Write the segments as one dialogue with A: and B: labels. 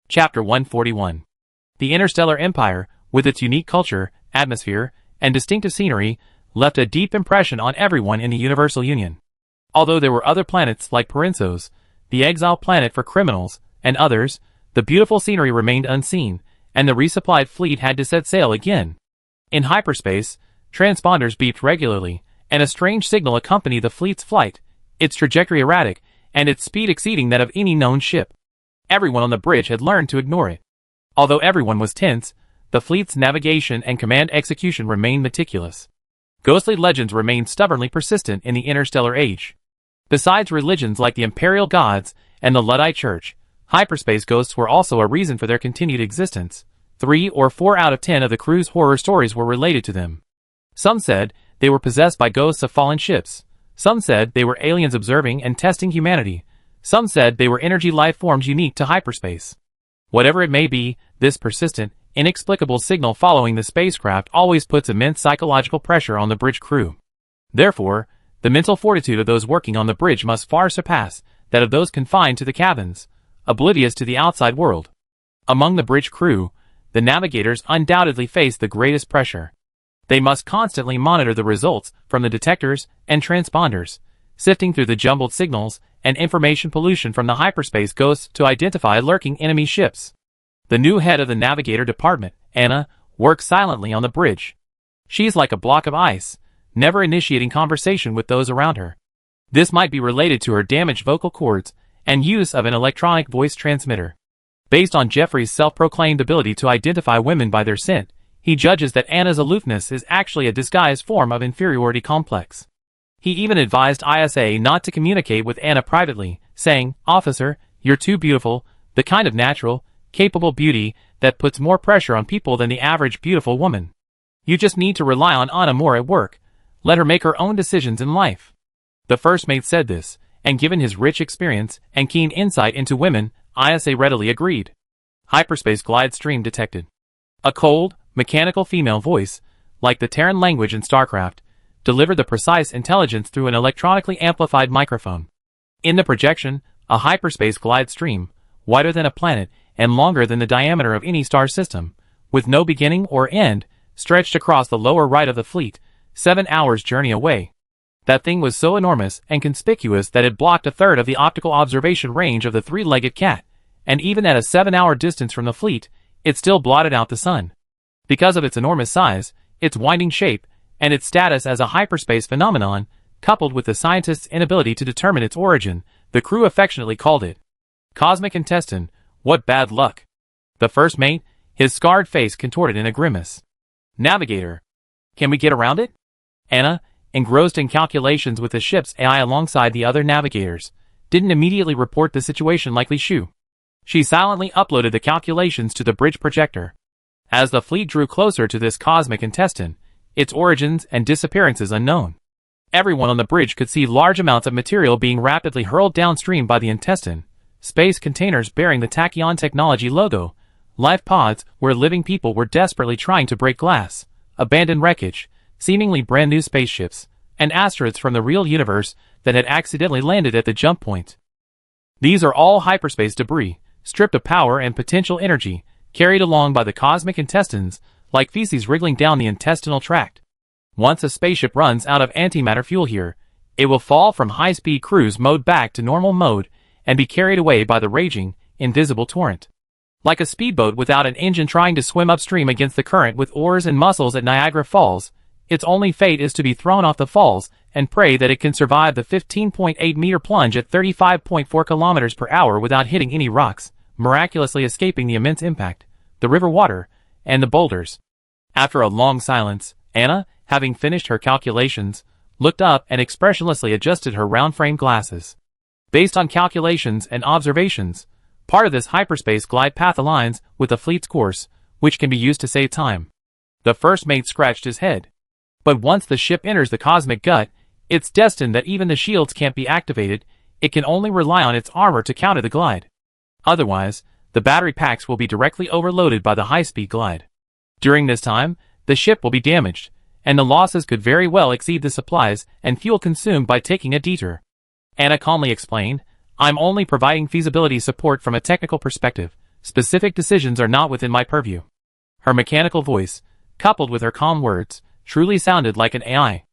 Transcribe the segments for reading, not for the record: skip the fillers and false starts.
A: Chapter 141. The interstellar empire, with its unique culture, atmosphere, and distinctive scenery, left a deep impression on everyone in the Universal Union. Although there were other planets like Parinthos, the exile planet for criminals, and others, the beautiful scenery remained unseen, and the resupplied fleet had to set sail again. In hyperspace, transponders beeped regularly, and a strange signal accompanied the fleet's flight, its trajectory erratic, and its speed exceeding that of any known ship. Everyone on the bridge had learned to ignore it. Although everyone was tense, the fleet's navigation and command execution remained meticulous. Ghostly legends remained stubbornly persistent in the interstellar age. Besides religions like the Imperial Gods and the Luddite Church, hyperspace ghosts were also a reason for their continued existence. 3 or 4 out of 10 of the crew's horror stories were related to them. Some said they were possessed by ghosts of fallen ships. Some said they were aliens observing and testing humanity. Some said they were energy life forms unique to hyperspace. Whatever it may be, this persistent, inexplicable signal following the spacecraft always puts immense psychological pressure on the bridge crew. Therefore, the mental fortitude of those working on the bridge must far surpass that of those confined to the cabins, oblivious to the outside world. Among the bridge crew, the navigators undoubtedly face the greatest pressure. They must constantly monitor the results from the detectors and transponders, sifting through the jumbled signals and information pollution from the hyperspace ghosts to identify lurking enemy ships. The new head of the navigator department, Anna, works silently on the bridge. She's like a block of ice, never initiating conversation with those around her. This might be related to her damaged vocal cords and use of an electronic voice transmitter. Based on Jeffrey's self-proclaimed ability to identify women by their scent, he judges that Anna's aloofness is actually a disguised form of inferiority complex. He even advised ISA not to communicate with Anna privately, saying, "Officer, you're too beautiful, the kind of natural, capable beauty that puts more pressure on people than the average beautiful woman. You just need to rely on Anna more at work. Let her make her own decisions in life." The first mate said this, and given his rich experience and keen insight into women, ISA readily agreed. Hyperspace glide stream detected. A cold, mechanical female voice, like the Terran language in StarCraft, delivered the precise intelligence through an electronically amplified microphone. In the projection, a hyperspace glide stream, wider than a planet and longer than the diameter of any star system, with no beginning or end, stretched across the lower right of the fleet, 7 hours' journey away. That thing was so enormous and conspicuous that it blocked a third of the optical observation range of the three-legged cat, and even at a 7-hour distance from the fleet, it still blotted out the sun. Because of its enormous size, its winding shape, and its status as a hyperspace phenomenon, coupled with the scientists' inability to determine its origin, the crew affectionately called it Cosmic Intestine. What bad luck! The first mate, his scarred face contorted in a grimace. Navigator. Can we get around it? Anna, engrossed in calculations with the ship's AI alongside the other navigators, didn't immediately report the situation like Li Shu. She silently uploaded the calculations to the bridge projector. As the fleet drew closer to this cosmic intestine, its origins and disappearances unknown, everyone on the bridge could see large amounts of material being rapidly hurled downstream by the intestine. Space containers bearing the Tachyon Technology logo, life pods where living people were desperately trying to break glass, abandoned wreckage, seemingly brand new spaceships, and asteroids from the real universe that had accidentally landed at the jump point. These are all hyperspace debris, stripped of power and potential energy, carried along by the cosmic intestines, like feces wriggling down the intestinal tract. Once a spaceship runs out of antimatter fuel here, it will fall from high-speed cruise mode back to normal mode and be carried away by the raging, invisible torrent. Like a speedboat without an engine trying to swim upstream against the current with oars and muscles at Niagara Falls, its only fate is to be thrown off the falls and pray that it can survive the 15.8-meter plunge at 35.4 kilometers per hour without hitting any rocks, miraculously escaping the immense impact, the river water, and the boulders. After a long silence, Anna, having finished her calculations, looked up and expressionlessly adjusted her round-frame glasses. Based on calculations and observations, part of this hyperspace glide path aligns with the fleet's course, which can be used to save time. The first mate scratched his head. But once the ship enters the cosmic gut, it's destined that even the shields can't be activated. It can only rely on its armor to counter the glide. Otherwise, the battery packs will be directly overloaded by the high-speed glide. During this time, the ship will be damaged, and the losses could very well exceed the supplies and fuel consumed by taking a detour. Anna calmly explained, "I'm only providing feasibility support from a technical perspective, Specific decisions are not within my purview. Her mechanical voice, coupled with her calm words, truly sounded like an AI.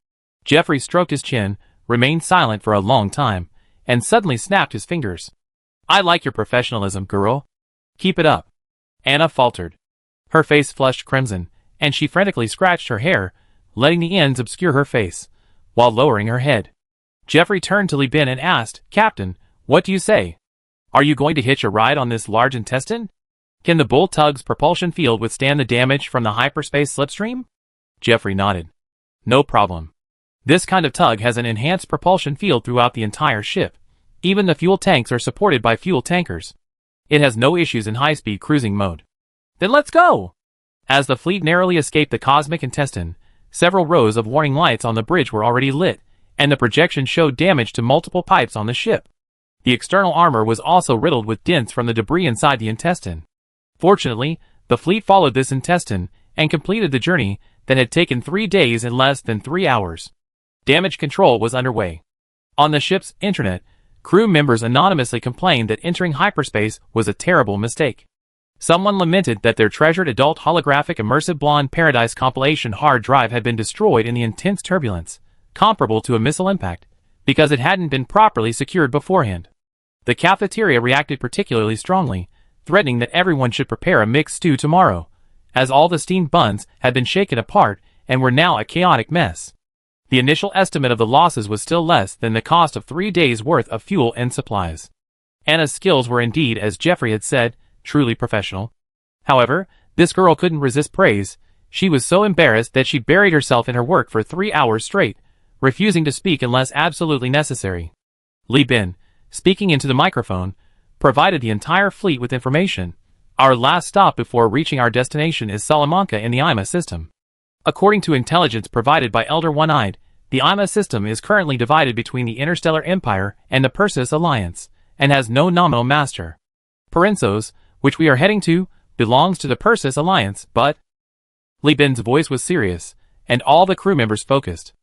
A: Jeffrey stroked his chin, remained silent for a long time, and suddenly snapped his fingers. I like your professionalism, girl. Keep it up. Anna faltered. Her face flushed crimson, and she frantically scratched her hair, letting the ends obscure her face, while lowering her head. Jeffrey turned to Li Bin and asked, Captain, what do you say? Are you going to hitch a ride on this large intestine? Can the Bull Tug's propulsion field withstand the damage from the hyperspace slipstream? Jeffrey nodded. No problem. This kind of tug has an enhanced propulsion field throughout the entire ship. Even the fuel tanks are supported by fuel tankers. It has no issues in high-speed cruising mode. Then let's go! As the fleet narrowly escaped the cosmic intestine, several rows of warning lights on the bridge were already lit, and the projection showed damage to multiple pipes on the ship. The external armor was also riddled with dents from the debris inside the intestine. Fortunately, the fleet followed this intestine and completed the journey that had taken 3 days in less than 3 hours. Damage control was underway. On the ship's intranet, crew members anonymously complained that entering hyperspace was a terrible mistake. Someone lamented that their treasured adult holographic immersive blonde paradise compilation hard drive had been destroyed in the intense turbulence, comparable to a missile impact, because it hadn't been properly secured beforehand. The cafeteria reacted particularly strongly, threatening that everyone should prepare a mixed stew tomorrow, as all the steamed buns had been shaken apart and were now a chaotic mess. The initial estimate of the losses was still less than the cost of 3 days' worth of fuel and supplies. Anna's skills were indeed, as Jeffrey had said, truly professional. However, this girl couldn't resist praise. She was so embarrassed that she buried herself in her work for 3 hours straight, refusing to speak unless absolutely necessary. Li Bin, speaking into the microphone, provided the entire fleet with information. Our last stop before reaching our destination is Salamanca in the IMA system. According to intelligence provided by Elder One-Eyed, the IMA system is currently divided between the Interstellar Empire and the Perseus Alliance, and has no nominal master. Parensos, which we are heading to, belongs to the Perseus Alliance, but... Li Bin's voice was serious, and all the crew members focused.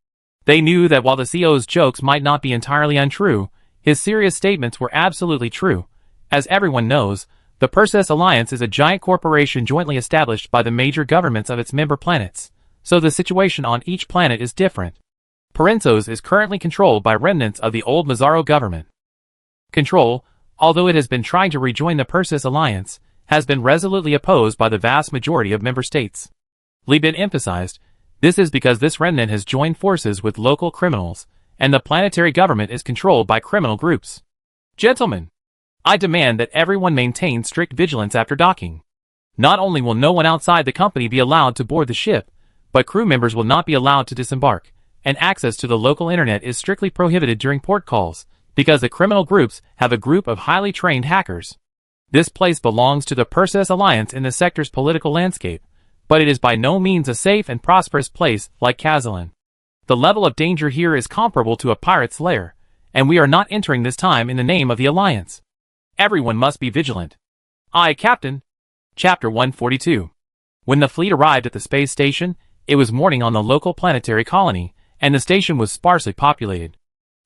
A: They knew that while the CO's jokes might not be entirely untrue, his serious statements were absolutely true. As everyone knows, the Perseus Alliance is a giant corporation jointly established by the major governments of its member planets, so the situation on each planet is different. Parensos is currently controlled by remnants of the old Mazzaro government. Control, although it has been trying to rejoin the Perseus Alliance, has been resolutely opposed by the vast majority of member states. Li Bin emphasized, this is because this remnant has joined forces with local criminals, and the planetary government is controlled by criminal groups. Gentlemen, I demand that everyone maintain strict vigilance after docking. Not only will no one outside the company be allowed to board the ship, but crew members will not be allowed to disembark, and access to the local internet is strictly prohibited during port calls, because the criminal groups have a group of highly trained hackers. This place belongs to the Perseus Alliance in the sector's political landscape, but it is by no means a safe and prosperous place like Kazalan. The level of danger here is comparable to a pirate's lair, and we are not entering this time in the name of the Alliance. Everyone must be vigilant. Aye, Captain. Chapter 142. When the fleet arrived at the space station, it was morning on the local planetary colony, and the station was sparsely populated.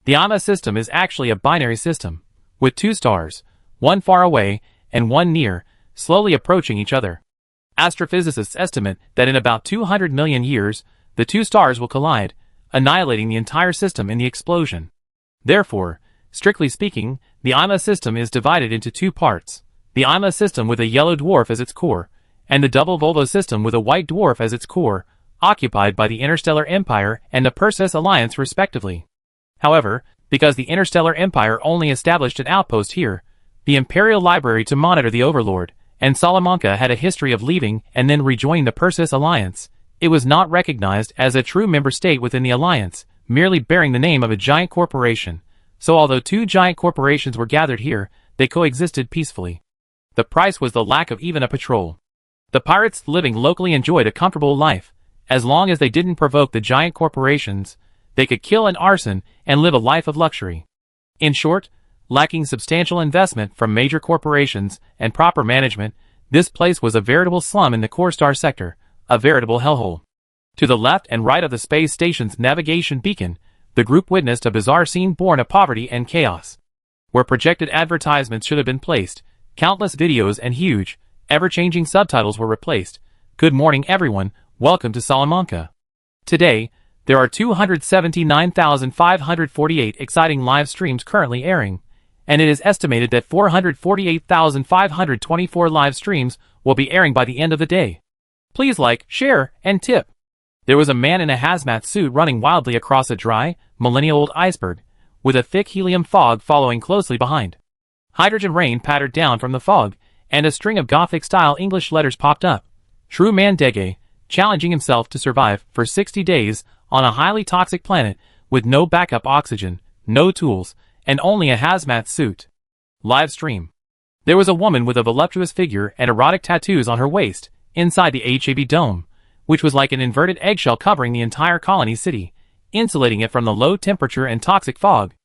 A: The IMA system is actually a binary system, with 2 stars, one far away and one near, slowly approaching each other. Astrophysicists estimate that in about 200 million years, the 2 stars will collide, annihilating the entire system in the explosion. Therefore, strictly speaking, the IMA system is divided into 2 parts, the IMA system with a yellow dwarf as its core, and the double Volvo system with a white dwarf as its core, occupied by the Interstellar Empire and the Perseus Alliance respectively. However, because the Interstellar Empire only established an outpost here, the Imperial Library to monitor the Overlord, and Salamanca had a history of leaving and then rejoining the Perseus Alliance, it was not recognized as a true member state within the Alliance, merely bearing the name of a giant corporation. So although 2 giant corporations were gathered here, they coexisted peacefully. The price was the lack of even a patrol. The pirates living locally enjoyed a comfortable life. As long as they didn't provoke the giant corporations, they could kill and arson and live a life of luxury. In short, lacking substantial investment from major corporations and proper management, this place was a veritable slum in the core star sector, a veritable hellhole. To the left and right of the space station's navigation beacon, the group witnessed a bizarre scene born of poverty and chaos. Where projected advertisements should have been placed, Countless videos and huge, ever-changing subtitles were replaced. Good morning everyone, welcome to Salamanca. Today, there are 279,548 exciting live streams currently airing, and it is estimated that 448,524 live streams will be airing by the end of the day. Please like, share, and tip. There was a man in a hazmat suit running wildly across a dry, millennia-old iceberg, with a thick helium fog following closely behind. Hydrogen rain pattered down from the fog, and a string of Gothic-style English letters popped up. True man Dege, challenging himself to survive for 60 days on a highly toxic planet with no backup oxygen, no tools, and only a hazmat suit. Live stream. There was a woman with a voluptuous figure and erotic tattoos on her waist, inside the HAB dome, which was like an inverted eggshell covering the entire colony city, insulating it from the low temperature and toxic fog.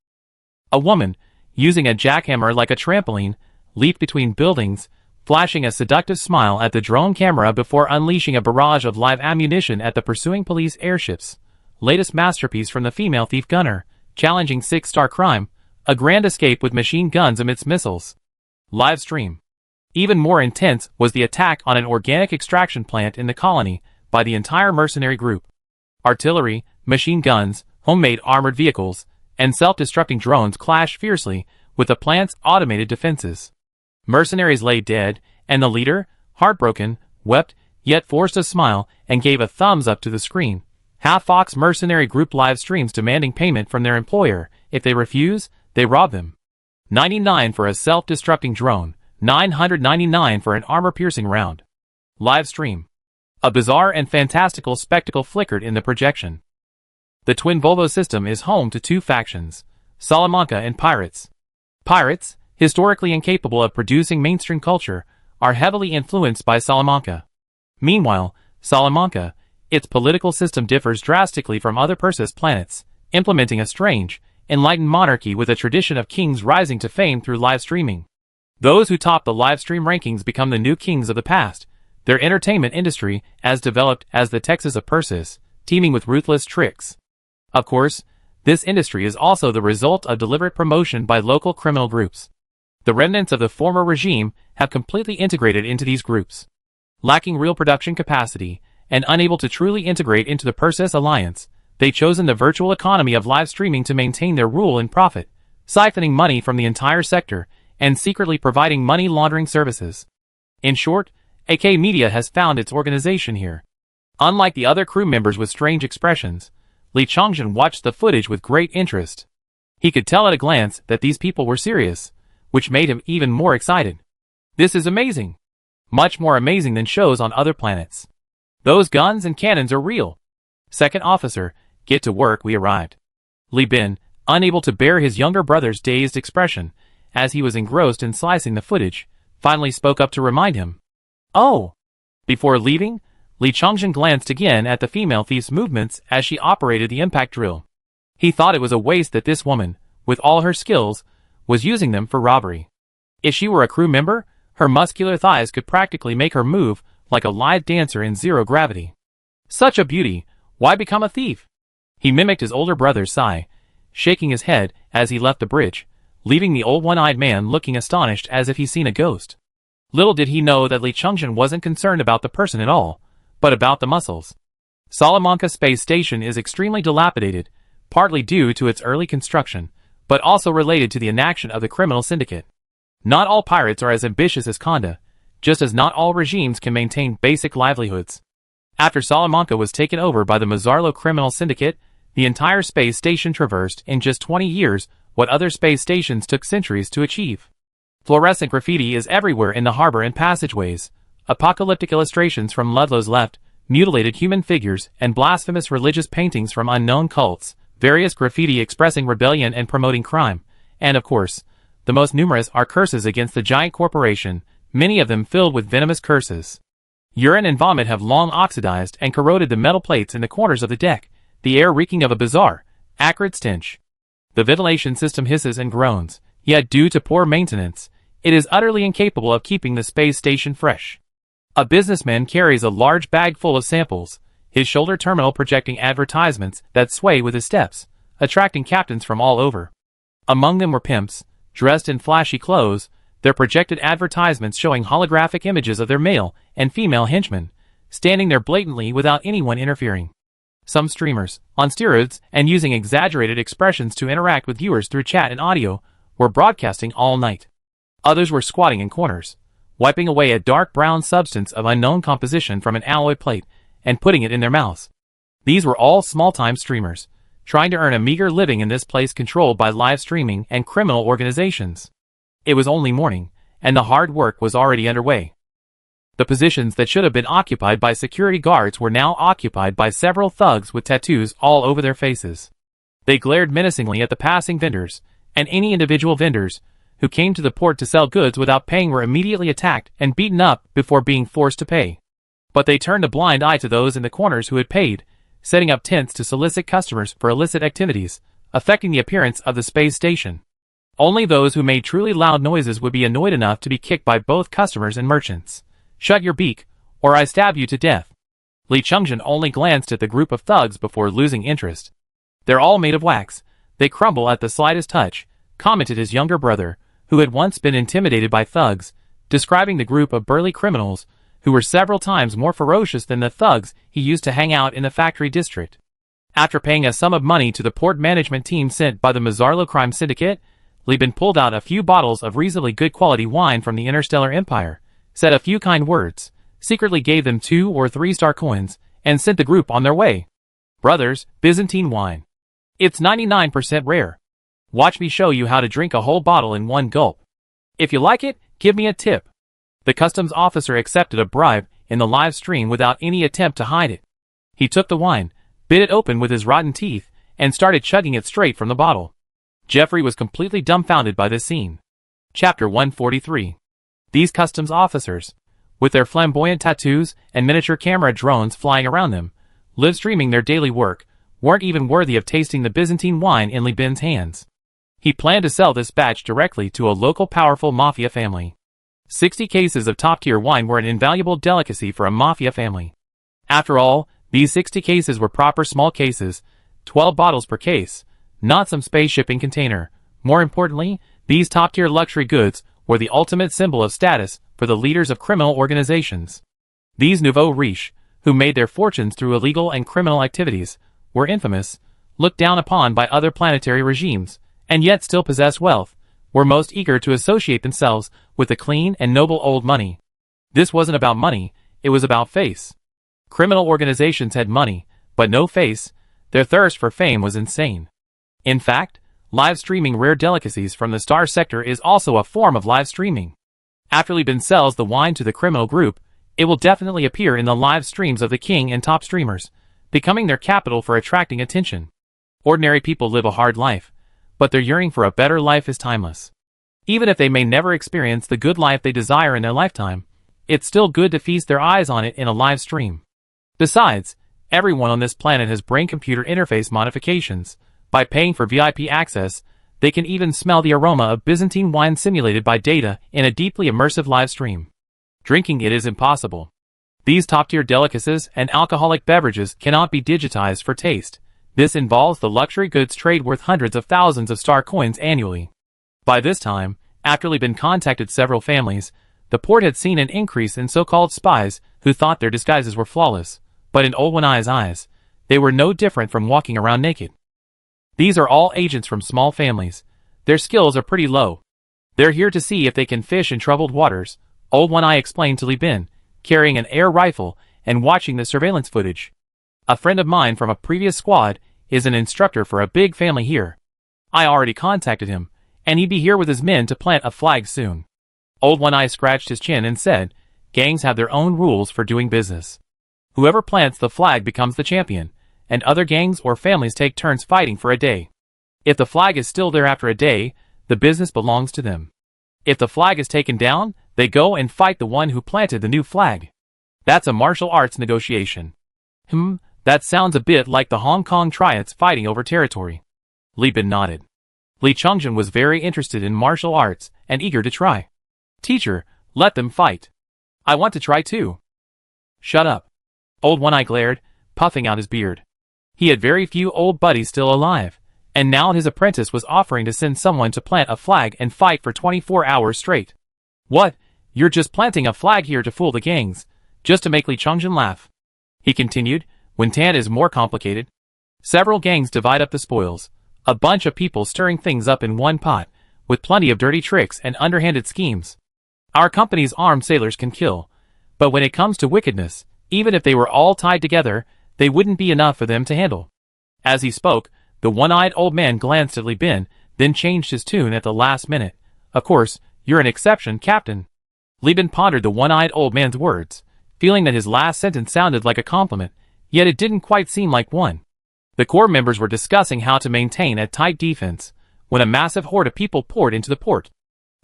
A: A woman, using a jackhammer like a trampoline, leaped between buildings, flashing a seductive smile at the drone camera before unleashing a barrage of live ammunition at the pursuing police airships. Latest masterpiece from the female thief gunner, challenging six-star crime, a grand escape with machine guns amidst missiles. Live stream. Even more intense was the attack on an organic extraction plant in the colony by the entire mercenary group. Artillery, machine guns, homemade armored vehicles, and self-destructing drones clashed fiercely with the plant's automated defenses. Mercenaries lay dead, and the leader, heartbroken, wept, yet forced a smile and gave a thumbs up to the screen. Half-Fox mercenary group live streams demanding payment from their employer. If they refuse, they rob them. $99 for a self-destructing drone, $999 for an armor-piercing round. Live stream. A bizarre and fantastical spectacle flickered in the projection. The twin Volvo system is home to two factions, Salamanca and Pirates. Pirates, historically incapable of producing mainstream culture, are heavily influenced by Salamanca. Meanwhile, Salamanca, its political system differs drastically from other Perseus planets, implementing a strange, enlightened monarchy with a tradition of kings rising to fame through live streaming. Those who top the live stream rankings become the new kings of the past. Their entertainment industry, as developed as the Texas of Perseus, teeming with ruthless tricks. Of course, this industry is also the result of deliberate promotion by local criminal groups. The remnants of the former regime have completely integrated into these groups. Lacking real production capacity, and unable to truly integrate into the Perseus alliance, they've chosen the virtual economy of live streaming to maintain their rule and profit, siphoning money from the entire sector, and secretly providing money laundering services. In short, AK Media has found its organization here. Unlike the other crew members with strange expressions, Li Chongjin watched the footage with great interest. He could tell at a glance that these people were serious, which made him even more excited. This is amazing. Much more amazing than shows on other planets. Those guns and cannons are real. Second officer, get to work, we arrived. Li Bin, unable to bear his younger brother's dazed expression, as he was engrossed in slicing the footage, finally spoke up to remind him. Oh! Before leaving, Li Chongjin glanced again at the female thief's movements as she operated the impact drill. He thought it was a waste that this woman, with all her skills, was using them for robbery. If she were a crew member, her muscular thighs could practically make her move like a live dancer in zero gravity. Such a beauty, why become a thief? He mimicked his older brother's sigh, shaking his head as he left the bridge, leaving the old one-eyed man looking astonished as if he'd seen a ghost. Little did he know that Li Chongjin wasn't concerned about the person at all, but about the muscles. Salamanca Space Station is extremely dilapidated, partly due to its early construction, but also related to the inaction of the criminal syndicate. Not all pirates are as ambitious as Conda, just as not all regimes can maintain basic livelihoods. After Salamanca was taken over by the Mazzarlo criminal syndicate, the entire space station traversed in just 20 years what other space stations took centuries to achieve. Fluorescent graffiti is everywhere in the harbor and passageways. Apocalyptic illustrations from Ludlow's left, mutilated human figures, and blasphemous religious paintings from unknown cults, various graffiti expressing rebellion and promoting crime, and of course, the most numerous are curses against the giant corporation, many of them filled with venomous curses. Urine and vomit have long oxidized and corroded the metal plates in the corners of the deck, the air reeking of a bizarre, acrid stench. The ventilation system hisses and groans, yet due to poor maintenance, it is utterly incapable of keeping the space station fresh. A businessman carries a large bag full of samples, his shoulder terminal projecting advertisements that sway with his steps, attracting captains from all over. Among them were pimps, dressed in flashy clothes, their projected advertisements showing holographic images of their male and female henchmen, standing there blatantly without anyone interfering. Some streamers, on steroids and using exaggerated expressions to interact with viewers through chat and audio, were broadcasting all night. Others were squatting in corners, wiping away a dark brown substance of unknown composition from an alloy plate and putting it in their mouths. These were all small-time streamers, trying to earn a meager living in this place controlled by live streaming and criminal organizations. It was only morning, and the hard work was already underway. The positions that should have been occupied by security guards were now occupied by several thugs with tattoos all over their faces. They glared menacingly at the passing vendors, and any individual vendors who came to the port to sell goods without paying were immediately attacked and beaten up before being forced to pay. But they turned a blind eye to those in the corners who had paid, setting up tents to solicit customers for illicit activities, affecting the appearance of the space station. Only those who made truly loud noises would be annoyed enough to be kicked by both customers and merchants. "Shut your beak, or I stab you to death." Li Chungjin only glanced at the group of thugs before losing interest. "They're all made of wax. They crumble at the slightest touch," commented his younger brother, who had once been intimidated by thugs, describing the group of burly criminals who were several times more ferocious than the thugs he used to hang out in the factory district. After paying a sum of money to the port management team sent by the Mazzarlo crime syndicate, Li Bin pulled out a few bottles of reasonably good quality wine from the Interstellar Empire, said a few kind words, secretly gave them 2 or 3 star coins, and sent the group on their way. "Brothers, Byzantine wine. It's 99% rare. Watch me show you how to drink a whole bottle in one gulp. If you like it, give me a tip." The customs officer accepted a bribe in the live stream without any attempt to hide it. He took the wine, bit it open with his rotten teeth, and started chugging it straight from the bottle. Jeffrey was completely dumbfounded by this scene. Chapter 143. These customs officers, with their flamboyant tattoos and miniature camera drones flying around them, live streaming their daily work, weren't even worthy of tasting the Byzantine wine in Li Bin's hands. He planned to sell this batch directly to a local powerful mafia family. 60 cases of top-tier wine were an invaluable delicacy for a mafia family. After all, these 60 cases were proper small cases, 12 bottles per case, not some space shipping container. More importantly, these top-tier luxury goods were the ultimate symbol of status for the leaders of criminal organizations. These nouveaux riches, who made their fortunes through illegal and criminal activities, were infamous, looked down upon by other planetary regimes, and yet still possessed wealth, were most eager to associate themselves with the clean and noble old money. This wasn't about money, it was about face. Criminal organizations had money, but no face. Their thirst for fame was insane. In fact, live streaming rare delicacies from the star sector is also a form of live streaming. After Li Bin sells the wine to the criminal group, it will definitely appear in the live streams of the king and top streamers, becoming their capital for attracting attention. Ordinary people live a hard life, but their yearning for a better life is timeless. Even if they may never experience the good life they desire in their lifetime, it's still good to feast their eyes on it in a live stream. Besides, everyone on this planet has brain-computer interface modifications. By paying for VIP access, they can even smell the aroma of Byzantine wine simulated by data in a deeply immersive live stream. Drinking it is impossible. These top-tier delicacies and alcoholic beverages cannot be digitized for taste. This involves the luxury goods trade worth hundreds of thousands of star coins annually. By this time, after Li Bin contacted several families, the port had seen an increase in so-called spies who thought their disguises were flawless, but in Old One-Eye's eyes, they were no different from walking around naked. These are all agents from small families. Their skills are pretty low. They're here to see if they can fish in troubled waters, Old One-Eye explained to Li Bin, carrying an air rifle and watching the surveillance footage. "A friend of mine from a previous squad is an instructor for a big family here. I already contacted him, and he'd be here with his men to plant a flag soon." Old One-Eye scratched his chin and said, "Gangs have their own rules for doing business. Whoever plants the flag becomes the champion, and other gangs or families take turns fighting for a day. If the flag is still there after a day, the business belongs to them. If the flag is taken down, they go and fight the one who planted the new flag. That's a martial arts negotiation." That sounds a bit like the Hong Kong triads fighting over territory. Li Bin nodded. Li Chungjin was very interested in martial arts and eager to try. "Teacher, let them fight. I want to try too." "Shut up." Old One-Eye glared, puffing out his beard. He had very few old buddies still alive, and now his apprentice was offering to send someone to plant a flag and fight for 24 hours straight. What? You're just planting a flag here to fool the gangs, just to make Li Chongjin laugh. He continued, when Tan is more complicated. Several gangs divide up the spoils, a bunch of people stirring things up in one pot, with plenty of dirty tricks and underhanded schemes. Our company's armed sailors can kill, but when it comes to wickedness, even if they were all tied together, they wouldn't be enough for them to handle. As he spoke, the one-eyed old man glanced at Li Bin, then changed his tune at the last minute. Of course, you're an exception, Captain. Li Bin pondered the one-eyed old man's words, feeling that his last sentence sounded like a compliment, yet it didn't quite seem like one. The Corps members were discussing how to maintain a tight defense, when a massive horde of people poured into the port.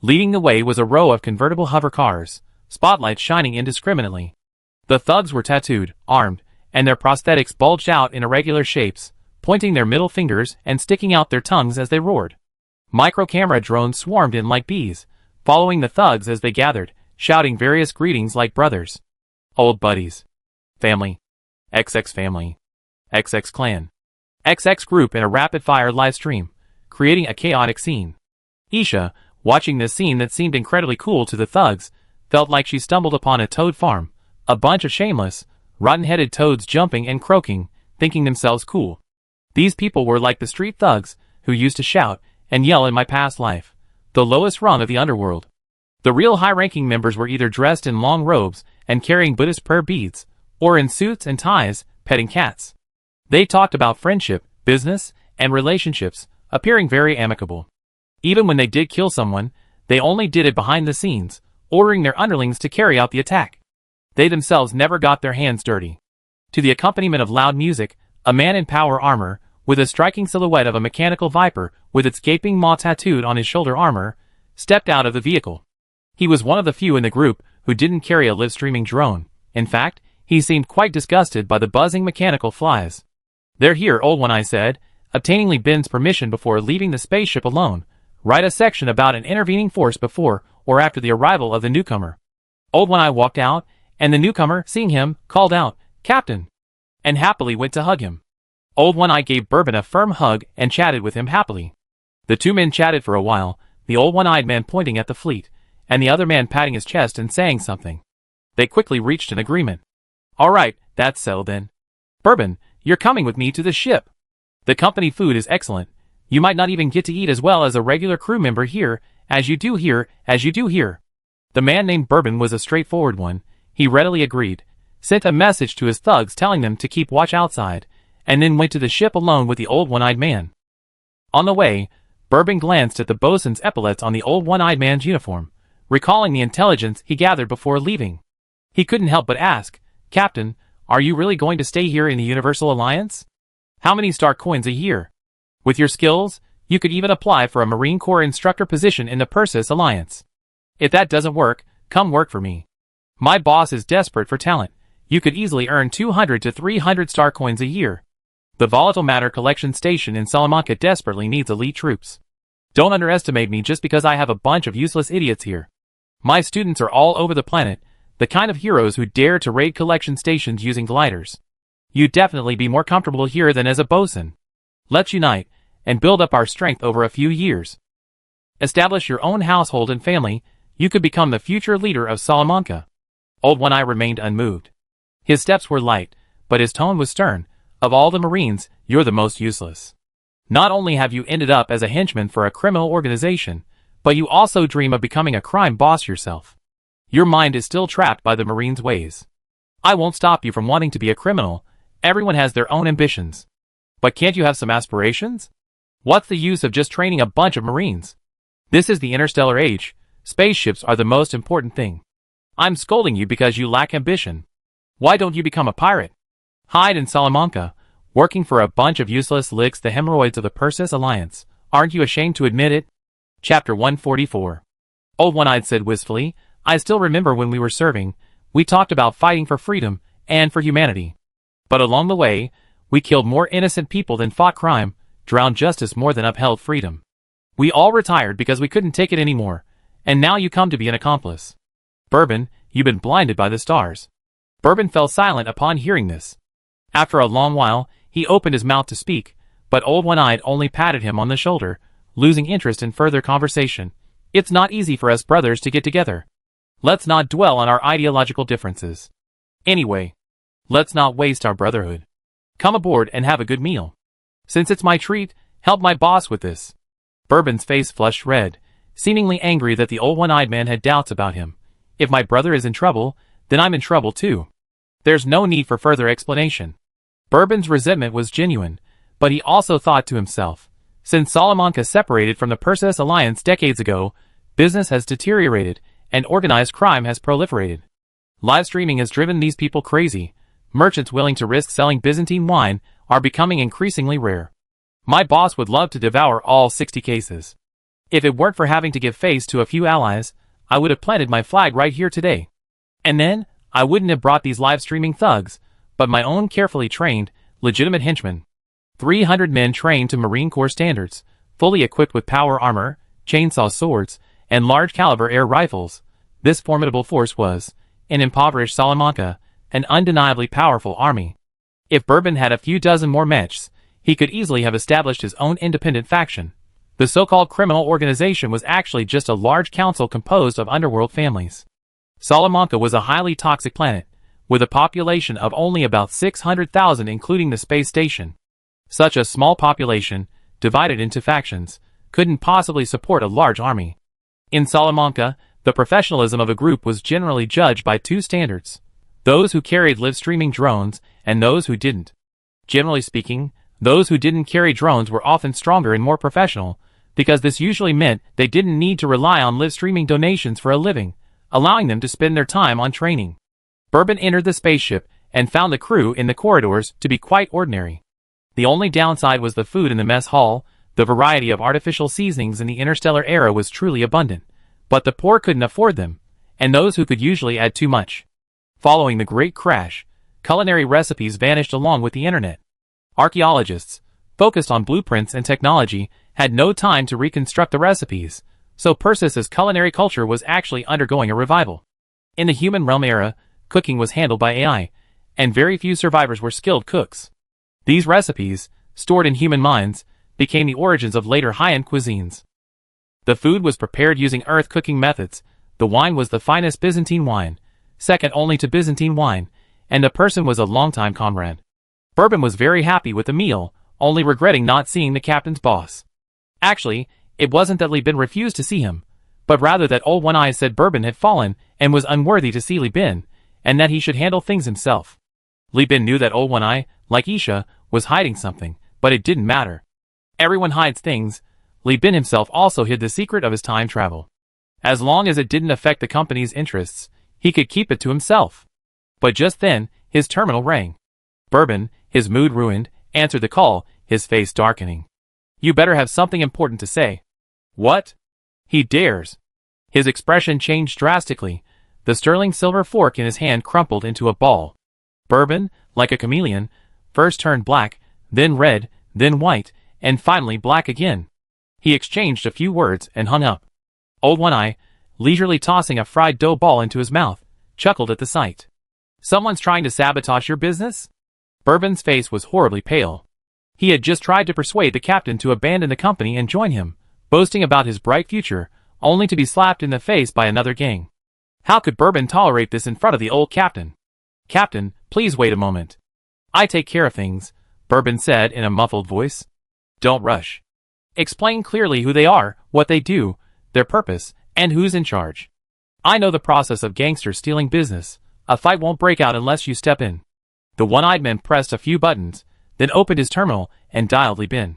A: Leading the way was a row of convertible hover cars, spotlights shining indiscriminately. The thugs were tattooed, armed, and their prosthetics bulged out in irregular shapes, pointing their middle fingers and sticking out their tongues as they roared. Micro-camera drones swarmed in like bees, following the thugs as they gathered, shouting various greetings like brothers, old buddies, family, XX family, XX clan, XX group in a rapid-fire live stream, creating a chaotic scene. Isha, watching this scene that seemed incredibly cool to the thugs, felt like she stumbled upon a toad farm, a bunch of shameless, rotten-headed toads jumping and croaking, thinking themselves cool. These people were like the street thugs, who used to shout and yell in my past life, the lowest rung of the underworld. The real high-ranking members were either dressed in long robes and carrying Buddhist prayer beads, or in suits and ties, petting cats. They talked about friendship, business, and relationships, appearing very amicable. Even when they did kill someone, they only did it behind the scenes, ordering their underlings to carry out the attack. They themselves never got their hands dirty. To the accompaniment of loud music, a man in power armor, with a striking silhouette of a mechanical viper with its gaping maw tattooed on his shoulder armor, stepped out of the vehicle. He was one of the few in the group who didn't carry a live-streaming drone. In fact, he seemed quite disgusted by the buzzing mechanical flies. "They're here," Old One Eye said, obtaining Li Bin's permission before leaving the spaceship alone. Write a section about an intervening force before or after the arrival of the newcomer. Old One Eye walked out, and the newcomer, seeing him, called out, "Captain!" and happily went to hug him. Old One Eye gave Bourbon a firm hug and chatted with him happily. The two men chatted for a while, the old one-eyed man pointing at the fleet, and the other man patting his chest and saying something. They quickly reached an agreement. "All right, that's settled then. Bourbon, you're coming with me to the ship. The company food is excellent. You might not even get to eat as well as a regular crew member here, as you do here. The man named Bourbon was a straightforward one. He readily agreed, sent a message to his thugs telling them to keep watch outside, and then went to the ship alone with the old one-eyed man. On the way, Bourbon glanced at the bosun's epaulets on the old one-eyed man's uniform, recalling the intelligence he gathered before leaving. He couldn't help but ask, "Captain, are you really going to stay here in the Universal Alliance? How many star coins a year? With your skills, you could even apply for a Marine Corps instructor position in the Persis Alliance. If that doesn't work, come work for me. My boss is desperate for talent. You could easily earn 200 to 300 star coins a year. The volatile matter collection station in Salamanca desperately needs elite troops. Don't underestimate me just because I have a bunch of useless idiots here. My students are all over the planet, the kind of heroes who dare to raid collection stations using gliders. You'd definitely be more comfortable here than as a bosun. Let's unite, and build up our strength over a few years. Establish your own household and family, you could become the future leader of Salamanca." Old One Eye remained unmoved. His steps were light, but his tone was stern. "Of all the Marines, you're the most useless. Not only have you ended up as a henchman for a criminal organization, but you also dream of becoming a crime boss yourself. Your mind is still trapped by the Marines' ways. I won't stop you from wanting to be a criminal. Everyone has their own ambitions. But can't you have some aspirations? What's the use of just training a bunch of Marines? This is the interstellar age. Spaceships are the most important thing. I'm scolding you because you lack ambition. Why don't you become a pirate? Hide in Salamanca, working for a bunch of useless licks, the hemorrhoids of the Persis Alliance. Aren't you ashamed to admit it?" Chapter 144. Old One-Eyed said wistfully, "I still remember when we were serving, we talked about fighting for freedom and for humanity. But along the way, we killed more innocent people than fought crime, drowned justice more than upheld freedom. We all retired because we couldn't take it anymore, and now you come to be an accomplice. Bourbon, you've been blinded by the stars." Bourbon fell silent upon hearing this. After a long while, he opened his mouth to speak, but Old One-Eyed only patted him on the shoulder, losing interest in further conversation. "It's not easy for us brothers to get together. Let's not dwell on our ideological differences. Anyway, let's not waste our brotherhood. Come aboard and have a good meal. Since it's my treat, help my boss with this. Bourbon's face flushed red, seemingly angry that the old one-eyed man had doubts about him. If my brother is in trouble, then I'm in trouble too. There's no need for further explanation. Bourbon's resentment was genuine, but he also thought to himself, since Salamanca separated from the Perseus Alliance decades ago, business has deteriorated, and organized crime has proliferated. Live streaming has driven these people crazy. Merchants willing to risk selling Byzantine wine are becoming increasingly rare. My boss would love to devour all 60 cases. If it weren't for having to give face to a few allies, I would have planted my flag right here today. And then, I wouldn't have brought these live streaming thugs, but my own carefully trained, legitimate henchmen. 300 men trained to Marine Corps standards, fully equipped with power armor, chainsaw swords, and large-caliber air rifles. This formidable force was, in impoverished Salamanca, an undeniably powerful army. If Bourbon had a few dozen more mechs, he could easily have established his own independent faction. The so-called criminal organization was actually just a large council composed of underworld families. Salamanca was a highly toxic planet, with a population of only about 600,000 including the space station. Such a small population, divided into factions, couldn't possibly support a large army. In Salamanca, the professionalism of a group was generally judged by two standards: those who carried live-streaming drones and those who didn't. Generally speaking, those who didn't carry drones were often stronger and more professional, because this usually meant they didn't need to rely on live-streaming donations for a living, allowing them to spend their time on training. Bourbon entered the spaceship and found the crew in the corridors to be quite ordinary. The only downside was the food in the mess hall. The variety of artificial seasonings in the Interstellar era was truly abundant, but the poor couldn't afford them, and those who could usually add too much. Following the Great Crash, culinary recipes vanished along with the internet. Archaeologists, focused on blueprints and technology, had no time to reconstruct the recipes, so Perseus's culinary culture was actually undergoing a revival. In the human realm era, cooking was handled by AI, and very few survivors were skilled cooks. These recipes, stored in human minds, became the origins of later high-end cuisines. The food was prepared using earth cooking methods. The wine was the finest Byzantine wine, second only to Byzantine wine, and the person was a longtime comrade. Bourbon was very happy with the meal, only regretting not seeing the captain's boss. Actually, it wasn't that Li Bin refused to see him, but rather that old One Eye said Bourbon had fallen and was unworthy to see Li Bin, and that he should handle things himself. Li Bin knew that old One Eye, like Isha, was hiding something, but it didn't matter. Everyone hides things. Li Bin himself also hid the secret of his time travel. As long as it didn't affect the company's interests, he could keep it to himself. But just then, his terminal rang. Bourbon, his mood ruined, answered the call, his face darkening. "You better have something important to say." "What?" "He dares." His expression changed drastically. The sterling silver fork in his hand crumpled into a ball. Bourbon, like a chameleon, first turned black, then red, then white, and finally black again. He exchanged a few words and hung up. Old One Eye, leisurely tossing a fried dough ball into his mouth, chuckled at the sight. "Someone's trying to sabotage your business?" Bourbon's face was horribly pale. He had just tried to persuade the captain to abandon the company and join him, boasting about his bright future, only to be slapped in the face by another gang. How could Bourbon tolerate this in front of the old captain? "Captain, please wait a moment. I take care of things," Bourbon said in a muffled voice. "Don't rush. Explain clearly who they are, what they do, their purpose, and who's in charge. I know the process of gangsters stealing business. A fight won't break out unless you step in." The one-eyed man pressed a few buttons, then opened his terminal and dialed Li Bin.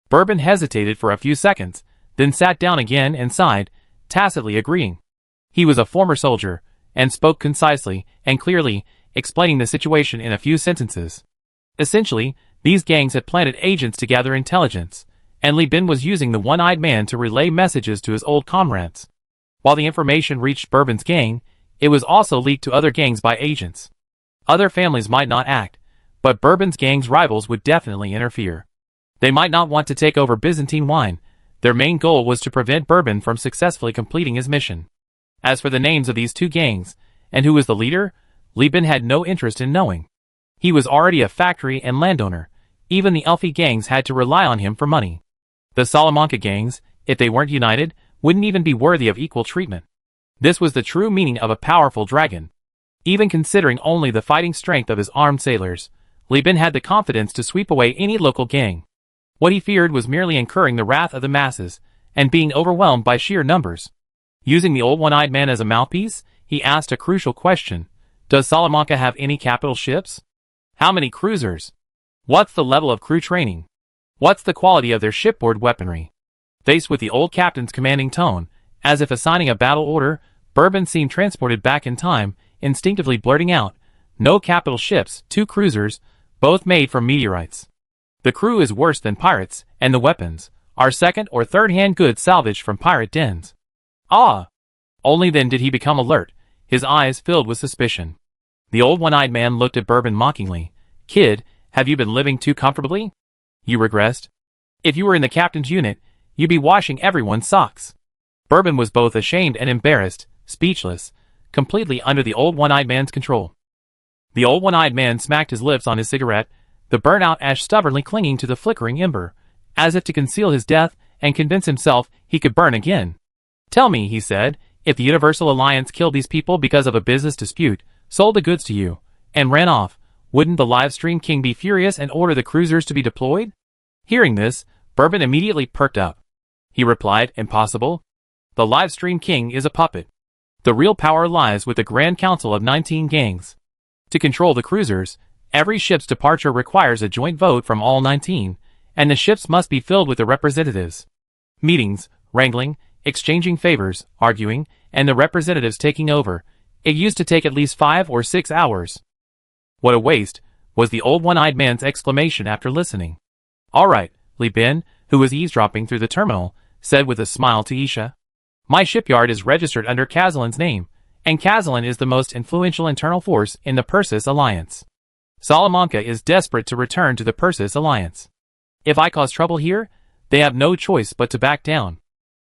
A: Bourbon hesitated for a few seconds, then sat down again and sighed, tacitly agreeing. He was a former soldier, and spoke concisely and clearly, explaining the situation in a few sentences. Essentially, these gangs had planted agents to gather intelligence, and Li Bin was using the one-eyed man to relay messages to his old comrades. While the information reached Bourbon's gang, it was also leaked to other gangs by agents. Other families might not act, but Bourbon's gang's rivals would definitely interfere. They might not want to take over Byzantine wine. Their main goal was to prevent Bourbon from successfully completing his mission. As for the names of these two gangs, and who was the leader, Li Bin had no interest in knowing. He was already a factory and landowner. Even the Elfi gangs had to rely on him for money. The Salamanca gangs, if they weren't united, wouldn't even be worthy of equal treatment. This was the true meaning of a powerful dragon. Even considering only the fighting strength of his armed sailors, Li Bin had the confidence to sweep away any local gang. What he feared was merely incurring the wrath of the masses, and being overwhelmed by sheer numbers. Using the old one-eyed man as a mouthpiece, he asked a crucial question. Does Salamanca have any capital ships? How many cruisers? What's the level of crew training? What's the quality of their shipboard weaponry? Faced with the old captain's commanding tone, as if assigning a battle order, Bourbon seemed transported back in time, instinctively blurting out, "No capital ships, 2 cruisers, both made from meteorites. The crew is worse than pirates, and the weapons are second or third-hand goods salvaged from pirate dens." Ah! Only then did he become alert, his eyes filled with suspicion. The old one-eyed man looked at Bourbon mockingly. "Kid, have you been living too comfortably? You regressed? If you were in the captain's unit, you'd be washing everyone's socks." Bourbon was both ashamed and embarrassed, speechless, completely under the old one-eyed man's control. The old one-eyed man smacked his lips on his cigarette, the burnt-out ash stubbornly clinging to the flickering ember, as if to conceal his death and convince himself he could burn again. "Tell me," he said, "if the Universal Alliance killed these people because of a business dispute, sold the goods to you, and ran off, wouldn't the Livestream King be furious and order the cruisers to be deployed?" Hearing this, Bourbon immediately perked up. He replied, "Impossible. The Livestream King is a puppet. The real power lies with the Grand Council of 19 gangs. To control the cruisers, every ship's departure requires a joint vote from all 19, and the ships must be filled with the representatives. Meetings, wrangling, exchanging favors, arguing, and the representatives taking over. It used to take at least 5 or 6 hours. "What a waste," was the old one-eyed man's exclamation after listening. "All right," Li Bin, who was eavesdropping through the terminal, said with a smile to Isha. "My shipyard is registered under Cazalin's name, and Cazalin is the most influential internal force in the Persis Alliance. Salamanca is desperate to return to the Persis Alliance. If I cause trouble here, they have no choice but to back down.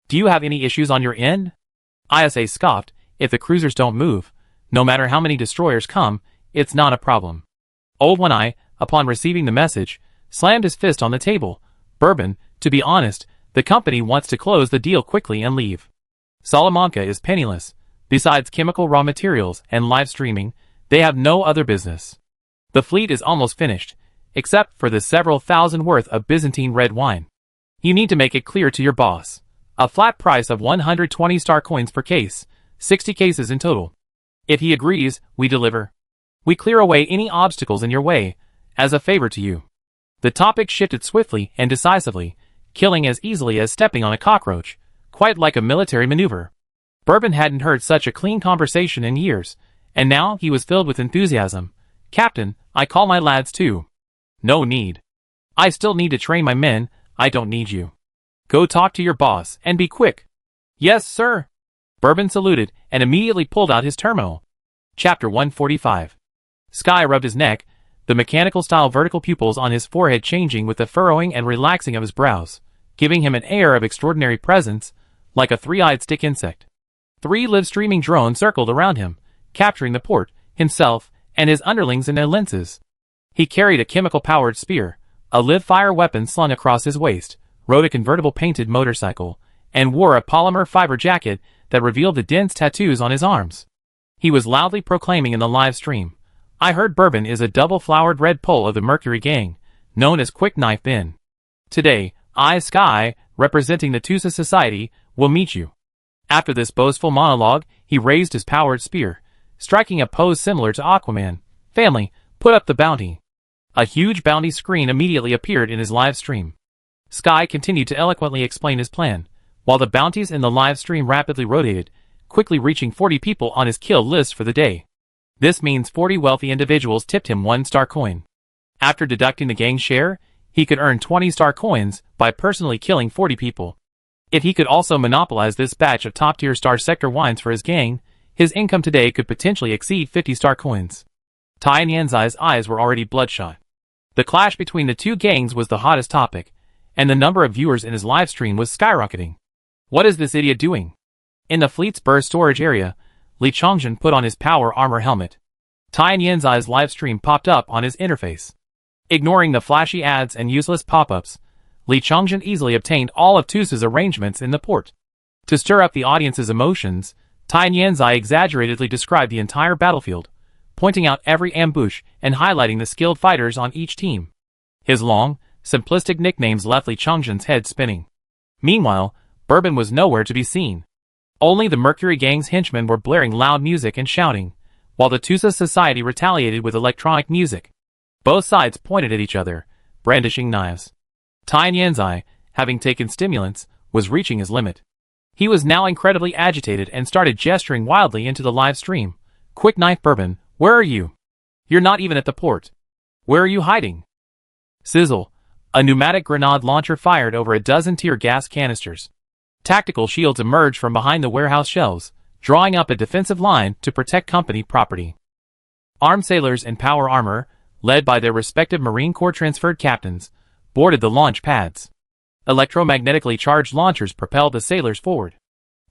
A: Do you have any issues on your end?" ISA scoffed. "If the cruisers don't move, no matter how many destroyers come, it's not a problem." Old One-Eye, upon receiving the message, slammed his fist on the table. "Bourbon, to be honest, the company wants to close the deal quickly and leave. Salamanca is penniless. Besides chemical raw materials and live streaming, they have no other business. The fleet is almost finished, except for the several thousand worth of Byzantine red wine. You need to make it clear to your boss. A flat price of 120 star coins per case, 60 cases in total. If he agrees, we deliver. We clear away any obstacles in your way, as a favor to you." The topic shifted swiftly and decisively, killing as easily as stepping on a cockroach, quite like a military maneuver. Bourbon hadn't heard such a clean conversation in years, and now he was filled with enthusiasm. "Captain, I call my lads too." "No need. I still need to train my men, I don't need you. Go talk to your boss, and be quick." "Yes, sir." Bourbon saluted, and immediately pulled out his terminal. Chapter 145. Sky rubbed his neck, the mechanical-style vertical pupils on his forehead changing with the furrowing and relaxing of his brows, giving him an air of extraordinary presence, like a three-eyed stick insect. 3 live-streaming drones circled around him, capturing the port, himself, and his underlings in their lenses. He carried a chemical-powered spear, a live-fire weapon slung across his waist, rode a convertible painted motorcycle, and wore a polymer fiber jacket that revealed the dense tattoos on his arms. He was loudly proclaiming in the live stream, "I heard Bourbon is a double-flowered red pole of the Mercury Gang, known as Quick Knife Bin. Today, I, Sky, representing the Tusa Society, will meet you." After this boastful monologue, he raised his powered spear, striking a pose similar to Aquaman. "Family, put up the bounty." A huge bounty screen immediately appeared in his live stream. Sky continued to eloquently explain his plan, while the bounties in the live stream rapidly rotated, quickly reaching 40 people on his kill list for the day. This means 40 wealthy individuals tipped him 1 star coin. After deducting the gang's share, he could earn 20 star coins by personally killing 40 people. If he could also monopolize this batch of top-tier star sector wines for his gang, his income today could potentially exceed 50 star coins. Tai Nianzai's eyes were already bloodshot. The clash between the two gangs was the hottest topic, and the number of viewers in his live stream was skyrocketing. What is this idiot doing? In the fleet's burst storage area, Li Chongzhen put on his power armor helmet. Tai Nianzai's live stream popped up on his interface. Ignoring the flashy ads and useless pop-ups, Li Chongzhen easily obtained all of Tusa's arrangements in the port. To stir up the audience's emotions, Tai Nianzai exaggeratedly described the entire battlefield, pointing out every ambush and highlighting the skilled fighters on each team. His long, simplistic nicknames left Li Changzhen's head spinning. Meanwhile, Bourbon was nowhere to be seen. Only the Mercury Gang's henchmen were blaring loud music and shouting, while the Tusa Society retaliated with electronic music. Both sides pointed at each other, brandishing knives. Tai Nianzai, having taken stimulants, was reaching his limit. He was now incredibly agitated and started gesturing wildly into the live stream. "Quick knife Bourbon, where are you? You're not even at the port. Where are you hiding?" Sizzle. A pneumatic grenade launcher fired over a dozen tear gas canisters. Tactical shields emerged from behind the warehouse shelves, drawing up a defensive line to protect company property. Armed sailors in power armor, led by their respective Marine Corps transferred captains, boarded the launch pads. Electromagnetically charged launchers propelled the sailors forward.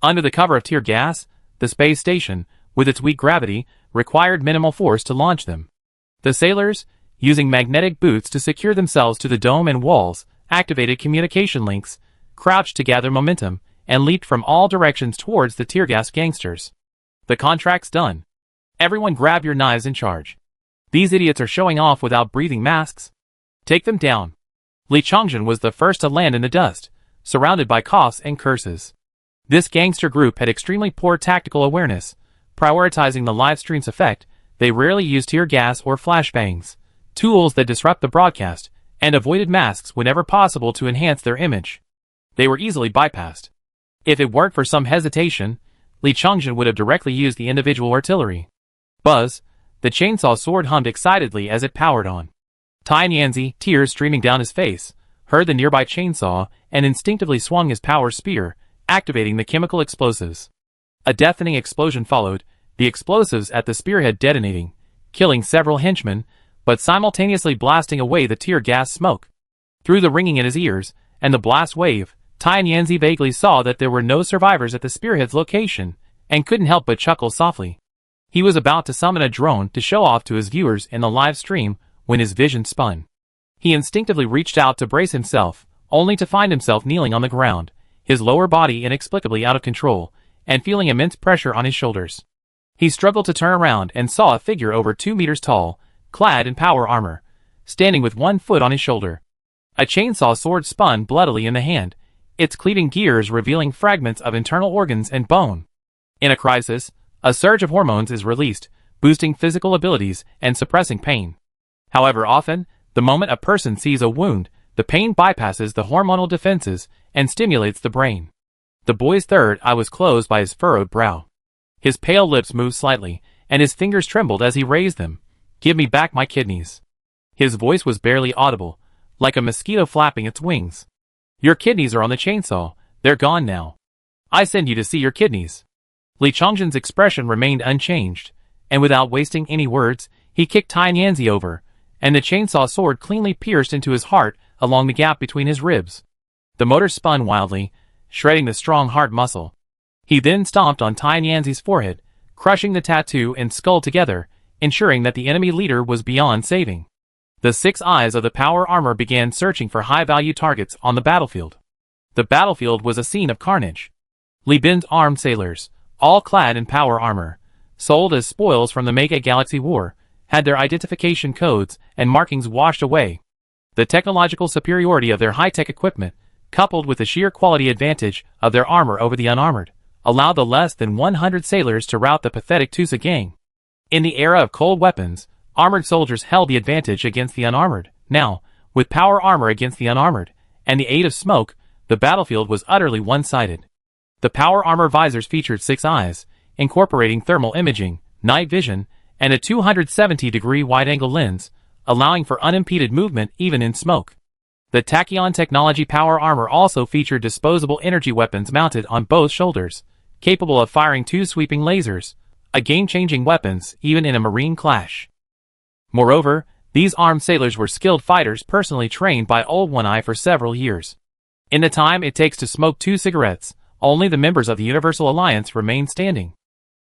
A: Under the cover of tear gas, the space station, with its weak gravity, required minimal force to launch them. The sailors, using magnetic boots to secure themselves to the dome and walls, activated communication links, crouched to gather momentum, and leaped from all directions towards the tear gas gangsters. The contract's done. Everyone grab your knives and charge. These idiots are showing off without breathing masks. Take them down. Li Changzhen was the first to land in the dust, surrounded by coughs and curses. This gangster group had extremely poor tactical awareness. Prioritizing the live stream's effect, they rarely used tear gas or flashbangs, tools that disrupt the broadcast, and avoided masks whenever possible to enhance their image. They were easily bypassed. If it weren't for some hesitation, Li Changzhen would have directly used the individual artillery. Buzz, the chainsaw sword hummed excitedly as it powered on. Tai Nianzai, tears streaming down his face, heard the nearby chainsaw and instinctively swung his power spear, activating the chemical explosives. A deafening explosion followed, the explosives at the spearhead detonating, killing several henchmen, but simultaneously blasting away the tear gas smoke. Through the ringing in his ears and the blast wave, Tai Nianzai vaguely saw that there were no survivors at the spearhead's location, and couldn't help but chuckle softly. He was about to summon a drone to show off to his viewers in the live stream when his vision spun. He instinctively reached out to brace himself, only to find himself kneeling on the ground, his lower body inexplicably out of control, and feeling immense pressure on his shoulders. He struggled to turn around and saw a figure over 2 meters tall, clad in power armor, standing with one foot on his shoulder. A chainsaw sword spun bloodily in the hand, its cleaving gears revealing fragments of internal organs and bone. In a crisis, a surge of hormones is released, boosting physical abilities and suppressing pain. However often, the moment a person sees a wound, the pain bypasses the hormonal defenses and stimulates the brain. The boy's third eye was closed by his furrowed brow. His pale lips moved slightly, and his fingers trembled as he raised them. "Give me back my kidneys." His voice was barely audible, like a mosquito flapping its wings. "Your kidneys are on the chainsaw. They're gone now. I send you to see your kidneys." Li Changzhen's expression remained unchanged, and without wasting any words, he kicked Tai Nianzai over, and the chainsaw sword cleanly pierced into his heart along the gap between his ribs. The motor spun wildly, shredding the strong heart muscle. He then stomped on Tai Nianzai's forehead, crushing the tattoo and skull together, ensuring that the enemy leader was beyond saving. The 6 eyes of the power armor began searching for high-value targets on the battlefield. The battlefield was a scene of carnage. Li Bin's armed sailors, all clad in power armor, sold as spoils from the Mega Galaxy War, had their identification codes and markings washed away. The technological superiority of their high-tech equipment, coupled with the sheer quality advantage of their armor over the unarmored, allowed the less than 100 sailors to rout the pathetic Tusa gang. In the era of cold weapons, armored soldiers held the advantage against the unarmored. Now, with power armor against the unarmored, and the aid of smoke, the battlefield was utterly one-sided. The power armor visors featured 6 eyes, incorporating thermal imaging, night vision, and a 270-degree wide-angle lens, allowing for unimpeded movement even in smoke. The Tachyon technology power armor also featured disposable energy weapons mounted on both shoulders, capable of firing 2 sweeping lasers, a game-changing weapons even in a marine clash. Moreover, these armed sailors were skilled fighters personally trained by Old One-Eye for several years. In the time it takes to smoke 2 cigarettes, only the members of the Universal Alliance remained standing.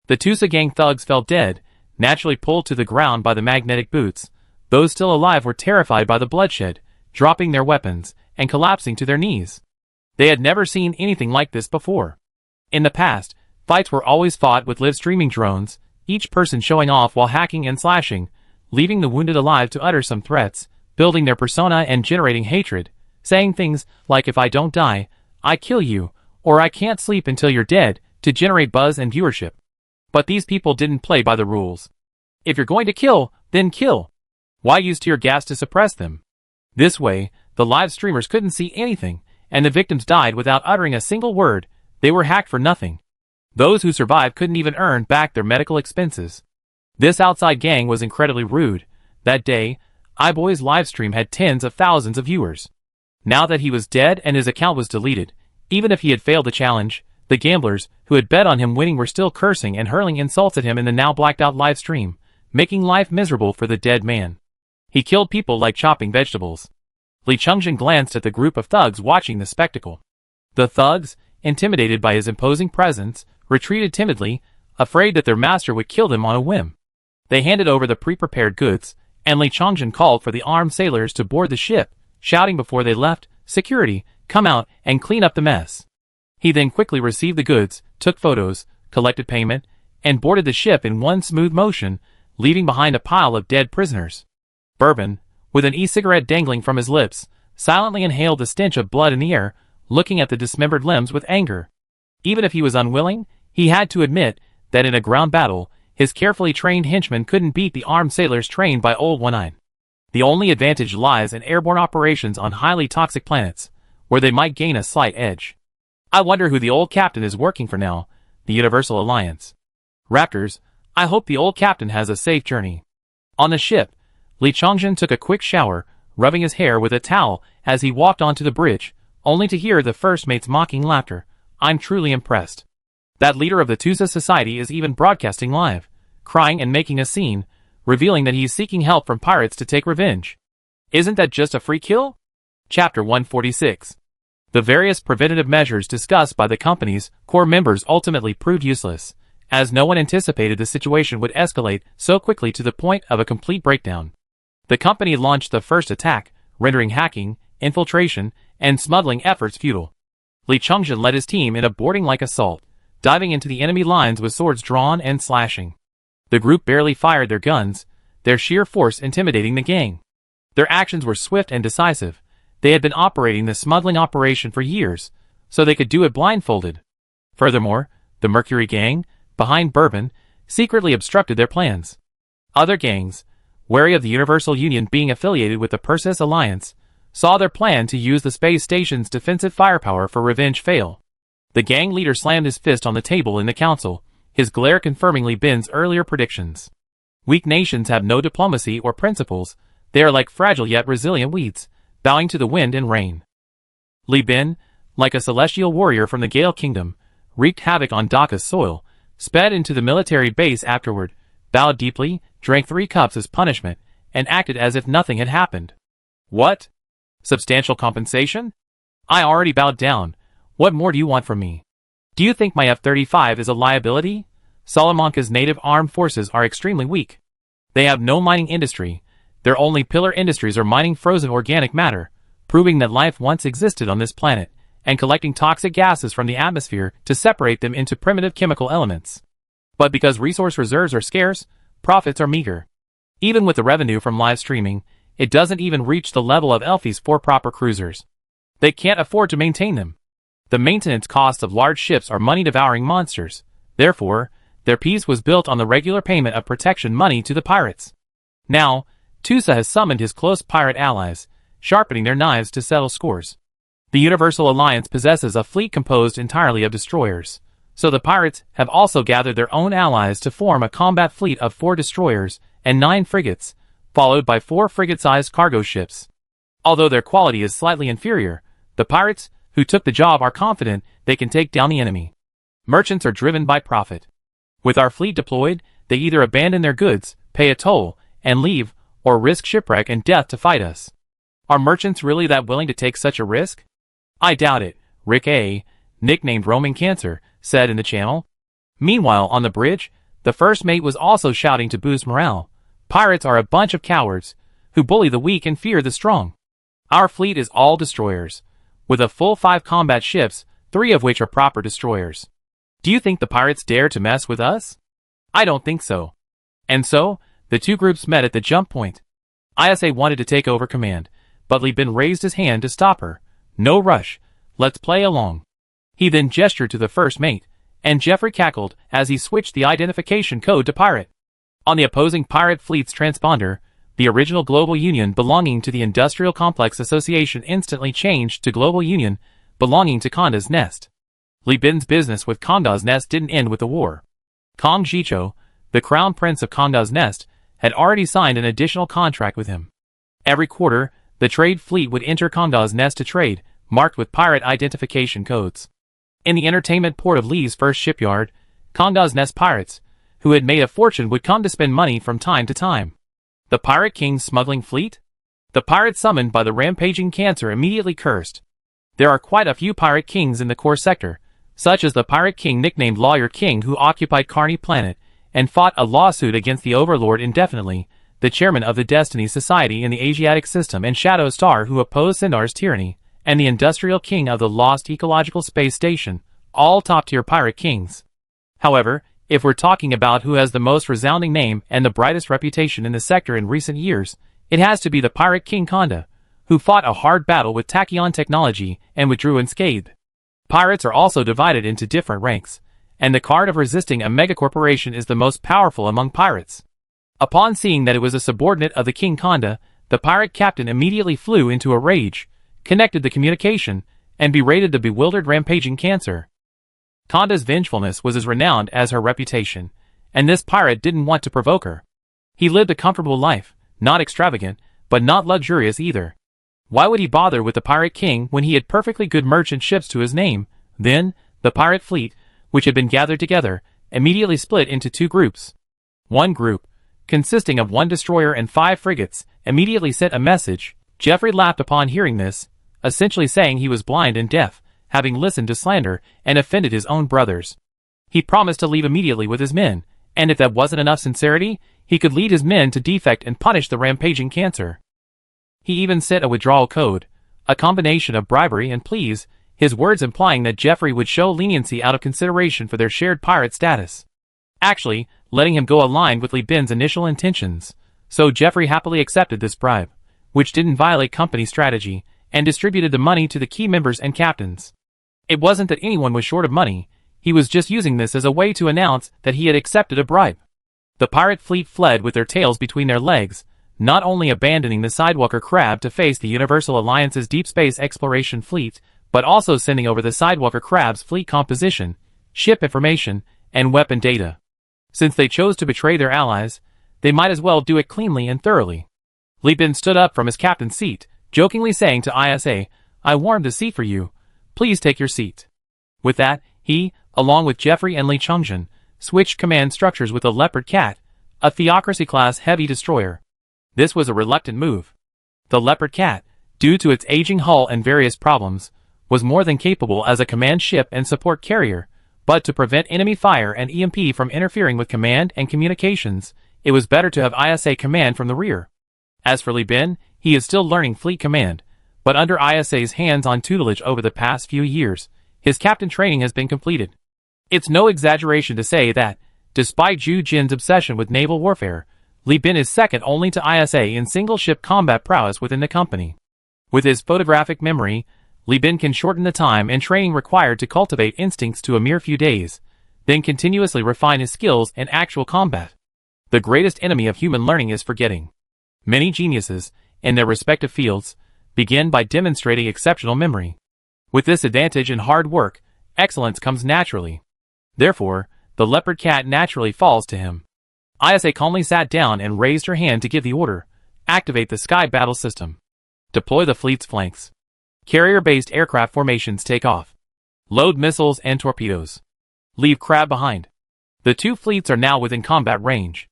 A: The Tusa gang thugs fell dead, naturally pulled to the ground by the magnetic boots. Those still alive were terrified by the bloodshed, dropping their weapons and collapsing to their knees. They had never seen anything like this before. In the past, Fights were always fought with live streaming drones, each person showing off while hacking and slashing, leaving the wounded alive to utter some threats, building their persona and generating hatred, saying things like if I don't die, I kill you, or I can't sleep until you're dead, to generate buzz and viewership. But these people didn't play by the rules. If you're going to kill, then kill. Why use tear gas to suppress them? This way, the live streamers couldn't see anything, and the victims died without uttering a single word. They were hacked for nothing. Those who survived couldn't even earn back their medical expenses. This outside gang was incredibly rude. That day, iBoy's livestream had tens of thousands of viewers. Now that he was dead and his account was deleted, even if he had failed the challenge, the gamblers who had bet on him winning were still cursing and hurling insults at him in the now blacked out live stream, making life miserable for the dead man. He killed people like chopping vegetables. Lee Chungjin glanced at the group of thugs watching the spectacle. The thugs, intimidated by his imposing presence, retreated timidly, afraid that their master would kill them on a whim. They handed over the pre-prepared goods, and Lee Chungjin called for the armed sailors to board the ship, shouting before they left, "Security, come out and clean up the mess." He then quickly received the goods, took photos, collected payment, and boarded the ship in one smooth motion, leaving behind a pile of dead prisoners. Bourbon, with an e-cigarette dangling from his lips, silently inhaled the stench of blood in the air, looking at the dismembered limbs with anger. Even if he was unwilling, he had to admit that in a ground battle, his carefully trained henchmen couldn't beat the armed sailors trained by Old One-Eye. The only advantage lies in airborne operations on highly toxic planets, where they might gain a slight edge. I wonder who the old captain is working for now, the Universal Alliance. Raptors, I hope the old captain has a safe journey. On the ship, Lee Chungjin took a quick shower, rubbing his hair with a towel as he walked onto the bridge, only to hear the first mate's mocking laughter. I'm truly impressed. That leader of the Tusa Society is even broadcasting live, crying and making a scene, revealing that he's seeking help from pirates to take revenge. Isn't that just a free kill? Chapter 146. The various preventative measures discussed by the company's core members ultimately proved useless, as no one anticipated the situation would escalate so quickly to the point of a complete breakdown. The company launched the first attack, rendering hacking, infiltration, and smuggling efforts futile. Lee Chungjin led his team in a boarding-like assault, diving into the enemy lines with swords drawn and slashing. The group barely fired their guns, their sheer force intimidating the gang. Their actions were swift and decisive. They had been operating the smuggling operation for years, so they could do it blindfolded. Furthermore, the Mercury gang, behind Bourbon, secretly obstructed their plans. Other gangs, wary of the Universal Union being affiliated with the Perseus Alliance, saw their plan to use the space station's defensive firepower for revenge fail. The gang leader slammed his fist on the table in the council, his glare confirming Li Bin's earlier predictions. Weak nations have no diplomacy or principles. They are like fragile yet resilient weeds, bowing to the wind and rain. Li Bin, like a celestial warrior from the Gale Kingdom, wreaked havoc on Dhaka's soil, sped into the military base afterward, bowed deeply, drank 3 cups as punishment, and acted as if nothing had happened. What? Substantial compensation? I already bowed down. What more do you want from me? Do you think my F-35 is a liability? Salamanca's native armed forces are extremely weak. They have no mining industry. Their only pillar industries are mining frozen organic matter, proving that life once existed on this planet, and collecting toxic gases from the atmosphere to separate them into primitive chemical elements. But because resource reserves are scarce, profits are meager. Even with the revenue from live streaming, it doesn't even reach the level of Elfi's 4 proper cruisers. They can't afford to maintain them. The maintenance costs of large ships are money-devouring monsters. Therefore, their peace was built on the regular payment of protection money to the pirates. Now, Tusa has summoned his close pirate allies, sharpening their knives to settle scores. The Universal Alliance possesses a fleet composed entirely of destroyers, so the pirates have also gathered their own allies to form a combat fleet of 4 destroyers and 9 frigates, followed by 4 frigate-sized cargo ships. Although their quality is slightly inferior, the pirates who took the job are confident they can take down the enemy. Merchants are driven by profit. With our fleet deployed, they either abandon their goods, pay a toll, and leave, or risk shipwreck and death to fight us. Are merchants really that willing to take such a risk? I doubt it, Rick A., nicknamed Roman Cancer, said in the channel. Meanwhile, on the bridge, the first mate was also shouting to boost morale. Pirates are a bunch of cowards, who bully the weak and fear the strong. Our fleet is all destroyers, with a full 5 combat ships, 3 of which are proper destroyers. Do you think the pirates dare to mess with us? I don't think so. And so, the two groups met at the jump point. Isa wanted to take over command, but Li Bin raised his hand to stop her. No rush. Let's play along. He then gestured to the first mate, and Jeffrey cackled as he switched the identification code to pirate. On the opposing pirate fleet's transponder, the original Global Union belonging to the Industrial Complex Association instantly changed to Global Union belonging to Konda's Nest. Li Bin's business with Konda's Nest didn't end with the war. Kong Jicho, the crown prince of Konda's Nest, had already signed an additional contract with him. Every quarter, the trade fleet would enter Konda's Nest to trade, marked with pirate identification codes. In the entertainment port of Li's first shipyard, Konda's Nest pirates, who had made a fortune, would come to spend money from time to time. The Pirate King's smuggling fleet? The pirates summoned by the rampaging cancer immediately cursed. There are quite a few pirate kings in the core sector, such as the Pirate King nicknamed Lawyer King, who occupied Carney Planet and fought a lawsuit against the Overlord indefinitely, the chairman of the Destiny Society in the Asiatic system, and Shadow Star, who opposed Sindar's tyranny, and the Industrial King of the Lost Ecological Space Station, all top-tier pirate kings. However, if we're talking about who has the most resounding name and the brightest reputation in the sector in recent years, it has to be the Pirate King Konda, who fought a hard battle with Tachyon technology and withdrew unscathed. Pirates are also divided into different ranks, and the card of resisting a megacorporation is the most powerful among pirates. Upon seeing that it was a subordinate of the King Konda, the pirate captain immediately flew into a rage, connected the communication, and berated the bewildered rampaging cancer. Konda's vengefulness was as renowned as her reputation, and this pirate didn't want to provoke her. He lived a comfortable life, not extravagant, but not luxurious either. Why would he bother with the Pirate King when he had perfectly good merchant ships to his name? Then, the pirate fleet, which had been gathered together, immediately split into two groups. One group, consisting of 1 destroyer and 5 frigates, immediately sent a message. Jeffrey laughed upon hearing this, essentially saying he was blind and deaf, having listened to slander and offended his own brothers. He promised to leave immediately with his men, and if that wasn't enough sincerity, he could lead his men to defect and punish the rampaging cancer. He even sent a withdrawal code, a combination of bribery and pleas, his words implying that Jeffrey would show leniency out of consideration for their shared pirate status. Actually, letting him go aligned with Li Bin's initial intentions, so Jeffrey happily accepted this bribe, which didn't violate company strategy, and distributed the money to the key members and captains. It wasn't that anyone was short of money, he was just using this as a way to announce that he had accepted a bribe. The pirate fleet fled with their tails between their legs, not only abandoning the Sidewalker Crab to face the Universal Alliance's deep space exploration fleet, but also sending over the Sidewalker Crab's fleet composition, ship information, and weapon data. Since they chose to betray their allies, they might as well do it cleanly and thoroughly. Li Bin stood up from his captain's seat, jokingly saying to Isa, "I warmed the seat for you. Please take your seat." With that, he, along with Jeffrey and Li Chengzhen, switched command structures with the Leopard Cat, a Theocracy-class heavy destroyer. This was a reluctant move. The Leopard Cat, due to its aging hull and various problems, was more than capable as a command ship and support carrier, but to prevent enemy fire and EMP from interfering with command and communications, it was better to have ISA command from the rear. As for Li Bin, he is still learning fleet command, but under ISA's hands-on tutelage over the past few years, his captain training has been completed. It's no exaggeration to say that, despite Zhu Jin's obsession with naval warfare, Li Bin is second only to ISA in single-ship combat prowess within the company. With his photographic memory, Li Bin can shorten the time and training required to cultivate instincts to a mere few days, then continuously refine his skills in actual combat. The greatest enemy of human learning is forgetting. Many geniuses, in their respective fields, begin by demonstrating exceptional memory. With this advantage in hard work, excellence comes naturally. Therefore, the Leopard Cat naturally falls to him. Isa calmly sat down and raised her hand to give the order. Activate the Sky Battle System. Deploy the fleet's flanks. Carrier-based aircraft formations take off. Load missiles and torpedoes. Leave Crab behind. The two fleets are now within combat range.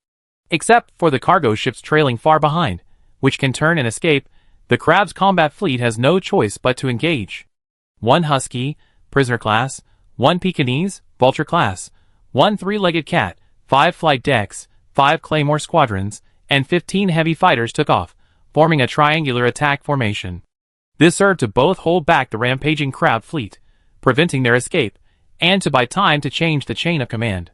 A: Except for the cargo ships trailing far behind, which can turn and escape, the Crab's combat fleet has no choice but to engage. 1 Husky, Prisoner class, 1 Pekingese, Vulture class, 1 three-legged cat, 5 flight decks, 5 Claymore squadrons, and 15 heavy fighters took off, forming a triangular attack formation. This served to both hold back the rampaging Crab fleet, preventing their escape, and to buy time to change the chain of command.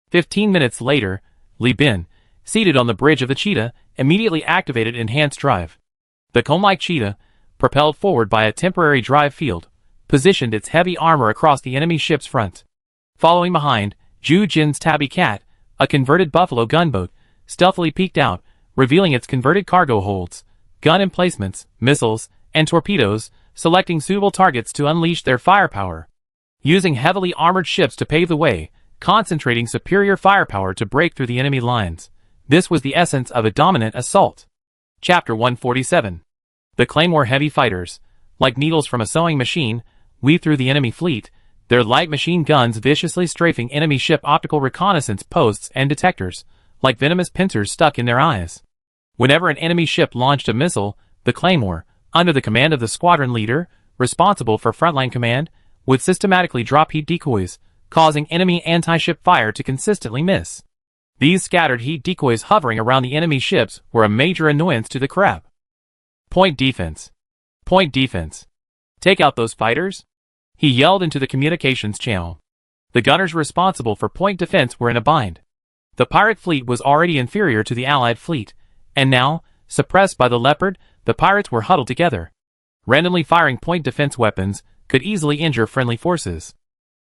A: 15 minutes later, Li Bin, seated on the bridge of the Cheetah, immediately activated enhanced drive. The cone-like Cheetah, propelled forward by a temporary drive field, positioned its heavy armor across the enemy ship's front. Following behind, Zhu Jin's Tabby Cat, a converted Buffalo gunboat, stealthily peeked out, revealing its converted cargo holds, gun emplacements, missiles, and torpedoes, selecting suitable targets to unleash their firepower. Using heavily armored ships to pave the way, concentrating superior firepower to break through the enemy lines. This was the essence of a dominant assault. Chapter 147. The Claymore heavy fighters, like needles from a sewing machine, weave through the enemy fleet, their light machine guns viciously strafing enemy ship optical reconnaissance posts and detectors, like venomous pincers stuck in their eyes. Whenever an enemy ship launched a missile, the Claymore, under the command of the squadron leader, responsible for frontline command, would systematically drop heat decoys, causing enemy anti-ship fire to consistently miss. These scattered heat decoys hovering around the enemy ships were a major annoyance to the crab. Point defense. Point defense. Take out those fighters, he yelled into the communications channel. The gunners responsible for point defense were in a bind. The pirate fleet was already inferior to the Allied fleet, and now, suppressed by the Leopard, the pirates were huddled together. Randomly firing point defense weapons could easily injure friendly forces.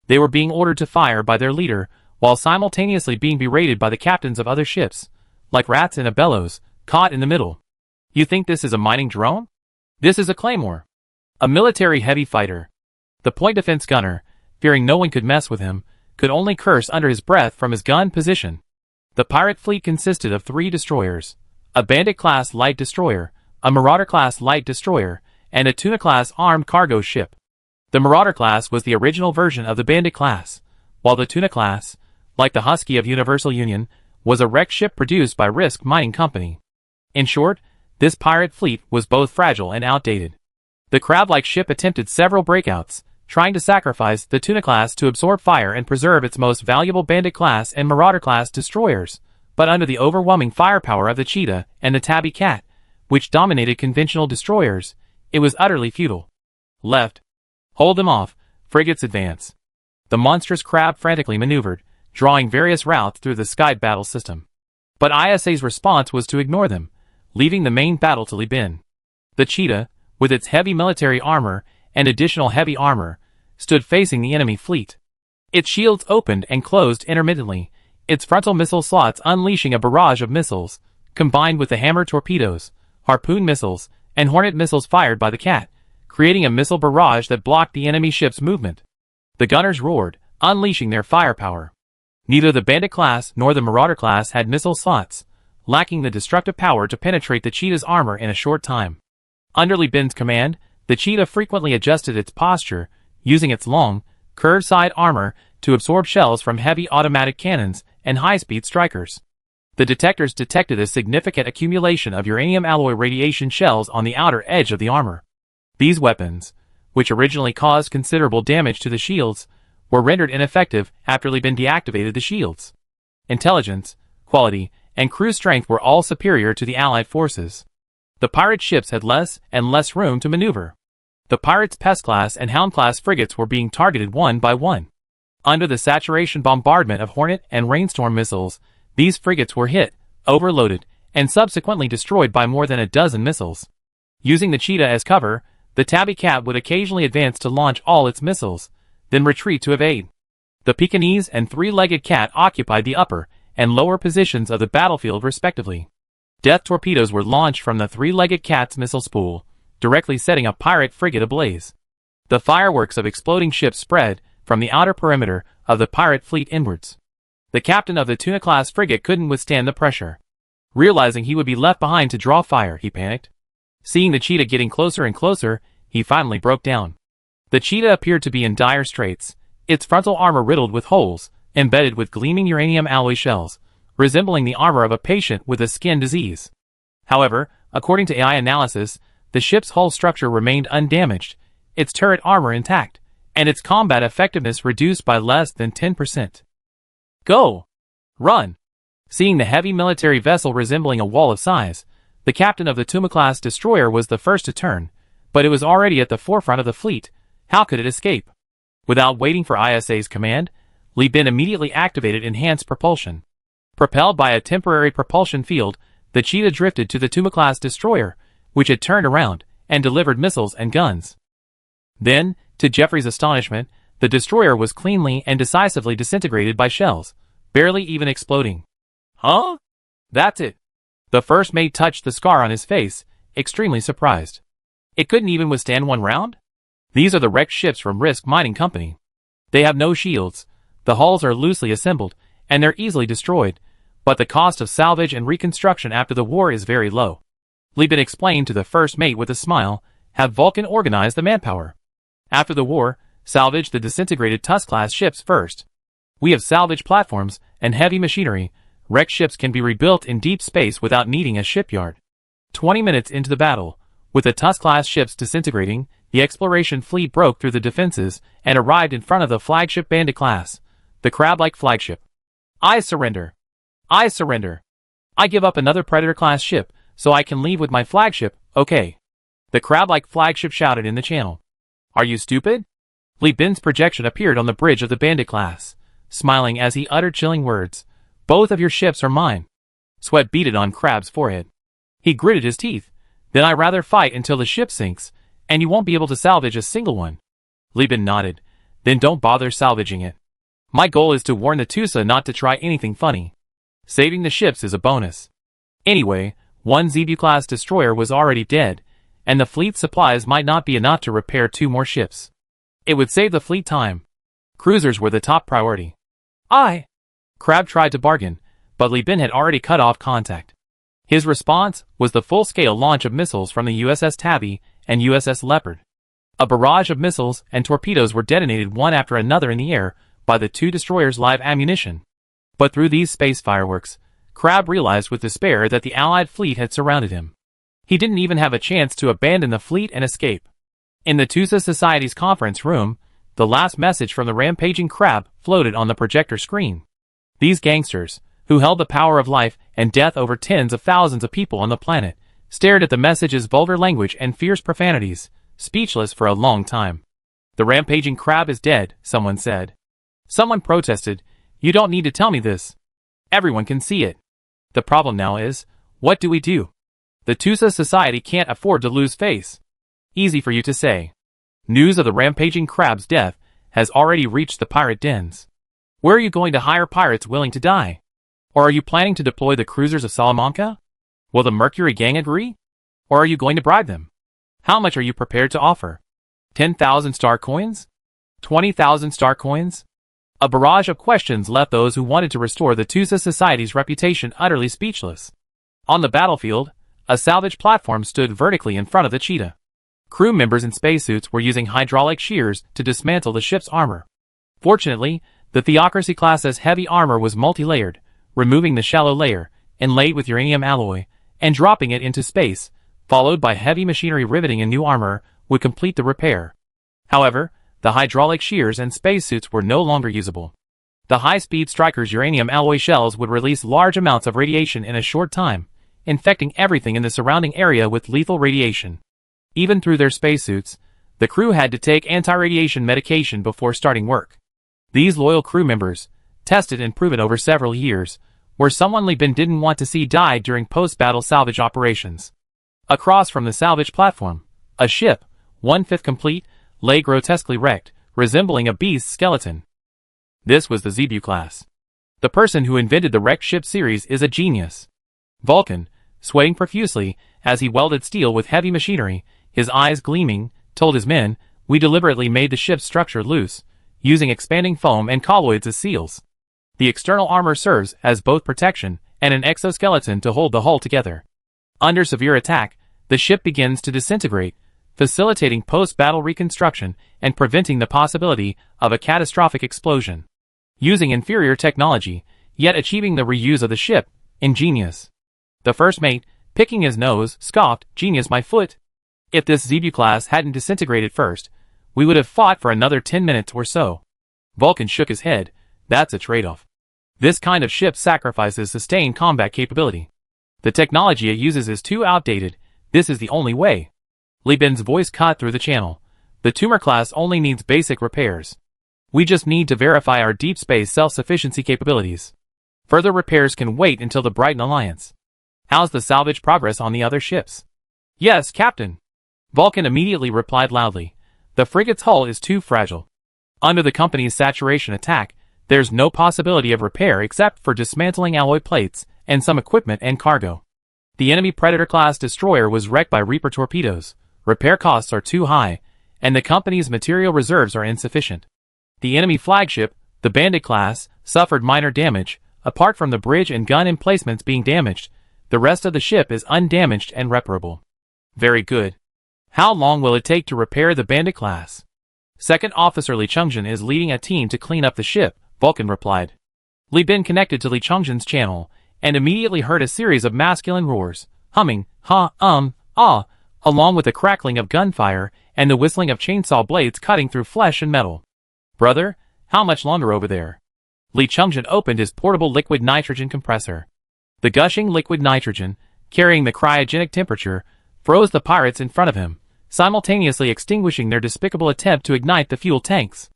A: They were being ordered to fire by their leader, while simultaneously being berated by the captains of other ships, like rats in a bellows, caught in the middle. You think this is a mining drone? This is a Claymore. A military heavy fighter. The point defense gunner, fearing no one could mess with him, could only curse under his breath from his gun position. The pirate fleet consisted of 3 destroyers, a Bandit-class light destroyer, a Marauder-class light destroyer, and a Tuna-class armed cargo ship. The Marauder-class was the original version of the Bandit-class, while the Tuna-class, like the Husky of Universal Union, was a wrecked ship produced by Risk Mining Company. In short, this pirate fleet was both fragile and outdated. The crab-like ship attempted several breakouts, trying to sacrifice the Tuna-class to absorb fire and preserve its most valuable Bandit-class and Marauder-class destroyers, but under the overwhelming firepower of the Cheetah and the Tabby Cat, which dominated conventional destroyers, it was utterly futile. Left. Hold them off, frigates advance. The monstrous crab frantically maneuvered, drawing various routes through the Sky battle system. But ISA's response was to ignore them, leaving the main battle to Li Bin. The Cheetah, with its heavy military armor and additional heavy armor, stood facing the enemy fleet. Its shields opened and closed intermittently, its frontal missile slots unleashing a barrage of missiles, combined with the hammer torpedoes, harpoon missiles, and hornet missiles fired by the Cat, creating a missile barrage that blocked the enemy ship's movement. The gunners roared, unleashing their firepower. Neither the Bandit class nor the Marauder class had missile slots, lacking the destructive power to penetrate the Cheetah's armor in a short time. Under Li Bin's command, the Cheetah frequently adjusted its posture, using its long, curved side armor to absorb shells from heavy automatic cannons and high-speed strikers. The detectors detected a significant accumulation of uranium alloy radiation shells on the outer edge of the armor. These weapons, which originally caused considerable damage to the shields, were rendered ineffective after Li Bin deactivated the shields. Intelligence, quality, and crew strength were all superior to the Allied forces. The pirate ships had less and less room to maneuver. The Pirates' Pest-class and Hound-class frigates were being targeted one by one. Under the saturation bombardment of Hornet and Rainstorm missiles, these frigates were hit, overloaded, and subsequently destroyed by more than a dozen missiles. Using the Cheetah as cover, the Tabby Cat would occasionally advance to launch all its missiles, then retreat to evade. The Pekingese and three-legged cat occupied the upper and lower positions of the battlefield respectively. Death torpedoes were launched from the three-legged cat's missile spool, directly setting a pirate frigate ablaze. The fireworks of exploding ships spread from the outer perimeter of the pirate fleet inwards. The captain of the Tuna-class frigate couldn't withstand the pressure. Realizing he would be left behind to draw fire, he panicked. Seeing the Cheetah getting closer and closer, he finally broke down. The Cheetah appeared to be in dire straits, its frontal armor riddled with holes, embedded with gleaming uranium alloy shells, resembling the armor of a patient with a skin disease. However, according to AI analysis, the ship's hull structure remained undamaged, its turret armor intact, and its combat effectiveness reduced by less than 10%. Go! Run! Seeing the heavy military vessel resembling a wall of size, the captain of the Tuma-class destroyer was the first to turn, but it was already at the forefront of the fleet. How could it escape? Without waiting for ISA's command, Li Bin immediately activated enhanced propulsion. Propelled by a temporary propulsion field, the Cheetah drifted to the Tuma-class destroyer, which had turned around and delivered missiles and guns. Then, to Jeffrey's astonishment, the destroyer was cleanly and decisively disintegrated by shells, barely even exploding. Huh? That's it. The first mate touched the scar on his face, extremely surprised. It couldn't even withstand one round? These are the wrecked ships from Risk Mining Company. They have no shields, the hulls are loosely assembled, and they're easily destroyed, but the cost of salvage and reconstruction after the war is very low. Li Bin explained to the first mate with a smile, have Vulcan organized the manpower. After the war, salvage the disintegrated Tusk-class ships first. We have salvage platforms and heavy machinery. Wrecked ships can be rebuilt in deep space without needing a shipyard. 20 minutes into the battle, with the Tusk-class ships disintegrating, the exploration fleet broke through the defenses and arrived in front of the flagship Bandit class, the crab-like flagship. I surrender. I surrender. I give up another Predator-class ship, so I can leave with my flagship, okay. The crab-like flagship shouted in the channel. Are you stupid? Li Bin's projection appeared on the bridge of the Bandit class, smiling as he uttered chilling words. Both of your ships are mine. Sweat beaded on Crab's forehead. He gritted his teeth. Then I'd rather fight until the ship sinks, and you won't be able to salvage a single one. Li Bin nodded. Then don't bother salvaging it. My goal is to warn the Tusa not to try anything funny. Saving the ships is a bonus. Anyway, one Zebu-class destroyer was already dead, and the fleet's supplies might not be enough to repair 2 more ships. It would save the fleet time. Cruisers were the top priority. Crab tried to bargain, but Li Bin had already cut off contact. His response was the full-scale launch of missiles from the USS Tabby and USS Leopard. A barrage of missiles and torpedoes were detonated one after another in the air by the 2 destroyers' live ammunition. But through these space fireworks, Crab realized with despair that the Allied fleet had surrounded him. He didn't even have a chance to abandon the fleet and escape. In the Tusa Society's conference room, the last message from the rampaging Crab floated on the projector screen. These gangsters, who held the power of life and death over tens of thousands of people on the planet, stared at the message's vulgar language and fierce profanities, speechless for a long time. The rampaging Crab is dead, someone said. Someone protested, you don't need to tell me this. Everyone can see it. The problem now is, what do we do? The Tusa Society can't afford to lose face. Easy for you to say. News of the rampaging Crab's death has already reached the pirate dens. Where are you going to hire pirates willing to die? Or are you planning to deploy the cruisers of Salamanca? Will the Mercury gang agree? Or are you going to bribe them? How much are you prepared to offer? 10,000 star coins? 20,000 star coins? A barrage of questions left those who wanted to restore the Tusa Society's reputation utterly speechless. On the battlefield, a salvage platform stood vertically in front of the Cheetah. Crew members in spacesuits were using hydraulic shears to dismantle the ship's armor. Fortunately, the Theocracy class's heavy armor was multi-layered, removing the shallow layer, inlaid with uranium alloy, and dropping it into space, followed by heavy machinery riveting in new armor, would complete the repair. However, the hydraulic shears and spacesuits were no longer usable. The high-speed Striker's uranium alloy shells would release large amounts of radiation in a short time, infecting everything in the surrounding area with lethal radiation. Even through their spacesuits, the crew had to take anti-radiation medication before starting work. These loyal crew members, tested and proven over several years, were someone Li Bin didn't want to see die during post-battle salvage operations. Across from the salvage platform, a ship, 1/5 complete, lay grotesquely wrecked, resembling a beast's skeleton. This was the Zebu class. The person who invented the wrecked ship series is a genius. Vulcan, sweating profusely as he welded steel with heavy machinery, his eyes gleaming, told his men, we deliberately made the ship's structure loose, using expanding foam and colloids as seals. The external armor serves as both protection and an exoskeleton to hold the hull together. Under severe attack, the ship begins to disintegrate, facilitating post-battle reconstruction and preventing the possibility of a catastrophic explosion. Using inferior technology, yet achieving the reuse of the ship, ingenious. The first mate, picking his nose, scoffed, genius my foot. If this Zebu class hadn't disintegrated first, we would have fought for another 10 minutes or so. Vulcan shook his head, that's a trade-off. This kind of ship sacrifices sustained combat capability. The technology it uses is too outdated, this is the only way. Li Bin's voice cut through the channel. The Tumor class only needs basic repairs. We just need to verify our deep space self-sufficiency capabilities. Further repairs can wait until the Brighton Alliance. How's the salvage progress on the other ships? Yes, Captain. Vulcan immediately replied loudly. The frigate's hull is too fragile. Under the company's saturation attack, there's no possibility of repair except for dismantling alloy plates and some equipment and cargo. The enemy Predator-class destroyer was wrecked by Reaper torpedoes. Repair costs are too high, and the company's material reserves are insufficient. The enemy flagship, the Bandit-class, suffered minor damage. Apart from the bridge and gun emplacements being damaged, the rest of the ship is undamaged and reparable. Very good. How long will it take to repair the Bandit-class? Second Officer Li Chungjin is leading a team to clean up the ship, Vulcan replied. Li Bin connected to Li Chungjin's channel, and immediately heard a series of masculine roars, humming, ah, along with the crackling of gunfire and the whistling of chainsaw blades cutting through flesh and metal. Brother, how much longer over there? Li Chungjin opened his portable liquid nitrogen compressor. The gushing liquid nitrogen, carrying the cryogenic temperature, froze the pirates in front of him, simultaneously extinguishing their despicable attempt to ignite the fuel tanks.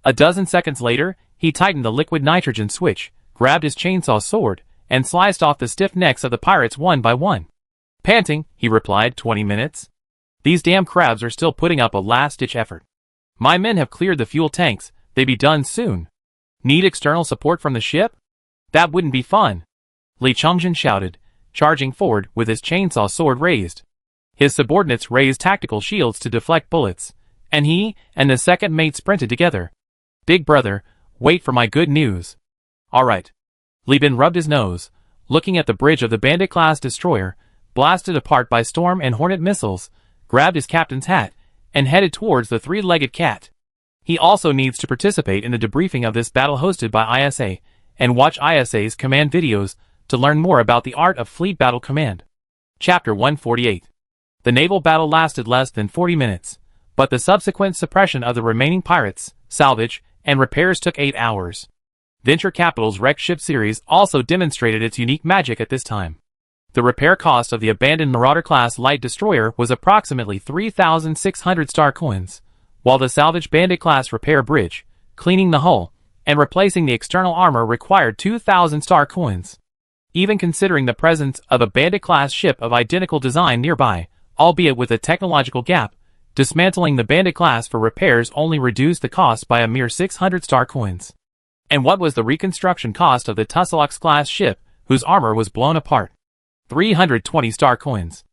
A: A dozen seconds later, he tightened the liquid nitrogen switch, grabbed his chainsaw sword, and sliced off the stiff necks of the pirates one by one. Panting, he replied, 20 minutes. These damn crabs are still putting up a last-ditch effort. My men have cleared the fuel tanks, they be done soon. Need external support from the ship? That wouldn't be fun. Li Chungjin shouted, charging forward with his chainsaw sword raised. His subordinates raised tactical shields to deflect bullets, and he and the second mate sprinted together. Big brother, wait for my good news. All right. Li Bin rubbed his nose, looking at the bridge of the Bandit-class destroyer, blasted apart by Storm and Hornet missiles, grabbed his captain's hat, and headed towards the three-legged cat. He also needs to participate in the debriefing of this battle hosted by ISA, and watch ISA's command videos to learn more about the art of fleet battle command. Chapter 148. The naval battle lasted less than 40 minutes, but the subsequent suppression of the remaining pirates, salvage, and repairs took 8 hours. Venture Capital's wrecked ship series also demonstrated its unique magic at this time. The repair cost of the abandoned Marauder-class light destroyer was approximately 3,600 star coins, while the salvage Bandit-class repair bridge, cleaning the hull, and replacing the external armor required 2,000 star coins. Even considering the presence of a Bandit-class ship of identical design nearby, albeit with a technological gap, dismantling the Bandit-class for repairs only reduced the cost by a mere 600 star coins. And what was the reconstruction cost of the Tusselox-class ship, whose armor was blown apart? 320 star coins.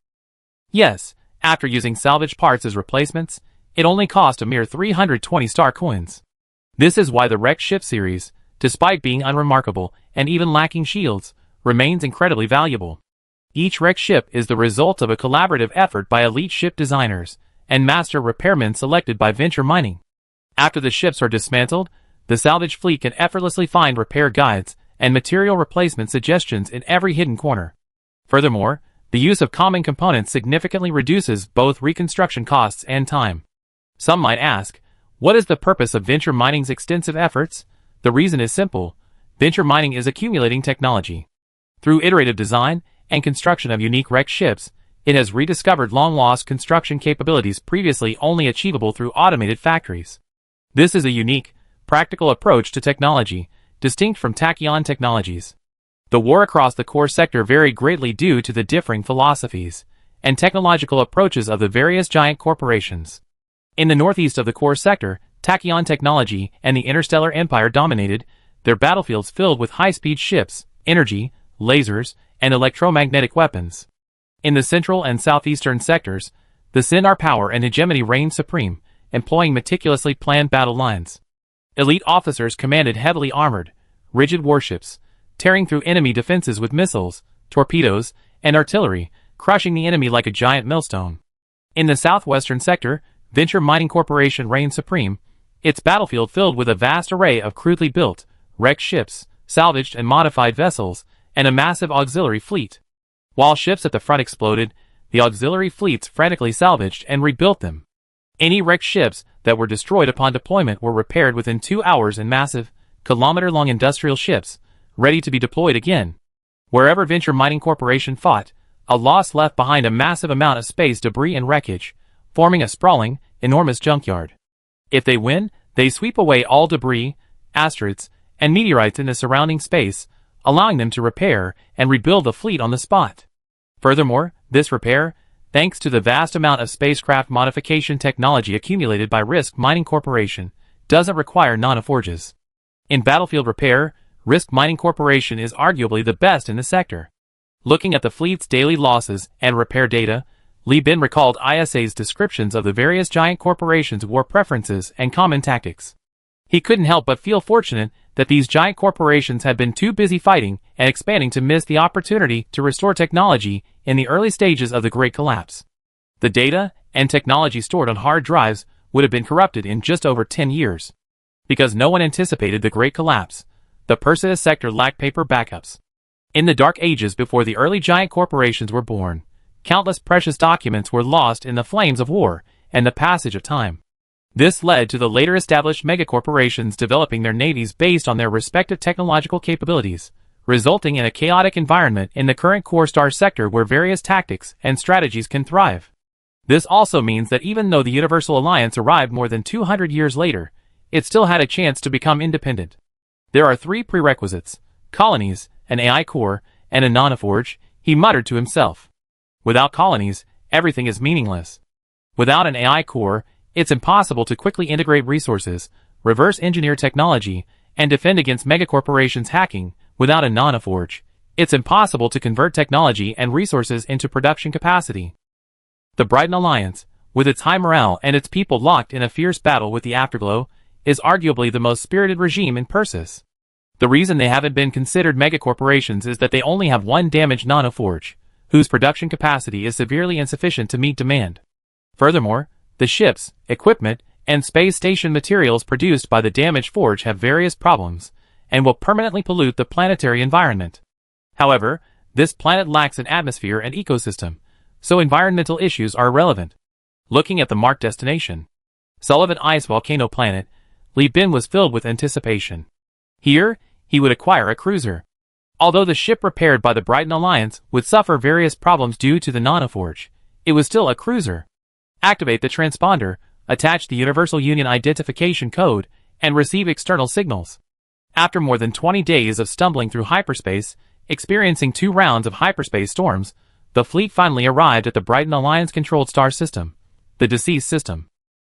A: Yes, after using salvage parts as replacements, it only cost a mere 320 star coins. This is why the wrecked ship series, despite being unremarkable and even lacking shields, remains incredibly valuable. Each wrecked ship is the result of a collaborative effort by elite ship designers and master repairmen selected by Venture Mining. After the ships are dismantled, the salvage fleet can effortlessly find repair guides and material replacement suggestions in every hidden corner. Furthermore, the use of common components significantly reduces both reconstruction costs and time. Some might ask, what is the purpose of Venture Mining's extensive efforts? The reason is simple. Venture Mining is accumulating technology. Through iterative design and construction of unique wrecked ships, it has rediscovered long-lost construction capabilities previously only achievable through automated factories. This is a unique, practical approach to technology, distinct from tachyon technologies. The war across the core sector varied greatly due to the differing philosophies and technological approaches of the various giant corporations. In the northeast of the core sector, tachyon technology and the Interstellar Empire dominated, their battlefields filled with high-speed ships, energy, lasers, and electromagnetic weapons. In the central and southeastern sectors, the Sinar power and hegemony reigned supreme, employing meticulously planned battle lines. Elite officers commanded heavily armored, rigid warships, tearing through enemy defenses with missiles, torpedoes, and artillery, crushing the enemy like a giant millstone. In the southwestern sector, Venture Mining Corporation reigned supreme, its battlefield filled with a vast array of crudely built, wrecked ships, salvaged and modified vessels, and a massive auxiliary fleet. While ships at the front exploded, the auxiliary fleets frantically salvaged and rebuilt them. Any wrecked ships that were destroyed upon deployment were repaired within 2 hours in massive, kilometer-long industrial ships, ready to be deployed again. Wherever Venture Mining Corporation fought, a loss left behind a massive amount of space debris and wreckage, forming a sprawling, enormous junkyard. If they win, They sweep away all debris, asteroids, and meteorites in the surrounding space, allowing them to repair and rebuild the fleet on the spot. Furthermore, this repair, thanks to the vast amount of spacecraft modification technology accumulated by Risk Mining Corporation, doesn't require nanoforges. In battlefield repair, Risk Mining Corporation is arguably the best in the sector. Looking at the fleet's daily losses and repair data, Li Bin recalled ISA's descriptions of the various giant corporations' war preferences and common tactics. He couldn't help but feel fortunate that these giant corporations had been too busy fighting and expanding to miss the opportunity to restore technology in the early stages of the Great Collapse. The data and technology stored on hard drives would have been corrupted in just over 10 years. Because no one anticipated the Great Collapse, the Perseus sector lacked paper backups. In the dark ages before the early giant corporations were born, countless precious documents were lost in the flames of war and the passage of time. This led to the later established megacorporations developing their navies based on their respective technological capabilities, resulting in a chaotic environment in the current core star sector where various tactics and strategies can thrive. This also means that even though the Universal Alliance arrived more than 200 years later, it still had a chance to become independent. There are 3 prerequisites: colonies, an AI core, and a nanoforge, he muttered to himself. Without colonies, everything is meaningless. Without an AI core, it's impossible to quickly integrate resources, reverse engineer technology, and defend against megacorporations hacking. Without a nanoforge, it's impossible to convert technology and resources into production capacity. The Brighton Alliance, with its high morale and its people locked in a fierce battle with the Afterglow, is arguably the most spirited regime in Perseus. The reason they haven't been considered megacorporations is that they only have one damaged nanoforge, whose production capacity is severely insufficient to meet demand. Furthermore, the ships, equipment, and space station materials produced by the damaged forge have various problems, and will permanently pollute the planetary environment. However, this planet lacks an atmosphere and ecosystem, so environmental issues are irrelevant. Looking at the marked destination, Sullivan Ice Volcano Planet, Li Bin was filled with anticipation. Here, he would acquire a cruiser. Although the ship repaired by the Brighton Alliance would suffer various problems due to the nanoforge, it was still a cruiser. Activate the transponder, attach the Universal Union Identification Code, and receive external signals. After more than 20 days of stumbling through hyperspace, experiencing 2 rounds of hyperspace storms, the fleet finally arrived at the Brighton Alliance-controlled star system, the Deceased System.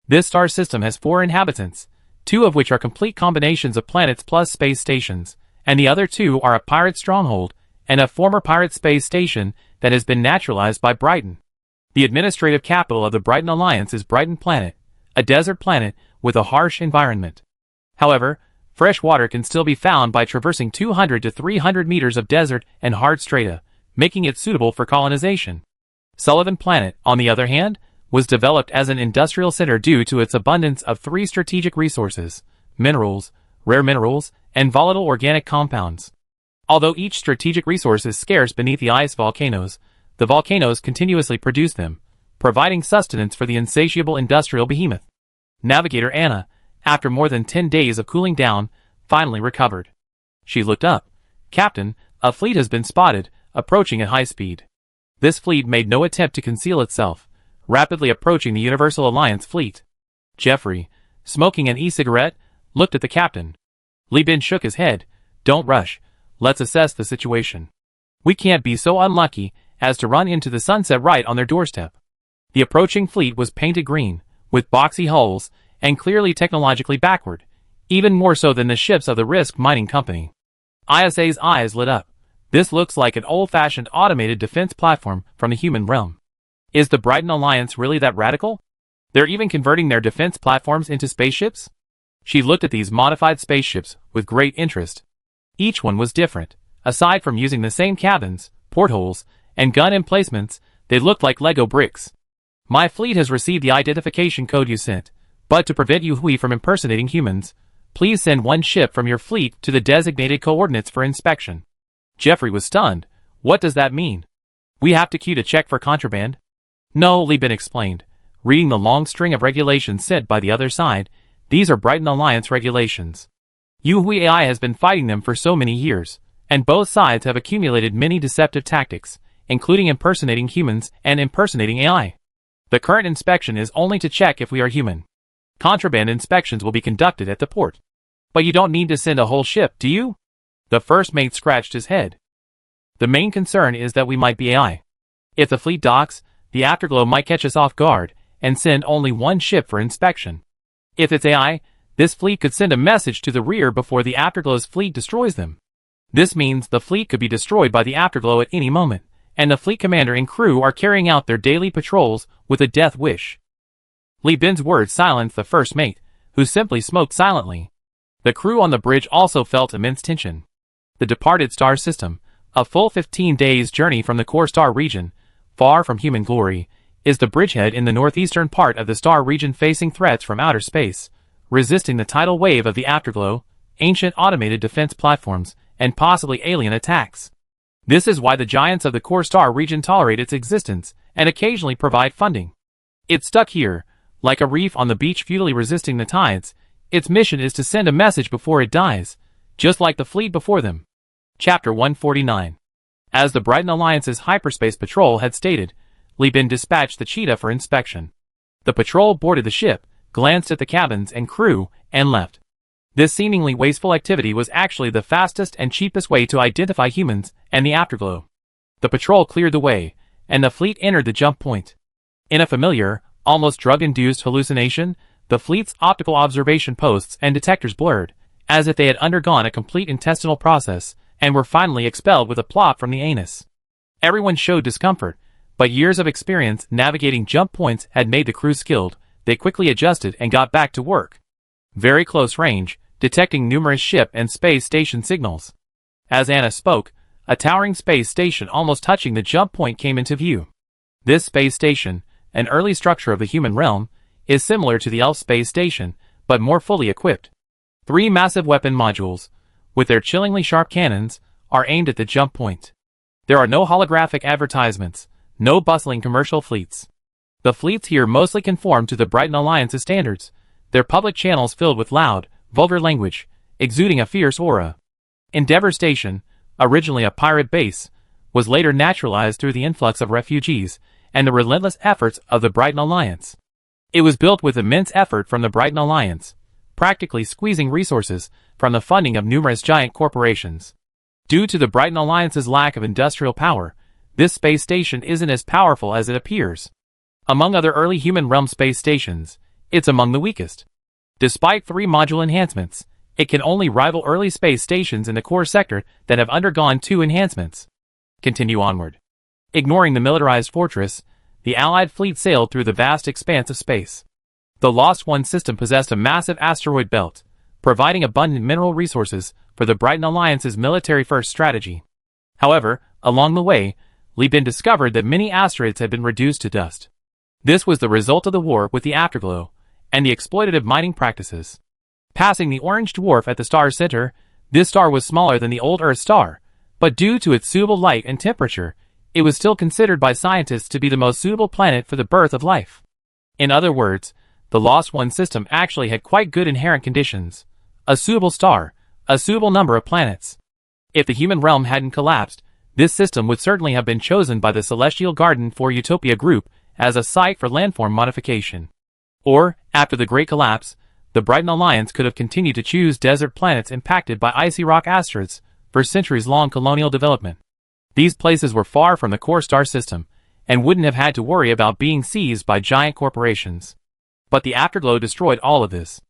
A: This star system has 4 inhabitants, 2 of which are complete combinations of planets plus space stations, and the other 2 are a pirate stronghold and a former pirate space station that has been naturalized by Brighton. The administrative capital of the Brighton Alliance is Brighton Planet, a desert planet with a harsh environment. However, fresh water can still be found by traversing 200 to 300 meters of desert and hard strata, making it suitable for colonization. Sullivan Planet, on the other hand, was developed as an industrial center due to its abundance of 3 strategic resources: minerals, rare minerals, and volatile organic compounds. Although each strategic resource is scarce beneath the ice volcanoes, the volcanoes continuously produce them, providing sustenance for the insatiable industrial behemoth. Navigator Anna, after more than 10 days of cooling down, finally recovered. She looked up. "Captain, a fleet has been spotted, approaching at high speed." This fleet made no attempt to conceal itself, rapidly approaching the Universal Alliance fleet. Jeffrey, smoking an e-cigarette, looked at the captain. Li Bin shook his head. "Don't rush. Let's assess the situation. We can't be so unlucky as to run into the sunset right on their doorstep." The approaching fleet was painted green, with boxy hulls, and clearly technologically backward, even more so than the ships of the Risk Mining Company. ISA's eyes lit up. This looks like an old-fashioned automated defense platform from the human realm. Is the Brighton Alliance really that radical? They're even converting their defense platforms into spaceships? She looked at these modified spaceships with great interest. Each one was different. Aside from using the same cabins, portholes, and gun emplacements, they looked like Lego bricks. "My fleet has received the identification code you sent, but to prevent Hui from impersonating humans, please send 1 ship from your fleet to the designated coordinates for inspection." Jeffrey was stunned. "What does that mean? We have to queue to check for contraband?" "No," Li Bin explained, reading the long string of regulations sent by the other side. "These are Brighton Alliance regulations. Hui AI has been fighting them for so many years, and both sides have accumulated many deceptive tactics, including impersonating humans and impersonating AI. The current inspection is only to check if we are human. Contraband inspections will be conducted at the port. But you don't need to send a whole ship, do you? The first mate scratched his head. The main concern is that we might be AI. If the fleet docks, the afterglow might catch us off guard and send only one ship for inspection. If it's AI, this fleet could send a message to the rear before the afterglow's fleet destroys them. This means the fleet could be destroyed by the afterglow at any moment, and the fleet commander and crew are carrying out their daily patrols with a death wish. Li Bin's words silenced the first mate, who simply smoked silently. The crew on the bridge also felt immense tension. The departed star system, a full 15 days' journey from the core star region, far from human glory, is the bridgehead in the northeastern part of the star region facing threats from outer space, resisting the tidal wave of the afterglow, ancient automated defense platforms, and possibly alien attacks. This is why the giants of the core star region tolerate its existence and occasionally provide funding. It's stuck here, like a reef on the beach futilely resisting the tides. Its mission is to send a message before it dies, just like the fleet before them. Chapter 149. As the Brighton Alliance's hyperspace patrol had stated, Li Bin dispatched the Cheetah for inspection. The patrol boarded the ship, glanced at the cabins and crew, and left. This seemingly wasteful activity was actually the fastest and cheapest way to identify humans and the afterglow. The patrol cleared the way, and the fleet entered the jump point. In a familiar, almost drug-induced hallucination, the fleet's optical observation posts and detectors blurred, as if they had undergone a complete intestinal process and were finally expelled with a plop from the anus. Everyone showed discomfort, but years of experience navigating jump points had made the crew skilled. They quickly adjusted and got back to work. Very close range, detecting numerous ship and space station signals. As Anna spoke, a towering space station almost touching the jump point came into view. This space station, an early structure of the human realm, is similar to the Elf space station, but more fully equipped. 3 massive weapon modules, with their chillingly sharp cannons, are aimed at the jump point. There are no holographic advertisements, no bustling commercial fleets. The fleets here mostly conform to the Brighton Alliance's standards, their public channels filled with loud, vulgar language, exuding a fierce aura. Endeavour Station, originally a pirate base, was later naturalized through the influx of refugees and the relentless efforts of the Brighton Alliance. It was built with immense effort from the Brighton Alliance, practically squeezing resources from the funding of numerous giant corporations. Due to the Brighton Alliance's lack of industrial power, this space station isn't as powerful as it appears. Among other early human realm space stations, it's among the weakest. Despite 3 module enhancements, it can only rival early space stations in the core sector that have undergone 2 enhancements. Continue onward. Ignoring the militarized fortress, the Allied fleet sailed through the vast expanse of space. The Lost One system possessed a massive asteroid belt, providing abundant mineral resources for the Brighton Alliance's military-first strategy. However, along the way, Li Bin discovered that many asteroids had been reduced to dust. This was the result of the war with the afterglow and the exploitative mining practices. Passing the orange dwarf at the star's center, this star was smaller than the old Earth star, but due to its suitable light and temperature, it was still considered by scientists to be the most suitable planet for the birth of life. In other words, the Lost One system actually had quite good inherent conditions: a suitable star, a suitable number of planets. If the human realm hadn't collapsed, this system would certainly have been chosen by the Celestial Garden for Utopia Group as a site for landform modification. Or, after the Great Collapse, the Brighton Alliance could have continued to choose desert planets impacted by icy rock asteroids for centuries-long colonial development. These places were far from the core star system, and wouldn't have had to worry about being seized by giant corporations. But the afterglow destroyed all of this.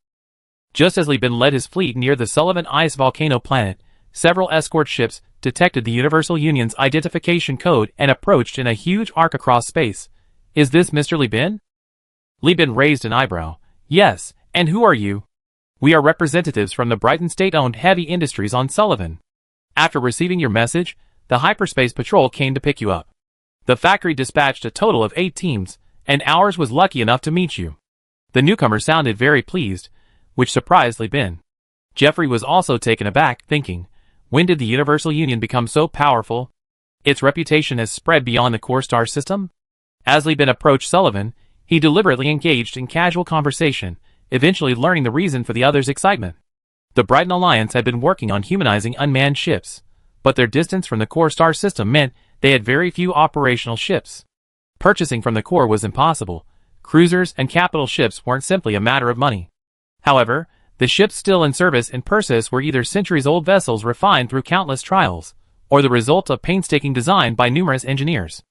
A: Just as Li Bin led his fleet near the Sullivan Ice volcano planet, several escort ships detected the Universal Union's identification code and approached in a huge arc across space. Is this Mr. Li Bin? Li Bin raised an eyebrow. Yes, and who are you? We are representatives from the Brighton state-owned heavy industries on Sullivan. After receiving your message, the Hyperspace Patrol came to pick you up. The factory dispatched a total of 8 teams, and ours was lucky enough to meet you. The newcomer sounded very pleased, which surprised Li Bin. Jeffrey was also taken aback, thinking, when did the Universal Union become so powerful? Its reputation has spread beyond the core star system? As Li Bin approached Sullivan, he deliberately engaged in casual conversation, eventually learning the reason for the other's excitement. The Brighton Alliance had been working on humanizing unmanned ships, but their distance from the core star system meant they had very few operational ships. Purchasing from the core was impossible, cruisers and capital ships weren't simply a matter of money. However, the ships still in service in Persis were either centuries-old vessels refined through countless trials, or the result of painstaking design by numerous engineers.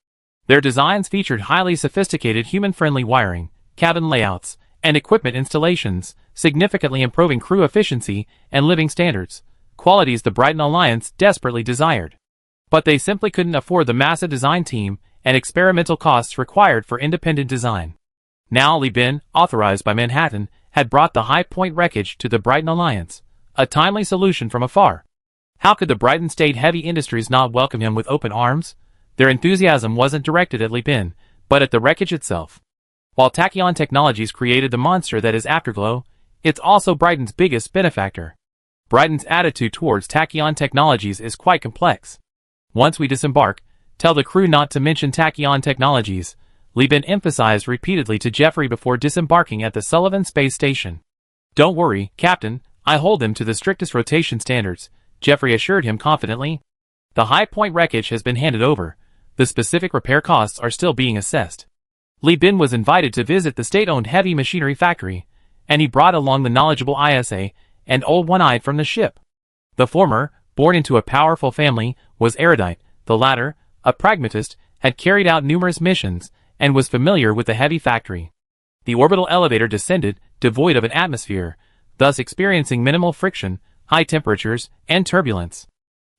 A: Their designs featured highly sophisticated human-friendly wiring, cabin layouts, and equipment installations, significantly improving crew efficiency and living standards, qualities the Brighton Alliance desperately desired. But they simply couldn't afford the massive design team and experimental costs required for independent design. Now Li Bin, authorized by Manhattan, had brought the High Point wreckage to the Brighton Alliance, a timely solution from afar. How could the Brighton State Heavy Industries not welcome him with open arms? Their enthusiasm wasn't directed at Li Bin, but at the wreckage itself. While Tachyon Technologies created the monster that is Afterglow, it's also Brighton's biggest benefactor. Brighton's attitude towards Tachyon Technologies is quite complex. Once we disembark, tell the crew not to mention Tachyon Technologies, Li Bin emphasized repeatedly to Jeffrey before disembarking at the Sullivan Space Station. Don't worry, Captain, I hold them to the strictest rotation standards, Jeffrey assured him confidently. The High Point wreckage has been handed over. The specific repair costs are still being assessed. Li Bin was invited to visit the state-owned heavy machinery factory, and he brought along the knowledgeable ISA and old One-Eyed from the ship. The former, born into a powerful family, was erudite. The latter, a pragmatist, had carried out numerous missions and was familiar with the heavy factory. The orbital elevator descended, devoid of an atmosphere, thus experiencing minimal friction, high temperatures, and turbulence.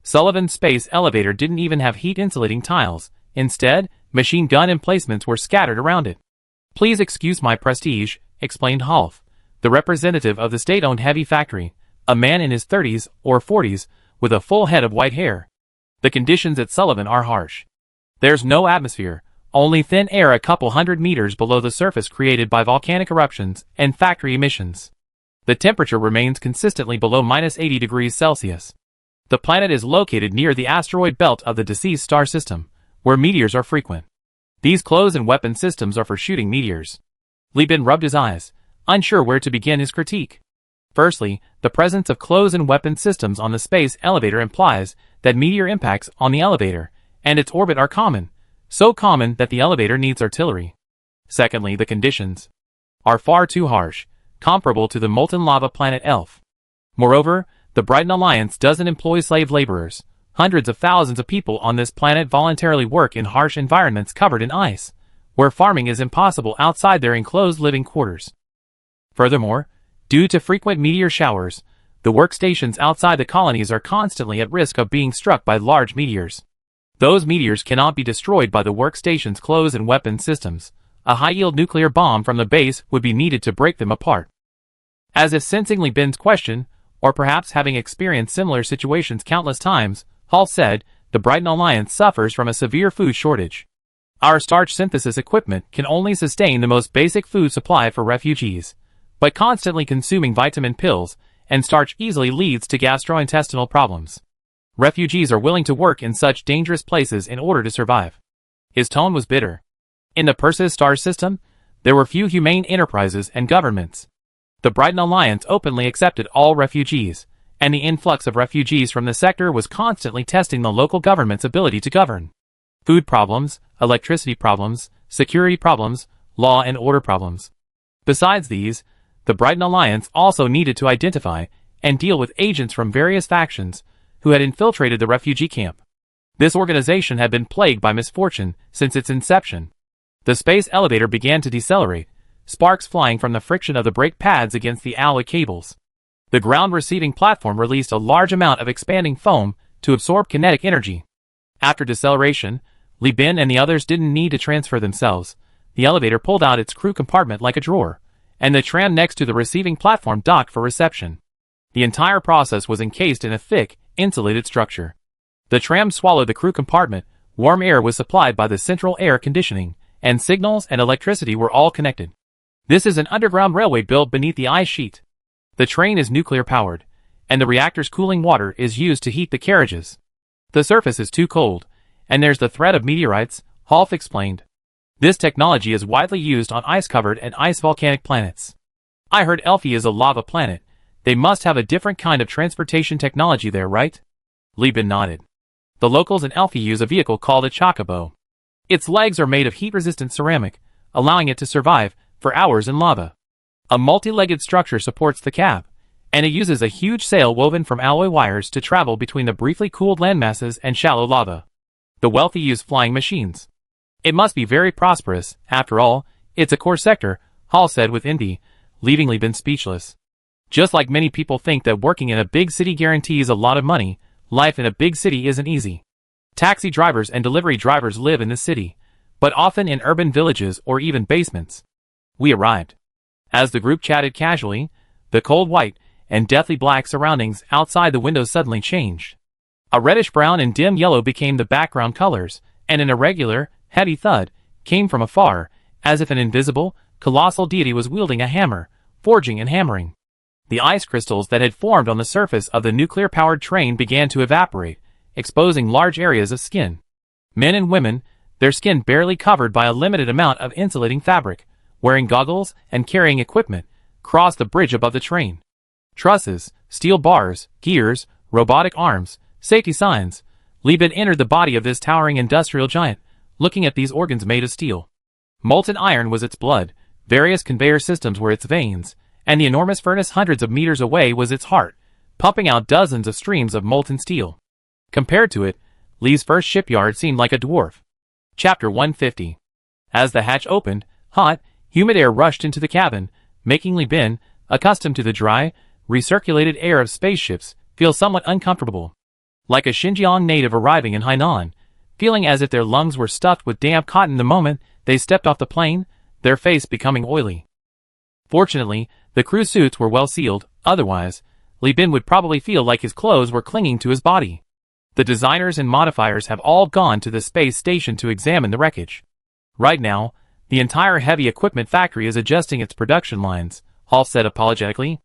A: Sullivan's space elevator didn't even have heat-insulating tiles. Instead, machine gun emplacements were scattered around it. Please excuse my prestige, explained Holf, the representative of the state-owned heavy factory, a man in his 30s or 40s, with a full head of white hair. The conditions at Sullivan are harsh. There's no atmosphere, only thin air a couple hundred meters below the surface created by volcanic eruptions and factory emissions. The temperature remains consistently below -80 degrees Celsius. The planet is located near the asteroid belt of the deceased star system, where meteors are frequent. These close and weapon systems are for shooting meteors. Li Bin rubbed his eyes, unsure where to begin his critique. Firstly, the presence of close and weapon systems on the space elevator implies that meteor impacts on the elevator and its orbit are common, so common that the elevator needs artillery. Secondly, the conditions are far too harsh, comparable to the molten lava planet Elf. Moreover, the Brighton Alliance doesn't employ slave laborers. Hundreds of thousands of people on this planet voluntarily work in harsh environments covered in ice, where farming is impossible outside their enclosed living quarters. Furthermore, due to frequent meteor showers, the workstations outside the colonies are constantly at risk of being struck by large meteors. Those meteors cannot be destroyed by the workstation's close and weapon systems. A high-yield nuclear bomb from the base would be needed to break them apart. As if sensing Li Bin's question, or perhaps having experienced similar situations countless times, Hall said, the Brighton Alliance suffers from a severe food shortage. Our starch synthesis equipment can only sustain the most basic food supply for refugees, but constantly consuming vitamin pills and starch easily leads to gastrointestinal problems. Refugees are willing to work in such dangerous places in order to survive. His tone was bitter. In the Persis star system, there were few humane enterprises and governments. The Brighton Alliance openly accepted all refugees, and the influx of refugees from the sector was constantly testing the local government's ability to govern. Food problems, electricity problems, security problems, law and order problems. Besides these, the Brighton Alliance also needed to identify and deal with agents from various factions who had infiltrated the refugee camp. This organization had been plagued by misfortune since its inception. The space elevator began to decelerate, sparks flying from the friction of the brake pads against the alloy cables. The ground receiving platform released a large amount of expanding foam to absorb kinetic energy. After deceleration, Li Bin and the others didn't need to transfer themselves. The elevator pulled out its crew compartment like a drawer, and the tram next to the receiving platform docked for reception. The entire process was encased in a thick, insulated structure. The tram swallowed the crew compartment, warm air was supplied by the central air conditioning, and signals and electricity were all connected. This is an underground railway built beneath the ice sheet. The train is nuclear-powered, and the reactor's cooling water is used to heat the carriages. The surface is too cold, and there's the threat of meteorites, Holf explained. This technology is widely used on ice-covered and ice-volcanic planets. I heard Elfie is a lava planet. They must have a different kind of transportation technology there, right? Li Bin nodded. The locals in Elfie use a vehicle called a chocobo. Its legs are made of heat-resistant ceramic, allowing it to survive for hours in lava. A multi-legged structure supports the cab, and it uses a huge sail woven from alloy wires to travel between the briefly cooled landmasses and shallow lava. The wealthy use flying machines. It must be very prosperous, after all, it's a core sector, Hall said with envy, leaving Li Bin speechless. Just like many people think that working in a big city guarantees a lot of money, life in a big city isn't easy. Taxi drivers and delivery drivers live in the city, but often in urban villages or even basements. We arrived. As the group chatted casually, the cold white and deathly black surroundings outside the windows suddenly changed. A reddish brown and dim yellow became the background colors, and an irregular, heavy thud came from afar, as if an invisible, colossal deity was wielding a hammer, forging and hammering. The ice crystals that had formed on the surface of the nuclear-powered train began to evaporate, exposing large areas of skin. Men and women, their skin barely covered by a limited amount of insulating fabric, wearing goggles and carrying equipment, crossed the bridge above the train. Trusses, steel bars, gears, robotic arms, safety signs. Li Bin entered the body of this towering industrial giant, looking at these organs made of steel. Molten iron was its blood, various conveyor systems were its veins, and the enormous furnace hundreds of meters away was its heart, pumping out dozens of streams of molten steel. Compared to it, Li's first shipyard seemed like a dwarf. Chapter 150. As the hatch opened, hot, humid air rushed into the cabin, making Li Bin, accustomed to the dry, recirculated air of spaceships, feel somewhat uncomfortable. Like a Xinjiang native arriving in Hainan, feeling as if their lungs were stuffed with damp cotton the moment they stepped off the plane, their face becoming oily. Fortunately, the crew suits were well sealed, otherwise, Li Bin would probably feel like his clothes were clinging to his body. The designers and modifiers have all gone to the space station to examine the wreckage. Right now, the entire heavy equipment factory is adjusting its production lines, Hall said apologetically.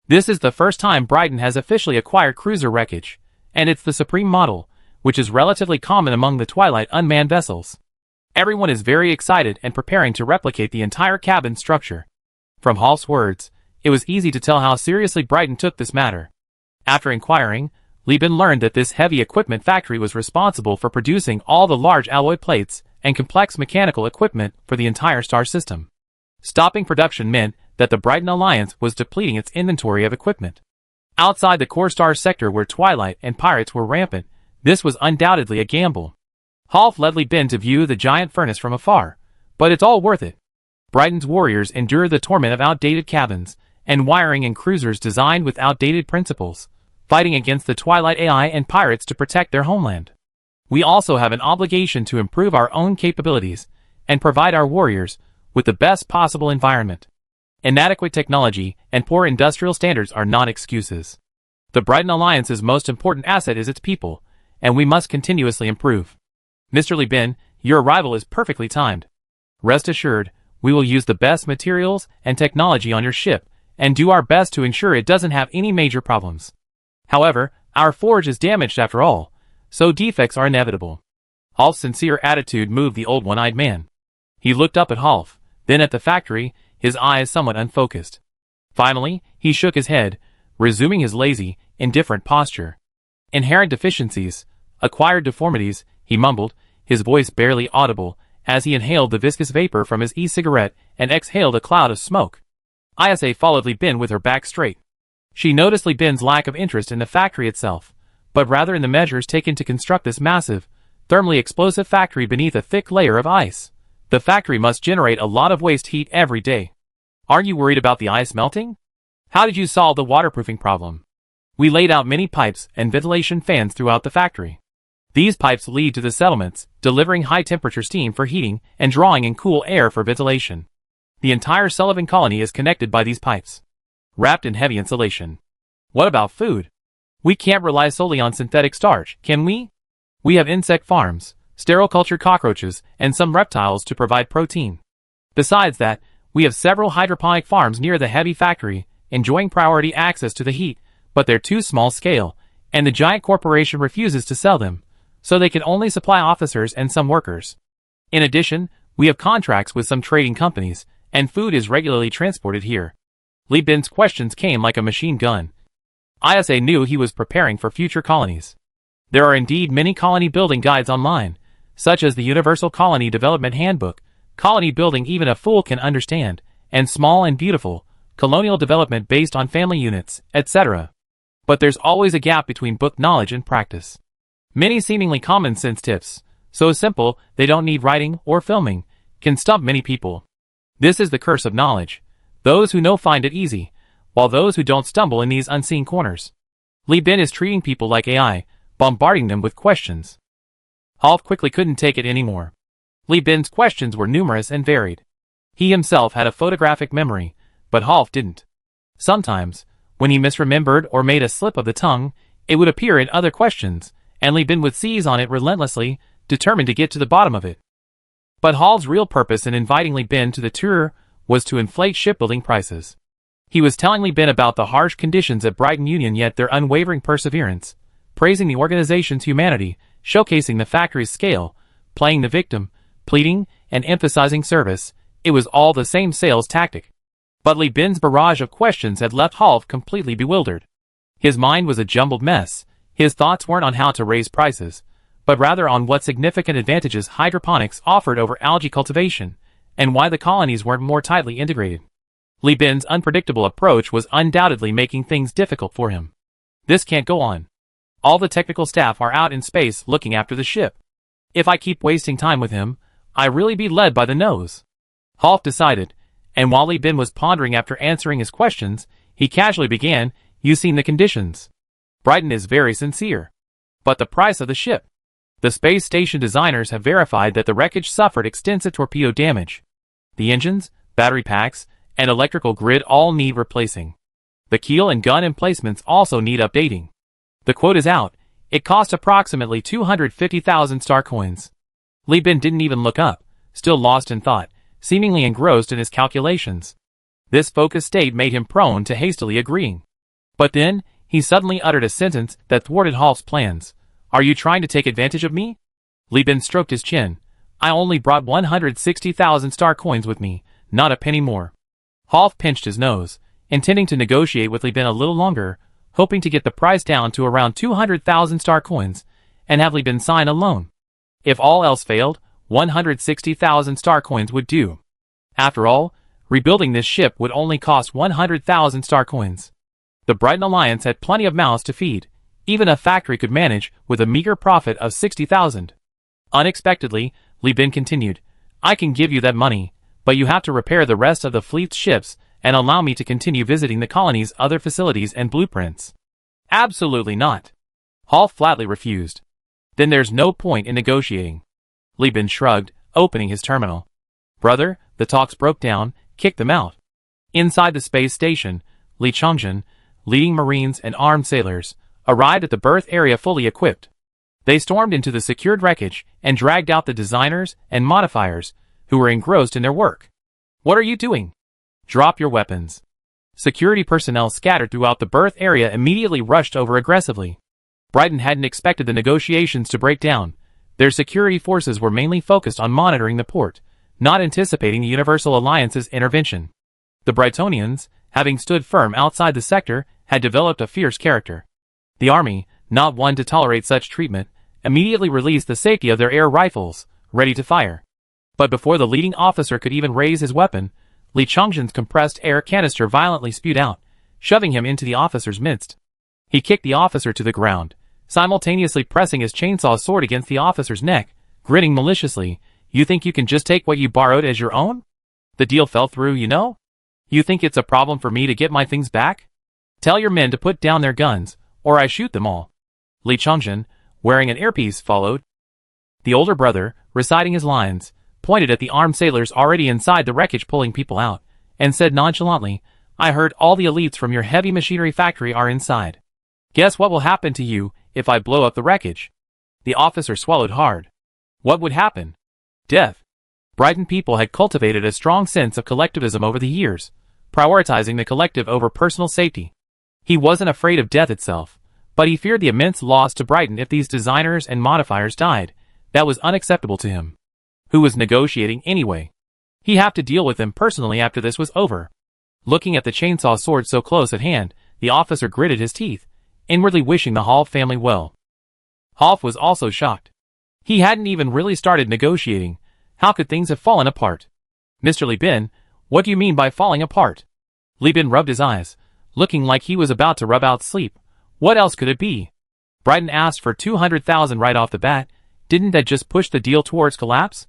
A: This is the first time Brighton has officially acquired cruiser wreckage, and it's the Supreme model, which is relatively common among the Twilight unmanned vessels. Everyone is very excited and preparing to replicate the entire cabin structure. From Hall's words, it was easy to tell how seriously Brighton took this matter. After inquiring, Li Bin learned that this heavy equipment factory was responsible for producing all the large alloy plates and complex mechanical equipment for the entire star system. Stopping production meant that the Brighton Alliance was depleting its inventory of equipment. Outside the core star sector where Twilight and pirates were rampant, this was undoubtedly a gamble. Hall led Li Bin to view the giant furnace from afar, but it's all worth it. Brighton's warriors endure the torment of outdated cabins and wiring and cruisers designed with outdated principles, fighting against the Twilight AI and pirates to protect their homeland. We also have an obligation to improve our own capabilities and provide our warriors with the best possible environment. Inadequate technology and poor industrial standards are not excuses. The Brighton Alliance's most important asset is its people, and we must continuously improve. Mr. Li Bin, your arrival is perfectly timed. Rest assured, we will use the best materials and technology on your ship and do our best to ensure it doesn't have any major problems. However, our forge is damaged after all, so defects are inevitable. Hall's sincere attitude moved the old one-eyed man. He looked up at Half, then at the factory, his eyes somewhat unfocused. Finally, he shook his head, resuming his lazy, indifferent posture. Inherent deficiencies, acquired deformities, he mumbled, his voice barely audible, as he inhaled the viscous vapor from his e-cigarette and exhaled a cloud of smoke. Isa followed Li Bin with her back straight. She noticed Li Bin's lack of interest in the factory itself, but rather in the measures taken to construct this massive, thermally explosive factory beneath a thick layer of ice. The factory must generate a lot of waste heat every day. Aren't you worried about the ice melting? How did you solve the waterproofing problem? We laid out many pipes and ventilation fans throughout the factory. These pipes lead to the settlements, delivering high-temperature steam for heating and drawing in cool air for ventilation. The entire Sullivan colony is connected by these pipes, wrapped in heavy insulation. What about food? We can't rely solely on synthetic starch, can we? We have insect farms, sterile cultured cockroaches, and some reptiles to provide protein. Besides that, we have several hydroponic farms near the heavy factory, enjoying priority access to the heat, but they're too small scale, and the giant corporation refuses to sell them, so they can only supply officers and some workers. In addition, we have contracts with some trading companies, and food is regularly transported here. Li Bin's questions came like a machine gun. Isa knew he was preparing for future colonies. There are indeed many colony building guides online, such as the Universal Colony Development Handbook, colony building even a fool can understand, and small and beautiful, colonial development based on family units, etc. But there's always a gap between book knowledge and practice. Many seemingly common sense tips, so simple they don't need writing or filming, can stump many people. This is the curse of knowledge. Those who know find it easy, while those who don't stumble in these unseen corners. Li Bin is treating people like AI, bombarding them with questions. Rolf quickly couldn't take it anymore. Li Bin's questions were numerous and varied. He himself had a photographic memory, but Rolf didn't. Sometimes, when he misremembered or made a slip of the tongue, it would appear in other questions, and Li Bin would seize on it relentlessly, determined to get to the bottom of it. But Hall's real purpose in inviting Li Bin to the tour was to inflate shipbuilding prices. He was telling Li Bin about the harsh conditions at Brighton Union, yet their unwavering perseverance, praising the organization's humanity, showcasing the factory's scale, playing the victim, pleading, and emphasizing service. It was all the same sales tactic. But Li Bin's barrage of questions had left Rolf completely bewildered. His mind was a jumbled mess. His thoughts weren't on how to raise prices, but rather on what significant advantages hydroponics offered over algae cultivation, and why the colonies weren't more tightly integrated. Li Bin's unpredictable approach was undoubtedly making things difficult for him. This can't go on. All the technical staff are out in space looking after the ship. If I keep wasting time with him, I really be led by the nose. Rolf decided, and while Li Bin was pondering after answering his questions, he casually began, "You've seen the conditions. Brighton is very sincere. But the price of the ship. The space station designers have verified that the wreckage suffered extensive torpedo damage. The engines, battery packs, and electrical grid all need replacing. The keel and gun emplacements also need updating. The quote is out. It cost approximately 250,000 star coins." Li Bin didn't even look up, still lost in thought, seemingly engrossed in his calculations. This focused state made him prone to hastily agreeing. But then, he suddenly uttered a sentence that thwarted Rolf's plans. "Are you trying to take advantage of me?" Li Bin stroked his chin. "I only brought 160,000 star coins with me, not a penny more." Rolf pinched his nose, intending to negotiate with Li Bin a little longer, hoping to get the price down to around 200,000 star coins, and have Li Bin sign a loan. If all else failed, 160,000 star coins would do. After all, rebuilding this ship would only cost 100,000 star coins. The Brighton Alliance had plenty of mouths to feed. Even a factory could manage with a meager profit of 60,000. Unexpectedly, Li Bin continued, "I can give you that money, but you have to repair the rest of the fleet's ships and allow me to continue visiting the colony's other facilities and blueprints." "Absolutely not." Rolf flatly refused. "Then there's no point in negotiating." Li Bin shrugged, opening his terminal. "Brother, the talks broke down, kick them out." Inside the space station, Li Chongjin, leading Marines and armed sailors, arrived at the berth area fully equipped. They stormed into the secured wreckage and dragged out the designers and modifiers, who were engrossed in their work. "What are you doing? Drop your weapons." Security personnel scattered throughout the berth area immediately rushed over aggressively. Brighton hadn't expected the negotiations to break down. Their security forces were mainly focused on monitoring the port, not anticipating the Universal Alliance's intervention. The Brightonians, having stood firm outside the sector, had developed a fierce character. The army, not one to tolerate such treatment, immediately released the safety of their air rifles, ready to fire. But before the leading officer could even raise his weapon, Li Chongjin's compressed air canister violently spewed out, shoving him into the officer's midst. He kicked the officer to the ground, simultaneously pressing his chainsaw sword against the officer's neck, grinning maliciously. "You think you can just take what you borrowed as your own? The deal fell through, you know? You think it's a problem for me to get my things back? Tell your men to put down their guns, or I shoot them all." Li Chongjin, wearing an earpiece, followed. The older brother, reciting his lines, pointed at the armed sailors already inside the wreckage pulling people out, and said nonchalantly, "I heard all the elites from your heavy machinery factory are inside. Guess what will happen to you if I blow up the wreckage?" The officer swallowed hard. What would happen? Death. Brighton people had cultivated a strong sense of collectivism over the years, prioritizing the collective over personal safety. He wasn't afraid of death itself, but he feared the immense loss to Brighton if these designers and modifiers died. That was unacceptable to him. Who was negotiating anyway? He'd have to deal with them personally after this was over. Looking at the chainsaw sword so close at hand, the officer gritted his teeth, inwardly wishing the Hall family well. Rolf was also shocked. He hadn't even really started negotiating. How could things have fallen apart? "Mr. Li Bin, What do you mean by falling apart? Li Bin rubbed his eyes, looking like he was about to rub out sleep. What else could it be? Brighton asked for 200,000 right off the bat. Didn't that just push the deal towards collapse?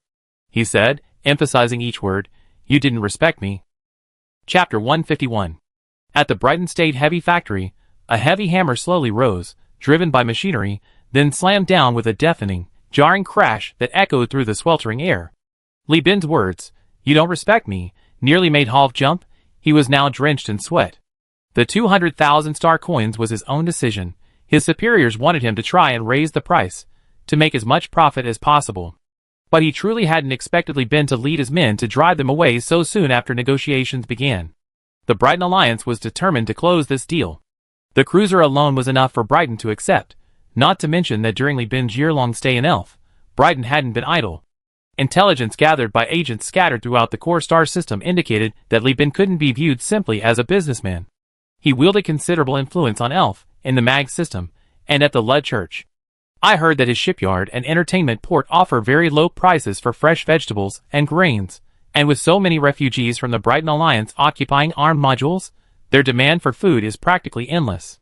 A: He said, emphasizing each word. You didn't respect me. Chapter 151. At the Brighton State Heavy Factory, a heavy hammer slowly rose, driven by machinery, then slammed down with a deafening, jarring crash that echoed through the sweltering air. Li Bin's words, "You don't respect me," nearly made Half jump. He was now drenched in sweat. The 200,000 star coins was his own decision. His superiors wanted him to try and raise the price, to make as much profit as possible. But he truly hadn't expected Li Bin to lead his men to drive them away so soon after negotiations began. The Brighton Alliance was determined to close this deal. The cruiser alone was enough for Brighton to accept, not to mention that during Li Bin's year-long stay in Elf, Brighton hadn't been idle. Intelligence gathered by agents scattered throughout the core star system indicated that Li Bin couldn't be viewed simply as a businessman. He wielded considerable influence on Elf, in the Mag system, and at the Lud Church. I heard that his shipyard and entertainment port offer very low prices for fresh vegetables and grains, and with so many refugees from the Brighton Alliance occupying armed modules, their demand for food is practically endless.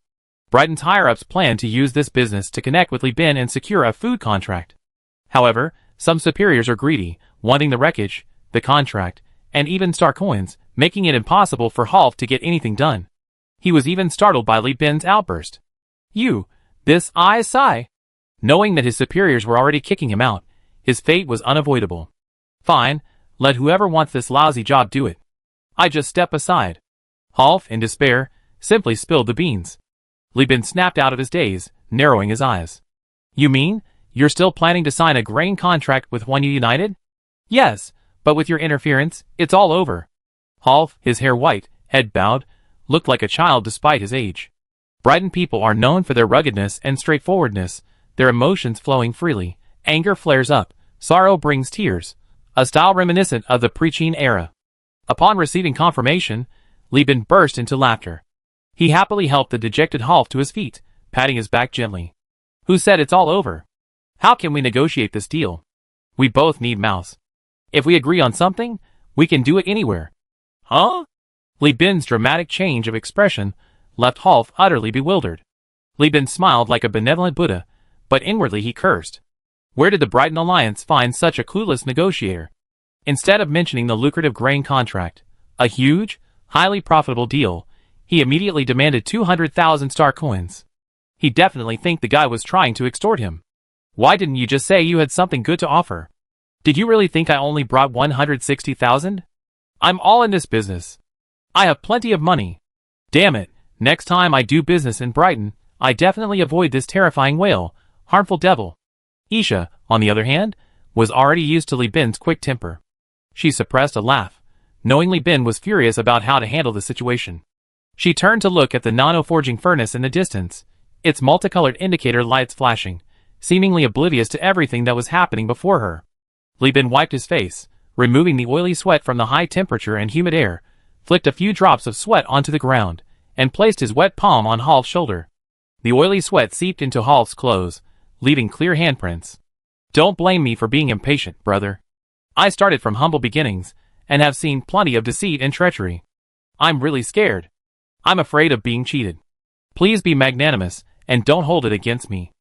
A: Brighton's higher-ups plan to use this business to connect with Li Bin and secure a food contract. However, some superiors are greedy, wanting the wreckage, the contract, and even star coins, making it impossible for Half to get anything done. He was even startled by Li Bin's outburst. I sigh. Knowing that his superiors were already kicking him out, his fate was unavoidable. Fine, let whoever wants this lousy job do it. I just step aside. Half, in despair, simply spilled the beans. Li Bin snapped out of his daze, narrowing his eyes. You mean, you're still planning to sign a grain contract with One United? Yes, but with your interference, it's all over. Half, his hair white, head bowed, looked like a child despite his age. Brighton people are known for their ruggedness and straightforwardness, their emotions flowing freely. Anger flares up, sorrow brings tears, a style reminiscent of the preaching era. Upon receiving confirmation, Li Bin burst into laughter. He happily helped the dejected Half to his feet, patting his back gently. Who said it's all over? How can we negotiate this deal? We both need mouths. If we agree on something, we can do it anywhere. Huh? Li Bin's dramatic change of expression left Half utterly bewildered. Li Bin smiled like a benevolent Buddha, but inwardly he cursed. Where did the Brighton Alliance find such a clueless negotiator? Instead of mentioning the lucrative grain contract, a huge, highly profitable deal, he immediately demanded 200,000 star coins. He definitely think the guy was trying to extort him. Why didn't you just say you had something good to offer? Did you really think I only brought 160,000? I'm all in this business. I have plenty of money. Damn it, next time I do business in Brighton, I definitely avoid this terrifying whale, harmful devil. Isha, on the other hand, was already used to Li Bin's quick temper. She suppressed a laugh, knowing Li Bin was furious about how to handle the situation. She turned to look at the nano-forging furnace in the distance, its multicolored indicator lights flashing, seemingly oblivious to everything that was happening before her. Li Bin wiped his face, removing the oily sweat from the high temperature and humid air, flicked a few drops of sweat onto the ground, and placed his wet palm on Half's shoulder. The oily sweat seeped into Half's clothes, leaving clear handprints. Don't blame me for being impatient, brother. I started from humble beginnings, and have seen plenty of deceit and treachery. I'm really scared. I'm afraid of being cheated. Please be magnanimous, and don't hold it against me.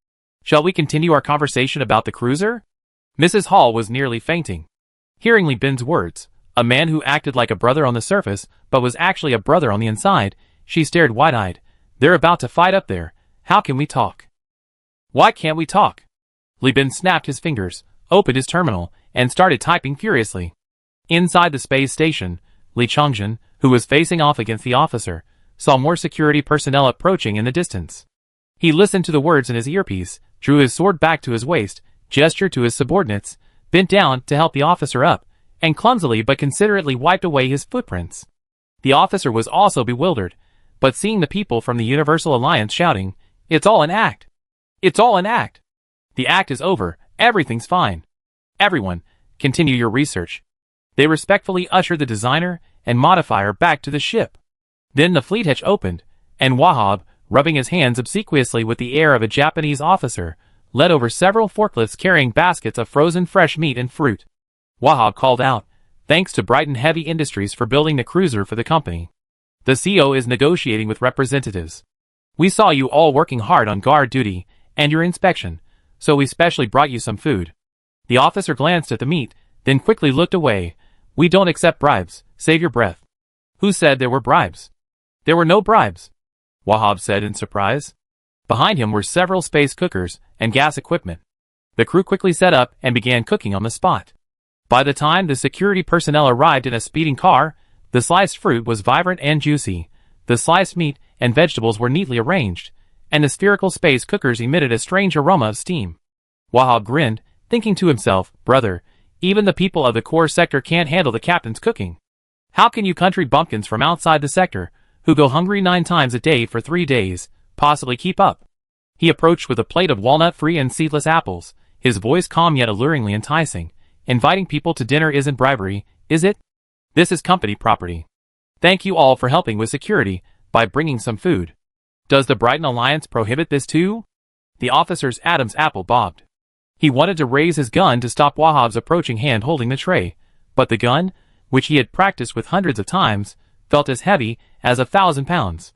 A: Shall we continue our conversation about the cruiser? Mrs. Hall was nearly fainting. Hearing Li Bin's words, a man who acted like a brother on the surface, but was actually a brother on the inside, she stared wide-eyed. They're about to fight up there. How can we talk? Why can't we talk? Li Bin snapped his fingers, opened his terminal, and started typing furiously. Inside the space station, Li Chongjin, who was facing off against the officer, saw more security personnel approaching in the distance. He listened to the words in his earpiece, drew his sword back to his waist, gestured to his subordinates, bent down to help the officer up, and clumsily but considerately wiped away his footprints. The officer was also bewildered, but seeing the people from the Universal Alliance shouting, "It's all an act! It's all an act! The act is over, everything's fine. Everyone, continue your research." They respectfully ushered the designer and modifier back to the ship. Then the fleet hatch opened, and Wahab, rubbing his hands obsequiously with the air of a Japanese officer, led over several forklifts carrying baskets of frozen fresh meat and fruit. Wahab called out, Thanks to Brighton Heavy Industries for building the cruiser for the company. The CEO is negotiating with representatives. We saw you all working hard on guard duty and your inspection, so we specially brought you some food. The officer glanced at the meat, then quickly looked away. We don't accept bribes, save your breath. Who said there were bribes? There were no bribes, Wahab said in surprise. Behind him were several space cookers and gas equipment. The crew quickly set up and began cooking on the spot. By the time the security personnel arrived in a speeding car, the sliced fruit was vibrant and juicy, the sliced meat and vegetables were neatly arranged, and the spherical space cookers emitted a strange aroma of steam. Wahab grinned, thinking to himself, brother, even the people of the core sector can't handle the captain's cooking. How can you country bumpkins from outside the sector, who go hungry 9 times a day for 3 days, possibly keep up? He approached with a plate of walnut-free and seedless apples, his voice calm yet alluringly enticing. Inviting people to dinner isn't bribery, is it? This is company property. Thank you all for helping with security by bringing some food. Does the Brighton Alliance prohibit this too? The officer's Adam's apple bobbed. He wanted to raise his gun to stop Wahab's approaching hand holding the tray, but the gun, which he had practiced with hundreds of times, felt as heavy as 1,000 pounds.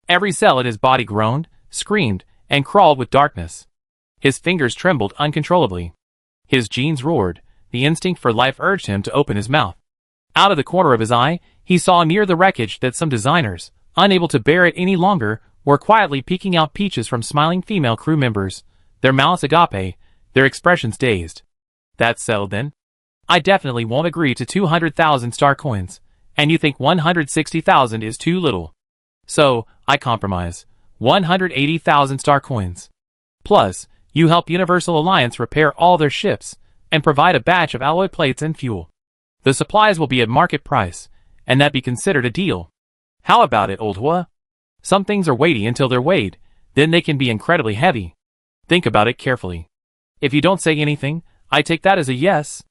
A: Every cell in his body groaned, screamed, and crawled with darkness. His fingers trembled uncontrollably. His genes roared. The instinct for life urged him to open his mouth. Out of the corner of his eye, he saw near the wreckage that some designers, unable to bear it any longer, were quietly peeking out peaches from smiling female crew members, their mouths agape, their expressions dazed. That's settled then. I definitely won't agree to 200,000 star coins, and you think 160,000 is too little. So, I compromise. 180,000 star coins. Plus, you help Universal Alliance repair all their ships, and provide a batch of alloy plates and fuel. The supplies will be at market price, and that be considered a deal. How about it, old Hua? Some things are weighty until they're weighed, then they can be incredibly heavy. Think about it carefully. If you don't say anything, I take that as a yes.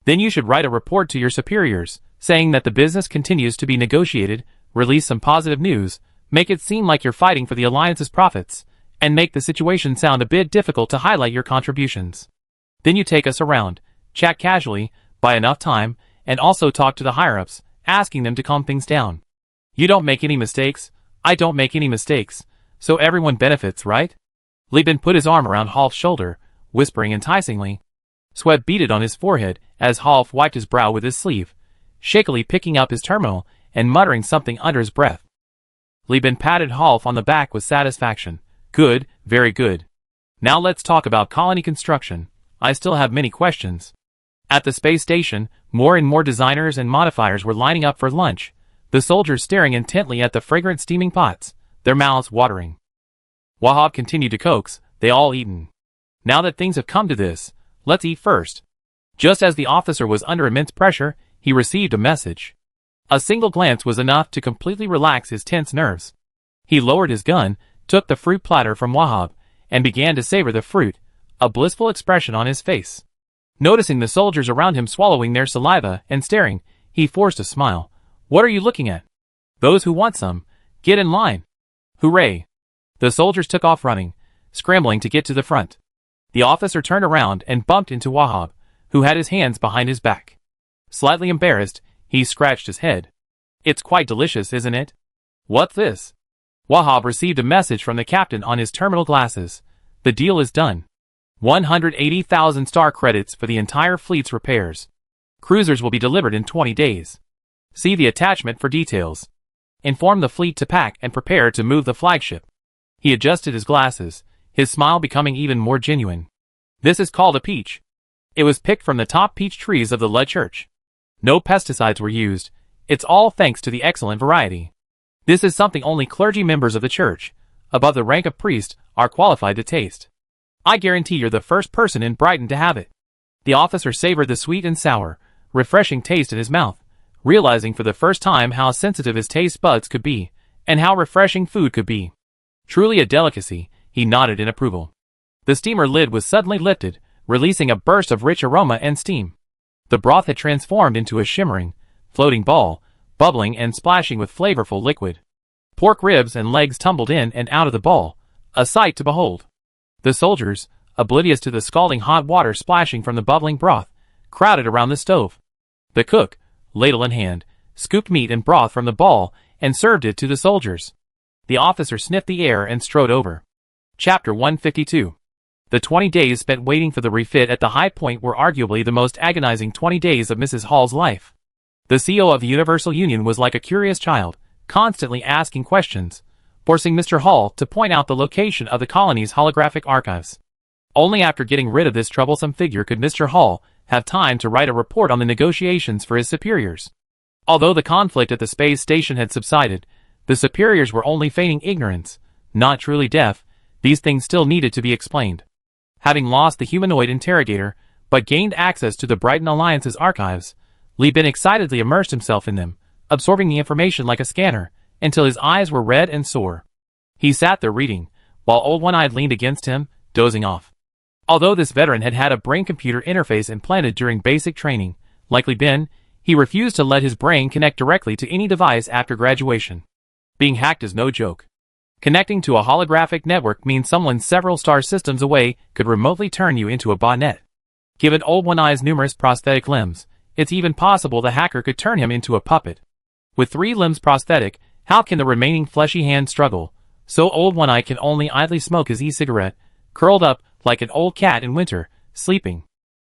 A: Then you should write a report to your superiors, saying that the business continues to be negotiated, release some positive news, make it seem like you're fighting for the Alliance's profits, and make the situation sound a bit difficult to highlight your contributions. Then you take us around, chat casually, buy enough time, and also talk to the higher-ups, asking them to calm things down. You don't make any mistakes, I don't make any mistakes, so everyone benefits, right? Lieben put his arm around Half's shoulder, whispering enticingly. Sweat beaded on his forehead as Half wiped his brow with his sleeve, shakily picking up his terminal and muttering something under his breath. Lieben patted Half on the back with satisfaction. Good, very good. Now let's talk about colony construction. I still have many questions. At the space station, more and more designers and modifiers were lining up for lunch, the soldiers staring intently at the fragrant steaming pots, their mouths watering. Wahab continued to coax, they all eaten. Now that things have come to this, let's eat first. Just as the officer was under immense pressure, he received a message. A single glance was enough to completely relax his tense nerves. He lowered his gun, took the fruit platter from Wahab, and began to savor the fruit, a blissful expression on his face. Noticing the soldiers around him swallowing their saliva and staring, he forced a smile. What are you looking at? Those who want some, get in line. Hooray! The soldiers took off running, scrambling to get to the front. The officer turned around and bumped into Wahab, who had his hands behind his back. Slightly embarrassed, he scratched his head. It's quite delicious, isn't it? What's this? Wahab received a message from the captain on his terminal glasses. The deal is done. 180,000 star credits for the entire fleet's repairs. Cruisers will be delivered in 20 days. See the attachment for details. Inform the fleet to pack and prepare to move the flagship. He adjusted his glasses, his smile becoming even more genuine. This is called a peach. It was picked from the top peach trees of the Lud Church. No pesticides were used. It's all thanks to the excellent variety. This is something only clergy members of the church, above the rank of priest, are qualified to taste. I guarantee you're the first person in Brighton to have it. The officer savored the sweet and sour, refreshing taste in his mouth, realizing for the first time how sensitive his taste buds could be, and how refreshing food could be. Truly a delicacy, he nodded in approval. The steamer lid was suddenly lifted, releasing a burst of rich aroma and steam. The broth had transformed into a shimmering, floating ball, bubbling and splashing with flavorful liquid. Pork ribs and legs tumbled in and out of the ball, a sight to behold. The soldiers, oblivious to the scalding hot water splashing from the bubbling broth, crowded around the stove. The cook, ladle in hand, scooped meat and broth from the ball and served it to the soldiers. The officer sniffed the air and strode over. Chapter 152. The 20 days spent waiting for the refit at the High Point were arguably the most agonizing 20 days of Mrs. Hall's life. The CEO of the Universal Union was like a curious child, constantly asking questions, forcing Mr. Hall to point out the location of the colony's holographic archives. Only after getting rid of this troublesome figure could Mr. Hall have time to write a report on the negotiations for his superiors. Although the conflict at the space station had subsided, the superiors were only feigning ignorance, not truly deaf. These things still needed to be explained. Having lost the humanoid interrogator, but gained access to the Brighton Alliance's archives, Li Bin excitedly immersed himself in them, absorbing the information like a scanner, until his eyes were red and sore. He sat there reading, while Old One-Eyed leaned against him, dozing off. Although this veteran had had a brain-computer interface implanted during basic training, like Li Bin, he refused to let his brain connect directly to any device after graduation. Being hacked is no joke. Connecting to a holographic network means someone several star systems away could remotely turn you into a botnet. Given Old One-Eye's numerous prosthetic limbs, it's even possible the hacker could turn him into a puppet. With 3 limbs prosthetic, how can the remaining fleshy hand struggle? So Old One-Eye can only idly smoke his e-cigarette, curled up like an old cat in winter, sleeping.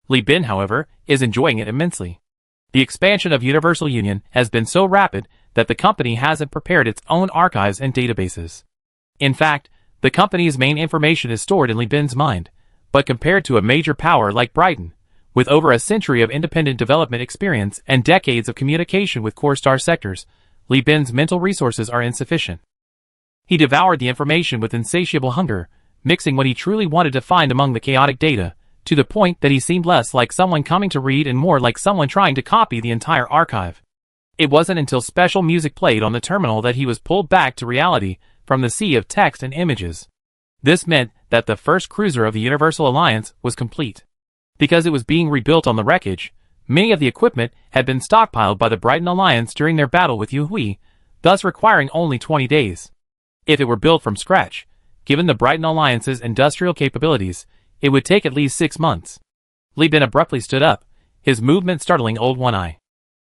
A: Li Bin, however, is enjoying it immensely. The expansion of Universal Union has been so rapid that the company hasn't prepared its own archives and databases. In fact, the company's main information is stored in Li Bin's mind, but compared to a major power like Brighton, with over a century of independent development experience and decades of communication with core star sectors, Li Bin's mental resources are insufficient. He devoured the information with insatiable hunger, mixing what he truly wanted to find among the chaotic data, to the point that he seemed less like someone coming to read and more like someone trying to copy the entire archive. It wasn't until special music played on the terminal that he was pulled back to reality from the sea of text and images. This meant that the first cruiser of the Universal Alliance was complete. Because it was being rebuilt on the wreckage, many of the equipment had been stockpiled by the Brighton Alliance during their battle with Yuhui, thus requiring only 20 days. If it were built from scratch, given the Brighton Alliance's industrial capabilities, it would take at least 6 months. Li Bin abruptly stood up, his movement startling Old One-Eye.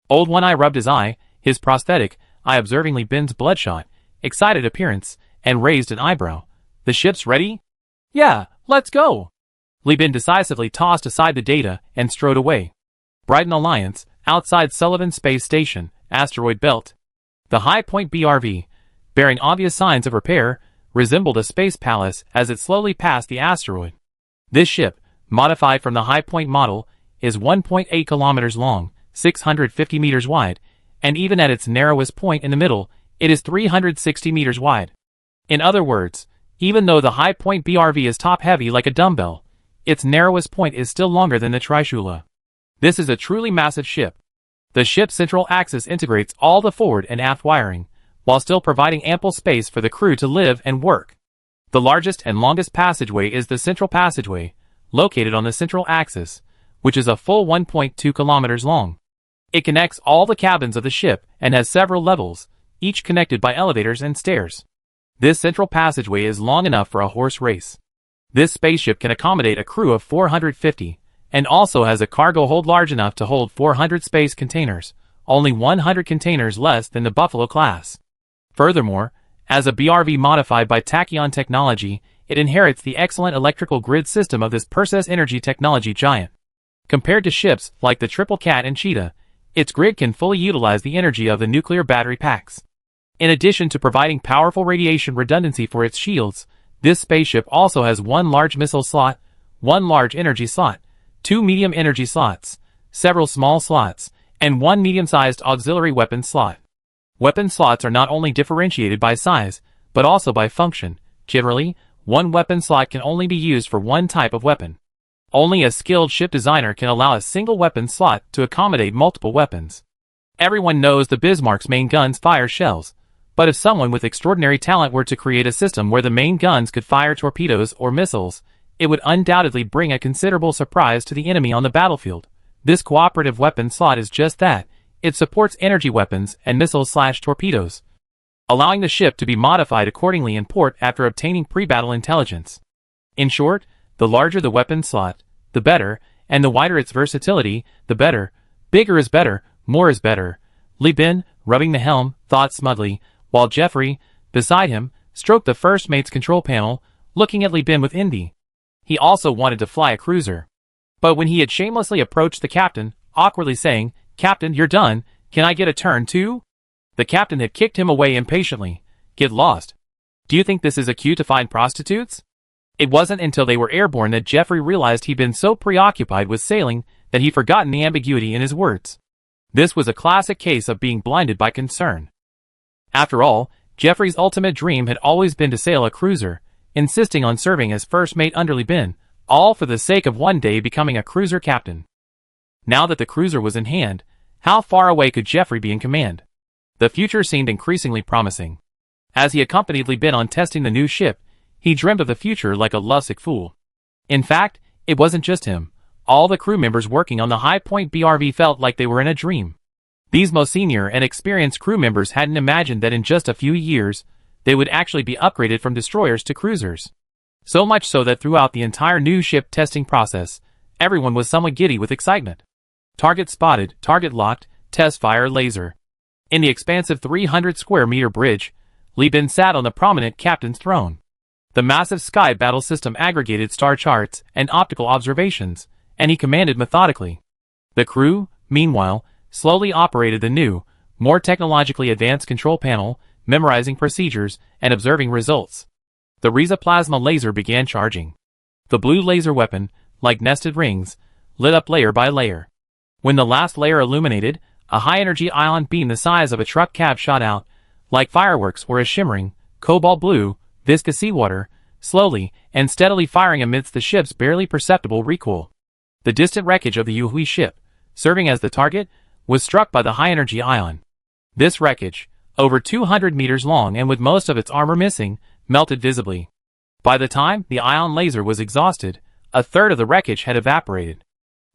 A: Old One-Eye rubbed his eye, his prosthetic eye observing Li Bin's bloodshot, excited appearance, and raised an eyebrow. The ship's ready? Yeah, let's go. Li Bin decisively tossed aside the data and strode away. Brighton Alliance, outside Sullivan Space Station, Asteroid Belt. The High Point BRV, bearing obvious signs of repair, resembled a space palace as it slowly passed the asteroid. This ship, modified from the High Point model, is 1.8 kilometers long, 650 meters wide, and even at its narrowest point in the middle, it is 360 meters wide. In other words, even though the High Point BRV is top-heavy like a dumbbell, its narrowest point is still longer than the Trishula. This is a truly massive ship. The ship's central axis integrates all the forward and aft wiring, while still providing ample space for the crew to live and work. The largest and longest passageway is the Central Passageway, located on the central axis, which is a full 1.2 kilometers long. It connects all the cabins of the ship and has several levels, each connected by elevators and stairs. This central passageway is long enough for a horse race. This spaceship can accommodate a crew of 450, and also has a cargo hold large enough to hold 400 space containers, only 100 containers less than the Buffalo class. Furthermore, as a BRV modified by tachyon technology, it inherits the excellent electrical grid system of this process energy technology giant. Compared to ships like the Triple Cat and Cheetah, its grid can fully utilize the energy of the nuclear battery packs. In addition to providing powerful radiation redundancy for its shields, this spaceship also has 1 large missile slot, 1 large energy slot, 2 medium energy slots, several small slots, and 1 medium-sized auxiliary weapon slot. Weapon slots are not only differentiated by size, but also by function. Generally, 1 weapon slot can only be used for 1 type of weapon. Only a skilled ship designer can allow a single weapon slot to accommodate multiple weapons. Everyone knows the Bismarck's main guns fire shells, but if someone with extraordinary talent were to create a system where the main guns could fire torpedoes or missiles, it would undoubtedly bring a considerable surprise to the enemy on the battlefield. This cooperative weapon slot is just that. It supports energy weapons and missiles/torpedoes, allowing the ship to be modified accordingly in port after obtaining pre-battle intelligence. In short, the larger the weapon slot, the better, and the wider its versatility, the better. Bigger is better, More is better, Li Bin, rubbing the helm, thought smugly, while Jeffrey, beside him, stroked the first mate's control panel, looking at Li Bin with envy. He also wanted to fly a cruiser. But when he had shamelessly approached the captain, awkwardly saying, "Captain, you're done, can I get a turn too?" the captain had kicked him away impatiently. "Get lost. Do you think this is a queue to find prostitutes?" It wasn't until they were airborne that Jeffrey realized he'd been so preoccupied with sailing that he'd forgotten the ambiguity in his words. This was a classic case of being blinded by concern. After all, Jeffrey's ultimate dream had always been to sail a cruiser, insisting on serving as first mate under Li Bin, all for the sake of one day becoming a cruiser captain. Now that the cruiser was in hand, how far away could Jeffrey be in command? The future seemed increasingly promising. As he accompanied Li Bin on testing the new ship, he dreamed of the future like a lovesick fool. In fact, it wasn't just him. All the crew members working on the High Point BRV felt like they were in a dream. These most senior and experienced crew members hadn't imagined that in just a few years, they would actually be upgraded from destroyers to cruisers. So much so that throughout the entire new ship testing process, everyone was somewhat giddy with excitement. Target spotted, target locked, test fire laser. In the expansive 300 square meter bridge, Li Bin sat on the prominent captain's throne. The massive sky battle system aggregated star charts and optical observations, and he commanded methodically. The crew, meanwhile, slowly operated the new, more technologically advanced control panel, memorizing procedures and observing results. The Riza plasma laser began charging. The blue laser weapon, like nested rings, lit up layer by layer. When the last layer illuminated, a high-energy ion beam the size of a truck cab shot out, like fireworks or a shimmering, cobalt blue, viscous seawater, slowly and steadily firing amidst the ship's barely perceptible recoil. The distant wreckage of the Yuhui ship, serving as the target, was struck by the high-energy ion. This wreckage, over 200 meters long and with most of its armor missing, melted visibly. By the time the ion laser was exhausted, a third of the wreckage had evaporated.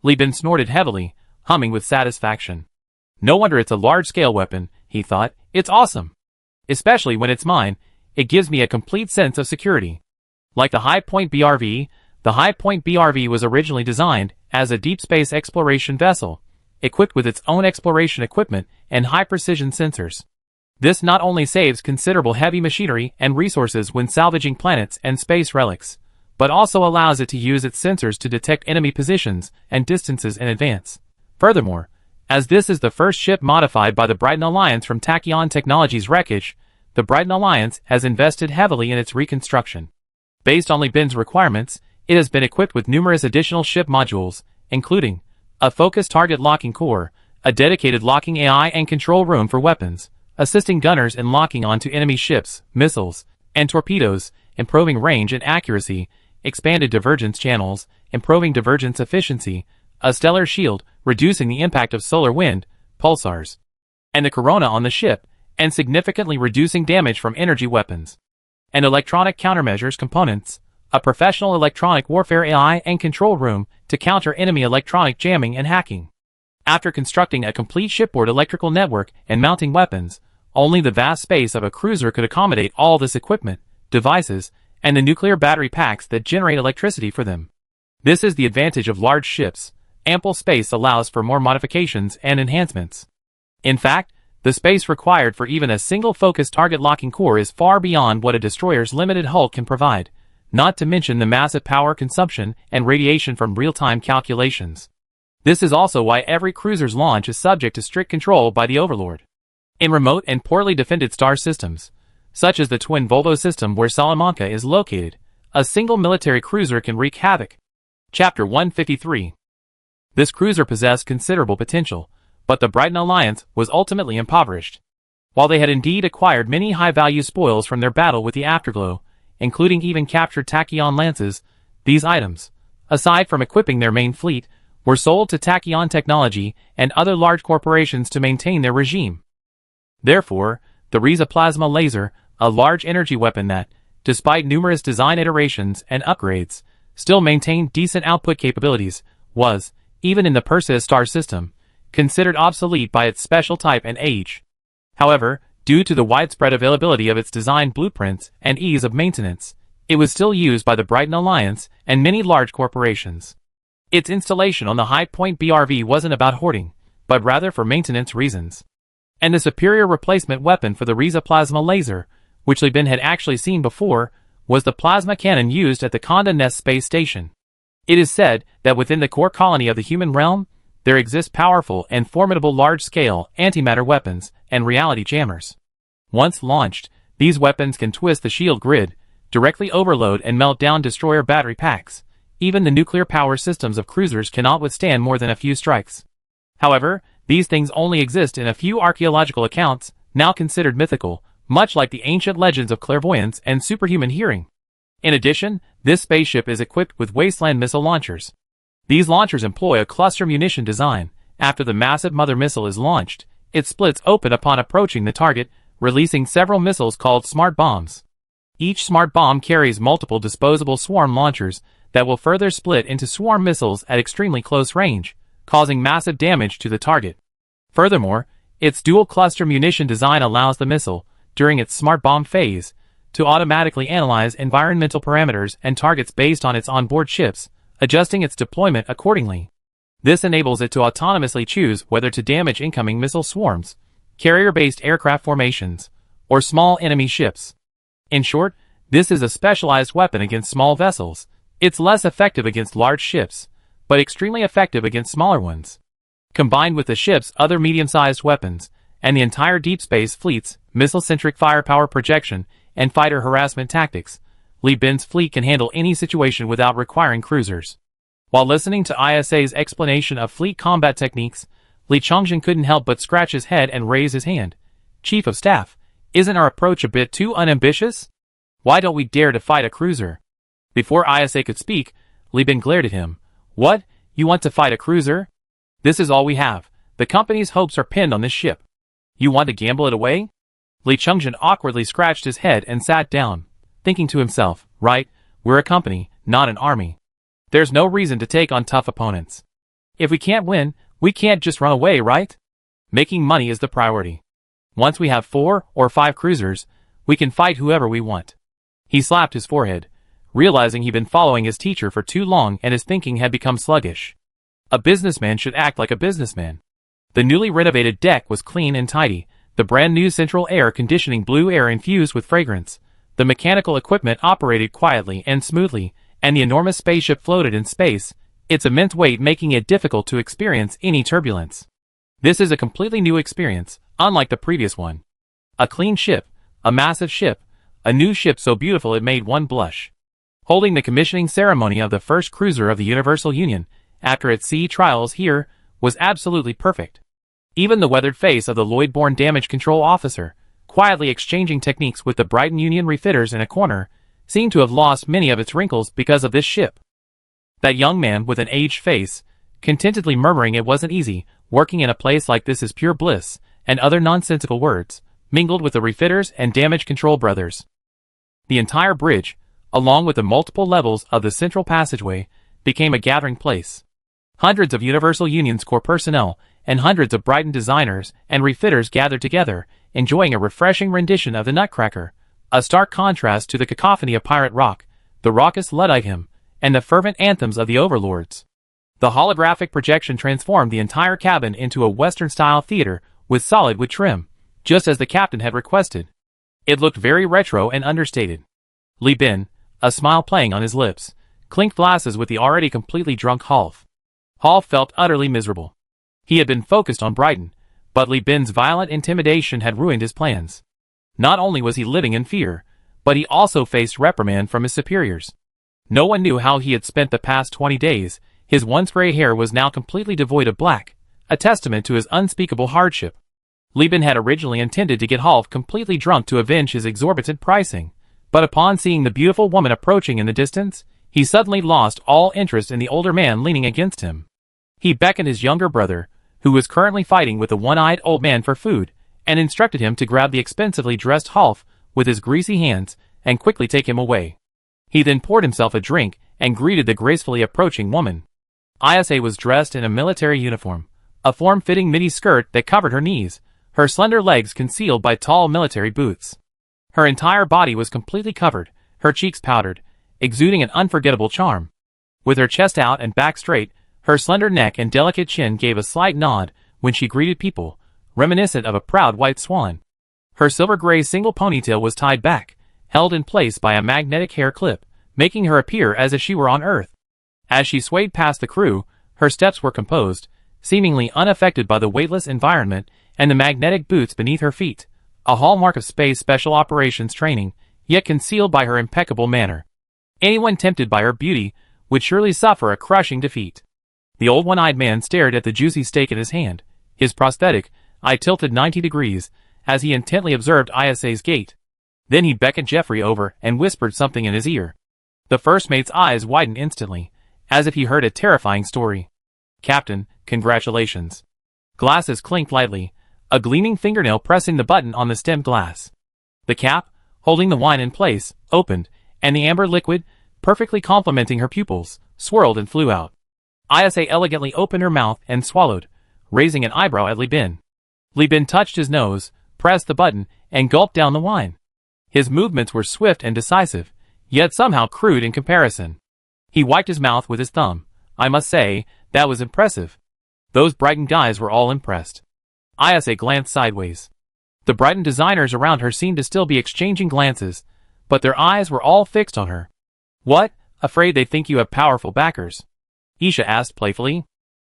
A: Li Bin snorted heavily, humming with satisfaction. No wonder it's a large-scale weapon, he thought. It's awesome. Especially when it's mine, it gives me a complete sense of security. Like the High Point BRV, the High Point BRV was originally designed as a deep space exploration vessel, equipped with its own exploration equipment and high-precision sensors. This not only saves considerable heavy machinery and resources when salvaging planets and space relics, but also allows it to use its sensors to detect enemy positions and distances in advance. Furthermore, as this is the first ship modified by the Brighton Alliance from Tachyon Technologies' wreckage, the Brighton Alliance has invested heavily in its reconstruction. Based on Li Bin's requirements, it has been equipped with numerous additional ship modules, including a focused target locking core, a dedicated locking AI and control room for weapons, assisting gunners in locking onto enemy ships, missiles, and torpedoes, improving range and accuracy, expanded divergence channels, improving divergence efficiency, a stellar shield, reducing the impact of solar wind, pulsars, and the corona on the ship, and significantly reducing damage from energy weapons, and electronic countermeasures components, a professional electronic warfare AI and control room to counter enemy electronic jamming and hacking. After constructing a complete shipboard electrical network and mounting weapons, only the vast space of a cruiser could accommodate all this equipment, devices, and the nuclear battery packs that generate electricity for them. This is the advantage of large ships. Ample space allows for more modifications and enhancements. In fact, the space required for even a single focused target locking core is far beyond what a destroyer's limited hull can provide, not to mention the massive power consumption and radiation from real-time calculations. This is also why every cruiser's launch is subject to strict control by the Overlord. In remote and poorly defended star systems, such as the twin Volvo system where Salamanca is located, a single military cruiser can wreak havoc. Chapter 153. This cruiser possessed considerable potential, but the Brighton Alliance was ultimately impoverished. While they had indeed acquired many high-value spoils from their battle with the Afterglow, including even captured Tachyon lances, these items, aside from equipping their main fleet, were sold to Tachyon Technology and other large corporations to maintain their regime. Therefore, the Riza plasma laser, a large energy weapon that, despite numerous design iterations and upgrades, still maintained decent output capabilities, was, even in the Perseus star system, considered obsolete by its special type and age. However, due to the widespread availability of its design blueprints and ease of maintenance, it was still used by the Brighton Alliance and many large corporations. Its installation on the High Point BRV wasn't about hoarding, but rather for maintenance reasons. And the superior replacement weapon for the Riza plasma laser, which Li Bin had actually seen before, was the plasma cannon used at the Conda Nest space station. It is said that within the core colony of the human realm, there exist powerful and formidable large-scale antimatter weapons and reality jammers. Once launched, these weapons can twist the shield grid, directly overload and melt down destroyer battery packs. Even the nuclear power systems of cruisers cannot withstand more than a few strikes. However, these things only exist in a few archaeological accounts, now considered mythical, much like the ancient legends of clairvoyance and superhuman hearing. In addition, this spaceship is equipped with wasteland missile launchers. These launchers employ a cluster munition design. After the massive mother missile is launched, it splits open upon approaching the target, releasing several missiles called smart bombs. Each smart bomb carries multiple disposable swarm launchers that will further split into swarm missiles at extremely close range, causing massive damage to the target. Furthermore, its dual cluster munition design allows the missile, during its smart bomb phase, to automatically analyze environmental parameters and targets based on its onboard chips, adjusting its deployment accordingly. This enables it to autonomously choose whether to damage incoming missile swarms, carrier-based aircraft formations, or small enemy ships. In short, this is a specialized weapon against small vessels. It's less effective against large ships, but extremely effective against smaller ones. Combined with the ship's other medium-sized weapons, and the entire deep space fleet's missile-centric firepower projection and fighter harassment tactics, Li Bin's fleet can handle any situation without requiring cruisers. While listening to ISA's explanation of fleet combat techniques, Li Chongjin couldn't help but scratch his head and raise his hand. Chief of Staff, isn't our approach a bit too unambitious? Why don't we dare to fight a cruiser? Before ISA could speak, Li Bin glared at him. What? You want to fight a cruiser? This is all we have. The company's hopes are pinned on this ship. You want to gamble it away? Li Chongjin awkwardly scratched his head and sat down, thinking to himself, right, we're a company, not an army. There's no reason to take on tough opponents. If we can't win, we can't just run away, right? Making money is the priority. Once we have 4 or 5 cruisers, we can fight whoever we want. He slapped his forehead, realizing he'd been following his teacher for too long and his thinking had become sluggish. A businessman should act like a businessman. The newly renovated deck was clean and tidy, the brand new central air conditioning blew air infused with fragrance, the mechanical equipment operated quietly and smoothly, and the enormous spaceship floated in space, its immense weight making it difficult to experience any turbulence. This is a completely new experience, unlike the previous one. A clean ship, a massive ship, a new ship so beautiful it made one blush. Holding the commissioning ceremony of the first cruiser of the Universal Union, after its sea trials here, was absolutely perfect. Even the weathered face of the Lloyd-born damage control officer, quietly exchanging techniques with the Brighton Union refitters in a corner, seemed to have lost many of its wrinkles because of this ship. That young man with an aged face, contentedly murmuring it wasn't easy, working in a place like this is pure bliss, and other nonsensical words, mingled with the refitters and damage control brothers. The entire bridge, along with the multiple levels of the central passageway, became a gathering place. Hundreds of Universal Union's core personnel and hundreds of Brighton designers and refitters gathered together, enjoying a refreshing rendition of the Nutcracker, a stark contrast to the cacophony of Pirate Rock, the raucous Luddite hymn, and the fervent anthems of the overlords. The holographic projection transformed the entire cabin into a Western-style theater with solid wood trim, just as the captain had requested. It looked very retro and understated. Li Bin, a smile playing on his lips, clinked glasses with the already completely drunk Half. Half felt utterly miserable. He had been focused on Brighton, but Li Bin's violent intimidation had ruined his plans. Not only was he living in fear, but he also faced reprimand from his superiors. No one knew how he had spent the past 20 days. His once gray hair was now completely devoid of black, a testament to his unspeakable hardship. Li Bin had originally intended to get Half completely drunk to avenge his exorbitant pricing, but upon seeing the beautiful woman approaching in the distance, he suddenly lost all interest in the older man leaning against him. He beckoned his younger brother, who was currently fighting with the one-eyed old man for food, and instructed him to grab the expensively dressed Half with his greasy hands and quickly take him away. He then poured himself a drink and greeted the gracefully approaching woman. Isa was dressed in a military uniform, a form-fitting midi skirt that covered her knees, her slender legs concealed by tall military boots. Her entire body was completely covered, her cheeks powdered, exuding an unforgettable charm. With her chest out and back straight, her slender neck and delicate chin gave a slight nod, when she greeted people, reminiscent of a proud white swan. Her silver-gray single ponytail was tied back, held in place by a magnetic hair clip, making her appear as if she were on Earth. As she swayed past the crew, her steps were composed, seemingly unaffected by the weightless environment and the magnetic boots beneath her feet, a hallmark of space special operations training, yet concealed by her impeccable manner. Anyone tempted by her beauty would surely suffer a crushing defeat. The old one-eyed man stared at the juicy steak in his hand, his prosthetic eye tilted 90 degrees, as he intently observed Isa's gait. Then he beckoned Jeffrey over and whispered something in his ear. The first mate's eyes widened instantly, as if he heard a terrifying story. "Captain, congratulations." Glasses clinked lightly, a gleaming fingernail pressing the button on the stemmed glass. The cap, holding the wine in place, opened, and the amber liquid, perfectly complementing her pupils, swirled and flew out. Isa elegantly opened her mouth and swallowed, raising an eyebrow at Li Bin. Li Bin touched his nose, pressed the button, and gulped down the wine. His movements were swift and decisive, yet somehow crude in comparison. He wiped his mouth with his thumb. "I must say, that was impressive." Those brightened eyes were all impressed. Isa glanced sideways. The brightened designers around her seemed to still be exchanging glances, but their eyes were all fixed on her. "What? Afraid they think you have powerful backers?" Isha asked playfully.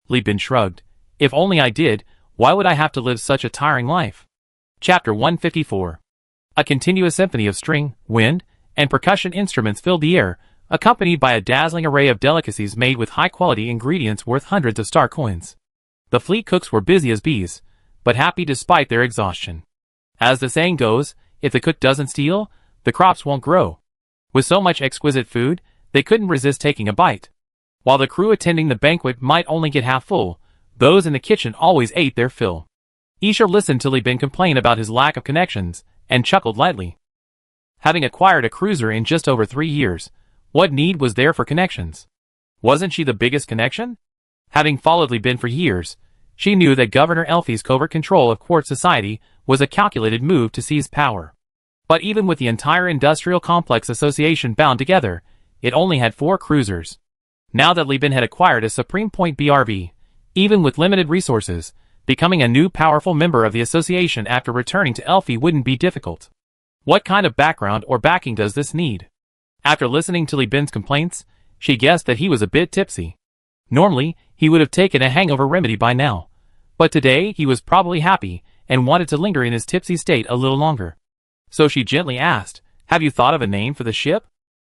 A: Li Bin shrugged. "If only I did, why would I have to live such a tiring life?" Chapter 154. A continuous symphony of string, wind, and percussion instruments filled the air, accompanied by a dazzling array of delicacies made with high-quality ingredients worth hundreds of star coins. The fleet cooks were busy as bees, but happy despite their exhaustion. As the saying goes, if the cook doesn't steal, the crops won't grow. With so much exquisite food, they couldn't resist taking a bite. While the crew attending the banquet might only get half full, those in the kitchen always ate their fill. Isha listened to Li Bin complain about his lack of connections, and chuckled lightly. Having acquired a cruiser in just over 3 years, what need was there for connections? Wasn't she the biggest connection? Having followed Li Bin for years, she knew that Governor Elfi's covert control of Quartz society was a calculated move to seize power. But even with the entire industrial complex association bound together, it only had 4 cruisers. Now that Li Bin had acquired a Supreme Point BRV, even with limited resources, becoming a new powerful member of the association after returning to Elfi wouldn't be difficult. What kind of background or backing does this need? After listening to Li Bin's complaints, she guessed that he was a bit tipsy. Normally, he would have taken a hangover remedy by now, but today he was probably happy and wanted to linger in his tipsy state a little longer. So she gently asked, "Have you thought of a name for the ship?"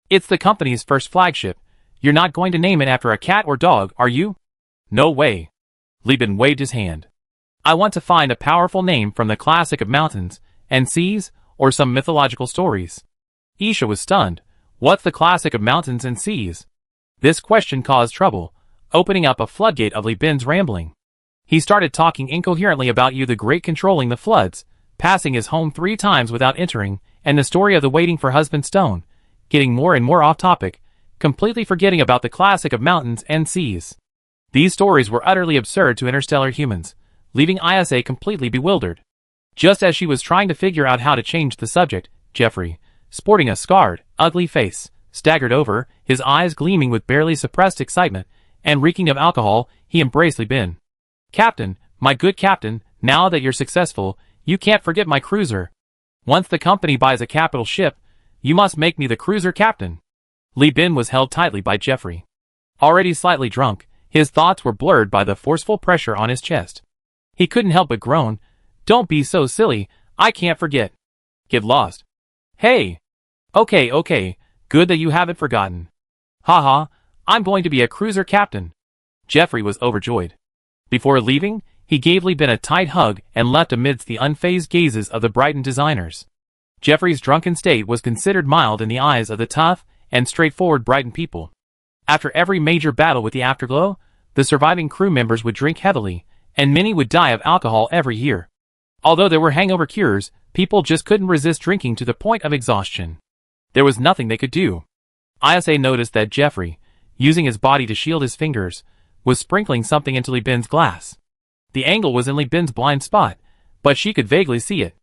A: "It's the company's first flagship. You're not going to name it after a cat or dog, are you?" "No way." Li Bin waved his hand. "I want to find a powerful name from the classic of mountains and seas, or some mythological stories." Isha was stunned. What's the classic of mountains and seas? This question caused trouble, opening up a floodgate of Li Bin's rambling. He started talking incoherently about you the great controlling the floods, passing his home 3 times without entering, and the story of the waiting for husband stone, getting more and more off topic, completely forgetting about the classic of mountains and seas. These stories were utterly absurd to interstellar humans, leaving Isa completely bewildered. Just as she was trying to figure out how to change the subject, Jeffrey, sporting a scarred, ugly face, staggered over, his eyes gleaming with barely suppressed excitement, and reeking of alcohol. He embraced Li Bin. "Captain, my good captain, now that you're successful, you can't forget my cruiser. Once the company buys a capital ship, you must make me the cruiser captain." Li Bin was held tightly by Jeffrey. Already slightly drunk, his thoughts were blurred by the forceful pressure on his chest. He couldn't help but groan. "Don't be so silly, I can't forget." "Get lost." "Hey! Okay, good that you haven't forgotten." "Haha, I'm going to be a cruiser captain." Jeffrey was overjoyed. Before leaving, he gave Li Bin a tight hug and left amidst the unfazed gazes of the brightened designers. Jeffrey's drunken state was considered mild in the eyes of the tough and straightforward Brighton people. After every major battle with the Afterglow, the surviving crew members would drink heavily, and many would die of alcohol every year. Although there were hangover cures, people just couldn't resist drinking to the point of exhaustion. There was nothing they could do. Isa noticed that Jeffrey, using his body to shield his fingers, was sprinkling something into Li Bin's glass. The angle was in Li Bin's blind spot, but she could vaguely see it.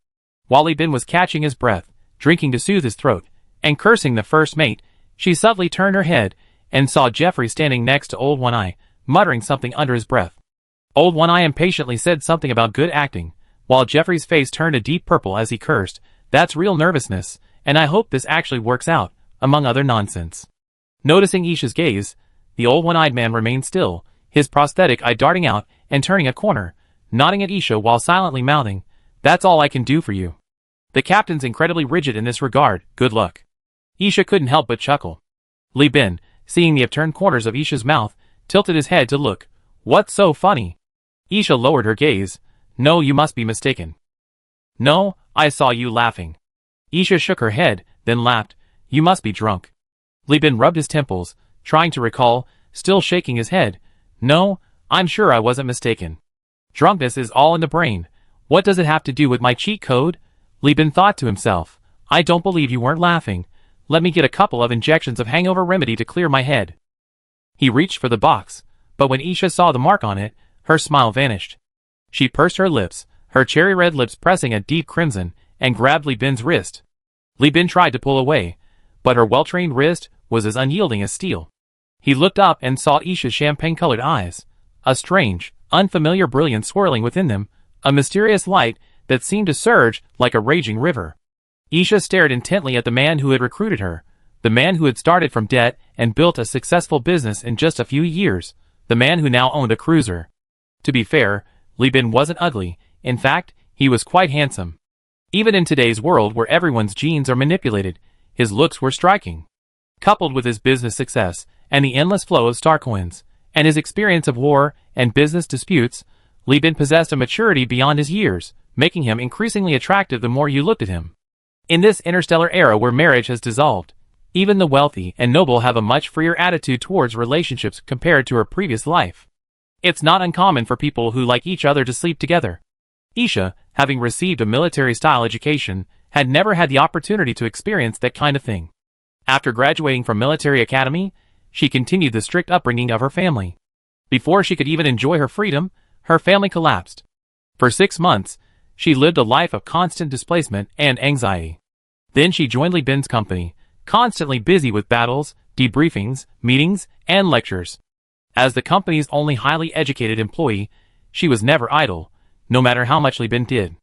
A: While Li Bin was catching his breath, drinking to soothe his throat, and cursing the first mate, she subtly turned her head and saw Jeffrey standing next to Old One Eye, muttering something under his breath. Old One Eye impatiently said something about good acting, while Jeffrey's face turned a deep purple as he cursed, "That's real nervousness, and I hope this actually works out," among other nonsense. Noticing Isha's gaze, the old one-eyed man remained still, his prosthetic eye darting out and turning a corner, nodding at Isha while silently mouthing, "That's all I can do for you." The captain's incredibly rigid in this regard, good luck. Isha couldn't help but chuckle. Li Bin, seeing the upturned corners of Isha's mouth, tilted his head to look. "What's so funny?" Isha lowered her gaze. "No, you must be mistaken." "No, I saw you laughing." Isha shook her head, then laughed. "You must be drunk." Li Bin rubbed his temples, trying to recall, still shaking his head. "No, I'm sure I wasn't mistaken. Drunkenness is all in the brain. What does it have to do with my cheat code?" Li Bin thought to himself. "I don't believe you weren't laughing. Let me get a couple of injections of hangover remedy to clear my head." He reached for the box, but when Isha saw the mark on it, her smile vanished. She pursed her lips, her cherry-red lips pressing a deep crimson, and grabbed Li Bin's wrist. Li Bin tried to pull away, but her well-trained wrist was as unyielding as steel. He looked up and saw Isha's champagne-colored eyes, a strange, unfamiliar brilliance swirling within them, a mysterious light that seemed to surge like a raging river. Isha stared intently at the man who had recruited her, the man who had started from debt and built a successful business in just a few years, the man who now owned a cruiser. To be fair, Li Bin wasn't ugly. In fact, he was quite handsome. Even in today's world where everyone's genes are manipulated, his looks were striking. Coupled with his business success, and the endless flow of star coins, and his experience of war and business disputes, Li Bin possessed a maturity beyond his years, making him increasingly attractive the more you looked at him. In this interstellar era where marriage has dissolved, even the wealthy and noble have a much freer attitude towards relationships compared to her previous life. It's not uncommon for people who like each other to sleep together. Isha, having received a military-style education, had never had the opportunity to experience that kind of thing. After graduating from military academy, she continued the strict upbringing of her family. Before she could even enjoy her freedom, her family collapsed. For 6 months, she lived a life of constant displacement and anxiety. Then she joined Li Bin's company, constantly busy with battles, debriefings, meetings, and lectures. As the company's only highly educated employee, she was never idle, no matter how much Li Bin did.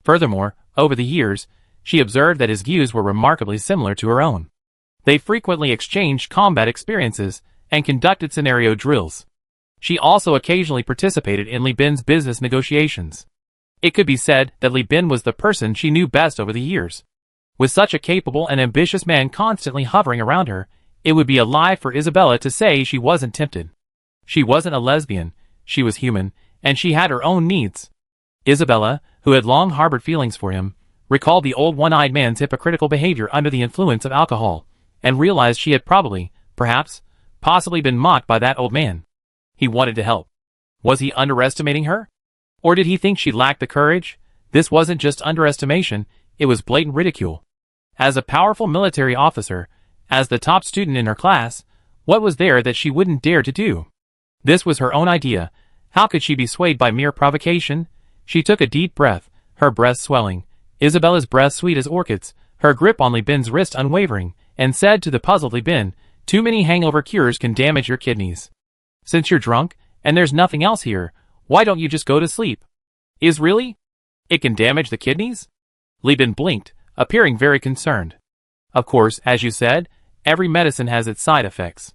A: Furthermore, over the years, she observed that his views were remarkably similar to her own. They frequently exchanged combat experiences and conducted scenario drills. She also occasionally participated in Li Bin's business negotiations. It could be said that Li Bin was the person she knew best over the years. With such a capable and ambitious man constantly hovering around her, it would be a lie for Isabella to say she wasn't tempted. She wasn't a lesbian, she was human, and she had her own needs. Isabella, who had long harbored feelings for him, recalled the old one-eyed man's hypocritical behavior under the influence of alcohol, and realized she had probably, perhaps, possibly been mocked by that old man. He wanted to help. Was he underestimating her? Or did he think she lacked the courage? This wasn't just underestimation, it was blatant ridicule. As a powerful military officer, as the top student in her class, what was there that she wouldn't dare to do? This was her own idea. How could she be swayed by mere provocation? She took a deep breath, her breast swelling, Isabella's breath sweet as orchids, her grip on Li Bin's wrist unwavering, and said to the puzzled Li Bin, "Too many hangover cures can damage your kidneys. Since you're drunk, and there's nothing else here, why don't you just go to sleep?" "Is really? It can damage the kidneys?" Li Bin blinked, appearing very concerned. "Of course, as you said, every medicine has its side effects."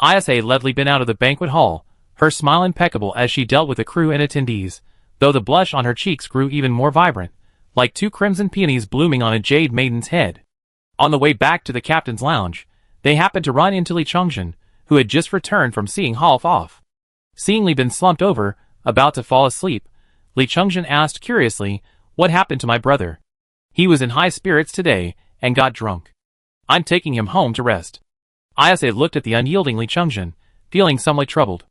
A: Isa led Li Bin out of the banquet hall, her smile impeccable as she dealt with the crew and attendees, though the blush on her cheeks grew even more vibrant, like 2 crimson peonies blooming on a jade maiden's head. On the way back to the captain's lounge, they happened to run into Li Chongjin, who had just returned from seeing Half off. Seeing Li Bin slumped over, about to fall asleep, Li Chongjin asked curiously, "What happened to my brother? He was in high spirits today, and got drunk. I'm taking him home to rest." Isa looked at the unyielding Li Chongjin, feeling somewhat troubled.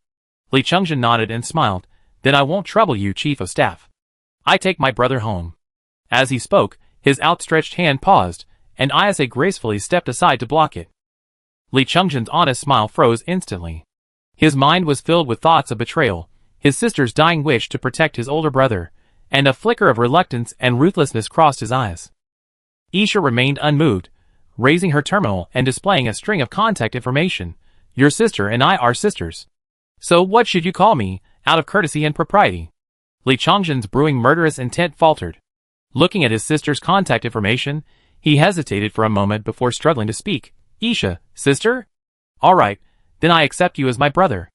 A: Li Chongjin nodded and smiled. "Then I won't trouble you, Chief of Staff. I take my brother home." As he spoke, his outstretched hand paused, and Isa gracefully stepped aside to block it. Li Chongjin's honest smile froze instantly. His mind was filled with thoughts of betrayal, his sister's dying wish to protect his older brother, and a flicker of reluctance and ruthlessness crossed his eyes. Isha remained unmoved, raising her terminal and displaying a string of contact information. "Your sister and I are sisters. So what should you call me?" out of courtesy and propriety. Li Changzhen's brewing murderous intent faltered. Looking at his sister's contact information, he hesitated for a moment before struggling to speak. Isha, sister? All right, then I accept you as my brother.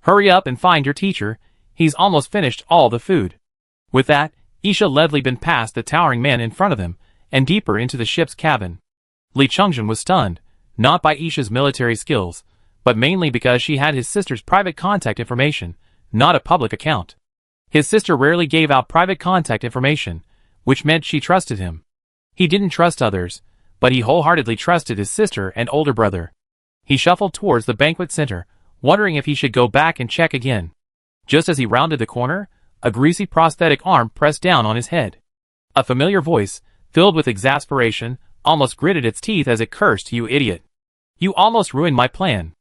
A: Hurry up and find your teacher, he's almost finished all the food. With that, Isha led Li Bin past the towering man in front of him, and deeper into the ship's cabin. Li Changzhen was stunned, not by Isha's military skills, but mainly because she had his sister's private contact information, not a public account. His sister rarely gave out private contact information, which meant she trusted him. He didn't trust others, but he wholeheartedly trusted his sister and older brother. He shuffled towards the banquet center, wondering if he should go back and check again. Just as he rounded the corner, a greasy prosthetic arm pressed down on his head. A familiar voice, filled with exasperation, almost gritted its teeth as it cursed, "You idiot. You almost ruined my plan.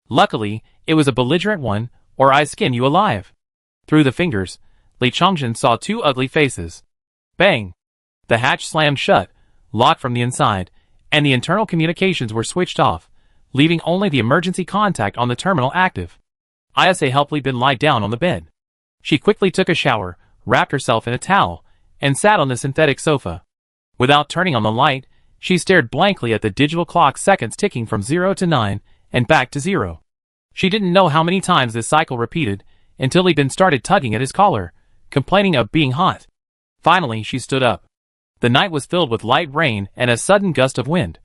A: Luckily, it was a belligerent one, or I skin you alive." Through the fingers, Li Changzhen saw two ugly faces. Bang! The hatch slammed shut, locked from the inside, and the internal communications were switched off, leaving only the emergency contact on the terminal active. Isa helped Li Bin lie down on the bed. She quickly took a shower, wrapped herself in a towel, and sat on the synthetic sofa. Without turning on the light, she stared blankly at the digital clock, seconds ticking from 0 to 9, and back to 0. She didn't know how many times this cycle repeated, until Li Bin started tugging at his collar, complaining of being hot. Finally, she stood up. The night was filled with light rain and a sudden gust of wind.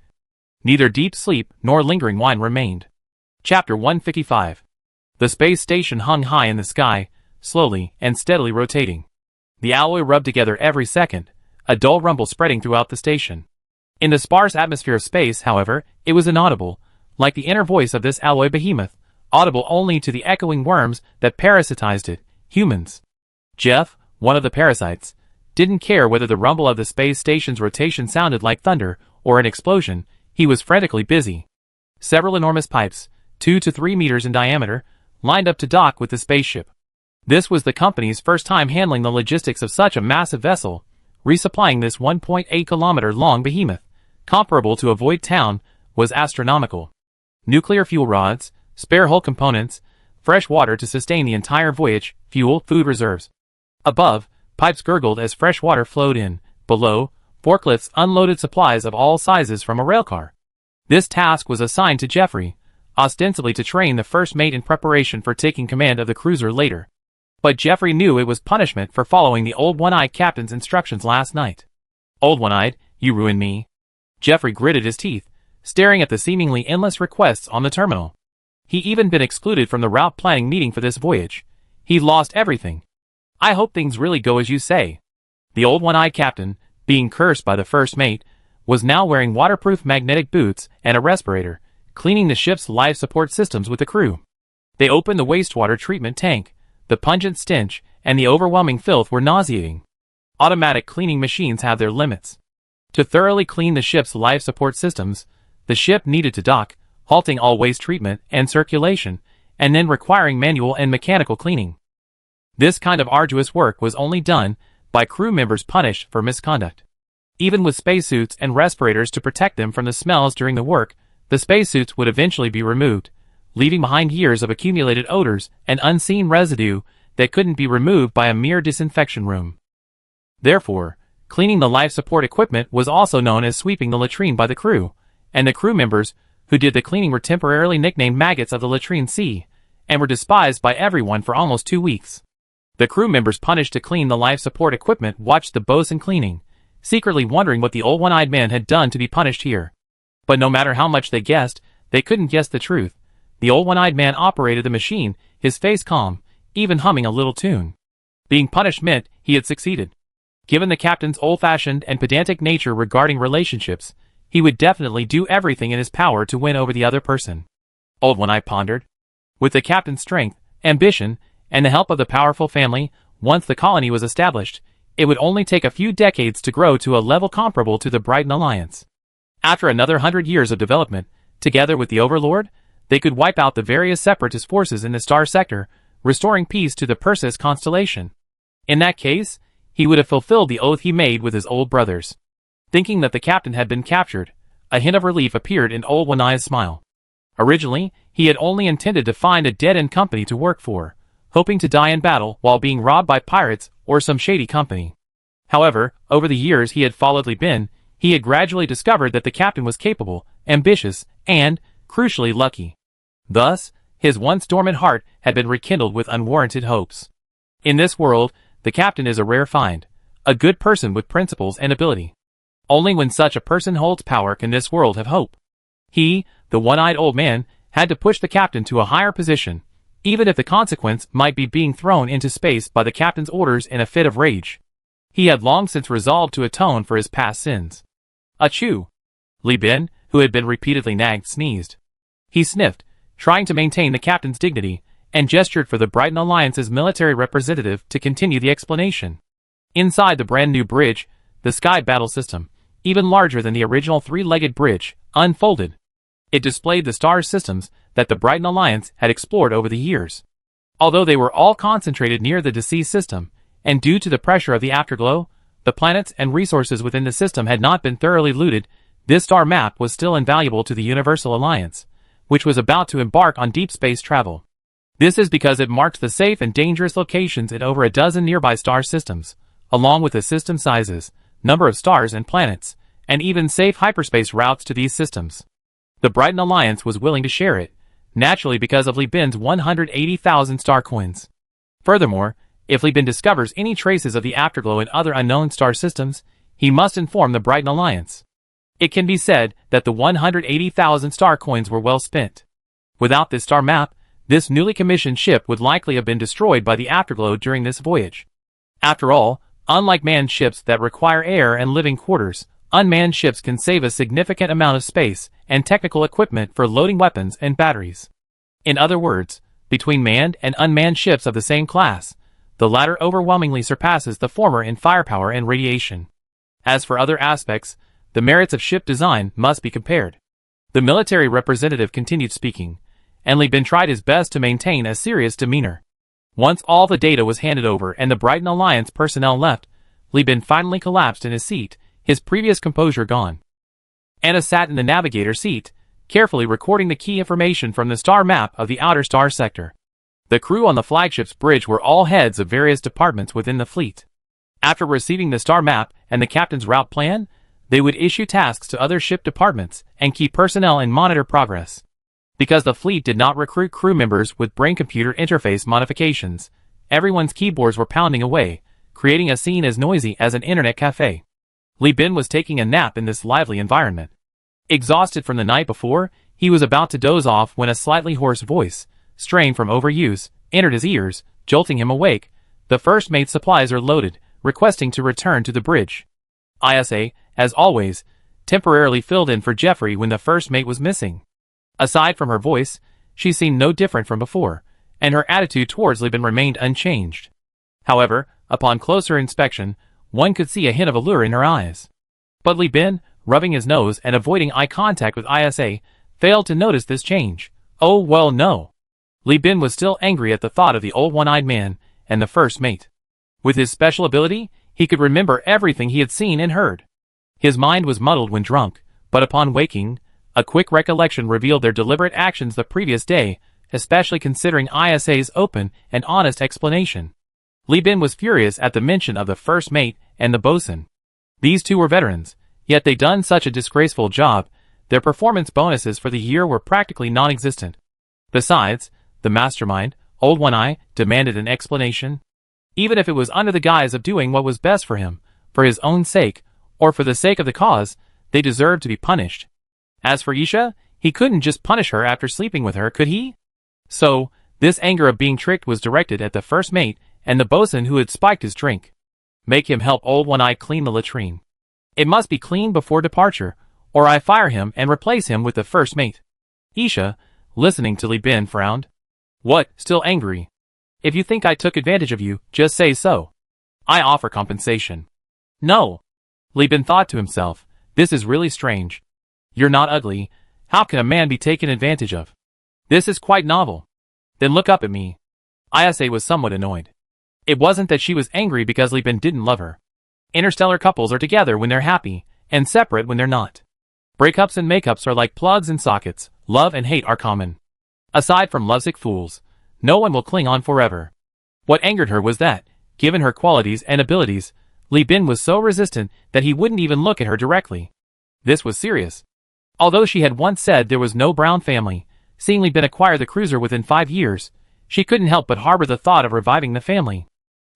A: Neither deep sleep nor lingering wine remained. Chapter 155. The space station hung high in the sky, slowly and steadily rotating. The alloy rubbed together every second, a dull rumble spreading throughout the station. In the sparse atmosphere of space, however, it was inaudible, like the inner voice of this alloy behemoth, audible only to the echoing worms that parasitized it, humans. Jeff, one of the parasites, didn't care whether the rumble of the space station's rotation sounded like thunder or an explosion. He was frantically busy. Several enormous pipes, 2 to 3 meters in diameter, lined up to dock with the spaceship. This was the company's first time handling the logistics of such a massive vessel. Resupplying this 1.8-kilometer-long behemoth, comparable to a void town, was astronomical. Nuclear fuel rods, spare hull components, fresh water to sustain the entire voyage, fuel, food reserves. Above, pipes gurgled as fresh water flowed in. Below, forklifts unloaded supplies of all sizes from a railcar. This task was assigned to Jeffrey, ostensibly to train the first mate in preparation for taking command of the cruiser later. But Jeffrey knew it was punishment for following the Old One-Eyed captain's instructions last night. Old One-Eyed, you ruined me. Jeffrey gritted his teeth, staring at the seemingly endless requests on the terminal. He'd even been excluded from the route planning meeting for this voyage. He'd lost everything. I hope things really go as you say. The Old One-Eyed captain, being cursed by the first mate, was now wearing waterproof magnetic boots and a respirator, cleaning the ship's life support systems with the crew. They opened the wastewater treatment tank. The pungent stench and the overwhelming filth were nauseating. Automatic cleaning machines have their limits. To thoroughly clean the ship's life support systems, the ship needed to dock, halting all waste treatment and circulation, and then requiring manual and mechanical cleaning. This kind of arduous work was only done by crew members punished for misconduct. Even with spacesuits and respirators to protect them from the smells during the work, the spacesuits would eventually be removed, leaving behind years of accumulated odors and unseen residue that couldn't be removed by a mere disinfection room. Therefore, cleaning the life support equipment was also known as sweeping the latrine by the crew, and the crew members who did the cleaning were temporarily nicknamed maggots of the latrine sea, and were despised by everyone for almost 2 weeks. The crew members punished to clean the life support equipment watched the bosun cleaning, secretly wondering what the Old One-Eyed Man had done to be punished here. But no matter how much they guessed, they couldn't guess the truth. The Old One-Eyed Man operated the machine, his face calm, even humming a little tune. Being punished meant he had succeeded. Given the captain's old-fashioned and pedantic nature regarding relationships, he would definitely do everything in his power to win over the other person. Old One-Eye pondered. With the captain's strength, ambition, and the help of the powerful family, once the colony was established, it would only take a few decades to grow to a level comparable to the Brighton Alliance. After another 100 years of development, together with the Overlord, they could wipe out the various separatist forces in the Star Sector, restoring peace to the Perseus constellation. In that case, he would have fulfilled the oath he made with his old brothers. Thinking that the captain had been captured, a hint of relief appeared in Old One-Eye's smile. Originally, he had only intended to find a dead-end company to work for, hoping to die in battle while being robbed by pirates or some shady company. However, over the years he had followed Li Bin, he had gradually discovered that the captain was capable, ambitious, and, crucially, lucky. Thus, his once dormant heart had been rekindled with unwarranted hopes. In this world, the captain is a rare find, a good person with principles and ability. Only when such a person holds power can this world have hope. He, the one-eyed old man, had to push the captain to a higher position, even if the consequence might be being thrown into space by the captain's orders in a fit of rage. He had long since resolved to atone for his past sins. Achoo! Li Bin, who had been repeatedly nagged, sneezed. He sniffed, trying to maintain the captain's dignity, and gestured for the Brighton Alliance's military representative to continue the explanation. Inside the brand new bridge, the Sky Battle System, even larger than the original three-legged bridge, unfolded. It displayed the star systems that the Brighton Alliance had explored over the years. Although they were all concentrated near the deceased system, and due to the pressure of the afterglow, the planets and resources within the system had not been thoroughly looted, this star map was still invaluable to the Universal Alliance, which was about to embark on deep space travel. This is because it marked the safe and dangerous locations in over a dozen nearby star systems, along with the system sizes, number of stars and planets, and even safe hyperspace routes to these systems. The Brighton Alliance was willing to share it, naturally because of Li Bin's 180,000 star coins. Furthermore, if Li Bin discovers any traces of the afterglow in other unknown star systems, he must inform the Brighton Alliance. It can be said that the 180,000 star coins were well spent. Without this star map, this newly commissioned ship would likely have been destroyed by the afterglow during this voyage. After all, unlike manned ships that require air and living quarters, unmanned ships can save a significant amount of space and technical equipment for loading weapons and batteries. In other words, between manned and unmanned ships of the same class, the latter overwhelmingly surpasses the former in firepower and radiation. As for other aspects, the merits of ship design must be compared. The military representative continued speaking, and Li Bin tried his best to maintain a serious demeanor. Once all the data was handed over and the Brighton Alliance personnel left, Li Bin finally collapsed in his seat, his previous composure gone. Anna sat in the navigator seat, carefully recording the key information from the star map of the outer star sector. The crew on the flagship's bridge were all heads of various departments within the fleet. After receiving the star map and the captain's route plan, they would issue tasks to other ship departments and keep personnel and monitor progress. Because the fleet did not recruit crew members with brain-computer interface modifications, everyone's keyboards were pounding away, creating a scene as noisy as an internet cafe. Li Bin was taking a nap in this lively environment. Exhausted from the night before, he was about to doze off when a slightly hoarse voice, strained from overuse, entered his ears, jolting him awake. The first mate's supplies are loaded, requesting to return to the bridge. ISA, as always, temporarily filled in for Jeffrey when the first mate was missing. Aside from her voice, she seemed no different from before, and her attitude towards Li Bin remained unchanged. However, upon closer inspection, one could see a hint of allure in her eyes. But Li Bin, rubbing his nose and avoiding eye contact with ISA, failed to notice this change. Oh well no. Li Bin was still angry at the thought of the old one-eyed man and the first mate. With his special ability, he could remember everything he had seen and heard. His mind was muddled when drunk, but upon waking, a quick recollection revealed their deliberate actions the previous day, especially considering ISA's open and honest explanation. Li Bin was furious at the mention of the first mate and the bosun. These two were veterans, yet they'd done such a disgraceful job, their performance bonuses for the year were practically non-existent. Besides, the mastermind, Old One-Eye, demanded an explanation. Even if it was under the guise of doing what was best for him, for his own sake, or for the sake of the cause, they deserved to be punished. As for Isha, he couldn't just punish her after sleeping with her, could he? So, this anger of being tricked was directed at the first mate and the bosun who had spiked his drink. Make him help Old One-Eye clean the latrine. It must be cleaned before departure, or I fire him and replace him with the first mate. Isha, listening to Li Bin, frowned. What, still angry? If you think I took advantage of you, just say so. I offer compensation. No. Li Bin thought to himself, this is really strange. You're not ugly, how can a man be taken advantage of? This is quite novel. Then look up at me. ISA was somewhat annoyed. It wasn't that she was angry because Li Bin didn't love her. Interstellar couples are together when they're happy, and separate when they're not. Breakups and makeups are like plugs and sockets, love and hate are common. Aside from lovesick fools, no one will cling on forever. What angered her was that, given her qualities and abilities, Li Bin was so resistant that he wouldn't even look at her directly. This was serious. Although she had once said there was no Brown family, seeing Li Bin acquire the cruiser within 5 years, she couldn't help but harbor the thought of reviving the family.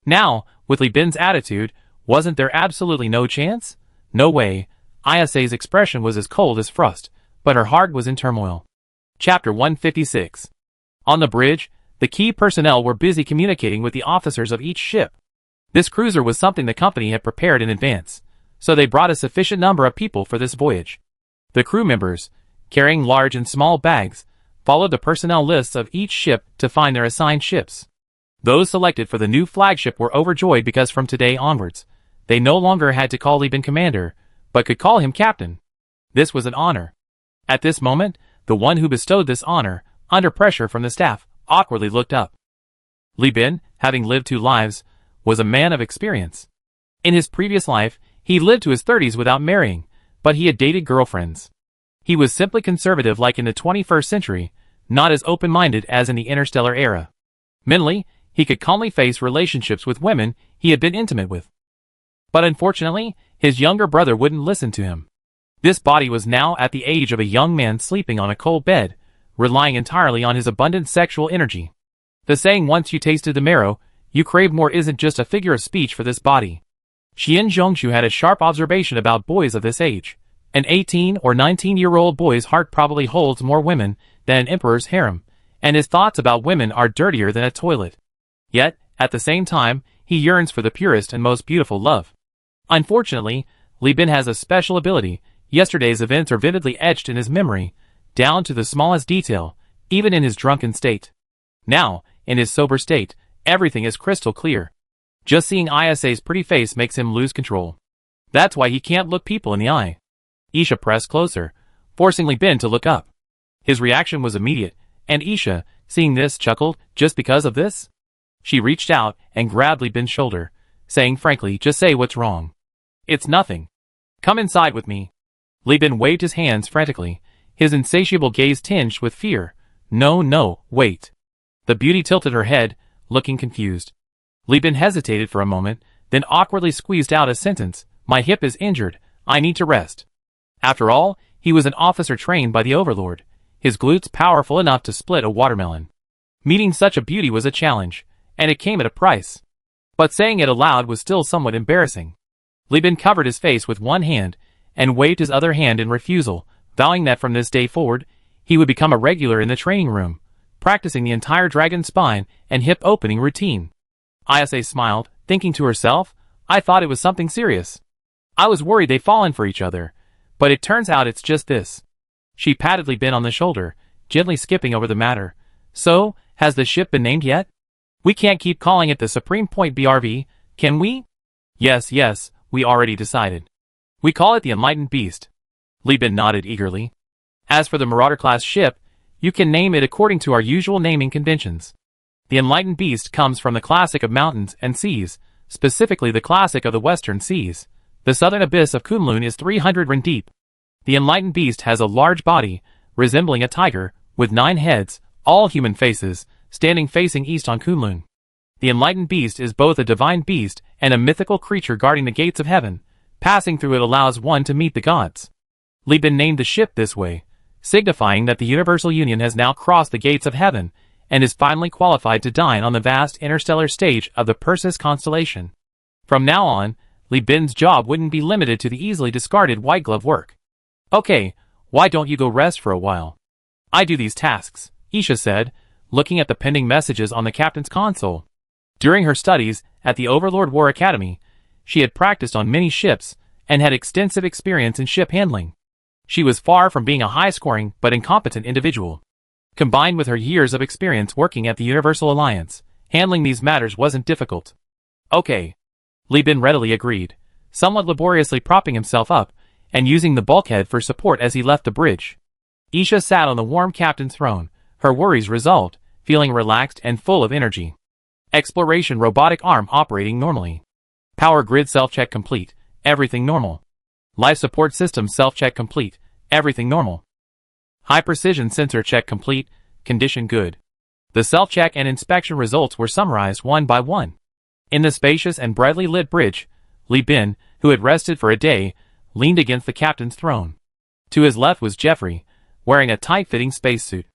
A: Now, with Li Bin's attitude, wasn't there absolutely no chance? No way. Isa's expression was as cold as frost, but her heart was in turmoil. Chapter 156. On the bridge, the key personnel were busy communicating with the officers of each ship. This cruiser was something the company had prepared in advance, so they brought a sufficient number of people for this voyage. The crew members, carrying large and small bags, followed the personnel lists of each ship to find their assigned ships. Those selected for the new flagship were overjoyed because from today onwards, they no longer had to call Li Bin commander, but could call him captain. This was an honor. At this moment, the one who bestowed this honor, under pressure from the staff, awkwardly looked up. Li Bin, having lived 2 lives, was a man of experience. In his previous life, he lived to his 30s without marrying, but he had dated girlfriends. He was simply conservative like in the 21st century, not as open-minded as in the interstellar era. Mentally, he could calmly face relationships with women he had been intimate with. But unfortunately, his younger brother wouldn't listen to him. This body was now at the age of a young man sleeping on a cold bed, relying entirely on his abundant sexual energy. The saying once you tasted the marrow, you crave more isn't just a figure of speech for this body. Xian Zhongshu had a sharp observation about boys of this age. An 18 or 19-year-old boy's heart probably holds more women than an emperor's harem, and his thoughts about women are dirtier than a toilet. Yet, at the same time, he yearns for the purest and most beautiful love. Unfortunately, Li Bin has a special ability. Yesterday's events are vividly etched in his memory, down to the smallest detail, even in his drunken state. Now, in his sober state, everything is crystal clear. Just seeing Isa's pretty face makes him lose control. That's why he can't look people in the eye. Isha pressed closer, forcing Li Bin to look up. His reaction was immediate, and Isha, seeing this, chuckled, just because of this? She reached out and grabbed Li Bin's shoulder, saying frankly, just say what's wrong. It's nothing. Come inside with me. Li Bin waved his hands frantically, his insatiable gaze tinged with fear. No, wait. The beauty tilted her head, looking confused. Li Bin hesitated for a moment, then awkwardly squeezed out a sentence. My hip is injured. I need to rest. After all, he was an officer trained by the Overlord, his glutes powerful enough to split a watermelon. Meeting such a beauty was a challenge, and it came at a price. But saying it aloud was still somewhat embarrassing. Li Bin covered his face with one hand, and waved his other hand in refusal, vowing that from this day forward, he would become a regular in the training room, practicing the entire dragon spine and hip opening routine. Isa smiled, thinking to herself, I thought it was something serious. I was worried they'd fallen for each other, but it turns out it's just this. She patted Li Bin on the shoulder, gently skipping over the matter. So, has the ship been named yet? We can't keep calling it the Supreme Point BRV, can we? Yes, we already decided. We call it the Enlightened Beast. Li Bin nodded eagerly. As for the Marauder-class ship, you can name it according to our usual naming conventions. The Enlightened Beast comes from the classic of mountains and seas, specifically the classic of the western seas. The southern abyss of Kunlun is 300 rin deep. The Enlightened Beast has a large body, resembling a tiger, with 9 heads, all human faces, standing facing east on Kunlun. The Enlightened Beast is both a divine beast and a mythical creature guarding the gates of heaven. Passing through it allows one to meet the gods. Li Bin named the ship this way, signifying that the Universal Union has now crossed the gates of heaven, and is finally qualified to dine on the vast interstellar stage of the Perseus constellation. From now on, Li Bin's job wouldn't be limited to the easily discarded white glove work. Okay, why don't you go rest for a while? I do these tasks, Isha said, looking at the pending messages on the captain's console. During her studies at the Overlord War Academy, she had practiced on many ships and had extensive experience in ship handling. She was far from being a high-scoring but incompetent individual. Combined with her years of experience working at the Universal Alliance, handling these matters wasn't difficult. Okay. Li Bin readily agreed, somewhat laboriously propping himself up and using the bulkhead for support as he left the bridge. Isha sat on the warm captain's throne, her worries resolved, feeling relaxed and full of energy. Exploration robotic arm operating normally. Power grid self-check complete, everything normal. Life support system self-check complete, everything normal. High precision sensor check complete, condition good. The self-check and inspection results were summarized one by one. In the spacious and brightly lit bridge, Li Bin, who had rested for a day, leaned against the captain's throne. To his left was Jeffrey, wearing a tight-fitting spacesuit.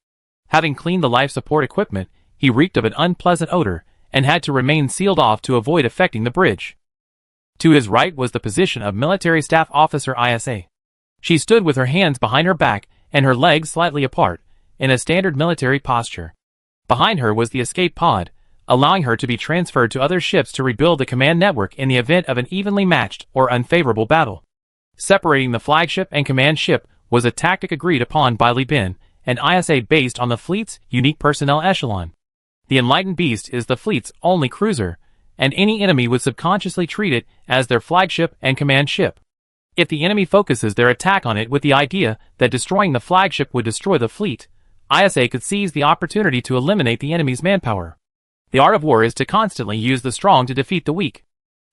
A: Having cleaned the life support equipment, he reeked of an unpleasant odor and had to remain sealed off to avoid affecting the bridge. To his right was the position of Military Staff Officer ISA. She stood with her hands behind her back and her legs slightly apart, in a standard military posture. Behind her was the escape pod, allowing her to be transferred to other ships to rebuild the command network in the event of an evenly matched or unfavorable battle. Separating the flagship and command ship was a tactic agreed upon by Li Bin and ISA based on the fleet's unique personnel echelon. The Enlightened Beast is the fleet's only cruiser, and any enemy would subconsciously treat it as their flagship and command ship. If the enemy focuses their attack on it with the idea that destroying the flagship would destroy the fleet, ISA could seize the opportunity to eliminate the enemy's manpower. The art of war is to constantly use the strong to defeat the weak.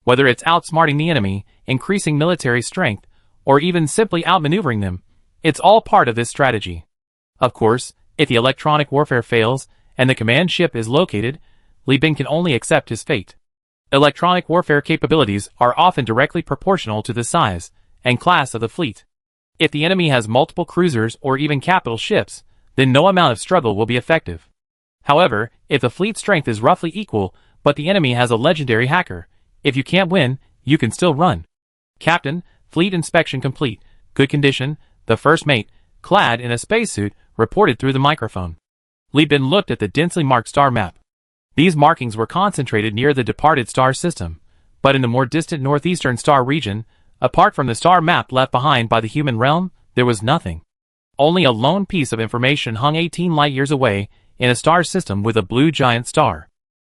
A: Whether it's outsmarting the enemy, increasing military strength, or even simply outmaneuvering them, it's all part of this strategy. Of course, if the electronic warfare fails and the command ship is located, Li Bin can only accept his fate. Electronic warfare capabilities are often directly proportional to the size and class of the fleet. If the enemy has multiple cruisers or even capital ships, then no amount of struggle will be effective. However, if the fleet strength is roughly equal, but the enemy has a legendary hacker, if you can't win, you can still run. Captain, fleet inspection complete, good condition, the first mate, clad in a spacesuit, reported through the microphone. Li Bin looked at the densely marked star map. These markings were concentrated near the departed star system, but in the more distant northeastern star region, apart from the star map left behind by the human realm, there was nothing. Only a lone piece of information hung 18 light-years away in a star system with a blue giant star.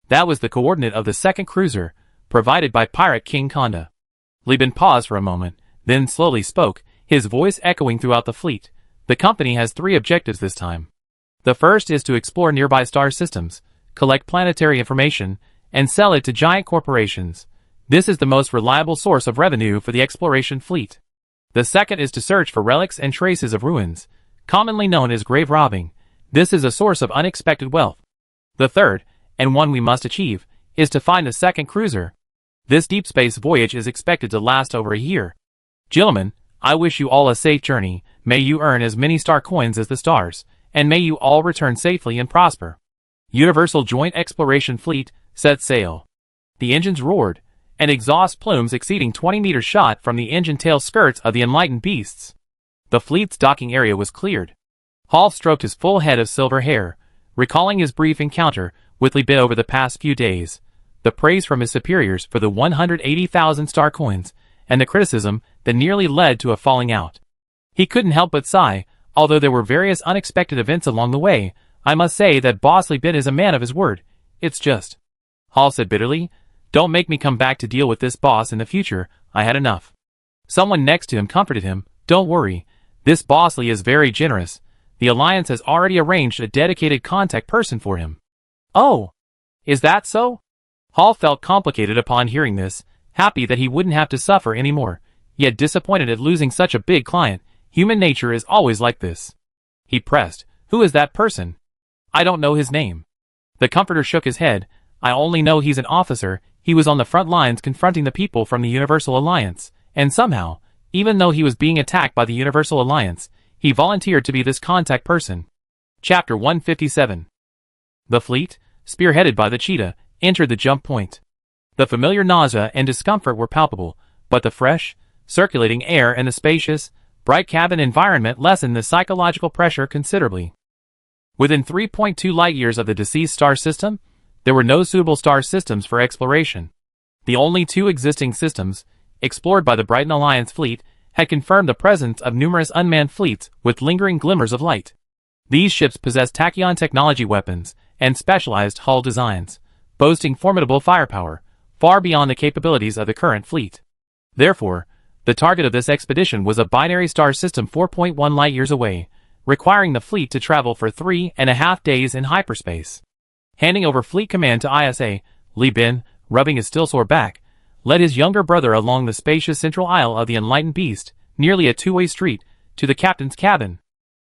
A: That was the coordinate of the second cruiser, provided by Pirate King Konda. Li Bin paused for a moment, then slowly spoke, his voice echoing throughout the fleet. The company has 3 objectives this time. The first is to explore nearby star systems, collect planetary information, and sell it to giant corporations. This is the most reliable source of revenue for the exploration fleet. The second is to search for relics and traces of ruins, commonly known as grave robbing. This is a source of unexpected wealth. The third, and one we must achieve, is to find the second cruiser. This deep space voyage is expected to last over a year. Gentlemen, I wish you all a safe journey. May you earn as many star coins as the stars, and may you all return safely and prosper. Universal Joint Exploration Fleet set sail. The engines roared, and exhaust plumes exceeding 20 meters shot from the engine tail skirts of the Enlightened Beasts. The fleet's docking area was cleared. Hall stroked his full head of silver hair, recalling his brief encounter with Li Bin over the past few days, the praise from his superiors for the 180,000 star coins, and the criticism that nearly led to a falling out. He couldn't help but sigh. Although there were various unexpected events along the way, I must say that Boss Li Bin is a man of his word. It's just, Hall said bitterly, don't make me come back to deal with this boss in the future. I had enough. Someone next to him comforted him. Don't worry. This Boss Li is very generous. The Alliance has already arranged a dedicated contact person for him. Oh, is that so? Hall felt complicated upon hearing this, happy that he wouldn't have to suffer anymore, yet disappointed at losing such a big client. Human nature is always like this. He pressed, who is that person? I don't know his name. The comforter shook his head. I only know he's an officer. He was on the front lines confronting the people from the Universal Alliance, and somehow, even though he was being attacked by the Universal Alliance, he volunteered to be this contact person. Chapter 157. The fleet, spearheaded by the cheetah, entered the jump point. The familiar nausea and discomfort were palpable, but the fresh, circulating air and the spacious, bright cabin environment lessened the psychological pressure considerably. Within 3.2 light-years of the deceased star system, there were no suitable star systems for exploration. The only 2 existing systems, explored by the Brighton Alliance fleet, had confirmed the presence of numerous unmanned fleets with lingering glimmers of light. These ships possessed tachyon technology weapons and specialized hull designs, boasting formidable firepower, far beyond the capabilities of the current fleet. Therefore, the target of this expedition was a binary star system 4.1 light-years away, requiring the fleet to travel for 3.5 days in hyperspace. Handing over fleet command to ISA, Li Bin, rubbing his still sore back, led his younger brother along the spacious central aisle of the Enlightened Beast, nearly a 2-way street, to the captain's cabin.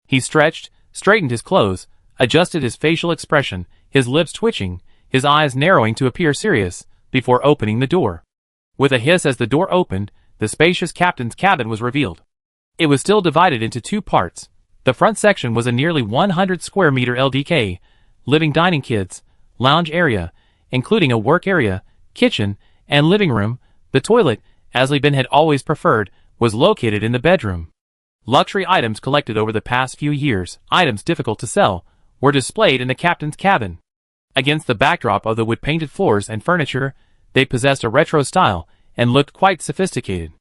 A: He stretched, straightened his clothes, adjusted his facial expression, his lips twitching, his eyes narrowing to appear serious, before opening the door. With a hiss as the door opened, the spacious captain's cabin was revealed. It was still divided into two parts. The front section was a nearly 100 square meter LDK, living dining kids, lounge area, including a work area, kitchen, and living room. The toilet, as Li Bin had always preferred, was located in the bedroom. Luxury items collected over the past few years, items difficult to sell, were displayed in the captain's cabin. Against the backdrop of the wood-painted floors and furniture, they possessed a retro style and looked quite sophisticated.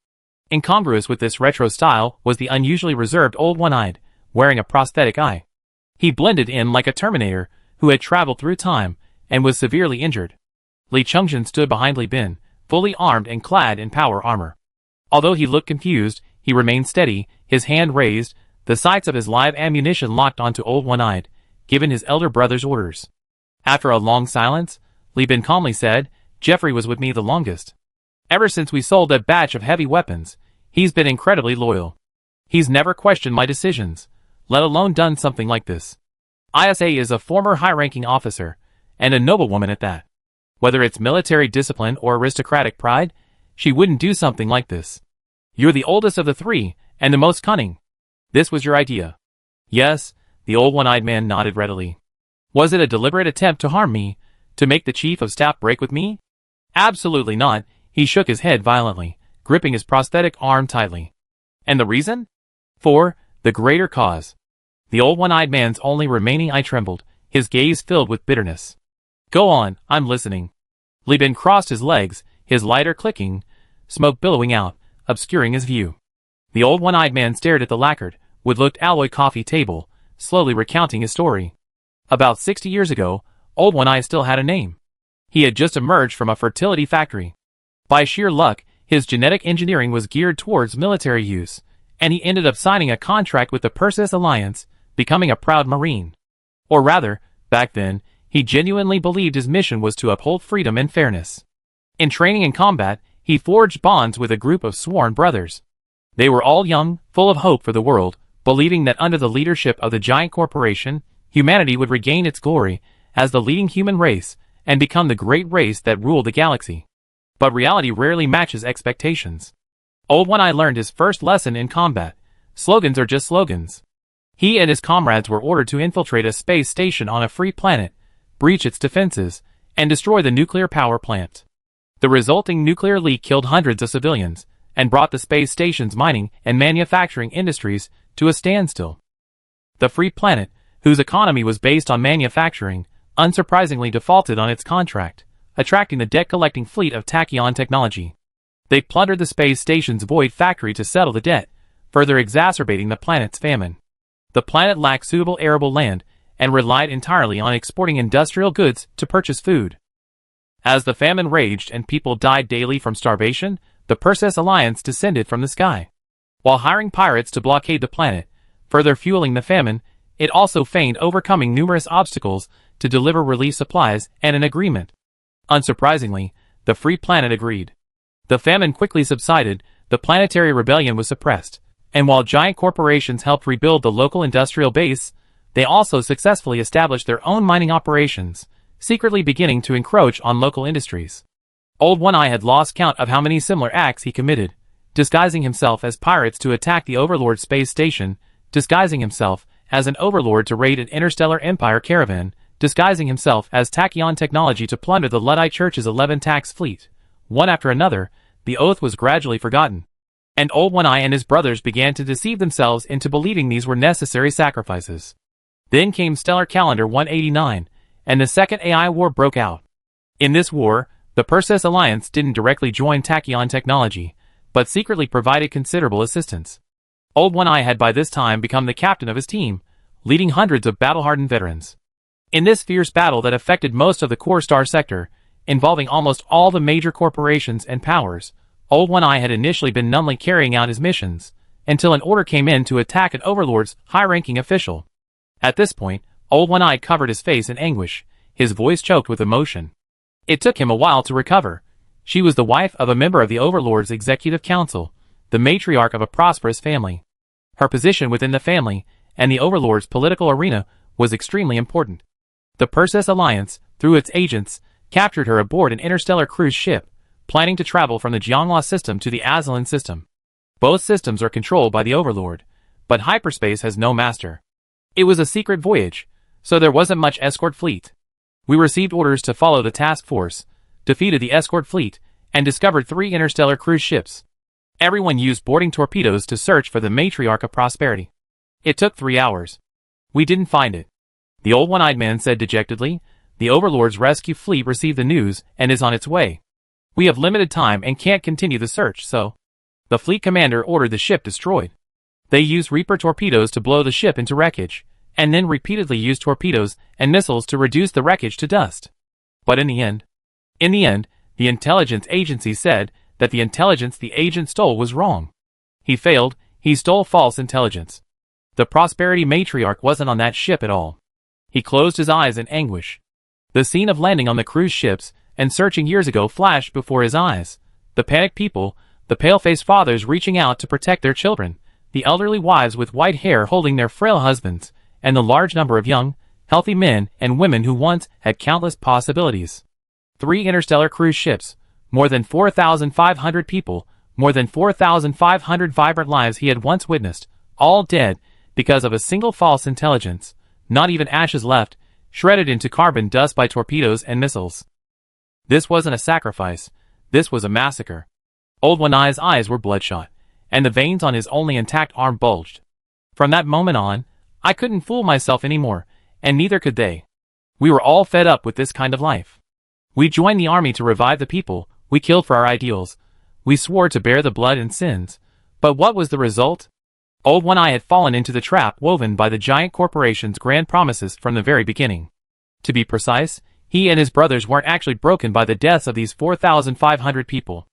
A: Incongruous with this retro style was the unusually reserved old one-eyed, wearing a prosthetic eye. He blended in like a Terminator who had traveled through time and was severely injured. Li Chungjin stood behind Li Bin, fully armed and clad in power armor. Although he looked confused, he remained steady, his hand raised, the sights of his live ammunition locked onto old one-eyed, given his elder brother's orders. After a long silence, Li Bin calmly said, "Jeffrey was with me the longest. Ever since we sold that batch of heavy weapons, he's been incredibly loyal. He's never questioned my decisions, let alone done something like this. Isa is a former high-ranking officer, and a noblewoman at that. Whether it's military discipline or aristocratic pride, she wouldn't do something like this. You're the oldest of the three, and the most cunning. This was your idea." "Yes," the old one-eyed man nodded readily. "Was it a deliberate attempt to harm me, to make the chief of staff break with me?" "Absolutely not." He shook his head violently, gripping his prosthetic arm tightly. "And the reason?" "For the greater cause." The old one-eyed man's only remaining eye trembled, his gaze filled with bitterness. "Go on, I'm listening." Li Bin crossed his legs, his lighter clicking, smoke billowing out, obscuring his view. The old one-eyed man stared at the lacquered, wood-looked alloy coffee table, slowly recounting his story. About 60 years ago, old one-eye still had a name. He had just emerged from a fertility factory. By sheer luck, his genetic engineering was geared towards military use, and he ended up signing a contract with the Perseus Alliance, becoming a proud Marine. Or rather, back then, he genuinely believed his mission was to uphold freedom and fairness. In training and combat, he forged bonds with a group of sworn brothers. They were all young, full of hope for the world, believing that under the leadership of the giant corporation, humanity would regain its glory as the leading human race and become the great race that ruled the galaxy. But reality rarely matches expectations. Old One-Eye learned his first lesson in combat. Slogans are just slogans. He and his comrades were ordered to infiltrate a space station on a free planet, breach its defenses, and destroy the nuclear power plant. The resulting nuclear leak killed hundreds of civilians, and brought the space station's mining and manufacturing industries to a standstill. The free planet, whose economy was based on manufacturing, unsurprisingly defaulted on its contract, attracting the debt-collecting fleet of Tachyon Technology. They plundered the space station's void factory to settle the debt, further exacerbating the planet's famine. The planet lacked suitable arable land, and relied entirely on exporting industrial goods to purchase food. As the famine raged and people died daily from starvation, the Perseus Alliance descended from the sky. While hiring pirates to blockade the planet, further fueling the famine, it also feigned overcoming numerous obstacles to deliver relief supplies and an agreement. Unsurprisingly, the free planet agreed. The famine quickly subsided, the planetary rebellion was suppressed, and while giant corporations helped rebuild the local industrial base, they also successfully established their own mining operations, secretly beginning to encroach on local industries. Old One-Eye had lost count of how many similar acts he committed, disguising himself as pirates to attack the Overlord space station, disguising himself as an overlord to raid an interstellar empire caravan, disguising himself as Tachyon Technology to plunder the Luddite Church's 11 tax fleet. One after another, the oath was gradually forgotten, and Old One-Eye and his brothers began to deceive themselves into believing these were necessary sacrifices. Then came Stellar Calendar 189, and the Second AI War broke out. In this war, the Perseus Alliance didn't directly join Tachyon Technology, but secretly provided considerable assistance. Old One-Eye had by this time become the captain of his team, leading hundreds of battle-hardened veterans. In this fierce battle that affected most of the core star sector, involving almost all the major corporations and powers, Old One-Eye had initially been numbly carrying out his missions, until an order came in to attack an overlord's high-ranking official. At this point, Old One-Eye covered his face in anguish, his voice choked with emotion. It took him a while to recover. She was the wife of a member of the Overlord's Executive Council, the matriarch of a prosperous family. Her position within the family, and the Overlord's political arena, was extremely important. The Perseus Alliance, through its agents, captured her aboard an interstellar cruise ship, planning to travel from the Jianghua system to the Azlan system. Both systems are controlled by the Overlord, but hyperspace has no master. It was a secret voyage, so there wasn't much escort fleet. We received orders to follow the task force, defeated the escort fleet, and discovered 3 interstellar cruise ships. Everyone used boarding torpedoes to search for the matriarch of prosperity. It took 3 hours. We didn't find it. The old one-eyed man said dejectedly, the Overlord's rescue fleet received the news and is on its way. We have limited time and can't continue the search, so the fleet commander ordered the ship destroyed. They used Reaper torpedoes to blow the ship into wreckage, and then repeatedly used torpedoes and missiles to reduce the wreckage to dust. But in the end, the intelligence agency said that the intelligence the agent stole was wrong. He failed, he stole false intelligence. The Prosperity matriarch wasn't on that ship at all. He closed his eyes in anguish. The scene of landing on the cruise ships and searching years ago flashed before his eyes. The panicked people, the pale-faced fathers reaching out to protect their children, the elderly wives with white hair holding their frail husbands, and the large number of young, healthy men and women who once had countless possibilities. 3 interstellar cruise ships, more than 4,500 people, more than 4,500 vibrant lives he had once witnessed, all dead because of a single false intelligence, not even ashes left, shredded into carbon dust by torpedoes and missiles. This wasn't a sacrifice, this was a massacre. Old One-Eye's eyes were bloodshot, and the veins on his only intact arm bulged. From that moment on, I couldn't fool myself anymore, and neither could they. We were all fed up with this kind of life. We joined the army to revive the people, we killed for our ideals, we swore to bear the blood and sins. But what was the result? Old One-Eye had fallen into the trap woven by the giant corporation's grand promises from the very beginning. To be precise, he and his brothers weren't actually broken by the deaths of these 4,500 people.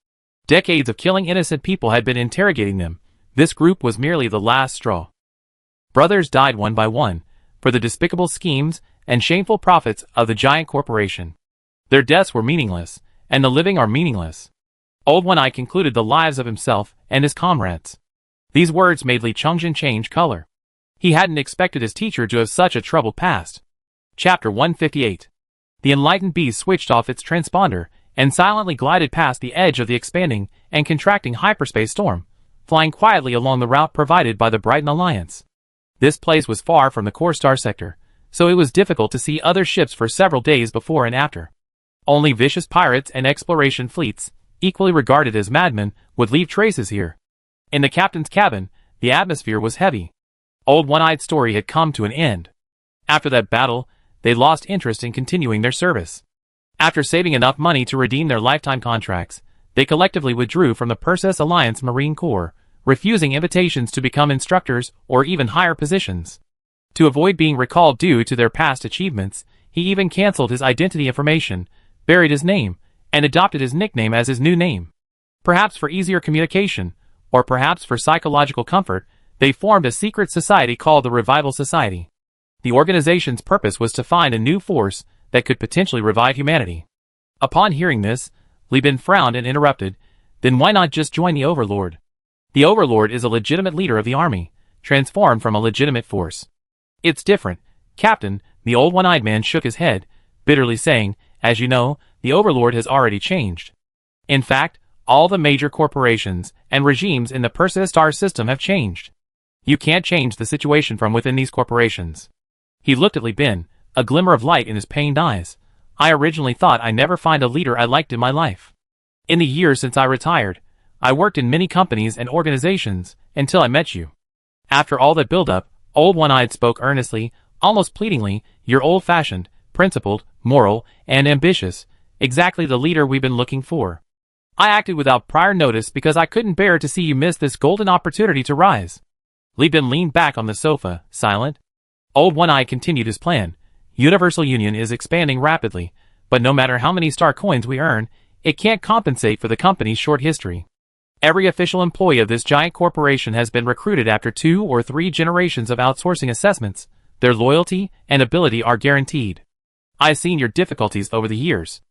A: Decades of killing innocent people had been interrogating them. This group was merely the last straw. Brothers died one by one, for the despicable schemes and shameful profits of the giant corporation. Their deaths were meaningless, and the living are meaningless. Old One-Eye concluded the lives of himself and his comrades. These words made Li Chongjin change color. He hadn't expected his teacher to have such a troubled past. Chapter 158. The enlightened beast switched off its transponder and silently glided past the edge of the expanding and contracting hyperspace storm, flying quietly along the route provided by the Brighton Alliance. This place was far from the core star sector, so it was difficult to see other ships for several days before and after. Only vicious pirates and exploration fleets, equally regarded as madmen, would leave traces here. In the captain's cabin, the atmosphere was heavy. Old One-Eye's story had come to an end. After that battle, they lost interest in continuing their service. After saving enough money to redeem their lifetime contracts, they collectively withdrew from the Perseus Alliance Marine Corps, refusing invitations to become instructors or even higher positions. To avoid being recalled due to their past achievements, he even canceled his identity information, buried his name, and adopted his nickname as his new name. Perhaps for easier communication, or perhaps for psychological comfort, they formed a secret society called the Revival Society. The organization's purpose was to find a new force that could potentially revive humanity. Upon hearing this, Li Bin frowned and interrupted, then why not just join the Overlord? The Overlord is a legitimate leader of the army, transformed from a legitimate force. It's different, Captain. The old one-eyed man shook his head, bitterly saying, as you know, the Overlord has already changed. In fact, all the major corporations and regimes in the Perseus star system have changed. You can't change the situation from within these corporations. He looked at Li Bin, a glimmer of light in his pained eyes. I originally thought I'd never find a leader I liked in my life. In the years since I retired, I worked in many companies and organizations until I met you. After all that build-up, old one-eyed spoke earnestly, almost pleadingly, you're old-fashioned, principled, moral, and ambitious, exactly the leader we've been looking for. I acted without prior notice because I couldn't bear to see you miss this golden opportunity to rise. Li Bin leaned back on the sofa, silent. Old One-Eye continued his plan. Universal Union is expanding rapidly, but no matter how many star coins we earn, it can't compensate for the company's short history. Every official employee of this giant corporation has been recruited after 2 or 3 generations of outsourcing assessments. Their loyalty and ability are guaranteed. I've seen your difficulties over the years.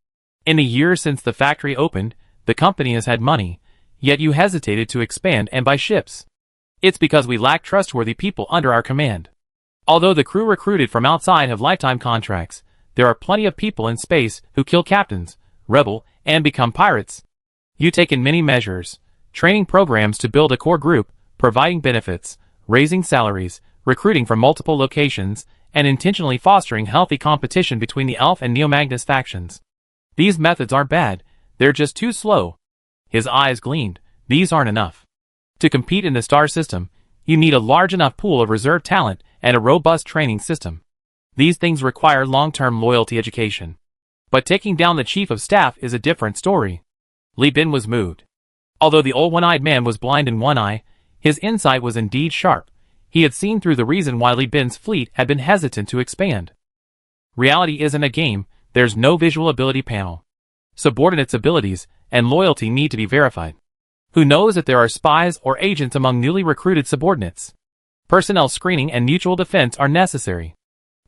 A: In the years since the factory opened, the company has had money, yet you hesitated to expand and buy ships. It's because we lack trustworthy people under our command. Although the crew recruited from outside have lifetime contracts, there are plenty of people in space who kill captains, rebel, and become pirates. You taken many measures, training programs to build a core group, providing benefits, raising salaries, recruiting from multiple locations, and intentionally fostering healthy competition between the Elf and Neo-Magnus factions. These methods aren't bad, they're just too slow. His eyes gleamed. These aren't enough. To compete in the star system, you need a large enough pool of reserve talent and a robust training system. These things require long-term loyalty education. But taking down the chief of staff is a different story. Li Bin was moved. Although the old one-eyed man was blind in one eye, his insight was indeed sharp. He had seen through the reason why Li Bin's fleet had been hesitant to expand. Reality isn't a game, there's no visual ability panel. Subordinates' abilities and loyalty need to be verified. Who knows if there are spies or agents among newly recruited subordinates? Personnel screening and mutual defense are necessary.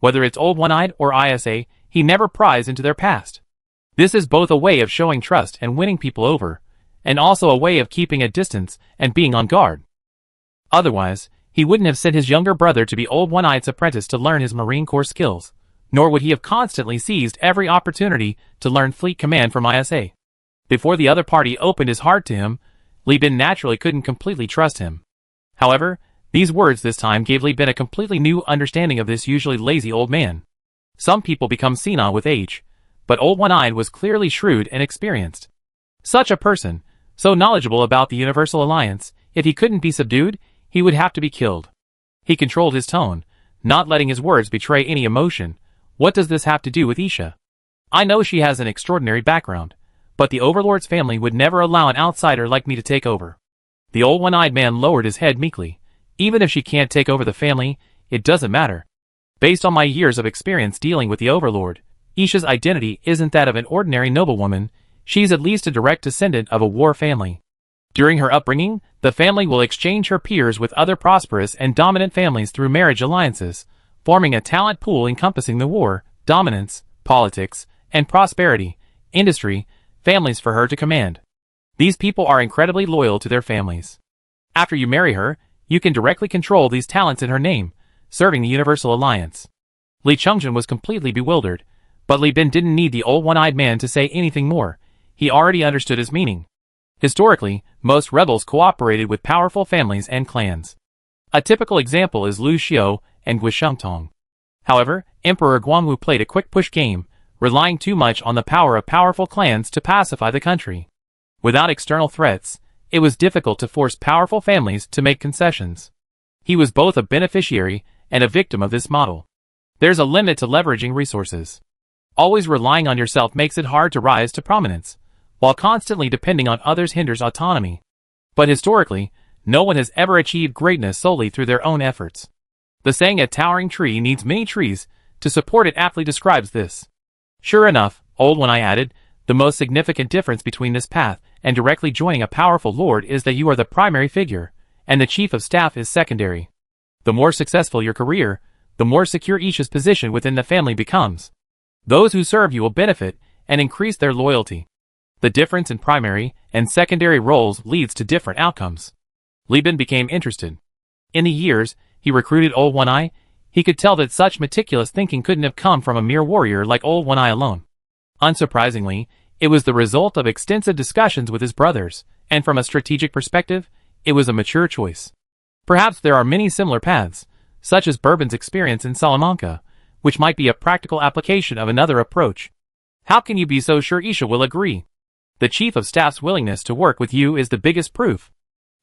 A: Whether it's old one-eyed or ISA, he never pries into their past. This is both a way of showing trust and winning people over, and also a way of keeping a distance and being on guard. Otherwise, he wouldn't have sent his younger brother to be old one-eye's apprentice to learn his Marine Corps skills, nor would he have constantly seized every opportunity to learn fleet command from ISA. Before the other party opened his heart to him, Li Bin naturally couldn't completely trust him. However, these words this time gave Li Bin a completely new understanding of this usually lazy old man. Some people become senile with age, but old one-eyed was clearly shrewd and experienced. Such a person, so knowledgeable about the Universal Alliance, if he couldn't be subdued, he would have to be killed. He controlled his tone, not letting his words betray any emotion. What does this have to do with Isha? I know she has an extraordinary background, but the Overlord's family would never allow an outsider like me to take over. The old one-eyed man lowered his head meekly. Even if she can't take over the family, it doesn't matter. Based on my years of experience dealing with the Overlord, Isha's identity isn't that of an ordinary noblewoman, she's at least a direct descendant of a war family. During her upbringing, the family will exchange her peers with other prosperous and dominant families through marriage alliances, forming a talent pool encompassing the war, dominance, politics, and prosperity, industry, families for her to command. These people are incredibly loyal to their families. After you marry her, you can directly control these talents in her name, serving the Universal Alliance. Li Chungjin was completely bewildered, but Li Bin didn't need the old one-eyed man to say anything more. He already understood his meaning. Historically, most rebels cooperated with powerful families and clans. A typical example is Lu Xiao and Guishengtong. However, Emperor Guangwu played a quick-push game, relying too much on the power of powerful clans to pacify the country. Without external threats, it was difficult to force powerful families to make concessions. He was both a beneficiary and a victim of this model. There's a limit to leveraging resources. Always relying on yourself makes it hard to rise to prominence, while constantly depending on others hinders autonomy. But historically, no one has ever achieved greatness solely through their own efforts. The saying "a towering tree needs many trees" to support it aptly describes this. Sure enough, old one I added, the most significant difference between this path and directly joining a powerful lord is that you are the primary figure, and the chief of staff is secondary. The more successful your career, the more secure Isha's position within the family becomes. Those who serve you will benefit and increase their loyalty. The difference in primary and secondary roles leads to different outcomes. Li Bin became interested. In the years he recruited Old One Eye, he could tell that such meticulous thinking couldn't have come from a mere warrior like Old One Eye alone. Unsurprisingly, it was the result of extensive discussions with his brothers, and from a strategic perspective, it was a mature choice. Perhaps there are many similar paths, such as Bourbon's experience in Salamanca, which might be a practical application of another approach. How can you be so sure Isha will agree? The Chief of Staff's willingness to work with you is the biggest proof.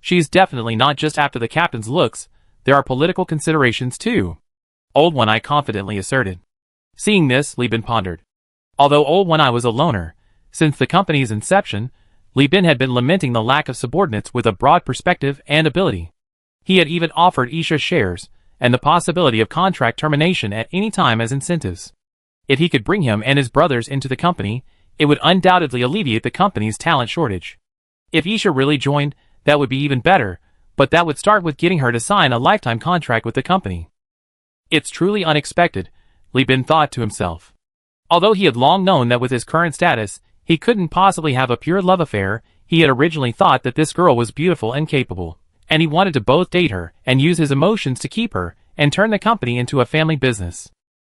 A: She's definitely not just after the captain's looks, there are political considerations too. Old One Eye confidently asserted. Seeing this, Li Bin pondered. Although Old One Eye was a loner, since the company's inception, Li Bin had been lamenting the lack of subordinates with a broad perspective and ability. He had even offered Isha shares, and the possibility of contract termination at any time as incentives. If he could bring him and his brothers into the company, it would undoubtedly alleviate the company's talent shortage. If Isha really joined, that would be even better, but that would start with getting her to sign a lifetime contract with the company. It's truly unexpected, Li Bin thought to himself. Although he had long known that with his current status, he couldn't possibly have a pure love affair, he had originally thought that this girl was beautiful and capable, and he wanted to both date her and use his emotions to keep her, and turn the company into a family business.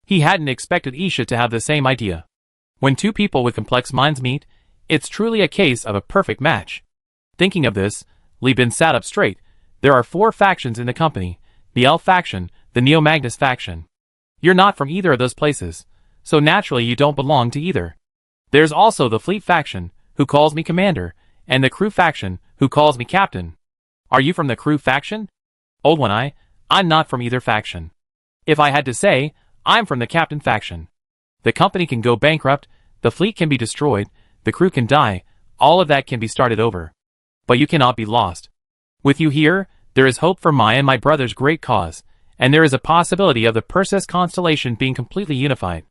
A: He hadn't expected Isha to have the same idea. When two people with complex minds meet, it's truly a case of a perfect match. Thinking of this, Li Bin sat up straight. There are 4 factions in the company: the Elf faction, the Neo-Magnus faction. You're not from either of those places, so naturally you don't belong to either. There's also the Fleet faction, who calls me commander, and the Crew faction, who calls me captain. Are you from the Crew faction? Old One-Eye, I'm not from either faction. If I had to say, I'm from the captain faction. The company can go bankrupt, the fleet can be destroyed, the crew can die, all of that can be started over. But you cannot be lost. With you here, there is hope for my and my brother's great cause, and there is a possibility of the Perseus constellation being completely unified.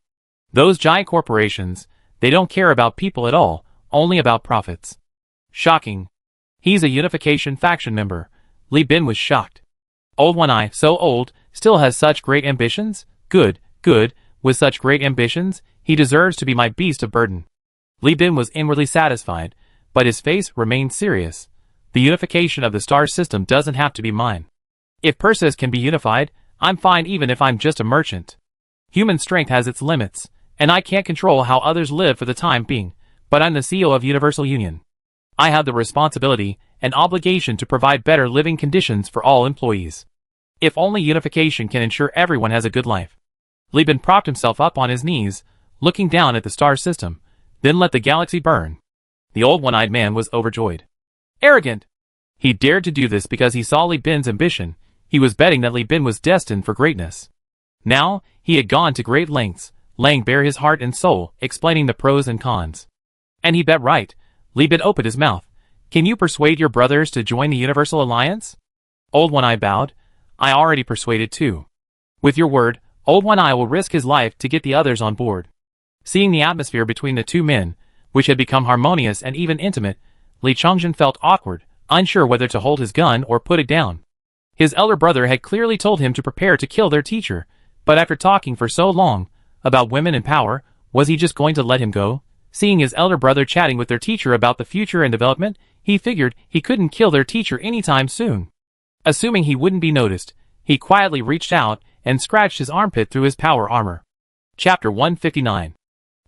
A: Those giant corporations, they don't care about people at all, only about profits. Shocking. He's a unification faction member. Li Bin was shocked. Old One-Eye, so old, still has such great ambitions? Good, good, with such great ambitions, he deserves to be my beast of burden. Li Bin was inwardly satisfied, but his face remained serious. The unification of the star system doesn't have to be mine. If Perseus can be unified, I'm fine even if I'm just a merchant. Human strength has its limits, and I can't control how others live for the time being, but I'm the CEO of Universal Union. I have the responsibility and obligation to provide better living conditions for all employees. If only unification can ensure everyone has a good life. Li Bin propped himself up on his knees, looking down at the star system, then let the galaxy burn. The old one-eyed man was overjoyed. Arrogant! He dared to do this because he saw Li Bin's ambition. He was betting that Li Bin was destined for greatness. Now, he had gone to great lengths, laying bare his heart and soul, explaining the pros and cons. And he bet right. Li Bin opened his mouth. Can you persuade your brothers to join the Universal Alliance? Old One-Eye bowed. I already persuaded too. With your word, Old One-Eye will risk his life to get the others on board. Seeing the atmosphere between the two men, which had become harmonious and even intimate, Li Chongjin felt awkward, unsure whether to hold his gun or put it down. His elder brother had clearly told him to prepare to kill their teacher, but after talking for so long about women and power, was he just going to let him go? Seeing his elder brother chatting with their teacher about the future and development, he figured he couldn't kill their teacher anytime soon. Assuming he wouldn't be noticed, he quietly reached out and scratched his armpit through his power armor. Chapter 159.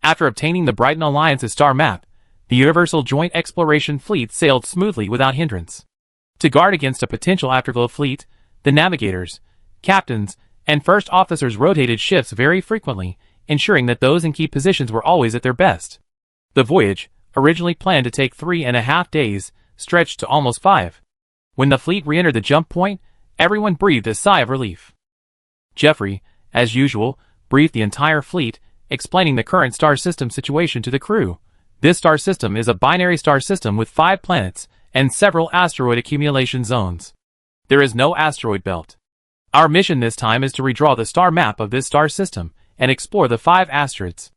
A: After obtaining the Brighton Alliance's star map, the Universal Joint Exploration Fleet sailed smoothly without hindrance. To guard against a potential afterglow fleet, the navigators, captains, and first officers rotated shifts very frequently, ensuring that those in key positions were always at their best. The voyage, originally planned to take 3.5 days, stretched to almost 5. When the fleet re-entered the jump point, everyone breathed a sigh of relief. Jeffrey, as usual, briefed the entire fleet, explaining the current star system situation to the crew. This star system is a binary star system with 5 planets and several asteroid accumulation zones. There is no asteroid belt. Our mission this time is to redraw the star map of this star system and explore the 5 asteroids.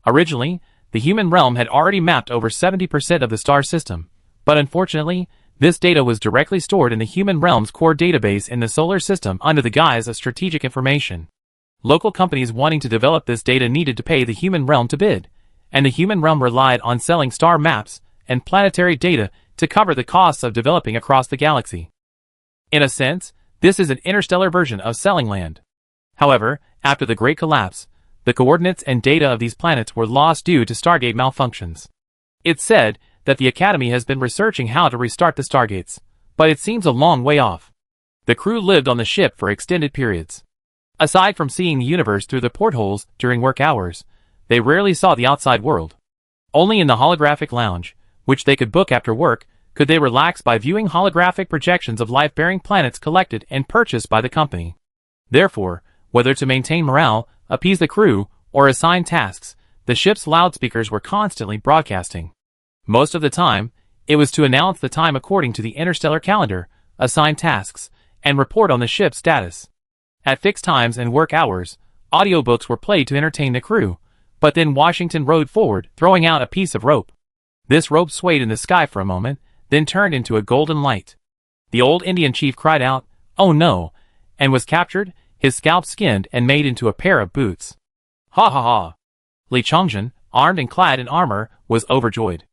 A: Originally, the human realm had already mapped over 70% of the star system, but unfortunately, this data was directly stored in the human realm's core database in the solar system under the guise of strategic information. Local companies wanting to develop this data needed to pay the human realm to bid, and the human realm relied on selling star maps and planetary data to cover the costs of developing across the galaxy. In a sense, this is an interstellar version of selling land. However, after the Great Collapse, the coordinates and data of these planets were lost due to Stargate malfunctions. It's said that the Academy has been researching how to restart the Stargates, but it seems a long way off. The crew lived on the ship for extended periods. Aside from seeing the universe through the portholes during work hours, they rarely saw the outside world. Only in the holographic lounge, which they could book after work, could they relax by viewing holographic projections of life-bearing planets collected and purchased by the company. Therefore, whether to maintain morale, appease the crew, or assign tasks, the ship's loudspeakers were constantly broadcasting. Most of the time, it was to announce the time according to the interstellar calendar, assign tasks, and report on the ship's status. At fixed times and work hours, audiobooks were played to entertain the crew, but then Washington rode forward, throwing out a piece of rope. This rope swayed in the sky for a moment, then turned into a golden light. The old Indian chief cried out, "Oh no!" and was captured, his scalp skinned and made into a pair of boots. Ha ha ha! Li Chongjin, armed and clad in armor, was overjoyed.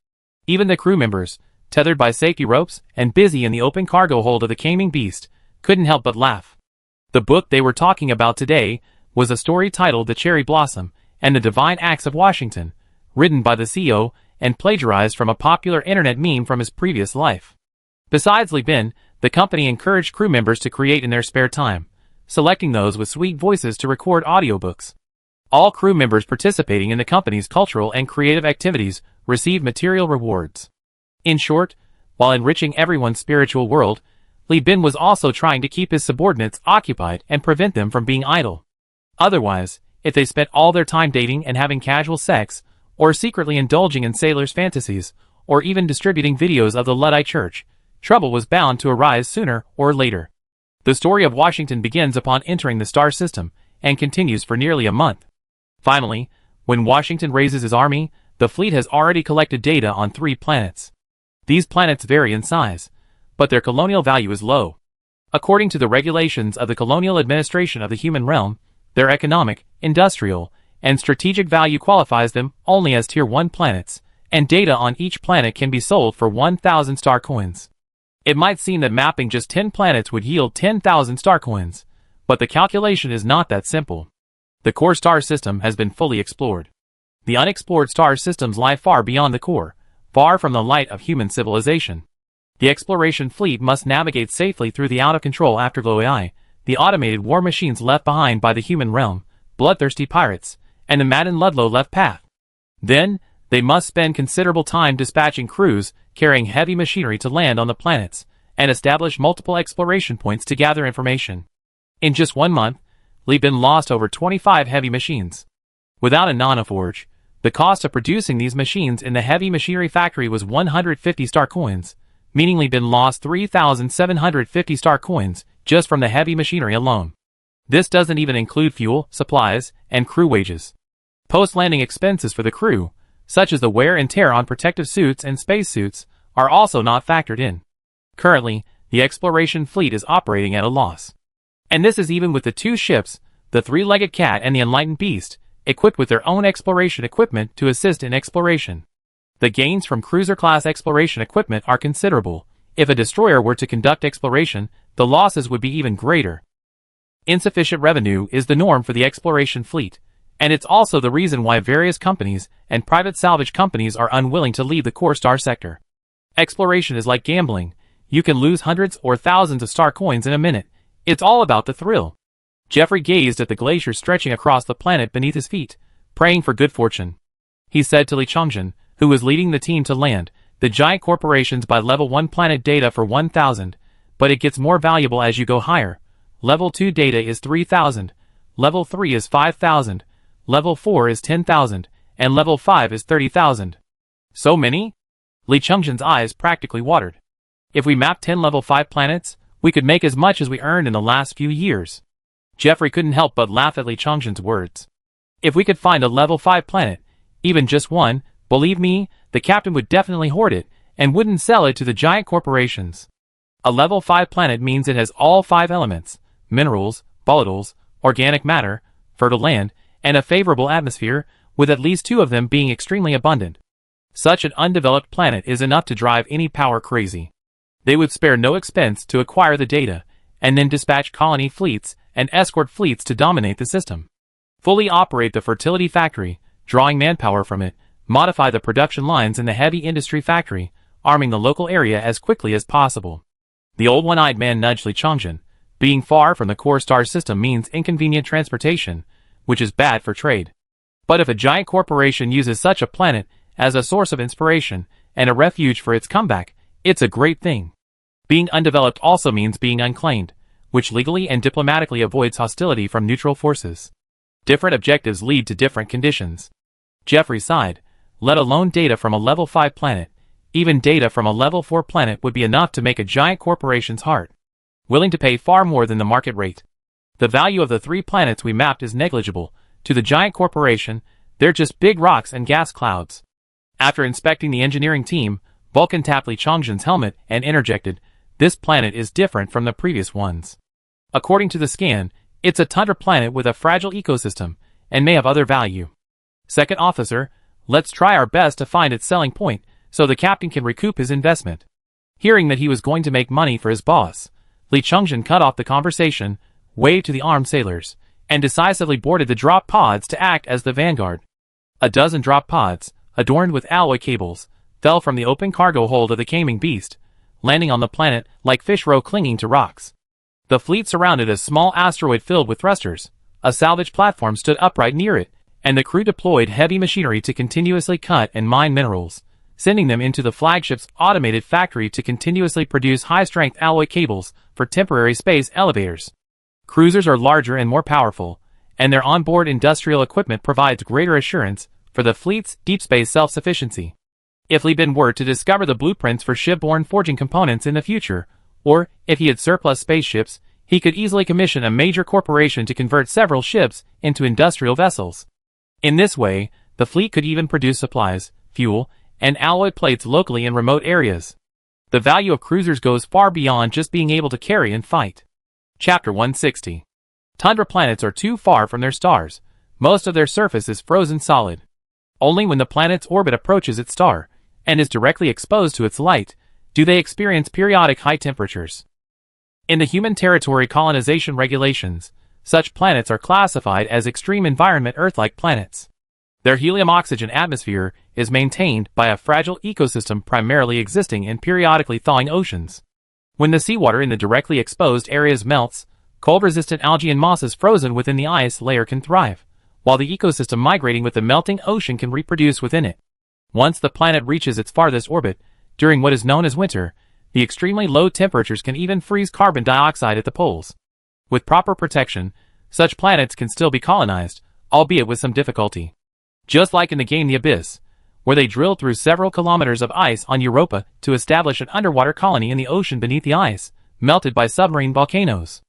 A: Even the crew members, tethered by safety ropes and busy in the open cargo hold of the Caming Beast, couldn't help but laugh. The book they were talking about today was a story titled The Cherry Blossom and the Divine Acts of Washington, written by the CEO and plagiarized from a popular internet meme from his previous life. Besides Li Bin, the company encouraged crew members to create in their spare time, selecting those with sweet voices to record audiobooks. All crew members participating in the company's cultural and creative activities received material rewards. In short, while enriching everyone's spiritual world, Li Bin was also trying to keep his subordinates occupied and prevent them from being idle. Otherwise, if they spent all their time dating and having casual sex, or secretly indulging in sailors' fantasies, or even distributing videos of the Luddite Church, trouble was bound to arise sooner or later. The story of Washington begins upon entering the star system and continues for nearly a month. Finally, when Washington raises his army, the fleet has already collected data on 3 planets. These planets vary in size, but their colonial value is low. According to the regulations of the colonial administration of the human realm, their economic, industrial, and strategic value qualifies them only as Tier 1 planets, and data on each planet can be sold for 1,000 star coins. It might seem that mapping just 10 planets would yield 10,000 star coins, but the calculation is not that simple. The core star system has been fully explored. The unexplored star systems lie far beyond the core, far from the light of human civilization. The exploration fleet must navigate safely through the out-of-control afterglow AI, the automated war machines left behind by the human realm, bloodthirsty pirates, and the Madden Ludlow left path. Then, they must spend considerable time dispatching crews carrying heavy machinery to land on the planets, and establish multiple exploration points to gather information. In just 1 month, Li Bin lost over 25 heavy machines. Without a nanoforge, the cost of producing these machines in the heavy machinery factory was 150 star coins, meaning Li Bin lost 3,750 star coins just from the heavy machinery alone. This doesn't even include fuel, supplies, and crew wages. Post-landing expenses for the crew, such as the wear and tear on protective suits and spacesuits, are also not factored in. Currently, the exploration fleet is operating at a loss. And this is even with the 2 ships, the 3-legged cat and the enlightened beast, equipped with their own exploration equipment to assist in exploration. The gains from cruiser-class exploration equipment are considerable. If a destroyer were to conduct exploration, the losses would be even greater. Insufficient revenue is the norm for the exploration fleet, and it's also the reason why various companies and private salvage companies are unwilling to leave the core star sector. Exploration is like gambling. You can lose hundreds or thousands of star coins in a minute. It's all about the thrill. Jeffrey gazed at the glacier stretching across the planet beneath his feet, praying for good fortune. He said to Li Chongjin, who was leading the team to land, "The giant corporations buy level 1 planet data for 1,000, but it gets more valuable as you go higher. Level 2 data is 3,000, level 3 is 5,000, level 4 is 10,000, and level 5 is 30,000. So many?" Li Chongjin's eyes practically watered. "If we map 10 level 5 planets, we could make as much as we earned in the last few years." Jeffrey couldn't help but laugh at Li Chongjin's words. "If we could find a level 5 planet, even just one, believe me, the captain would definitely hoard it, and wouldn't sell it to the giant corporations. A level 5 planet means it has all 5 elements: minerals, volatiles, organic matter, fertile land, and a favorable atmosphere, with at least 2 of them being extremely abundant. Such an undeveloped planet is enough to drive any power crazy. They would spare no expense to acquire the data, and then dispatch colony fleets and escort fleets to dominate the system. Fully operate the fertility factory, drawing manpower from it, modify the production lines in the heavy industry factory, arming the local area as quickly as possible." The old one-eyed man nudged Li Chongjin. Being far from the core star system means inconvenient transportation, which is bad for trade. But if a giant corporation uses such a planet as a source of inspiration and a refuge for its comeback, it's a great thing. Being undeveloped also means being unclaimed, which legally and diplomatically avoids hostility from neutral forces. Different objectives lead to different conditions. Jeffrey sighed. Let alone data from a level 5 planet, even data from a level 4 planet would be enough to make a giant corporation's heart willing to pay far more than the market rate. The value of the 3 planets we mapped is negligible. To the giant corporation, they're just big rocks and gas clouds. After inspecting the engineering team, Vulcan tapped Li Chongjin's helmet and interjected, "This planet is different from the previous ones. According to the scan, it's a tundra planet with a fragile ecosystem, and may have other value. Second officer, let's try our best to find its selling point, so the captain can recoup his investment." Hearing that he was going to make money for his boss, Li Chongjin cut off the conversation, waved to the armed sailors, and decisively boarded the drop pods to act as the vanguard. A dozen drop pods, adorned with alloy cables, fell from the open cargo hold of the gaming beast, landing on the planet like fish roe clinging to rocks. The fleet surrounded a small asteroid filled with thrusters. A salvage platform stood upright near it, and the crew deployed heavy machinery to continuously cut and mine minerals, sending them into the flagship's automated factory to continuously produce high-strength alloy cables for temporary space elevators. Cruisers are larger and more powerful, and their onboard industrial equipment provides greater assurance for the fleet's deep space self-sufficiency. If Li Bin were to discover the blueprints for shipborne forging components in the future, or if he had surplus spaceships, he could easily commission a major corporation to convert several ships into industrial vessels. In this way, the fleet could even produce supplies, fuel, and alloy plates locally in remote areas. The value of cruisers goes far beyond just being able to carry and fight. Chapter 160. Tundra planets are too far from their stars. Most of their surface is frozen solid. Only when the planet's orbit approaches its star, and is directly exposed to its light, do they experience periodic high temperatures. In the human territory colonization regulations, such planets are classified as extreme environment Earth-like planets. Their helium-oxygen atmosphere is maintained by a fragile ecosystem primarily existing in periodically thawing oceans. When the seawater in the directly exposed areas melts, cold-resistant algae and mosses frozen within the ice layer can thrive, while the ecosystem migrating with the melting ocean can reproduce within it. Once the planet reaches its farthest orbit, during what is known as winter, the extremely low temperatures can even freeze carbon dioxide at the poles. With proper protection, such planets can still be colonized, albeit with some difficulty. Just like in the game The Abyss, where they drilled through several kilometers of ice on Europa to establish an underwater colony in the ocean beneath the ice, melted by submarine volcanoes.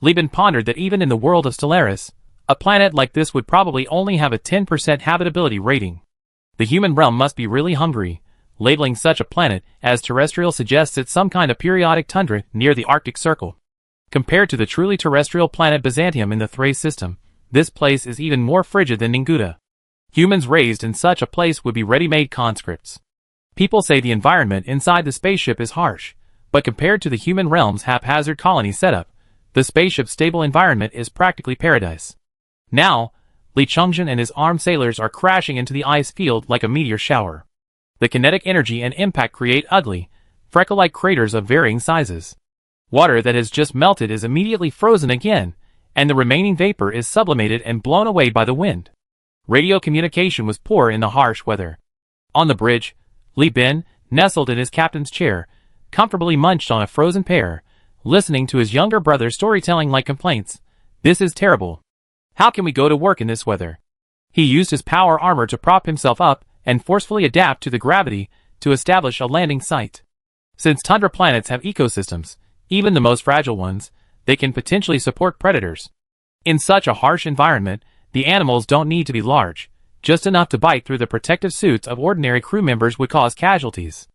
A: Li Bin pondered that even in the world of Stellaris, a planet like this would probably only have a 10% habitability rating. The human realm must be really hungry. Labeling such a planet as terrestrial suggests it's some kind of periodic tundra near the Arctic Circle. Compared to the truly terrestrial planet Byzantium in the Thrace system, this place is even more frigid than Ninguda. Humans raised in such a place would be ready-made conscripts. People say the environment inside the spaceship is harsh, but compared to the human realm's haphazard colony setup, the spaceship's stable environment is practically paradise. Now, Li Chongjin and his armed sailors are crashing into the ice field like a meteor shower. The kinetic energy and impact create ugly, freckle-like craters of varying sizes. Water that has just melted is immediately frozen again, and the remaining vapor is sublimated and blown away by the wind. Radio communication was poor in the harsh weather. On the bridge, Li Bin, nestled in his captain's chair, comfortably munched on a frozen pear, listening to his younger brother's storytelling like complaints. This is terrible. How can we go to work in this weather? He used his power armor to prop himself up and forcefully adapt to the gravity to establish a landing site. Since tundra planets have ecosystems, even the most fragile ones, they can potentially support predators. In such a harsh environment, the animals don't need to be large. Just enough to bite through the protective suits of ordinary crew members would cause casualties.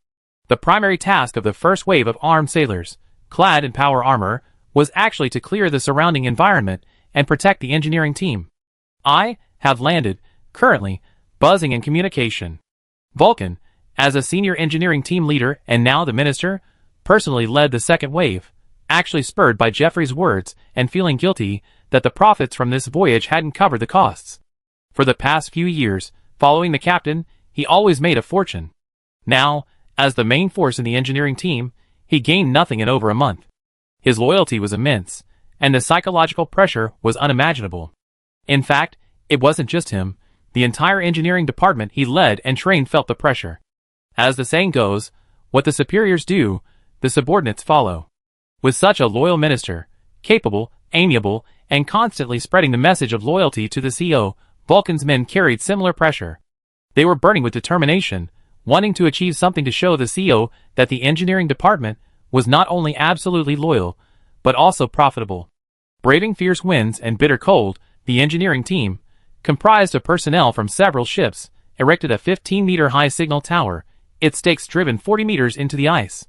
A: The primary task of the first wave of armed sailors, clad in power armor, was actually to clear the surrounding environment and protect the engineering team. I have landed, currently, buzzing in communication. Vulcan, as a senior engineering team leader and now the minister, personally led the second wave, actually spurred by Jeffrey's words and feeling guilty that the profits from this voyage hadn't covered the costs. For the past few years, following the captain, he always made a fortune. Now, as the main force in the engineering team, he gained nothing in over a month. His loyalty was immense, and the psychological pressure was unimaginable. In fact, it wasn't just him. The entire engineering department he led and trained felt the pressure. As the saying goes, what the superiors do, the subordinates follow. With such a loyal minister, capable, amiable, and constantly spreading the message of loyalty to the CO, Vulcan's men carried similar pressure. They were burning with determination, wanting to achieve something to show the CO that the engineering department was not only absolutely loyal, but also profitable. Braving fierce winds and bitter cold, the engineering team, comprised of personnel from several ships, erected a 15-meter-high signal tower, its stakes driven 40 meters into the ice.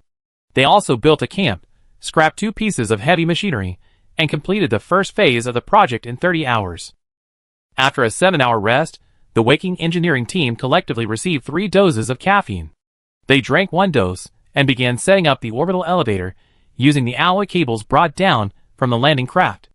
A: They also built a camp, scrapped 2 pieces of heavy machinery, and completed the first phase of the project in 30 hours. After a 7-hour rest, the waking engineering team collectively received 3 doses of caffeine. They drank 1 dose and began setting up the orbital elevator using the alloy cables brought down from the landing craft.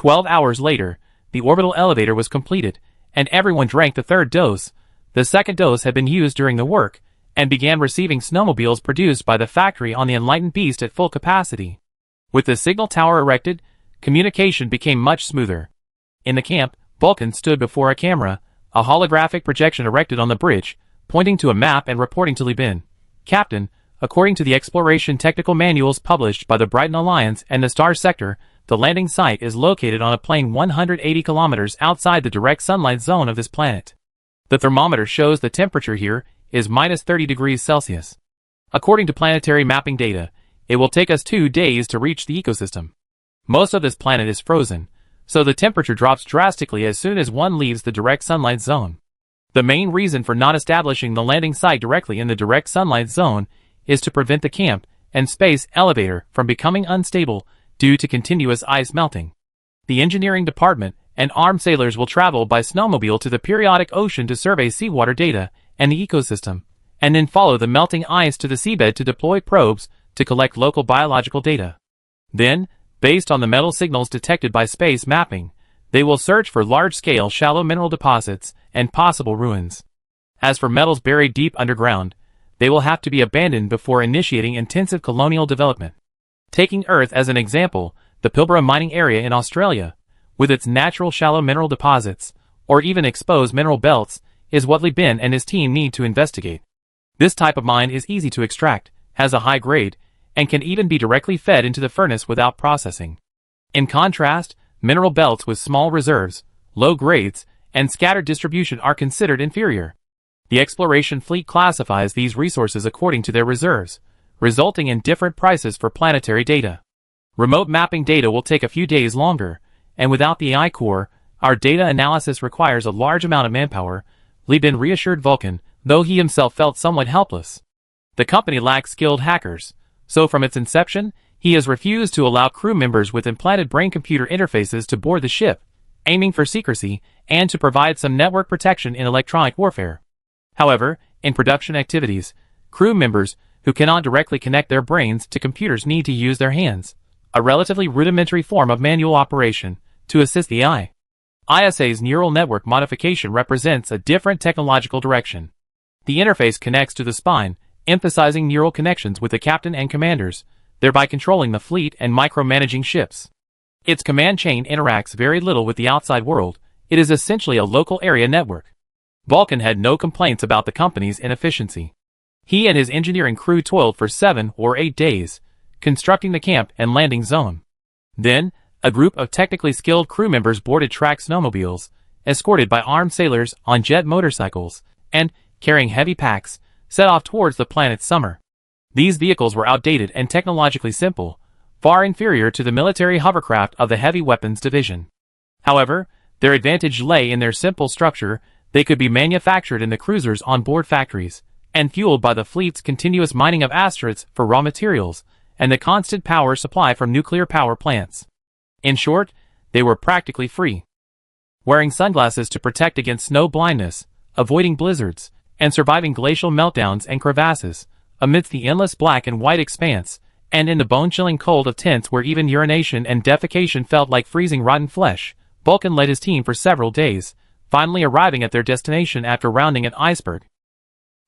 A: 12 hours later, the orbital elevator was completed, and everyone drank the third dose. The second dose had been used during the work, and began receiving snowmobiles produced by the factory on the Enlightened Beast at full capacity. With the signal tower erected, communication became much smoother. In the camp, Vulcan stood before a camera, a holographic projection erected on the bridge, pointing to a map and reporting to Libin. Captain, according to the exploration technical manuals published by the Brighton Alliance and the Star Sector, the landing site is located on a plane 180 kilometers outside the direct sunlight zone of this planet. The thermometer shows the temperature here is minus 30 degrees Celsius. According to planetary mapping data, it will take us 2 days to reach the ecosystem. Most of this planet is frozen, so the temperature drops drastically as soon as one leaves the direct sunlight zone. The main reason for not establishing the landing site directly in the direct sunlight zone is to prevent the camp and space elevator from becoming unstable due to continuous ice melting. The engineering department and armed sailors will travel by snowmobile to the periodic ocean to survey seawater data and the ecosystem, and then follow the melting ice to the seabed to deploy probes to collect local biological data. Then, based on the metal signals detected by space mapping, they will search for large-scale shallow mineral deposits and possible ruins. As for metals buried deep underground, they will have to be abandoned before initiating intensive colonial development. Taking Earth as an example, the Pilbara mining area in Australia, with its natural shallow mineral deposits, or even exposed mineral belts, is what Libin and his team need to investigate. This type of mine is easy to extract, has a high grade, and can even be directly fed into the furnace without processing. In contrast, mineral belts with small reserves, low grades, and scattered distribution are considered inferior. The exploration fleet classifies these resources according to their reserves, resulting in different prices for planetary data. Remote mapping data will take a few days longer, and without the AI core, our data analysis requires a large amount of manpower, Libin reassured Vulcan, though he himself felt somewhat helpless. The company lacks skilled hackers, so from its inception, he has refused to allow crew members with implanted brain-computer interfaces to board the ship, aiming for secrecy and to provide some network protection in electronic warfare. However, in production activities, crew members who cannot directly connect their brains to computers need to use their hands, a relatively rudimentary form of manual operation, to assist the eye. ISA's neural network modification represents a different technological direction. The interface connects to the spine, emphasizing neural connections with the captain and commanders, thereby controlling the fleet and micromanaging ships. Its command chain interacts very little with the outside world. It is essentially a local area network. Vulcan had no complaints about the company's inefficiency. He and his engineering crew toiled for 7 or 8 days, constructing the camp and landing zone. Then, a group of technically skilled crew members boarded track snowmobiles, escorted by armed sailors on jet motorcycles, and, carrying heavy packs, set off towards the planet's summer. These vehicles were outdated and technologically simple, far inferior to the military hovercraft of the Heavy Weapons Division. However, their advantage lay in their simple structure. They could be manufactured in the cruisers on board factories, and fueled by the fleet's continuous mining of asteroids for raw materials, and the constant power supply from nuclear power plants. In short, they were practically free. Wearing sunglasses to protect against snow blindness, avoiding blizzards, and surviving glacial meltdowns and crevasses, amidst the endless black and white expanse, and in the bone-chilling cold of tents where even urination and defecation felt like freezing rotten flesh, Vulcan led his team for several days, finally arriving at their destination after rounding an iceberg.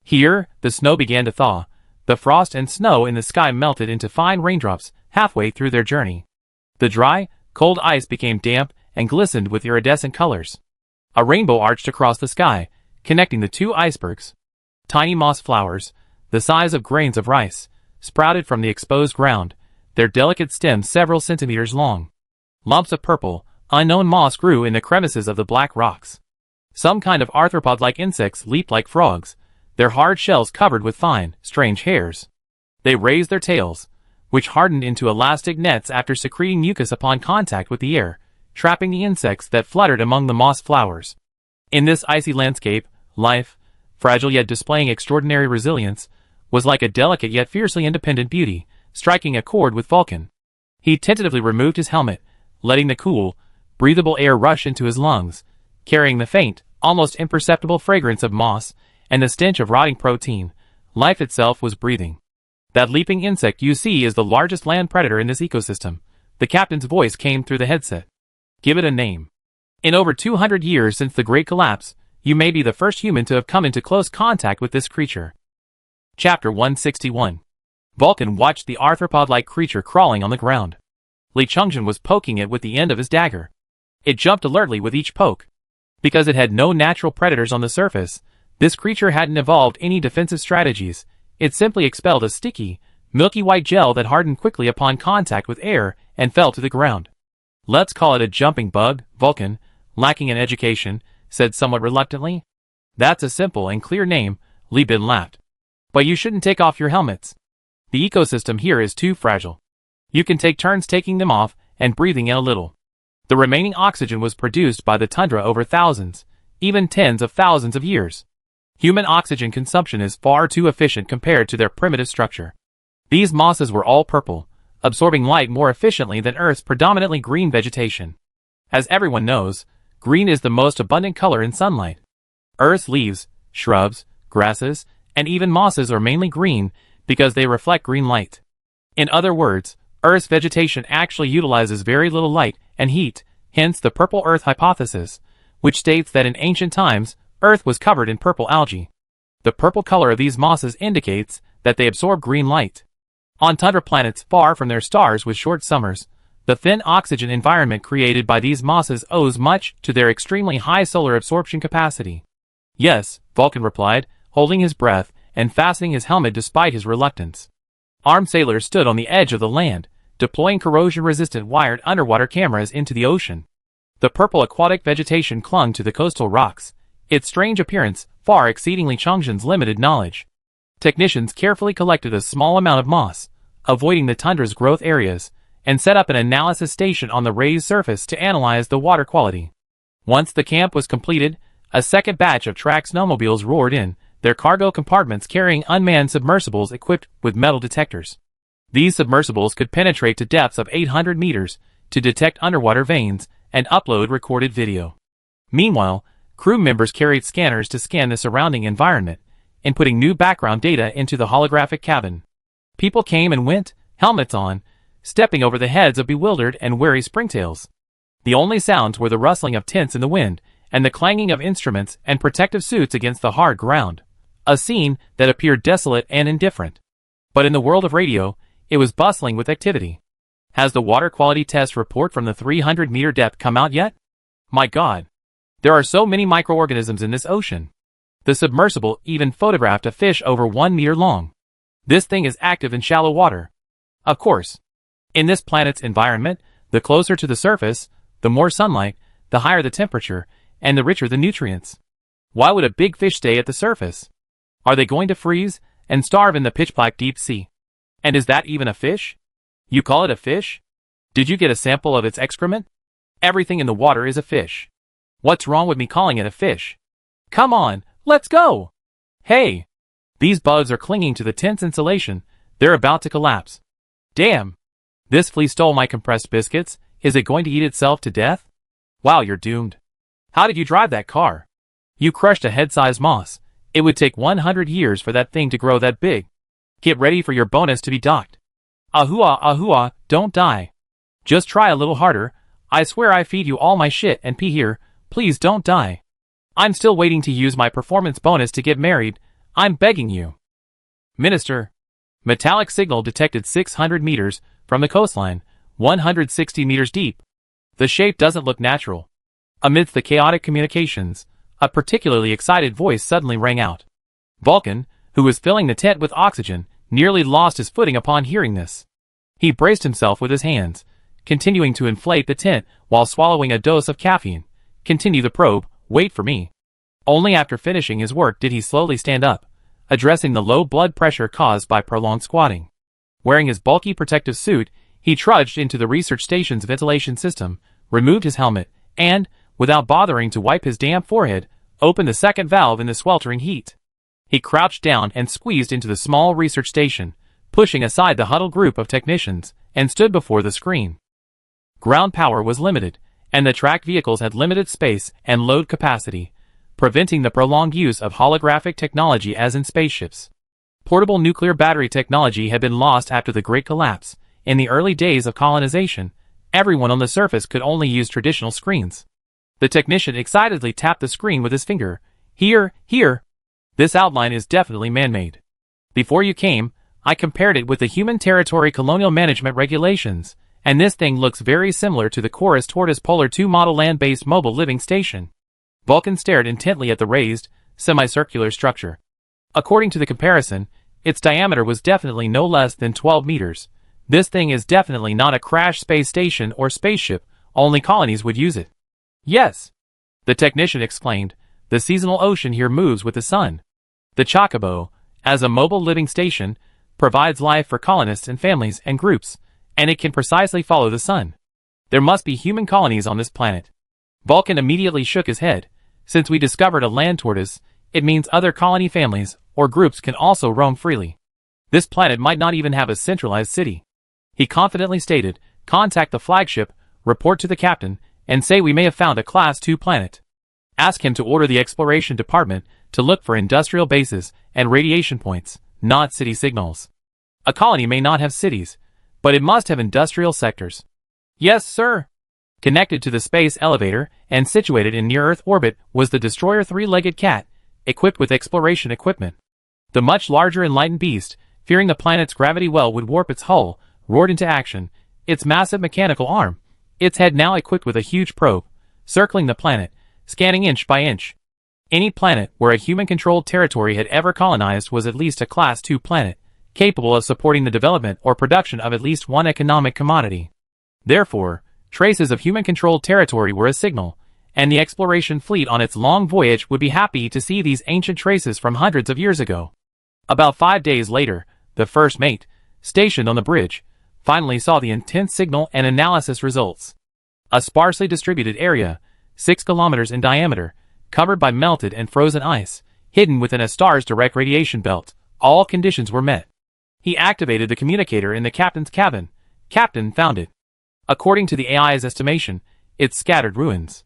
A: Here, the snow began to thaw. The frost and snow in the sky melted into fine raindrops halfway through their journey. The dry, cold ice became damp and glistened with iridescent colors. A rainbow arched across the sky, connecting the two icebergs. Tiny moss flowers, the size of grains of rice, sprouted from the exposed ground, their delicate stems several centimeters long. Lumps of purple, unknown moss grew in the crevices of the black rocks. Some kind of arthropod-like insects leaped like frogs, their hard shells covered with fine, strange hairs. They raised their tails, which hardened into elastic nets after secreting mucus upon contact with the air, trapping the insects that fluttered among the moss flowers. In this icy landscape, life, fragile yet displaying extraordinary resilience, was like a delicate yet fiercely independent beauty, striking a chord with Vulcan. He tentatively removed his helmet, letting the cool, breathable air rush into his lungs, carrying the faint, almost imperceptible fragrance of moss, and the stench of rotting protein. Life itself was breathing. That leaping insect you see is the largest land predator in this ecosystem. The captain's voice came through the headset. Give it a name. In over 200 years since the Great Collapse, you may be the first human to have come into close contact with this creature. Chapter 161. Vulcan watched the arthropod-like creature crawling on the ground. Li Chungjin was poking it with the end of his dagger. It jumped alertly with each poke. Because it had no natural predators on the surface, this creature hadn't evolved any defensive strategies. It simply expelled a sticky, milky white gel that hardened quickly upon contact with air and fell to the ground. Let's call it a jumping bug, Vulcan, lacking in education, said somewhat reluctantly. That's a simple and clear name, Li Bin laughed. But you shouldn't take off your helmets. The ecosystem here is too fragile. You can take turns taking them off and breathing in a little. The remaining oxygen was produced by the tundra over thousands, even tens of thousands of years. Human oxygen consumption is far too efficient compared to their primitive structure. These mosses were all purple, absorbing light more efficiently than Earth's predominantly green vegetation. As everyone knows, green is the most abundant color in sunlight. Earth's leaves, shrubs, grasses, and even mosses are mainly green because they reflect green light. In other words, Earth's vegetation actually utilizes very little light and heat, hence the purple Earth hypothesis, which states that in ancient times, Earth was covered in purple algae. The purple color of these mosses indicates that they absorb green light. On tundra planets far from their stars with short summers, the thin oxygen environment created by these mosses owes much to their extremely high solar absorption capacity. Yes, Vulcan replied, holding his breath and fastening his helmet despite his reluctance. Armed sailors stood on the edge of the land, deploying corrosion-resistant wired underwater cameras into the ocean. The purple aquatic vegetation clung to the coastal rocks, its strange appearance far exceeding Li Chungjin's limited knowledge. Technicians carefully collected a small amount of moss, avoiding the tundra's growth areas, and set up an analysis station on the raised surface to analyze the water quality. Once the camp was completed, a second batch of track snowmobiles roared in, their cargo compartments carrying unmanned submersibles equipped with metal detectors. These submersibles could penetrate to depths of 800 meters to detect underwater veins and upload recorded video. Meanwhile, crew members carried scanners to scan the surrounding environment, inputting new background data into the holographic cabin. People came and went, helmets on, stepping over the heads of bewildered and wary springtails. The only sounds were the rustling of tents in the wind and the clanging of instruments and protective suits against the hard ground. A scene that appeared desolate and indifferent. But in the world of radio, it was bustling with activity. Has the water quality test report from the 300-meter depth come out yet? My God! There are so many microorganisms in this ocean. The submersible even photographed a fish over 1 meter long. This thing is active in shallow water. Of course. In this planet's environment, the closer to the surface, the more sunlight, the higher the temperature, and the richer the nutrients. Why would a big fish stay at the surface? Are they going to freeze and starve in the pitch-black deep sea? And is that even a fish? You call it a fish? Did you get a sample of its excrement? Everything in the water is a fish. What's wrong with me calling it a fish? Come on, let's go! Hey! These bugs are clinging to the tent's insulation. They're about to collapse. Damn! This flea stole my compressed biscuits. Is it going to eat itself to death? Wow, you're doomed. How did you drive that car? You crushed a head-sized moss. It would take 100 years for that thing to grow that big. Get ready for your bonus to be docked. Ahua, don't die. Just try a little harder. I swear I feed you all my shit and pee here. Please don't die. I'm still waiting to use my performance bonus to get married. I'm begging you. Minister. Metallic signal detected 600 meters from the coastline, 160 meters deep. The shape doesn't look natural. Amidst the chaotic communications, a particularly excited voice suddenly rang out. Vulcan, who was filling the tent with oxygen, nearly lost his footing upon hearing this. He braced himself with his hands, continuing to inflate the tent while swallowing a dose of caffeine. Continue the probe, wait for me. Only after finishing his work did he slowly stand up, addressing the low blood pressure caused by prolonged squatting. Wearing his bulky protective suit, he trudged into the research station's ventilation system, removed his helmet, and, without bothering to wipe his damp forehead, opened the second valve in the sweltering heat. He crouched down and squeezed into the small research station, pushing aside the huddled group of technicians, and stood before the screen. Ground power was limited, and the tracked vehicles had limited space and load capacity, preventing the prolonged use of holographic technology as in spaceships. Portable nuclear battery technology had been lost after the Great Collapse. In the early days of colonization, Everyone on the surface could only use traditional screens. The technician excitedly tapped the screen with his finger. Here, here. This outline is definitely man-made. Before you came, I compared it with the Human Territory Colonial Management Regulations, and this thing looks very similar to the Chorus Tortoise Polar 2 model land-based mobile living station. Vulcan stared intently at the raised, semicircular structure. According to the comparison, its diameter was definitely no less than 12 meters. This thing is definitely not a crash space station or spaceship, only colonies would use it. Yes, the technician exclaimed, the seasonal ocean here moves with the sun. The Chocobo, as a mobile living station, provides life for colonists and families and groups, and it can precisely follow the sun. There must be human colonies on this planet. Vulcan immediately shook his head. Since we discovered a land tortoise, it means other colony families or groups can also roam freely. This planet might not even have a centralized city. He confidently stated, contact the flagship, report to the captain, and say we may have found a Class 2 planet. Ask him to order the exploration department to look for industrial bases and radiation points, not city signals. A colony may not have cities, but it must have industrial sectors. Yes, sir. Connected to the space elevator and situated in near-Earth orbit was the destroyer three-legged cat, equipped with exploration equipment. The much larger enlightened beast, fearing the planet's gravity well would warp its hull, roared into action, its massive mechanical arm, its head now equipped with a huge probe, circling the planet, scanning inch by inch. Any planet where a human-controlled territory had ever colonized was at least a Class 2 planet, capable of supporting the development or production of at least one economic commodity. Therefore, traces of human-controlled territory were a signal, and the exploration fleet on its long voyage would be happy to see these ancient traces from hundreds of years ago. About 5 days later, the first mate, stationed on the bridge, finally saw the intense signal and analysis results. A sparsely distributed area, 6 kilometers in diameter, covered by melted and frozen ice, hidden within a star's direct radiation belt. All conditions were met. He activated the communicator in the captain's cabin. Captain found it. According to the AI's estimation, it's scattered ruins.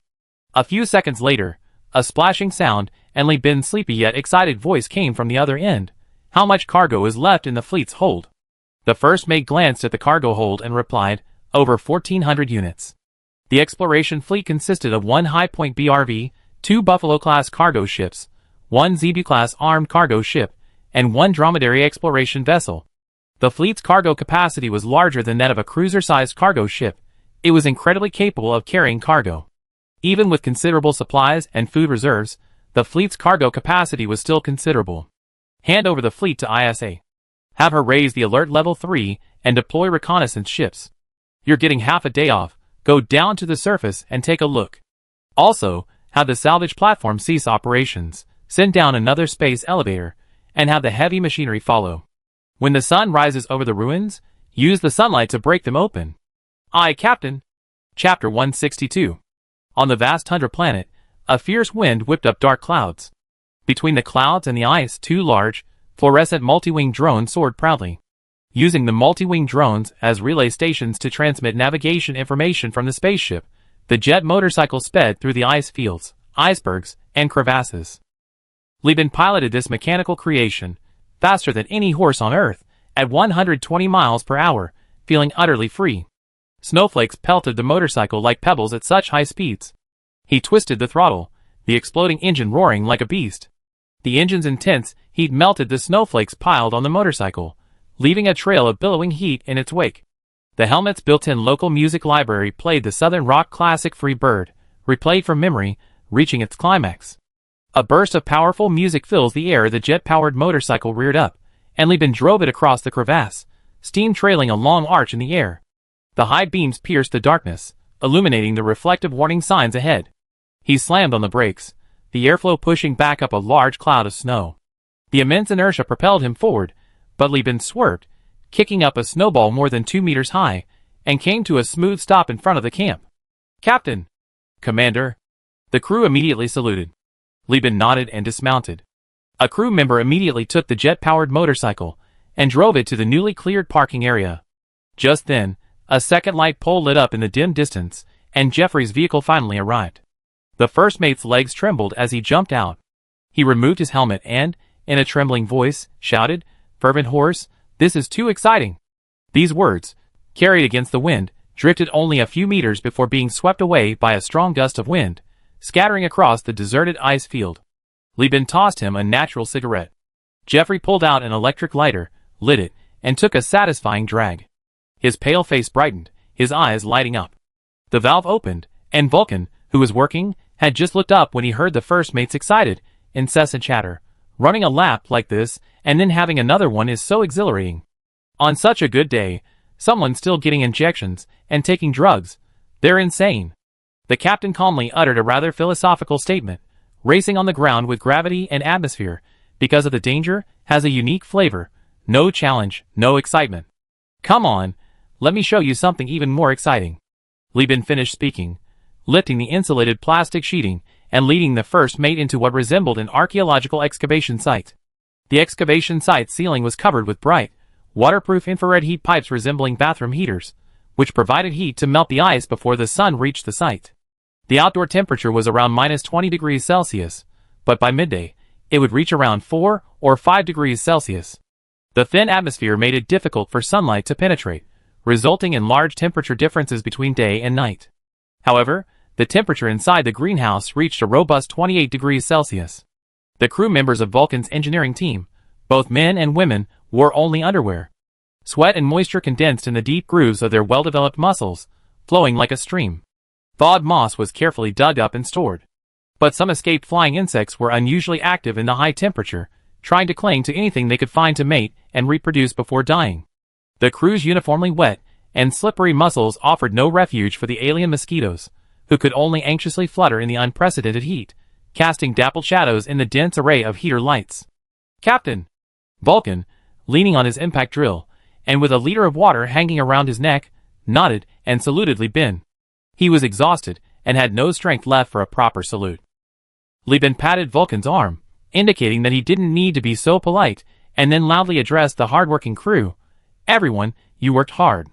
A: A few seconds later, a splashing sound and Li Bin's sleepy yet excited voice came from the other end. How much cargo is left in the fleet's hold? The first mate glanced at the cargo hold and replied, over 1,400 units. The exploration fleet consisted of 1 High Point BRV, 2 Buffalo-class cargo ships, 1 Zebu-class armed cargo ship, and 1 dromedary exploration vessel. The fleet's cargo capacity was larger than that of a cruiser-sized cargo ship. It was incredibly capable of carrying cargo. Even with considerable supplies and food reserves, the fleet's cargo capacity was still considerable. Hand over the fleet to ISA. Have her raise the alert level 3 and deploy reconnaissance ships. You're getting half a day off. Go down to the surface and take a look. Also, have the salvage platform cease operations, send down another space elevator, and have the heavy machinery follow. When the sun rises over the ruins, use the sunlight to break them open. Aye, Captain. Chapter 162. On the vast tundra planet, a fierce wind whipped up dark clouds. Between the clouds and the ice, 2 large, fluorescent multi-wing drones soared proudly. Using the multi-wing drones as relay stations to transmit navigation information from the spaceship, the jet motorcycle sped through the ice fields, icebergs, and crevasses. Li Bin piloted this mechanical creation, faster than any horse on Earth, at 120 miles per hour, feeling utterly free. Snowflakes pelted the motorcycle like pebbles at such high speeds. He twisted the throttle, the exploding engine roaring like a beast. The engine's intense heat melted the snowflakes piled on the motorcycle, leaving a trail of billowing heat in its wake. The helmet's built-in local music library played the Southern rock classic Free Bird, replayed from memory, reaching its climax. A burst of powerful music fills the air. The jet-powered motorcycle reared up, and Li Bin drove it across the crevasse, steam trailing a long arch in the air. The high beams pierced the darkness, illuminating the reflective warning signs ahead. He slammed on the brakes, the airflow pushing back up a large cloud of snow. The immense inertia propelled him forward, but Li Bin swerved, kicking up a snowball more than 2 meters high, and came to a smooth stop in front of the camp. Captain! Commander! The crew immediately saluted. Li Bin nodded and dismounted. A crew member immediately took the jet-powered motorcycle and drove it to the newly cleared parking area. Just then, a second light pole lit up in the dim distance, and Jeffrey's vehicle finally arrived. The first mate's legs trembled as he jumped out. He removed his helmet and, in a trembling voice, shouted, "Fervent horse, this is too exciting." These words, carried against the wind, drifted only a few meters before being swept away by a strong gust of wind, scattering across the deserted ice field. Li Bin tossed him a natural cigarette. Jeffrey pulled out an electric lighter, lit it, and took a satisfying drag. His pale face brightened, his eyes lighting up. The valve opened, and Vulcan, who was working, had just looked up when he heard the first mate's excited, incessant chatter. Running a lap like this, and then having another one is so exhilarating. On such a good day, someone still getting injections, and taking drugs. They're insane. The captain calmly uttered a rather philosophical statement. Racing on the ground with gravity and atmosphere, because of the danger, has a unique flavor. No challenge, no excitement. Come on, let me show you something even more exciting. Li Bin finished speaking, lifting the insulated plastic sheeting, and leading the first mate into what resembled an archaeological excavation site. The excavation site's ceiling was covered with bright, waterproof infrared heat pipes resembling bathroom heaters, which provided heat to melt the ice before the sun reached the site. The outdoor temperature was around minus 20 degrees Celsius, but by midday, it would reach around 4 or 5 degrees Celsius. The thin atmosphere made it difficult for sunlight to penetrate, resulting in large temperature differences between day and night. However, the temperature inside the greenhouse reached a robust 28 degrees Celsius. The crew members of Vulcan's engineering team, both men and women, wore only underwear. Sweat and moisture condensed in the deep grooves of their well-developed muscles, flowing like a stream. Thawed moss was carefully dug up and stored. But some escaped flying insects were unusually active in the high temperature, trying to cling to anything they could find to mate and reproduce before dying. The crew's uniformly wet and slippery muscles offered no refuge for the alien mosquitoes, who could only anxiously flutter in the unprecedented heat, casting dappled shadows in the dense array of heater lights. Captain! Vulcan, leaning on his impact drill, and with a liter of water hanging around his neck, nodded and saluted Li Bin. He was exhausted and had no strength left for a proper salute. Li Bin patted Vulcan's arm, indicating that he didn't need to be so polite, and then loudly addressed the hard-working crew. Everyone, you worked hard.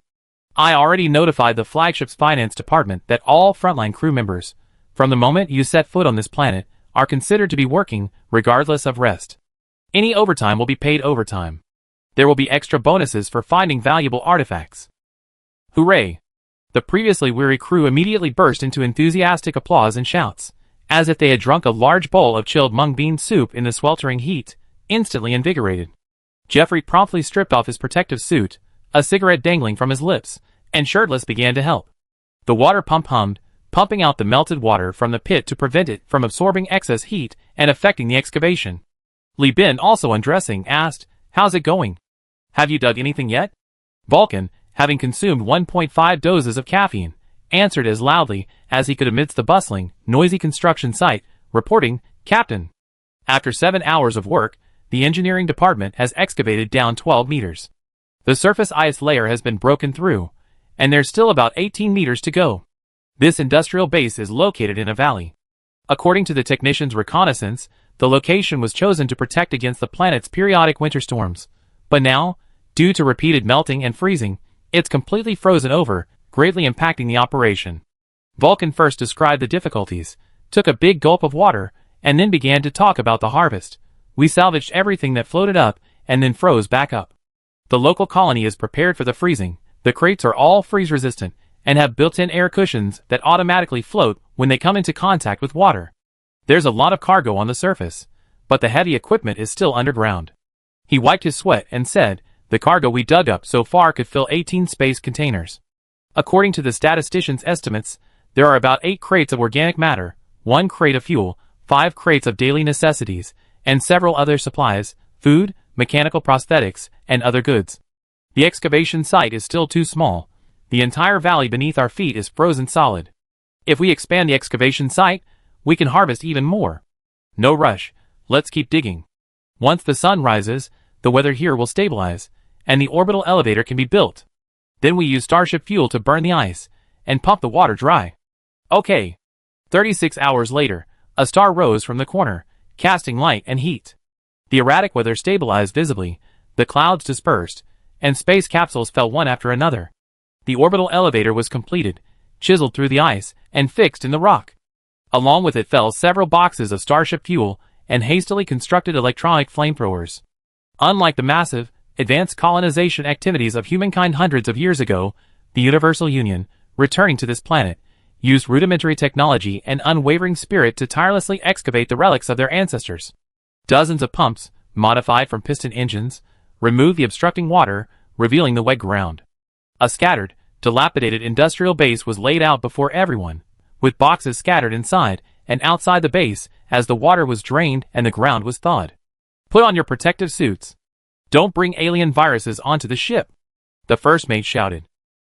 A: I already notified the flagship's finance department that all frontline crew members, from the moment you set foot on this planet, are considered to be working, regardless of rest. Any overtime will be paid overtime. There will be extra bonuses for finding valuable artifacts. Hooray! The previously weary crew immediately burst into enthusiastic applause and shouts, as if they had drunk a large bowl of chilled mung bean soup in the sweltering heat, instantly invigorated. Jeffrey promptly stripped off his protective suit, a cigarette dangling from his lips, and shirtless began to help. The water pump hummed, pumping out the melted water from the pit to prevent it from absorbing excess heat and affecting the excavation. Li Bin, also undressing, asked, "How's it going? Have you dug anything yet?" Vulcan, having consumed 1.5 doses of caffeine, answered as loudly as he could amidst the bustling, noisy construction site, reporting, "Captain. After 7 hours of work, the engineering department has excavated down 12 meters. The surface ice layer has been broken through, and there's still about 18 meters to go. This industrial base is located in a valley. According to the technicians' reconnaissance, the location was chosen to protect against the planet's periodic winter storms. But now, due to repeated melting and freezing, it's completely frozen over, greatly impacting the operation." Vulcan first described the difficulties, took a big gulp of water, and then began to talk about the harvest. "We salvaged everything that floated up, and then froze back up. The local colony is prepared for the freezing. The crates are all freeze-resistant, and have built-in air cushions that automatically float when they come into contact with water. There's a lot of cargo on the surface, but the heavy equipment is still underground." He wiped his sweat and said, "The cargo we dug up so far could fill 18 space containers. According to the statistician's estimates, there are about 8 crates of organic matter, 1 crate of fuel, 5 crates of daily necessities, and several other supplies, food, mechanical prosthetics, and other goods. The excavation site is still too small. The entire valley beneath our feet is frozen solid. If we expand the excavation site, we can harvest even more. No rush, let's keep digging. Once the sun rises, the weather here will stabilize, and the orbital elevator can be built. Then we use starship fuel to burn the ice, and pump the water dry. Okay." 36 hours later, a star rose from the corner, casting light and heat. The erratic weather stabilized visibly, the clouds dispersed, and space capsules fell one after another. The orbital elevator was completed, chiseled through the ice, and fixed in the rock. Along with it fell several boxes of starship fuel and hastily constructed electronic flamethrowers. Unlike the massive, advanced colonization activities of humankind hundreds of years ago, the Universal Union, returning to this planet, used rudimentary technology and unwavering spirit to tirelessly excavate the relics of their ancestors. Dozens of pumps, modified from piston engines, removed the obstructing water, revealing the wet ground. A scattered, dilapidated industrial base was laid out before everyone, with boxes scattered inside and outside the base as the water was drained and the ground was thawed. "Put on your protective suits. Don't bring alien viruses onto the ship," the first mate shouted.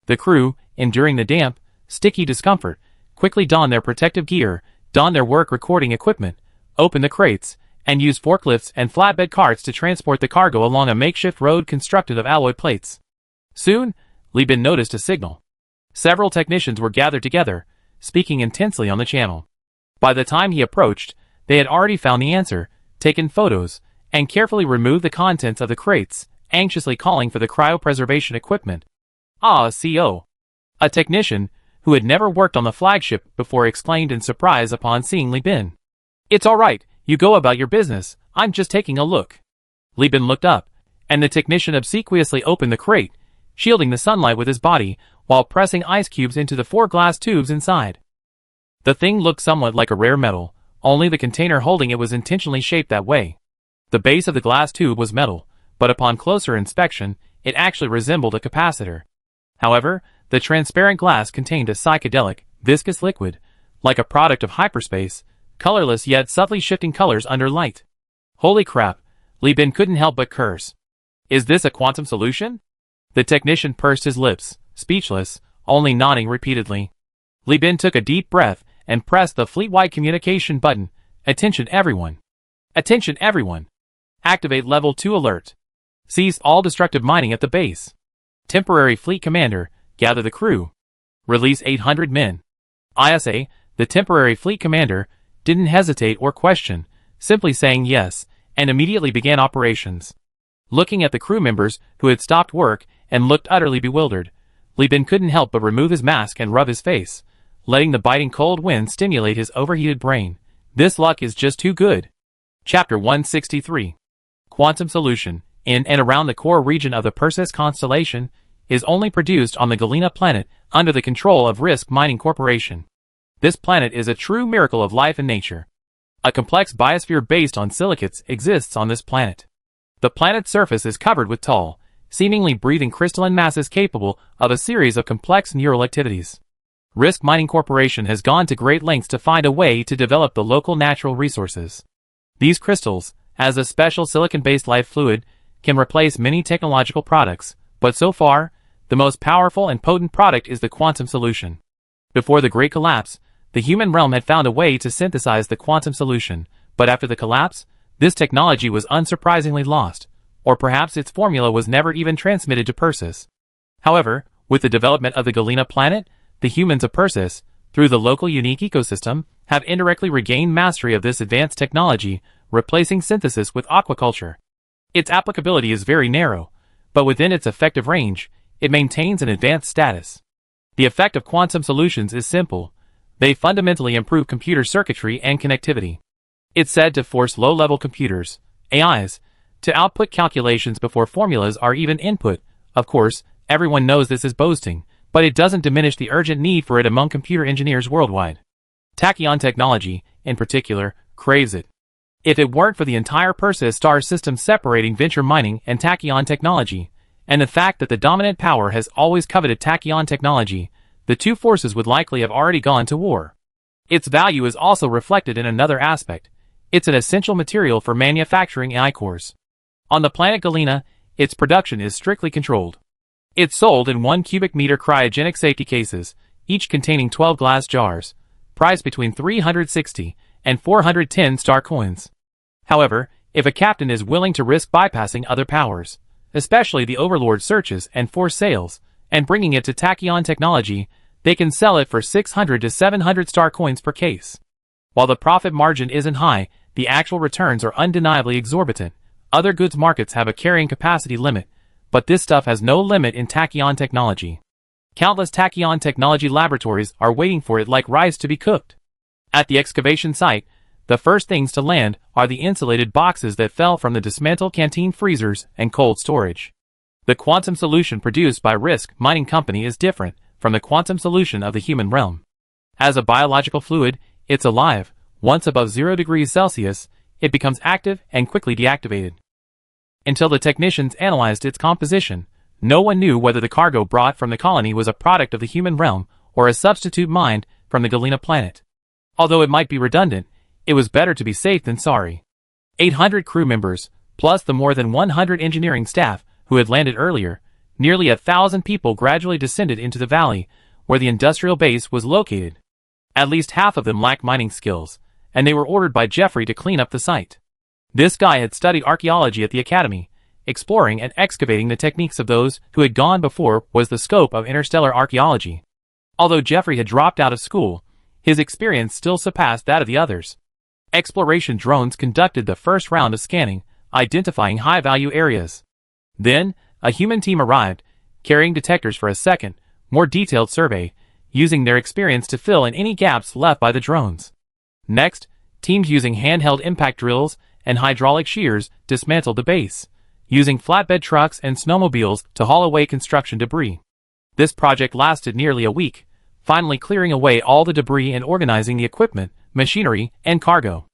A: The crew, enduring the damp, sticky discomfort, quickly donned their protective gear, donned their work recording equipment, opened the crates, and used forklifts and flatbed carts to transport the cargo along a makeshift road constructed of alloy plates. Soon, Li Bin noticed a signal. Several technicians were gathered together, speaking intensely on the channel. By the time he approached, they had already found the answer, taken photos, and carefully removed the contents of the crates, anxiously calling for the cryopreservation equipment. "Ah, CO." A technician, who had never worked on the flagship before, exclaimed in surprise upon seeing Li Bin. "It's all right, you go about your business, I'm just taking a look." Li Bin looked up, and the technician obsequiously opened the crate, shielding the sunlight with his body, while pressing ice cubes into the 4 glass tubes inside. The thing looked somewhat like a rare metal, only the container holding it was intentionally shaped that way. The base of the glass tube was metal, but upon closer inspection, it actually resembled a capacitor. However, the transparent glass contained a psychedelic, viscous liquid, like a product of hyperspace, colorless yet subtly shifting colors under light. "Holy crap," Li Bin couldn't help but curse. "Is this a quantum solution?" The technician pursed his lips, speechless, only nodding repeatedly. Li Bin took a deep breath and pressed the fleet-wide communication button. "Attention everyone. Attention everyone. Activate Level 2 alert. Cease all destructive mining at the base. Temporary Fleet Commander, gather the crew. Release 800 men." ISA, the Temporary Fleet Commander, didn't hesitate or question, simply saying yes, and immediately began operations. Looking at the crew members who had stopped work and looked utterly bewildered, Li Bin couldn't help but remove his mask and rub his face, letting the biting cold wind stimulate his overheated brain. This luck is just too good. Chapter 163. Quantum Solution, in and around the core region of the Perseus constellation, is only produced on the Galena planet under the control of Risk Mining Corporation. This planet is a true miracle of life and nature. A complex biosphere based on silicates exists on this planet. The planet's surface is covered with tall, seemingly breathing crystalline masses capable of a series of complex neural activities. Risk Mining Corporation has gone to great lengths to find a way to develop the local natural resources. These crystals, as a special silicon-based life fluid, can replace many technological products, but so far, the most powerful and potent product is the quantum solution. Before the Great Collapse, the human realm had found a way to synthesize the quantum solution, but after the collapse, this technology was unsurprisingly lost, or perhaps its formula was never even transmitted to Perseus. However, with the development of the Galena planet, the humans of Perseus, through the local unique ecosystem, have indirectly regained mastery of this advanced technology, replacing synthesis with aquaculture. Its applicability is very narrow, but within its effective range, it maintains an advanced status. The effect of quantum solutions is simple. They fundamentally improve computer circuitry and connectivity. It's said to force low-level computers, AIs, to output calculations before formulas are even input. Of course, everyone knows this is boasting, but it doesn't diminish the urgent need for it among computer engineers worldwide. Tachyon technology, in particular, craves it. If it weren't for the entire Perseus star system separating venture mining and tachyon technology, and the fact that the dominant power has always coveted tachyon technology, the two forces would likely have already gone to war. Its value is also reflected in another aspect. It's an essential material for manufacturing AI cores. On the planet Galena, its production is strictly controlled. It's sold in 1 cubic meter cryogenic safety cases, each containing 12 glass jars, priced between 360 and 410 star coins. However, if a captain is willing to risk bypassing other powers, especially the Overlord searches and forced sales, and bringing it to tachyon technology, they can sell it for 600 to 700 star coins per case. While the profit margin isn't high, the actual returns are undeniably exorbitant. Other goods markets have a carrying capacity limit, but this stuff has no limit in tachyon technology. Countless tachyon technology laboratories are waiting for it like rice to be cooked. At the excavation site, the first things to land are the insulated boxes that fell from the dismantled canteen freezers and cold storage. The quantum solution produced by Risk Mining Company is different from the quantum solution of the human realm. As a biological fluid, it's alive. Once above 0 degrees Celsius, it becomes active and quickly deactivated. Until the technicians analyzed its composition, no one knew whether the cargo brought from the colony was a product of the human realm or a substitute mined from the Galena planet. Although it might be redundant, it was better to be safe than sorry. 800 crew members, plus the more than 100 engineering staff who had landed earlier, nearly 1,000 people gradually descended into the valley where the industrial base was located. At least half of them lacked mining skills, and they were ordered by Jeffrey to clean up the site. This guy had studied archaeology at the academy. Exploring and excavating the techniques of those who had gone before was the scope of interstellar archaeology. Although Jeffrey had dropped out of school, his experience still surpassed that of the others. Exploration drones conducted the first round of scanning, identifying high-value areas. Then, a human team arrived, carrying detectors for a second, more detailed survey, using their experience to fill in any gaps left by the drones. Next, teams using handheld impact drills and hydraulic shears dismantled the base, using flatbed trucks and snowmobiles to haul away construction debris. This project lasted nearly a week, finally clearing away all the debris and organizing the equipment, machinery, and cargo.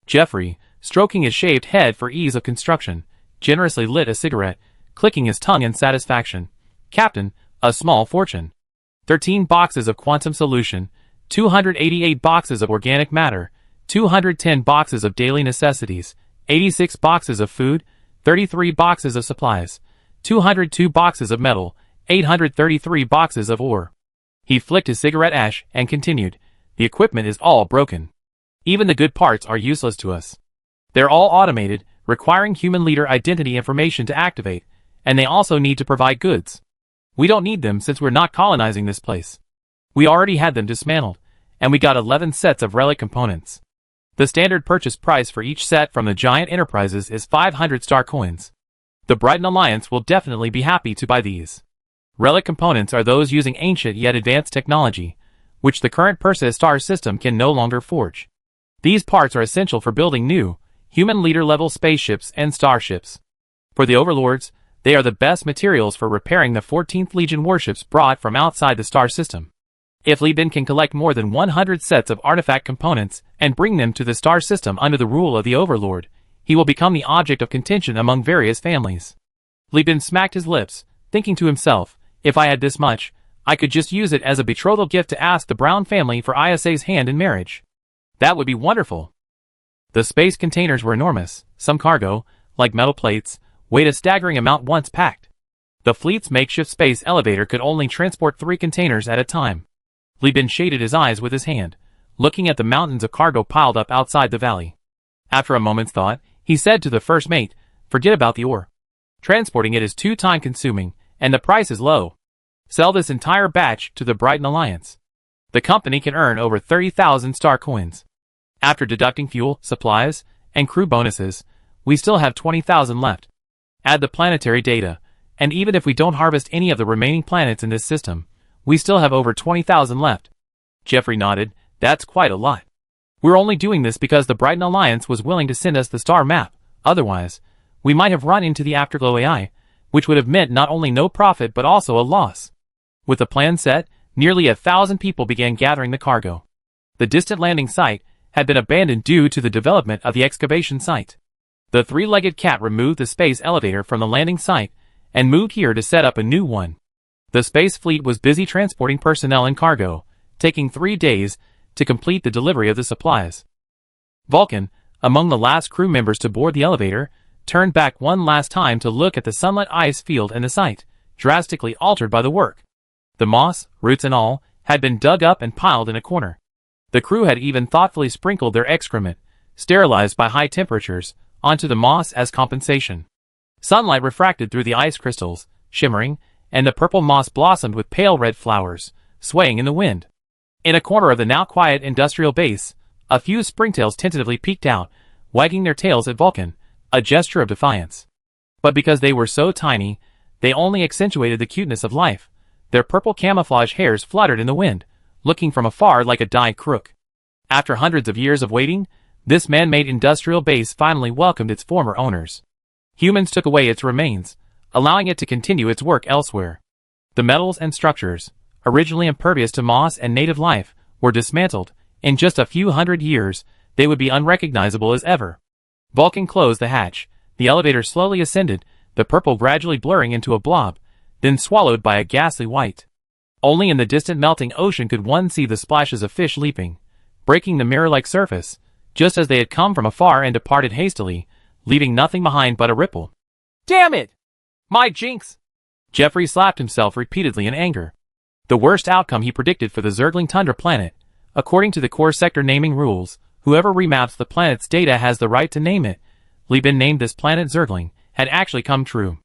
A: Jeffrey, stroking his shaved head for ease of construction, generously lit a cigarette, clicking his tongue in satisfaction. Captain, a small fortune. 13 boxes of quantum solution, 288 boxes of organic matter, 210 boxes of daily necessities, 86 boxes of food, 33 boxes of supplies, 202 boxes of metal, 833 boxes of ore. He flicked his cigarette ash and continued, the equipment is all broken. Even the good parts are useless to us. They're all automated, requiring human leader identity information to activate, and they also need to provide goods. We don't need them since we're not colonizing this place. We already had them dismantled, and we got 11 sets of relic components. The standard purchase price for each set from the giant enterprises is 500 star coins. The Brighton Alliance will definitely be happy to buy these. Relic components are those using ancient yet advanced technology, which the current Perseus star system can no longer forge. These parts are essential for building new, human leader-level spaceships and starships. For the overlords, they are the best materials for repairing the 14th Legion warships brought from outside the star system. If Lieben can collect more than 100 sets of artifact components and bring them to the star system under the rule of the Overlord, he will become the object of contention among various families. Lieben smacked his lips, thinking to himself, if I had this much, I could just use it as a betrothal gift to ask the Brown family for ISA's hand in marriage. That would be wonderful. The space containers were enormous. Some cargo, like metal plates, weighed a staggering amount once packed. The fleet's makeshift space elevator could only transport 3 containers at a time. Lieben shaded his eyes with his hand, looking at the mountains of cargo piled up outside the valley. After a moment's thought, he said to the first mate, forget about the ore. Transporting it is too time-consuming, and the price is low. Sell this entire batch to the Brighton Alliance. The company can earn over 30,000 star coins. After deducting fuel, supplies, and crew bonuses, we still have 20,000 left. Add the planetary data, and even if we don't harvest any of the remaining planets in this system, we still have over 20,000 left. Jeffrey nodded, that's quite a lot. We're only doing this because the Brighton Alliance was willing to send us the star map, otherwise, we might have run into the Afterglow AI, which would have meant not only no profit but also a loss. With the plan set, nearly 1,000 people began gathering the cargo. The distant landing site had been abandoned due to the development of the excavation site. The 3-legged cat removed the space elevator from the landing site and moved here to set up a new one. The space fleet was busy transporting personnel and cargo, taking 3 days to complete the delivery of the supplies. Vulcan, among the last crew members to board the elevator, turned back one last time to look at the sunlit ice field and the site, drastically altered by the work. The moss, roots and all, had been dug up and piled in a corner. The crew had even thoughtfully sprinkled their excrement, sterilized by high temperatures, onto the moss as compensation. Sunlight refracted through the ice crystals, shimmering, and the purple moss blossomed with pale red flowers, swaying in the wind. In a corner of the now quiet industrial base, a few springtails tentatively peeked out, wagging their tails at Vulcan, a gesture of defiance. But because they were so tiny, they only accentuated the cuteness of life. Their purple camouflage hairs fluttered in the wind, looking from afar like a dyed crook. After hundreds of years of waiting, this man-made industrial base finally welcomed its former owners. Humans took away its remains, allowing it to continue its work elsewhere. The metals and structures, originally impervious to moss and native life, were dismantled. In just a few hundred years, they would be unrecognizable as ever. Vulcan closed the hatch. The elevator slowly ascended, the purple gradually blurring into a blob, then swallowed by a ghastly white. Only in the distant melting ocean could one see the splashes of fish leaping, breaking the mirror-like surface, just as they had come from afar and departed hastily, leaving nothing behind but a ripple. Damn it! My jinx! Jeffrey slapped himself repeatedly in anger. The worst outcome he predicted for the Zergling Tundra planet. According to the core sector naming rules, whoever remaps the planet's data has the right to name it. Li Bin named this planet Zergling, had actually come true.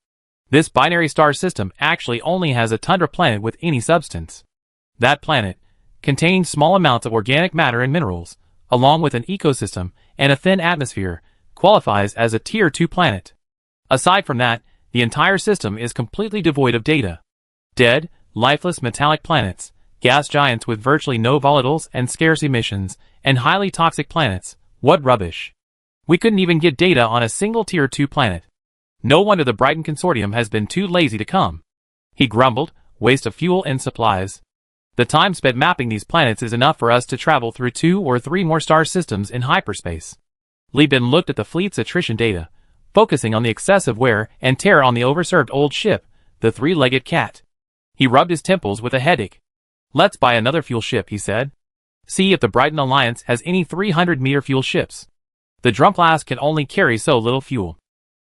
A: This binary star system actually only has a tundra planet with any substance. That planet, containing small amounts of organic matter and minerals, along with an ecosystem and a thin atmosphere, qualifies as a Tier 2 planet. Aside from that, the entire system is completely devoid of data. Dead, lifeless metallic planets, gas giants with virtually no volatiles and scarce emissions, and highly toxic planets. What rubbish. We couldn't even get data on a single Tier 2 planet. No wonder the Brighton Consortium has been too lazy to come. He grumbled, waste of fuel and supplies. The time spent mapping these planets is enough for us to travel through 2 or 3 more star systems in hyperspace. Li Bin looked at the fleet's attrition data, focusing on the excessive wear and tear on the overserved old ship, the three-legged cat. He rubbed his temples with a headache. Let's buy another fuel ship, he said. See if the Brighton Alliance has any 300-meter fuel ships. The drum class can only carry so little fuel.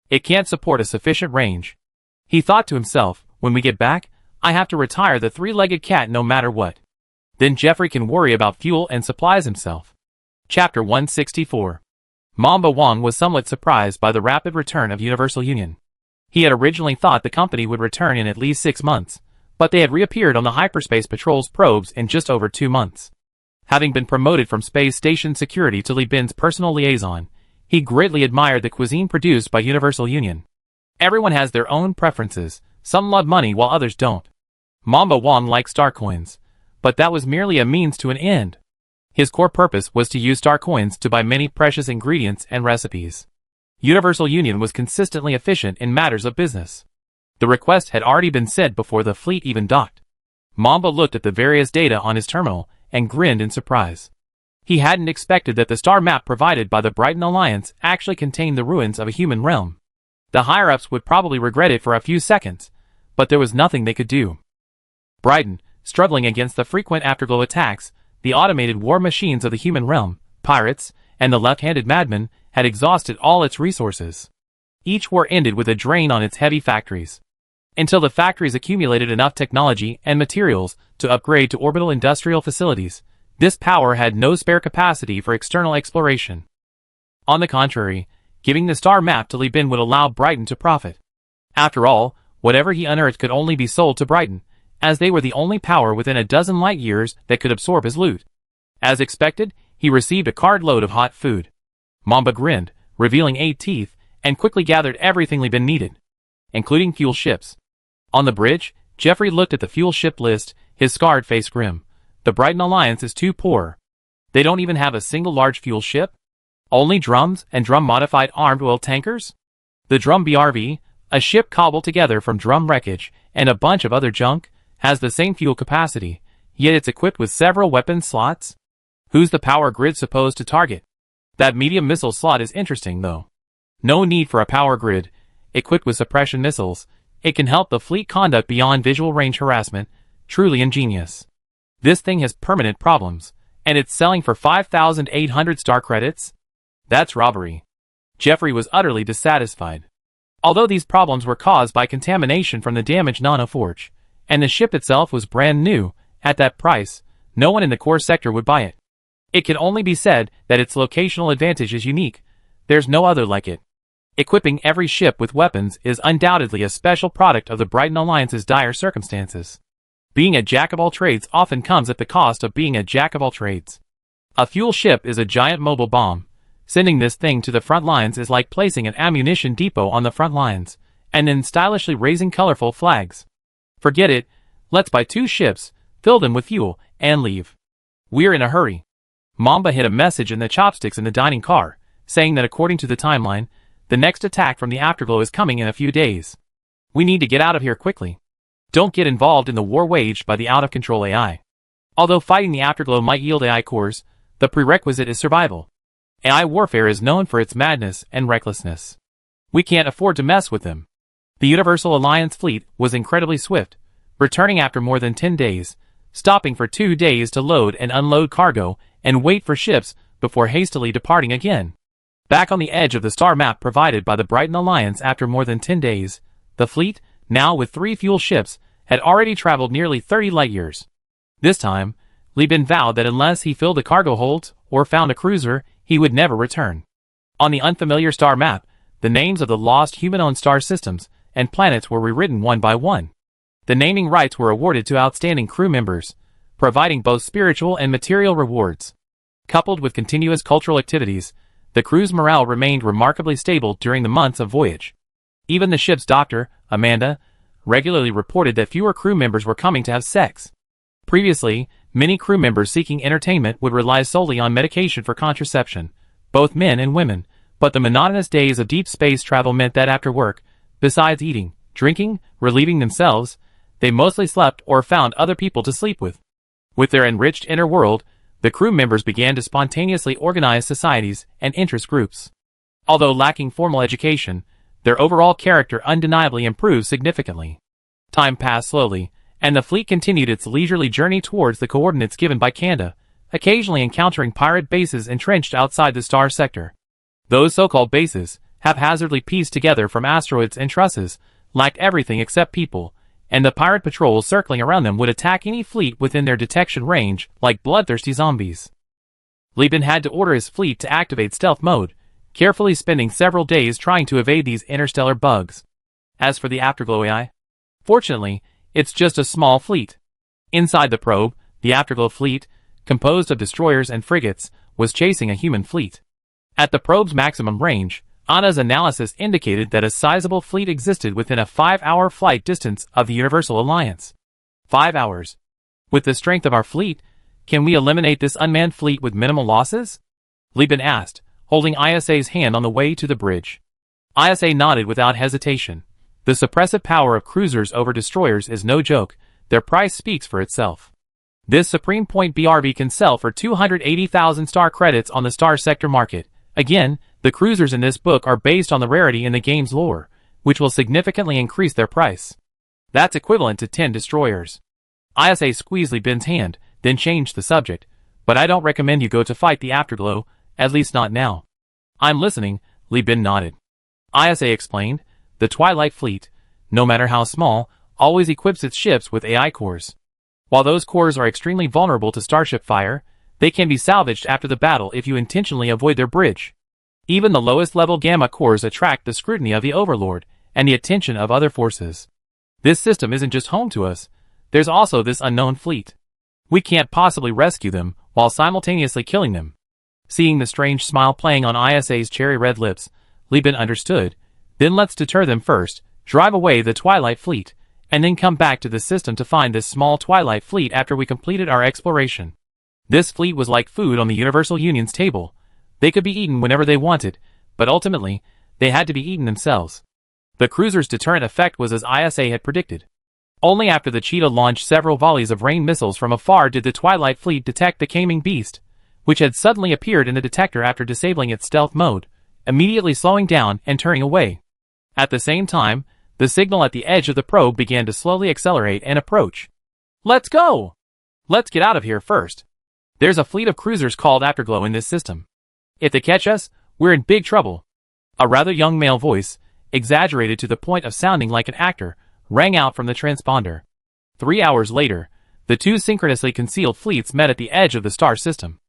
A: It can't support a sufficient range. He thought to himself, when we get back, I have to retire the three-legged cat no matter what. Then Jeffrey can worry about fuel and supplies himself. Chapter 164. Mamba Wang was somewhat surprised by the rapid return of Universal Union. He had originally thought the company would return in at least 6 months, but they had reappeared on the Hyperspace Patrol's probes in just over 2 months. Having been promoted from space station security to Li Bin's personal liaison, he greatly admired the cuisine produced by Universal Union. Everyone has their own preferences, some love money while others don't. Mamba Wang liked star coins, but that was merely a means to an end. His core purpose was to use star coins to buy many precious ingredients and recipes. Universal Union was consistently efficient in matters of business. The request had already been sent before the fleet even docked. Mamba looked at the various data on his terminal and grinned in surprise. He hadn't expected that the star map provided by the Brighton Alliance actually contained the ruins of a human realm. The higher-ups would probably regret it for a few seconds, but there was nothing they could do. Brighton, struggling against the frequent afterglow attacks, the automated war machines of the human realm, pirates, and the left-handed madmen, had exhausted all its resources. Each war ended with a drain on its heavy factories. Until the factories accumulated enough technology and materials to upgrade to orbital industrial facilities, this power had no spare capacity for external exploration. On the contrary, giving the star map to Li Bin would allow Brighton to profit. After all, whatever he unearthed could only be sold to Brighton, as they were the only power within a dozen light years that could absorb his loot. As expected, he received a cartload of hot food. Mamba grinned, revealing 8 teeth, and quickly gathered everything Li Bin needed, including fuel ships. On the bridge, Jeffrey looked at the fuel ship list, his scarred face grim. The Brighton Alliance is too poor. They don't even have a single large fuel ship? Only drums and drum-modified armed oil tankers? The Drum BRV, a ship cobbled together from drum wreckage and a bunch of other junk, has the same fuel capacity, yet it's equipped with several weapon slots? Who's the power grid supposed to target? That medium missile slot is interesting, though. No need for a power grid. Equipped with suppression missiles, it can help the fleet conduct beyond visual range harassment. Truly ingenious. This thing has permanent problems, and it's selling for 5,800 star credits? That's robbery. Jeffrey was utterly dissatisfied. Although these problems were caused by contamination from the damaged nanoforge, and the ship itself was brand new, at that price, no one in the core sector would buy it. It can only be said that its locational advantage is unique. There's no other like it. Equipping every ship with weapons is undoubtedly a special product of the Brighton Alliance's dire circumstances. Being a jack of all trades often comes at the cost of being a jack of all trades. A fuel ship is a giant mobile bomb. Sending this thing to the front lines is like placing an ammunition depot on the front lines, and then stylishly raising colorful flags. Forget it, let's buy 2 ships, fill them with fuel, and leave. We're in a hurry. Mamba hid a message in the chopsticks in the dining car, saying that according to the timeline, the next attack from the afterglow is coming in a few days. We need to get out of here quickly. Don't get involved in the war waged by the out-of-control AI. Although fighting the Afterglow might yield AI cores, the prerequisite is survival. AI warfare is known for its madness and recklessness. We can't afford to mess with them. The Universal Alliance fleet was incredibly swift, returning after more than 10 days, stopping for 2 days to load and unload cargo and wait for ships before hastily departing again. Back on the edge of the star map provided by the Brighton Alliance after more than 10 days, the fleet, now with 3 fuel ships, had already traveled nearly 30 light-years. This time, Li Bin vowed that unless he filled the cargo holds or found a cruiser, he would never return. On the unfamiliar star map, the names of the lost human-owned star systems and planets were rewritten one by one. The naming rights were awarded to outstanding crew members, providing both spiritual and material rewards. Coupled with continuous cultural activities, the crew's morale remained remarkably stable during the months of voyage. Even the ship's doctor, Amanda, regularly reported that fewer crew members were coming to have sex. Previously, many crew members seeking entertainment would rely solely on medication for contraception, both men and women, but the monotonous days of deep space travel meant that after work, besides eating, drinking, relieving themselves, they mostly slept or found other people to sleep with. With their enriched inner world, the crew members began to spontaneously organize societies and interest groups. Although lacking formal education, their overall character undeniably improved significantly. Time passed slowly, and the fleet continued its leisurely journey towards the coordinates given by Kanda, occasionally encountering pirate bases entrenched outside the star sector. Those so-called bases, haphazardly pieced together from asteroids and trusses, lacked everything except people, and the pirate patrols circling around them would attack any fleet within their detection range like bloodthirsty zombies. Li Bin had to order his fleet to activate stealth mode, carefully spending several days trying to evade these interstellar bugs. As for the Afterglow AI, fortunately, it's just a small fleet. Inside the probe, the Afterglow fleet, composed of destroyers and frigates, was chasing a human fleet. At the probe's maximum range, Anna's analysis indicated that a sizable fleet existed within a 5-hour flight distance of the Universal Alliance. 5 hours. With the strength of our fleet, can we eliminate this unmanned fleet with minimal losses? Li Bin asked, holding ISA's hand on the way to the bridge. ISA nodded without hesitation. The suppressive power of cruisers over destroyers is no joke, their price speaks for itself. This Supreme Point BRV can sell for 280,000 star credits on the star sector market. Again, the cruisers in this book are based on the rarity in the game's lore, which will significantly increase their price. That's equivalent to 10 destroyers. ISA squeezed Li Bin's hand, then changed the subject. But I don't recommend you go to fight the Afterglow, at least not now. I'm listening, Li Bin nodded. ISA explained, the Twilight Fleet, no matter how small, always equips its ships with AI cores. While those cores are extremely vulnerable to starship fire, they can be salvaged after the battle if you intentionally avoid their bridge. Even the lowest level Gamma cores attract the scrutiny of the Overlord and the attention of other forces. This system isn't just home to us, there's also this unknown fleet. We can't possibly rescue them while simultaneously killing them. Seeing the strange smile playing on ISA's cherry red lips, Li Bin understood. Then let's deter them first, drive away the Twilight Fleet, and then come back to the system to find this small Twilight Fleet after we completed our exploration. This fleet was like food on the Universal Union's table. They could be eaten whenever they wanted, but ultimately, they had to be eaten themselves. The cruiser's deterrent effect was as ISA had predicted. Only after the Cheetah launched several volleys of rain missiles from afar did the Twilight Fleet detect the Caming Beast, which had suddenly appeared in the detector after disabling its stealth mode, immediately slowing down and turning away. At the same time, the signal at the edge of the probe began to slowly accelerate and approach. Let's go! Let's get out of here first. There's a fleet of cruisers called Afterglow in this system. If they catch us, we're in big trouble. A rather young male voice, exaggerated to the point of sounding like an actor, rang out from the transponder. 3 hours later, the two synchronously concealed fleets met at the edge of the star system.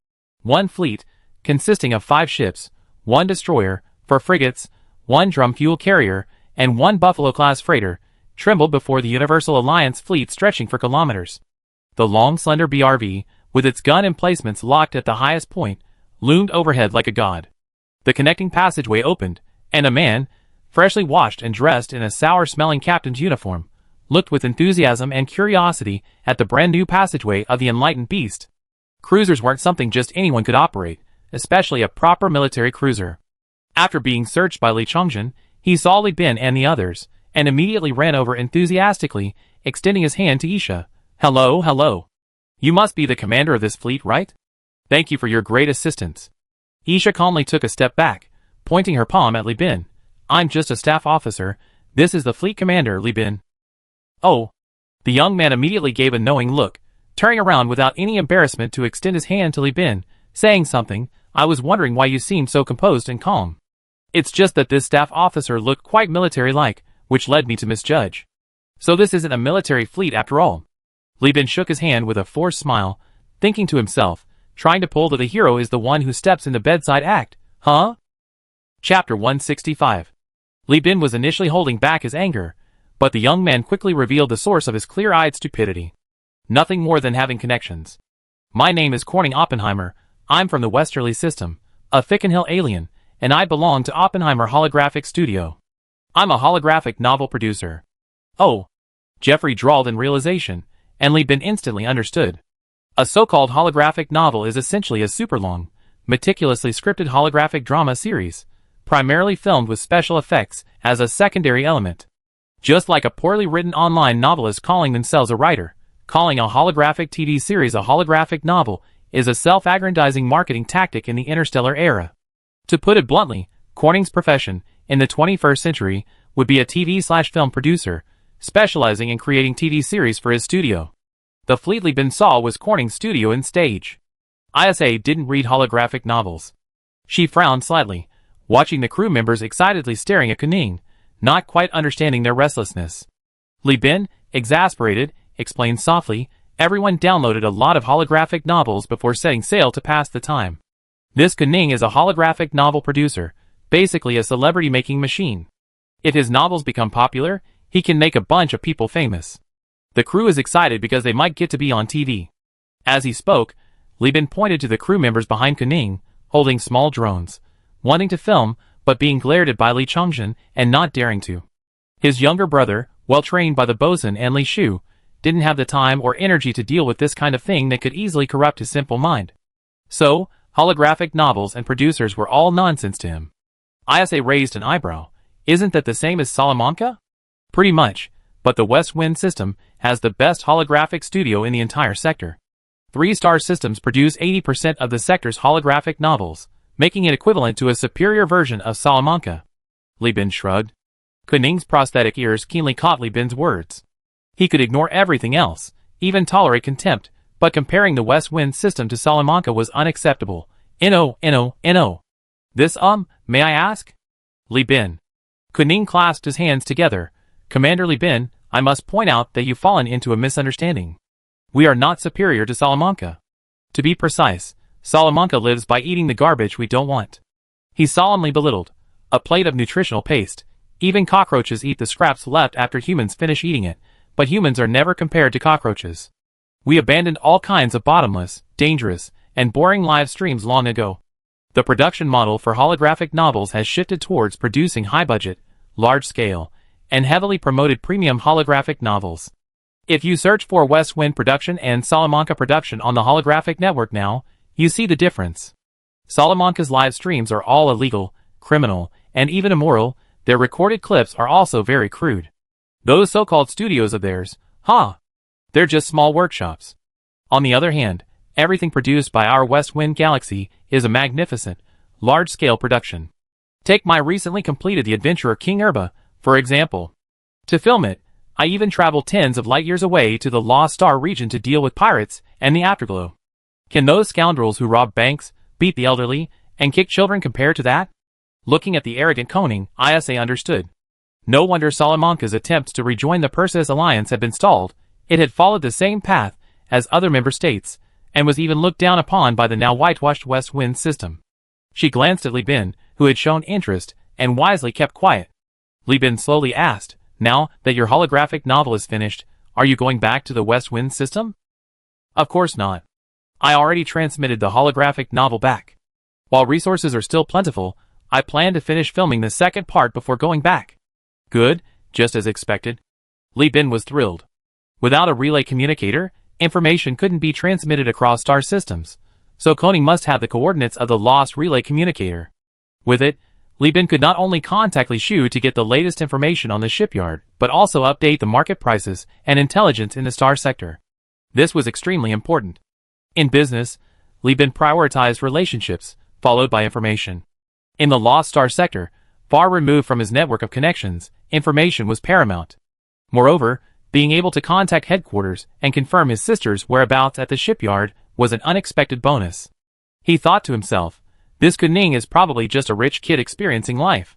A: One fleet, consisting of 5 ships, 1 destroyer, 4 frigates, 1 drum fuel carrier, and 1 Buffalo-class freighter, trembled before the Universal Alliance fleet stretching for kilometers. The long, slender BRV, with its gun emplacements locked at the highest point, loomed overhead like a god. The connecting passageway opened, and a man, freshly washed and dressed in a sour-smelling captain's uniform, looked with enthusiasm and curiosity at the brand-new passageway of the enlightened beast. Cruisers weren't something just anyone could operate, especially a proper military cruiser. After being searched by Li Chongjin, he saw Li Bin and the others, and immediately ran over enthusiastically, extending his hand to Isha. Hello, hello. You must be the commander of this fleet, right? Thank you for your great assistance. Isha calmly took a step back, pointing her palm at Li Bin. I'm just a staff officer. This is the fleet commander, Li Bin. Oh. The young man immediately gave a knowing look, turning around without any embarrassment to extend his hand to Li Bin, saying something. I was wondering why you seemed so composed and calm. It's just that this staff officer looked quite military-like, which led me to misjudge. So this isn't a military fleet after all. Li Bin shook his hand with a forced smile, thinking to himself, trying to pull that the hero is the one who steps in the bedside act, huh? Chapter 165. Li Bin was initially holding back his anger, but the young man quickly revealed the source of his clear-eyed stupidity. Nothing more than having connections. My name is Corning Oppenheimer. I'm from the Westerly system, a Fickenhill alien, and I belong to Oppenheimer Holographic Studio. I'm a holographic novel producer. Oh. Jeffrey drawled in realization, and Li Bin instantly understood. A so-called holographic novel is essentially a super-long, meticulously scripted holographic drama series, primarily filmed with special effects as a secondary element. Just like a poorly written online novelist calling themselves a writer, calling a holographic TV series a holographic novel is a self-aggrandizing marketing tactic in the Interstellar era. To put it bluntly, Corning's profession, in the 21st century, would be a TV/film producer, specializing in creating TV series for his studio. The fleet Li Bin saw was Corning's studio and stage. Isa didn't read holographic novels. She frowned slightly, watching the crew members excitedly staring at Kuning, not quite understanding their restlessness. Li Bin, exasperated, explained softly, everyone downloaded a lot of holographic novels before setting sail to pass the time. This Kuning is a holographic novel producer, basically a celebrity-making machine. If his novels become popular, he can make a bunch of people famous. The crew is excited because they might get to be on TV. As he spoke, Li Bin pointed to the crew members behind Kuning, holding small drones, wanting to film, but being glared at by Li Chongzhen and not daring to. His younger brother, well trained by the bosun and Li Shu, didn't have the time or energy to deal with this kind of thing that could easily corrupt his simple mind. So, holographic novels and producers were all nonsense to him. Isa raised an eyebrow. Isn't that the same as Salamanca? Pretty much, but the West Wind system has the best holographic studio in the entire sector. 3-star systems produce 80% of the sector's holographic novels, making it equivalent to a superior version of Salamanca. Li Bin shrugged. Kuning's prosthetic ears keenly caught Li Bin's words. He could ignore everything else, even tolerate contempt, but comparing the West Wind system to Salamanca was unacceptable. No. This, may I ask? Li Bin. Kuning clasped his hands together. Commander Li Bin, I must point out that you've fallen into a misunderstanding. We are not superior to Salamanca. To be precise, Salamanca lives by eating the garbage we don't want. He solemnly belittled. A plate of nutritional paste. Even cockroaches eat the scraps left after humans finish eating it, but humans are never compared to cockroaches. We abandoned all kinds of bottomless, dangerous, and boring live streams long ago. The production model for holographic novels has shifted towards producing high-budget, large-scale, and heavily promoted premium holographic novels. If you search for West Wind production and Salamanca production on the holographic network now, you see the difference. Salamanca's live streams are all illegal, criminal, and even immoral. Their recorded clips are also very crude. Those so-called studios of theirs, they're just small workshops. On the other hand, everything produced by our West Wind Galaxy is a magnificent, large-scale production. Take my recently completed The Adventurer King Erba, for example. To film it, I even traveled tens of light years away to the Lost Star region to deal with pirates and the Afterglow. Can those scoundrels who rob banks, beat the elderly, and kick children compare to that? Looking at the arrogant Koning, Isa understood. No wonder Salamanca's attempts to rejoin the Perseus Alliance had been stalled. It had followed the same path as other member states, and was even looked down upon by the now whitewashed West Wind system. She glanced at Li Bin, who had shown interest, and wisely kept quiet. Li Bin slowly asked, now that your holographic novel is finished, are you going back to the West Wind system? Of course not. I already transmitted the holographic novel back. While resources are still plentiful, I plan to finish filming the second part before going back. Good, just as expected. Li Bin was thrilled. Without a relay communicator, information couldn't be transmitted across star systems, so Koning must have the coordinates of the lost relay communicator. With it, Li Bin could not only contact Li Shu to get the latest information on the shipyard, but also update the market prices and intelligence in the star sector. This was extremely important. In business, Li Bin prioritized relationships, followed by information. In the lost star sector, far removed from his network of connections, information was paramount. Moreover, being able to contact headquarters and confirm his sister's whereabouts at the shipyard was an unexpected bonus. He thought to himself, this Kuning is probably just a rich kid experiencing life.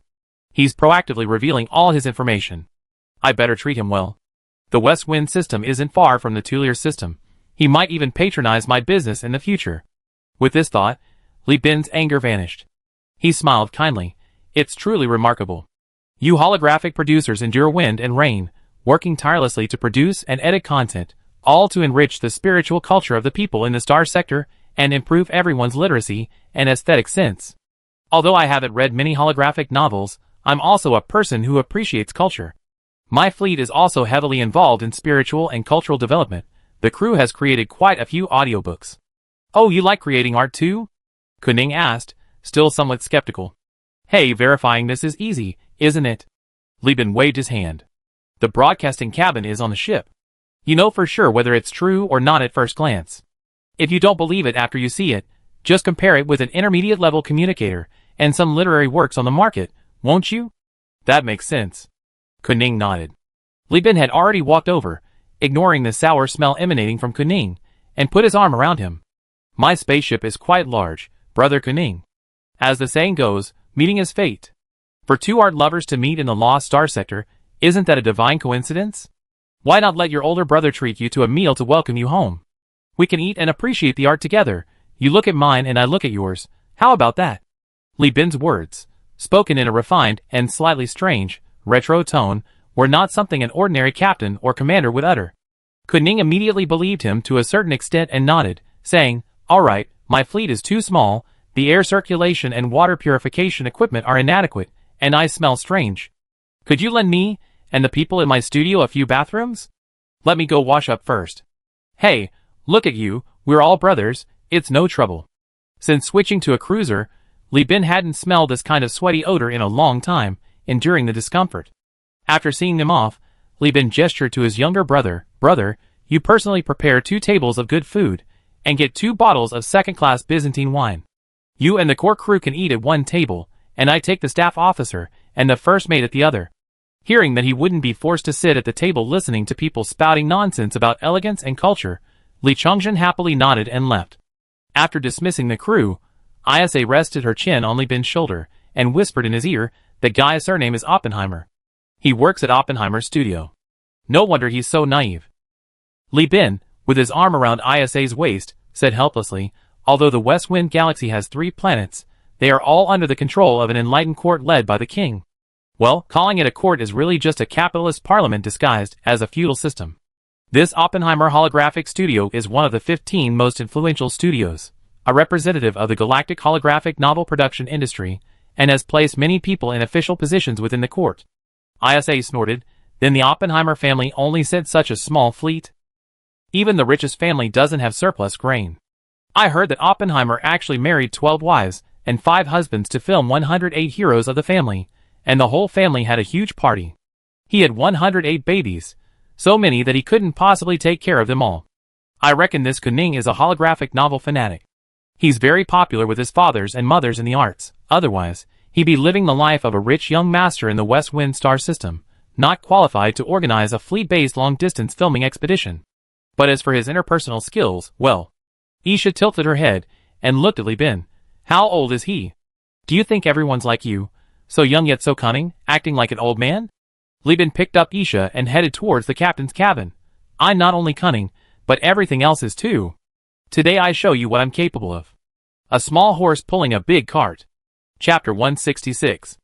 A: He's proactively revealing all his information. I better treat him well. The West Wind system isn't far from the Tulier system. He might even patronize my business in the future. With this thought, Li Bin's anger vanished. He smiled kindly. It's truly remarkable. You holographic producers endure wind and rain, working tirelessly to produce and edit content, all to enrich the spiritual culture of the people in the star sector and improve everyone's literacy and aesthetic sense. Although I haven't read many holographic novels, I'm also a person who appreciates culture. My fleet is also heavily involved in spiritual and cultural development. The crew has created quite a few audiobooks. Oh, you like creating art too? Kuning asked, still somewhat skeptical. Hey, verifying this is easy, isn't it? Li Bin waved his hand. The broadcasting cabin is on the ship. You know for sure whether it's true or not at first glance. If you don't believe it after you see it, just compare it with an intermediate level communicator and some literary works on the market, won't you? That makes sense. Kuning nodded. Li Bin had already walked over, ignoring the sour smell emanating from Kuning, and put his arm around him. My spaceship is quite large, brother Kuning. As the saying goes, meeting is fate. For two art lovers to meet in the lost star sector, isn't that a divine coincidence? Why not let your older brother treat you to a meal to welcome you home? We can eat and appreciate the art together. You look at mine and I look at yours. How about that? Li Bin's words, spoken in a refined and slightly strange, retro tone, were not something an ordinary captain or commander would utter. Kuning immediately believed him to a certain extent and nodded, saying, all right, my fleet is too small, the air circulation and water purification equipment are inadequate, and I smell strange. Could you lend me and the people in my studio a few bathrooms? Let me go wash up first. Hey, look at you, we're all brothers, it's no trouble. Since switching to a cruiser, Li Bin hadn't smelled this kind of sweaty odor in a long time, enduring the discomfort. After seeing them off, Li Bin gestured to his younger brother, brother, you personally prepare 2 tables of good food, and get 2 bottles of second-class Byzantine wine. You and the core crew can eat at one table, and I take the staff officer and the first mate at the other. Hearing that he wouldn't be forced to sit at the table listening to people spouting nonsense about elegance and culture, Li Chongjin happily nodded and left. After dismissing the crew, Isa rested her chin on Li Bin's shoulder and whispered in his ear that Guy's surname is Oppenheimer. He works at Oppenheimer's studio. No wonder he's so naive. Li Bin, with his arm around Isa's waist, said helplessly, although the West Wind Galaxy has 3 planets, they are all under the control of an enlightened court led by the king. Well, calling it a court is really just a capitalist parliament disguised as a feudal system. This Oppenheimer holographic studio is one of the 15 most influential studios, a representative of the galactic holographic novel production industry, and has placed many people in official positions within the court. Isa snorted, then the Oppenheimer family only sent such a small fleet? Even the richest family doesn't have surplus grain. I heard that Oppenheimer actually married 12 wives and 5 husbands to film 108 heroes of the family, and the whole family had a huge party. He had 108 babies, so many that he couldn't possibly take care of them all. I reckon this Kuning is a holographic novel fanatic. He's very popular with his fathers and mothers in the arts, otherwise, he'd be living the life of a rich young master in the West Wind star system, not qualified to organize a fleet-based long-distance filming expedition. But as for his interpersonal skills, well. Isha tilted her head and looked at Li Bin. How old is he? Do you think everyone's like you, so young yet so cunning, acting like an old man? Li Bin picked up Isha and headed towards the captain's cabin. I'm not only cunning, but everything else is too. Today I show you what I'm capable of. A small horse pulling a big cart. Chapter 166.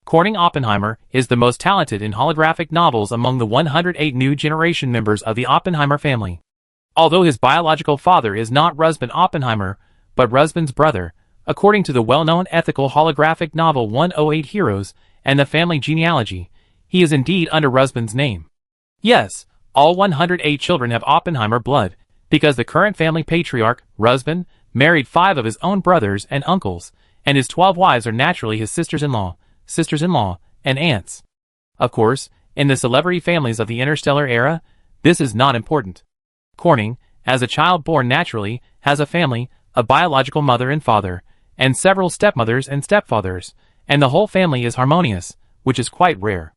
A: Corning Oppenheimer is the most talented in holographic novels among the 108 new generation members of the Oppenheimer family. Although his biological father is not Rusbin Oppenheimer, but Rusbin's brother, according to the well-known ethical holographic novel 108 Heroes and the Family Genealogy, he is indeed under Rusbin's name. Yes, all 108 children have Oppenheimer blood, because the current family patriarch, Rusbin, married 5 of his own brothers and uncles, and his 12 wives are naturally his sisters-in-law, sisters-in-law, and aunts. Of course, in the celebrity families of the Interstellar era, this is not important. Corning, as a child born naturally, has a family, a biological mother and father, and several stepmothers and stepfathers, and the whole family is harmonious, which is quite rare.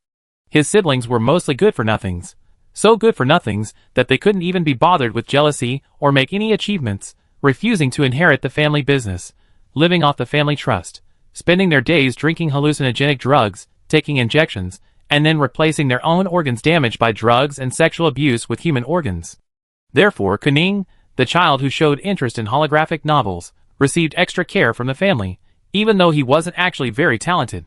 A: His siblings were mostly good-for-nothings. So good-for-nothings that they couldn't even be bothered with jealousy or make any achievements, refusing to inherit the family business, living off the family trust, spending their days drinking hallucinogenic drugs, taking injections, and then replacing their own organs damaged by drugs and sexual abuse with human organs. Therefore, Kuning, the child who showed interest in holographic novels, received extra care from the family, even though he wasn't actually very talented.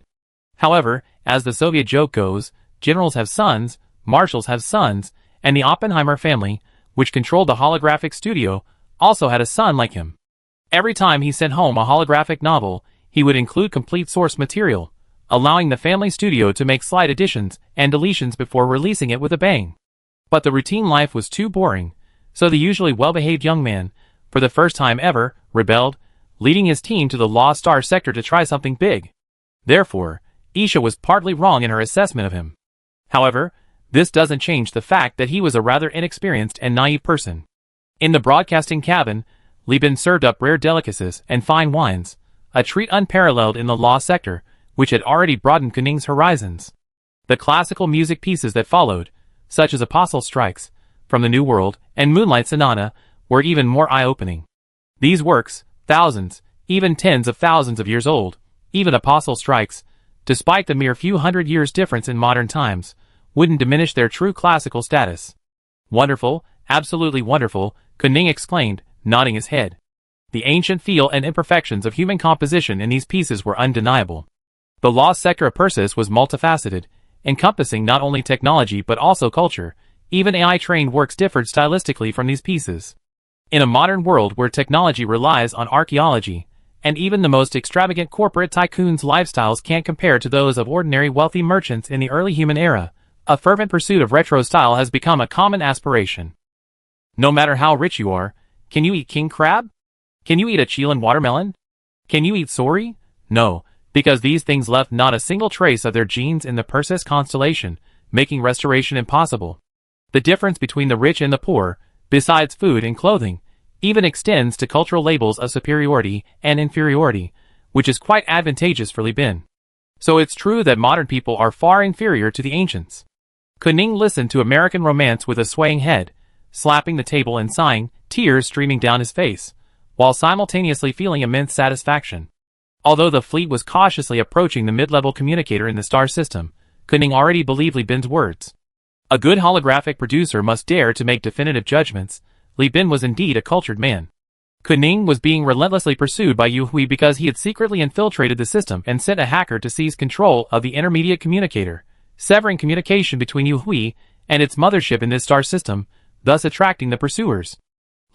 A: However, as the Soviet joke goes, generals have sons, marshals have sons, and the Oppenheimer family, which controlled the holographic studio, also had a son like him. Every time he sent home a holographic novel, he would include complete source material, allowing the family studio to make slight additions and deletions before releasing it with a bang. But the routine life was too boring, so the usually well-behaved young man, for the first time ever, rebelled, leading his team to the Lost Star sector to try something big. Therefore, Isha was partly wrong in her assessment of him. However, this doesn't change the fact that he was a rather inexperienced and naive person. In the broadcasting cabin, Li Bin served up rare delicacies and fine wines, a treat unparalleled in the Lost sector, which had already broadened Kuning's horizons. The classical music pieces that followed, such as Apostle Strikes, From the New World, and Moonlight Sonata, were even more eye-opening. These works, thousands, even tens of thousands of years old, even Apostle Strikes, despite the mere few hundred years difference in modern times, wouldn't diminish their true classical status. Wonderful, absolutely wonderful, Kuning exclaimed, nodding his head. The ancient feel and imperfections of human composition in these pieces were undeniable. The Lost sector of Persis was multifaceted, encompassing not only technology but also culture. Even AI-trained works differed stylistically from these pieces. In a modern world where technology relies on archaeology, and even the most extravagant corporate tycoons' lifestyles can't compare to those of ordinary wealthy merchants in the early human era, a fervent pursuit of retro style has become a common aspiration. No matter how rich you are, can you eat king crab? Can you eat a Chilean watermelon? Can you eat sori? No, because these things left not a single trace of their genes in the Perseus constellation, making restoration impossible. The difference between the rich and the poor, besides food and clothing, even extends to cultural labels of superiority and inferiority, which is quite advantageous for Li Bin. So it's true that modern people are far inferior to the ancients. Kuning listened to American romance with a swaying head, slapping the table and sighing, tears streaming down his face, while simultaneously feeling immense satisfaction. Although the fleet was cautiously approaching the mid-level communicator in the star system, Kuning already believed Li Bin's words. A good holographic producer must dare to make definitive judgments. Li Bin was indeed a cultured man. Kuning was being relentlessly pursued by Yu Hui because he had secretly infiltrated the system and sent a hacker to seize control of the intermediate communicator, severing communication between Yu Hui and its mothership in this star system, thus attracting the pursuers.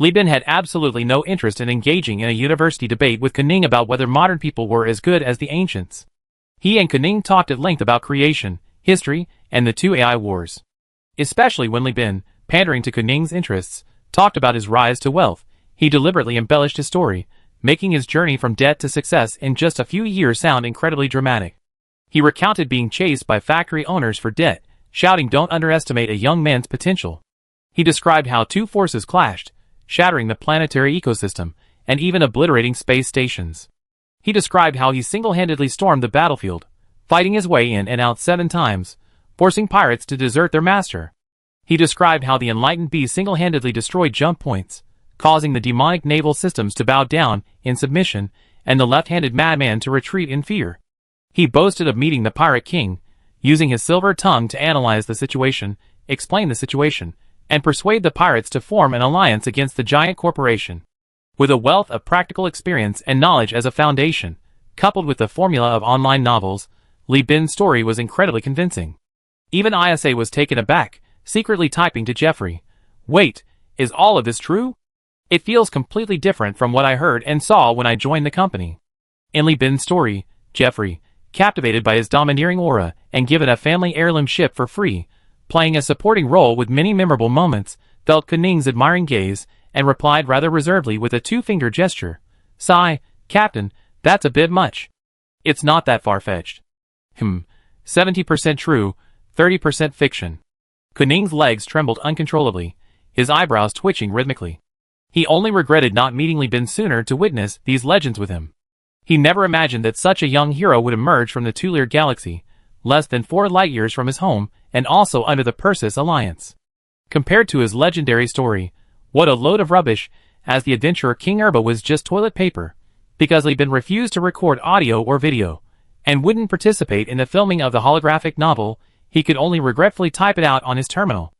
A: Li Bin had absolutely no interest in engaging in a university debate with Kuning about whether modern people were as good as the ancients. He and Kuning talked at length about creation, history, and the two AI wars. Especially when Li Bin, pandering to Kuning's interests, talked about his rise to wealth, he deliberately embellished his story, making his journey from debt to success in just a few years sound incredibly dramatic. He recounted being chased by factory owners for debt, shouting don't underestimate a young man's potential. He described how two forces clashed, shattering the planetary ecosystem, and even obliterating space stations. He described how he single-handedly stormed the battlefield, fighting his way in and out 7 times, forcing pirates to desert their master. He described how the enlightened bee single-handedly destroyed jump points, causing the demonic naval systems to bow down in submission, and the left-handed madman to retreat in fear. He boasted of meeting the pirate king, using his silver tongue to analyze the situation, explain the situation, and persuade the pirates to form an alliance against the giant corporation. With a wealth of practical experience and knowledge as a foundation, coupled with the formula of online novels, Li Bin's story was incredibly convincing. Even Isa was taken aback, secretly typing to Jeffrey, "Wait, is all of this true? It feels completely different from what I heard and saw when I joined the company." In Li Bin's story, Jeffrey, captivated by his domineering aura and given a family heirloom ship for free, playing a supporting role with many memorable moments, felt Kuning's admiring gaze and replied rather reservedly with a 2-finger gesture, "Sigh, Captain, that's a bit much. It's not that far-fetched." 70% true, 30% fiction. Kuning's legs trembled uncontrollably, his eyebrows twitching rhythmically. He only regretted not meeting Li Bin sooner to witness these legends with him. He never imagined that such a young hero would emerge from the Tulir galaxy, less than 4 light-years from his home, and also under the Persis alliance. Compared to his legendary story, what a load of rubbish, as the adventurer King Erba was just toilet paper, because Li Bin refused to record audio or video, and wouldn't participate in the filming of the holographic novel. He could only regretfully type it out on his terminal.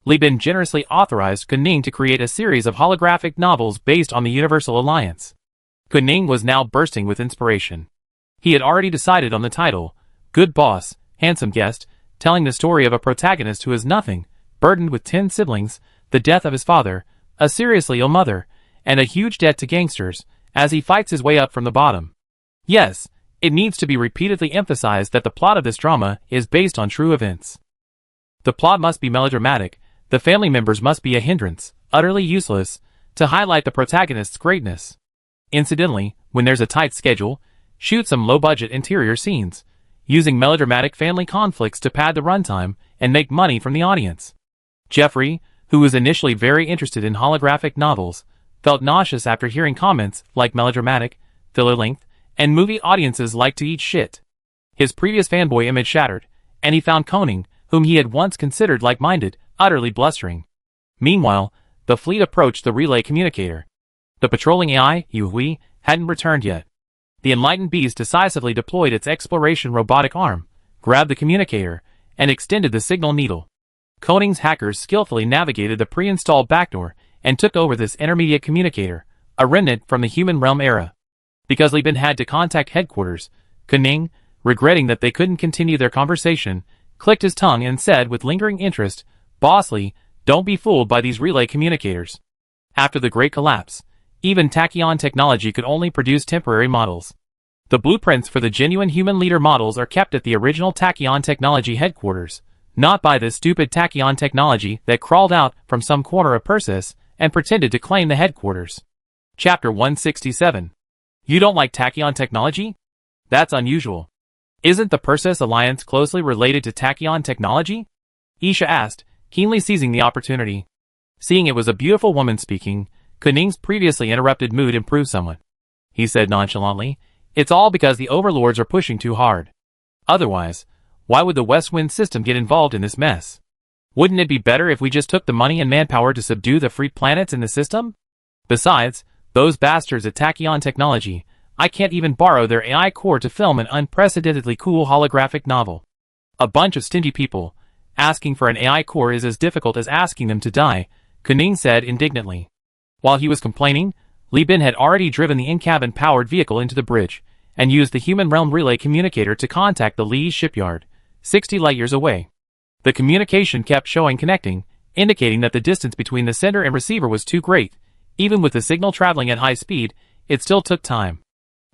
A: Li Bin generously authorized Kuning to create a series of holographic novels based on the Universal Alliance. Kuning was now bursting with inspiration. He had already decided on the title, Good Boss, Handsome Guest, telling the story of a protagonist who is nothing, burdened with 10 siblings, the death of his father, a seriously ill mother, and a huge debt to gangsters, as he fights his way up from the bottom. Yes, it needs to be repeatedly emphasized that the plot of this drama is based on true events. The plot must be melodramatic, the family members must be a hindrance, utterly useless, to highlight the protagonist's greatness. Incidentally, when there's a tight schedule, shoot some low-budget interior scenes, using melodramatic family conflicts to pad the runtime and make money from the audience. Jeffrey, who was initially very interested in holographic novels, felt nauseous after hearing comments like melodramatic, filler length, and movie audiences like to eat shit. His previous fanboy image shattered, and he found Koning, whom he had once considered like-minded, utterly blustering. Meanwhile, the fleet approached the relay communicator. The patrolling AI, Yuhui, hadn't returned yet. The enlightened beast decisively deployed its exploration robotic arm, grabbed the communicator, and extended the signal needle. Koning's hackers skillfully navigated the pre-installed backdoor and took over this intermediate communicator, a remnant from the human realm era. Because Li Bin had to contact headquarters, Kuning, regretting that they couldn't continue their conversation, clicked his tongue and said with lingering interest, "Boss Li, don't be fooled by these relay communicators." After the Great Collapse, even tachyon technology could only produce temporary models. The blueprints for the genuine human leader models are kept at the original tachyon technology headquarters, not by this stupid tachyon technology that crawled out from some corner of Persis and pretended to claim the headquarters. Chapter 167. You don't like tachyon technology? That's unusual. Isn't the Persis alliance closely related to tachyon technology? Isha asked, keenly seizing the opportunity. Seeing it was a beautiful woman speaking, Kuning's previously interrupted mood improved somewhat. He said nonchalantly, "It's all because the overlords are pushing too hard. Otherwise, why would the West Wind system get involved in this mess? Wouldn't it be better if we just took the money and manpower to subdue the freed planets in the system? Besides, those bastards at Tachyon Technology, I can't even borrow their AI core to film an unprecedentedly cool holographic novel. A bunch of stingy people. Asking for an AI core is as difficult as asking them to die," Kuning said indignantly. While he was complaining, Li Bin had already driven the in-cabin powered vehicle into the bridge, and used the human realm relay communicator to contact the Li's shipyard, 60 light-years away. The communication kept showing connecting, indicating that the distance between the sender and receiver was too great. Even with the signal traveling at high speed, it still took time.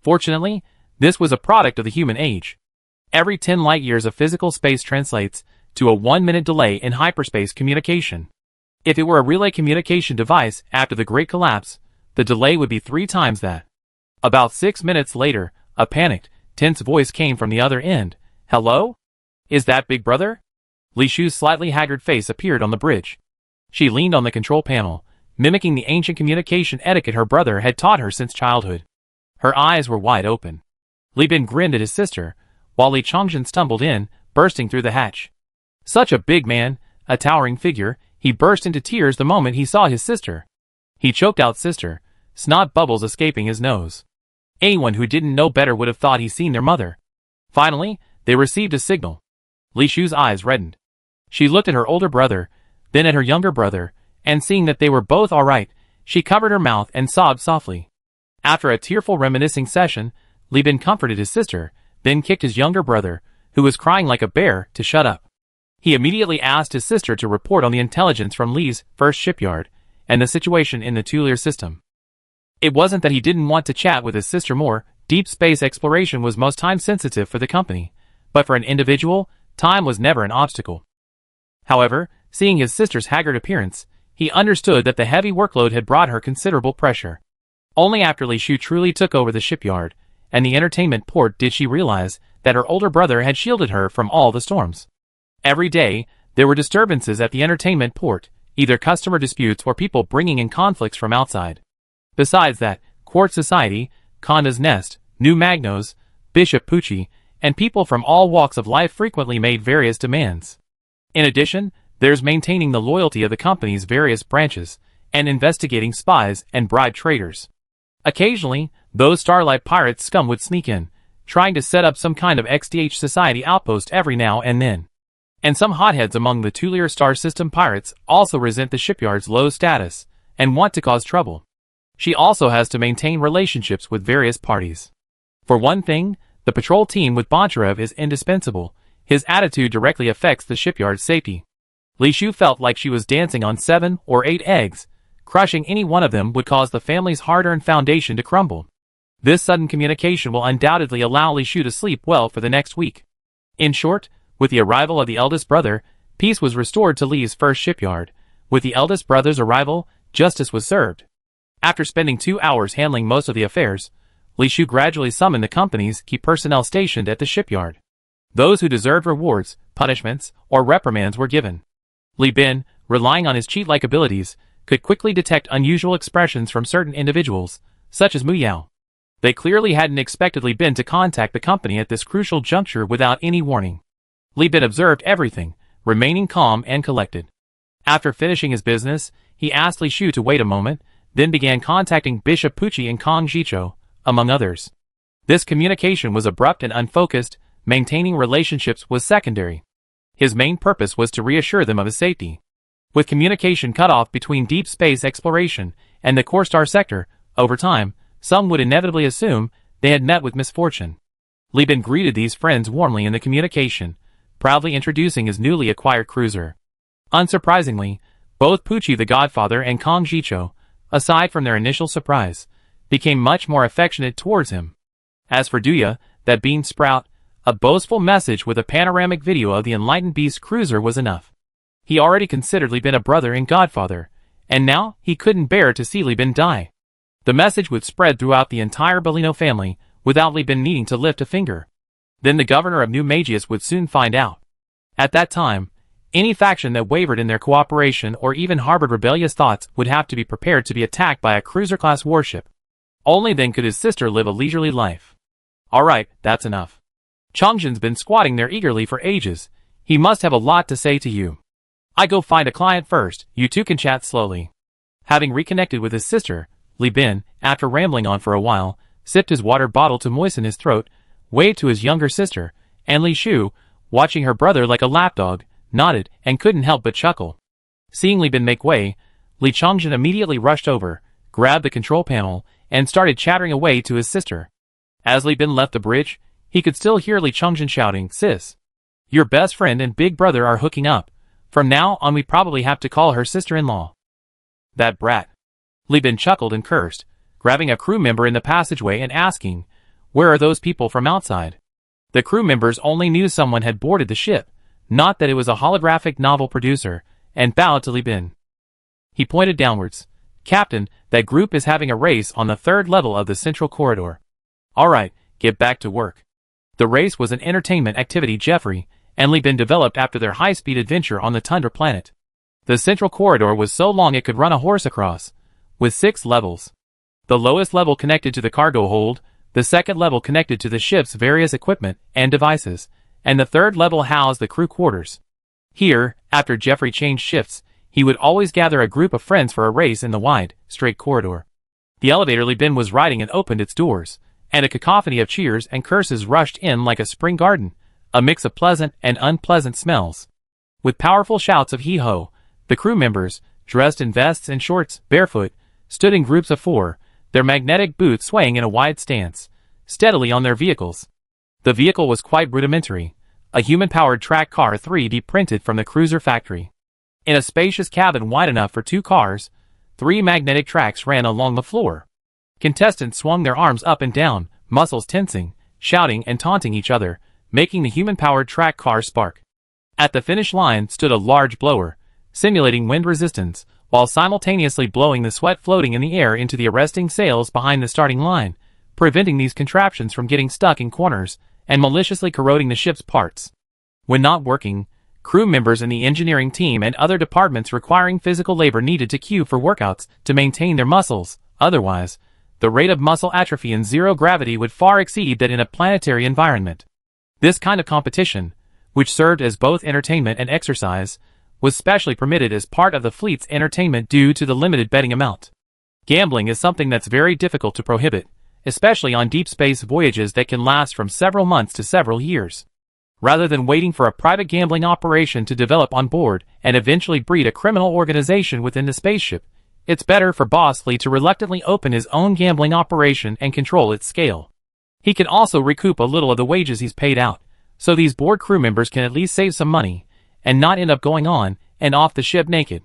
A: Fortunately, this was a product of the human age. Every 10 light-years of physical space translates to a 1-minute delay in hyperspace communication. If it were a relay communication device after the Great Collapse, the delay would be 3 times that. About 6 minutes later, a panicked, tense voice came from the other end. "Hello? Is that Big Brother?" Li Shu's slightly haggard face appeared on the bridge. She leaned on the control panel, mimicking the ancient communication etiquette her brother had taught her since childhood. Her eyes were wide open. Li Bin grinned at his sister, while Li Chongjin stumbled in, bursting through the hatch. Such a big man, a towering figure, he burst into tears the moment he saw his sister. He choked out "sister," snot bubbles escaping his nose. Anyone who didn't know better would have thought he'd seen their mother. Finally, they received a signal. Li Shu's eyes reddened. She looked at her older brother, then at her younger brother, and seeing that they were both all right, she covered her mouth and sobbed softly. After a tearful reminiscing session, Li Bin comforted his sister, then kicked his younger brother, who was crying like a bear, to shut up. He immediately asked his sister to report on the intelligence from Li's first shipyard, and the situation in the Tulir system. It wasn't that he didn't want to chat with his sister more. Deep space exploration was most time-sensitive for the company, but for an individual, time was never an obstacle. However, seeing his sister's haggard appearance, he understood that the heavy workload had brought her considerable pressure. Only after Li Shu truly took over the shipyard and the entertainment port did she realize that her older brother had shielded her from all the storms. Every day, there were disturbances at the entertainment port, either customer disputes or people bringing in conflicts from outside. Besides that, court society, Conda's Nest, New Magnos, Bishop Pucci, and people from all walks of life frequently made various demands. In addition, there's maintaining the loyalty of the company's various branches, and investigating spies and bribe traders. Occasionally, those Starlight Pirates scum would sneak in, trying to set up some kind of XDH society outpost every now and then. And some hotheads among the Tulier Star System pirates also resent the shipyard's low status, and want to cause trouble. She also has to maintain relationships with various parties. For one thing, the patrol team with Boncharev is indispensable. His attitude directly affects the shipyard's safety. Li Shu felt like she was dancing on 7 or 8 eggs. Crushing any one of them would cause the family's hard-earned foundation to crumble. This sudden communication will undoubtedly allow Li Shu to sleep well for the next week. In short, with the arrival of the eldest brother, peace was restored to Li's first shipyard. With the eldest brother's arrival, justice was served. After spending 2 hours handling most of the affairs, Li Shu gradually summoned the company's key personnel stationed at the shipyard. Those who deserved rewards, punishments, or reprimands were given. Li Bin, relying on his cheat-like abilities, could quickly detect unusual expressions from certain individuals, such as Mu Yao. They clearly hadn't expected Li Bin to contact the company at this crucial juncture without any warning. Li Bin observed everything, remaining calm and collected. After finishing his business, he asked Li Shu to wait a moment, then began contacting Bishop Pucci and Kong Jicho, among others. This communication was abrupt and unfocused. Maintaining relationships was secondary. His main purpose was to reassure them of his safety. With communication cut off between deep space exploration and the core star sector, over time, some would inevitably assume they had met with misfortune. Li Bin greeted these friends warmly in the communication, proudly introducing his newly acquired cruiser. Unsurprisingly, both Pucci the Godfather and Kong Jicho, aside from their initial surprise, became much more affectionate towards him. As for Duya, that bean sprout, a boastful message with a panoramic video of the Enlightened Beast cruiser was enough. He already considered Li Bin a brother and godfather, and now he couldn't bear to see Li Bin die. The message would spread throughout the entire Bellino family, without Li Bin needing to lift a finger. Then the governor of New Magius would soon find out. At that time, any faction that wavered in their cooperation or even harbored rebellious thoughts would have to be prepared to be attacked by a cruiser-class warship. Only then could his sister live a leisurely life. Alright, that's enough. Chongjin's been squatting there eagerly for ages. He must have a lot to say to you. I go find a client first, you two can chat slowly. Having reconnected with his sister, Li Bin, after rambling on for a while, sipped his water bottle to moisten his throat, waved to his younger sister, and Li Shu, watching her brother like a lapdog, nodded and couldn't help but chuckle. Seeing Li Bin make way, Li Chongjin immediately rushed over, grabbed the control panel, and started chattering away to his sister. As Li Bin left the bridge, he could still hear Li Chongjin shouting, "Sis, your best friend and big brother are hooking up. From now on we probably have to call her sister-in-law." That brat. Li Bin chuckled and cursed, grabbing a crew member in the passageway and asking, "Where are those people from outside?" The crew members only knew someone had boarded the ship, not that it was a holographic novel producer, and bowed to Li Bin. He pointed downwards. "Captain, that group is having a race on the 3rd level of the central corridor. Alright, get back to work." The race was an entertainment activity Jeffrey and Li Bin developed after their high-speed adventure on the Tundra planet. The central corridor was so long it could run a horse across, with 6 levels. The lowest level connected to the cargo hold, the 2nd level connected to the ship's various equipment and devices, and the 3rd level housed the crew quarters. Here, after Jeffrey changed shifts, he would always gather a group of friends for a race in the wide, straight corridor. The elevator Li Bin was riding and opened its doors, and a cacophony of cheers and curses rushed in like a spring garden, a mix of pleasant and unpleasant smells. With powerful shouts of hee-ho, the crew members, dressed in vests and shorts, barefoot, stood in groups of 4, their magnetic boots swaying in a wide stance, steadily on their vehicles. The vehicle was quite rudimentary, a human-powered track car 3D printed from the cruiser factory. In a spacious cabin wide enough for 2 cars, 3 magnetic tracks ran along the floor. Contestants swung their arms up and down, muscles tensing, shouting and taunting each other, making the human-powered track car spark. At the finish line stood a large blower, simulating wind resistance, while simultaneously blowing the sweat floating in the air into the arresting sails behind the starting line, preventing these contraptions from getting stuck in corners and maliciously corroding the ship's parts. When not working, crew members in the engineering team and other departments requiring physical labor needed to queue for workouts to maintain their muscles. Otherwise, the rate of muscle atrophy in zero gravity would far exceed that in a planetary environment. This kind of competition, which served as both entertainment and exercise, was specially permitted as part of the fleet's entertainment due to the limited betting amount. Gambling is something that's very difficult to prohibit, especially on deep space voyages that can last from several months to several years. Rather than waiting for a private gambling operation to develop on board and eventually breed a criminal organization within the spaceship, it's better for Boss Lee to reluctantly open his own gambling operation and control its scale. He can also recoup a little of the wages he's paid out, so these board crew members can at least save some money and not end up going on and off the ship naked.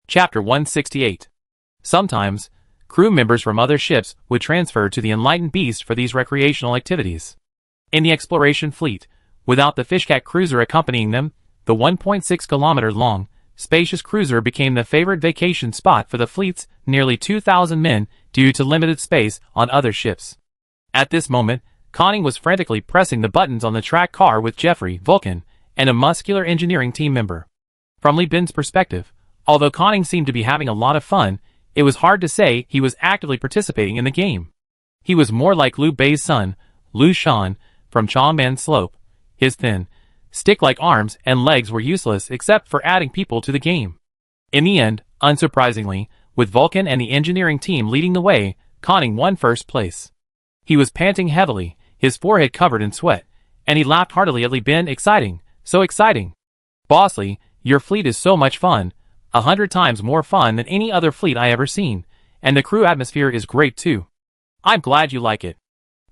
A: Chapter 168. Sometimes, crew members from other ships would transfer to the Enlightened Beast for these recreational activities. In the exploration fleet, without the Fishcat cruiser accompanying them, the 1.6-kilometer-long, spacious cruiser became the favorite vacation spot for the fleet's nearly 2,000 men due to limited space on other ships. At this moment, Conning was frantically pressing the buttons on the track car with Jeffrey, Vulcan, and a muscular engineering team member. From Li Bin's perspective, although Conning seemed to be having a lot of fun, it was hard to say he was actively participating in the game. He was more like Liu Bei's son, Liu Shan, from Chang'an Slope. His thin, stick-like arms and legs were useless except for adding people to the game. In the end, unsurprisingly, with Vulcan and the engineering team leading the way, Conning won first place. He was panting heavily, his forehead covered in sweat, and he laughed heartily at Li Bin. Exciting, so exciting. Boss Lee, your fleet is so much fun, 100 times more fun than any other fleet I ever seen, and the crew atmosphere is great too. I'm glad you like it.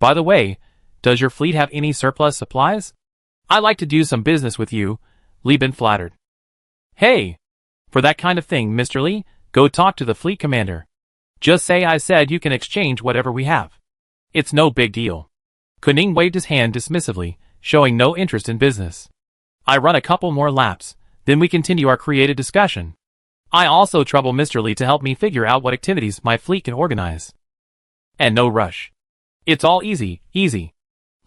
A: By the way, does your fleet have any surplus supplies? I'd like to do some business with you, Li Bin flattered. Hey! For that kind of thing, Mr. Lee, go talk to the fleet commander. Just say I said you can exchange whatever we have. It's no big deal. Conning waved his hand dismissively, showing no interest in business. I run a couple more laps, then we continue our creative discussion. I also trouble Mr. Lee to help me figure out what activities my fleet can organize. And no rush. It's all easy, easy.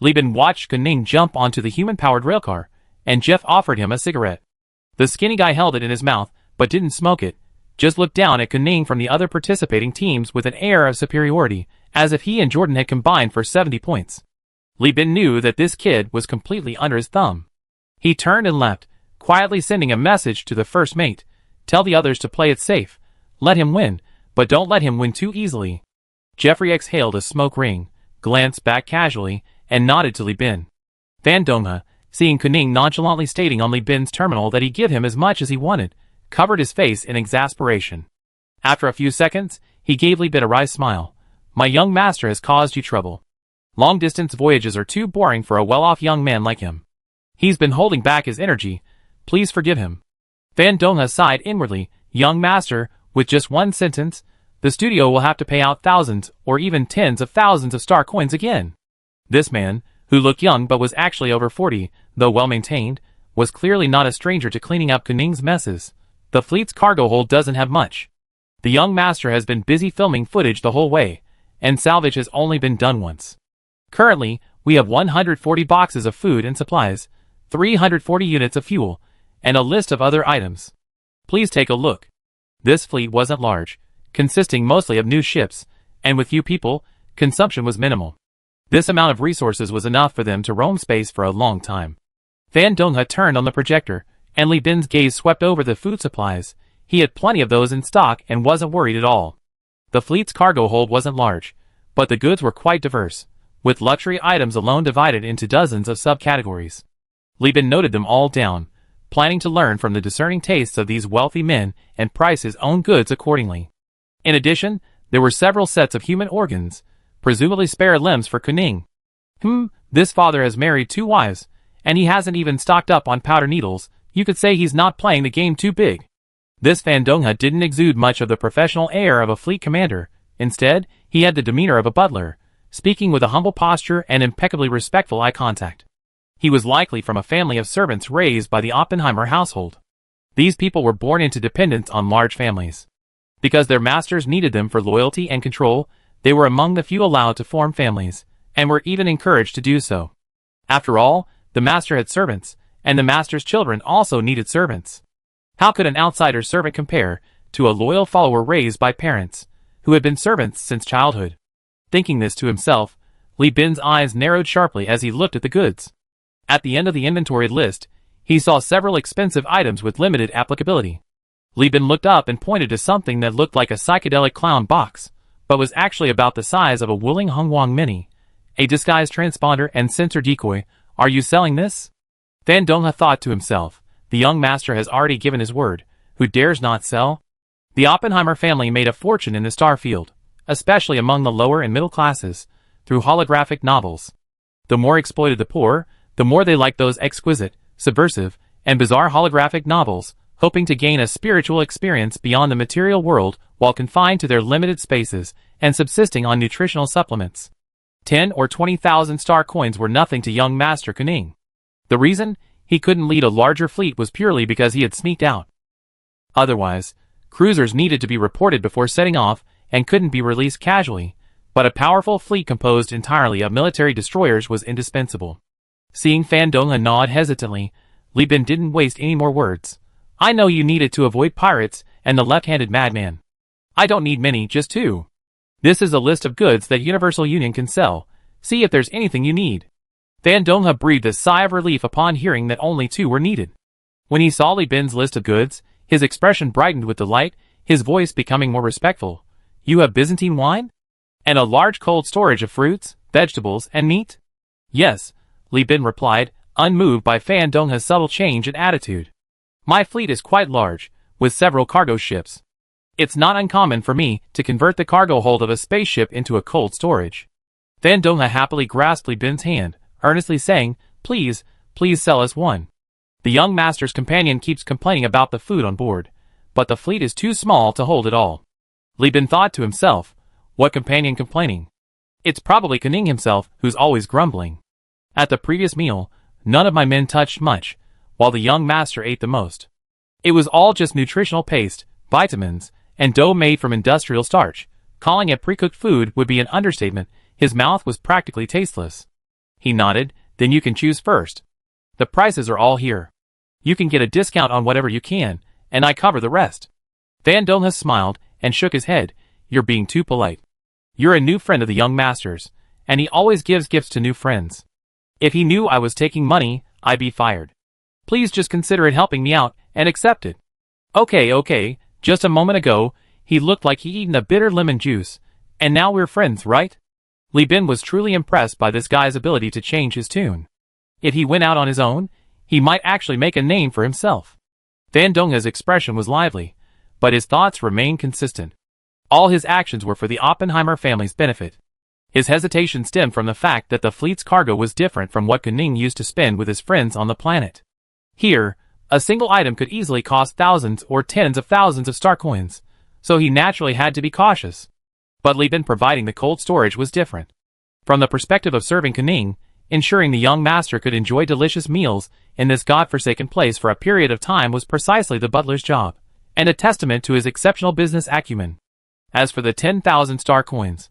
A: Li Bin watched Conning jump onto the human-powered railcar, and Jeff offered him a cigarette. The skinny guy held it in his mouth, but didn't smoke it, just looked down at Conning from the other participating teams with an air of superiority, as if he and Jordan had combined for 70 points. Li Bin knew that this kid was completely under his thumb. He turned and left, quietly sending a message to the first mate. Tell the others to play it safe. Let him win, but don't let him win too easily. Jeffrey exhaled a smoke ring, glanced back casually, and nodded to Li Bin. Van Dongha, seeing Conning nonchalantly stating on Li Bin's terminal that he'd give him as much as he wanted, covered his face in exasperation. After a few seconds, he gave Li Bin a wry smile. My young master has caused you trouble. Long-distance voyages are too boring for a well-off young man like him. He's been holding back his energy. Please forgive him. Van Dongha sighed inwardly. Young master, with just one sentence, the studio will have to pay out thousands or even tens of thousands of star coins again. This man, who looked young but was actually over 40, though well-maintained, was clearly not a stranger to cleaning up Conning's messes. The fleet's cargo hold doesn't have much. The young master has been busy filming footage the whole way, and salvage has only been done once. Currently, we have 140 boxes of food and supplies, 340 units of fuel, and a list of other items. Please take a look. This fleet wasn't large, consisting mostly of new ships, and with few people, consumption was minimal. This amount of resources was enough for them to roam space for a long time. Van Dongha turned on the projector, and Li Bin's gaze swept over the food supplies. He had plenty of those in stock and wasn't worried at all. The fleet's cargo hold wasn't large, but the goods were quite diverse, with luxury items alone divided into dozens of subcategories. Li Bin noted them all down, planning to learn from the discerning tastes of these wealthy men and price his own goods accordingly. In addition, there were several sets of human organs, presumably spare limbs for Conning. This father has married 2 wives, and he hasn't even stocked up on powder needles. You could say he's not playing the game too big. This Van Dongha didn't exude much of the professional air of a fleet commander. Instead, he had the demeanor of a butler, speaking with a humble posture and impeccably respectful eye contact. He was likely from a family of servants raised by the Oppenheimer household. These people were born into dependence on large families. Because their masters needed them for loyalty and control, they were among the few allowed to form families, and were even encouraged to do so. After all, the master had servants, and the master's children also needed servants. How could an outsider's servant compare to a loyal follower raised by parents, who had been servants since childhood? Thinking this to himself, Li Bin's eyes narrowed sharply as he looked at the goods. At the end of the inventory list, he saw several expensive items with limited applicability. Li Bin looked up and pointed to something that looked like a psychedelic clown box, but was actually about the size of a Wuling Hongwang Mini, a disguised transponder and sensor decoy. Are you selling this? Fan Donghe thought to himself, the young master has already given his word, who dares not sell? The Oppenheimer family made a fortune in the star field, especially among the lower and middle classes, through holographic novels. The more exploited the poor, the more they liked those exquisite, subversive, and bizarre holographic novels, hoping to gain a spiritual experience beyond the material world while confined to their limited spaces and subsisting on nutritional supplements. 10 or 20,000 star coins were nothing to young Master Kuning. The reason he couldn't lead a larger fleet was purely because he had sneaked out. Otherwise, cruisers needed to be reported before setting off and couldn't be released casually, but a powerful fleet composed entirely of military destroyers was indispensable. Seeing Fan Donghe nod hesitantly, Li Bin didn't waste any more words. I know you need it to avoid pirates and the left-handed madman. I don't need many, just 2. This is a list of goods that Universal Union can sell. See if there's anything you need. Fan Donghe breathed a sigh of relief upon hearing that only 2 were needed. When he saw Li Bin's list of goods, his expression brightened with delight, his voice becoming more respectful. You have Byzantine wine? And a large cold storage of fruits, vegetables, and meat? Yes, Li Bin replied, unmoved by Fan Donghe's subtle change in attitude. My fleet is quite large, with several cargo ships. It's not uncommon for me to convert the cargo hold of a spaceship into a cold storage. Fan Donghe happily grasped Li Bin's hand, earnestly saying, please sell us one. The young master's companion keeps complaining about the food on board, but the fleet is too small to hold it all. Li Bin thought to himself, what companion complaining? It's probably Kuning himself who's always grumbling. At the previous meal, none of my men touched much, while the young master ate the most. It was all just nutritional paste, vitamins, and dough made from industrial starch. Calling it pre-cooked food would be an understatement. His mouth was practically tasteless. He nodded, then you can choose first. The prices are all here. You can get a discount on whatever you can, and I cover the rest. Fan Donghe smiled and shook his head. You're being too polite. You're a new friend of the young master's, and he always gives gifts to new friends. If he knew I was taking money, I'd be fired. Please just consider it helping me out, and accept it. Okay, just a moment ago, he looked like he'd eaten a bitter lemon juice, and now we're friends, right? Li Bin was truly impressed by this guy's ability to change his tune. If he went out on his own, he might actually make a name for himself. Fan Donghe's expression was lively, but his thoughts remained consistent. All his actions were for the Oppenheimer family's benefit. His hesitation stemmed from the fact that the fleet's cargo was different from what Kuning used to spend with his friends on the planet. Here, a single item could easily cost thousands or tens of thousands of star coins, so he naturally had to be cautious. But Li Bin providing the cold storage was different. From the perspective of serving Kuning, ensuring the young master could enjoy delicious meals in this godforsaken place for a period of time was precisely the butler's job, and a testament to his exceptional business acumen. As for the 10,000 star coins,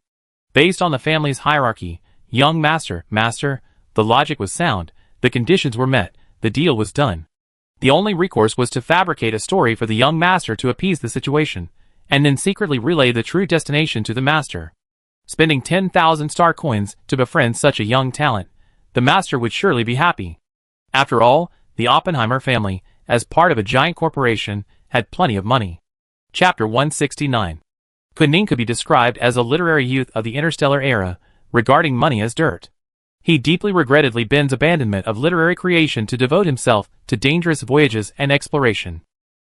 A: based on the family's hierarchy, young master, the logic was sound, the conditions were met, the deal was done. The only recourse was to fabricate a story for the young master to appease the situation, and then secretly relay the true destination to the master. Spending 10,000 star coins to befriend such a young talent, the master would surely be happy. After all, the Oppenheimer family, as part of a giant corporation, had plenty of money. Chapter 169. Kuning could be described as a literary youth of the Interstellar era, regarding money as dirt. He deeply regretted Li Bin's abandonment of literary creation to devote himself to dangerous voyages and exploration.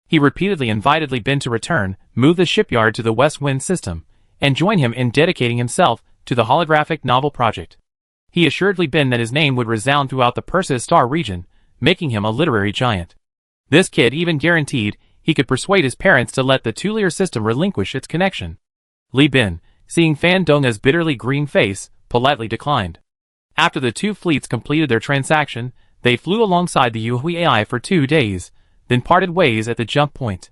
A: He repeatedly invited Li Bin to return, move the shipyard to the West Wind system, and join him in dedicating himself to the holographic novel project. He assured Li Bin that his name would resound throughout the Perseus Star region, making him a literary giant. This kid even guaranteed he could persuade his parents to let the Tulier system relinquish its connection. Li Bin, seeing Fan Donghe's bitterly green face, politely declined. After the 2 fleets completed their transaction, they flew alongside the Yuhui AI for 2 days, then parted ways at the jump point.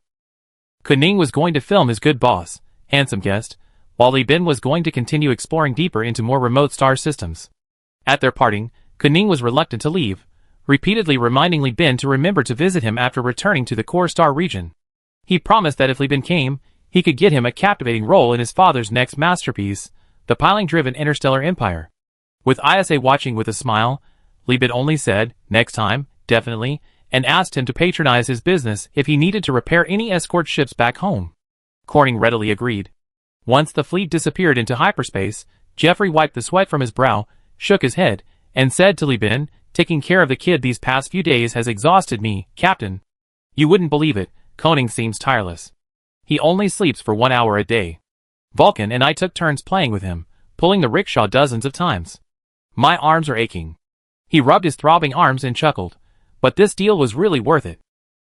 A: Kuning was going to film his good boss, handsome guest, while Li Bin was going to continue exploring deeper into more remote star systems. At their parting, Kuning was reluctant to leave, repeatedly reminding Li Bin to remember to visit him after returning to the Core Star region. He promised that if Li Bin came, he could get him a captivating role in his father's next masterpiece, the piling-driven Interstellar Empire. With ISA watching with a smile, Li Bin only said, "Next time, definitely," and asked him to patronize his business if he needed to repair any escort ships back home. Corning readily agreed. Once the fleet disappeared into hyperspace, Jeffrey wiped the sweat from his brow, shook his head, and said to Li Bin, "Taking care of the kid these past few days has exhausted me, Captain." "You wouldn't believe it, Koning seems tireless. He only sleeps for 1 hour a day. Vulcan and I took turns playing with him, pulling the rickshaw dozens of times. My arms are aching." He rubbed his throbbing arms and chuckled. "But this deal was really worth it.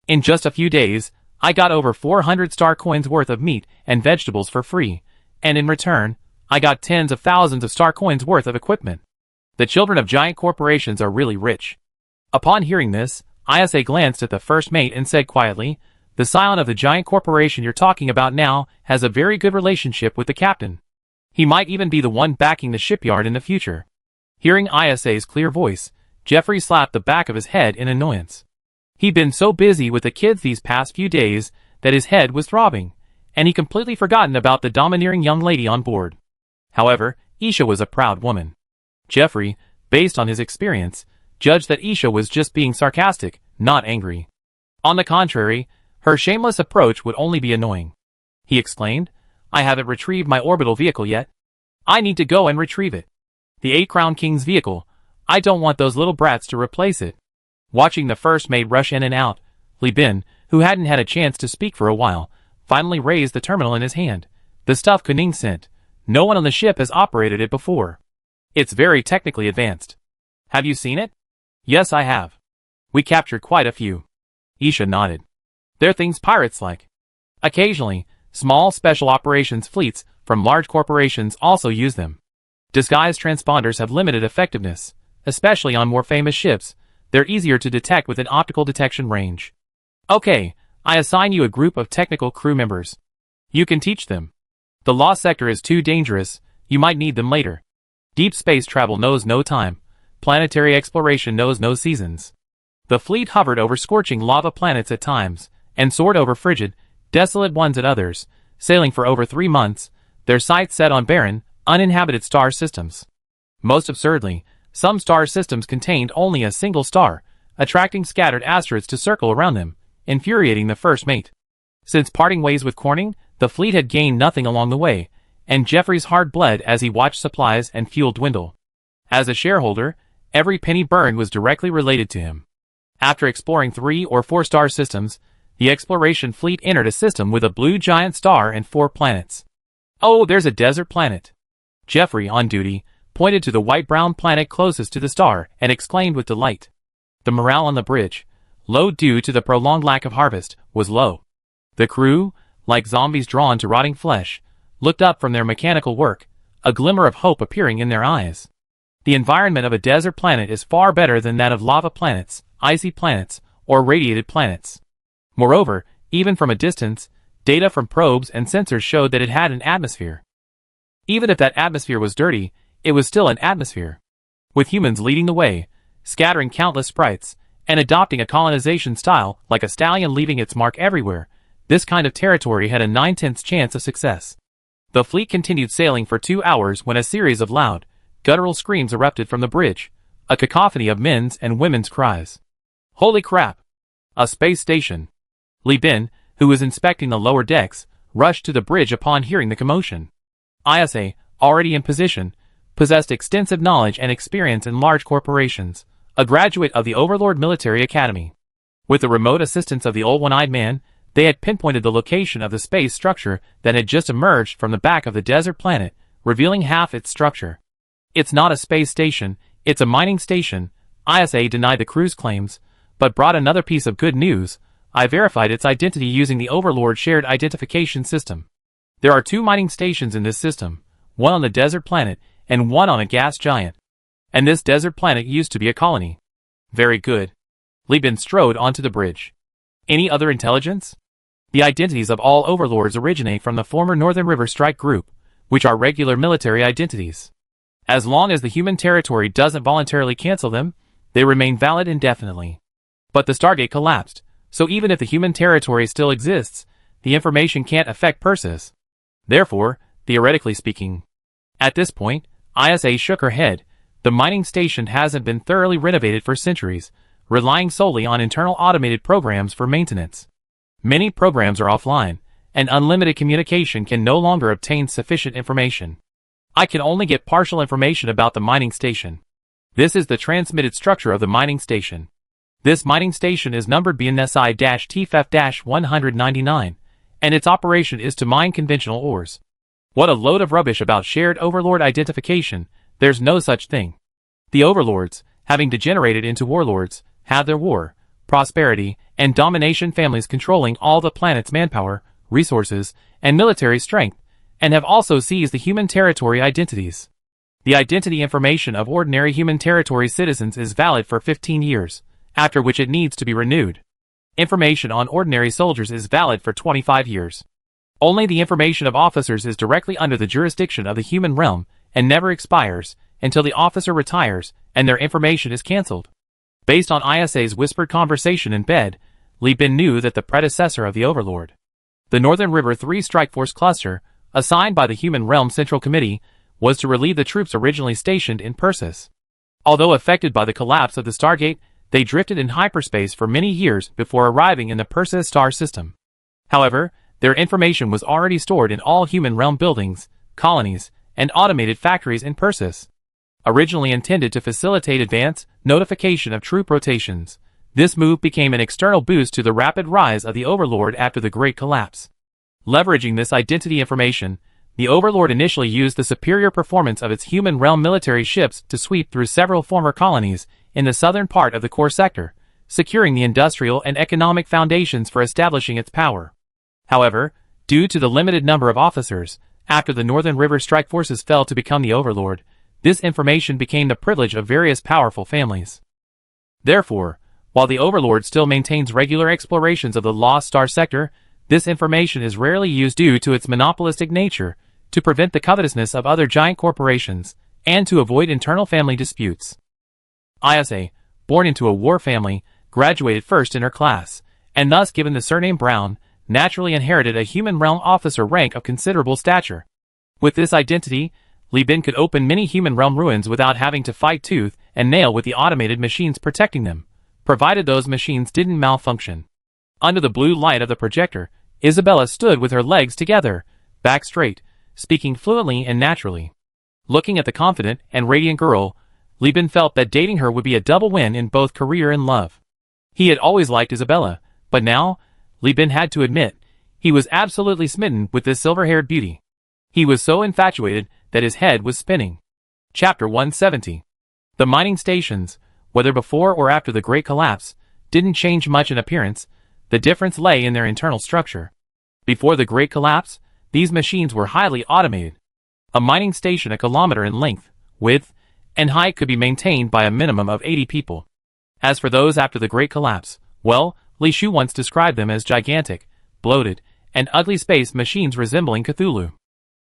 A: In just a few days, I got over 400 star coins worth of meat and vegetables for free, and in return, I got tens of thousands of star coins worth of equipment. The children of giant corporations are really rich." Upon hearing this, ISA glanced at the first mate and said quietly, "The scion of the giant corporation you're talking about now has a very good relationship with the captain. He might even be the one backing the shipyard in the future." Hearing ISA's clear voice, Jeffrey slapped the back of his head in annoyance. He'd been so busy with the kids these past few days that his head was throbbing, and he completely forgotten about the domineering young lady on board. However, Isha was a proud woman. Jeffrey, based on his experience, judged that Isha was just being sarcastic, not angry. On the contrary, her shameless approach would only be annoying. He explained, "I haven't retrieved my orbital vehicle yet. I need to go and retrieve it. The 8 Crown King's vehicle. I don't want those little brats to replace it." Watching the first mate rush in and out, Li Bin, who hadn't had a chance to speak for a while, finally raised the terminal in his hand. "The stuff Kuning sent. No one on the ship has operated it before. It's very technically advanced. Have you seen it?" "Yes, I have. We captured quite a few." Isha nodded. "They're things pirates like. Occasionally, small special operations fleets from large corporations also use them. Disguised transponders have limited effectiveness, especially on more famous ships. They're easier to detect with an optical detection range." "Okay, I assign you a group of technical crew members. You can teach them. The lost sector is too dangerous, you might need them later. Deep space travel knows no time. Planetary exploration knows no seasons." The fleet hovered over scorching lava planets at times, and soared over frigid, desolate ones at others, sailing for over 3 months, their sights set on barren, uninhabited star systems. Most absurdly, some star systems contained only a single star, attracting scattered asteroids to circle around them, infuriating the first mate. Since parting ways with Corning, the fleet had gained nothing along the way, and Jeffrey's heart bled as he watched supplies and fuel dwindle. As a shareholder, every penny burned was directly related to him. After exploring 3 or 4 star systems, the exploration fleet entered a system with a blue giant star and 4 planets. "Oh, there's a desert planet." Jeffrey, on duty, pointed to the white-brown planet closest to the star and exclaimed with delight. The morale on the bridge, low due to the prolonged lack of harvest, was low. The crew, like zombies drawn to rotting flesh, looked up from their mechanical work, a glimmer of hope appearing in their eyes. The environment of a desert planet is far better than that of lava planets, icy planets, or radiated planets. Moreover, even from a distance, data from probes and sensors showed that it had an atmosphere. Even if that atmosphere was dirty, it was still an atmosphere. With humans leading the way, scattering countless sprites, and adopting a colonization style like a stallion leaving its mark everywhere, this kind of territory had a 9/10 chance of success. The fleet continued sailing for 2 hours when a series of loud, guttural screams erupted from the bridge, a cacophony of men's and women's cries. "Holy crap! A space station!" Li Bin, who was inspecting the lower decks, rushed to the bridge upon hearing the commotion. ISA, already in position, possessed extensive knowledge and experience in large corporations, a graduate of the Overlord Military Academy. With the remote assistance of the old one-eyed man, they had pinpointed the location of the space structure that had just emerged from the back of the desert planet, revealing half its structure. "It's not a space station, it's a mining station." ISA denied the crew's claims, but brought another piece of good news. "I verified its identity using the Overlord Shared Identification System. There are 2 mining stations in this system, one on the desert planet and one on a gas giant. And this desert planet used to be a colony." "Very good." Li Bin strode onto the bridge. "Any other intelligence?" "The identities of all overlords originate from the former Northern River Strike Group, which are regular military identities. As long as the human territory doesn't voluntarily cancel them, they remain valid indefinitely. But the Stargate collapsed, so even if the human territory still exists, the information can't affect Persis. Therefore, theoretically speaking. At this point, ISA shook her head. The mining station hasn't been thoroughly renovated for centuries, relying solely on internal automated programs for maintenance. Many programs are offline, and unlimited communication can no longer obtain sufficient information. I can only get partial information about the mining station. This is the transmitted structure of the mining station. This mining station is numbered BNSI-TFF-199, and its operation is to mine conventional ores. What a load of rubbish about shared overlord identification. There's no such thing. The overlords, having degenerated into warlords, have their war, prosperity, and domination families controlling all the planet's manpower, resources, and military strength, and have also seized the human territory identities. The identity information of ordinary human territory citizens is valid for 15 years, after which it needs to be renewed. Information on ordinary soldiers is valid for 25 years. Only the information of officers is directly under the jurisdiction of the human realm, and never expires, until the officer retires, and their information is cancelled. Based on ISA's whispered conversation in bed, Li Bin knew that the predecessor of the Overlord, the Northern River 3 Strike Force Cluster, assigned by the Human Realm Central Committee, was to relieve the troops originally stationed in Persis. Although affected by the collapse of the Stargate, they drifted in hyperspace for many years before arriving in the Persis star system. However, their information was already stored in all Human Realm buildings, colonies, and automated factories in Persis. Originally intended to facilitate advance notification of troop rotations, this move became an external boost to the rapid rise of the Overlord after the Great Collapse. Leveraging this identity information, the Overlord initially used the superior performance of its Human Realm military ships to sweep through several former colonies in the southern part of the core sector, securing the industrial and economic foundations for establishing its power. However, due to the limited number of officers, after the Northern River Strike Forces fell to become the Overlord, this information became the privilege of various powerful families. Therefore, while the Overlord still maintains regular explorations of the Lost Star sector, this information is rarely used due to its monopolistic nature, to prevent the covetousness of other giant corporations, and to avoid internal family disputes. ISA, born into a war family, graduated first in her class, and thus given the surname Brown, naturally inherited a Human Realm officer rank of considerable stature. With this identity, Li Bin could open many Human Realm ruins without having to fight tooth and nail with the automated machines protecting them, provided those machines didn't malfunction. Under the blue light of the projector, Isabella stood with her legs together, back straight, speaking fluently and naturally. Looking at the confident and radiant girl, Li Bin felt that dating her would be a double win in both career and love. He had always liked Isabella, but now, Li Bin had to admit, he was absolutely smitten with this silver-haired beauty. He was so infatuated that his head was spinning. Chapter 170. The mining stations, whether before or after the Great Collapse, didn't change much in appearance. The difference lay in their internal structure. Before the Great Collapse, these machines were highly automated. A mining station a kilometer in length, width, and height could be maintained by a minimum of 80 people. As for those after the Great Collapse, well, Li Shu once described them as gigantic, bloated, and ugly space machines resembling Cthulhu.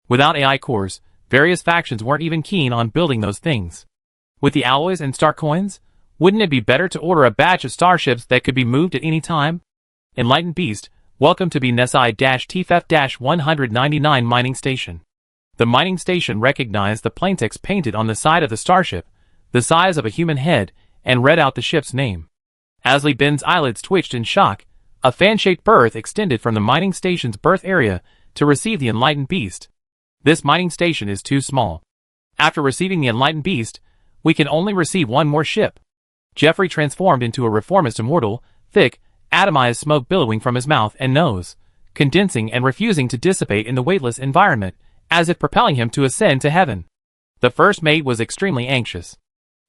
A: Without AI cores, various factions weren't even keen on building those things. With the alloys and star coins, wouldn't it be better to order a batch of starships that could be moved at any time? Enlightened Beast, welcome to BNSI-TFF-199 mining station. The mining station recognized the plaintext painted on the side of the starship, the size of a human head, and read out the ship's name. As Li Bin's eyelids twitched in shock, a fan-shaped berth extended from the mining station's berth area to receive the Enlightened Beast. This mining station is too small. After receiving the Enlightened Beast, we can only receive one more ship. Jeffrey transformed into a reformist immortal, thick, atomized smoke billowing from his mouth and nose, condensing and refusing to dissipate in the weightless environment, as if propelling him to ascend to heaven. The first mate was extremely anxious.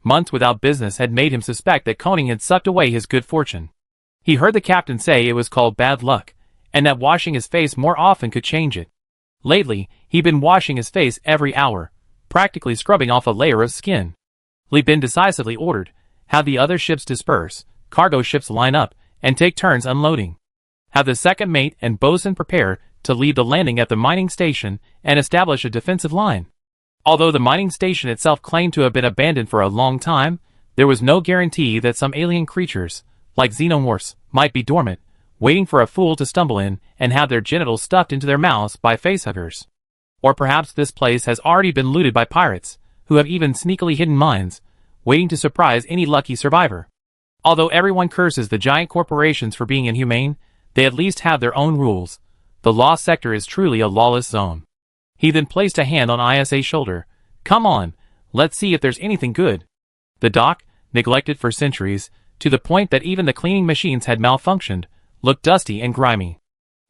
A: Months without business had made him suspect that Koning had sucked away his good fortune. He heard the captain say it was called bad luck, and that washing his face more often could change it. Lately, he'd been washing his face every hour, practically scrubbing off a layer of skin. Li Bin decisively ordered, have the other ships disperse, cargo ships line up, and take turns unloading. Have the second mate and bosun prepare to lead the landing at the mining station and establish a defensive line. Although the mining station itself claimed to have been abandoned for a long time, there was no guarantee that some alien creatures, like xenomorphs, might be dormant, waiting for a fool to stumble in and have their genitals stuffed into their mouths by facehuggers. Or perhaps this place has already been looted by pirates, who have even sneakily hidden mines, waiting to surprise any lucky survivor. Although everyone curses the giant corporations for being inhumane, they at least have their own rules. The lost sector is truly a lawless zone. He then placed a hand on ISA's shoulder. Come on, let's see if there's anything good. The dock, neglected for centuries, to the point that even the cleaning machines had malfunctioned, looked dusty and grimy.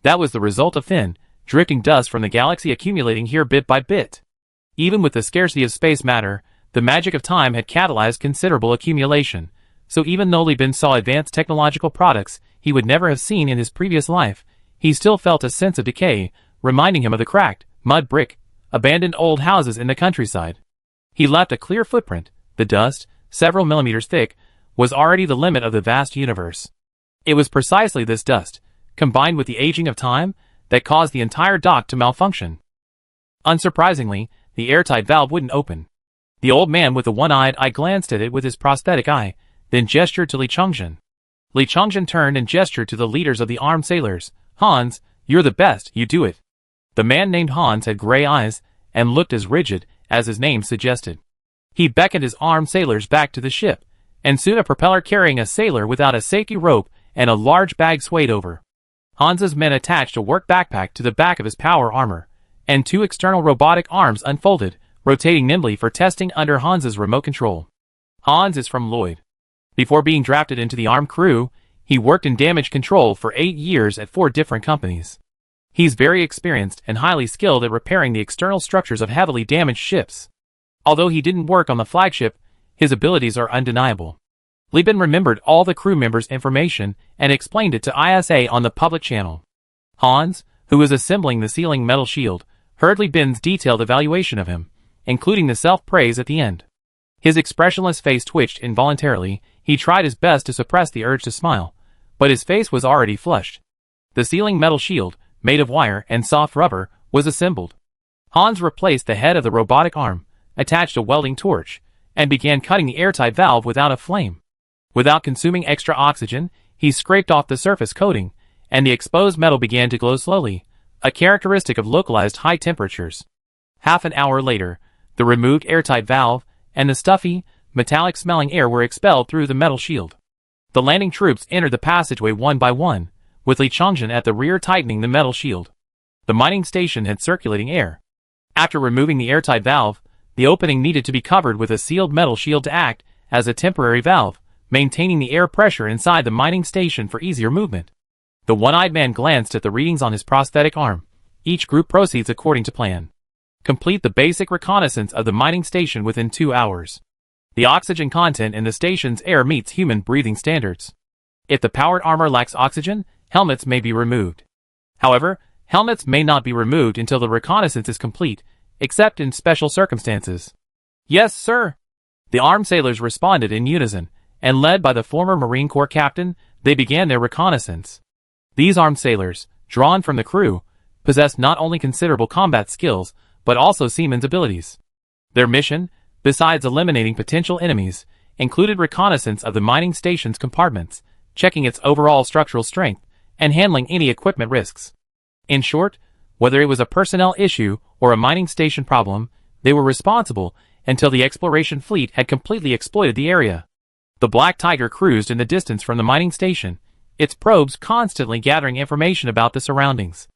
A: That was the result of thin, drifting dust from the galaxy accumulating here bit by bit. Even with the scarcity of space matter, the magic of time had catalyzed considerable accumulation, so even though Li Bin saw advanced technological products he would never have seen in his previous life, he still felt a sense of decay, reminding him of the cracked, mud brick, abandoned old houses in the countryside. He left a clear footprint. The dust, several millimeters thick, was already the limit of the vast universe. It was precisely this dust, combined with the aging of time, that caused the entire dock to malfunction. Unsurprisingly, the airtight valve wouldn't open. The old man with the one-eyed eye glanced at it with his prosthetic eye, then gestured to Li Chongzhen. Li Chongzhen turned and gestured to the leaders of the armed sailors. Hans, you're the best, you do it. The man named Hans had gray eyes, and looked as rigid as his name suggested. He beckoned his armed sailors back to the ship, and soon a propeller carrying a sailor without a safety rope and a large bag swayed over. Hans's men attached a work backpack to the back of his power armor, and two external robotic arms unfolded, rotating nimbly for testing under Hans's remote control. Hans is from Lloyd. Before being drafted into the armed crew, he worked in damage control for 8 years at 4 different companies. He's very experienced and highly skilled at repairing the external structures of heavily damaged ships. Although he didn't work on the flagship, his abilities are undeniable. Li Bin remembered all the crew members' information and explained it to ISA on the public channel. Hans, who was assembling the sealing metal shield, heard Li Bin's detailed evaluation of him, including the self-praise at the end. His expressionless face twitched involuntarily. He tried his best to suppress the urge to smile, but his face was already flushed. The sealing metal shield, made of wire and soft rubber, was assembled. Hans replaced the head of the robotic arm, attached a welding torch, and began cutting the airtight valve without a flame. Without consuming extra oxygen, he scraped off the surface coating, and the exposed metal began to glow slowly, a characteristic of localized high temperatures. Half an hour later, the removed airtight valve and the stuffy, metallic-smelling air were expelled through the metal shield. The landing troops entered the passageway one by one, with Li Chongzhen at the rear tightening the metal shield. The mining station had circulating air. After removing the airtight valve, the opening needed to be covered with a sealed metal shield to act as a temporary valve, maintaining the air pressure inside the mining station for easier movement. The one-eyed man glanced at the readings on his prosthetic arm. Each group proceeds according to plan. Complete the basic reconnaissance of the mining station within 2 hours. The oxygen content in the station's air meets human breathing standards. If the powered armor lacks oxygen, helmets may be removed. However, helmets may not be removed until the reconnaissance is complete, except in special circumstances. Yes, sir. The armed sailors responded in unison, and led by the former Marine Corps captain, they began their reconnaissance. These armed sailors, drawn from the crew, possessed not only considerable combat skills, but also seamen's abilities. Their mission, besides eliminating potential enemies, included reconnaissance of the mining station's compartments, checking its overall structural strength, and handling any equipment risks. In short, whether it was a personnel issue or a mining station problem, they were responsible until the exploration fleet had completely exploited the area. The Black Tiger cruised in the distance from the mining station, its probes constantly gathering information about the surroundings.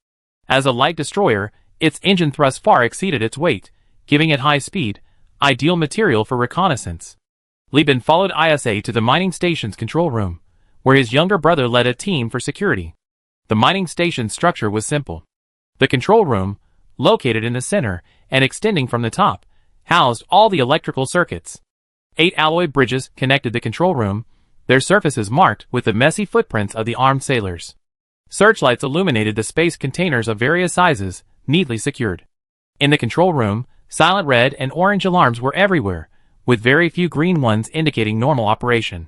A: As a light destroyer, its engine thrust far exceeded its weight, giving it high speed, ideal material for reconnaissance. Li Bin followed ISA to the mining station's control room, where his younger brother led a team for security. The mining station's structure was simple. The control room, located in the center and extending from the top, housed all the electrical circuits. 8 alloy bridges connected the control room, their surfaces marked with the messy footprints of the armed sailors. Searchlights illuminated the space containers of various sizes, neatly secured. In the control room, silent red and orange alarms were everywhere, with very few green ones indicating normal operation.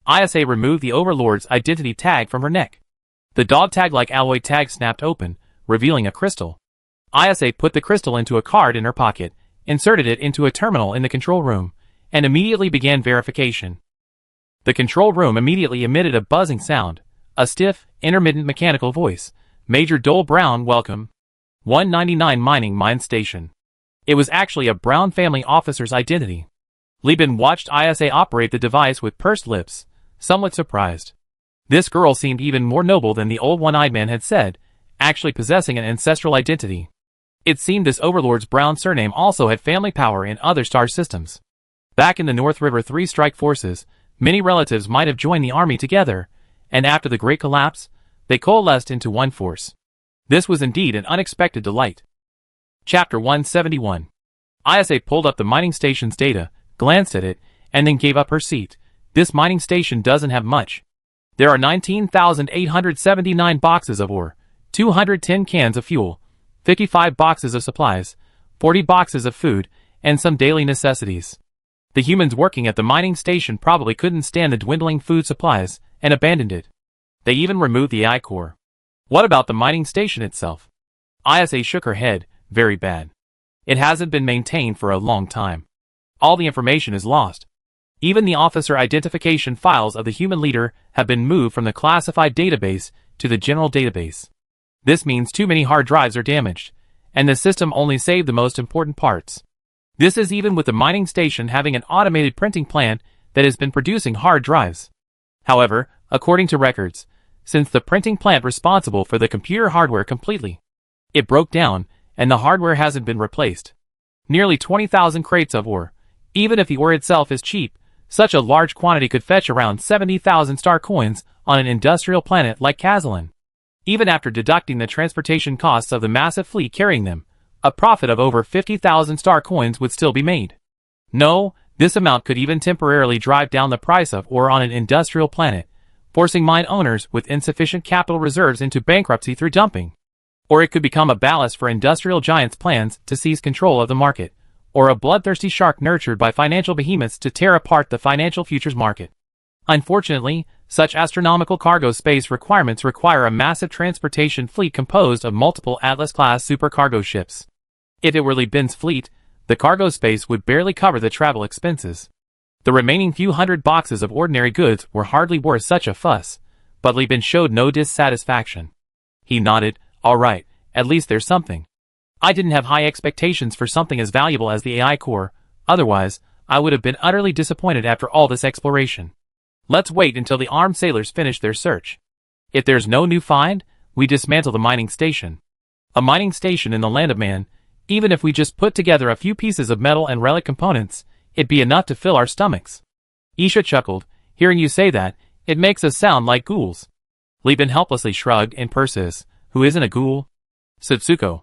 A: ISA removed the Overlord's identity tag from her neck. The dog tag-like alloy tag snapped open, revealing a crystal. ISA put the crystal into a card in her pocket, inserted it into a terminal in the control room, and immediately began verification. The control room immediately emitted a buzzing sound, a stiff, intermittent mechanical voice. Major Dole Brown, welcome. 199 Mining Mine Station. It was actually a Brown family officer's identity. Lieben watched ISA operate the device with pursed lips, somewhat surprised. This girl seemed even more noble than the old one-eyed man had said, actually possessing an ancestral identity. It seemed this overlord's Brown surname also had family power in other star systems. Back in the North River Three Strike Forces, many relatives might have joined the army together, and after the Great Collapse, they coalesced into one force. This was indeed an unexpected delight. Chapter 171. ISA pulled up the mining station's data, glanced at it, and then gave up her seat. This mining station doesn't have much. There are 19,879 boxes of ore, 210 cans of fuel, 55 boxes of supplies, 40 boxes of food, and some daily necessities. The humans working at the mining station probably couldn't stand the dwindling food supplies, and abandoned it. They even removed the AI core. What about the mining station itself? ISA shook her head. Very bad. It hasn't been maintained for a long time. All the information is lost. Even the officer identification files of the human leader have been moved from the classified database to the general database. This means too many hard drives are damaged, and the system only saved the most important parts. This is even with the mining station having an automated printing plant that has been producing hard drives. However, according to records, since the printing plant responsible for the computer hardware completely, it broke down, and the hardware hasn't been replaced. Nearly 20,000 crates of ore. Even if the ore itself is cheap, such a large quantity could fetch around 70,000 star coins on an industrial planet like Kazalan. Even after deducting the transportation costs of the massive fleet carrying them, a profit of over 50,000 star coins would still be made. No, this amount could even temporarily drive down the price of ore on an industrial planet, forcing mine owners with insufficient capital reserves into bankruptcy through dumping. Or it could become a ballast for industrial giants' plans to seize control of the market, or a bloodthirsty shark nurtured by financial behemoths to tear apart the financial futures market. Unfortunately, such astronomical cargo space requirements require a massive transportation fleet composed of multiple Atlas-class supercargo ships. If it were Lieben's fleet, the cargo space would barely cover the travel expenses. The remaining few hundred boxes of ordinary goods were hardly worth such a fuss, but Lieben showed no dissatisfaction. He nodded. All right, at least there's something. I didn't have high expectations for something as valuable as the AI core, otherwise, I would have been utterly disappointed after all this exploration. Let's wait until the armed sailors finish their search. If there's no new find, we dismantle the mining station. A mining station in the land of man, even if we just put together a few pieces of metal and relic components, it'd be enough to fill our stomachs. Isha chuckled. Hearing you say that, it makes us sound like ghouls. Lieben helplessly shrugged. And Persis, who isn't a ghoul? Satsuko.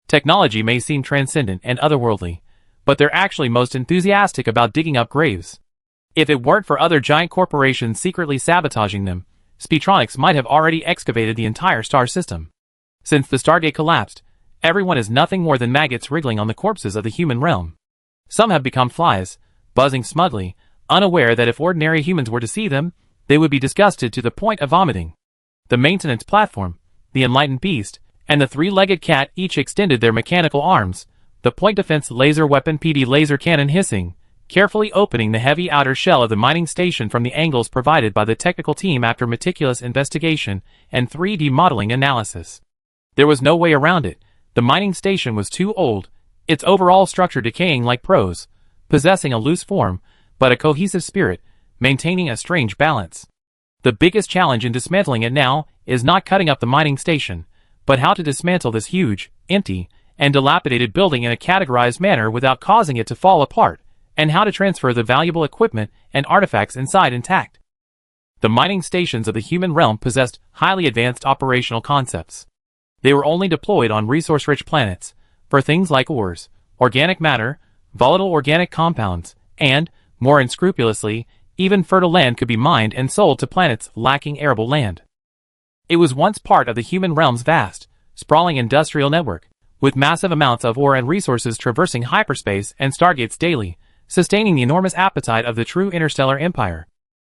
A: Technology may seem transcendent and otherworldly, but they're actually most enthusiastic about digging up graves. If it weren't for other giant corporations secretly sabotaging them, Speetronics might have already excavated the entire star system. Since the Stargate collapsed, everyone is nothing more than maggots wriggling on the corpses of the human realm. Some have become flies, buzzing smugly, unaware that if ordinary humans were to see them, they would be disgusted to the point of vomiting. The maintenance platform, the enlightened beast, and the three-legged cat each extended their mechanical arms, the point defense laser weapon PD laser cannon hissing, carefully opening the heavy outer shell of the mining station from the angles provided by the technical team after meticulous investigation and 3D modeling analysis. There was no way around it. The mining station was too old, its overall structure decaying like prose, possessing a loose form, but a cohesive spirit, maintaining a strange balance. The biggest challenge in dismantling it now is not cutting up the mining station, but how to dismantle this huge, empty, and dilapidated building in a categorized manner without causing it to fall apart, and how to transfer the valuable equipment and artifacts inside intact. The mining stations of the human realm possessed highly advanced operational concepts. They were only deployed on resource-rich planets, for things like ores, organic matter, volatile organic compounds, and, more unscrupulously, even fertile land could be mined and sold to planets lacking arable land. It was once part of the human realm's vast, sprawling industrial network, with massive amounts of ore and resources traversing hyperspace and stargates daily, sustaining the enormous appetite of the true interstellar empire.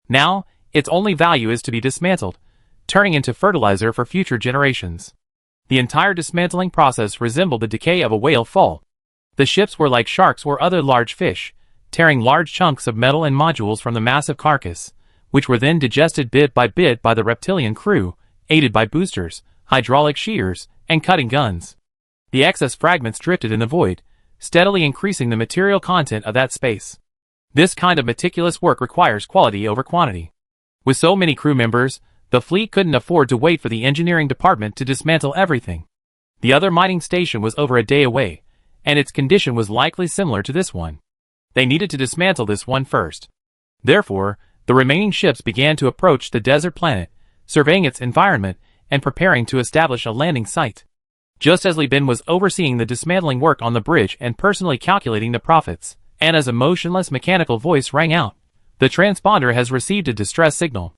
A: Now, its only value is to be dismantled, turning into fertilizer for future generations. The entire dismantling process resembled the decay of a whale fall. The ships were like sharks or other large fish, tearing large chunks of metal and modules from the massive carcass, which were then digested bit by bit by the reptilian crew, aided by boosters, hydraulic shears, and cutting guns. The excess fragments drifted in the void, steadily increasing the material content of that space. This kind of meticulous work requires quality over quantity. With so many crew members, the fleet couldn't afford to wait for the engineering department to dismantle everything. The other mining station was over a day away, and its condition was likely similar to this one. They needed to dismantle this one first. Therefore, the remaining ships began to approach the desert planet, surveying its environment and preparing to establish a landing site. Just as Li Bin was overseeing the dismantling work on the bridge and personally calculating the profits, Anna's emotionless mechanical voice rang out. The transponder has received a distress signal.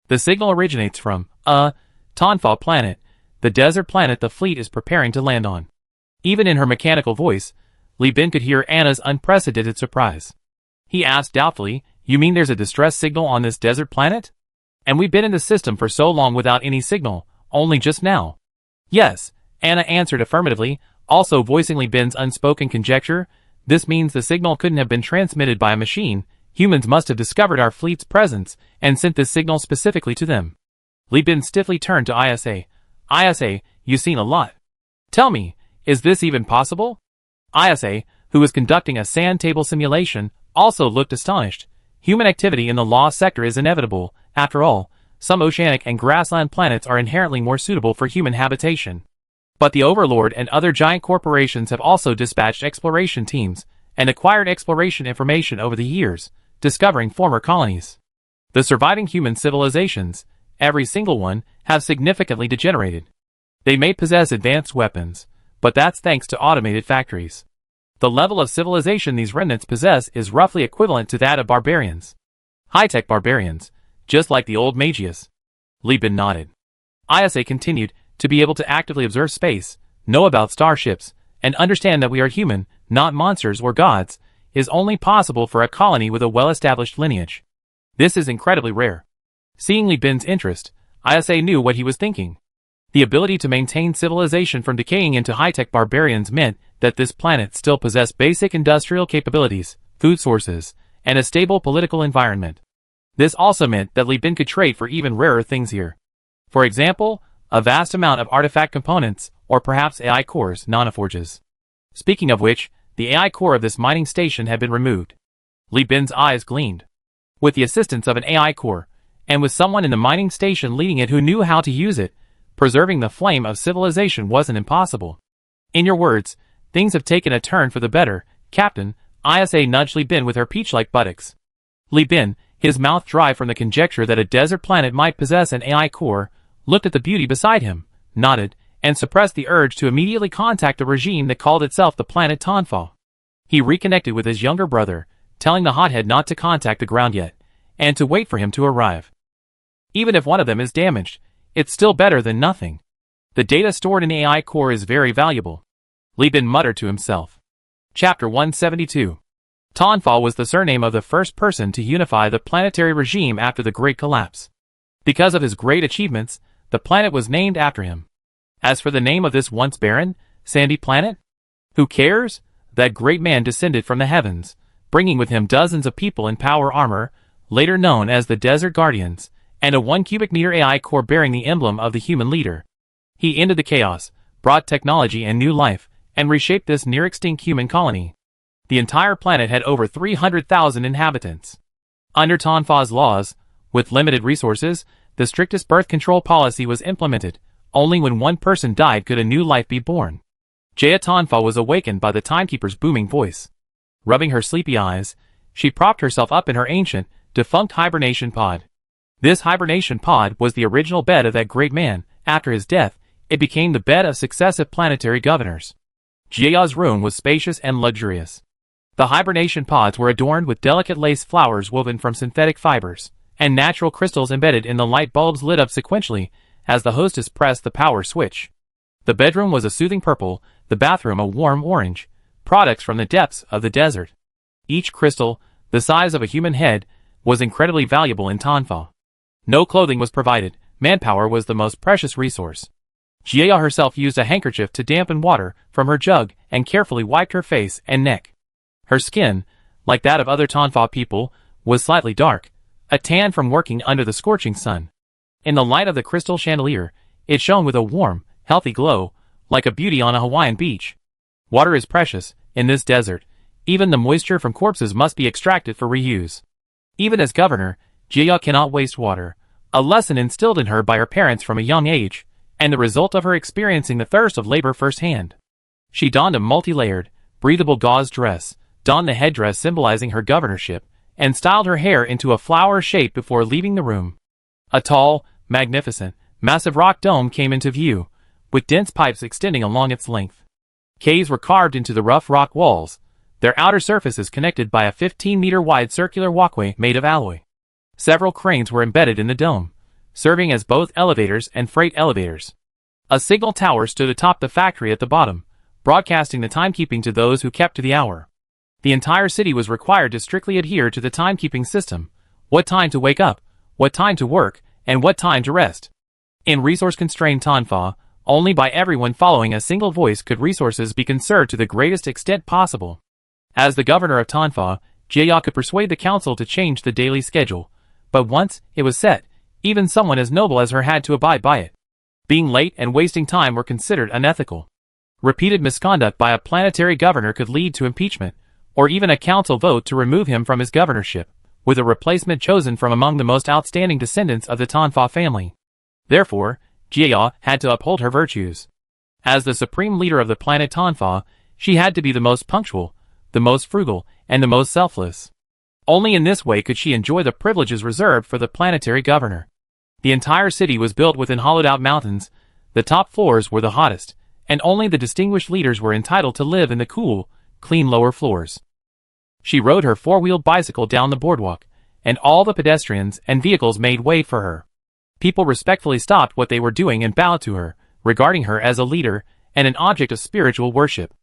A: The signal originates from, Tonfa planet, the desert planet the fleet is preparing to land on. Even in her mechanical voice, Li Bin could hear Anna's unprecedented surprise. He asked doubtfully, "You mean there's a distress signal on this desert planet? And we've been in the system for so long without any signal, only just now." "Yes," Anna answered affirmatively, also voicing Li Bin's unspoken conjecture. "This means the signal couldn't have been transmitted by a machine. Humans must have discovered our fleet's presence and sent this signal specifically to them." Li Bin stiffly turned to ISA. "ISA, you've seen a lot. Tell me, is this even possible?" ISA, who was conducting a sand table simulation, also looked astonished. Human activity in the lost sector is inevitable. After all, some oceanic and grassland planets are inherently more suitable for human habitation. But the Overlord and other giant corporations have also dispatched exploration teams and acquired exploration information over the years, discovering former colonies. The surviving human civilizations, every single one, have significantly degenerated. They may possess advanced weapons, but that's thanks to automated factories. The level of civilization these remnants possess is roughly equivalent to that of barbarians. High-tech barbarians, just like the old Magius. Li Bin nodded. ISA continued, "To be able to actively observe space, know about starships, and understand that we are human, not monsters or gods, is only possible for a colony with a well-established lineage. This is incredibly rare." Seeing Li Bin's interest, ISA knew what he was thinking. The ability to maintain civilization from decaying into high-tech barbarians meant that this planet still possessed basic industrial capabilities, food sources, and a stable political environment. This also meant that Li Bin could trade for even rarer things here. For example, a vast amount of artifact components, or perhaps AI cores, nanoforges. Speaking of which, the AI core of this mining station had been removed. Li Bin's eyes gleamed. With the assistance of an AI core, and with someone in the mining station leading it who knew how to use it, preserving the flame of civilization wasn't impossible. "In your words, things have taken a turn for the better, Captain," ISA nudged Li Bin with her peach-like buttocks. Li Bin, his mouth dry from the conjecture that a desert planet might possess an AI core, looked at the beauty beside him, nodded, and suppressed the urge to immediately contact a regime that called itself the planet Tonfa. He reconnected with his younger brother, telling the hothead not to contact the ground yet, and to wait for him to arrive. Even if one of them is damaged, it's still better than nothing. The data stored in the AI core is very valuable. Li Bin muttered to himself. Chapter 172. Tonfa was the surname of the first person to unify the planetary regime after the Great Collapse. Because of his great achievements, the planet was named after him. As for the name of this once barren, sandy planet, who cares? That great man descended from the heavens, bringing with him dozens of people in power armor, later known as the Desert Guardians, and a 1 cubic meter AI core bearing the emblem of the human leader. He ended the chaos, brought technology and new life, and reshaped this near-extinct human colony. The entire planet had over 300,000 inhabitants. Under Tonfa's laws, with limited resources, the strictest birth control policy was implemented. Only when one person died could a new life be born. Jaya Tonfa was awakened by the timekeeper's booming voice. Rubbing her sleepy eyes, she propped herself up in her ancient, defunct hibernation pod. This hibernation pod was the original bed of that great man. After his death, it became the bed of successive planetary governors. Jaya's room was spacious and luxurious. The hibernation pods were adorned with delicate lace flowers woven from synthetic fibers, and natural crystals embedded in the light bulbs lit up sequentially as the hostess pressed the power switch. The bedroom was a soothing purple, the bathroom a warm orange, products from the depths of the desert. Each crystal, the size of a human head, was incredibly valuable in Tonfa. No clothing was provided, manpower was the most precious resource. Jia herself used a handkerchief to dampen water from her jug and carefully wiped her face and neck. Her skin, like that of other Tonfa people, was slightly dark, a tan from working under the scorching sun. In the light of the crystal chandelier, it shone with a warm, healthy glow, like a beauty on a Hawaiian beach. Water is precious in this desert. Even the moisture from corpses must be extracted for reuse. Even as governor, Jia cannot waste water, a lesson instilled in her by her parents from a young age, and the result of her experiencing the thirst of labor firsthand. She donned a multi-layered, breathable gauze dress, donned the headdress symbolizing her governorship, and styled her hair into a flower shape before leaving the room. A tall, magnificent, massive rock dome came into view, with dense pipes extending along its length. Caves were carved into the rough rock walls, their outer surfaces connected by a 15-meter-wide circular walkway made of alloy. Several cranes were embedded in the dome, serving as both elevators and freight elevators. A signal tower stood atop the factory at the bottom, broadcasting the timekeeping to those who kept to the hour. The entire city was required to strictly adhere to the timekeeping system: what time to wake up, what time to work, and what time to rest. In resource-constrained Tonfa, only by everyone following a single voice could resources be conserved to the greatest extent possible. As the governor of Tonfa, Jia could persuade the council to change the daily schedule, but once it was set, even someone as noble as her had to abide by it. Being late and wasting time were considered unethical. Repeated misconduct by a planetary governor could lead to impeachment, or even a council vote to remove him from his governorship, with a replacement chosen from among the most outstanding descendants of the Tonfa family. Therefore, Jia had to uphold her virtues. As the supreme leader of the planet Tonfa, she had to be the most punctual, the most frugal, and the most selfless. Only in this way could she enjoy the privileges reserved for the planetary governor. The entire city was built within hollowed-out mountains. The top floors were the hottest, and only the distinguished leaders were entitled to live in the cool, clean lower floors. She rode her four-wheeled bicycle down the boardwalk, and all the pedestrians and vehicles made way for her. People respectfully stopped what they were doing and bowed to her, regarding her as a leader and an object of spiritual worship.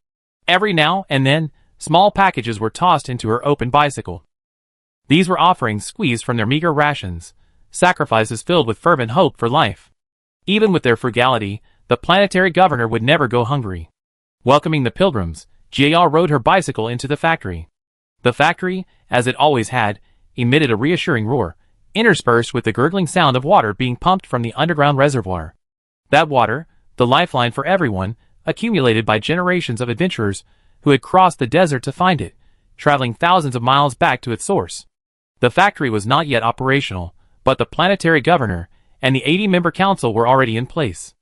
A: Every now and then, small packages were tossed into her open bicycle. These were offerings squeezed from their meager rations, sacrifices filled with fervent hope for life. Even with their frugality, the planetary governor would never go hungry. Welcoming the pilgrims, Jia rode her bicycle into the factory. The factory, as it always had, emitted a reassuring roar, interspersed with the gurgling sound of water being pumped from the underground reservoir. That water, the lifeline for everyone, accumulated by generations of adventurers who had crossed the desert to find it, traveling thousands of miles back to its source. The factory was not yet operational, but the planetary governor and the 80-member council were already in place.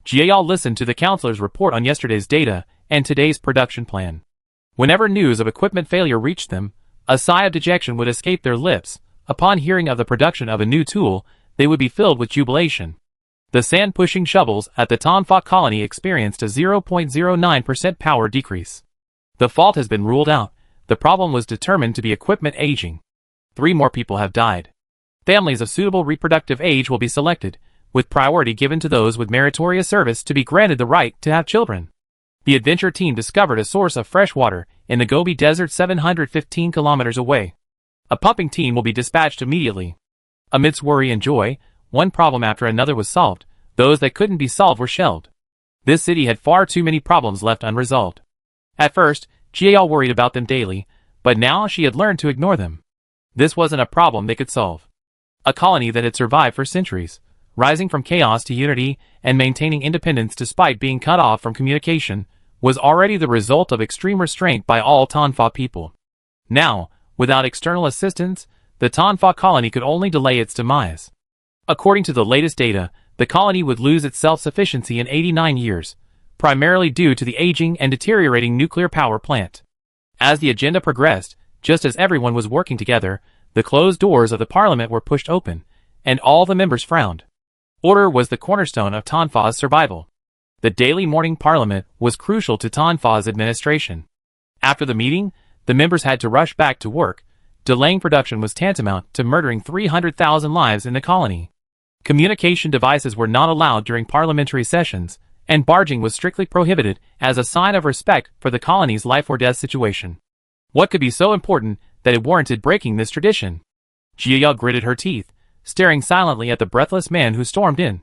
A: Jia listened to the councilor's report on yesterday's data and today's production plan. Whenever news of equipment failure reached them, a sigh of dejection would escape their lips. Upon hearing of the production of a new tool, they would be filled with jubilation. The sand-pushing shovels at the Tonfa colony experienced a 0.09% power decrease. The fault has been ruled out. The problem was determined to be equipment aging. 3 more people have died. Families of suitable reproductive age will be selected, with priority given to those with meritorious service to be granted the right to have children. The adventure team discovered a source of fresh water in the Gobi Desert 715 kilometers away. A pumping team will be dispatched immediately. Amidst worry and joy, one problem after another was solved. Those that couldn't be solved were shelved. This city had far too many problems left unresolved. At first, Jia worried about them daily, but now she had learned to ignore them. This wasn't a problem they could solve. A colony that had survived for centuries, rising from chaos to unity and maintaining independence despite being cut off from communication, was already the result of extreme restraint by all Tonfa people. Now, without external assistance, the Tonfa colony could only delay its demise. According to the latest data, the colony would lose its self-sufficiency in 89 years, primarily due to the aging and deteriorating nuclear power plant. As the agenda progressed, just as everyone was working together, the closed doors of the parliament were pushed open, and all the members frowned. Order was the cornerstone of Tonfa's survival. The daily morning parliament was crucial to Tonfa's administration. After the meeting, the members had to rush back to work. Delaying production was tantamount to murdering 300,000 lives in the colony. Communication devices were not allowed during parliamentary sessions, and barging was strictly prohibited as a sign of respect for the colony's life-or-death situation. What could be so important that it warranted breaking this tradition? Jia gritted her teeth, staring silently at the breathless man who stormed in.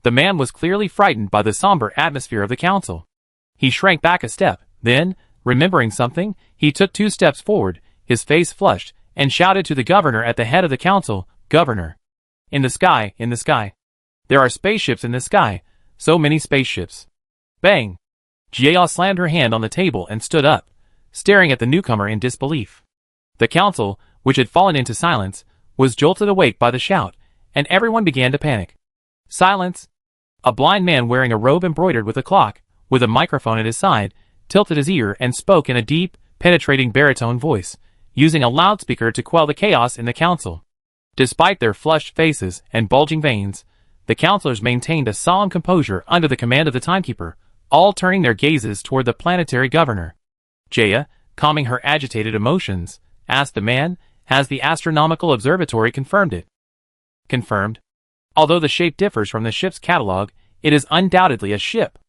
A: The man was clearly frightened by the somber atmosphere of the council. He shrank back a step, then, remembering something, he took 2 steps forward, his face flushed, and shouted to the governor at the head of the council, "Governor! In the sky, in the sky! There are spaceships in the sky, so many spaceships!" Bang! Jia slammed her hand on the table and stood up, staring at the newcomer in disbelief. The council, which had fallen into silence, was jolted awake by the shout, and everyone began to panic. Silence! A blind man wearing a robe embroidered with a clock, with a microphone at his side, tilted his ear and spoke in a deep, penetrating baritone voice, using a loudspeaker to quell the chaos in the council. Despite their flushed faces and bulging veins, the councilors maintained a solemn composure under the command of the timekeeper, all turning their gazes toward the planetary governor. Jaya, calming her agitated emotions, asked the man, "Has the astronomical observatory confirmed it?" "Confirmed. Although the shape differs from the ship's catalog, it is undoubtedly a ship."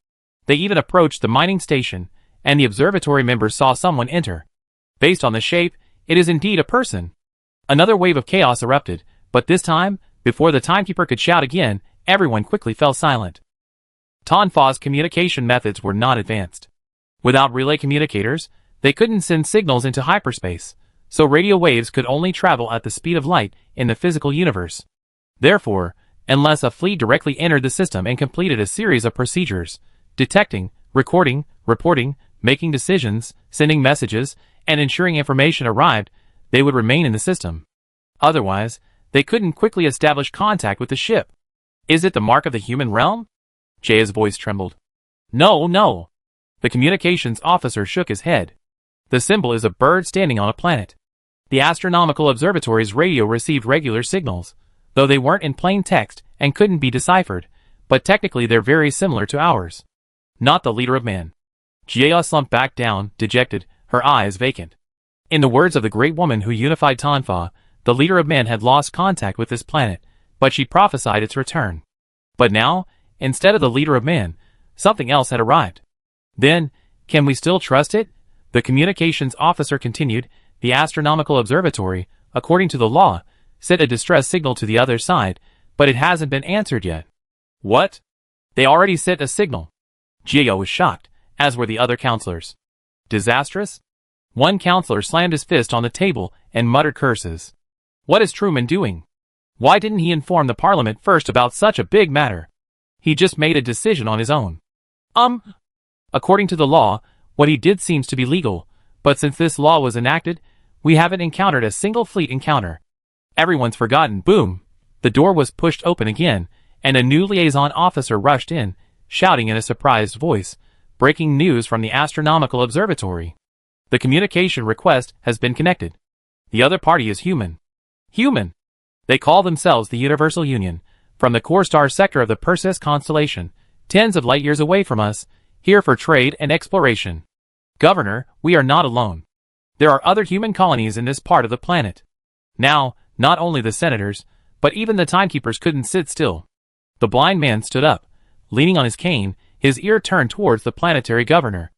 A: They even approached the mining station, and the observatory members saw someone enter. Based on the shape, it is indeed a person. Another wave of chaos erupted, but this time, before the timekeeper could shout again, everyone quickly fell silent. Tonfa's communication methods were not advanced. Without relay communicators, they couldn't send signals into hyperspace, so radio waves could only travel at the speed of light in the physical universe. Therefore, unless a fleet directly entered the system and completed a series of procedures, detecting, recording, reporting, making decisions, sending messages, and ensuring information arrived, they would remain in the system. Otherwise, they couldn't quickly establish contact with the ship. "Is it the mark of the human realm?" Jaya's voice trembled. "No, no." The communications officer shook his head. "The symbol is a bird standing on a planet. The astronomical observatory's radio received regular signals, though they weren't in plain text and couldn't be deciphered, but technically they're very similar to ours. Not the leader of man." Jia slumped back down, dejected, her eyes vacant. In the words of the great woman who unified Tonfa, the leader of man had lost contact with this planet, but she prophesied its return. But now, instead of the leader of man, something else had arrived. Then, can we still trust it? The communications officer continued. The astronomical observatory, according to the law, sent a distress signal to the other side, but it hasn't been answered yet. What? They already sent a signal. Gio was shocked, as were the other counselors. Disastrous? One counselor slammed his fist on the table and muttered curses. What is Truman doing? Why didn't he inform the parliament first about such a big matter? He just made a decision on his own. According to the law, what he did seems to be legal, but since this law was enacted, we haven't encountered a single fleet encounter. Everyone's forgotten. Boom! The door was pushed open again, and a new liaison officer rushed in, shouting in a surprised voice, breaking news from the astronomical observatory. The communication request has been connected. The other party is human. Human! They call themselves the Universal Union, from the core star sector of the Perseus constellation, tens of light years away from us, here for trade and exploration. Governor, we are not alone. There are other human colonies in this part of the planet. Now, not only the senators, but even the timekeepers couldn't sit still. The blind man stood up, leaning on his cane, his ear turned towards the planetary governor.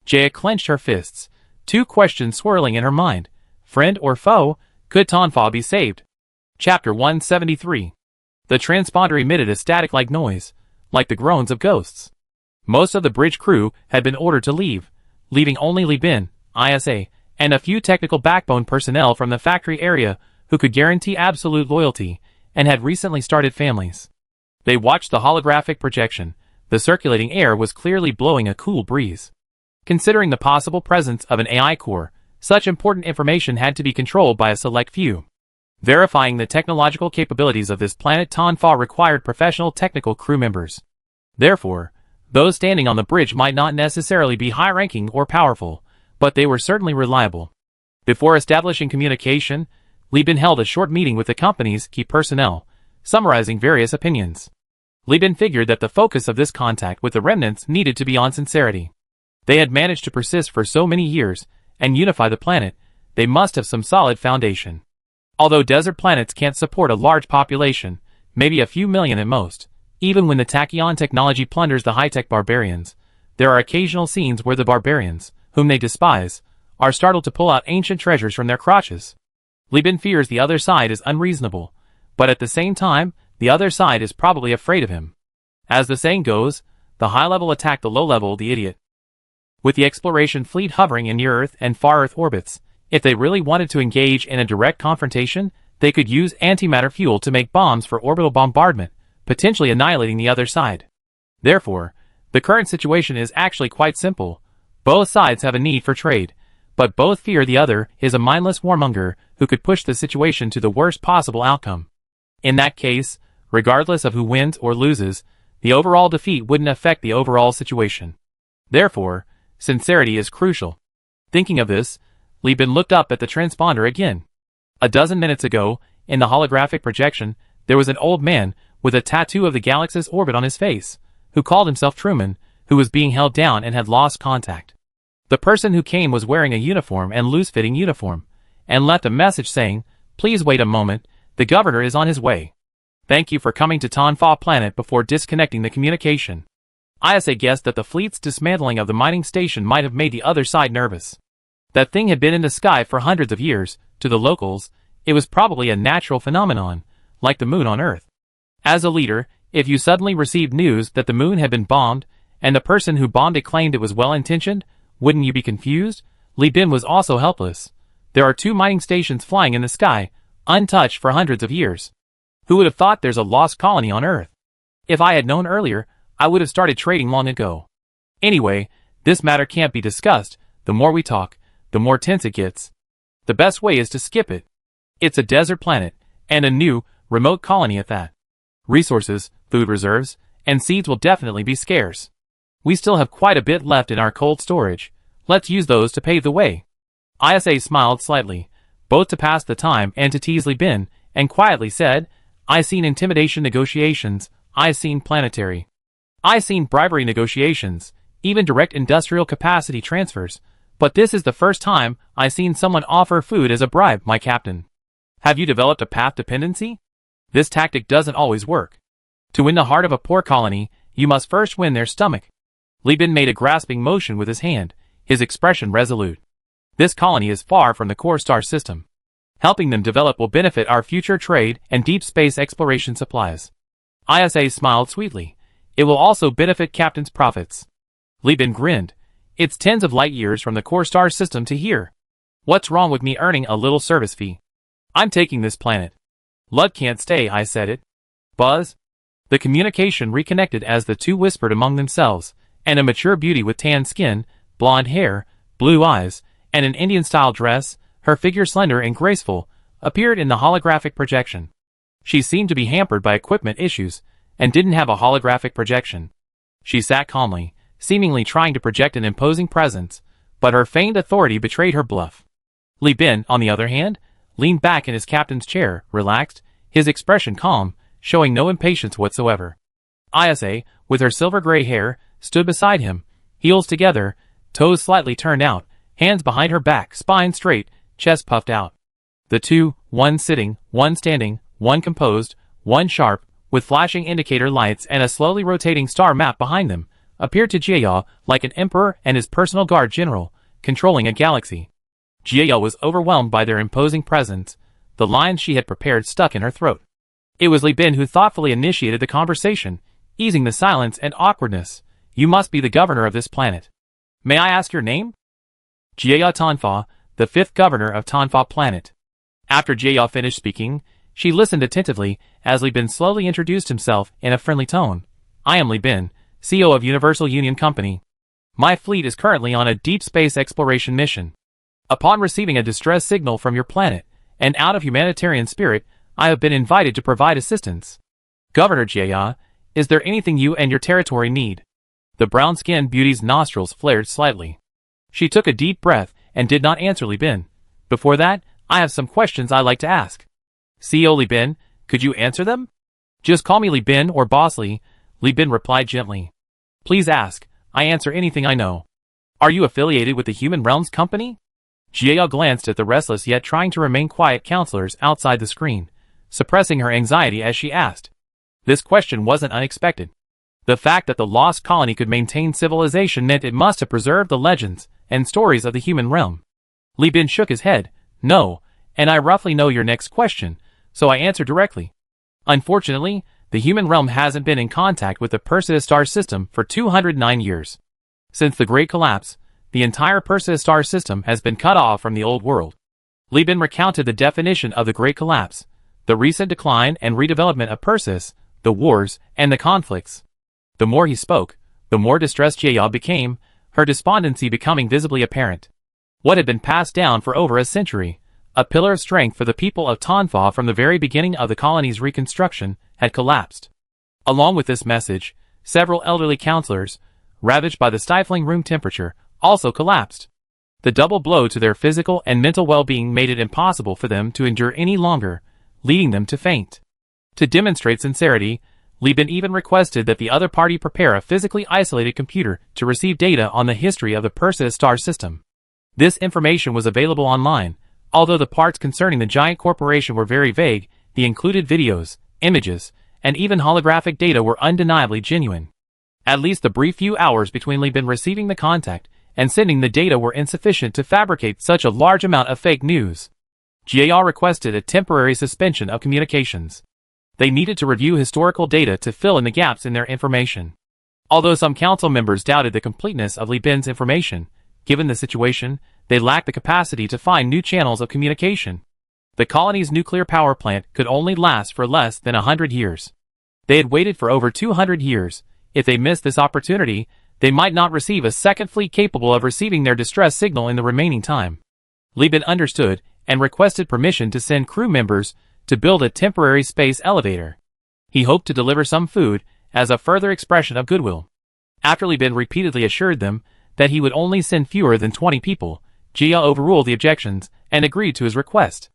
A: Jaya clenched her fists, two questions swirling in her mind. Friend or foe, could Tonfa be saved? Chapter 173. The transponder emitted a static-like noise, like the groans of ghosts. Most of the bridge crew had been ordered to leave, leaving only Li Bin, ISA, and a few technical backbone personnel from the factory area who could guarantee absolute loyalty and had recently started families. They watched the holographic projection. The circulating air was clearly blowing a cool breeze. Considering the possible presence of an AI core, such important information had to be controlled by a select few. Verifying the technological capabilities of this planet Tonfa required professional technical crew members. Therefore, those standing on the bridge might not necessarily be high-ranking or powerful, but they were certainly reliable. Before establishing communication, Li Bin held a short meeting with the company's key personnel, summarizing various opinions. Li Bin figured that the focus of this contact with the remnants needed to be on sincerity. They had managed to persist for so many years and unify the planet, they must have some solid foundation. Although desert planets can't support a large population, maybe a few million at most, even when the tachyon technology plunders the high-tech barbarians, there are occasional scenes where the barbarians, whom they despise, are startled to pull out ancient treasures from their crotches. Li Bin fears the other side is unreasonable, but at the same time, the other side is probably afraid of him. As the saying goes, the high level attack the low level, the idiot. With the exploration fleet hovering in near-Earth and far-Earth orbits, if they really wanted to engage in a direct confrontation, they could use antimatter fuel to make bombs for orbital bombardment, potentially annihilating the other side. Therefore, the current situation is actually quite simple. Both sides have a need for trade, but both fear the other is a mindless warmonger who could push the situation to the worst possible outcome. In that case, regardless of who wins or loses, the overall defeat wouldn't affect the overall situation. Therefore, sincerity is crucial. Thinking of this, Li Bin looked up at the transponder again. A dozen minutes ago, in the holographic projection, there was an old man with a tattoo of the galaxy's orbit on his face, who called himself Truman, who was being held down and had lost contact. The person who came was wearing a uniform and loose-fitting uniform, and left a message saying, "Please wait a moment, the governor is on his way. Thank you for coming to Tonfa planet," before disconnecting the communication. ISA guessed that the fleet's dismantling of the mining station might have made the other side nervous. That thing had been in the sky for hundreds of years. To the locals, it was probably a natural phenomenon, like the moon on Earth. As a leader, if you suddenly received news that the moon had been bombed, and the person who bombed it claimed it was well-intentioned, wouldn't you be confused? Li Bin was also helpless. There are 2 mining stations flying in the sky, untouched for hundreds of years. Who would have thought there's a lost colony on Earth? If I had known earlier, I would have started trading long ago. Anyway, this matter can't be discussed. The more we talk, the more tense it gets. The best way is to skip it. It's a desert planet, and a new, remote colony at that. Resources, food reserves, and seeds will definitely be scarce. We still have quite a bit left in our cold storage. Let's use those to pave the way. ISA smiled slightly, both to pass the time and to tease Li Bin, and quietly said, "I seen intimidation negotiations, I seen planetary. I seen bribery negotiations, even direct industrial capacity transfers, but this is the first time I seen someone offer food as a bribe, my captain. Have you developed a path dependency? This tactic doesn't always work. To win the heart of a poor colony, you must first win their stomach." Li Bin made a grasping motion with his hand, his expression resolute. "This colony is far from the core star system. Helping them develop will benefit our future trade and deep space exploration supplies." ISA smiled sweetly. "It will also benefit Captain's profits." Li Bin grinned. "It's tens of light years from the core star system to here. What's wrong with me earning a little service fee? I'm taking this planet." "Lud can't stay," I said it. "Buzz?" The communication reconnected as the two whispered among themselves, and a mature beauty with tan skin, blonde hair, blue eyes, and an Indian-style dress, her figure slender and graceful, appeared in the holographic projection. She seemed to be hampered by equipment issues, and didn't have a holographic projection. She sat calmly, seemingly trying to project an imposing presence, but her feigned authority betrayed her bluff. Li Bin, on the other hand, leaned back in his captain's chair, relaxed, his expression calm, showing no impatience whatsoever. ISA, with her silver-gray hair, stood beside him, heels together, toes slightly turned out, hands behind her back, spine straight, chest puffed out. The two, one sitting, one standing, one composed, one sharp, with flashing indicator lights and a slowly rotating star map behind them, appeared to Jia like an emperor and his personal guard general, controlling a galaxy. Jia was overwhelmed by their imposing presence, the lines she had prepared stuck in her throat. It was Li Bin who thoughtfully initiated the conversation, easing the silence and awkwardness. "You must be the governor of this planet. May I ask your name?" "Jia Tonfa, the 5th governor of Tonfa planet." After Jia finished speaking, she listened attentively as Li Bin slowly introduced himself in a friendly tone. "I am Li Bin, CEO of Universal Union Company. My fleet is currently on a deep space exploration mission. Upon receiving a distress signal from your planet, and out of humanitarian spirit, I have been invited to provide assistance. Governor Jia, is there anything you and your territory need?" The brown-skinned beauty's nostrils flared slightly. She took a deep breath and did not answer Li Bin. "Before that, I have some questions I'd like to ask." "CEO Li Bin, could you answer them?" "Just call me Li Bin or Boss Li," Li Bin replied gently. "Please ask, I answer anything I know." "Are you affiliated with the Human Realms Company?" Jia glanced at the restless yet trying to remain quiet counselors outside the screen, suppressing her anxiety as she asked. This question wasn't unexpected. The fact that the lost colony could maintain civilization meant it must have preserved the legends and stories of the human realm. Li Bin shook his head. "No, and I roughly know your next question, so I answer directly. Unfortunately, the human realm hasn't been in contact with the Perseus star system for 209 years. Since the Great Collapse, the entire Perseus star system has been cut off from the old world. Li Bin recounted the definition of the Great Collapse, the recent decline and redevelopment of Perseus, the wars, and the conflicts. The more he spoke, the more distressed Jia became, her despondency becoming visibly apparent. What had been passed down for over a century, a pillar of strength for the people of Tanfa from the very beginning of the colony's reconstruction, had collapsed. Along with this message, several elderly counselors, ravaged by the stifling room temperature, also collapsed. The double blow to their physical and mental well-being made it impossible for them to endure any longer, leading them to faint. To demonstrate sincerity, Li Bin even requested that the other party prepare a physically isolated computer to receive data on the history of the Perseus star system. This information was available online. Although the parts concerning the giant corporation were very vague, the included videos, images, and even holographic data were undeniably genuine. At least the brief few hours between Li Bin receiving the contact and sending the data were insufficient to fabricate such a large amount of fake news. Jia requested a temporary suspension of communications. They needed to review historical data to fill in the gaps in their information. Although some council members doubted the completeness of Li Bin's information, given the situation, they lacked the capacity to find new channels of communication. The colony's nuclear power plant could only last for less than 100 years. They had waited for over 200 years. If they missed this opportunity, they might not receive a second fleet capable of receiving their distress signal in the remaining time. Li Bin understood and requested permission to send crew members to build a temporary space elevator. He hoped to deliver some food as a further expression of goodwill. After Li Bin repeatedly assured them that he would only send fewer than 20 people, Jia overruled the objections and agreed to his request.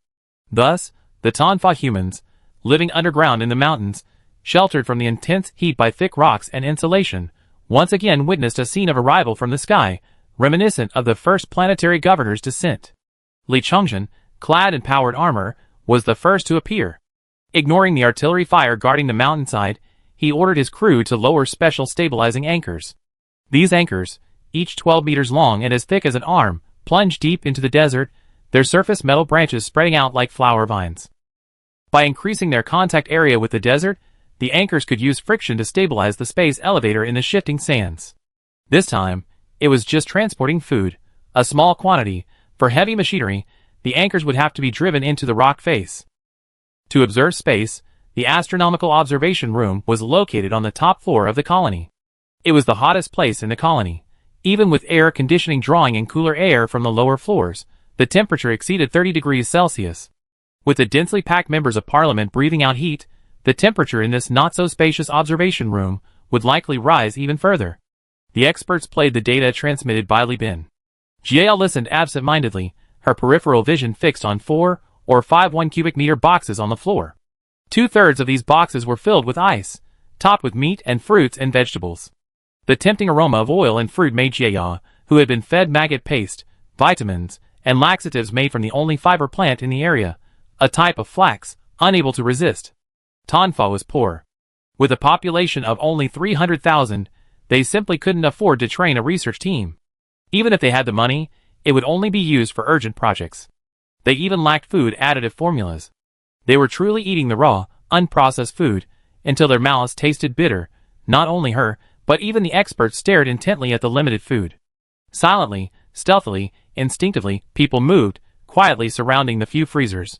A: Thus, the Tanfa humans, living underground in the mountains, sheltered from the intense heat by thick rocks and insulation, once again witnessed a scene of arrival from the sky, reminiscent of the first planetary governor's descent. Li Chongzhen, clad in powered armor, was the first to appear. Ignoring the artillery fire guarding the mountainside, he ordered his crew to lower special stabilizing anchors. These anchors, each 12 meters long and as thick as an arm, plunged deep into the desert, their surface metal branches spreading out like flower vines. By increasing their contact area with the desert, the anchors could use friction to stabilize the space elevator in the shifting sands. This time, it was just transporting food, a small quantity. For heavy machinery, the anchors would have to be driven into the rock face. To observe space, the astronomical observation room was located on the top floor of the colony. It was the hottest place in the colony. Even with air conditioning drawing in cooler air from the lower floors, the temperature exceeded 30 degrees Celsius. With the densely packed members of parliament breathing out heat, the temperature in this not-so-spacious observation room would likely rise even further. The experts played the data transmitted by Li Bin. Jia listened absent-mindedly, her peripheral vision fixed on 4 or 5 1-cubic-meter boxes on the floor. 2/3 of these boxes were filled with ice, topped with meat and fruits and vegetables. The tempting aroma of oil and fruit made Jia, who had been fed maggot paste, vitamins, and laxatives made from the only fiber plant in the area, a type of flax, unable to resist. Tanfa was poor. With a population of only 300,000, they simply couldn't afford to train a research team. Even if they had the money, it would only be used for urgent projects. They even lacked food additive formulas. They were truly eating the raw, unprocessed food, until their mouths tasted bitter. Not only her, but even the experts stared intently at the limited food. Silently, stealthily, instinctively, people moved, quietly surrounding the few freezers.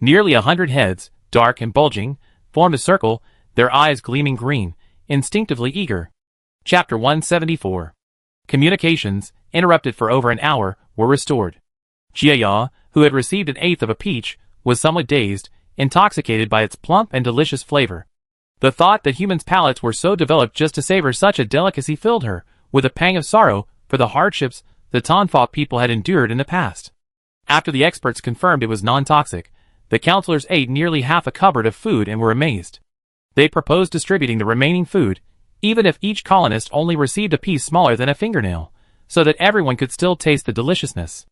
A: Nearly 100 heads, dark and bulging, formed a circle, their eyes gleaming green, instinctively eager. Chapter 174. Communications, interrupted for over an hour, were restored. Jia, who had received an eighth of a peach, was somewhat dazed, intoxicated by its plump and delicious flavor. The thought that humans' palates were so developed just to savor such a delicacy filled her with a pang of sorrow for the hardships the Tanfa people had endured in the past. After the experts confirmed it was non-toxic, the counselors ate nearly half a cupboard of food and were amazed. They proposed distributing the remaining food, even if each colonist only received a piece smaller than a fingernail, so that everyone could still taste the deliciousness.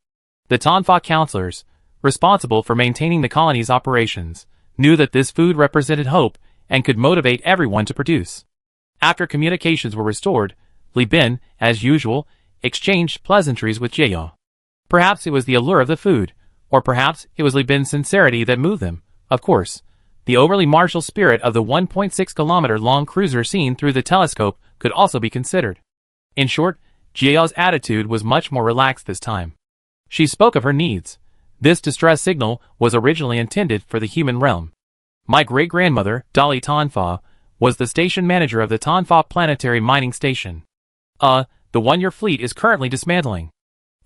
A: The Tanfa counselors, responsible for maintaining the colony's operations, knew that this food represented hope and could motivate everyone to produce. After communications were restored, Li Bin, as usual, exchanged pleasantries with Jia. Perhaps it was the allure of the food, or perhaps it was Li Bin's sincerity that moved them. Of course, the overly martial spirit of the 1.6-kilometer-long cruiser seen through the telescope could also be considered. In short, Jia's attitude was much more relaxed this time. She spoke of her needs. This distress signal was originally intended for the human realm. My great-grandmother, Dali Tanfa, was the station manager of the Tanfa Planetary Mining Station. The one your fleet is currently dismantling.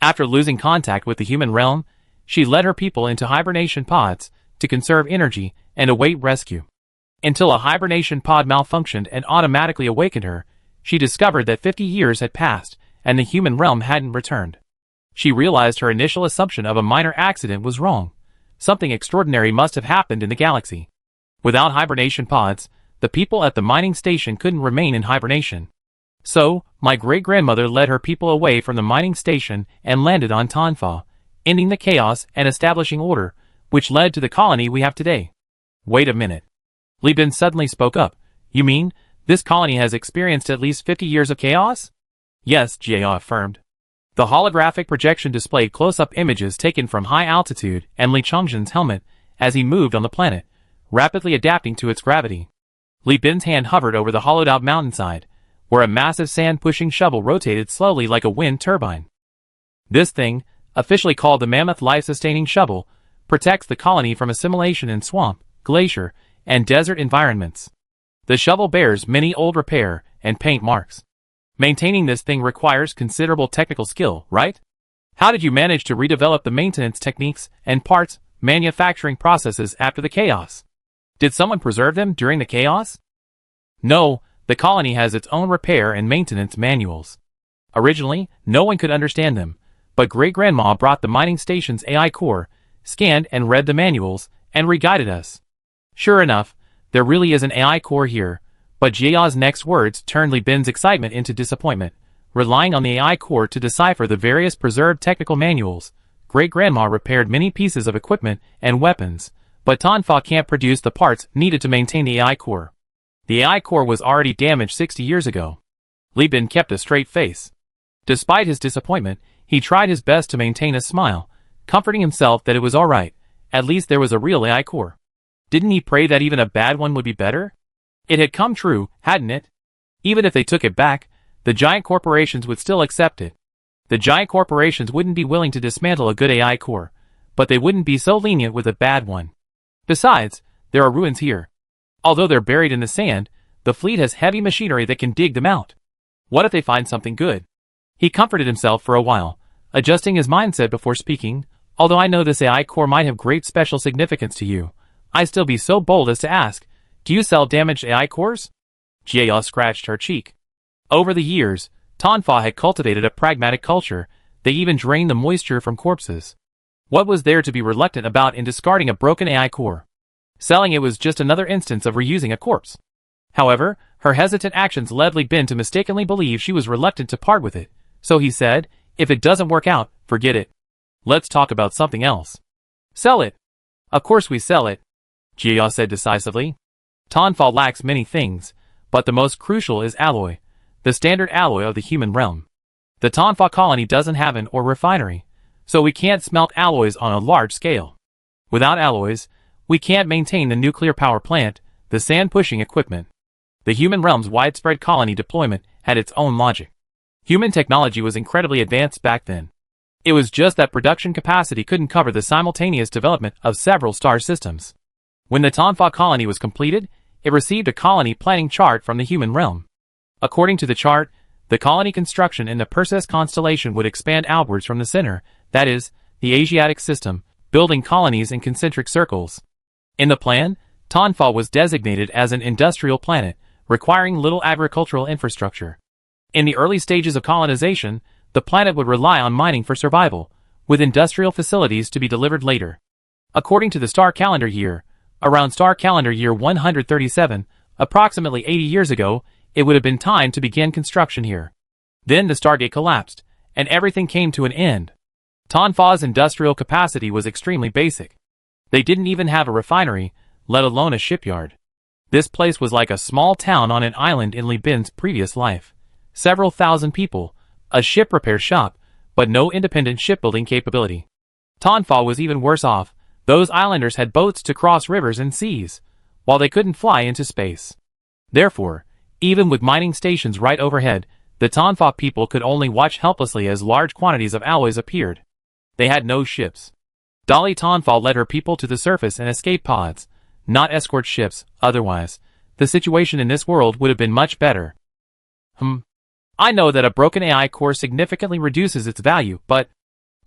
A: After losing contact with the human realm, she led her people into hibernation pods to conserve energy and await rescue. Until a hibernation pod malfunctioned and automatically awakened her, she discovered that 50 years had passed and the human realm hadn't returned. She realized her initial assumption of a minor accident was wrong. Something extraordinary must have happened in the galaxy. Without hibernation pods, the people at the mining station couldn't remain in hibernation. So, my great-grandmother led her people away from the mining station and landed on Tanfa, ending the chaos and establishing order, which led to the colony we have today. Wait a minute. Li Bin suddenly spoke up. You mean, this colony has experienced at least 50 years of chaos? Yes, Jia affirmed. The holographic projection displayed close-up images taken from high altitude and Li Chongzhen's helmet as he moved on the planet, rapidly adapting to its gravity. Li Bin's hand hovered over the hollowed-out mountainside, where a massive sand-pushing shovel rotated slowly like a wind turbine. This thing, officially called the Mammoth Life-Sustaining Shovel, protects the colony from assimilation in swamp, glacier, and desert environments. The shovel bears many old repair and paint marks. Maintaining this thing requires considerable technical skill, right? How did you manage to redevelop the maintenance techniques and parts manufacturing processes after the chaos? Did someone preserve them during the chaos? No, the colony has its own repair and maintenance manuals. Originally, no one could understand them, but Great-Grandma brought the mining station's AI core, scanned and read the manuals, and re-guided us. Sure enough, there really is an AI core here, but Jia's next words turned Li Bin's excitement into disappointment. Relying on the AI core to decipher the various preserved technical manuals, Great-Grandma repaired many pieces of equipment and weapons, but Tanfa can't produce the parts needed to maintain the AI core. The AI core was already damaged 60 years ago. Li Bin kept a straight face. Despite his disappointment, he tried his best to maintain a smile, comforting himself that it was alright, at least there was a real AI core. Didn't he pray that even a bad one would be better? It had come true, hadn't it? Even if they took it back, the giant corporations would still accept it. The giant corporations wouldn't be willing to dismantle a good AI core, but they wouldn't be so lenient with a bad one. Besides, there are ruins here. Although they're buried in the sand, the fleet has heavy machinery that can dig them out. What if they find something good? He comforted himself for a while, adjusting his mindset before speaking. Although I know this AI core might have great special significance to you, I'd still be so bold as to ask, do you sell damaged AI cores? Jia scratched her cheek. Over the years, Tanfa had cultivated a pragmatic culture. They even drained the moisture from corpses. What was there to be reluctant about in discarding a broken AI core? Selling it was just another instance of reusing a corpse. However, her hesitant actions led Li Bin to mistakenly believe she was reluctant to part with it, so he said, if it doesn't work out, forget it. Let's talk about something else. Sell it. Of course we sell it, Jia said decisively. Tanfa lacks many things, but the most crucial is alloy, the standard alloy of the human realm. The Tanfa colony doesn't have an ore refinery, so we can't smelt alloys on a large scale. Without alloys, we can't maintain the nuclear power plant, the sand-pushing equipment. The human realm's widespread colony deployment had its own logic. Human technology was incredibly advanced back then. It was just that production capacity couldn't cover the simultaneous development of several star systems. When the Tanfa colony was completed, it received a colony planning chart from the human realm. According to the chart, the colony construction in the Perseus constellation would expand outwards from the center, that is, the Asiatic system, building colonies in concentric circles. In the plan, Tanfa was designated as an industrial planet, requiring little agricultural infrastructure. In the early stages of colonization, the planet would rely on mining for survival, with industrial facilities to be delivered later. According to the star calendar year, around star calendar year 137, approximately 80 years ago, it would have been time to begin construction here. Then the Stargate collapsed, and everything came to an end. Tanfa's industrial capacity was extremely basic. They didn't even have a refinery, let alone a shipyard. This place was like a small town on an island in Li Bin's previous life. Several thousand people, a ship repair shop, but no independent shipbuilding capability. Tanfa was even worse off. Those islanders had boats to cross rivers and seas, while they couldn't fly into space. Therefore, even with mining stations right overhead, the Tonfa people could only watch helplessly as large quantities of alloys appeared. They had no ships. Dolly Tonfa led her people to the surface in escape pods, not escort ships. Otherwise, the situation in this world would have been much better. I know that a broken AI core significantly reduces its value, but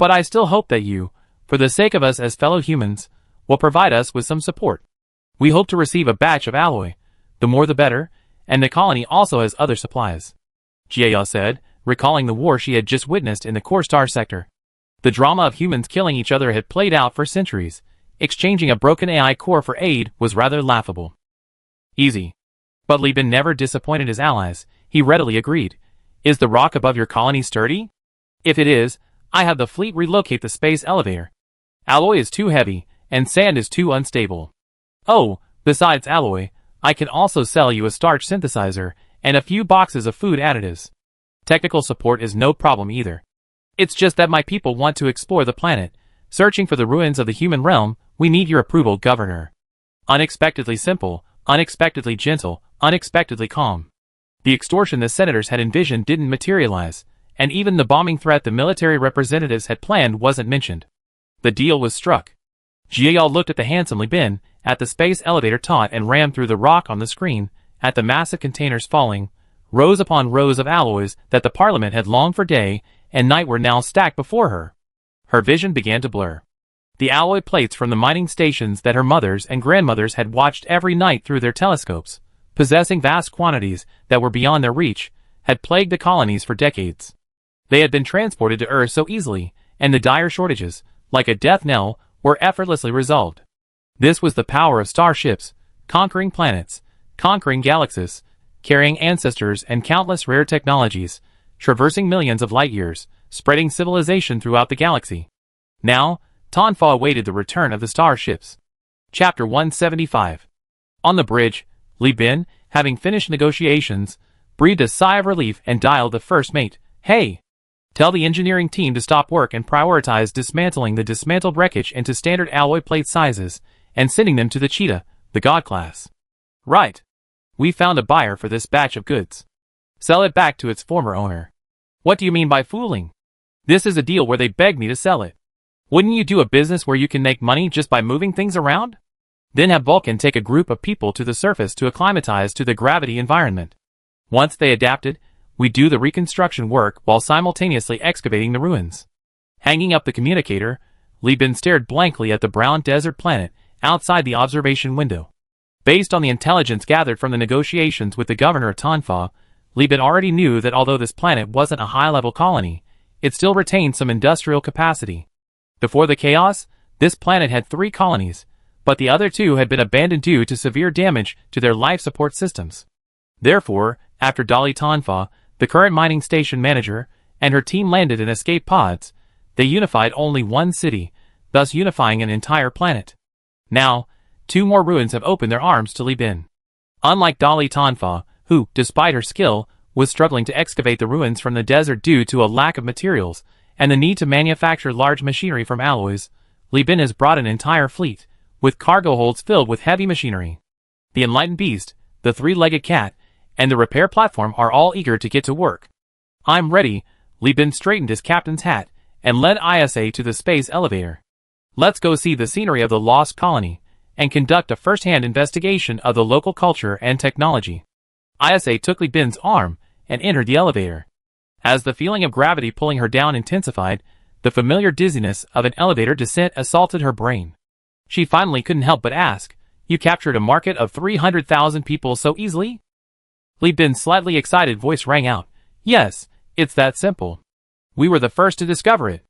A: I still hope that you, for the sake of us as fellow humans, will provide us with some support. We hope to receive a batch of alloy, the more the better, and the colony also has other supplies. Jia said, recalling the war she had just witnessed in the core star sector. The drama of humans killing each other had played out for centuries. Exchanging a broken AI core for aid was rather laughable. Easy. But Li Bin never disappointed his allies. He readily agreed. Is the rock above your colony sturdy? If it is, I have the fleet relocate the space elevator. Alloy is too heavy, and sand is too unstable. Oh, besides alloy, I can also sell you a starch synthesizer and a few boxes of food additives. Technical support is no problem either. It's just that my people want to explore the planet. Searching for the ruins of the human realm, we need your approval, Governor. Unexpectedly simple, unexpectedly gentle, unexpectedly calm. The extortion the senators had envisioned didn't materialize, and even the bombing threat the military representatives had planned wasn't mentioned. The deal was struck. Jiao looked at the handsome Li Bin, at the space elevator taut and rammed through the rock on the screen, at the massive containers falling, rows upon rows of alloys that the parliament had longed for day and night were now stacked before her. Her vision began to blur. The alloy plates from the mining stations that her mothers and grandmothers had watched every night through their telescopes, possessing vast quantities that were beyond their reach, had plagued the colonies for decades. They had been transported to Earth so easily, and the dire shortages, like a death knell, were effortlessly resolved. This was the power of starships, conquering planets, conquering galaxies, carrying ancestors and countless rare technologies, traversing millions of light years, spreading civilization throughout the galaxy. Now, Tonfa awaited the return of the starships. Chapter 175. On the bridge, Li Bin, having finished negotiations, breathed a sigh of relief and dialed the first mate. Hey! Tell the engineering team to stop work and prioritize dismantling the dismantled wreckage into standard alloy plate sizes and sending them to the Cheetah, the God class. Right. We found a buyer for this batch of goods. Sell it back to its former owner. What do you mean by fooling? This is a deal where they beg me to sell it. Wouldn't you do a business where you can make money just by moving things around? Then have Vulcan take a group of people to the surface to acclimatize to the gravity environment. Once they adapted, we do the reconstruction work while simultaneously excavating the ruins. Hanging up the communicator, Li Bin stared blankly at the brown desert planet outside the observation window. Based on the intelligence gathered from the negotiations with the governor of Tonfa, Li Bin already knew that although this planet wasn't a high-level colony, it still retained some industrial capacity. Before the chaos, this planet had 3 colonies, but the other 2 had been abandoned due to severe damage to their life support systems. Therefore, after Dolly Tonfa, the current mining station manager, and her team landed in escape pods, they unified only one city, thus unifying an entire planet. Now, 2 more ruins have opened their arms to Li Bin. Unlike Dolly Tonfa, who, despite her skill, was struggling to excavate the ruins from the desert due to a lack of materials and the need to manufacture large machinery from alloys, Li Bin has brought an entire fleet, with cargo holds filled with heavy machinery. The enlightened beast, the 3-legged cat, and the repair platform are all eager to get to work. I'm ready. Li Bin straightened his captain's hat and led ISA to the space elevator. Let's go see the scenery of the lost colony and conduct a first-hand investigation of the local culture and technology. ISA took Li Bin's arm and entered the elevator. As the feeling of gravity pulling her down intensified, the familiar dizziness of an elevator descent assaulted her brain. She finally couldn't help but ask, "You captured a market of 300,000 people so easily?" Li Bin's slightly excited voice rang out. Yes, it's that simple. We were the first to discover it.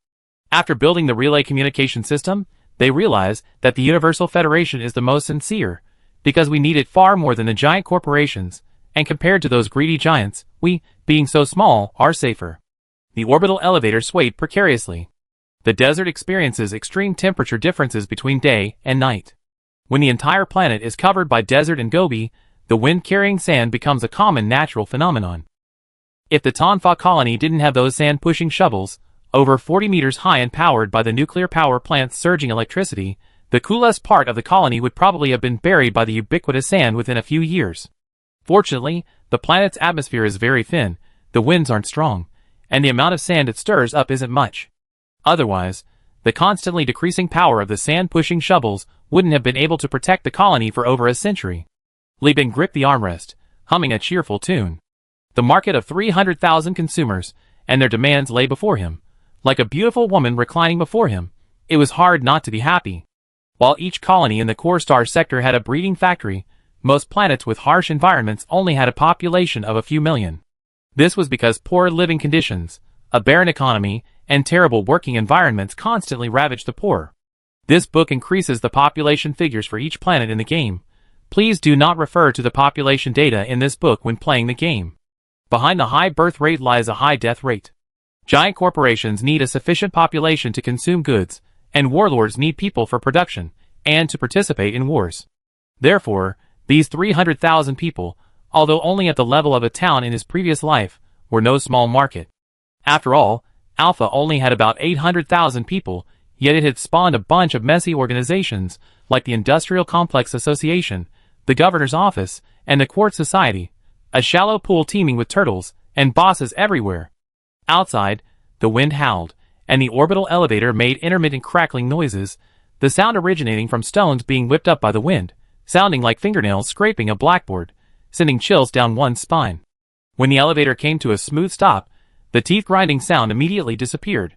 A: After building the relay communication system, they realized that the Universal Federation is the most sincere, because we need it far more than the giant corporations, and compared to those greedy giants, we, being so small, are safer. The orbital elevator swayed precariously. The desert experiences extreme temperature differences between day and night. When the entire planet is covered by desert and gobi, the wind-carrying sand becomes a common natural phenomenon. If the Tonfa colony didn't have those sand-pushing shovels, over 40 meters high and powered by the nuclear power plant's surging electricity, the coolest part of the colony would probably have been buried by the ubiquitous sand within a few years. Fortunately, the planet's atmosphere is very thin, the winds aren't strong, and the amount of sand it stirs up isn't much. Otherwise, the constantly decreasing power of the sand-pushing shovels wouldn't have been able to protect the colony for over a century. Li Bin gripped the armrest, humming a cheerful tune. The market of 300,000 consumers, and their demands lay before him. Like a beautiful woman reclining before him, it was hard not to be happy. While each colony in the core star sector had a breeding factory, most planets with harsh environments only had a population of a few million. This was because poor living conditions, a barren economy, and terrible working environments constantly ravaged the poor. This book increases the population figures for each planet in the game. Please do not refer to the population data in this book when playing the game. Behind the high birth rate lies a high death rate. Giant corporations need a sufficient population to consume goods, and warlords need people for production, and to participate in wars. Therefore, these 300,000 people, although only at the level of a town in his previous life, were no small market. After all, Alpha only had about 800,000 people, yet it had spawned a bunch of messy organizations, like the Industrial Complex Association, the Governor's Office, and the Quartz Society, a shallow pool teeming with turtles, and bosses everywhere. Outside, the wind howled, and the orbital elevator made intermittent crackling noises, the sound originating from stones being whipped up by the wind, sounding like fingernails scraping a blackboard, sending chills down one's spine. When the elevator came to a smooth stop, the teeth-grinding sound immediately disappeared.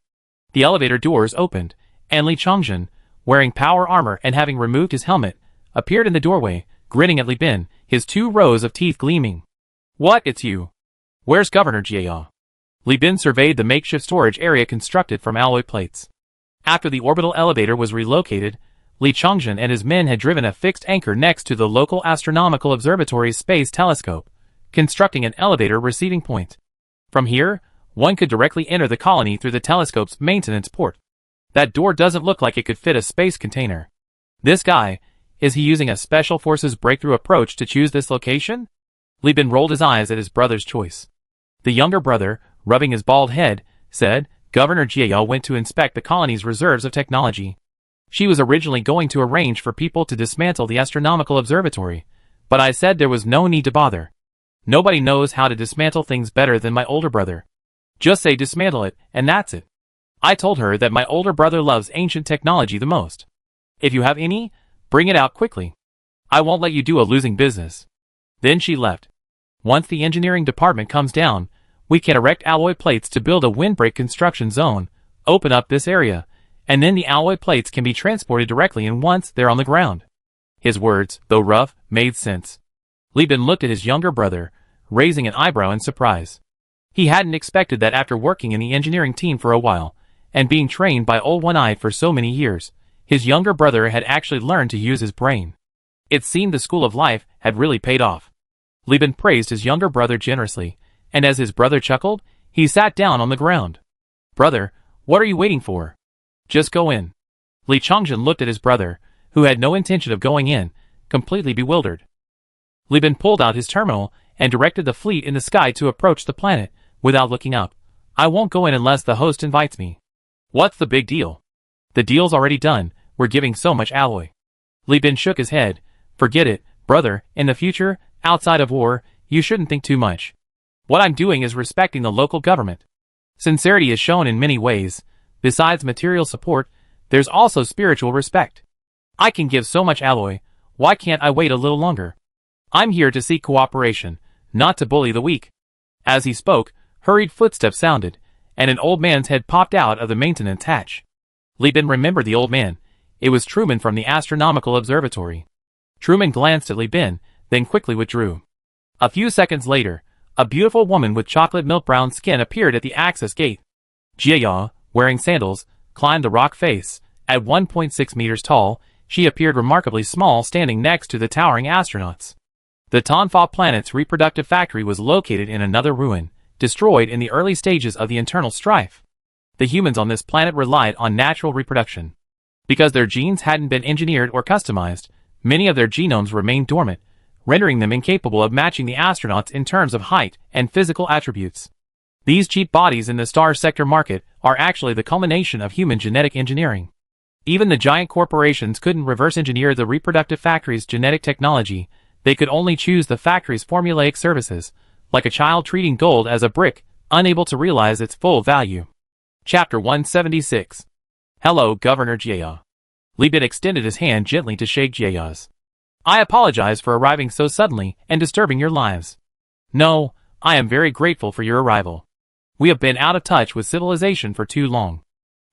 A: The elevator doors opened, and Li Chongjin, wearing power armor and having removed his helmet, appeared in the doorway, grinning at Li Bin, his 2 rows of teeth gleaming. "What, it's you? Where's Governor Jia?" Li Bin surveyed the makeshift storage area constructed from alloy plates. After the orbital elevator was relocated, Li Chongjin and his men had driven a fixed anchor next to the local astronomical observatory's space telescope, constructing an elevator receiving point. From here, one could directly enter the colony through the telescope's maintenance port. That door doesn't look like it could fit a space container. This guy, is he using a special forces breakthrough approach to choose this location? Li Bin rolled his eyes at his brother's choice. The younger brother, rubbing his bald head, said, "Governor Jia went to inspect the colony's reserves of technology. She was originally going to arrange for people to dismantle the astronomical observatory, but I said there was no need to bother. Nobody knows how to dismantle things better than my older brother. Just say dismantle it, and that's it. I told her that my older brother loves ancient technology the most. If you have any, bring it out quickly. I won't let you do a losing business." Then she left. Once the engineering department comes down, we can erect alloy plates to build a windbreak construction zone, open up this area, and then the alloy plates can be transported directly in once they're on the ground. His words, though rough, made sense. Li Bin looked at his younger brother, raising an eyebrow in surprise. He hadn't expected that after working in the engineering team for a while, and being trained by Old One-Eye for so many years, his younger brother had actually learned to use his brain. It seemed the school of life had really paid off. Li Bin praised his younger brother generously, and as his brother chuckled, he sat down on the ground. "Brother, what are you waiting for? Just go in." Li Chongjin looked at his brother, who had no intention of going in, completely bewildered. Li Bin pulled out his terminal and directed the fleet in the sky to approach the planet, without looking up. "I won't go in unless the host invites me." "What's the big deal? The deal's already done, we're giving so much alloy." Li Bin shook his head. "Forget it, brother, in the future, outside of war, you shouldn't think too much. What I'm doing is respecting the local government. Sincerity is shown in many ways. Besides material support, there's also spiritual respect. I can give so much alloy, why can't I wait a little longer? I'm here to seek cooperation, not to bully the weak." As he spoke, hurried footsteps sounded, and an old man's head popped out of the maintenance hatch. Li Bin remembered the old man. It was Truman from the astronomical observatory. Truman glanced at Li Bin, then quickly withdrew. A few seconds later, a beautiful woman with chocolate milk-brown skin appeared at the access gate. Jia, wearing sandals, climbed the rock face. At 1.6 meters tall, she appeared remarkably small standing next to the towering astronauts. The Tonfa planet's reproductive factory was located in another ruin, destroyed in the early stages of the internal strife. The humans on this planet relied on natural reproduction. Because their genes hadn't been engineered or customized, many of their genomes remained dormant, rendering them incapable of matching the astronauts in terms of height and physical attributes. These cheap bodies in the star sector market are actually the culmination of human genetic engineering. Even the giant corporations couldn't reverse engineer the reproductive factory's genetic technology. They could only choose the factory's formulaic services, like a child treating gold as a brick, unable to realize its full value. Chapter 176. Hello, Governor Jia. Li Bin extended his hand gently to shake Jia's. I apologize for arriving so suddenly and disturbing your lives. No, I am very grateful for your arrival. We have been out of touch with civilization for too long.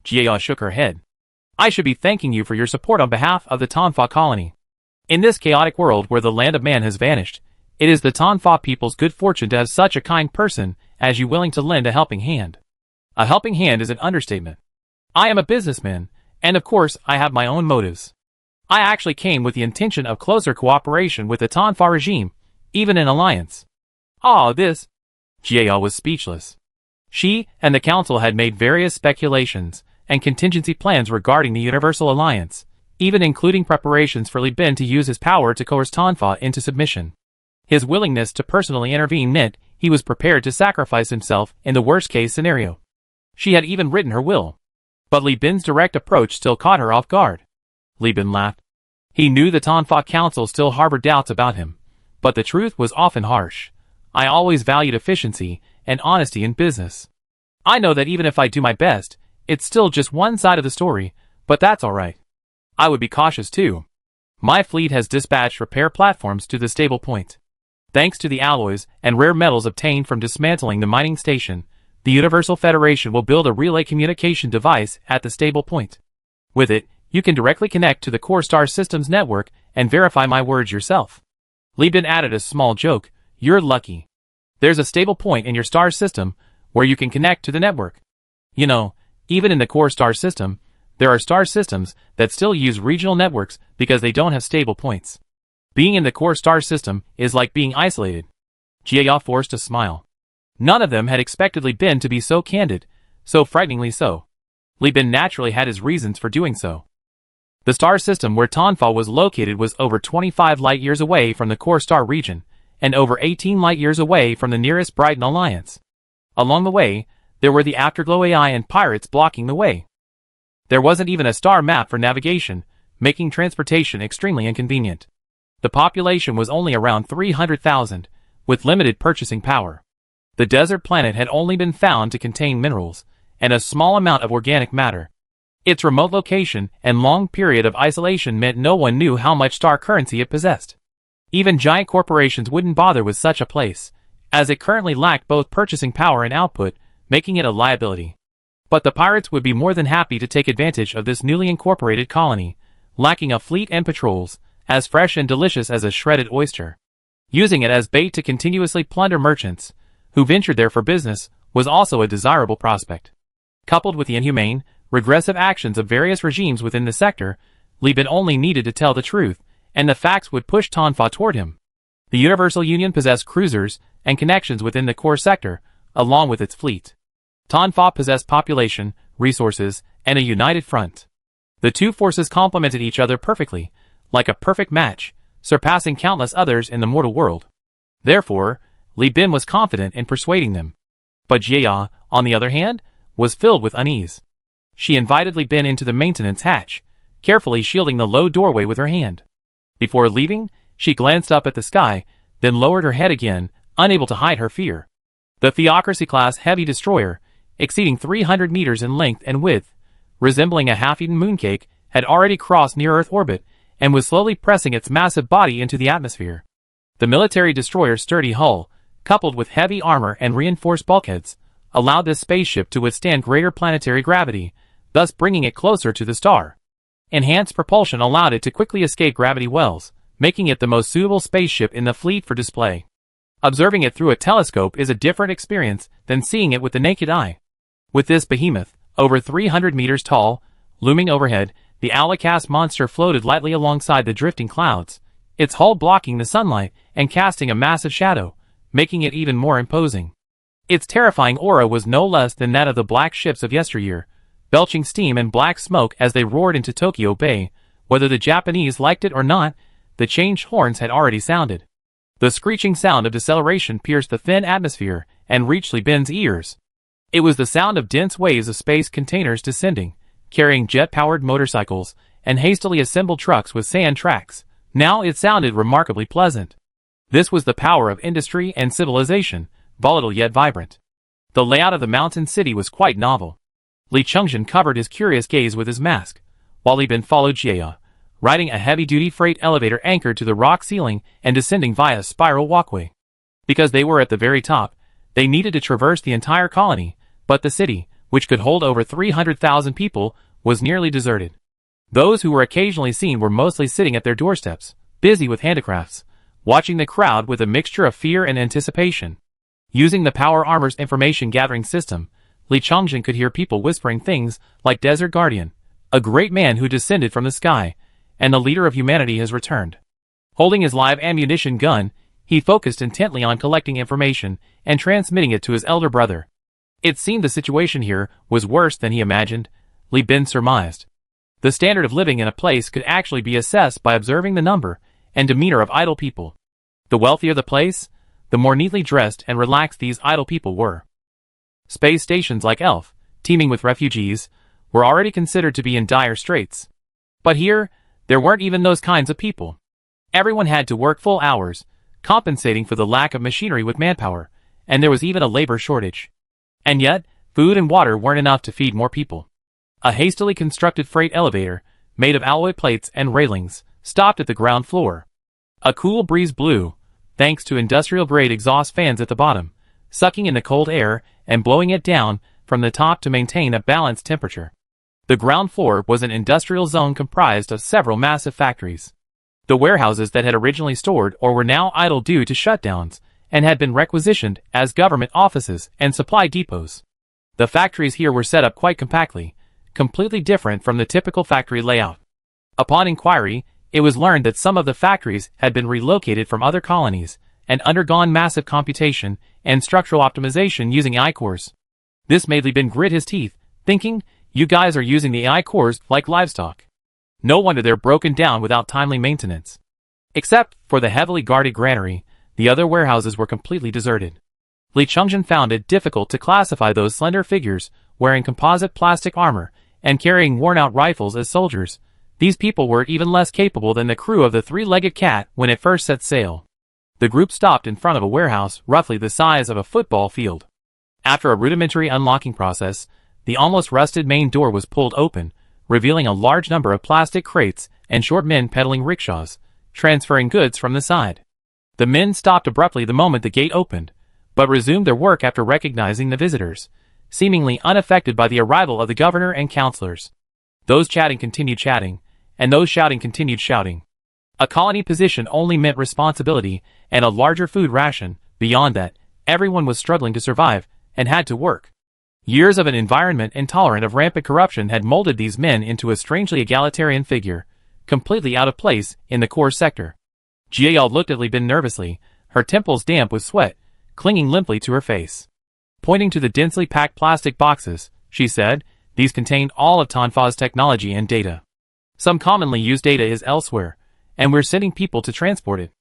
A: Jia shook her head. I should be thanking you for your support on behalf of the Tanfa colony. In this chaotic world where the land of man has vanished, it is the Tanfa people's good fortune to have such a kind person as you willing to lend a helping hand. A helping hand is an understatement. I am a businessman, and of course I have my own motives. I actually came with the intention of closer cooperation with the Tanfa regime, even in alliance. This. Jia was speechless. She and the council had made various speculations and contingency plans regarding the Universal Alliance, even including preparations for Li Bin to use his power to coerce Tanfa into submission. His willingness to personally intervene meant he was prepared to sacrifice himself in the worst-case scenario. She had even written her will. But Li Bin's direct approach still caught her off guard. Li Bin laughed. He knew the Tanfa Council still harbored doubts about him, but the truth was often harsh. I always valued efficiency and honesty in business. I know that even if I do my best, it's still just one side of the story, but that's alright. I would be cautious too. My fleet has dispatched repair platforms to the stable point. Thanks to the alloys and rare metals obtained from dismantling the mining station, the Universal Federation will build a relay communication device at the stable point. With it, you can directly connect to the core star system's network and verify my words yourself. Li Bin added a small joke. You're lucky. There's a stable point in your star system where you can connect to the network. You know, even in the core star system, there are star systems that still use regional networks because they don't have stable points. Being in the core star system is like being isolated. Jia forced a smile. None of them had expected Li Bin to be so candid, so frighteningly so. Li Bin naturally had his reasons for doing so. The star system where Tanfa was located was over 25 light-years away from the core star region, and over 18 light-years away from the nearest Brighton Alliance. Along the way, there were the Afterglow AI and pirates blocking the way. There wasn't even a star map for navigation, making transportation extremely inconvenient. The population was only around 300,000, with limited purchasing power. The desert planet had only been found to contain minerals, and a small amount of organic matter. Its remote location and long period of isolation meant no one knew how much star currency it possessed. Even giant corporations wouldn't bother with such a place, as it currently lacked both purchasing power and output, making it a liability. But the pirates would be more than happy to take advantage of this newly incorporated colony, lacking a fleet and patrols, as fresh and delicious as a shredded oyster. Using it as bait to continuously plunder merchants, who ventured there for business, was also a desirable prospect. Coupled with the inhumane, regressive actions of various regimes within the sector, Li Bin only needed to tell the truth, and the facts would push Tanfa toward him. The Universal Union possessed cruisers and connections within the core sector, along with its fleet. Tanfa possessed population, resources, and a united front. The two forces complemented each other perfectly, like a perfect match, surpassing countless others in the mortal world. Therefore, Li Bin was confident in persuading them. But Jia, on the other hand, was filled with unease. She invited Li Bin into the maintenance hatch, carefully shielding the low doorway with her hand. Before leaving, she glanced up at the sky, then lowered her head again, unable to hide her fear. The Theocracy-class heavy destroyer, exceeding 300 meters in length and width, resembling a half-eaten mooncake, had already crossed near-Earth orbit and was slowly pressing its massive body into the atmosphere. The military destroyer's sturdy hull, coupled with heavy armor and reinforced bulkheads, allowed this spaceship to withstand greater planetary gravity, thus bringing it closer to the star. Enhanced propulsion allowed it to quickly escape gravity wells, making it the most suitable spaceship in the fleet for display. Observing it through a telescope is a different experience than seeing it with the naked eye. With this behemoth, over 300 meters tall, looming overhead, the Alakast monster floated lightly alongside the drifting clouds, its hull blocking the sunlight and casting a massive shadow, making it even more imposing. Its terrifying aura was no less than that of the black ships of yesteryear, belching steam and black smoke as they roared into Tokyo Bay. Whether the Japanese liked it or not, the changed horns had already sounded. The screeching sound of deceleration pierced the thin atmosphere and reached Li Bin's ears. It was the sound of dense waves of space containers descending, carrying jet-powered motorcycles, and hastily assembled trucks with sand tracks. Now it sounded remarkably pleasant. This was the power of industry and civilization, volatile yet vibrant. The layout of the mountain city was quite novel. Li Chengzhen covered his curious gaze with his mask, while Li Bin followed Jia, riding a heavy-duty freight elevator anchored to the rock ceiling and descending via a spiral walkway. Because they were at the very top, they needed to traverse the entire colony, but the city, which could hold over 300,000 people, was nearly deserted. Those who were occasionally seen were mostly sitting at their doorsteps, busy with handicrafts, watching the crowd with a mixture of fear and anticipation. Using the Power Armor's information-gathering system, Li Chengzhen could hear people whispering things like Desert Guardian, a great man who descended from the sky, and the leader of humanity has returned. Holding his live ammunition gun, he focused intently on collecting information and transmitting it to his elder brother. It seemed the situation here was worse than he imagined, Li Bin surmised. The standard of living in a place could actually be assessed by observing the number and demeanor of idle people. The wealthier the place, the more neatly dressed and relaxed these idle people were. Space stations like ELF, teeming with refugees, were already considered to be in dire straits. But here, there weren't even those kinds of people. Everyone had to work full hours, compensating for the lack of machinery with manpower, and there was even a labor shortage. And yet, food and water weren't enough to feed more people. A hastily constructed freight elevator, made of alloy plates and railings, stopped at the ground floor. A cool breeze blew, thanks to industrial-grade exhaust fans at the bottom, sucking in the cold air and blowing it down from the top to maintain a balanced temperature. The ground floor was an industrial zone comprised of several massive factories. The warehouses that had originally stored or were now idle due to shutdowns and had been requisitioned as government offices and supply depots. The factories here were set up quite compactly, completely different from the typical factory layout. Upon inquiry, it was learned that some of the factories had been relocated from other colonies and undergone massive computation and structural optimization using AI cores. This made Li Bin grit his teeth, thinking, "You guys are using the AI cores like livestock. No wonder they're broken down without timely maintenance." Except for the heavily guarded granary, the other warehouses were completely deserted. Li Chengzhen found it difficult to classify those slender figures wearing composite plastic armor and carrying worn-out rifles as soldiers. These people were even less capable than the crew of the three-legged cat when it first set sail. The group stopped in front of a warehouse roughly the size of a football field. After a rudimentary unlocking process, the almost rusted main door was pulled open, revealing a large number of plastic crates and short men pedaling rickshaws, transferring goods from the side. The men stopped abruptly the moment the gate opened, but resumed their work after recognizing the visitors, seemingly unaffected by the arrival of the governor and councilors. Those chatting continued chatting, and those shouting continued shouting. A colony position only meant responsibility and a larger food ration. Beyond that, everyone was struggling to survive and had to work. Years of an environment intolerant of rampant corruption had molded these men into a strangely egalitarian figure, completely out of place in the core sector. Jia looked at Li Bin nervously, her temples damp with sweat, clinging limply to her face. Pointing to the densely packed plastic boxes, she said, "These contain all of Tanfa's technology and data. Some commonly used data is elsewhere, and we're sending people to transport it."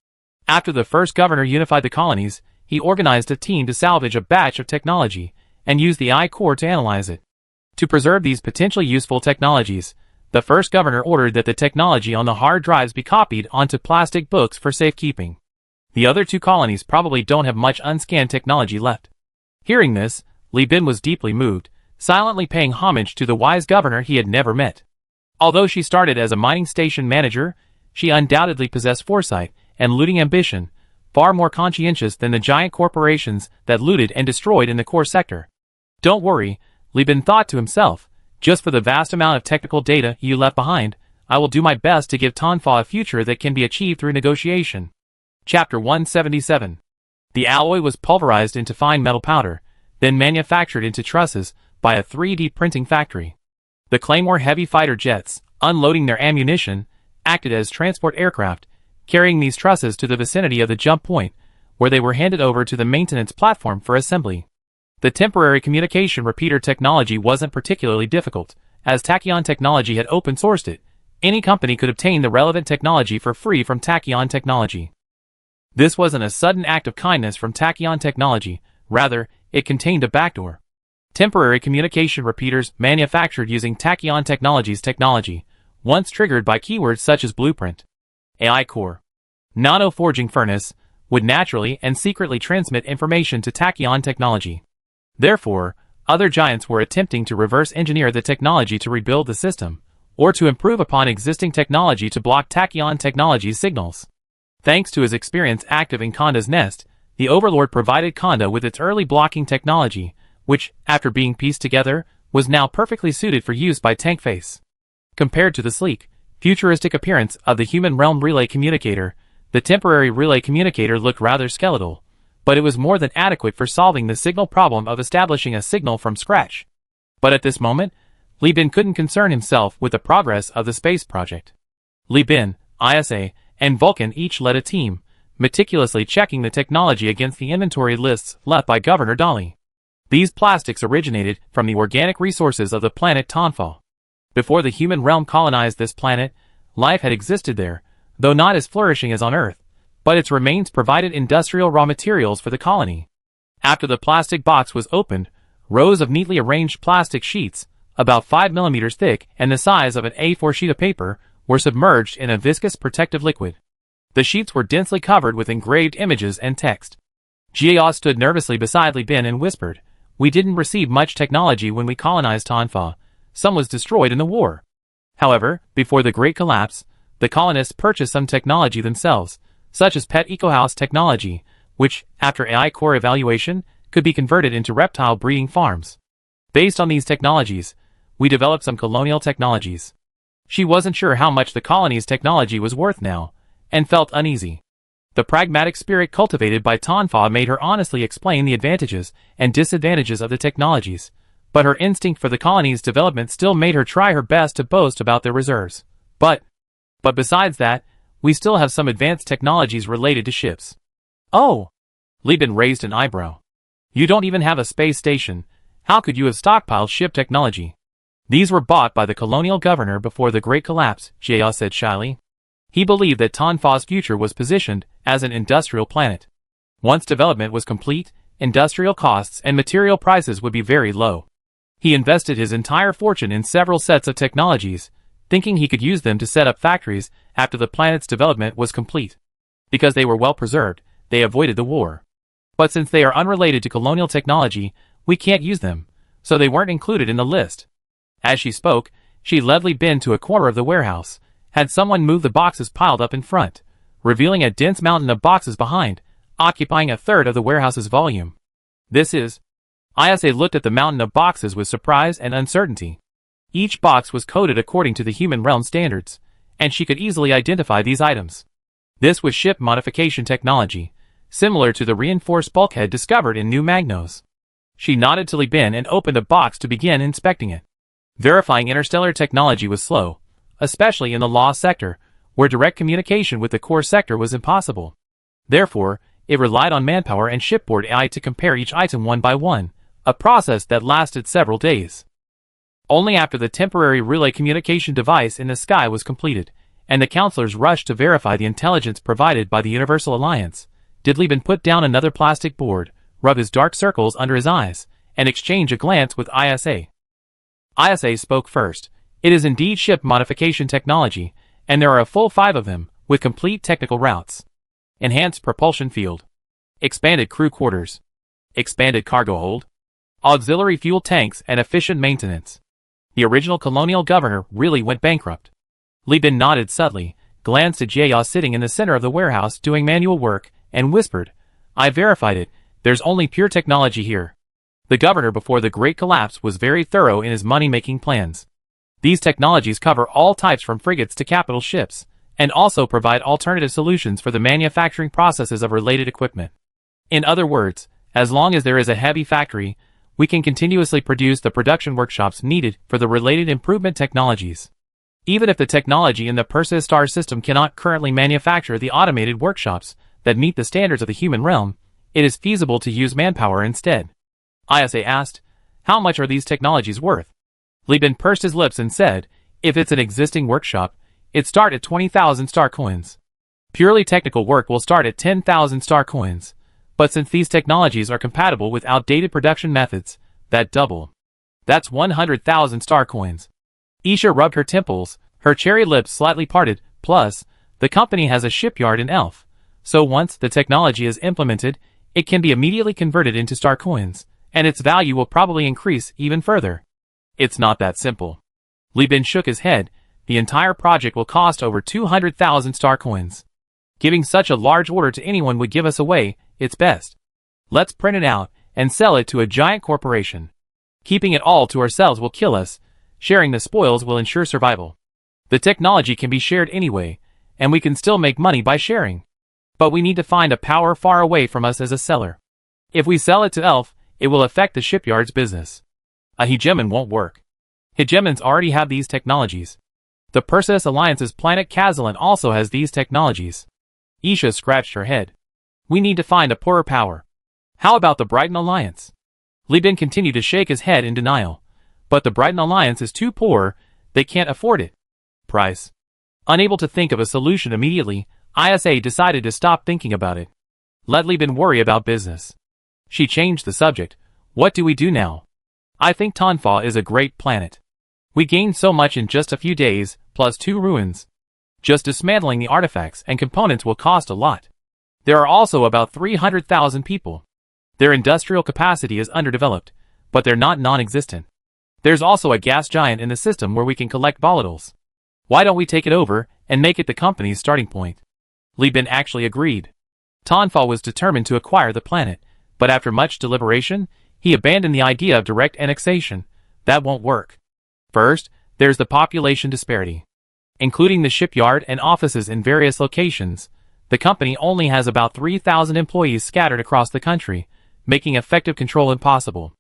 A: After the first governor unified the colonies, he organized a team to salvage a batch of technology and use the AI core to analyze it. To preserve these potentially useful technologies, the first governor ordered that the technology on the hard drives be copied onto plastic books for safekeeping. The other two colonies probably don't have much unscanned technology left. Hearing this, Li Bin was deeply moved, silently paying homage to the wise governor he had never met. Although she started as a mining station manager, she undoubtedly possessed foresight and looting ambition, far more conscientious than the giant corporations that looted and destroyed in the core sector. "Don't worry," Li Bin thought to himself, "just for the vast amount of technical data you left behind, I will do my best to give Tanfa a future that can be achieved through negotiation." Chapter 177. The alloy was pulverized into fine metal powder, then manufactured into trusses by a 3D printing factory. The Claymore heavy fighter jets, unloading their ammunition, acted as transport aircraft, carrying these trusses to the vicinity of the jump point, where they were handed over to the maintenance platform for assembly. The temporary communication repeater technology wasn't particularly difficult, as Tachyon Technology had open-sourced it. Any company could obtain the relevant technology for free from Tachyon Technology. This wasn't a sudden act of kindness from Tachyon Technology, rather, it contained a backdoor. Temporary communication repeaters manufactured using Tachyon Technologies technology, once triggered by keywords such as blueprint, AI core, nano-forging furnace, would naturally and secretly transmit information to Tachyon technology. Therefore, other giants were attempting to reverse engineer the technology to rebuild the system, or to improve upon existing technology to block Tachyon Technology's signals. Thanks to his experience active in Konda's nest, the Overlord provided Konda with its early blocking technology, which, after being pieced together, was now perfectly suited for use by Tankface. Compared to the sleek, futuristic appearance of the human realm relay communicator, the temporary relay communicator looked rather skeletal, but it was more than adequate for solving the signal problem of establishing a signal from scratch. But at this moment, Li Bin couldn't concern himself with the progress of the space project. Li Bin, ISA, and Vulcan each led a team, meticulously checking the technology against the inventory lists left by Governor Dali. These plastics originated from the organic resources of the planet Tonfa. Before the human realm colonized this planet, life had existed there, though not as flourishing as on Earth, but its remains provided industrial raw materials for the colony. After the plastic box was opened, rows of neatly arranged plastic sheets, about 5 mm thick and the size of an A4 sheet of paper, were submerged in a viscous protective liquid. The sheets were densely covered with engraved images and text. Jia stood nervously beside Li Bin and whispered, "We didn't receive much technology when we colonized Tonfa. Some was destroyed in the war. However, before the Great Collapse, the colonists purchased some technology themselves, such as pet ecohouse technology, which, after AI core evaluation, could be converted into reptile breeding farms. Based on these technologies, we developed some colonial technologies." She wasn't sure how much the colony's technology was worth now, and felt uneasy. The pragmatic spirit cultivated by Tonfa made her honestly explain the advantages and disadvantages of the technologies, but her instinct for the colony's development still made her try her best to boast about their reserves. But besides that, we still have some advanced technologies related to ships. Oh! Li Bin raised an eyebrow. You don't even have a space station. How could you have stockpiled ship technology? These were bought by the colonial governor before the Great Collapse, Jia said shyly. He believed that Tonfa's future was positioned as an industrial planet. Once development was complete, industrial costs and material prices would be very low. He invested his entire fortune in several sets of technologies, thinking he could use them to set up factories after the planet's development was complete. Because they were well preserved, they avoided the war. But since they are unrelated to colonial technology, we can't use them, so they weren't included in the list. As she spoke, she led Li Bin to a corner of the warehouse, had someone move the boxes piled up in front, revealing a dense mountain of boxes behind, occupying a third of the warehouse's volume. This is... Isa looked at the mountain of boxes with surprise and uncertainty. Each box was coded according to the human realm standards, and she could easily identify these items. This was ship modification technology, similar to the reinforced bulkhead discovered in New Magnos. She nodded to Li Bin and opened a box to begin inspecting it. Verifying interstellar technology was slow, especially in the law sector, where direct communication with the core sector was impossible. Therefore, it relied on manpower and shipboard AI to compare each item one by one, a process that lasted several days. Only after the temporary relay communication device in the sky was completed, and the counselors rushed to verify the intelligence provided by the Universal Alliance, did Li Bin put down another plastic board, rub his dark circles under his eyes, and exchange a glance with ISA. ISA spoke first. It is indeed ship modification technology, and there are a full 5 of them, with complete technical routes. Enhanced propulsion field. Expanded crew quarters. Expanded cargo hold. Auxiliary fuel tanks and efficient maintenance. The original colonial governor really went bankrupt. Li Bin nodded subtly, glanced at Jia sitting in the center of the warehouse doing manual work, and whispered, "I verified it, there's only pure technology here." The governor before the Great Collapse was very thorough in his money-making plans. These technologies cover all types from frigates to capital ships, and also provide alternative solutions for the manufacturing processes of related equipment. In other words, as long as there is a heavy factory, we can continuously produce the production workshops needed for the related improvement technologies. Even if the technology in the Perseus star system cannot currently manufacture the automated workshops that meet the standards of the human realm, it is feasible to use manpower instead. ISA asked, "How much are these technologies worth?" Li Bin pursed his lips and said, "If it's an existing workshop, it starts at 20,000 star coins. Purely technical work will start at 10,000 star coins. But since these technologies are compatible with outdated production methods, That double. That's 100,000 star coins. Isha rubbed her temples, her cherry lips slightly parted. Plus, the company has a shipyard in Elf, so once the technology is implemented, it can be immediately converted into star coins, and its value will probably increase even further. It's not that simple. Li Bin shook his head. The entire project will cost over 200,000 star coins. Giving such a large order to anyone would give us away. It's best. Let's print it out and sell it to a giant corporation. Keeping it all to ourselves will kill us. Sharing the spoils will ensure survival. The technology can be shared anyway, and we can still make money by sharing. But we need to find a power far away from us as a seller. If we sell it to Elf, it will affect the shipyard's business. A hegemon won't work. Hegemons already have these technologies. The Perseus Alliance's planet Kazalan also has these technologies. Isha scratched her head. We need to find a poorer power. How about the Brighton Alliance? Li Bin continued to shake his head in denial. But the Brighton Alliance is too poor, they can't afford it. Price. Unable to think of a solution immediately, ISA decided to stop thinking about it. Let Li Bin worry about business. She changed the subject. What do we do now? I think Tonfa is a great planet. We gained so much in just a few days, plus 2 ruins. Just dismantling the artifacts and components will cost a lot. There are also about 300,000 people. Their industrial capacity is underdeveloped, but they're not non-existent. There's also a gas giant in the system where we can collect volatiles. Why don't we take it over and make it the company's starting point? Li Bin actually agreed. Tonfa was determined to acquire the planet, but after much deliberation, he abandoned the idea of direct annexation. That won't work. First, there's the population disparity. Including the shipyard and offices in various locations, the company only has about 3,000 employees scattered across the country, making effective control impossible.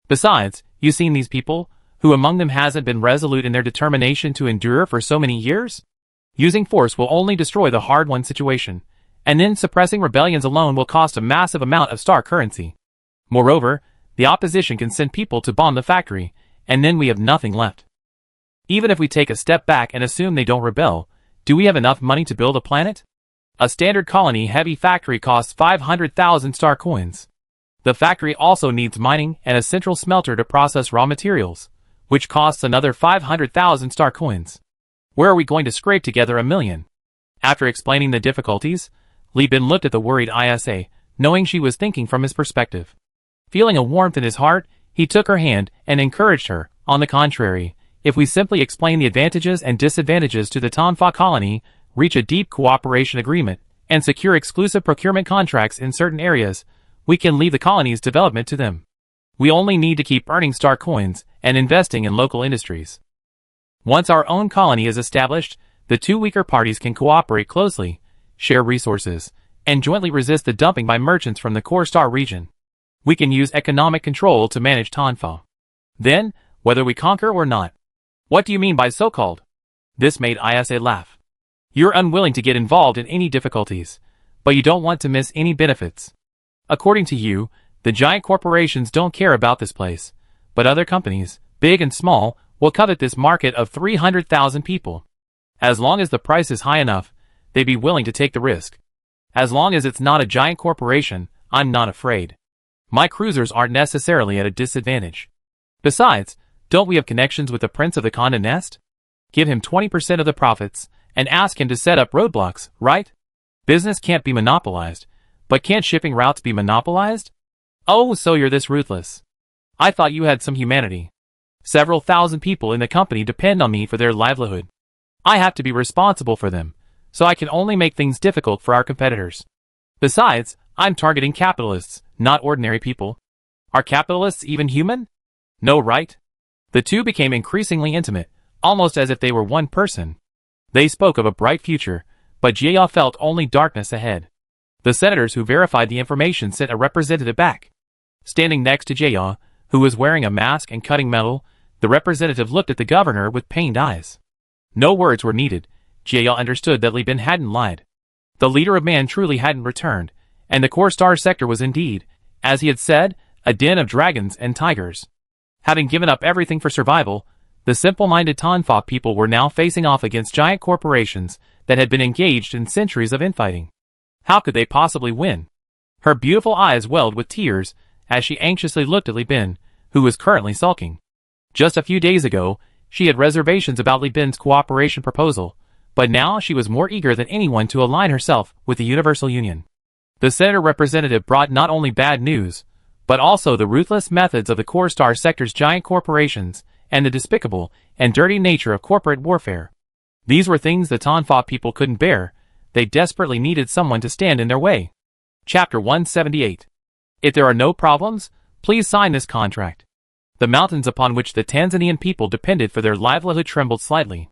A: Besides, you've seen these people, who among them hasn't been resolute in their determination to endure for so many years? Using force will only destroy the hard-won situation, and then suppressing rebellions alone will cost a massive amount of star currency. Moreover, the opposition can send people to bomb the factory, and then we have nothing left. Even if we take a step back and assume they don't rebel, do we have enough money to build a planet? A standard colony-heavy factory costs 500,000 star coins. The factory also needs mining and a central smelter to process raw materials, which costs another 500,000 star coins. Where are we going to scrape together $1 million? After explaining the difficulties, Li Bin looked at the worried Isa, knowing she was thinking from his perspective. Feeling a warmth in his heart, he took her hand and encouraged her. On the contrary, if we simply explain the advantages and disadvantages to the Tonfa colony, reach a deep cooperation agreement, and secure exclusive procurement contracts in certain areas, we can leave the colony's development to them. We only need to keep earning star coins and investing in local industries. Once our own colony is established, the two weaker parties can cooperate closely, share resources, and jointly resist the dumping by merchants from the core star region. We can use economic control to manage Tonfa. Then, whether we conquer or not. What do you mean by so-called? This made Isa laugh. You're unwilling to get involved in any difficulties, but you don't want to miss any benefits. According to you, the giant corporations don't care about this place, but other companies, big and small, will covet this market of 300,000 people. As long as the price is high enough, they'd be willing to take the risk. As long as it's not a giant corporation, I'm not afraid. My cruisers aren't necessarily at a disadvantage. Besides, don't we have connections with the Prince of the Condé Nast? Give him 20% of the profits, and ask him to set up roadblocks, right? Business can't be monopolized, but can't shipping routes be monopolized? Oh, so you're this ruthless. I thought you had some humanity. Several thousand people in the company depend on me for their livelihood. I have to be responsible for them, so I can only make things difficult for our competitors. Besides, I'm targeting capitalists, not ordinary people. Are capitalists even human? No, right? The two became increasingly intimate, almost as if they were one person. They spoke of a bright future, but Jia felt only darkness ahead. The senators who verified the information sent a representative back. Standing next to Jia, who was wearing a mask and cutting metal, the representative looked at the governor with pained eyes. No words were needed. Jia understood that Li Bin hadn't lied. The leader of man truly hadn't returned, and the core star sector was indeed, as he had said, a den of dragons and tigers. Having given up everything for survival, the simple-minded Tonfa people were now facing off against giant corporations that had been engaged in centuries of infighting. How could they possibly win? Her beautiful eyes welled with tears as she anxiously looked at Li Bin, who was currently sulking. Just a few days ago, she had reservations about Li Bin's cooperation proposal, but now she was more eager than anyone to align herself with the Universal Union. The senator representative brought not only bad news, but also the ruthless methods of the core star sector's giant corporations and the despicable and dirty nature of corporate warfare. These were things the Tonfa people couldn't bear. They desperately needed someone to stand in their way. Chapter 178. If there are no problems, please sign this contract. The mountains upon which the Tanzanian people depended for their livelihood trembled slightly.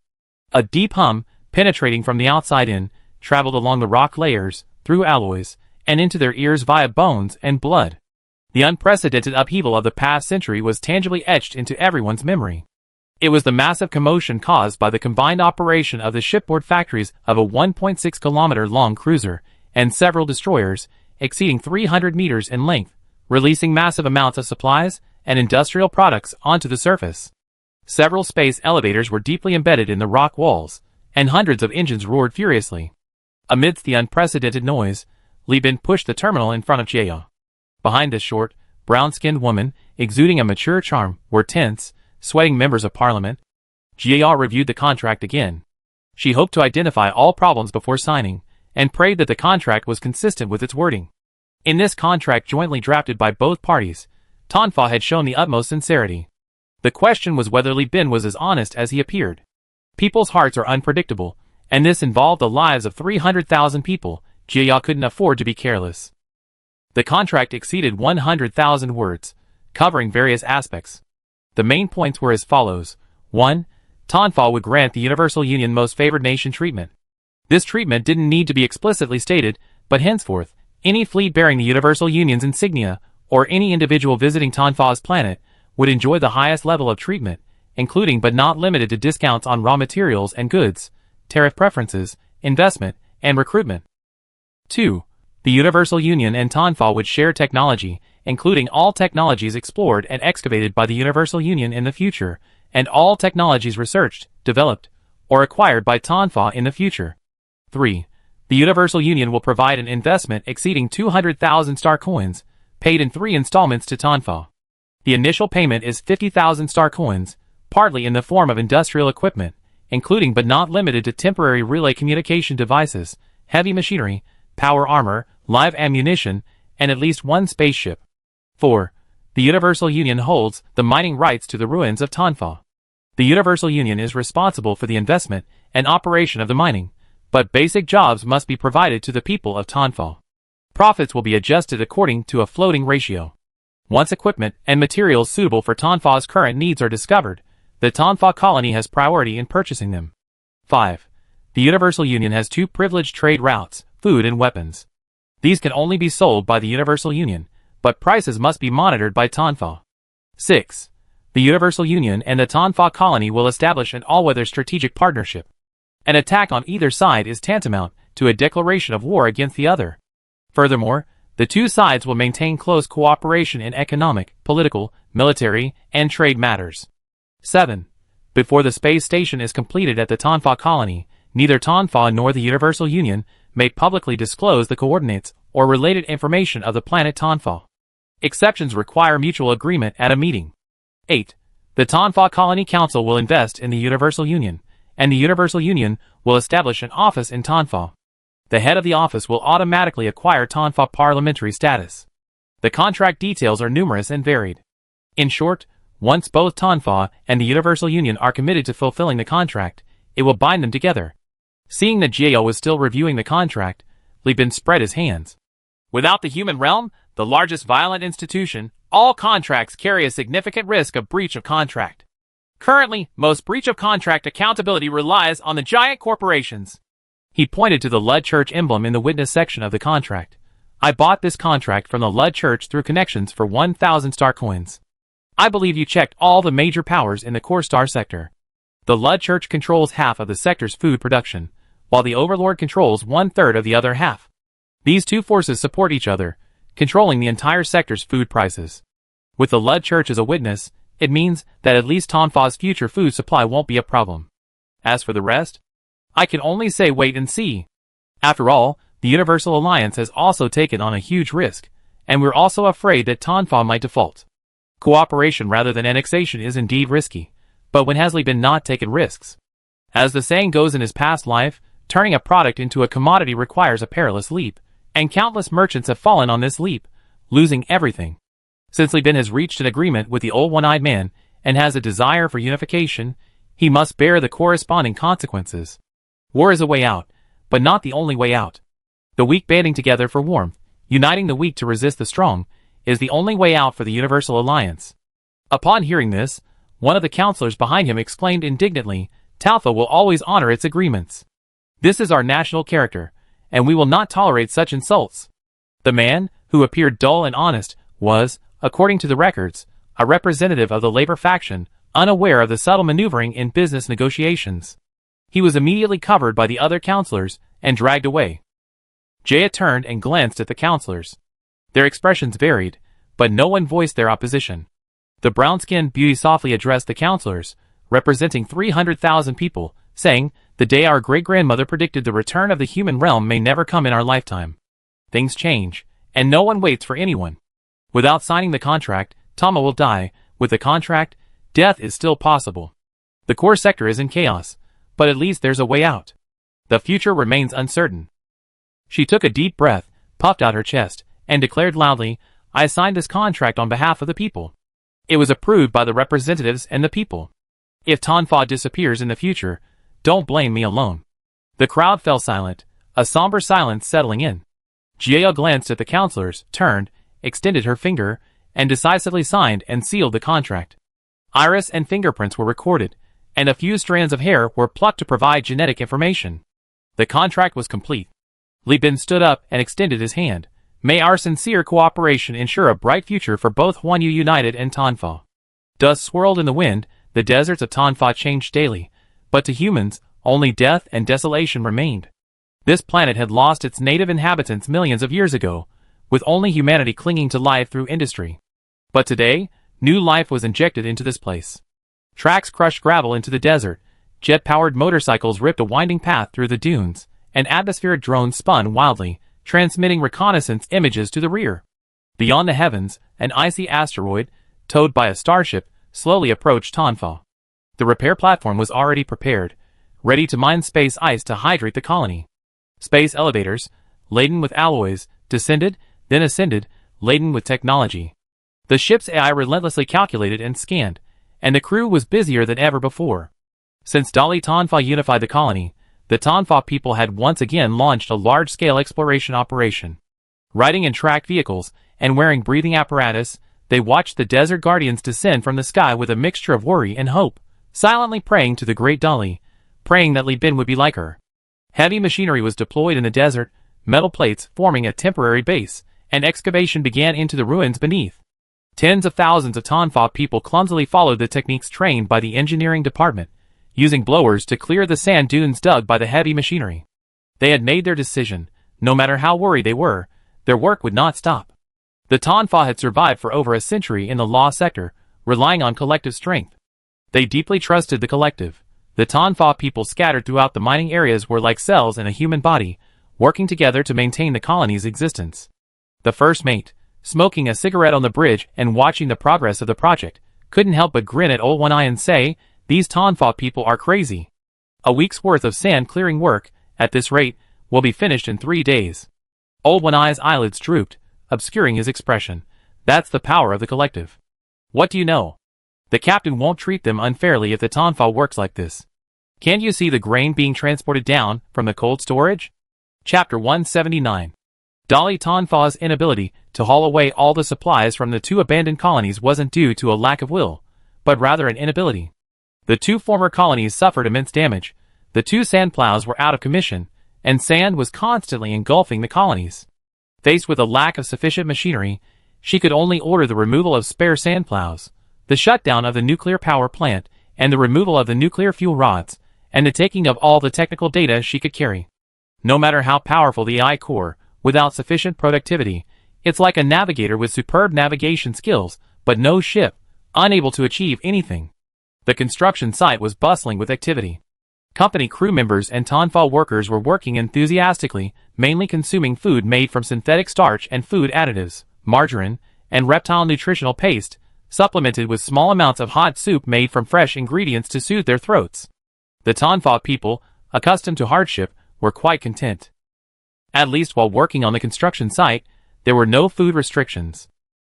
A: A deep hum, penetrating from the outside in, traveled along the rock layers, through alloys, and into their ears via bones and blood. The unprecedented upheaval of the past century was tangibly etched into everyone's memory. It was the massive commotion caused by the combined operation of the shipboard factories of a 1.6-kilometer-long cruiser and several destroyers, exceeding 300 meters in length, releasing massive amounts of supplies and industrial products onto the surface. Several space elevators were deeply embedded in the rock walls, and hundreds of engines roared furiously. Amidst the unprecedented noise, Li Bin pushed the terminal in front of Jia. Behind this short, brown-skinned woman, exuding a mature charm, were tense, sweating members of parliament. Jia reviewed the contract again. She hoped to identify all problems before signing, and prayed that the contract was consistent with its wording. In this contract jointly drafted by both parties, Tonfa had shown the utmost sincerity. The question was whether Li Bin was as honest as he appeared. People's hearts are unpredictable, and this involved the lives of 300,000 people. Jia couldn't afford to be careless. The contract exceeded 100,000 words, covering various aspects. The main points were as follows. 1. Tonfa would grant the Universal Union most favored nation treatment. This treatment didn't need to be explicitly stated, but henceforth, any fleet bearing the Universal Union's insignia, or any individual visiting Tonfa's planet, would enjoy the highest level of treatment, including but not limited to discounts on raw materials and goods, tariff preferences, investment, and recruitment. 2. The Universal Union and Tonfa would share technology, including all technologies explored and excavated by the Universal Union in the future, and all technologies researched, developed, or acquired by Tonfa in the future. 3. The Universal Union will provide an investment exceeding 200,000 star coins, paid in 3 installments to Tonfa. The initial payment is 50,000 star coins, partly in the form of industrial equipment, including but not limited to temporary relay communication devices, heavy machinery, power armor, live ammunition, and at least 1 spaceship. 4. The Universal Union holds the mining rights to the ruins of Tonfa. The Universal Union is responsible for the investment and operation of the mining, but basic jobs must be provided to the people of Tonfa. Profits will be adjusted according to a floating ratio. Once equipment and materials suitable for Tonfa's current needs are discovered, the Tonfa colony has priority in purchasing them. 5. The Universal Union has 2 privileged trade routes, food and weapons. These can only be sold by the Universal Union, but prices must be monitored by Tonfa. 6. The Universal Union and the Tonfa colony will establish an all-weather strategic partnership. An attack on either side is tantamount to a declaration of war against the other. Furthermore, the 2 sides will maintain close cooperation in economic, political, military, and trade matters. 7. Before the space station is completed at the Tonfa colony, neither Tonfa nor the Universal Union may publicly disclose the coordinates or related information of the planet Tonfa. Exceptions require mutual agreement at a meeting. 8. The Tonfa Colony Council will invest in the Universal Union, and the Universal Union will establish an office in Tonfa. The head of the office will automatically acquire Tonfa parliamentary status. The contract details are numerous and varied. In short, once both Tonfa and the Universal Union are committed to fulfilling the contract, it will bind them together. Seeing that Jia was still reviewing the contract, Li Bin spread his hands. Without the human realm, the largest violent institution, all contracts carry a significant risk of breach of contract. Currently, most breach of contract accountability relies on the giant corporations. He pointed to the Lud Church emblem in the witness section of the contract. I bought this contract from the Lud Church through connections for 1,000 star coins. I believe you checked all the major powers in the core star sector. The Lud Church controls half of the sector's food production, while the Overlord controls 1/3 of the other half. These 2 forces support each other, controlling the entire sector's food prices. With the Lud Church as a witness, it means that at least Tonfa's future food supply won't be a problem. As for the rest, I can only say wait and see. After all, the Universal Alliance has also taken on a huge risk, and we're also afraid that Tonfa might default. Cooperation rather than annexation is indeed risky, but when has Lee been not taken risks? As the saying goes in his past life, turning a product into a commodity requires a perilous leap, and countless merchants have fallen on this leap, losing everything. Since Li Bin has reached an agreement with the old one-eyed man and has a desire for unification, he must bear the corresponding consequences. War is a way out, but not the only way out. The weak banding together for warmth, uniting the weak to resist the strong, is the only way out for the Universal Alliance. Upon hearing this, one of the counselors behind him exclaimed indignantly, "Talfa will always honor its agreements. This is our national character, and we will not tolerate such insults." The man, who appeared dull and honest, was, according to the records, a representative of the labor faction, unaware of the subtle maneuvering in business negotiations. He was immediately covered by the other counselors and dragged away. Jaya turned and glanced at the counselors. Their expressions varied, but no one voiced their opposition. The brown-skinned beauty softly addressed the counselors, representing 300,000 people, saying, "The day our great-grandmother predicted the return of the human realm may never come in our lifetime. Things change, and no one waits for anyone. Without signing the contract, Tama will die. With the contract, death is still possible. The core sector is in chaos, but at least there's a way out. The future remains uncertain." She took a deep breath, puffed out her chest, and declared loudly, "I signed this contract on behalf of the people. It was approved by the representatives and the people. If Tanfa disappears in the future, don't blame me alone." The crowd fell silent, a somber silence settling in. Jia glanced at the counselors, turned, extended her finger, and decisively signed and sealed the contract. Iris and fingerprints were recorded, and a few strands of hair were plucked to provide genetic information. The contract was complete. Li Bin stood up and extended his hand. "May our sincere cooperation ensure a bright future for both Huanyu United and Tanfa." Dust swirled in the wind, the deserts of Tanfa changed daily, but to humans, only death and desolation remained. This planet had lost its native inhabitants millions of years ago, with only humanity clinging to life through industry. But today, new life was injected into this place. Tracks crushed gravel into the desert, jet-powered motorcycles ripped a winding path through the dunes, and atmospheric drones spun wildly, transmitting reconnaissance images to the rear. Beyond the heavens, an icy asteroid, towed by a starship, slowly approached Tanfa. The repair platform was already prepared, ready to mine space ice to hydrate the colony. Space elevators, laden with alloys, descended, then ascended, laden with technology. The ship's AI relentlessly calculated and scanned, and the crew was busier than ever before. Since Dali Tanfa unified the colony, the Tanfa people had once again launched a large-scale exploration operation. Riding in tracked vehicles and wearing breathing apparatus, they watched the desert guardians descend from the sky with a mixture of worry and hope, silently praying to the great Dali, praying that Li Bin would be like her. Heavy machinery was deployed in the desert, metal plates forming a temporary base, and excavation began into the ruins beneath. Tens of thousands of Tanfa people clumsily followed the techniques trained by the engineering department, using blowers to clear the sand dunes dug by the heavy machinery. They had made their decision. No matter how worried they were, their work would not stop. The Tanfa had survived for over a century in the law sector, relying on collective strength. They deeply trusted the collective. The Tanfa people scattered throughout the mining areas were like cells in a human body, working together to maintain the colony's existence. The first mate, smoking a cigarette on the bridge and watching the progress of the project, couldn't help but grin at Old One Eye and say, "These Tanfa people are crazy. A week's worth of sand clearing work, at this rate, will be finished in 3 days." Old One Eye's eyelids drooped, obscuring his expression. That's the power of the collective. What do you know? The captain won't treat them unfairly if the Tanfa works like this. Can't you see the grain being transported down from the cold storage? Chapter 179. Dali Tanfa's inability to haul away all the supplies from the 2 abandoned colonies wasn't due to a lack of will, but rather an inability. The 2 former colonies suffered immense damage, the 2 sand plows were out of commission, and sand was constantly engulfing the colonies. Faced with a lack of sufficient machinery, she could only order the removal of spare sand plows, the shutdown of the nuclear power plant, and the removal of the nuclear fuel rods, and the taking of all the technical data she could carry. No matter how powerful the AI core, without sufficient productivity, it's like a navigator with superb navigation skills, but no ship, unable to achieve anything. The construction site was bustling with activity. Company crew members and Tanfa workers were working enthusiastically, mainly consuming food made from synthetic starch and food additives, margarine, and reptile nutritional paste, supplemented with small amounts of hot soup made from fresh ingredients to soothe their throats. The Tonfa people, accustomed to hardship, were quite content. At least while working on the construction site, there were no food restrictions.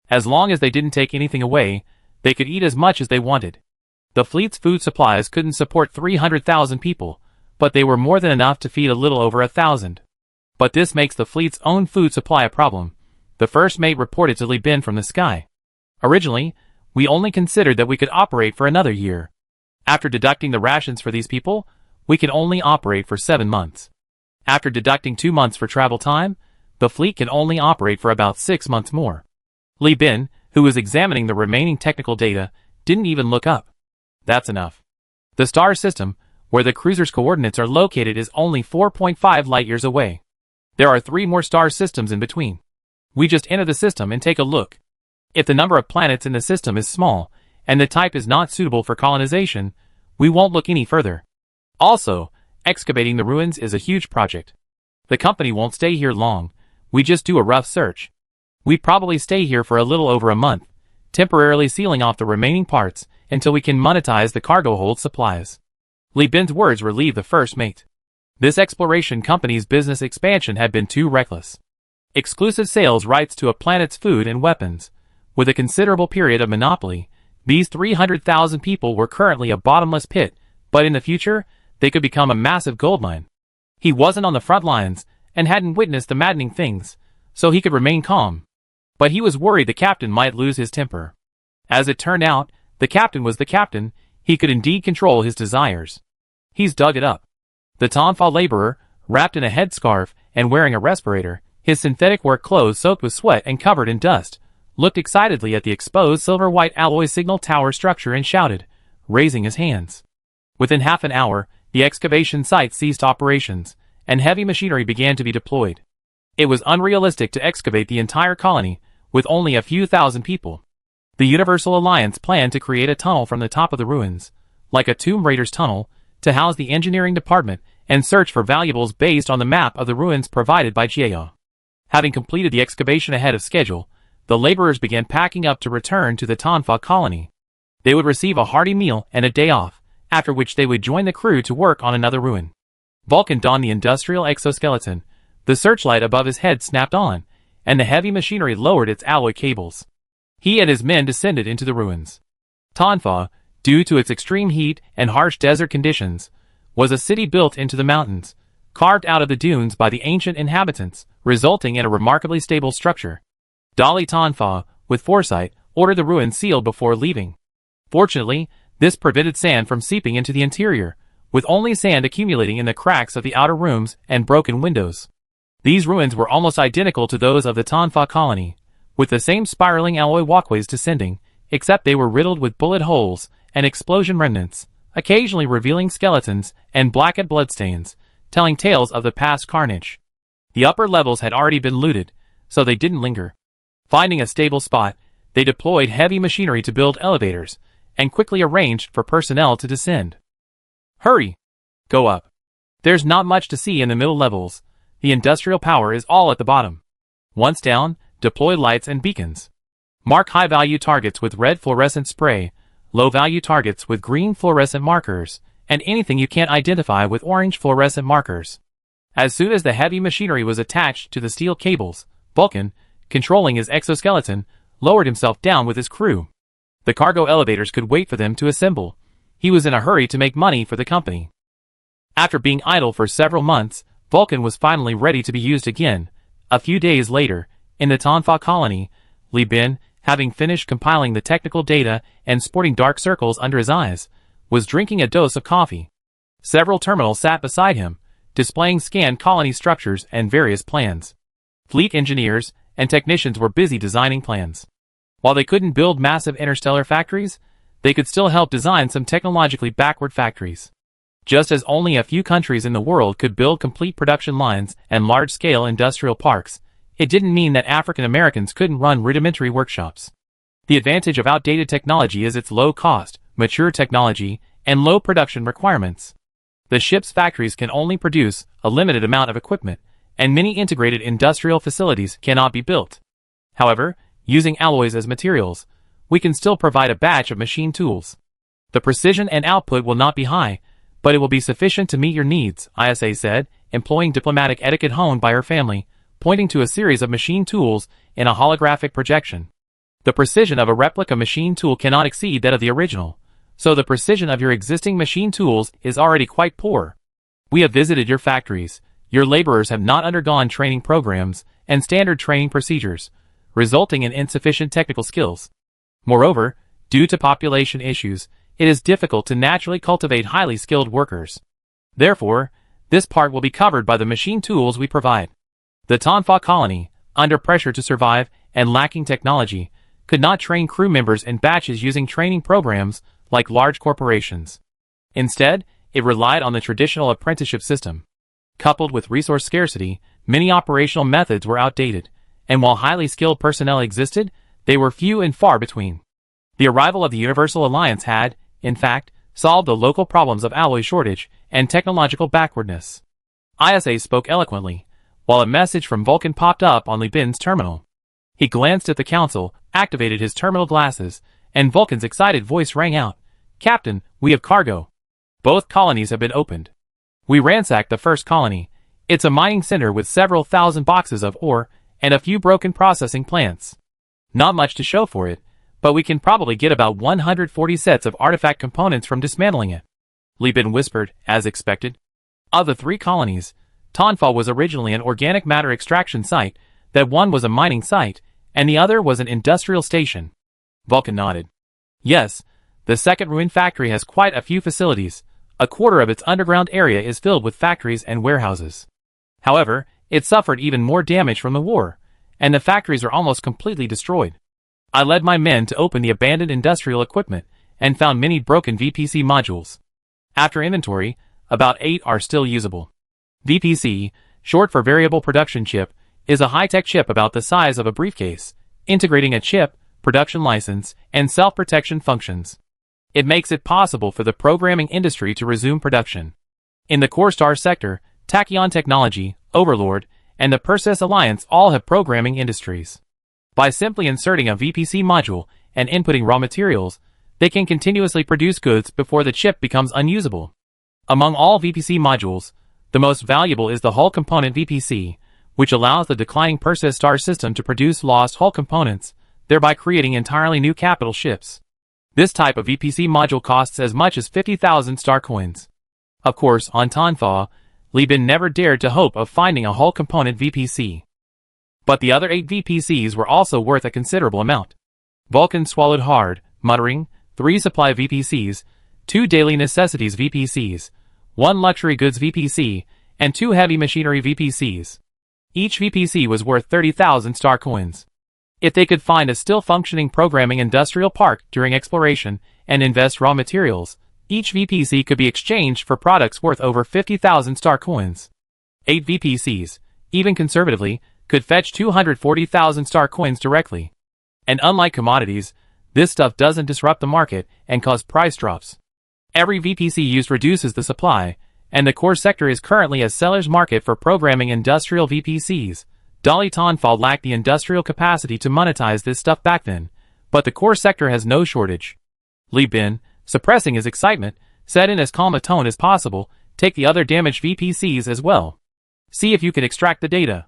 A: As long as they didn't take anything away, they could eat as much as they wanted. The fleet's food supplies couldn't support 300,000 people, but they were more than enough to feed a little over 1,000. But this makes the fleet's own food supply a problem, the first mate reported to Li Bin from the sky. Originally, we only considered that we could operate for another year. After deducting the rations for these people, we can only operate for 7 months. After deducting 2 months for travel time, the fleet can only operate for about 6 months more. Li Bin, who was examining the remaining technical data, didn't even look up. That's enough. The star system, where the cruiser's coordinates are located, is only 4.5 light-years away. There are 3 more star systems in between. We just enter the system and take a look. If the number of planets in the system is small, and the type is not suitable for colonization, we won't look any further. Also, excavating the ruins is a huge project. The company won't stay here long, we just do a rough search. We'd probably stay here for a little over a month, temporarily sealing off the remaining parts until we can monetize the cargo hold supplies. Li Bin's words relieved the first mate. This exploration company's business expansion had been too reckless. Exclusive sales rights to a planet's food and weapons. With a considerable period of monopoly, these 300,000 people were currently a bottomless pit, but in the future, they could become a massive goldmine. He wasn't on the front lines, and hadn't witnessed the maddening things, so he could remain calm. But he was worried the captain might lose his temper. As it turned out, the captain was the captain, he could indeed control his desires. He's dug it up. The Tonfa laborer, wrapped in a headscarf and wearing a respirator, his synthetic work clothes soaked with sweat and covered in dust, looked excitedly at the exposed silver-white alloy signal tower structure and shouted, raising his hands. Within half an hour, the excavation site ceased operations, and heavy machinery began to be deployed. It was unrealistic to excavate the entire colony, with only a few thousand people. The Universal Alliance planned to create a tunnel from the top of the ruins, like a Tomb Raider's tunnel, to house the engineering department and search for valuables based on the map of the ruins provided by Jiao. Having completed the excavation ahead of schedule, the laborers began packing up to return to the Tonfa colony. They would receive a hearty meal and a day off, after which they would join the crew to work on another ruin. Vulcan donned the industrial exoskeleton. The searchlight above his head snapped on, and the heavy machinery lowered its alloy cables. He and his men descended into the ruins. Tonfa, due to its extreme heat and harsh desert conditions, was a city built into the mountains, carved out of the dunes by the ancient inhabitants, resulting in a remarkably stable structure. Dali Tonfa, with foresight, ordered the ruins sealed before leaving. Fortunately, this prevented sand from seeping into the interior, with only sand accumulating in the cracks of the outer rooms and broken windows. These ruins were almost identical to those of the Tonfa colony, with the same spiraling alloy walkways descending, except they were riddled with bullet holes and explosion remnants, occasionally revealing skeletons and blackened bloodstains, telling tales of the past carnage. The upper levels had already been looted, so they didn't linger. Finding a stable spot, they deployed heavy machinery to build elevators, and quickly arranged for personnel to descend. Hurry! Go up. There's not much to see in the middle levels. The industrial power is all at the bottom. Once down, deploy lights and beacons. Mark high-value targets with red fluorescent spray, low-value targets with green fluorescent markers, and anything you can't identify with orange fluorescent markers. As soon as the heavy machinery was attached to the steel cables, Vulcan, controlling his exoskeleton, lowered himself down with his crew. The cargo elevators could wait for them to assemble. He was in a hurry to make money for the company. After being idle for several months, Vulcan was finally ready to be used again. A few days later, in the Tonfa colony, Li Bin, having finished compiling the technical data and sporting dark circles under his eyes, was drinking a dose of coffee. Several terminals sat beside him, displaying scanned colony structures and various plans. Fleet engineers and technicians were busy designing plans. While they couldn't build massive interstellar factories, they could still help design some technologically backward factories. Just as only a few countries in the world could build complete production lines and large-scale industrial parks, it didn't mean that African Americans couldn't run rudimentary workshops. The advantage of outdated technology is its low cost, mature technology, and low production requirements. The ship's factories can only produce a limited amount of equipment, and many integrated industrial facilities cannot be built. However, using alloys as materials, we can still provide a batch of machine tools. The precision and output will not be high, but it will be sufficient to meet your needs, ISA said, employing diplomatic etiquette honed by her family, pointing to a series of machine tools in a holographic projection. The precision of a replica machine tool cannot exceed that of the original, so the precision of your existing machine tools is already quite poor. We have visited your factories. Your laborers have not undergone training programs and standard training procedures, resulting in insufficient technical skills. Moreover, due to population issues, it is difficult to naturally cultivate highly skilled workers. Therefore, this part will be covered by the machine tools we provide. The Tonfa colony, under pressure to survive and lacking technology, could not train crew members in batches using training programs like large corporations. Instead, it relied on the traditional apprenticeship system. Coupled with resource scarcity, many operational methods were outdated, and while highly skilled personnel existed, they were few and far between. The arrival of the Universal Alliance had, in fact, solved the local problems of alloy shortage and technological backwardness. ISA spoke eloquently, while a message from Vulcan popped up on Li Bin's terminal. He glanced at the council, activated his terminal glasses, and Vulcan's excited voice rang out, "Captain, we have cargo. Both colonies have been opened. We ransacked the first colony. It's a mining center with several thousand boxes of ore and a few broken processing plants. Not much to show for it, but we can probably get about 140 sets of artifact components from dismantling it," Li Bin whispered, as expected. Of the three colonies, Tonfa was originally an organic matter extraction site, that one was a mining site, and the other was an industrial station. Vulcan nodded. Yes, the second ruined factory has quite a few facilities. A quarter of its underground area is filled with factories and warehouses. However, it suffered even more damage from the war, and the factories are almost completely destroyed. I led my men to open the abandoned industrial equipment and found many broken VPC modules. After inventory, about 8 are still usable. VPC, short for Variable Production Chip, is a high-tech chip about the size of a briefcase, integrating a chip, production license, and self-protection functions. It makes it possible for the programming industry to resume production. In the Core Star sector, Tachyon Technology, Overlord, and the Perseus Alliance all have programming industries. By simply inserting a VPC module and inputting raw materials, they can continuously produce goods before the chip becomes unusable. Among all VPC modules, the most valuable is the hull component VPC, which allows the declining Perseus star system to produce lost hull components, thereby creating entirely new capital ships. This type of VPC module costs as much as 50,000 star coins. Of course, on Tonfa, Li Bin never dared to hope of finding a hull component VPC. But the other 8 VPCs were also worth a considerable amount. Vulcan swallowed hard, muttering, 3 supply VPCs, 2 daily necessities VPCs, 1 luxury goods VPC, and 2 heavy machinery VPCs. Each VPC was worth 30,000 star coins. If they could find a still functioning programming industrial park during exploration and invest raw materials, each VPC could be exchanged for products worth over 50,000 star coins. 8 VPCs, even conservatively, could fetch 240,000 star coins directly. And unlike commodities, this stuff doesn't disrupt the market and cause price drops. Every VPC used reduces the supply, and the core sector is currently a seller's market for programming industrial VPCs. Dolly Tonfa lacked the industrial capacity to monetize this stuff back then, but the core sector has no shortage. Li Bin, suppressing his excitement, said in as calm a tone as possible, "Take the other damaged VPCs as well. See if you can extract the data.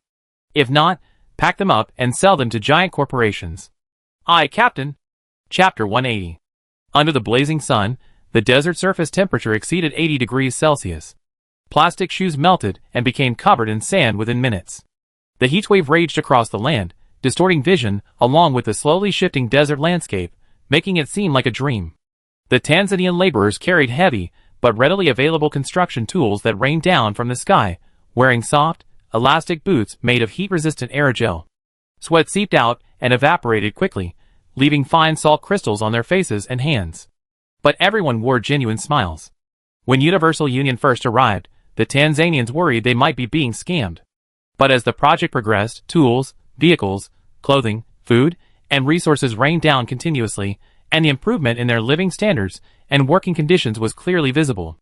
A: If not, pack them up and sell them to giant corporations." "Aye, Captain." Chapter 180. Under the blazing sun, the desert surface temperature exceeded 80 degrees Celsius. Plastic shoes melted and became covered in sand within minutes. The heatwave raged across the land, distorting vision along with the slowly shifting desert landscape, making it seem like a dream. The Tanzanian laborers carried heavy, but readily available construction tools that rained down from the sky, wearing soft, elastic boots made of heat-resistant aerogel. Sweat seeped out and evaporated quickly, leaving fine salt crystals on their faces and hands. But everyone wore genuine smiles. When Universal Union first arrived, the Tanzanians worried they might be being scammed. But as the project progressed, tools, vehicles, clothing, food, and resources rained down continuously, and the improvement in their living standards and working conditions was clearly visible.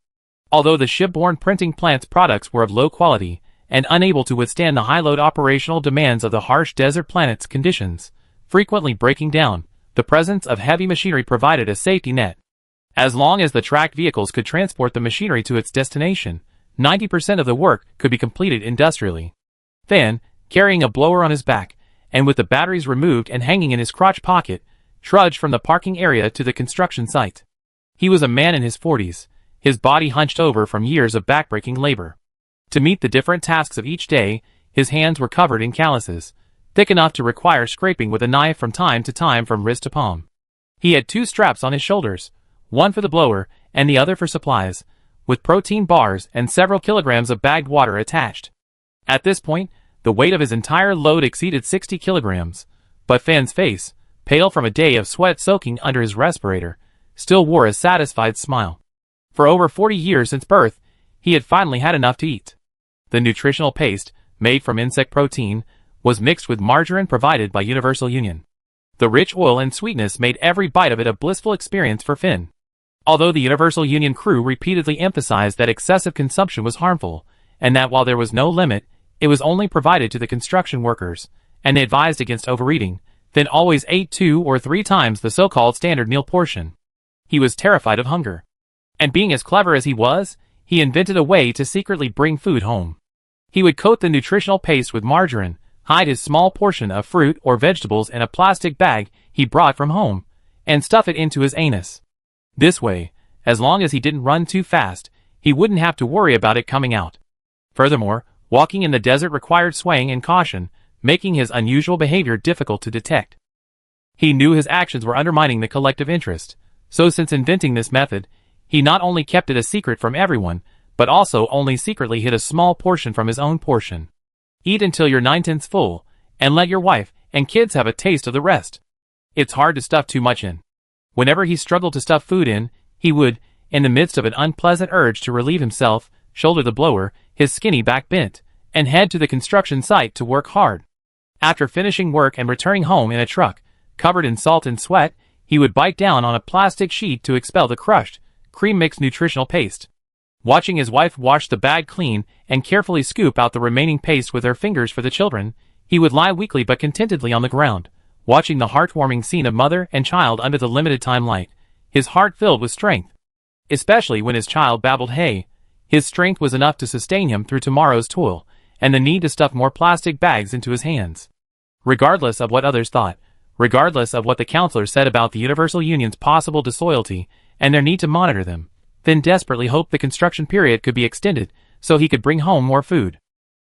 A: Although the shipborne printing plant's products were of low quality and unable to withstand the high-load operational demands of the harsh desert planet's conditions, frequently breaking down, The presence of heavy machinery provided a safety net. As long as the tracked vehicles could transport the machinery to its destination, 90% of the work could be completed industrially. Then, carrying a blower on his back, and with the batteries removed and hanging in his crotch pocket, trudged from the parking area to the construction site. He was a man in his 40s, his body hunched over from years of backbreaking labor. To meet the different tasks of each day, his hands were covered in calluses, thick enough to require scraping with a knife from time to time from wrist to palm. He had 2 straps on his shoulders, one for the blower and the other for supplies, with protein bars and several kilograms of bagged water attached. At this point, the weight of his entire load exceeded 60 kilograms, but Finn's face, pale from a day of sweat soaking under his respirator, still wore a satisfied smile. For over 40 years since birth, he had finally had enough to eat. The nutritional paste, made from insect protein, was mixed with margarine provided by Universal Union. The rich oil and sweetness made every bite of it a blissful experience for Finn. Although the Universal Union crew repeatedly emphasized that excessive consumption was harmful, and that while there was no limit, it was only provided to the construction workers, and they advised against overeating, Finn always ate 2 or 3 times the so-called standard meal portion. He was terrified of hunger. And being as clever as he was, he invented a way to secretly bring food home. He would coat the nutritional paste with margarine, hide his small portion of fruit or vegetables in a plastic bag he brought from home, and stuff it into his anus. This way, as long as he didn't run too fast, he wouldn't have to worry about it coming out. Furthermore, walking in the desert required swaying and caution, making his unusual behavior difficult to detect. He knew his actions were undermining the collective interest, so since inventing this method, he not only kept it a secret from everyone, but also only secretly hid a small portion from his own portion. Eat until you're 9/10 full, and let your wife and kids have a taste of the rest. It's hard to stuff too much in. Whenever he struggled to stuff food in, he would, in the midst of an unpleasant urge to relieve himself, shoulder the blower, his skinny back bent, and head to the construction site to work hard. After finishing work and returning home in a truck, covered in salt and sweat, he would bite down on a plastic sheet to expel the crushed, cream-mixed nutritional paste. Watching his wife wash the bag clean and carefully scoop out the remaining paste with her fingers for the children, he would lie weakly but contentedly on the ground, watching the heartwarming scene of mother and child under the limited time light, his heart filled with strength. Especially when his child babbled hey, his strength was enough to sustain him through tomorrow's toil, and the need to stuff more plastic bags into his hands. Regardless of what others thought, regardless of what the counselors said about the Universal Union's possible disloyalty and their need to monitor them, Finn desperately hoped the construction period could be extended so he could bring home more food.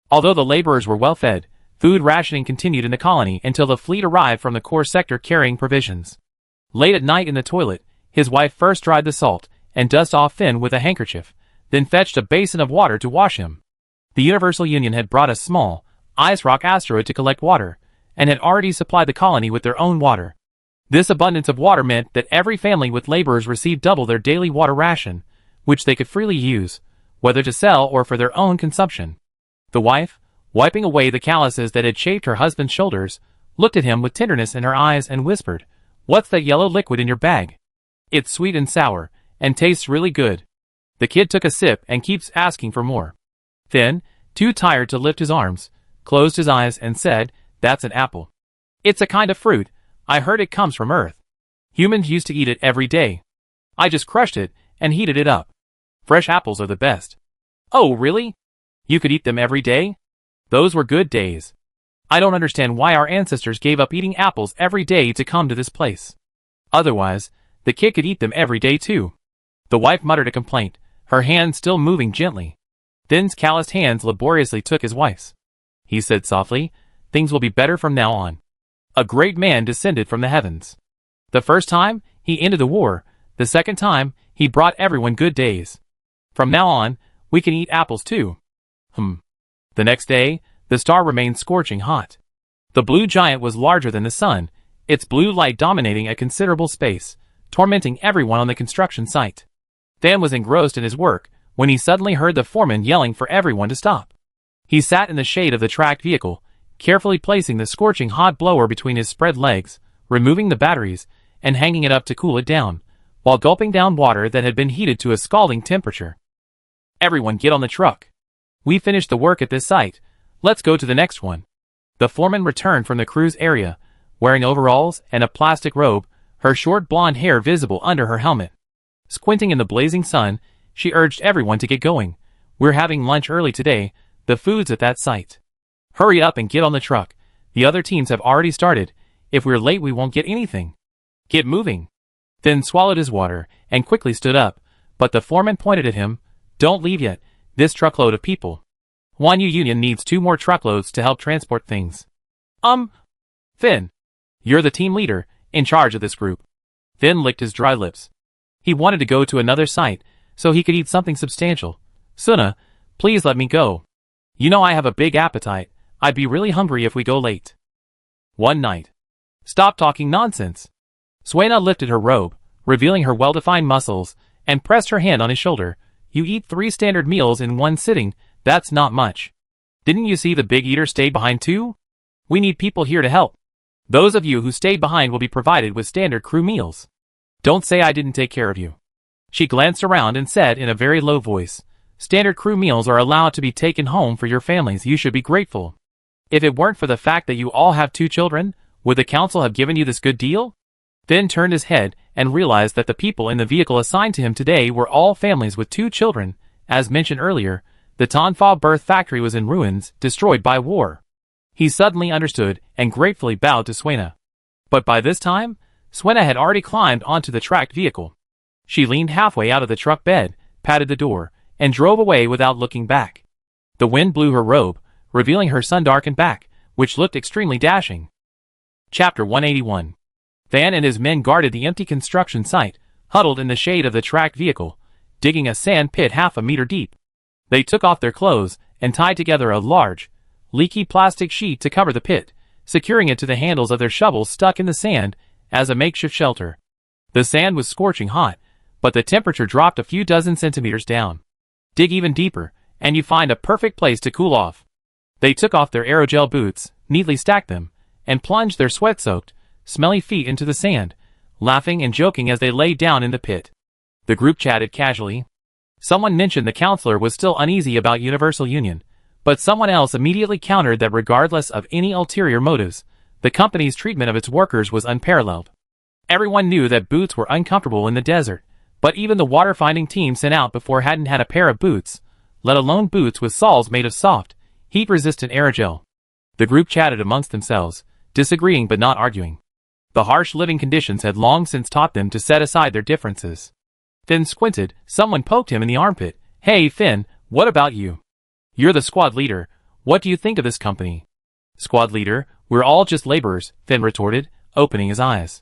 A: Although the laborers were well fed, food rationing continued in the colony until the fleet arrived from the core sector carrying provisions. Late at night in the toilet, his wife first dried the salt and dusted off Finn with a handkerchief, then fetched a basin of water to wash him. The Universal Union had brought a small, ice rock asteroid to collect water, and had already supplied the colony with their own water. This abundance of water meant that every family with laborers received double their daily water ration, which they could freely use, whether to sell or for their own consumption. The wife, wiping away the calluses that had chafed her husband's shoulders, looked at him with tenderness in her eyes and whispered, "What's that yellow liquid in your bag? It's sweet and sour, and tastes really good." The kid took a sip and keeps asking for more. Then, too tired to lift his arms, closed his eyes and said, "That's an apple. It's a kind of fruit. I heard it comes from Earth. Humans used to eat it every day. I just crushed it and heated it up. Fresh apples are the best." "Oh, really? You could eat them every day? Those were good days. I don't understand why our ancestors gave up eating apples every day to come to this place. Otherwise, the kid could eat them every day too." The wife muttered a complaint, her hand still moving gently. Finn's calloused hands laboriously took his wife's. He said softly, "Things will be better from now on. A great man descended from the heavens. The first time, he ended the war. The second time, he brought everyone good days. From now on, we can eat apples too." The next day, the star remained scorching hot. The blue giant was larger than the sun, its blue light dominating a considerable space, tormenting everyone on the construction site. Dan was engrossed in his work when he suddenly heard the foreman yelling for everyone to stop. He sat in the shade of the tracked vehicle, carefully placing the scorching hot blower between his spread legs, removing the batteries, and hanging it up to cool it down, while gulping down water that had been heated to a scalding temperature. "Everyone get on the truck. We finished the work at this site. Let's go to the next one." The foreman returned from the cruise area, wearing overalls and a plastic robe, her short blonde hair visible under her helmet. Squinting in the blazing sun, she urged everyone to get going. We're having lunch early today, the food's at that site. Hurry up and get on the truck. The other teams have already started. If we're late we won't get anything. Get moving. Finn swallowed his water and quickly stood up, but the foreman pointed at him. Don't leave yet, this truckload of people. Wanyu Union needs 2 more truckloads to help transport things. Finn. You're the team leader, in charge of this group. Finn licked his dry lips. He wanted to go to another site, so he could eat something substantial. Suna, please let me go. You know I have a big appetite. I'd be really hungry if we go late. One night. Stop talking nonsense. Suena lifted her robe, revealing her well-defined muscles, and pressed her hand on his shoulder. You eat 3 standard meals in one sitting, that's not much. Didn't you see the big eater stayed behind too? We need people here to help. Those of you who stayed behind will be provided with standard crew meals. Don't say I didn't take care of you. She glanced around and said in a very low voice, Standard crew meals are allowed to be taken home for your families. You should be grateful. If it weren't for the fact that you all have 2 children, would the council have given you this good deal? Finn turned his head and realized that the people in the vehicle assigned to him today were all families with 2 children. As mentioned earlier, the Tonfa birth factory was in ruins, destroyed by war. He suddenly understood and gratefully bowed to Suena. But by this time, Suena had already climbed onto the tracked vehicle. She leaned halfway out of the truck bed, patted the door, and drove away without looking back. The wind blew her robe, revealing her sun-darkened back, which looked extremely dashing. Chapter 181. Van and his men guarded the empty construction site, huddled in the shade of the tracked vehicle, digging a sand pit half a meter deep. They took off their clothes and tied together a large, leaky plastic sheet to cover the pit, securing it to the handles of their shovels stuck in the sand as a makeshift shelter. The sand was scorching hot, but the temperature dropped a few dozen centimeters down. Dig even deeper, and you find a perfect place to cool off. They took off their aerogel boots, neatly stacked them, and plunged their sweat-soaked, smelly feet into the sand, laughing and joking as they lay down in the pit. The group chatted casually. Someone mentioned the counselor was still uneasy about Universal Union, but someone else immediately countered that regardless of any ulterior motives, the company's treatment of its workers was unparalleled. Everyone knew that boots were uncomfortable in the desert, but even the water-finding team sent out before hadn't had a pair of boots, let alone boots with soles made of soft, heat-resistant aerogel. The group chatted amongst themselves, disagreeing but not arguing. The harsh living conditions had long since taught them to set aside their differences. Finn squinted. Someone poked him in the armpit. Hey Finn, what about you? You're the squad leader. What do you think of this company? Squad leader, we're all just laborers, Finn retorted, opening his eyes.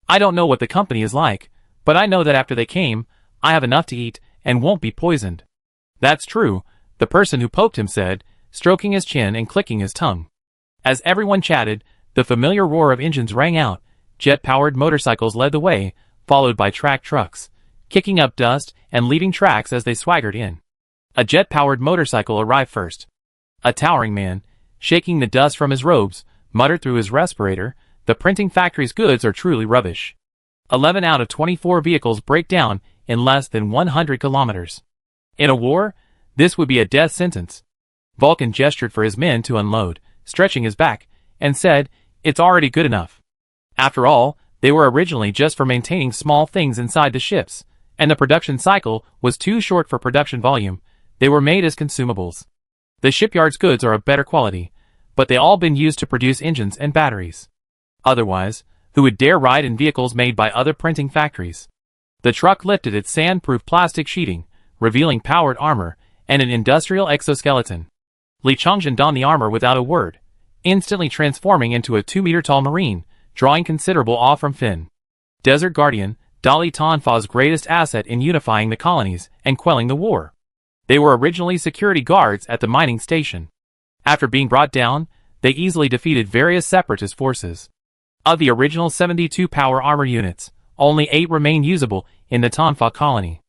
A: I don't know what the company is like, but I know that after they came, I have enough to eat and won't be poisoned. That's true, the person who poked him said, stroking his chin and clicking his tongue. As everyone chatted, the familiar roar of engines rang out. Jet-powered motorcycles led the way, followed by tracked trucks, kicking up dust and leaving tracks as they swaggered in. A jet-powered motorcycle arrived first. A towering man, shaking the dust from his robes, muttered through his respirator, the printing factory's goods are truly rubbish. 11 out of 24 vehicles break down in less than 100 kilometers. In a war, this would be a death sentence. Vulcan gestured for his men to unload, stretching his back, and said, it's already good enough. After all, they were originally just for maintaining small things inside the ships, and the production cycle was too short for production volume. They were made as consumables. The shipyard's goods are of better quality, but they all been used to produce engines and batteries. Otherwise, who would dare ride in vehicles made by other printing factories? The truck lifted its sand-proof plastic sheeting, revealing powered armor and an industrial exoskeleton. Li Chongjin donned the armor without a word, instantly transforming into a 2-meter-tall marine, drawing considerable awe from Finn. Desert Guardian, Dali Tonfa's greatest asset in unifying the colonies and quelling the war. They were originally security guards at the mining station. After being brought down, they easily defeated various separatist forces. Of the original 72 power armor units, only 8 remain usable in the Tonfa colony.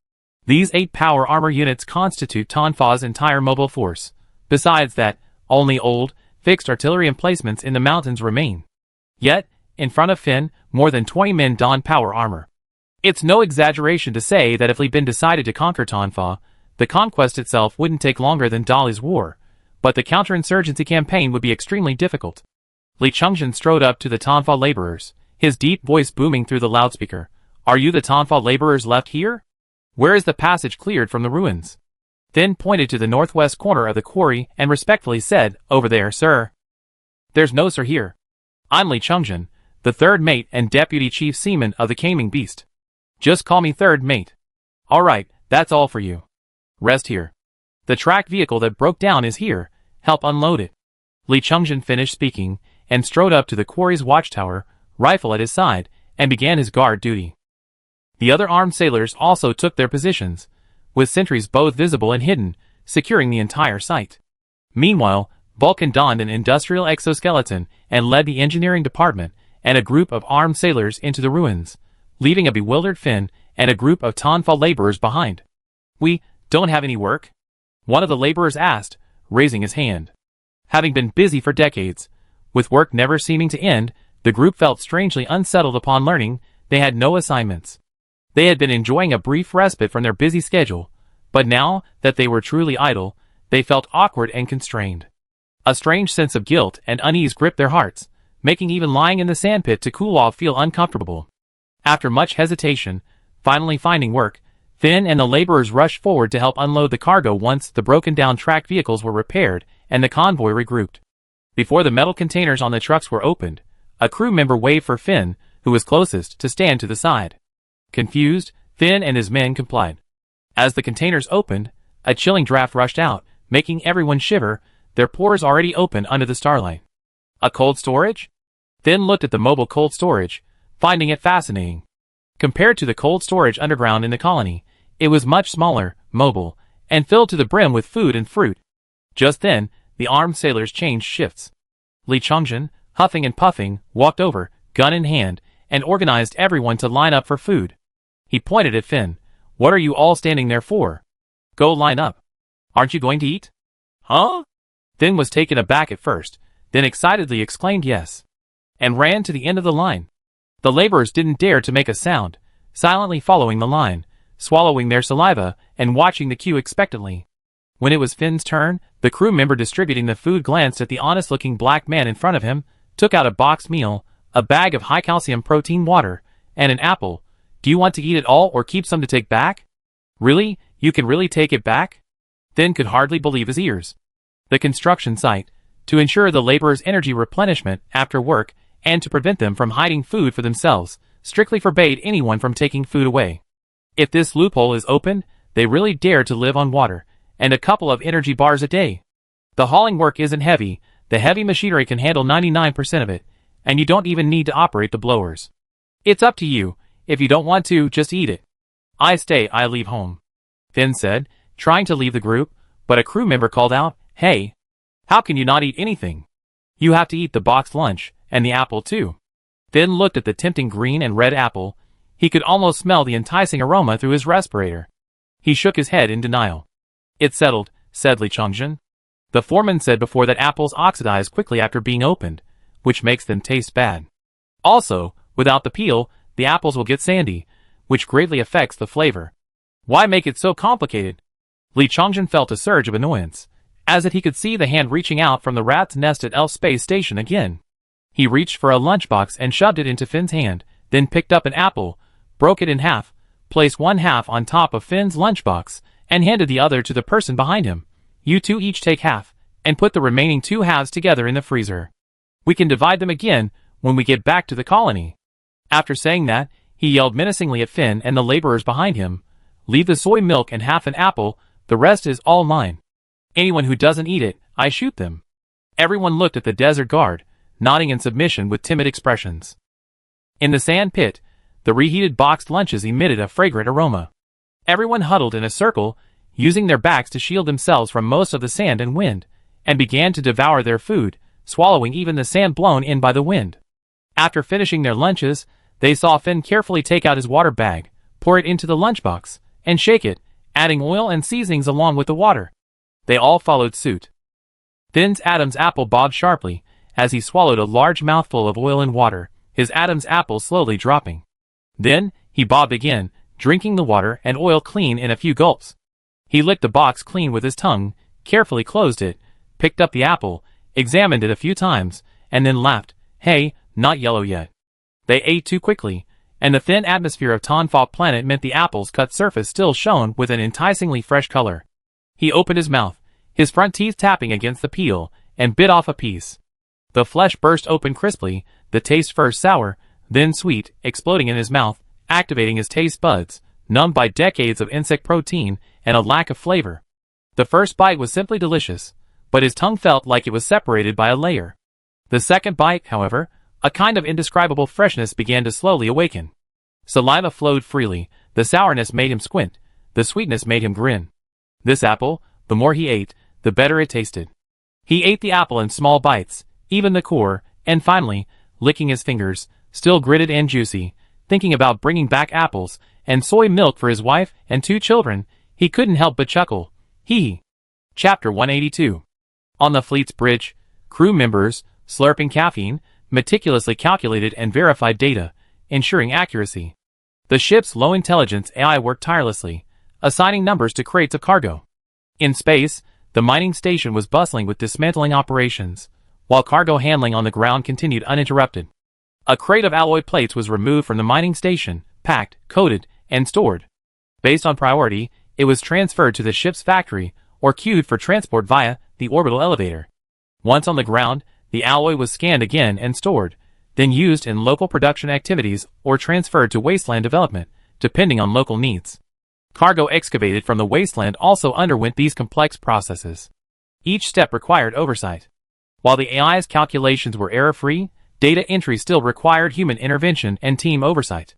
A: These 8 power armor units constitute Tonfa's entire mobile force. Besides that, only old, fixed artillery emplacements in the mountains remain. Yet, in front of Finn, more than 20 men don power armor. It's no exaggeration to say that if Li Bin decided to conquer Tonfa, the conquest itself wouldn't take longer than Dali's war, but the counterinsurgency campaign would be extremely difficult. Li Chongjin strode up to the Tonfa laborers, his deep voice booming through the loudspeaker. "Are you the Tonfa laborers left here? Where is the passage cleared from the ruins?" Finn pointed to the northwest corner of the quarry and respectfully said, "Over there, sir." "There's no sir here. I'm Li Chungjin, the third mate and deputy chief seaman of the Caming Beast. Just call me third mate." "Alright, that's all for you. Rest here. The track vehicle that broke down is here, help unload it." Li Chungjin finished speaking, and strode up to the quarry's watchtower, rifle at his side, and began his guard duty. The other armed sailors also took their positions, with sentries both visible and hidden, securing the entire site. Meanwhile, Vulcan donned an industrial exoskeleton and led the engineering department and a group of armed sailors into the ruins, leaving a bewildered Finn and a group of Tonfa laborers behind. "We don't have any work?" one of the laborers asked, raising his hand. Having been busy for decades, with work never seeming to end, the group felt strangely unsettled upon learning they had no assignments. They had been enjoying a brief respite from their busy schedule, but now that they were truly idle, they felt awkward and constrained. A strange sense of guilt and unease gripped their hearts, making even lying in the sandpit to cool off feel uncomfortable. After much hesitation, finally finding work, Finn and the laborers rushed forward to help unload the cargo once the broken-down track vehicles were repaired and the convoy regrouped. Before the metal containers on the trucks were opened, a crew member waved for Finn, who was closest, to stand to the side. Confused, Finn and his men complied. As the containers opened, a chilling draft rushed out, making everyone shiver, their pores already open under the starlight. A cold storage? Finn looked at the mobile cold storage, finding it fascinating. Compared to the cold storage underground in the colony, it was much smaller, mobile, and filled to the brim with food and fruit. Just then, the armed sailors changed shifts. Li Chungjin, huffing and puffing, walked over, gun in hand, and organized everyone to line up for food. He pointed at Finn. "What are you all standing there for? Go line up. Aren't you going to eat?" "Huh?" Finn was taken aback at first, then excitedly exclaimed yes, and ran to the end of the line. The laborers didn't dare to make a sound, silently following the line, swallowing their saliva, and watching the queue expectantly. When it was Finn's turn, the crew member distributing the food glanced at the honest-looking black man in front of him, took out a boxed meal, a bag of high-calcium protein water, and an apple. "Do you want to eat it all or keep some to take back?" "Really? You can really take it back?" Finn could hardly believe his ears. The construction site, to ensure the laborers' energy replenishment after work and to prevent them from hiding food for themselves, strictly forbade anyone from taking food away. If this loophole is opened, they really dare to live on water, and a couple of energy bars a day. The hauling work isn't heavy, the heavy machinery can handle 99% of it, and you don't even need to operate the blowers. It's up to you. If you don't want to, just eat it. "I stay, I leave home," Finn said, trying to leave the group, but a crew member called out, "Hey! How can you not eat anything? You have to eat the boxed lunch, and the apple too." Finn looked at the tempting green and red apple. He could almost smell the enticing aroma through his respirator. He shook his head in denial. "It's settled," said Li Chungjin. "The foreman said before that apples oxidize quickly after being opened, which makes them taste bad. Also, without the peel, the apples will get sandy, which greatly affects the flavor. Why make it so complicated?" Li Chungjin felt a surge of annoyance, as if he could see the hand reaching out from the rat's nest at Elf Space Station again. He reached for a lunchbox and shoved it into Finn's hand, then picked up an apple, broke it in half, placed one half on top of Finn's lunchbox, and handed the other to the person behind him. "You two each take half, and put the remaining two halves together in the freezer. We can divide them again when we get back to the colony." After saying that, he yelled menacingly at Finn and the laborers behind him, "Leave the soy milk and half an apple, the rest is all mine. Anyone who doesn't eat it, I shoot them." Everyone looked at the desert guard, nodding in submission with timid expressions. In the sand pit, the reheated boxed lunches emitted a fragrant aroma. Everyone huddled in a circle, using their backs to shield themselves from most of the sand and wind, and began to devour their food, swallowing even the sand blown in by the wind. After finishing their lunches, they saw Finn carefully take out his water bag, pour it into the lunchbox, and shake it, adding oil and seasonings along with the water. They all followed suit. Finn's Adam's apple bobbed sharply, as he swallowed a large mouthful of oil and water, his Adam's apple slowly dropping. Then, he bobbed again, drinking the water and oil clean in a few gulps. He licked the box clean with his tongue, carefully closed it, picked up the apple, examined it a few times, and then laughed. "Hey, not yellow yet. They ate too quickly, and the thin atmosphere of Tonfall planet meant the apple's cut surface still shone with an enticingly fresh color. He opened his mouth, his front teeth tapping against the peel, and bit off a piece. The flesh burst open crisply, the taste first sour, then sweet, exploding in his mouth, activating his taste buds, numbed by decades of insect protein and a lack of flavor. The first bite was simply delicious, but his tongue felt like it was separated by a layer. The second bite, however, a kind of indescribable freshness began to slowly awaken. Saliva flowed freely, the sourness made him squint, the sweetness made him grin. This apple, the more he ate, the better it tasted. He ate the apple in small bites, even the core, and finally, licking his fingers, still gritted and juicy, thinking about bringing back apples and soy milk for his wife and 2 children, he couldn't help but chuckle. Chapter 182. On the fleet's bridge, crew members, slurping caffeine, meticulously calculated and verified data, ensuring accuracy. The ship's low-intelligence AI worked tirelessly, assigning numbers to crates of cargo. In space, the mining station was bustling with dismantling operations, while cargo handling on the ground continued uninterrupted. A crate of alloy plates was removed from the mining station, packed, coated, and stored. Based on priority, it was transferred to the ship's factory, or queued for transport via the orbital elevator. Once on the ground, the alloy was scanned again and stored, then used in local production activities or transferred to wasteland development, depending on local needs. Cargo excavated from the wasteland also underwent these complex processes. Each step required oversight. While the AI's calculations were error-free, data entry still required human intervention and team oversight.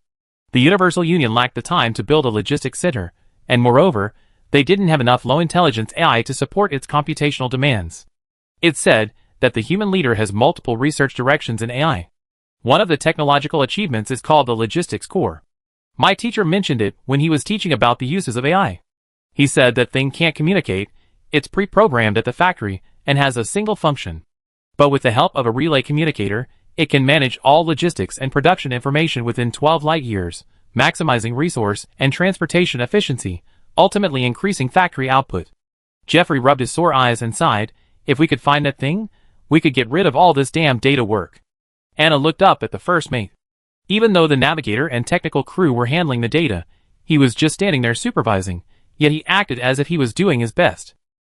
A: The Universal Union lacked the time to build a logistics center, and moreover, they didn't have enough low-intelligence AI to support its computational demands. It's said that the human leader has multiple research directions in AI. One of the technological achievements is called the logistics core. My teacher mentioned it when he was teaching about the uses of AI. He said that thing can't communicate, it's pre-programmed at the factory, and has a single function. But with the help of a relay communicator, it can manage all logistics and production information within 12 light years, maximizing resource and transportation efficiency, ultimately increasing factory output. Jeffrey rubbed his sore eyes and sighed. If we could find that thing, we could get rid of all this damn data work. Anna looked up at the first mate. Even though the navigator and technical crew were handling the data, he was just standing there supervising, yet he acted as if he was doing his best.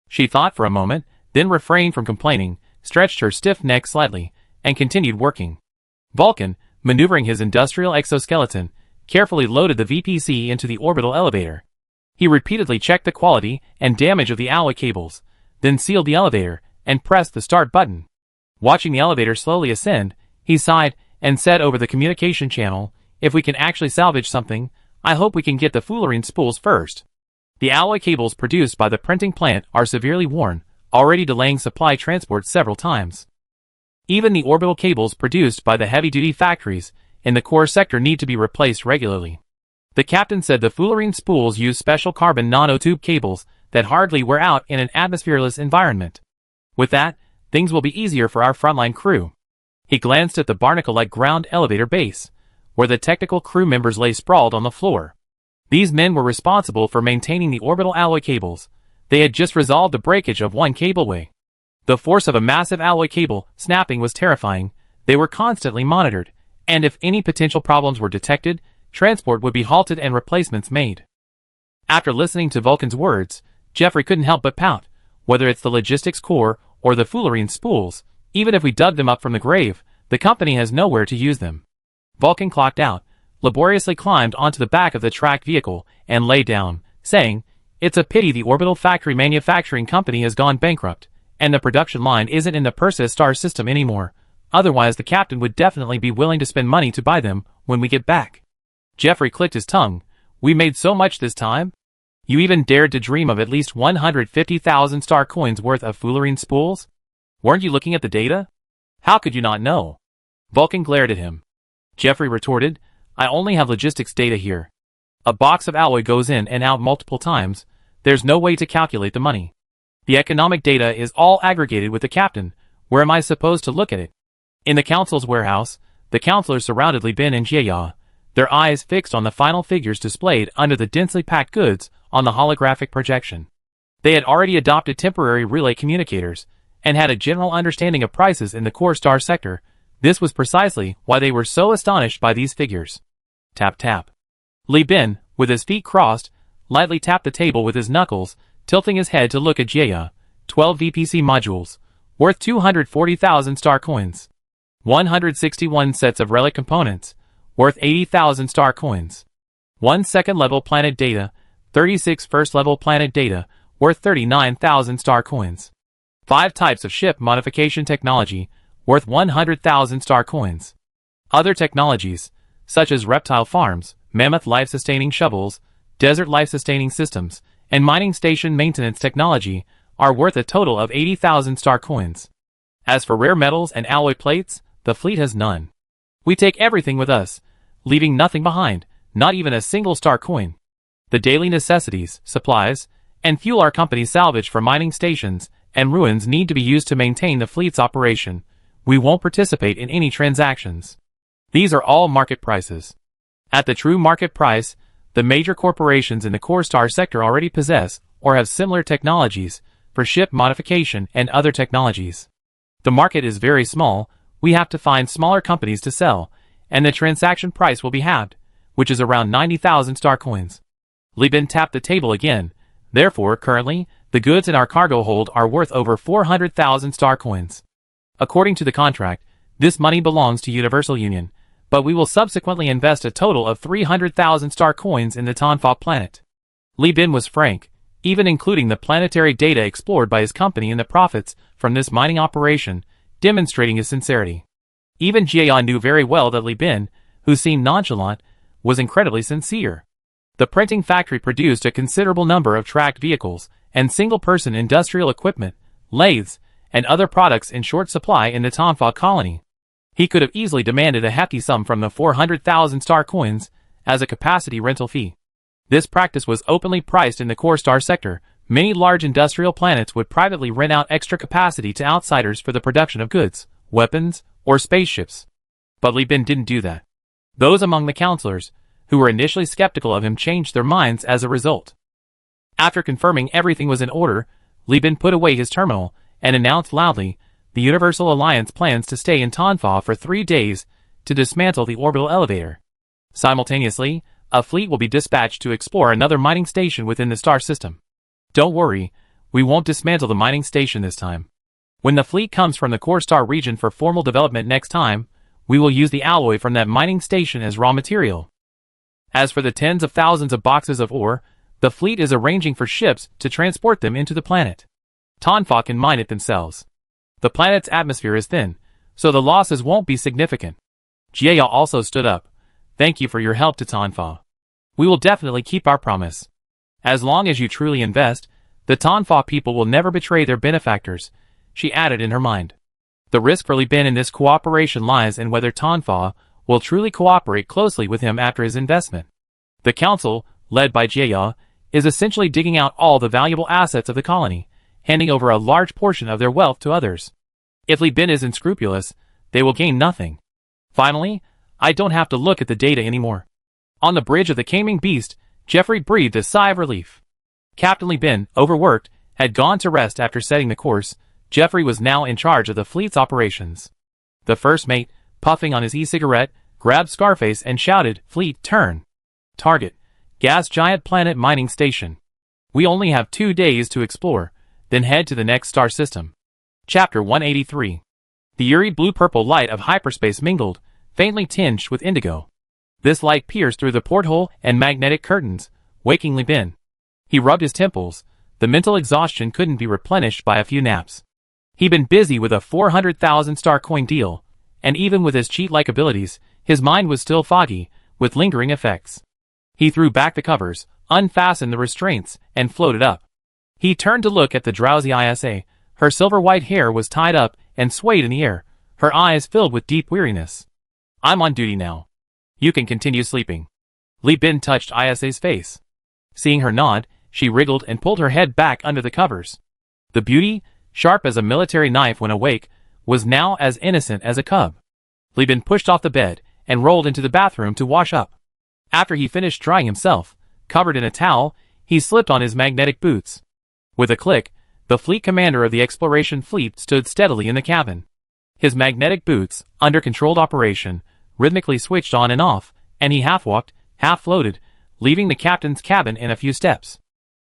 A: She thought for a moment, then refrained from complaining, stretched her stiff neck slightly, and continued working. Vulcan, maneuvering his industrial exoskeleton, carefully loaded the VPC into the orbital elevator. He repeatedly checked the quality and damage of the alloy cables, then sealed the elevator and pressed the start button. Watching the elevator slowly ascend, he sighed and said over the communication channel, "If we can actually salvage something, I hope we can get the fullerene spools first." The alloy cables produced by the printing plant are severely worn, already delaying supply transport several times. Even the orbital cables produced by the heavy-duty factories in the core sector need to be replaced regularly. The captain said the fullerene spools use special carbon nanotube cables that hardly wear out in an atmosphereless environment. With that, things will be easier for our frontline crew. He glanced at the barnacle-like ground elevator base, where the technical crew members lay sprawled on the floor. These men were responsible for maintaining the orbital alloy cables. They had just resolved the breakage of one cableway. The force of a massive alloy cable snapping was terrifying. They were constantly monitored, and if any potential problems were detected, transport would be halted and replacements made. After listening to Vulcan's words, Jeffrey couldn't help but pout. Whether it's the logistics core or the fullerene spools, even if we dug them up from the grave, the company has nowhere to use them. Vulcan clocked out, laboriously climbed onto the back of the tracked vehicle, and lay down, saying, "It's a pity the orbital factory manufacturing company has gone bankrupt, and the production line isn't in the Perseus star system anymore. Otherwise the captain would definitely be willing to spend money to buy them when we get back." Jeffrey clicked his tongue. "We made so much this time? You even dared to dream of at least 150,000 star coins worth of fullerene spools? Weren't you looking at the data? How could you not know?" Vulcan glared at him. Jeffrey retorted, "I only have logistics data here. A box of alloy goes in and out multiple times. There's no way to calculate the money. The economic data is all aggregated with the captain. Where am I supposed to look at it?" In the council's warehouse, the councilors surrounded Li Bin and Jia, their eyes fixed on the final figures displayed under the densely packed goods on the holographic projection. They had already adopted temporary relay communicators, and had a general understanding of prices in the core star sector, This was precisely why they were so astonished by these figures. Tap tap. Li Bin, with his feet crossed, lightly tapped the table with his knuckles, tilting his head to look at Jia. 12 VPC modules, worth 240,000 star coins. 161 sets of relic components, worth 80,000 star coins. 1 second-level planet data, 36 first-level planet data, worth 39,000 star coins. 5 types of ship modification technology, worth 100,000 star coins. Other technologies, such as reptile farms, mammoth life-sustaining shovels, desert life-sustaining systems, and mining station maintenance technology, are worth a total of 80,000 star coins. As for rare metals and alloy plates, the fleet has none. We take everything with us, leaving nothing behind, not even a single star coin. The daily necessities, supplies, and fuel our company salvage from mining stations and ruins need to be used to maintain the fleet's operation. We won't participate in any transactions. These are all market prices. At the true market price, the major corporations in the core star sector already possess or have similar technologies for ship modification and other technologies. The market is very small, we have to find smaller companies to sell, and the transaction price will be halved, which is around 90,000 star coins. Li Bin tapped the table again. Therefore, currently, the goods in our cargo hold are worth over 400,000 star coins. According to the contract, this money belongs to Universal Union, but we will subsequently invest a total of 300,000 star coins in the Tonfa planet. Li Bin was frank, even including the planetary data explored by his company and the profits from this mining operation, demonstrating his sincerity. Even Jia knew very well that Li Bin, who seemed nonchalant, was incredibly sincere. The printing factory produced a considerable number of tracked vehicles and single-person industrial equipment, lathes, and other products in short supply in the Tonfa colony. He could have easily demanded a hefty sum from the 400,000 star coins as a capacity rental fee. This practice was openly priced in the core star sector. Many large industrial planets would privately rent out extra capacity to outsiders for the production of goods, weapons, or spaceships. But Li Bin didn't do that. Those among the counselors, who were initially skeptical of him, changed their minds as a result. After confirming everything was in order, Li Bin put away his terminal and announced loudly, the Universal Alliance plans to stay in Tonfa for 3 days to dismantle the orbital elevator. Simultaneously, a fleet will be dispatched to explore another mining station within the star system. Don't worry, we won't dismantle the mining station this time. When the fleet comes from the core star region for formal development next time, we will use the alloy from that mining station as raw material. As for the tens of thousands of boxes of ore, the fleet is arranging for ships to transport them into the planet. Tonfa can mine it themselves. The planet's atmosphere is thin, so the losses won't be significant. Jia also stood up. Thank you for your help to Tonfa. We will definitely keep our promise. As long as you truly invest, the Tonfa people will never betray their benefactors, she added in her mind. The risk for Li Bin in this cooperation lies in whether Tonfa will truly cooperate closely with him after his investment. The council, led by Jia, is essentially digging out all the valuable assets of the colony, handing over a large portion of their wealth to others. If Li Bin is unscrupulous, they will gain nothing. Finally, I don't have to look at the data anymore. On the bridge of the Caming Beast, Jeffrey breathed a sigh of relief. Captain Li Bin, overworked, had gone to rest after setting the course. Jeffrey was now in charge of the fleet's operations. The first mate, puffing on his e-cigarette, grabbed Scarface and shouted, "Fleet, turn. Target, gas giant planet mining station. We only have 2 days to explore, then head to the next star system." Chapter 183. The eerie blue-purple light of hyperspace mingled, faintly tinged with indigo. This light pierced through the porthole and magnetic curtains, waking Li Bin. He rubbed his temples. The mental exhaustion couldn't be replenished by a few naps. He'd been busy with a 400,000 star coin deal, and even with his cheat-like abilities, his mind was still foggy, with lingering effects. He threw back the covers, unfastened the restraints, and floated up. He turned to look at the drowsy Isa. Her silver-white hair was tied up and swayed in the air, her eyes filled with deep weariness. "I'm on duty now. You can continue sleeping." Li Bin touched Isa's face. Seeing her nod, she wriggled and pulled her head back under the covers. The beauty, sharp as a military knife when awake, was now as innocent as a cub. Li Bin pushed off the bed and rolled into the bathroom to wash up. After he finished drying himself, covered in a towel, he slipped on his magnetic boots. With a click, the fleet commander of the exploration fleet stood steadily in the cabin. His magnetic boots, under controlled operation, rhythmically switched on and off, and he half walked, half floated, leaving the captain's cabin in a few steps.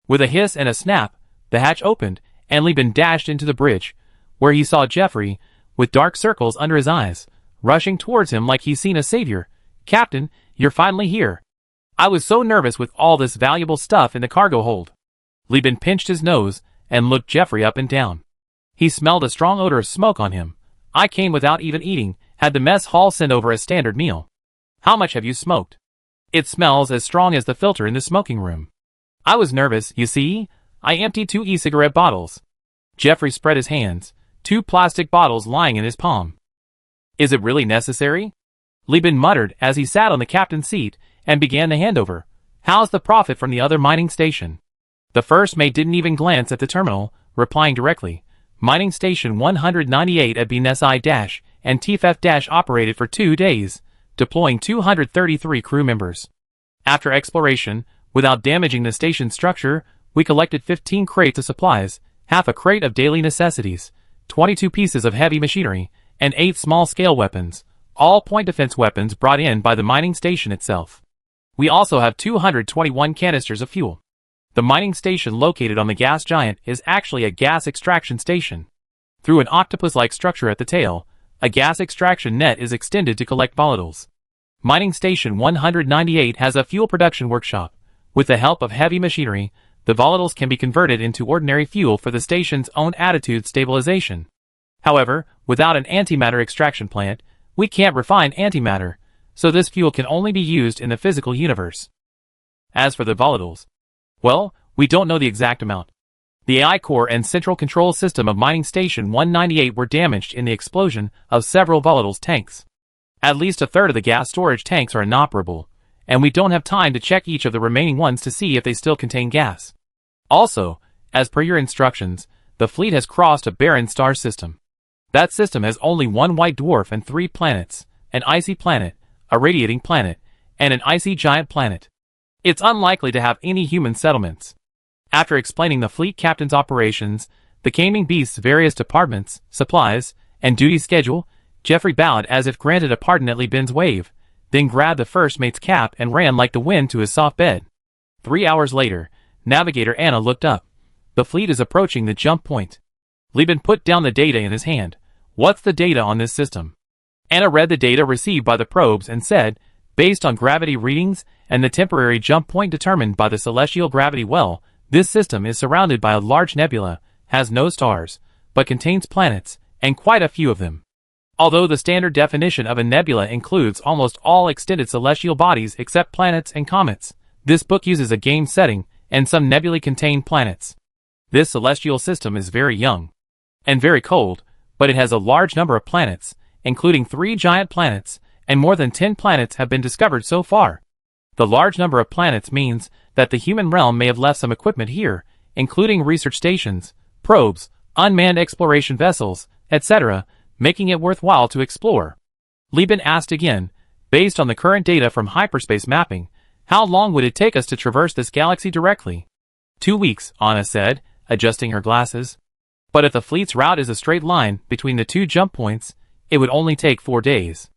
A: With a hiss and a snap, the hatch opened, and Lieben dashed into the bridge, where he saw Jeffrey, with dark circles under his eyes, rushing towards him like he'd seen a savior. "Captain, you're finally here. I was so nervous with all this valuable stuff in the cargo hold." Lieben pinched his nose and looked Jeffrey up and down. He smelled a strong odor of smoke on him. "I came without even eating, had the mess hall send over a standard meal." "How much have you smoked?" "It smells as strong as the filter in the smoking room." "I was nervous, you see. I emptied 2 e-cigarette bottles." Jeffrey spread his hands, 2 plastic bottles lying in his palm. "Is it really necessary?" Lieben muttered as he sat on the captain's seat and began the handover. "How's the profit from the other mining station?" The first mate didn't even glance at the terminal, replying directly. "Mining station 198 at BNSI- and TFF- operated for 2 days, deploying 233 crew members. After exploration, without damaging the station's structure, we collected 15 crates of supplies, half a crate of daily necessities, 22 pieces of heavy machinery, and 8 small-scale weapons, all point defense weapons brought in by the mining station itself. We also have 221 canisters of fuel. The mining station located on the gas giant is actually a gas extraction station. Through an octopus-like structure at the tail, a gas extraction net is extended to collect volatiles. Mining station 198 has a fuel production workshop. With the help of heavy machinery, the volatiles can be converted into ordinary fuel for the station's own attitude stabilization. However, without an antimatter extraction plant, we can't refine antimatter, so this fuel can only be used in the physical universe. As for the volatiles, well, we don't know the exact amount. The AI core and central control system of mining station 198 were damaged in the explosion of several volatiles tanks. At least a third of the gas storage tanks are inoperable, and we don't have time to check each of the remaining ones to see if they still contain gas. Also, as per your instructions, the fleet has crossed a barren star system. That system has only 1 white dwarf and 3 planets, an icy planet, a radiating planet, and an icy giant planet. It's unlikely to have any human settlements. After explaining the fleet captain's operations, the Gaming Beast's various departments, supplies, and duty schedule, Jeffrey bowed as if granted a pardon at Lieben's wave, then grabbed the first mate's cap and ran like the wind to his soft bed. 3 hours later, Navigator Anna looked up. "The fleet is approaching the jump point." Lieben put down the data in his hand. "What's the data on this system?" Anna read the data received by the probes and said, "Based on gravity readings and the temporary jump point determined by the celestial gravity well, this system is surrounded by a large nebula, has no stars, but contains planets, and quite a few of them. Although the standard definition of a nebula includes almost all extended celestial bodies except planets and comets, this book uses a game setting, and some nebulae contain planets. This celestial system is very young and very cold, but it has a large number of planets, including 3 giant planets, and more than 10 planets have been discovered so far. The large number of planets means that the human realm may have left some equipment here, including research stations, probes, unmanned exploration vessels, etc., making it worthwhile to explore." Lieben asked again, "Based on the current data from hyperspace mapping, how long would it take us to traverse this galaxy directly?" 2 weeks, Anna said, adjusting her glasses. "But if the fleet's route is a straight line between the 2 jump points, it would only take 4 days.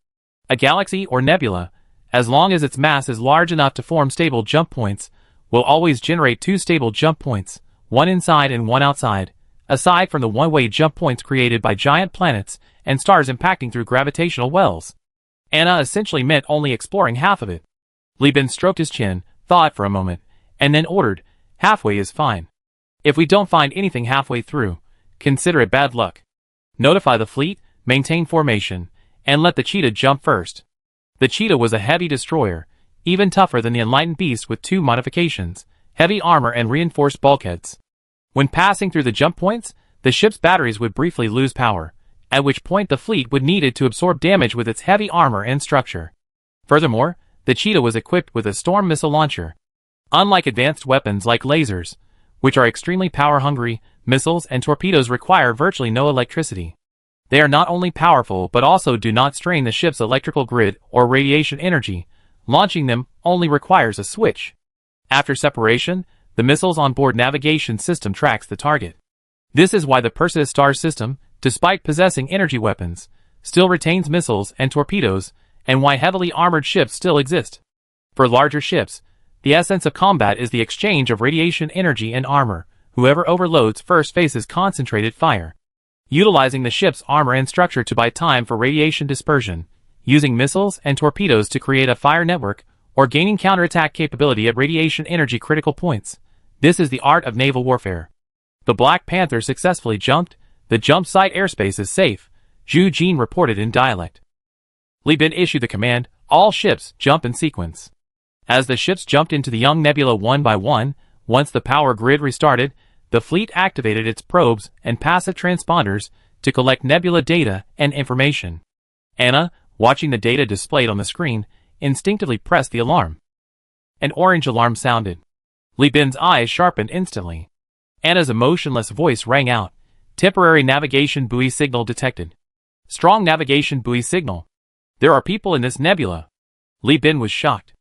A: A galaxy or nebula, as long as its mass is large enough to form stable jump points, will always generate 2 stable jump points, one inside and one outside, aside from the one-way jump points created by giant planets and stars impacting through gravitational wells." Anna essentially meant only exploring half of it. Lieben stroked his chin, thought for a moment, and then ordered, "Halfway is fine. If we don't find anything halfway through, consider it bad luck. Notify the fleet, maintain formation, and let the cheetah jump first." The cheetah was a heavy destroyer, even tougher than the enlightened beast with 2 modifications, heavy armor and reinforced bulkheads. When passing through the jump points, the ship's batteries would briefly lose power, at which point the fleet would need it to absorb damage with its heavy armor and structure. Furthermore, the cheetah was equipped with a storm missile launcher. Unlike advanced weapons like lasers, which are extremely power-hungry, missiles and torpedoes require virtually no electricity. They are not only powerful but also do not strain the ship's electrical grid or radiation energy. Launching them only requires a switch. After separation, the missile's onboard navigation system tracks the target. This is why the Perseus star system, despite possessing energy weapons, still retains missiles and torpedoes, and why heavily armored ships still exist. For larger ships, the essence of combat is the exchange of radiation energy and armor. Whoever overloads first faces concentrated fire. Utilizing the ship's armor and structure to buy time for radiation dispersion, using missiles and torpedoes to create a fire network, or gaining counterattack capability at radiation energy critical points. This is the art of naval warfare. The Black Panther successfully jumped. The jump site airspace is safe, Zhu Jin reported in dialect. Li Bin issued the command, all ships jump in sequence. As the ships jumped into the young nebula one by one, once the power grid restarted, the fleet activated its probes and passive transponders to collect nebula data and information. Anna, watching the data displayed on the screen, instinctively pressed the alarm. An orange alarm sounded. Li Bin's eyes sharpened instantly. Anna's emotionless voice rang out. Temporary navigation buoy signal detected. Strong navigation buoy signal. There are people in this nebula. Li Bin was shocked.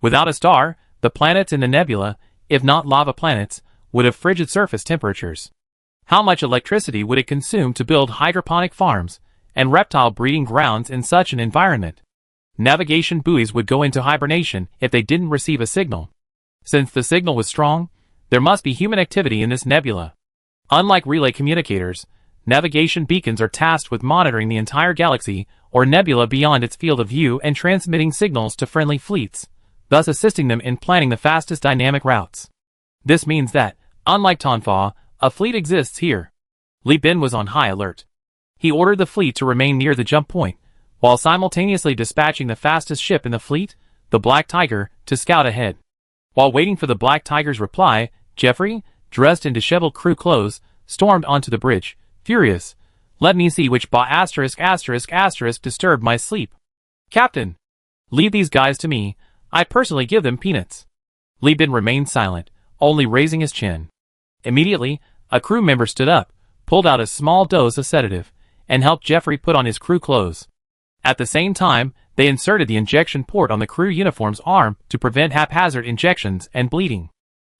A: Without a star, the planets in the nebula, if not lava planets, would have frigid surface temperatures. How much electricity would it consume to build hydroponic farms and reptile breeding grounds in such an environment? Navigation buoys would go into hibernation if they didn't receive a signal. Since the signal was strong, there must be human activity in this nebula. Unlike relay communicators, navigation beacons are tasked with monitoring the entire galaxy or nebula beyond its field of view and transmitting signals to friendly fleets, thus assisting them in planning the fastest dynamic routes. This means that, unlike Tonfa, a fleet exists here. Li Bin was on high alert. He ordered the fleet to remain near the jump point, while simultaneously dispatching the fastest ship in the fleet, the Black Tiger, to scout ahead. While waiting for the Black Tiger's reply, Jeffrey, dressed in disheveled crew clothes, stormed onto the bridge, furious. Let me see which disturbed my sleep. Captain! Leave these guys to me. I personally give them peanuts. Li Bin remained silent, only raising his chin. Immediately, a crew member stood up, pulled out a small dose of sedative, and helped Jeffrey put on his crew clothes. At the same time, they inserted the injection port on the crew uniform's arm to prevent haphazard injections and bleeding.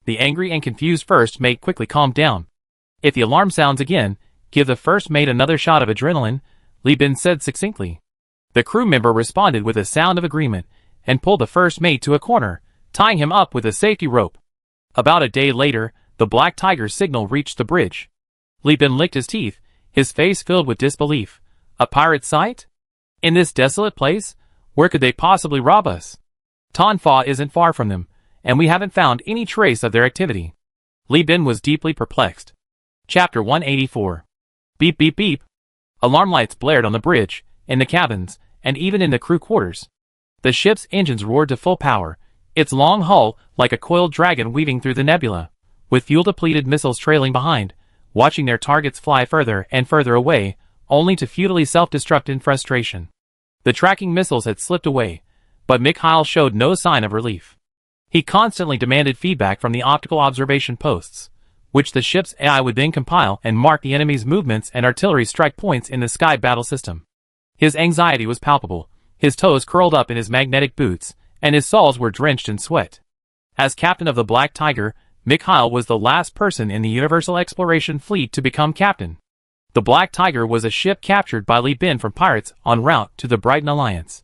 A: The angry and confused first mate quickly calmed down. If the alarm sounds again, give the first mate another shot of adrenaline, Li Bin said succinctly. The crew member responded with a sound of agreement, and pulled the first mate to a corner, tying him up with a safety rope. About a day later, the Black Tiger's signal reached the bridge. Li Bin licked his teeth, his face filled with disbelief. A pirate site? In this desolate place? Where could they possibly rob us? Tonfa isn't far from them, and we haven't found any trace of their activity. Li Bin was deeply perplexed. Chapter 184. Beep beep beep. Alarm lights blared on the bridge, in the cabins, and even in the crew quarters. The ship's engines roared to full power, its long hull like a coiled dragon weaving through the nebula, with fuel-depleted missiles trailing behind, watching their targets fly further and further away, only to futilely self-destruct in frustration. The tracking missiles had slipped away, but Mikhail showed no sign of relief. He constantly demanded feedback from the optical observation posts, which the ship's AI would then compile and mark the enemy's movements and artillery strike points in the sky battle system. His anxiety was palpable, his toes curled up in his magnetic boots, and his soles were drenched in sweat. As captain of the Black Tiger, Mikhail was the last person in the Universal Exploration Fleet to become captain. The Black Tiger was a ship captured by Li Bin from pirates en route to the Brighton Alliance.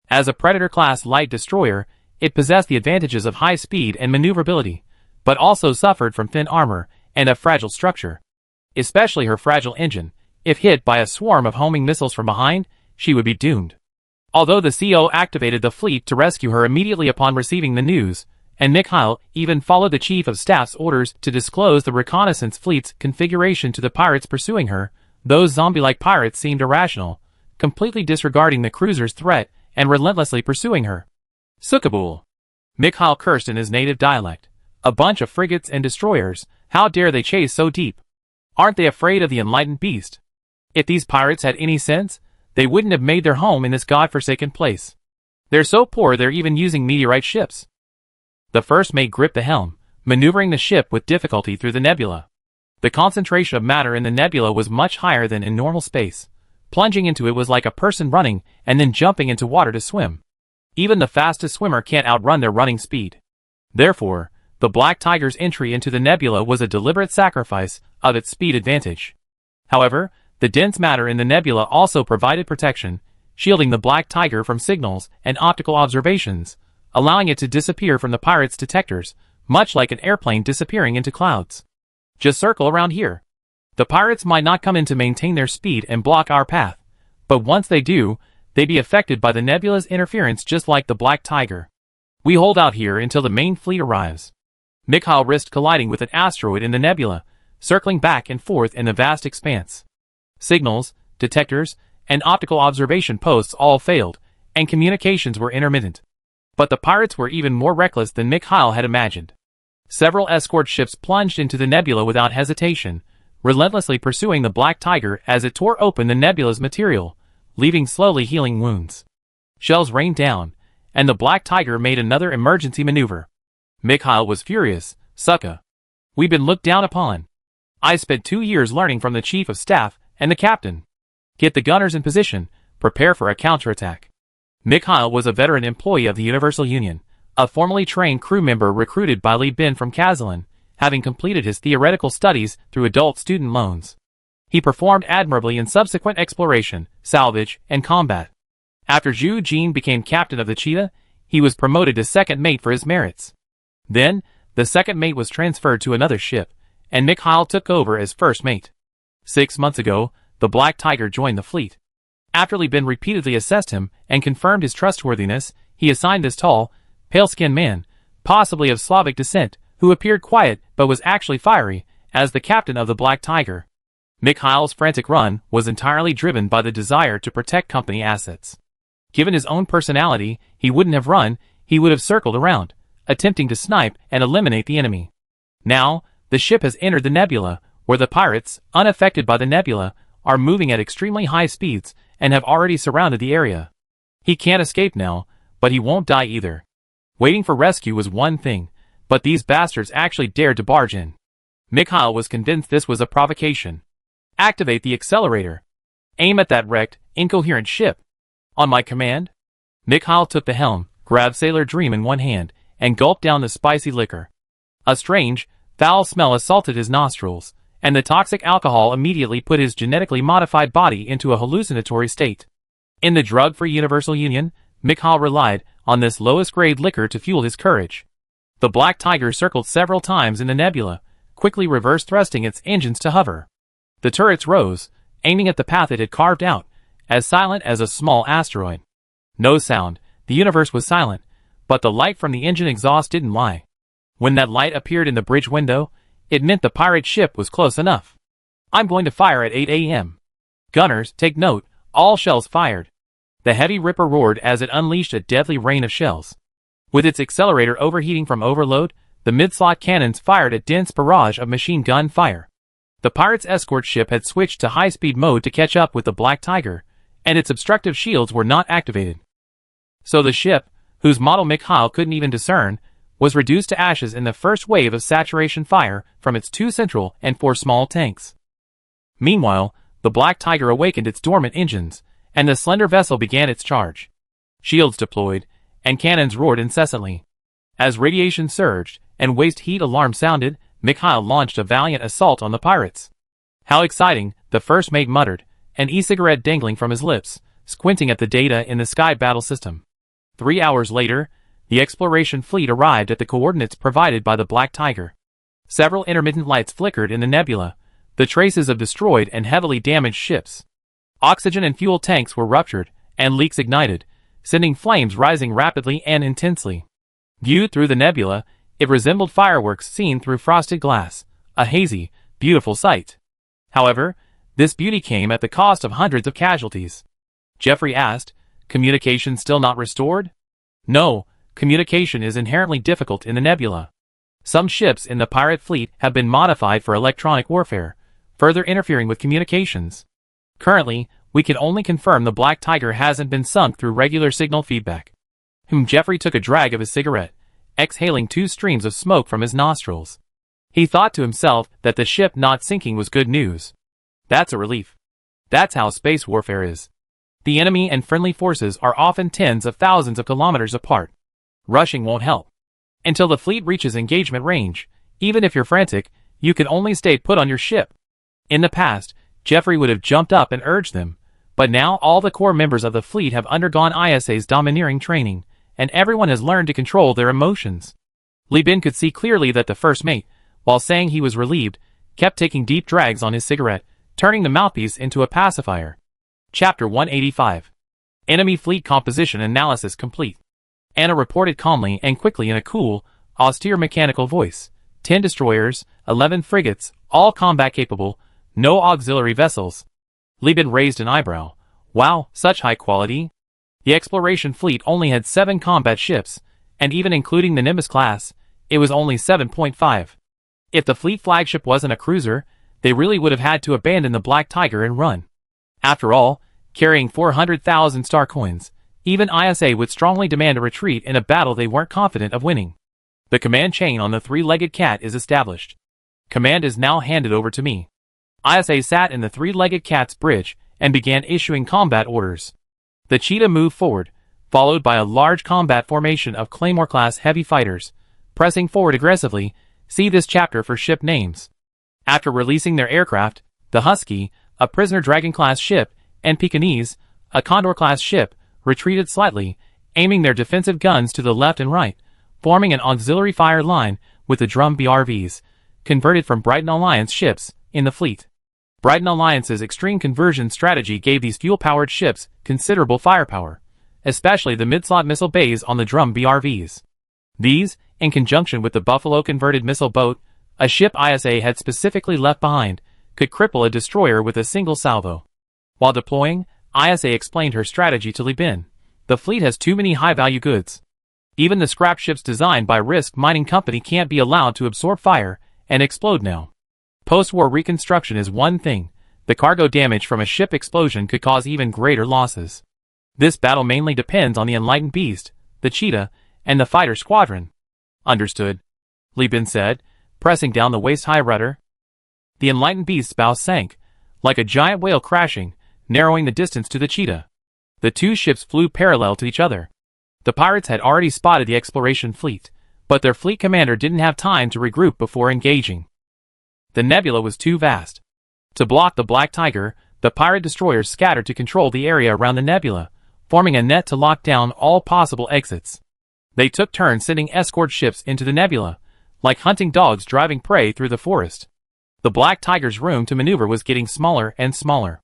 A: As a Predator-class light destroyer, it possessed the advantages of high speed and maneuverability, but also suffered from thin armor and a fragile structure. Especially her fragile engine. If hit by a swarm of homing missiles from behind, she would be doomed. Although the CO activated the fleet to rescue her immediately upon receiving the news, and Mikhail even followed the Chief of Staff's orders to disclose the reconnaissance fleet's configuration to the pirates pursuing her, those zombie-like pirates seemed irrational, completely disregarding the cruiser's threat and relentlessly pursuing her. Sukabool! Mikhail cursed in his native dialect. A bunch of frigates and destroyers, how dare they chase so deep? Aren't they afraid of the enlightened beast? If these pirates had any sense, they wouldn't have made their home in this godforsaken place. They're so poor they're even using meteorite ships. The first mate gripped the helm, maneuvering the ship with difficulty through the nebula. The concentration of matter in the nebula was much higher than in normal space. Plunging into it was like a person running and then jumping into water to swim. Even the fastest swimmer can't outrun their running speed. Therefore, the Black Tiger's entry into the nebula was a deliberate sacrifice of its speed advantage. However, The dense matter in the nebula also provided protection, shielding the Black Tiger from signals and optical observations, allowing it to disappear from the pirates' detectors, much like an airplane disappearing into clouds. Just circle around here. The pirates might not come in to maintain their speed and block our path, but once they do, they'd be affected by the nebula's interference just like the Black Tiger. We hold out here until the main fleet arrives. Mikhail risked colliding with an asteroid in the nebula, circling back and forth in the vast expanse. Signals, detectors, and optical observation posts all failed, and communications were intermittent. But the pirates were even more reckless than Mikhail had imagined. Several escort ships plunged into the nebula without hesitation, relentlessly pursuing the Black Tiger as it tore open the nebula's material, leaving slowly healing wounds. Shells rained down, and the Black Tiger made another emergency maneuver. Mikhail was furious. Sucka. We've been looked down upon. I spent 2 years learning from the chief of staff and the captain. Get the gunners in position, prepare for a counterattack. Mikhail was a veteran employee of the Universal Union, a formerly trained crew member recruited by Li Bin from Kazalin, having completed his theoretical studies through adult student loans. He performed admirably in subsequent exploration, salvage, and combat. After Zhu Jin became captain of the Cheetah, he was promoted to second mate for his merits. Then, the second mate was transferred to another ship, and Mikhail took over as first mate. 6 months ago, the Black Tiger joined the fleet. After Li Bin repeatedly assessed him and confirmed his trustworthiness, he assigned this tall, pale-skinned man, possibly of Slavic descent, who appeared quiet but was actually fiery, as the captain of the Black Tiger. Mikhail's frantic run was entirely driven by the desire to protect company assets. Given his own personality, he wouldn't have run, he would have circled around, attempting to snipe and eliminate the enemy. Now, the ship has entered the nebula, where the pirates, unaffected by the nebula, are moving at extremely high speeds and have already surrounded the area. He can't escape now, but he won't die either. Waiting for rescue was one thing, but these bastards actually dared to barge in. Mikhail was convinced this was a provocation. Activate the accelerator. Aim at that wrecked, incoherent ship. On my command? Mikhail took the helm, grabbed Sailor Dream in one hand, and gulped down the spicy liquor. A strange, foul smell assaulted his nostrils, and the toxic alcohol immediately put his genetically modified body into a hallucinatory state. In the drug-free Universal Union, Mikhail relied on this lowest-grade liquor to fuel his courage. The Black Tiger circled several times in the nebula, quickly reverse-thrusting its engines to hover. The turrets rose, aiming at the path it had carved out, as silent as a small asteroid. No sound, the universe was silent, but the light from the engine exhaust didn't lie. When that light appeared in the bridge window, it meant the pirate ship was close enough. I'm going to fire at 8 a.m. Gunners, take note, all shells fired. The heavy ripper roared as it unleashed a deadly rain of shells. With its accelerator overheating from overload, the mid-slot cannons fired a dense barrage of machine gun fire. The pirate's escort ship had switched to high-speed mode to catch up with the Black Tiger, and its obstructive shields were not activated. So the ship, whose model Mikhail couldn't even discern, was reduced to ashes in the first wave of saturation fire from its 2 central and 4 small tanks. Meanwhile, the Black Tiger awakened its dormant engines, and the slender vessel began its charge. Shields deployed, and cannons roared incessantly. As radiation surged, and waste heat alarm sounded, Mikhail launched a valiant assault on the pirates. How exciting, the first mate muttered, an e-cigarette dangling from his lips, squinting at the data in the Sky Battle System. 3 hours later, the exploration fleet arrived at the coordinates provided by the Black Tiger. Several intermittent lights flickered in the nebula, the traces of destroyed and heavily damaged ships. Oxygen and fuel tanks were ruptured, and leaks ignited, sending flames rising rapidly and intensely. Viewed through the nebula, it resembled fireworks seen through frosted glass, a hazy, beautiful sight. However, this beauty came at the cost of hundreds of casualties. Jeffrey asked, communication still not restored? No, communication is inherently difficult in the nebula. Some ships in the pirate fleet have been modified for electronic warfare, further interfering with communications. Currently, we can only confirm the Black Tiger hasn't been sunk through regular signal feedback. Jeffrey took a drag of his cigarette, exhaling 2 streams of smoke from his nostrils. He thought to himself that the ship not sinking was good news. That's a relief. That's how space warfare is. The enemy and friendly forces are often tens of thousands of kilometers apart. Rushing won't help. Until the fleet reaches engagement range, even if you're frantic, you can only stay put on your ship. In the past, Jeffrey would have jumped up and urged them. But now all the core members of the fleet have undergone ISA's domineering training, and everyone has learned to control their emotions. Li Bin could see clearly that the first mate, while saying he was relieved, kept taking deep drags on his cigarette, turning the mouthpiece into a pacifier. Chapter 185. Enemy Fleet Composition Analysis Complete. Anna reported calmly and quickly in a cool, austere mechanical voice. 10 destroyers, 11 frigates, all combat-capable, no auxiliary vessels. Li Bin raised an eyebrow. Wow, such high quality. The exploration fleet only had 7 combat ships, and even including the Nimbus class, it was only 7.5. If the fleet flagship wasn't a cruiser, they really would have had to abandon the Black Tiger and run. After all, carrying 400,000 star coins, even ISA would strongly demand a retreat in a battle they weren't confident of winning. The command chain on the 3-legged cat is established. Command is now handed over to me. ISA sat in the 3-legged cat's bridge and began issuing combat orders. The Cheetah moved forward, followed by a large combat formation of Claymore-class heavy fighters, pressing forward aggressively. See this chapter for ship names. After releasing their aircraft, the Husky, a prisoner Dragon-class ship, and Pekingese, a Condor-class ship, retreated slightly, aiming their defensive guns to the left and right, forming an auxiliary fire line with the drum BRVs, converted from Brighton Alliance ships, in the fleet. Brighton Alliance's extreme conversion strategy gave these fuel-powered ships considerable firepower, especially the mid-slot missile bays on the drum BRVs. These, in conjunction with the Buffalo converted missile boat, a ship ISA had specifically left behind, could cripple a destroyer with a single salvo. While deploying, ISA explained her strategy to Li Bin. The fleet has too many high-value goods. Even the scrap ships designed by Risk Mining Company can't be allowed to absorb fire and explode now. Post-war reconstruction is one thing. The cargo damage from a ship explosion could cause even greater losses. This battle mainly depends on the Enlightened Beast, the Cheetah, and the fighter squadron. Understood, Li Bin said, pressing down the waist-high rudder. The Enlightened Beast's bow sank, like a giant whale crashing, narrowing the distance to the Cheetah. The two ships flew parallel to each other. The pirates had already spotted the exploration fleet, but their fleet commander didn't have time to regroup before engaging. The nebula was too vast. To block the Black Tiger, the pirate destroyers scattered to control the area around the nebula, forming a net to lock down all possible exits. They took turns sending escort ships into the nebula, like hunting dogs driving prey through the forest. The Black Tiger's room to maneuver was getting smaller and smaller.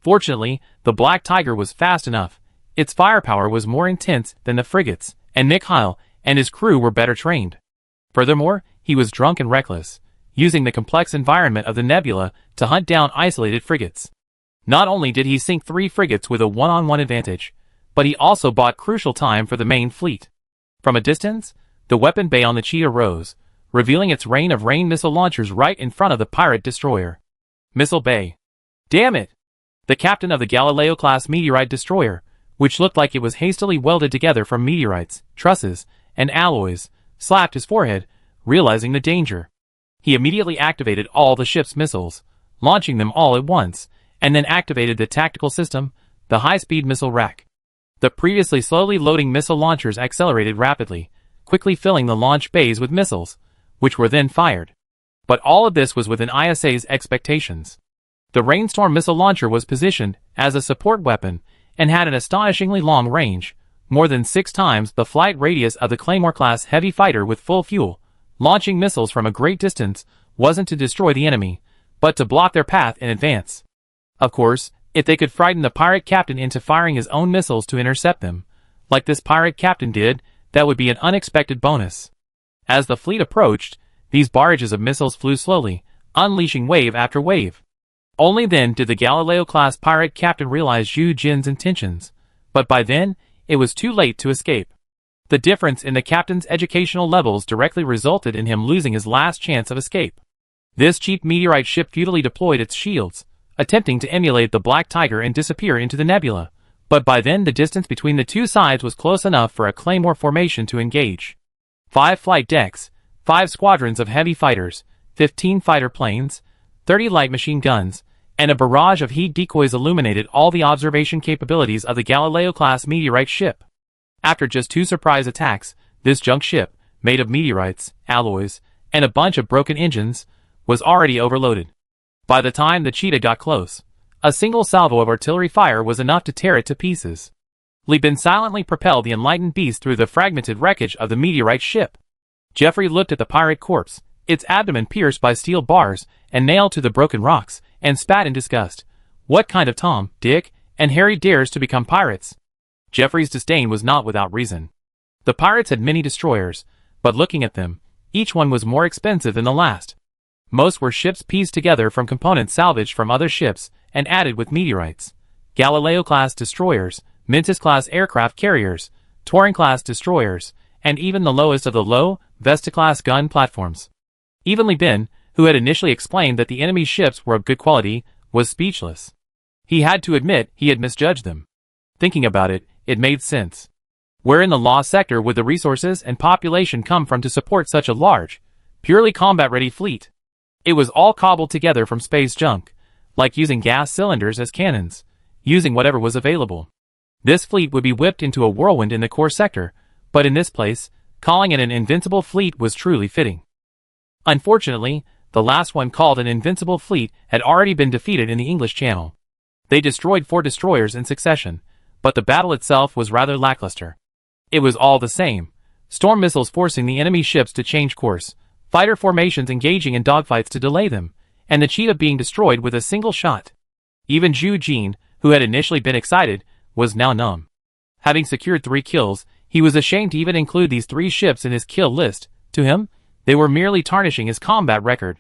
A: Fortunately, the Black Tiger was fast enough. Its firepower was more intense than the frigates, and Mikhail and his crew were better trained. Furthermore, he was drunk and reckless, using the complex environment of the nebula to hunt down isolated frigates. Not only did he sink 3 frigates with a one-on-one advantage, but he also bought crucial time for the main fleet. From a distance, the weapon bay on the Cheetah rose, revealing its rain of rain missile launchers right in front of the pirate destroyer. Missile bay. Damn it! The captain of the Galileo-class meteorite destroyer, which looked like it was hastily welded together from meteorites, trusses, and alloys, slapped his forehead, realizing the danger. He immediately activated all the ship's missiles, launching them all at once, and then activated the tactical system, the high-speed missile rack. The previously slowly loading missile launchers accelerated rapidly, quickly filling the launch bays with missiles, which were then fired. But all of this was within ISA's expectations. The Rainstorm missile launcher was positioned as a support weapon and had an astonishingly long range, more than 6 times the flight radius of the Claymore-class heavy fighter with full fuel. Launching missiles from a great distance wasn't to destroy the enemy, but to block their path in advance. Of course, if they could frighten the pirate captain into firing his own missiles to intercept them, like this pirate captain did, that would be an unexpected bonus. As the fleet approached, these barrages of missiles flew slowly, unleashing wave after wave. Only then did the Galileo-class pirate captain realize Zhu Jin's intentions, but by then, it was too late to escape. The difference in the captain's educational levels directly resulted in him losing his last chance of escape. This cheap meteorite ship futilely deployed its shields, attempting to emulate the Black Tiger and disappear into the nebula, but by then the distance between the two sides was close enough for a Claymore formation to engage. 5 flight decks, 5 squadrons of heavy fighters, 15 fighter planes, 30 light machine guns, and a barrage of heat decoys illuminated all the observation capabilities of the Galileo-class meteorite ship. After just 2 surprise attacks, this junk ship, made of meteorites, alloys, and a bunch of broken engines, was already overloaded. By the time the cheetah got close, a single salvo of artillery fire was enough to tear it to pieces. Li Bin silently propelled the enlightened beast through the fragmented wreckage of the meteorite ship. Jeffrey looked at the pirate corpse, its abdomen pierced by steel bars and nailed to the broken rocks, and spat in disgust. What kind of Tom, Dick, and Harry dares to become pirates? Jeffrey's disdain was not without reason. The pirates had many destroyers, but looking at them, each one was more expensive than the last. Most were ships pieced together from components salvaged from other ships and added with meteorites. Galileo-class destroyers, Mintus-class aircraft carriers, Turing-class destroyers, and even the lowest of the low, Vesta-class gun platforms. Even Li Bin, who had initially explained that the enemy's ships were of good quality, was speechless. He had to admit he had misjudged them. Thinking about it, it made sense. Where in the lost sector would the resources and population come from to support such a large, purely combat-ready fleet? It was all cobbled together from space junk, like using gas cylinders as cannons, using whatever was available. This fleet would be whipped into a whirlwind in the core sector, but in this place, calling it an invincible fleet was truly fitting. Unfortunately, the last one called an invincible fleet had already been defeated in the English Channel. They destroyed 4 destroyers in succession, but the battle itself was rather lackluster. It was all the same. Storm missiles forcing the enemy ships to change course, fighter formations engaging in dogfights to delay them, and the cheetah being destroyed with a single shot. Even Zhu Jin, who had initially been excited, was now numb. Having secured 3 kills, he was ashamed to even include these 3 ships in his kill list. To him, they were merely tarnishing his combat record.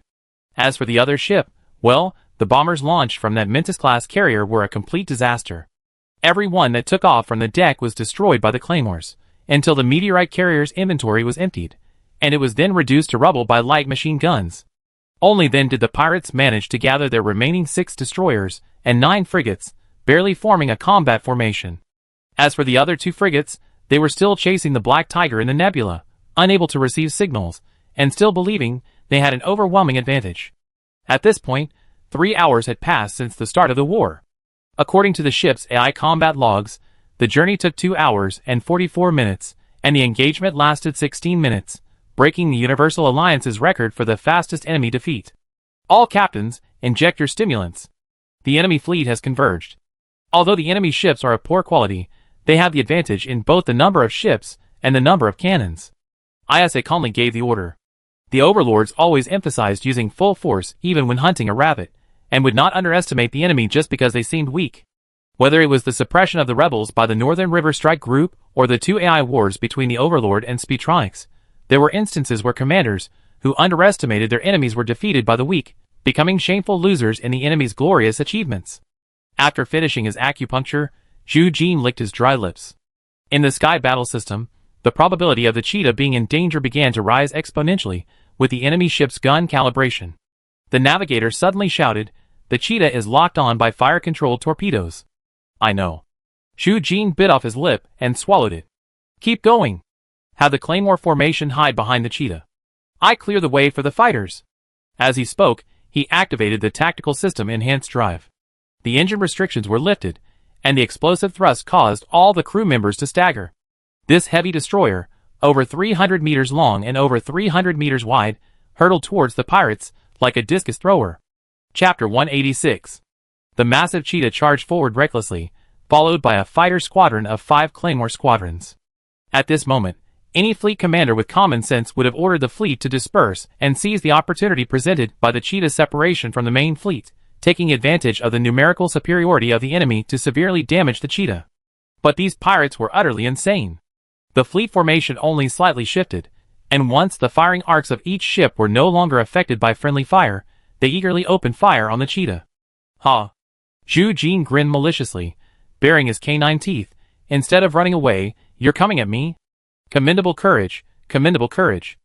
A: As for the other ship, well, the bombers launched from that Mintus-class carrier were a complete disaster. Every one that took off from the deck was destroyed by the claymores, until the meteorite carrier's inventory was emptied, and it was then reduced to rubble by light machine guns. Only then did the pirates manage to gather their remaining 6 destroyers and 9 frigates, barely forming a combat formation. As for the other 2 frigates, they were still chasing the Black Tiger in the nebula, unable to receive signals, and still believing they had an overwhelming advantage. At this point, 3 hours had passed since the start of the war. According to the ship's AI combat logs, the journey took 2 hours and 44 minutes, and the engagement lasted 16 minutes, breaking the Universal Alliance's record for the fastest enemy defeat. All captains, inject your stimulants. The enemy fleet has converged. Although the enemy ships are of poor quality, they have the advantage in both the number of ships and the number of cannons. Isa calmly gave the order. The overlords always emphasized using full force even when hunting a rabbit, and would not underestimate the enemy just because they seemed weak. Whether it was the suppression of the rebels by the Northern River Strike Group or the 2 AI wars between the Overlord and Speedtronics, there were instances where commanders who underestimated their enemies were defeated by the weak, becoming shameful losers in the enemy's glorious achievements. After finishing his acupuncture, Zhu Jin licked his dry lips. In the sky battle system, the probability of the cheetah being in danger began to rise exponentially with the enemy ship's gun calibration. The navigator suddenly shouted, "The cheetah is locked on by fire-controlled torpedoes." "I know." Zhu Jin bit off his lip and swallowed it. "Keep going. Have the claymore formation hide behind the cheetah. I clear the way for the fighters." As he spoke, he activated the tactical system enhanced drive. The engine restrictions were lifted, and the explosive thrust caused all the crew members to stagger. This heavy destroyer, over 300 meters long and over 300 meters wide, hurtled towards the pirates like a discus thrower. Chapter 186. The massive cheetah charged forward recklessly, followed by a fighter squadron of 5 claymore squadrons. At this moment, any fleet commander with common sense would have ordered the fleet to disperse and seize the opportunity presented by the cheetah's separation from the main fleet, taking advantage of the numerical superiority of the enemy to severely damage the cheetah. But these pirates were utterly insane. The fleet formation only slightly shifted, and once the firing arcs of each ship were no longer affected by friendly fire, they eagerly opened fire on the cheetah. "Ha!" Zhu Jin grinned maliciously, baring his canine teeth. "Instead of running away, you're coming at me? Commendable courage, commendable courage."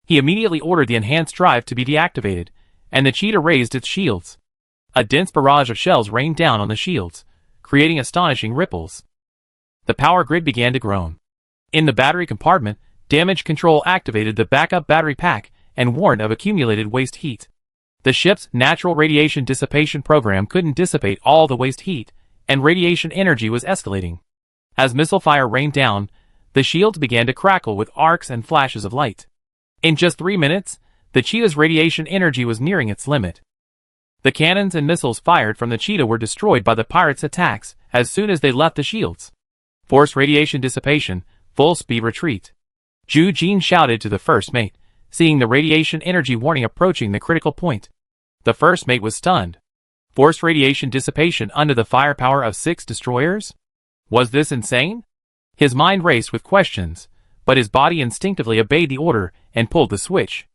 A: He immediately ordered the enhanced drive to be deactivated, and the cheetah raised its shields. A dense barrage of shells rained down on the shields, creating astonishing ripples. The power grid began to groan. In the battery compartment, damage control activated the backup battery pack and warned of accumulated waste heat. The ship's natural radiation dissipation program couldn't dissipate all the waste heat, and radiation energy was escalating. As missile fire rained down, the shields began to crackle with arcs and flashes of light. In just 3 minutes, the cheetah's radiation energy was nearing its limit. The cannons and missiles fired from the Cheetah were destroyed by the pirates' attacks as soon as they left the shields. Forced radiation dissipation, full speed retreat. Zhu Jin shouted to the first mate, seeing the radiation energy warning approaching the critical point. The first mate was stunned. Forced radiation dissipation under the firepower of 6 destroyers? Was this insane? His mind raced with questions, but his body instinctively obeyed the order and pulled the switch.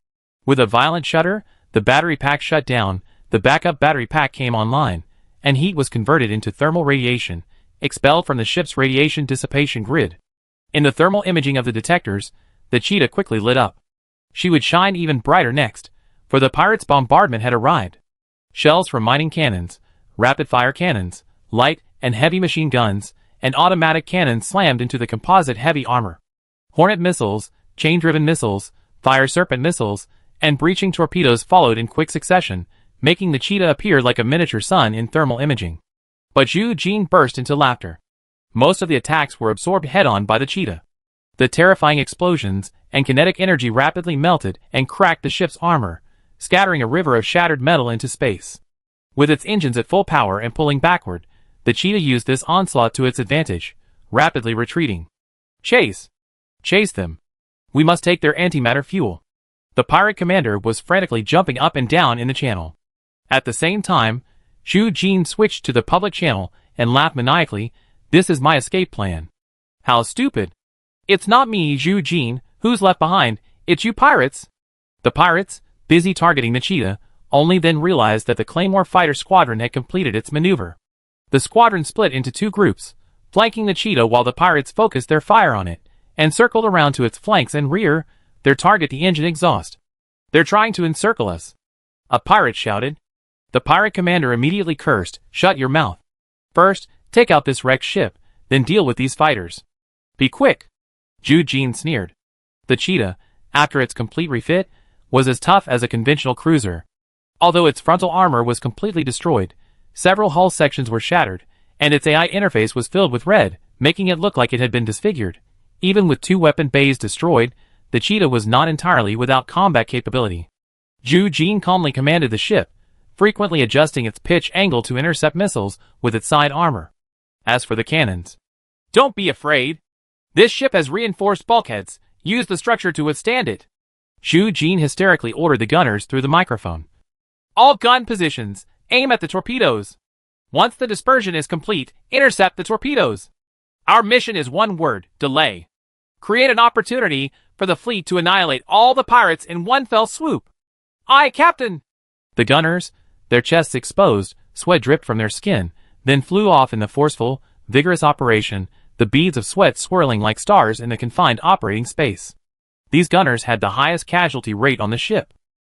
A: With a violent shudder, the battery pack shut down, the backup battery pack came online, and heat was converted into thermal radiation, expelled from the ship's radiation dissipation grid. In the thermal imaging of the detectors, the Cheetah quickly lit up. She would shine even brighter next, for the pirates' bombardment had arrived. Shells from mining cannons, rapid-fire cannons, light and heavy machine guns, and automatic cannons slammed into the composite heavy armor. Hornet missiles, chain-driven missiles, fire serpent missiles, and breaching torpedoes followed in quick succession, making the Cheetah appear like a miniature sun in thermal imaging. But Zhu Jin burst into laughter. Most of the attacks were absorbed head-on by the Cheetah. The terrifying explosions and kinetic energy rapidly melted and cracked the ship's armor, scattering a river of shattered metal into space. With its engines at full power and pulling backward, the Cheetah used this onslaught to its advantage, rapidly retreating. Chase! Chase them! We must take their antimatter fuel. The pirate commander was frantically jumping up and down in the channel. At the same time, Zhu Jin switched to the public channel and laughed maniacally. This is my escape plan. How stupid. It's not me, Zhu Jin, who's left behind, it's you pirates. The pirates, busy targeting the Cheetah, only then realized that the Claymore fighter squadron had completed its maneuver. The squadron split into 2 groups, flanking the Cheetah while the pirates focused their fire on it, and circled around to its flanks and rear, their target the engine exhaust. They're trying to encircle us. A pirate shouted. The pirate commander immediately cursed, shut your mouth. First, take out this wrecked ship, then deal with these fighters. Be quick. Zhu Jin sneered. The Cheetah, after its complete refit, was as tough as a conventional cruiser. Although its frontal armor was completely destroyed, several hull sections were shattered, and its AI interface was filled with red, making it look like it had been disfigured. Even with 2 weapon bays destroyed, the Cheetah was not entirely without combat capability. Zhu Jin calmly commanded the ship, frequently adjusting its pitch angle to intercept missiles with its side armor. As for the cannons, don't be afraid. This ship has reinforced bulkheads. Use the structure to withstand it. Zhu Jin hysterically ordered the gunners through the microphone. All gun positions, aim at the torpedoes. Once the dispersion is complete, intercept the torpedoes. Our mission is one word, delay. Create an opportunity for the fleet to annihilate all the pirates in one fell swoop. Aye, Captain! The gunners, their chests exposed, sweat dripped from their skin, then flew off in the forceful, vigorous operation, the beads of sweat swirling like stars in the confined operating space. These gunners had the highest casualty rate on the ship.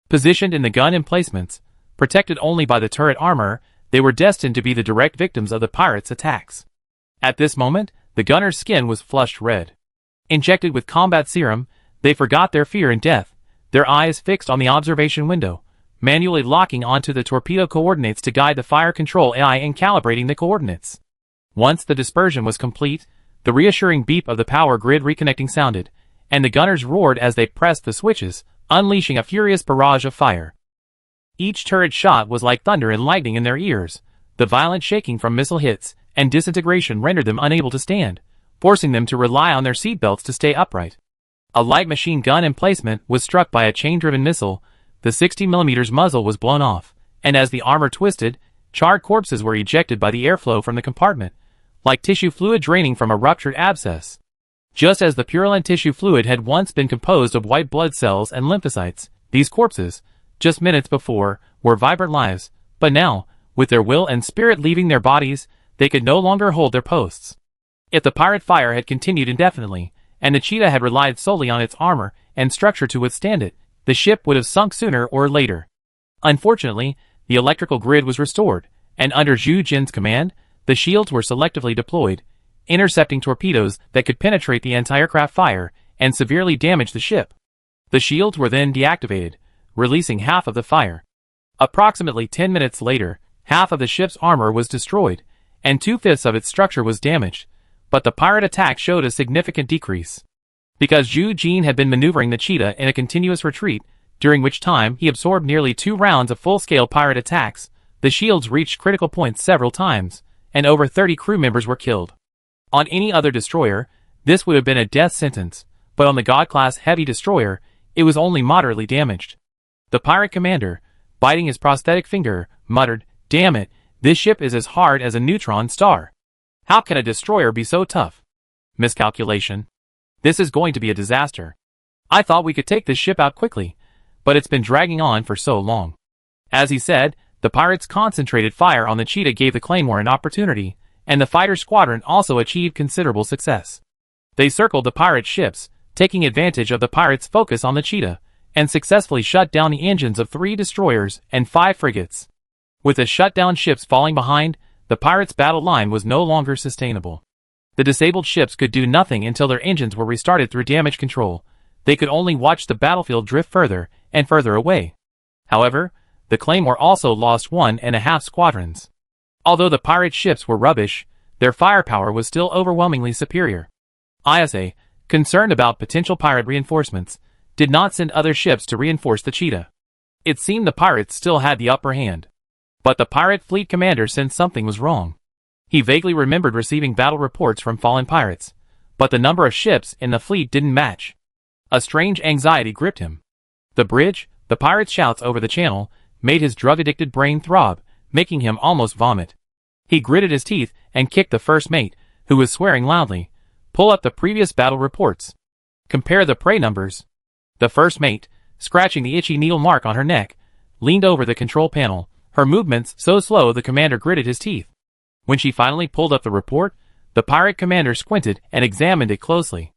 A: Positioned in the gun emplacements, protected only by the turret armor, they were destined to be the direct victims of the pirates' attacks. At this moment, the gunner's skin was flushed red. Injected with combat serum, they forgot their fear and death, their eyes fixed on the observation window, manually locking onto the torpedo coordinates to guide the fire control AI in calibrating the coordinates. Once the dispersion was complete, the reassuring beep of the power grid reconnecting sounded, and the gunners roared as they pressed the switches, unleashing a furious barrage of fire. Each turret shot was like thunder and lightning in their ears. The violent shaking from missile hits and disintegration rendered them unable to stand, forcing them to rely on their seatbelts to stay upright. A light machine gun emplacement was struck by a chain-driven missile. The 60mm muzzle was blown off, and as the armor twisted, charred corpses were ejected by the airflow from the compartment, like tissue fluid draining from a ruptured abscess. Just as the purulent tissue fluid had once been composed of white blood cells and lymphocytes, these corpses, just minutes before, were vibrant lives, but now, with their will and spirit leaving their bodies, they could no longer hold their posts. If the pirate fire had continued indefinitely, and the Cheetah had relied solely on its armor and structure to withstand it, the ship would have sunk sooner or later. Unfortunately, the electrical grid was restored, and under Zhu Jin's command, the shields were selectively deployed, intercepting torpedoes that could penetrate the anti-aircraft fire and severely damage the ship. The shields were then deactivated, releasing half of the fire. Approximately 10 minutes later, half of the ship's armor was destroyed, and 2/5 of its structure was damaged, but the pirate attack showed a significant decrease. Because Zhu Jin had been maneuvering the Cheetah in a continuous retreat, during which time he absorbed nearly 2 rounds of full-scale pirate attacks, the shields reached critical points several times, and over 30 crew members were killed. On any other destroyer, this would have been a death sentence, but on the God-class heavy destroyer, it was only moderately damaged. The pirate commander, biting his prosthetic finger, muttered, "Damn it, this ship is as hard as a neutron star. How can a destroyer be so tough? Miscalculation. This is going to be a disaster. I thought we could take this ship out quickly, but it's been dragging on for so long." As he said, the pirates' concentrated fire on the cheetah gave the Claymore an opportunity, and the fighter squadron also achieved considerable success. They circled the pirate ships, taking advantage of the pirates' focus on the cheetah, and successfully shut down the engines of 3 destroyers and 5 frigates. With the shut-down ships falling behind, the pirates' battle line was no longer sustainable. The disabled ships could do nothing until their engines were restarted through damage control. They could only watch the battlefield drift further and further away. However, the Claymore also lost 1.5 squadrons. Although the pirate ships were rubbish, their firepower was still overwhelmingly superior. ISA, concerned about potential pirate reinforcements, did not send other ships to reinforce the cheetah. It seemed the pirates still had the upper hand. But the pirate fleet commander sensed something was wrong. He vaguely remembered receiving battle reports from fallen pirates, but the number of ships in the fleet didn't match. A strange anxiety gripped him. The bridge, the pirates' shouts over the channel, made his drug-addicted brain throb, making him almost vomit. He gritted his teeth and kicked the first mate, who was swearing loudly. Pull up the previous battle reports. Compare the prey numbers. The first mate, scratching the itchy needle mark on her neck, leaned over the control panel, her movements so slow the commander gritted his teeth. When she finally pulled up the report, the pirate commander squinted and examined it closely.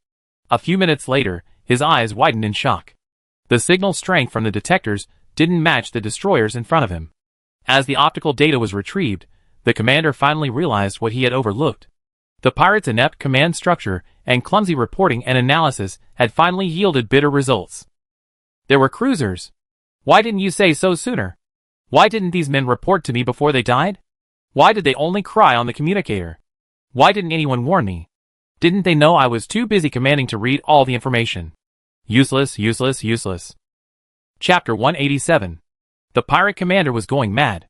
A: A few minutes later, his eyes widened in shock. The signal strength from the detectors didn't match the destroyers in front of him. As the optical data was retrieved, the commander finally realized what he had overlooked. The pirates' inept command structure and clumsy reporting and analysis had finally yielded bitter results. There were cruisers. Why didn't you say so sooner? Why didn't these men report to me before they died? Why did they only cry on the communicator? Why didn't anyone warn me? Didn't they know I was too busy commanding to read all the information? Useless, useless, useless. Chapter 187. The pirate commander was going mad.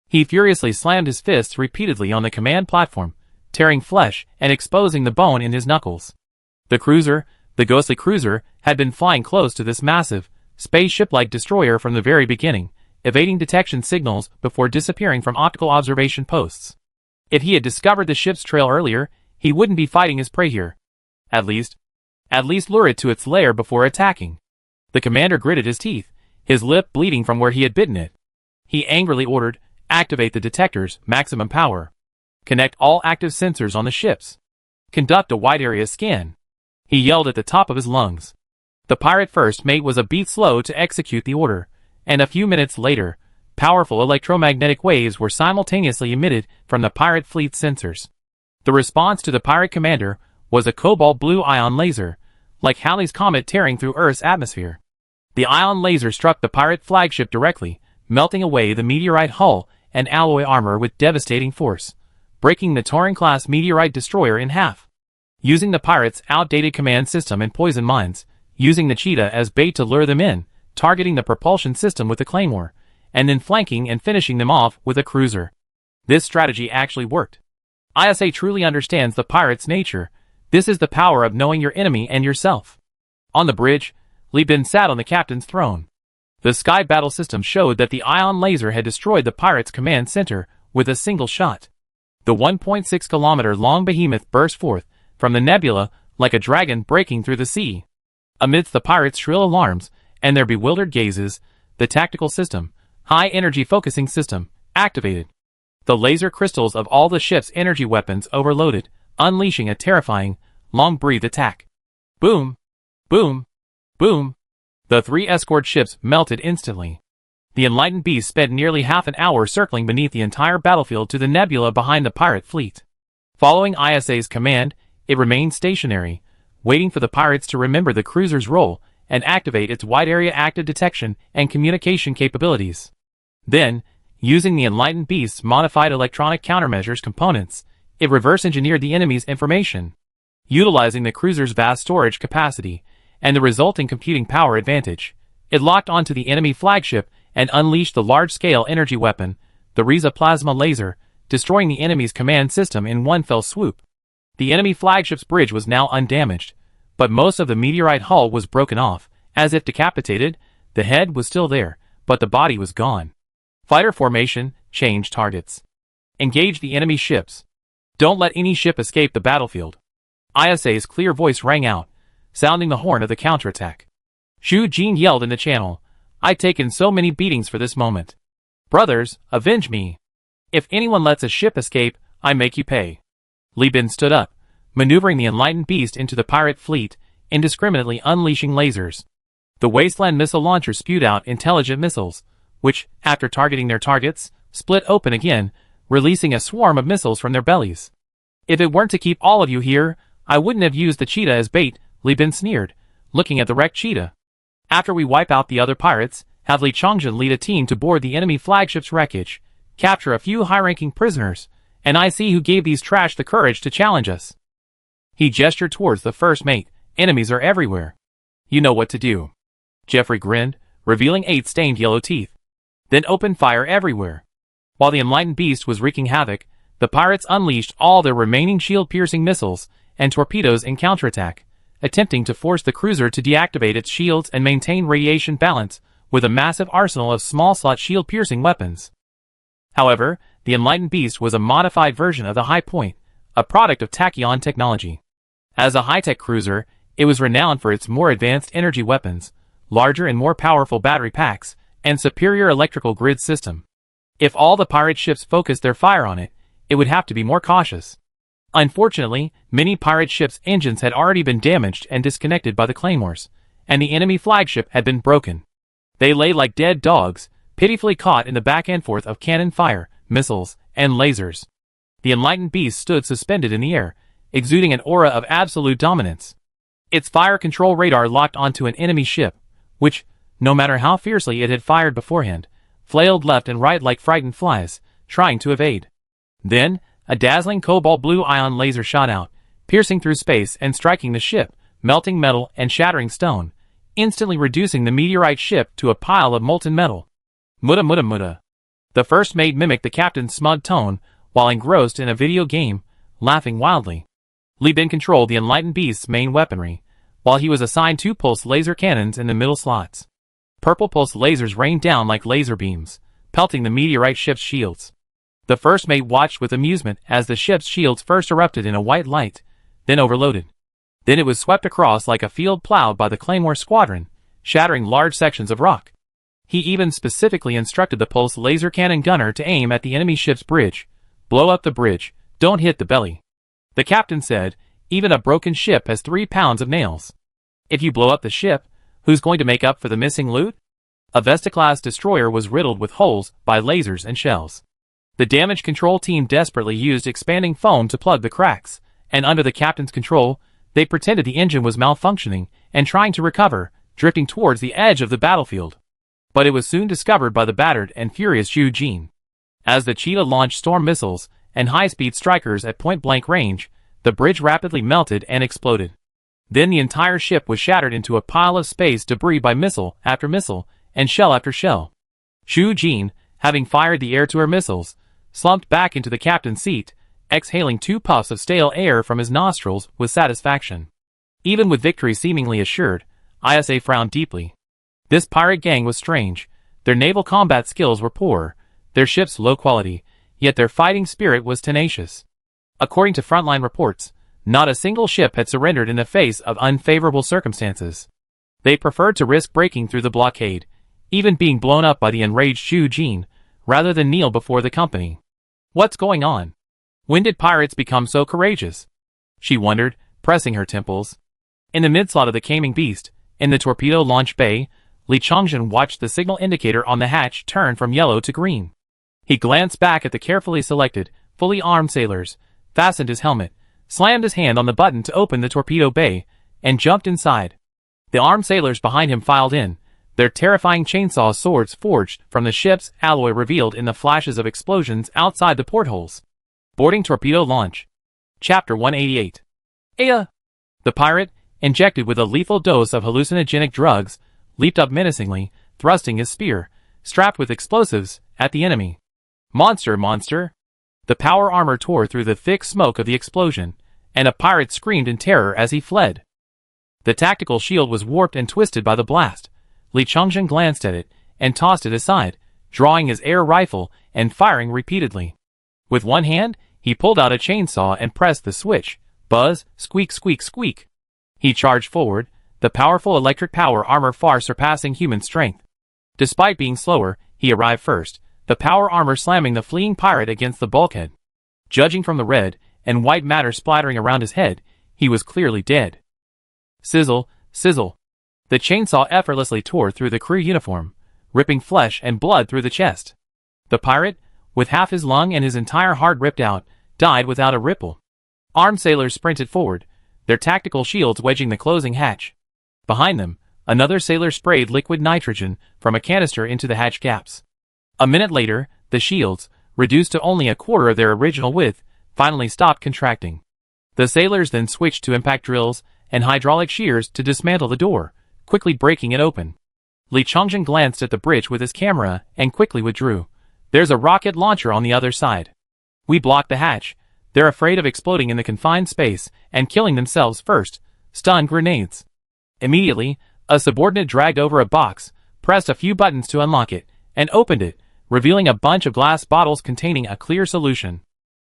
A: He furiously slammed his fists repeatedly on the command platform, tearing flesh and exposing the bone in his knuckles. The cruiser, the ghostly cruiser, had been flying close to this massive, spaceship-like destroyer from the very beginning, evading detection signals before disappearing from optical observation posts. If he had discovered the ship's trail earlier, he wouldn't be fighting his prey here. At least lure it to its lair before attacking. The commander gritted his teeth, his lip bleeding from where he had bitten it. He angrily ordered, "Activate the detectors, maximum power. Connect all active sensors on the ships. Conduct a wide-area scan." He yelled at the top of his lungs. The pirate first mate was a beat slow to execute the order, and a few minutes later, powerful electromagnetic waves were simultaneously emitted from the pirate fleet's sensors. The response to the pirate commander was a cobalt blue ion laser, like Halley's Comet tearing through Earth's atmosphere. The ion laser struck the pirate flagship directly, melting away the meteorite hull and alloy armor with devastating force, breaking the Touring-class meteorite destroyer in half. Using the pirates' outdated command system and poison mines, using the cheetah as bait to lure them in, targeting the propulsion system with the Claymore, and then flanking and finishing them off with a cruiser. This strategy actually worked. ISA truly understands the pirate's nature. This is the power of knowing your enemy and yourself. On the bridge, Li Bin sat on the captain's throne. The sky battle system showed that the ion laser had destroyed the pirate's command center with a single shot. The 1.6-kilometer-long behemoth burst forth from the nebula like a dragon breaking through the sea. Amidst the pirates' shrill alarms and their bewildered gazes, the tactical system, high-energy focusing system, activated. The laser crystals of all the ship's energy weapons overloaded, unleashing a terrifying, long-breathed attack. Boom! Boom! Boom! The 3 escort ships melted instantly. The enlightened beast spent nearly half an hour circling beneath the entire battlefield to the nebula behind the pirate fleet. Following ISA's command, it remained stationary, waiting for the pirates to remember the cruiser's role and activate its wide-area active detection and communication capabilities. Then, using the enlightened beast's modified electronic countermeasures components, it reverse-engineered the enemy's information. Utilizing the cruiser's vast storage capacity and the resulting computing power advantage, it locked onto the enemy flagship and unleashed the large-scale energy weapon, the Riza plasma laser, destroying the enemy's command system in one fell swoop. The enemy flagship's bridge was now undamaged, but most of the meteorite hull was broken off, as if decapitated. The head was still there, but the body was gone. Fighter formation, change targets. Engage the enemy ships. Don't let any ship escape the battlefield. ISA's clear voice rang out, sounding the horn of the counterattack. Xu Jin yelled in the channel, "I've taken so many beatings for this moment. Brothers, avenge me. If anyone lets a ship escape, I make you pay." Li Bin stood up, maneuvering the enlightened beast into the pirate fleet, indiscriminately unleashing lasers. The Wasteland missile launcher spewed out intelligent missiles, which, after targeting their targets, split open again, releasing a swarm of missiles from their bellies. "If it weren't to keep all of you here, I wouldn't have used the cheetah as bait," Li Bin sneered, looking at the wrecked cheetah. "After we wipe out the other pirates, have Li Changzhen lead a team to board the enemy flagship's wreckage, capture a few high-ranking prisoners, and I see who gave these trash the courage to challenge us." He gestured towards the first mate. "Enemies are everywhere. You know what to do." Jeffrey grinned, revealing 8 stained yellow teeth. "Then open fire everywhere." While the enlightened beast was wreaking havoc, the pirates unleashed all their remaining shield-piercing missiles and torpedoes in counterattack, attempting to force the cruiser to deactivate its shields and maintain radiation balance with a massive arsenal of small-slot shield-piercing weapons. However, the enlightened beast was a modified version of the High Point, a product of Tachyon technology. As a high-tech cruiser, it was renowned for its more advanced energy weapons, larger and more powerful battery packs, and superior electrical grid system. If all the pirate ships focused their fire on it, it would have to be more cautious. Unfortunately, many pirate ships' engines had already been damaged and disconnected by the claymores, and the enemy flagship had been broken. They lay like dead dogs, pitifully caught in the back and forth of cannon fire, missiles, and lasers. The enlightened beast stood suspended in the air, exuding an aura of absolute dominance. Its fire control radar locked onto an enemy ship, which, no matter how fiercely it had fired beforehand, flailed left and right like frightened flies, trying to evade. Then, a dazzling cobalt blue ion laser shot out, piercing through space and striking the ship, melting metal and shattering stone, instantly reducing the meteorite ship to a pile of molten metal. "Mutta mutta mutta." The first mate mimicked the captain's smug tone, while engrossed in a video game, laughing wildly. Li Bin controlled the enlightened beast's main weaponry, while he was assigned 2 pulse laser cannons in the middle slots. Purple pulse lasers rained down like laser beams, pelting the meteorite ship's shields. The first mate watched with amusement as the ship's shields first erupted in a white light, then overloaded. Then it was swept across like a field plowed by the Claymore squadron, shattering large sections of rock. He even specifically instructed the pulse laser cannon gunner to aim at the enemy ship's bridge. "Blow up the bridge, don't hit the belly." The captain said, "Even a broken ship has 3 pounds of nails. If you blow up the ship, who's going to make up for the missing loot?" A Vesta-class destroyer was riddled with holes by lasers and shells. The damage control team desperately used expanding foam to plug the cracks, and under the captain's control, they pretended the engine was malfunctioning and trying to recover, drifting towards the edge of the battlefield. But it was soon discovered by the battered and furious Xu Jin. As the cheetah launched storm missiles and high-speed strikers at point-blank range, the bridge rapidly melted and exploded. Then the entire ship was shattered into a pile of space debris by missile after missile and shell after shell. Xu Jin, having fired the air-to-air missiles, slumped back into the captain's seat, exhaling 2 puffs of stale air from his nostrils with satisfaction. Even with victory seemingly assured, ISA frowned deeply. This pirate gang was strange. Their naval combat skills were poor, their ships low quality, yet their fighting spirit was tenacious. According to frontline reports, not a single ship had surrendered in the face of unfavorable circumstances. They preferred to risk breaking through the blockade, even being blown up by the enraged Xu Jin, rather than kneel before the company. "What's going on? When did pirates become so courageous?" she wondered, pressing her temples. In the mid-slot of the Caming Beast, in the torpedo launch bay, Li Changzhen watched the signal indicator on the hatch turn from yellow to green. He glanced back at the carefully selected, fully armed sailors, fastened his helmet, slammed his hand on the button to open the torpedo bay, and jumped inside. The armed sailors behind him filed in, their terrifying chainsaw swords forged from the ship's alloy revealed in the flashes of explosions outside the portholes. Boarding torpedo launch. Chapter 188. Aya! The pirate, injected with a lethal dose of hallucinogenic drugs, leaped up menacingly, thrusting his spear, strapped with explosives, at the enemy. Monster, monster! The power armor tore through the thick smoke of the explosion, and a pirate screamed in terror as he fled. The tactical shield was warped and twisted by the blast. Li Changzhen glanced at it, and tossed it aside, drawing his air rifle and firing repeatedly. With one hand, he pulled out a chainsaw and pressed the switch. Buzz, squeak, squeak, squeak. He charged forward, the powerful electric power armor far surpassing human strength. Despite being slower, he arrived first, the power armor slamming the fleeing pirate against the bulkhead. Judging from the red and white matter splattering around his head, he was clearly dead. Sizzle, sizzle. The chainsaw effortlessly tore through the crew uniform, ripping flesh and blood through the chest. The pirate, with half his lung and his entire heart ripped out, died without a ripple. Armed sailors sprinted forward, their tactical shields wedging the closing hatch. Behind them, another sailor sprayed liquid nitrogen from a canister into the hatch gaps. A minute later, the shields, reduced to only a quarter of their original width, finally stopped contracting. The sailors then switched to impact drills and hydraulic shears to dismantle the door, quickly breaking it open. Li Changzhen glanced at the bridge with his camera and quickly withdrew. There's a rocket launcher on the other side. We blocked the hatch. They're afraid of exploding in the confined space and killing themselves first. Stun grenades. Immediately, a subordinate dragged over a box, pressed a few buttons to unlock it, and opened it, revealing a bunch of glass bottles containing a clear solution.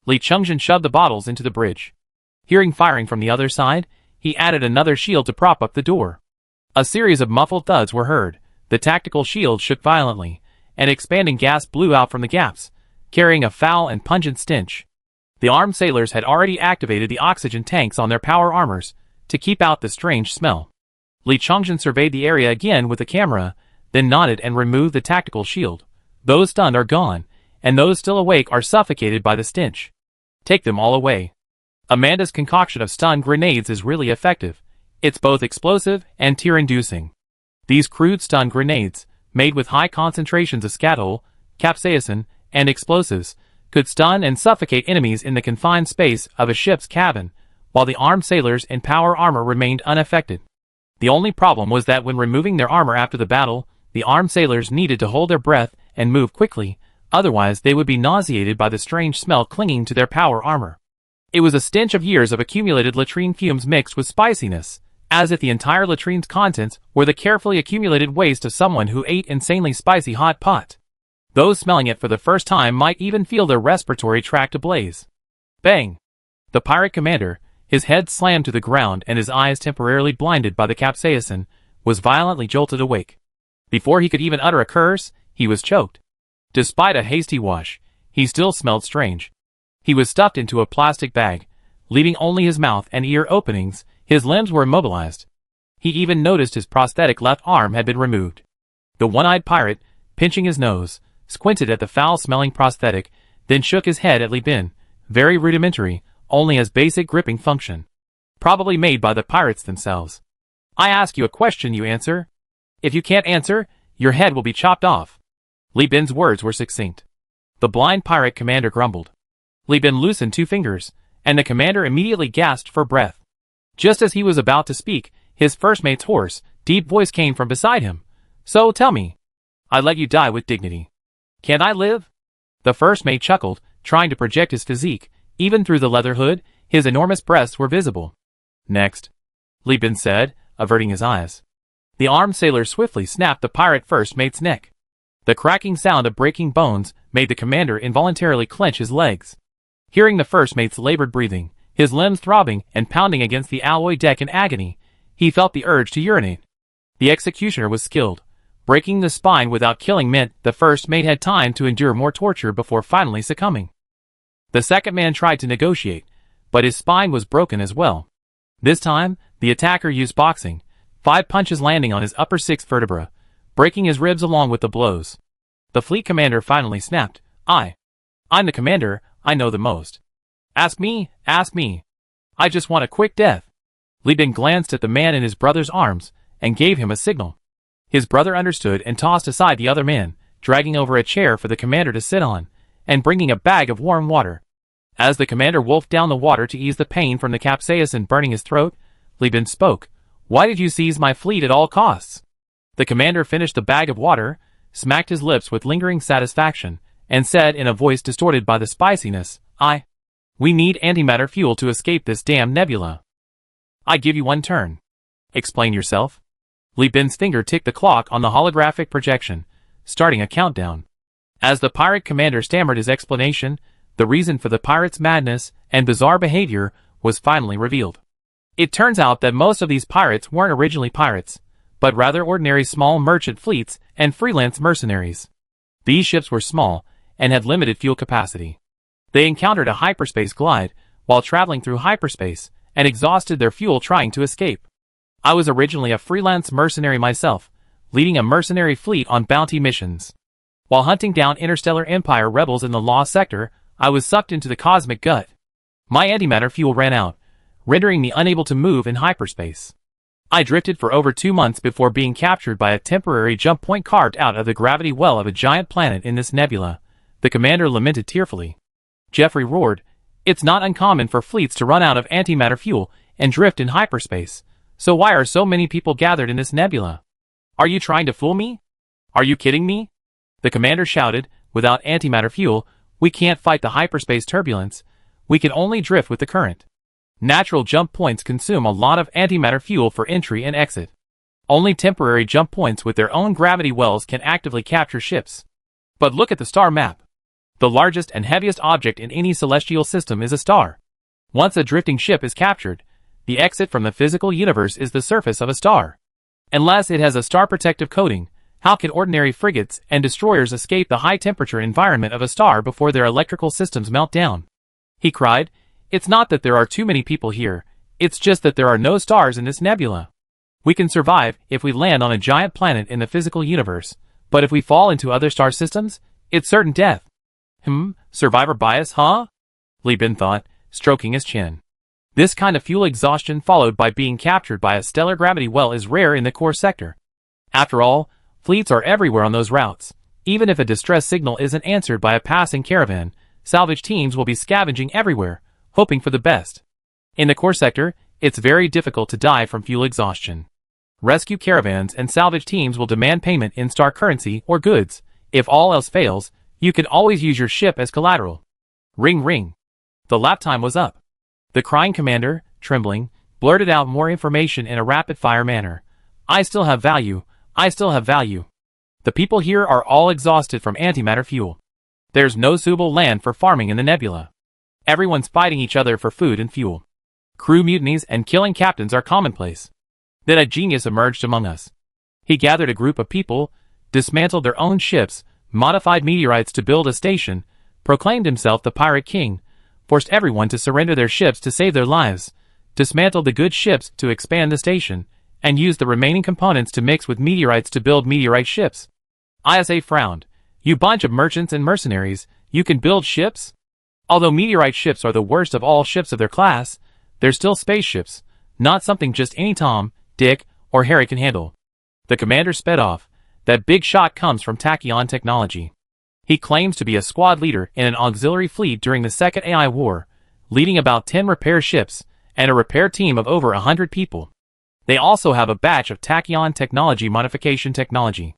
A: Li Changzhen shoved the bottles into the bridge. Hearing firing from the other side, he added another shield to prop up the door. A series of muffled thuds were heard, the tactical shield shook violently, and expanding gas blew out from the gaps, carrying a foul and pungent stench. The armed sailors had already activated the oxygen tanks on their power armors to keep out the strange smell. Li Changzhen surveyed the area again with the camera, then nodded and removed the tactical shield. Those stunned are gone, and those still awake are suffocated by the stench. Take them all away. Amanda's concoction of stun grenades is really effective. It's both explosive and tear-inducing. These crude stun grenades, made with high concentrations of scatol, capsaicin, and explosives, could stun and suffocate enemies in the confined space of a ship's cabin, while the armed sailors in power armor remained unaffected. The only problem was that when removing their armor after the battle, the armed sailors needed to hold their breath and move quickly, otherwise they would be nauseated by the strange smell clinging to their power armor. It was a stench of years of accumulated latrine fumes mixed with spiciness, as if the entire latrine's contents were the carefully accumulated waste of someone who ate insanely spicy hot pot. Those smelling it for the first time might even feel their respiratory tract ablaze. Bang! The pirate commander, his head slammed to the ground and his eyes temporarily blinded by the capsaicin, was violently jolted awake. Before he could even utter a curse, he was choked. Despite a hasty wash, he still smelled strange. He was stuffed into a plastic bag, leaving only his mouth and ear openings. His limbs were immobilized. He even noticed his prosthetic left arm had been removed. The one-eyed pirate, pinching his nose, squinted at the foul-smelling prosthetic, then shook his head at Li Bin, very rudimentary, only as basic gripping function. Probably made by the pirates themselves. I ask you a question, you answer. If you can't answer, your head will be chopped off. Li Bin's words were succinct. The blind pirate commander grumbled. Li Bin loosened 2 fingers, and the commander immediately gasped for breath. Just as he was about to speak, his first mate's hoarse, deep voice came from beside him. So tell me. I let you die with dignity. Can't I live? The first mate chuckled, trying to project his physique. Even through the leather hood, his enormous breasts were visible. Next, Li Bin said, averting his eyes. The armed sailor swiftly snapped the pirate first mate's neck. The cracking sound of breaking bones made the commander involuntarily clench his legs. Hearing the first mate's labored breathing, his limbs throbbing and pounding against the alloy deck in agony, he felt the urge to urinate. The executioner was skilled. Breaking the spine without killing meant the first mate had time to endure more torture before finally succumbing. The second man tried to negotiate, but his spine was broken as well. This time, the attacker used boxing, 5 punches landing on his upper 6 vertebra, breaking his ribs along with the blows. The fleet commander finally snapped, I'm the commander, I know the most. Ask me, ask me. I just want a quick death. Li Bin glanced at the man in his brother's arms, and gave him a signal. His brother understood and tossed aside the other man, dragging over a chair for the commander to sit on, and bringing a bag of warm water. As the commander wolfed down the water to ease the pain from the capsaicin burning his throat, Li Bin spoke. Why did you seize my fleet at all costs? The commander finished the bag of water, smacked his lips with lingering satisfaction, and said in a voice distorted by the spiciness, We need antimatter fuel to escape this damn nebula. I give you one turn. Explain yourself. Li Bin's finger ticked the clock on the holographic projection, starting a countdown. As the pirate commander stammered his explanation, the reason for the pirate's madness and bizarre behavior was finally revealed. It turns out that most of these pirates weren't originally pirates, but rather ordinary small merchant fleets and freelance mercenaries. These ships were small and had limited fuel capacity. They encountered a hyperspace glide while traveling through hyperspace and exhausted their fuel trying to escape. I was originally a freelance mercenary myself, leading a mercenary fleet on bounty missions. While hunting down Interstellar Empire rebels in the Lost Sector, I was sucked into the cosmic gut. My antimatter fuel ran out, rendering me unable to move in hyperspace. I drifted for over 2 months before being captured by a temporary jump point carved out of the gravity well of a giant planet in this nebula, the commander lamented tearfully. Jeffrey roared, It's not uncommon for fleets to run out of antimatter fuel and drift in hyperspace, so why are so many people gathered in this nebula? Are you trying to fool me? Are you kidding me? The commander shouted, Without antimatter fuel, we can't fight the hyperspace turbulence, we can only drift with the current. Natural jump points consume a lot of antimatter fuel for entry and exit. Only temporary jump points with their own gravity wells can actively capture ships. But look at the star map. The largest and heaviest object in any celestial system is a star. Once a drifting ship is captured, the exit from the physical universe is the surface of a star. Unless it has a star protective coating, how can ordinary frigates and destroyers escape the high-temperature environment of a star before their electrical systems melt down? He cried, It's not that there are too many people here, it's just that there are no stars in this nebula. We can survive if we land on a giant planet in the physical universe, but if we fall into other star systems, it's certain death. Survivor bias, huh? Li Bin thought, stroking his chin. This kind of fuel exhaustion followed by being captured by a stellar gravity well is rare in the core sector. After all, fleets are everywhere on those routes. Even if a distress signal isn't answered by a passing caravan, salvage teams will be scavenging everywhere, hoping for the best. In the core sector, it's very difficult to die from fuel exhaustion. Rescue caravans and salvage teams will demand payment in star currency or goods. If all else fails, you can always use your ship as collateral. Ring ring. The lap time was up. The crying commander, trembling, blurted out more information in a rapid-fire manner. I still have value. I still have value. The people here are all exhausted from antimatter fuel. There's no suitable land for farming in the nebula. Everyone's fighting each other for food and fuel. Crew mutinies and killing captains are commonplace. Then a genius emerged among us. He gathered a group of people, dismantled their own ships, modified meteorites to build a station, proclaimed himself the Pirate King, forced everyone to surrender their ships to save their lives, dismantled the good ships to expand the station, and used the remaining components to mix with meteorites to build meteorite ships. ISA frowned. You bunch of merchants and mercenaries, you can build ships? Although meteorite ships are the worst of all ships of their class, they're still spaceships, not something just any Tom, Dick, or Harry can handle. The commander sped off. That big shot comes from Tachyon Technology. He claims to be a squad leader in an auxiliary fleet during the Second AI War, leading about 10 repair ships and a repair team of over 100 people. They also have a batch of Tachyon Technology modification technology.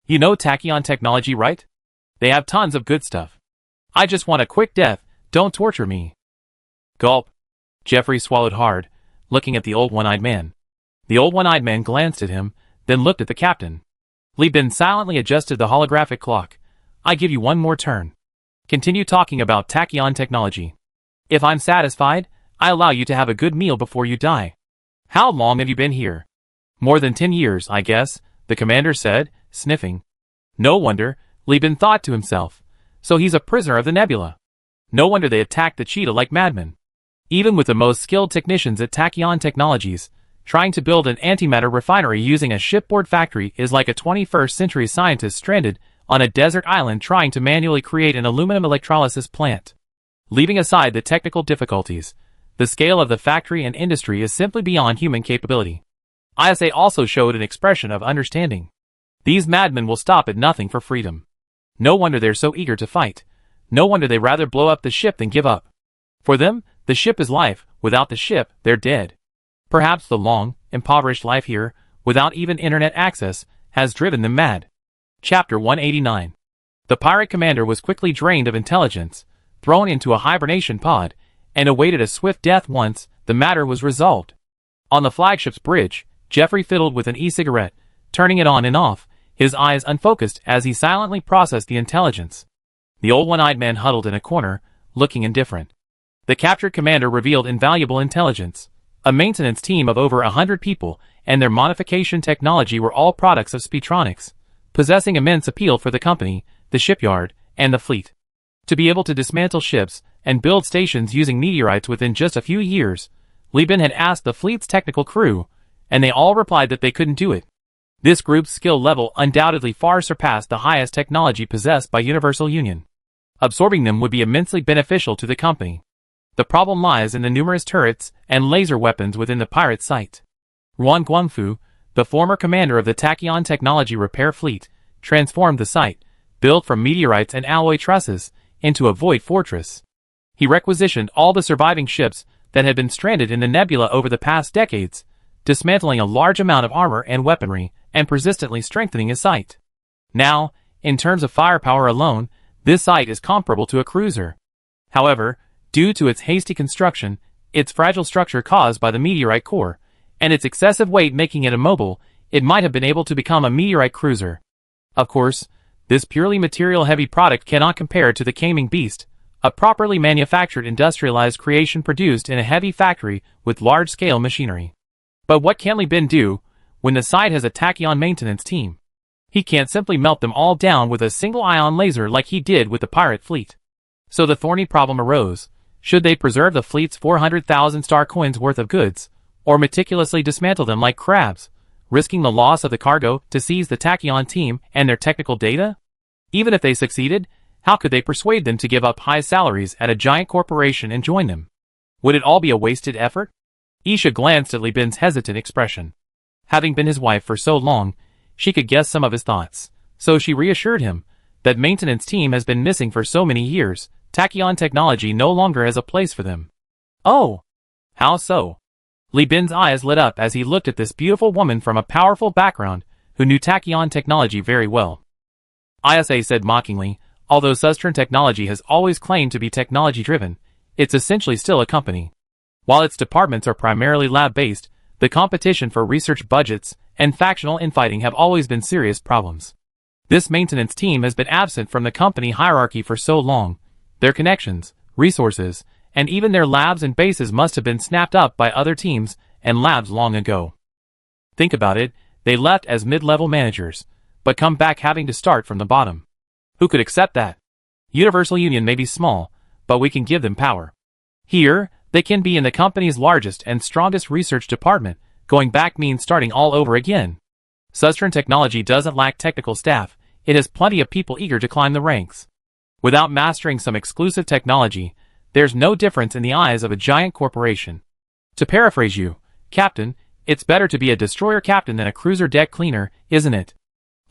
A: You know Tachyon Technology, right? They have tons of good stuff. I just want a quick death, don't torture me. Gulp. Jeffrey swallowed hard, looking at the old one-eyed man. The old one-eyed man glanced at him, then looked at the captain. Li Bin silently adjusted the holographic clock. I give you one more turn. Continue talking about Tachyon Technology. If I'm satisfied, I allow you to have a good meal before you die. How long have you been here? More than 10 years, I guess, the commander said, sniffing. No wonder, Li Bin thought to himself. So he's a prisoner of the nebula. No wonder they attacked the cheetah like madmen. Even with the most skilled technicians at Tachyon Technologies, trying to build an antimatter refinery using a shipboard factory is like a 21st century scientist stranded on a desert island trying to manually create an aluminum electrolysis plant. Leaving aside the technical difficulties, the scale of the factory and industry is simply beyond human capability. ISA also showed an expression of understanding. These madmen will stop at nothing for freedom. No wonder they're so eager to fight. No wonder they rather blow up the ship than give up. For them, the ship is life. Without the ship, they're dead. Perhaps the long, impoverished life here, without even internet access, has driven them mad. Chapter 189. The pirate commander was quickly drained of intelligence, thrown into a hibernation pod, and awaited a swift death once the matter was resolved. On the flagship's bridge, Jeffrey fiddled with an e-cigarette, turning it on and off, his eyes unfocused as he silently processed the intelligence. The old one-eyed man huddled in a corner, looking indifferent. The captured commander revealed invaluable intelligence. A maintenance team of over 100 people and their modification technology were all products of Speedtronics, possessing immense appeal for the company, the shipyard, and the fleet. To be able to dismantle ships and build stations using meteorites within just a few years, Lieben had asked the fleet's technical crew, and they all replied that they couldn't do it. This group's skill level undoubtedly far surpassed the highest technology possessed by Universal Union. Absorbing them would be immensely beneficial to the company. The problem lies in the numerous turrets and laser weapons within the pirate site. Ruan Guangfu, the former commander of the Tachyon Technology Repair Fleet, transformed the site, built from meteorites and alloy trusses, into a void fortress. He requisitioned all the surviving ships that had been stranded in the nebula over the past decades, dismantling a large amount of armor and weaponry, and persistently strengthening his site. Now, in terms of firepower alone, this site is comparable to a cruiser. However, due to its hasty construction, its fragile structure caused by the meteorite core, and its excessive weight making it immobile, it might have been able to become a meteorite cruiser. Of course, this purely material-heavy product cannot compare to the Caming Beast, a properly manufactured industrialized creation produced in a heavy factory with large-scale machinery. But what can Li Bin do when the site has a tachyon maintenance team? He can't simply melt them all down with a single ion laser like he did with the pirate fleet. So the thorny problem arose. Should they preserve the fleet's 400,000 star coins worth of goods, or meticulously dismantle them like crabs, risking the loss of the cargo to seize the tachyon team and their technical data? Even if they succeeded, how could they persuade them to give up high salaries at a giant corporation and join them? Would it all be a wasted effort? Isha glanced at Li Bin's hesitant expression. Having been his wife for so long, she could guess some of his thoughts, so she reassured him that maintenance team has been missing for so many years. Tachyon technology no longer has a place for them. Oh! How so? Li Bin's eyes lit up as he looked at this beautiful woman from a powerful background who knew tachyon technology very well. ISA said mockingly, although Sustron Technology has always claimed to be technology-driven, it's essentially still a company. While its departments are primarily lab-based, the competition for research budgets and factional infighting have always been serious problems. This maintenance team has been absent from the company hierarchy for so long. Their connections, resources, and even their labs and bases must have been snapped up by other teams and labs long ago. Think about it, they left as mid-level managers, but come back having to start from the bottom. Who could accept that? Universal Union may be small, but we can give them power. Here, they can be in the company's largest and strongest research department. Going back means starting all over again. Sustron Technology doesn't lack technical staff, it has plenty of people eager to climb the ranks. Without mastering some exclusive technology, there's no difference in the eyes of a giant corporation. To paraphrase you, Captain, it's better to be a destroyer captain than a cruiser deck cleaner, isn't it?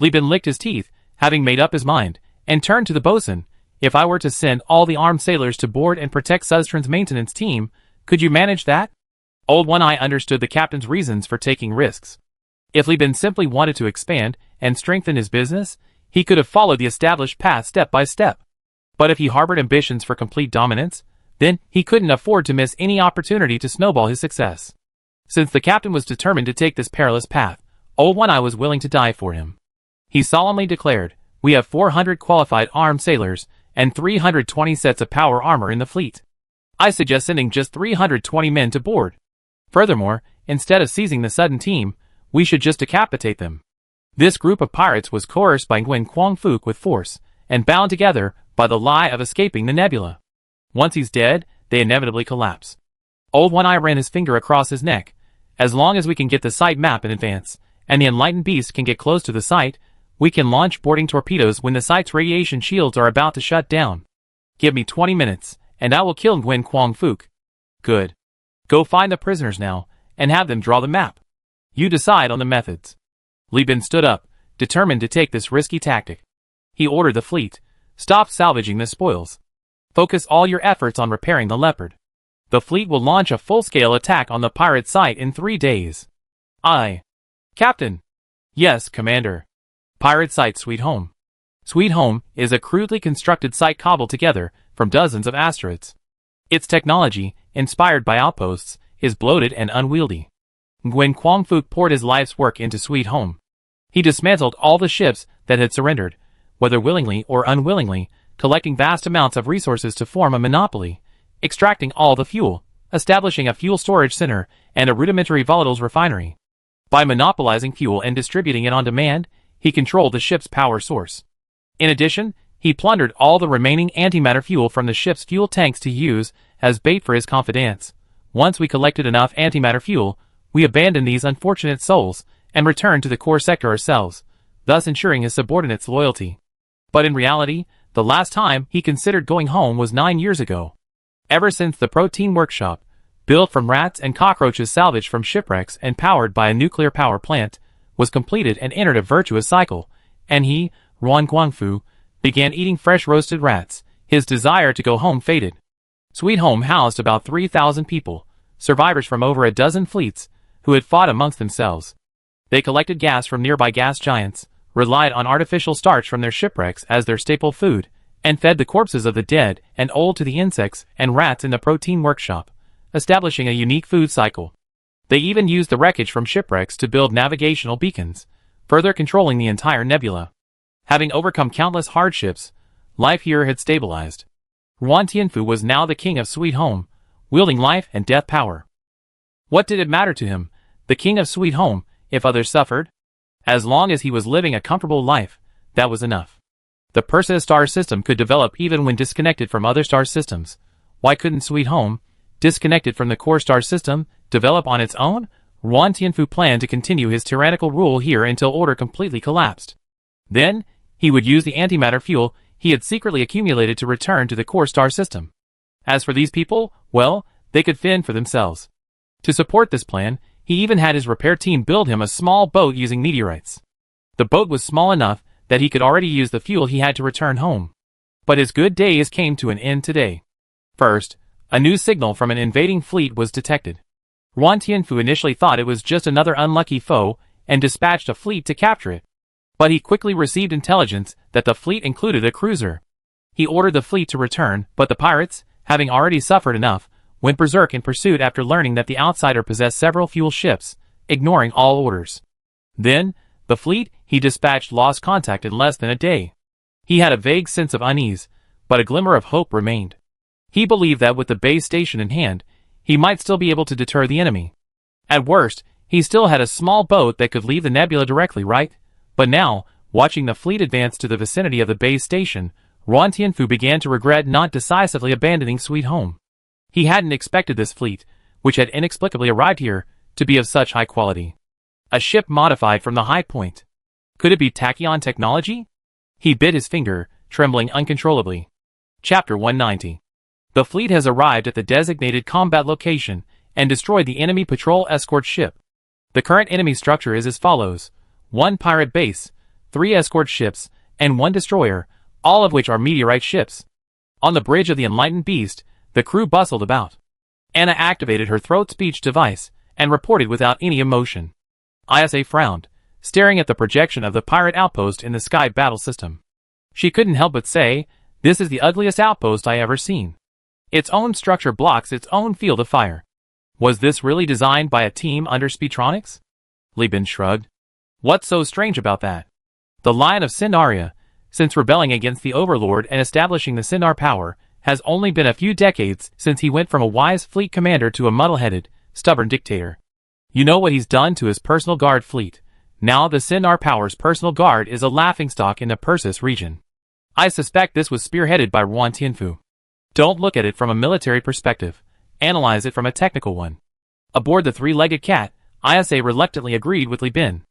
A: Li Bin licked his teeth, having made up his mind, and turned to the bosun. If I were to send all the armed sailors to board and protect Sustron's maintenance team, could you manage that? Old One Eye understood the captain's reasons for taking risks. If Li Bin simply wanted to expand and strengthen his business, he could have followed the established path step by step. But if he harbored ambitions for complete dominance, then he couldn't afford to miss any opportunity to snowball his success. Since the captain was determined to take this perilous path, Old One Eye was willing to die for him. He solemnly declared, "We have 400 qualified armed sailors and 320 sets of power armor in the fleet. I suggest sending just 320 men to board. Furthermore, instead of seizing the sudden team, we should just decapitate them." This group of pirates was coerced by Nguyen Quang Phuc with force, and bound together by the lie of escaping the nebula. Once he's dead, they inevitably collapse. Old One Eye ran his finger across his neck. As long as we can get the site map in advance, and the enlightened beast can get close to the site, we can launch boarding torpedoes when the site's radiation shields are about to shut down. Give me 20 minutes, and I will kill Nguyen Quang Phuc. Good. Go find the prisoners now, and have them draw the map. You decide on the methods. Li Bin stood up, determined to take this risky tactic. He ordered the fleet, stop salvaging the spoils. Focus all your efforts on repairing the Leopard. The fleet will launch a full-scale attack on the pirate site in 3 days. Aye. Captain. Yes, Commander. Pirate site sweet home. Sweet Home is a crudely constructed site cobbled together from dozens of asteroids. Its technology, inspired by outposts, is bloated and unwieldy. When Quang-Fuc poured his life's work into Sweet Home, he dismantled all the ships that had surrendered, whether willingly or unwillingly, collecting vast amounts of resources to form a monopoly, extracting all the fuel, establishing a fuel storage center and a rudimentary volatiles refinery. By monopolizing fuel and distributing it on demand, he controlled the ship's power source. In addition, he plundered all the remaining antimatter fuel from the ship's fuel tanks to use as bait for his confidants. Once we collected enough antimatter fuel, we abandoned these unfortunate souls and returned to the core sector ourselves, thus ensuring his subordinates' loyalty. But in reality, the last time he considered going home was 9 years ago. Ever since the protein workshop, built from rats and cockroaches salvaged from shipwrecks and powered by a nuclear power plant, was completed and entered a virtuous cycle, and he, Ruan Guangfu, began eating fresh roasted rats. His desire to go home faded. Sweet Home housed about 3,000 people, survivors from over a dozen fleets, who had fought amongst themselves. They collected gas from nearby gas giants, relied on artificial starch from their shipwrecks as their staple food, and fed the corpses of the dead and old to the insects and rats in the protein workshop, establishing a unique food cycle. They even used the wreckage from shipwrecks to build navigational beacons, further controlling the entire nebula. Having overcome countless hardships, life here had stabilized. Ruan Tianfu was now the king of Sweet Home, wielding life and death power. What did it matter to him, the king of Sweet Home, if others suffered? As long as he was living a comfortable life, that was enough. The Perseus star system could develop even when disconnected from other star systems. Why couldn't Sweet Home, disconnected from the core star system, develop on its own? Ruan Tianfu planned to continue his tyrannical rule here until order completely collapsed. Then, he would use the antimatter fuel he had secretly accumulated to return to the core star system. As for these people, well, they could fend for themselves. To support this plan, he even had his repair team build him a small boat using meteorites. The boat was small enough that he could already use the fuel he had to return home. But his good days came to an end today. First, a new signal from an invading fleet was detected. Ruan Tianfu initially thought it was just another unlucky foe and dispatched a fleet to capture it. But he quickly received intelligence that the fleet included a cruiser. He ordered the fleet to return, but the pirates, having already suffered enough, went berserk in pursuit after learning that the outsider possessed several fuel ships, ignoring all orders. Then, the fleet he dispatched lost contact in less than a day. He had a vague sense of unease, but a glimmer of hope remained. He believed that with the base station in hand, he might still be able to deter the enemy. At worst, he still had a small boat that could leave the nebula directly, right? But now, watching the fleet advance to the vicinity of the base station, Ruan Tianfu began to regret not decisively abandoning Sweet Home. He hadn't expected this fleet, which had inexplicably arrived here, to be of such high quality. A ship modified from the High Point. Could it be tachyon technology? He bit his finger, trembling uncontrollably. Chapter 190. The fleet has arrived at the designated combat location and destroyed the enemy patrol escort ship. The current enemy structure is as follows: 1 pirate base, 3 escort ships, and 1 destroyer, all of which are meteorite ships. On the bridge of the Enlightened Beast, the crew bustled about. Anna activated her throat speech device and reported without any emotion. Isa frowned, staring at the projection of the pirate outpost in the sky battle system. She couldn't help but say, "This is the ugliest outpost I ever seen. Its own structure blocks its own field of fire." Was this really designed by a team under Speedtronics? Li Bin shrugged. What's so strange about that? The Lion of Sindaria, since rebelling against the Overlord and establishing the Sindar power, has only been a few decades since he went from a wise fleet commander to a muddle-headed, stubborn dictator. You know what he's done to his personal guard fleet. Now the Sindar power's personal guard is a laughingstock in the Perseus region. I suspect this was spearheaded by Ruan Tianfu. Don't look at it from a military perspective. Analyze it from a technical one. Aboard the three-legged cat, Isa reluctantly agreed with Li Bin.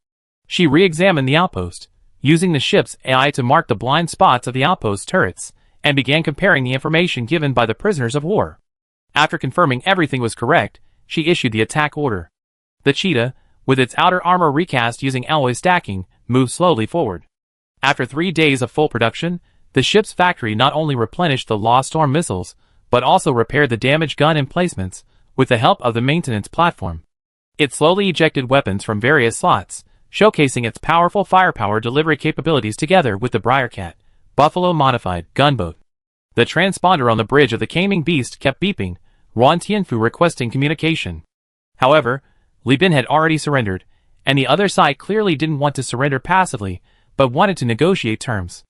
A: She re-examined the outpost, using the ship's AI to mark the blind spots of the outpost turrets, and began comparing the information given by the prisoners of war. After confirming everything was correct, she issued the attack order. The Cheetah, with its outer armor recast using alloy stacking, moved slowly forward. After 3 days of full production, the ship's factory not only replenished the lost Storm missiles, but also repaired the damaged gun emplacements, with the help of the maintenance platform. It slowly ejected weapons from various slots, showcasing its powerful firepower delivery capabilities together with the Briarcat, Buffalo-modified gunboat. The transponder on the bridge of the Caming Beast kept beeping, Ron Tianfu requesting communication. However, Li Bin had already surrendered, and the other side clearly didn't want to surrender passively, but wanted to negotiate terms.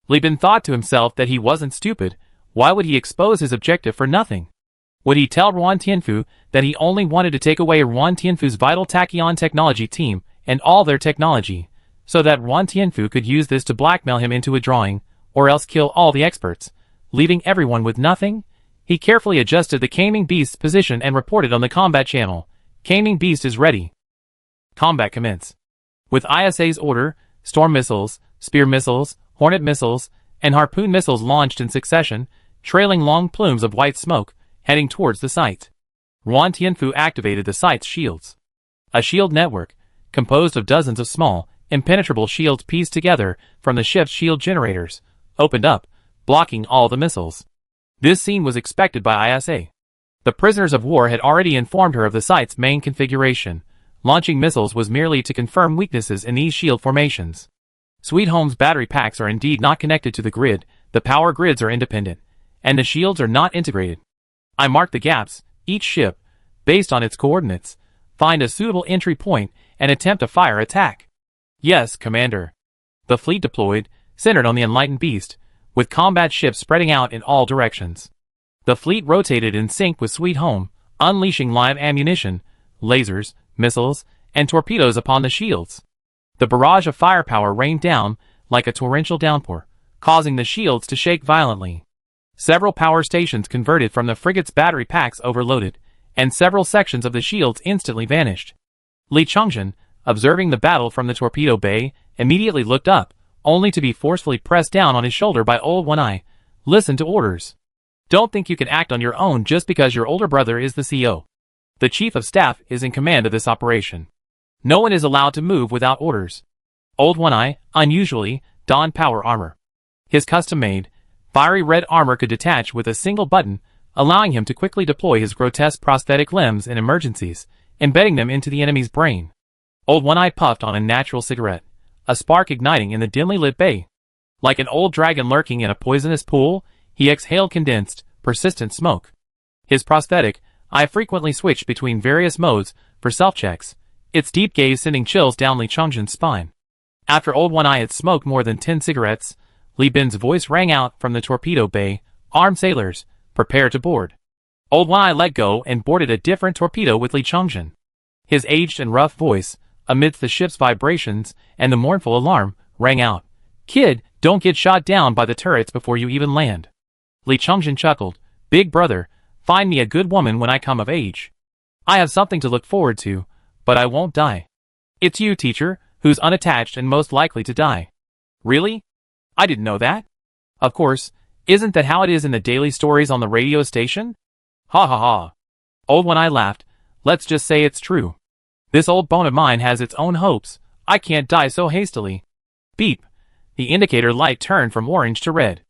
A: Li Bin thought to himself that he wasn't stupid. Why would he expose his objective for nothing? Would he tell Ron Tianfu that he only wanted to take away Ron Tianfu's vital tachyon technology team and all their technology, so that Ron Tianfu could use this to blackmail him into withdrawing, or else kill all the experts, leaving everyone with nothing? He carefully adjusted the Caming Beast's position and reported on the combat channel. Caming Beast is ready. Combat commence. With ISA's order, Storm missiles, Spear missiles, Hornet missiles, and Harpoon missiles launched in succession, trailing long plumes of white smoke, heading towards the site. Ron Tianfu activated the site's shields. A shield network, composed of dozens of small, impenetrable shields pieced together from the ship's shield generators, opened up, blocking all the missiles. This scene was expected by ISA. The prisoners of war had already informed her of the site's main configuration. Launching missiles was merely to confirm weaknesses in these shield formations. Sweet Home's battery packs are indeed not connected to the grid, the power grids are independent, and the shields are not integrated. I marked the gaps. Each ship, based on its coordinates, find a suitable entry point and attempt a fire attack. Yes, Commander. The fleet deployed, centered on the enlightened beast, with combat ships spreading out in all directions. The fleet rotated in sync with Sweet Home, unleashing live ammunition, lasers, missiles, and torpedoes upon the shields. The barrage of firepower rained down like a torrential downpour, causing the shields to shake violently. Several power stations converted from the frigate's battery packs overloaded, and several sections of the shields instantly vanished. Li Chongzhen, observing the battle from the torpedo bay, immediately looked up, only to be forcefully pressed down on his shoulder by Old One Eye. Listen to orders. Don't think you can act on your own just because your older brother is the CO. The Chief of Staff is in command of this operation. No one is allowed to move without orders. Old One Eye, unusually, donned power armor. His custom-made, fiery red armor could detach with a single button, allowing him to quickly deploy his grotesque prosthetic limbs in emergencies, embedding them into the enemy's brain. Old One Eye puffed on a natural cigarette, a spark igniting in the dimly lit bay. Like an old dragon lurking in a poisonous pool, he exhaled condensed, persistent smoke. His prosthetic eye frequently switched between various modes for self-checks, its deep gaze sending chills down Li Chongzhen's spine. After Old One Eye had smoked more than 10 cigarettes, Li Bin's voice rang out from the torpedo bay, "Armed sailors, prepare to board." Old One Eye let go and boarded a different torpedo with Li Chongzhen. His aged and rough voice, amidst the ship's vibrations and the mournful alarm, rang out, "Kid, don't get shot down by the turrets before you even land." Li Chongzhen chuckled, "Big brother, find me a good woman when I come of age. I have something to look forward to, but I won't die." "It's you, teacher, who's unattached and most likely to die." "Really? I didn't know that." "Of course, isn't that how it is in the daily stories on the radio station?" "Ha ha ha." Old One Eye laughed, "Let's just say it's true. This old bone of mine has its own hopes. I can't die so hastily." Beep. The indicator light turned from orange to red.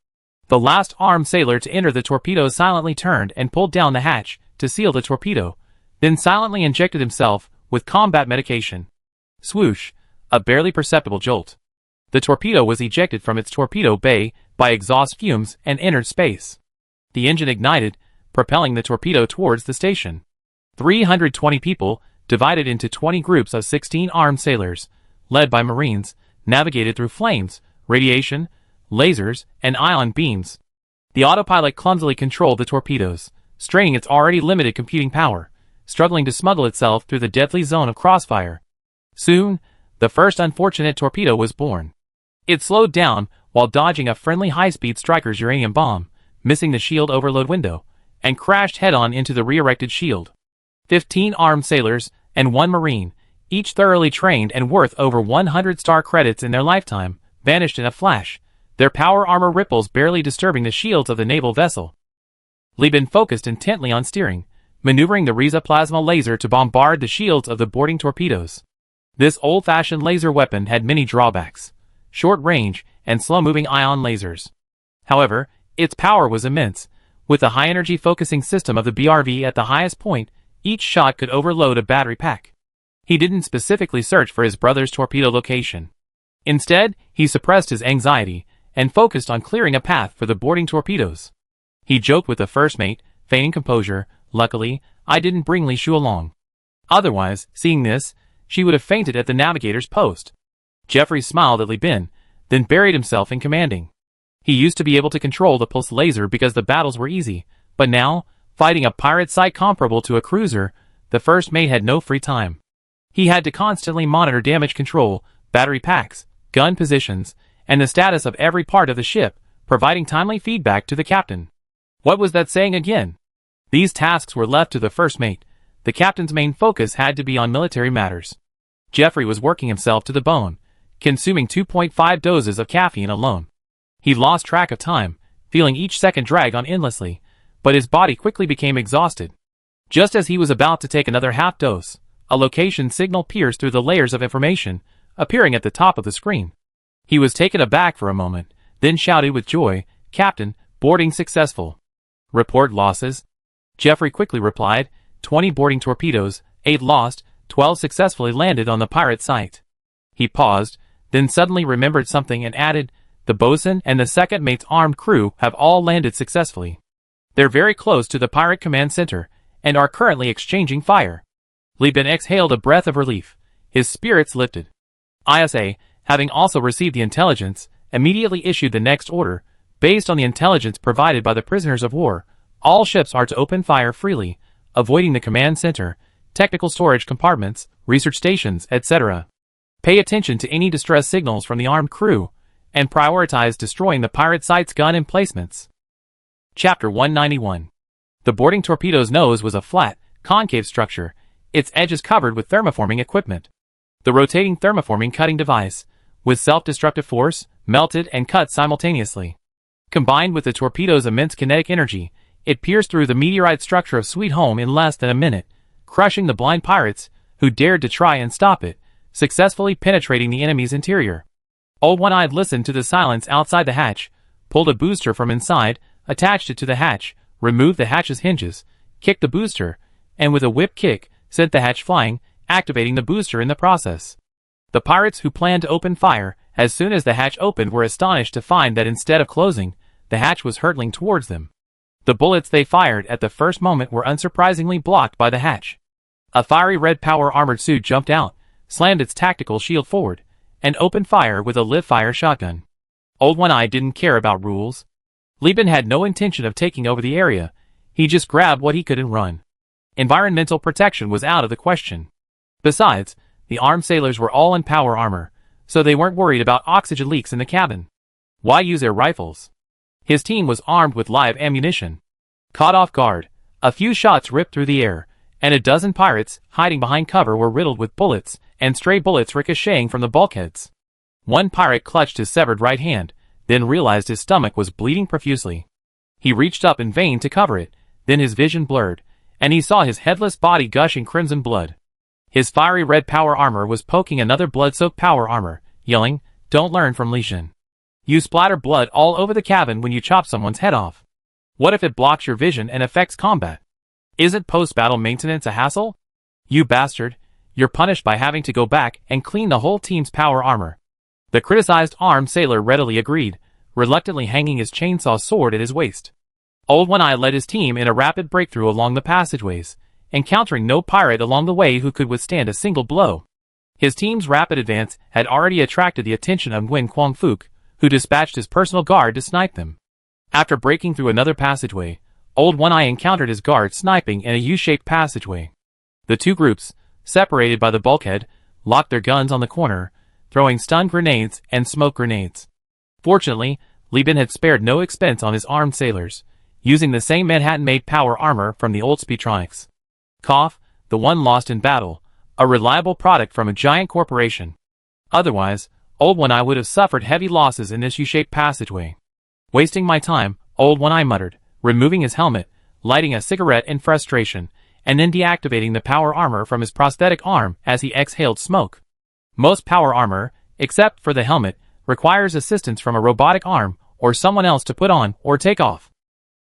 A: The last armed sailor to enter the torpedo silently turned and pulled down the hatch to seal the torpedo, then silently injected himself with combat medication. Swoosh, a barely perceptible jolt. The torpedo was ejected from its torpedo bay by exhaust fumes and entered space. The engine ignited, propelling the torpedo towards the station. 320 people, divided into 20 groups of 16 armed sailors, led by Marines, navigated through flames, radiation, lasers, and ion beams. The autopilot clumsily controlled the torpedoes, straining its already limited computing power, struggling to smuggle itself through the deadly zone of crossfire. Soon, the first unfortunate torpedo was born. It slowed down while dodging a friendly high-speed striker's uranium bomb, missing the shield overload window, and crashed head-on into the re-erected shield. 15 armed sailors and 1 Marine, each thoroughly trained and worth over 100 star credits in their lifetime, vanished in a flash, their power armor ripples barely disturbing the shields of the naval vessel. Li Bin focused intently on steering, maneuvering the Riza plasma laser to bombard the shields of the boarding torpedoes. This old-fashioned laser weapon had many drawbacks: short range and slow-moving ion lasers. However, its power was immense. With the high-energy focusing system of the BRV at the highest point, each shot could overload a battery pack. He didn't specifically search for his brother's torpedo location. Instead, he suppressed his anxiety and focused on clearing a path for the boarding torpedoes. He joked with the first mate, feigning composure. Luckily, I didn't bring Li Shu along. Otherwise, seeing this, she would have fainted at the navigator's post. Jeffrey smiled at Li Bin, then buried himself in commanding. He used to be able to control the pulse laser because the battles were easy, but now, fighting a pirate site comparable to a cruiser, the first mate had no free time. He had to constantly monitor damage control, battery packs, gun positions, and the status of every part of the ship, providing timely feedback to the captain. What was that saying again? These tasks were left to the first mate. The captain's main focus had to be on military matters. Jeffrey was working himself to the bone, consuming 2.5 doses of caffeine alone. He lost track of time, feeling each second drag on endlessly, but his body quickly became exhausted. Just as he was about to take another half dose, a location signal pierced through the layers of information, appearing at the top of the screen. He was taken aback for a moment, then shouted with joy, "Captain, boarding successful." "Report losses." Jeffrey quickly replied, 20 boarding torpedoes, 8 lost, 12 successfully landed on the pirate site. He paused, then suddenly remembered something and added, "The bosun and the second mate's armed crew have all landed successfully. They're very close to the pirate command center, and are currently exchanging fire." Li Bin exhaled a breath of relief. His spirits lifted. ISA, having also received the intelligence, immediately issued the next order. Based on the intelligence provided by the prisoners of war, all ships are to open fire freely, avoiding the command center, technical storage compartments, research stations, etc. Pay attention to any distress signals from the armed crew, and prioritize destroying the pirate site's gun emplacements. Chapter 191. The boarding torpedo's nose was a flat, concave structure, its edges covered with thermoforming equipment. The rotating thermoforming cutting device, with self-destructive force, melted and cut simultaneously. Combined with the torpedo's immense kinetic energy, it pierced through the meteorite structure of Sweet Home in less than a minute, crushing the blind pirates, who dared to try and stop it, successfully penetrating the enemy's interior. Old One-Eyed listened to the silence outside the hatch, pulled a booster from inside, attached it to the hatch, removed the hatch's hinges, kicked the booster, and with a whip kick, sent the hatch flying, activating the booster in the process. The pirates who planned to open fire, as soon as the hatch opened, were astonished to find that instead of closing, the hatch was hurtling towards them. The bullets they fired at the first moment were unsurprisingly blocked by the hatch. A fiery red power armored suit jumped out, slammed its tactical shield forward, and opened fire with a live-fire shotgun. Old One-Eye didn't care about rules. Li Bin had no intention of taking over the area. He just grabbed what he could and run. Environmental protection was out of the question. Besides, the armed sailors were all in power armor, so they weren't worried about oxygen leaks in the cabin. Why use their rifles? His team was armed with live ammunition. Caught off guard, a few shots ripped through the air, and a dozen pirates, hiding behind cover, were riddled with bullets, and stray bullets ricocheting from the bulkheads. One pirate clutched his severed right hand, then realized his stomach was bleeding profusely. He reached up in vain to cover it, then his vision blurred, and he saw his headless body gushing crimson blood. His fiery red power armor was poking another blood-soaked power armor, yelling, "Don't learn from Li Shin. You splatter blood all over the cabin when you chop someone's head off. What if it blocks your vision and affects combat? Isn't post-battle maintenance a hassle? You bastard, you're punished by having to go back and clean the whole team's power armor." The criticized armed sailor readily agreed, reluctantly hanging his chainsaw sword at his waist. Old One-Eye led his team in a rapid breakthrough along the passageways, encountering no pirate along the way who could withstand a single blow. His team's rapid advance had already attracted the attention of Nguyen Quang Phuc, who dispatched his personal guard to snipe them. After breaking through another passageway, Old One-Eye encountered his guard sniping in a U-shaped passageway. The two groups, separated by the bulkhead, locked their guns on the corner, throwing stun grenades and smoke grenades. Fortunately, Li Bin had spared no expense on his armed sailors, using the same Manhattan-made power armor from the old Speedtronics. Cough, the one lost in battle, a reliable product from a giant corporation. Otherwise, Old One-Eye would have suffered heavy losses in this U-shaped passageway. "Wasting my time," Old One-Eye muttered, removing his helmet, lighting a cigarette in frustration, and then deactivating the power armor from his prosthetic arm as he exhaled smoke. Most power armor, except for the helmet, requires assistance from a robotic arm or someone else to put on or take off.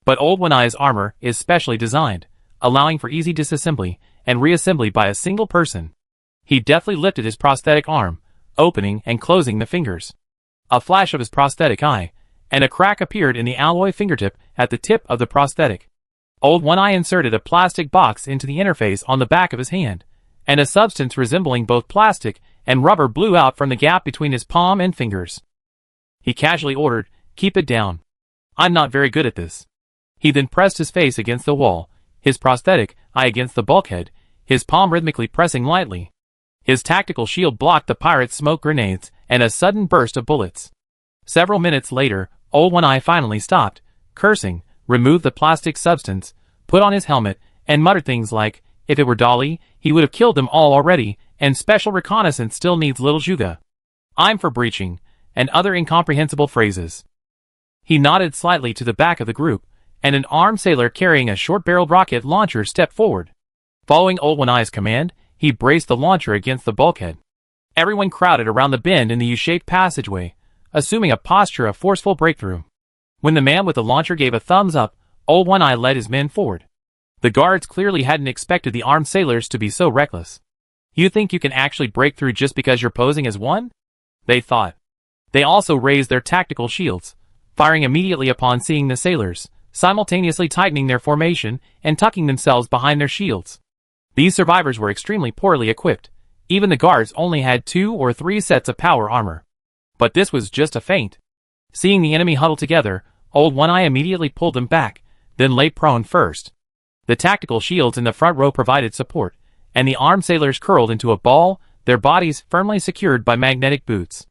A: But Old One-Eye's armor is specially designed, allowing for easy disassembly and reassembly by a single person. He deftly lifted his prosthetic arm, opening and closing the fingers. A flash of his prosthetic eye, and a crack appeared in the alloy fingertip at the tip of the prosthetic. Old One-Eye inserted a plastic box into the interface on the back of his hand, and a substance resembling both plastic and rubber blew out from the gap between his palm and fingers. He casually ordered, "Keep it down. I'm not very good at this." He then pressed his face against the wall, his prosthetic eye against the bulkhead, his palm rhythmically pressing lightly. His tactical shield blocked the pirate's smoke grenades and a sudden burst of bullets. Several minutes later, Old One-Eye finally stopped, cursing, removed the plastic substance, put on his helmet, and muttered things like, "If it were Dolly, he would have killed them all already, and Special Reconnaissance still needs little Juga. I'm for breaching," and other incomprehensible phrases. He nodded slightly to the back of the group, and an armed sailor carrying a short-barreled rocket launcher stepped forward. Following Old One-Eye's command, he braced the launcher against the bulkhead. Everyone crowded around the bend in the U-shaped passageway, assuming a posture of forceful breakthrough. When the man with the launcher gave a thumbs up, Old One-Eye led his men forward. The guards clearly hadn't expected the armed sailors to be so reckless. "You think you can actually break through just because you're posing as one?" they thought. They also raised their tactical shields, firing immediately upon seeing the sailors, simultaneously tightening their formation and tucking themselves behind their shields. These survivors were extremely poorly equipped. Even the guards only had 2 or 3 sets of power armor. But this was just a feint. Seeing the enemy huddle together, Old One-Eye immediately pulled them back, then lay prone first. The tactical shields in the front row provided support, and the armed sailors curled into a ball, their bodies firmly secured by magnetic boots.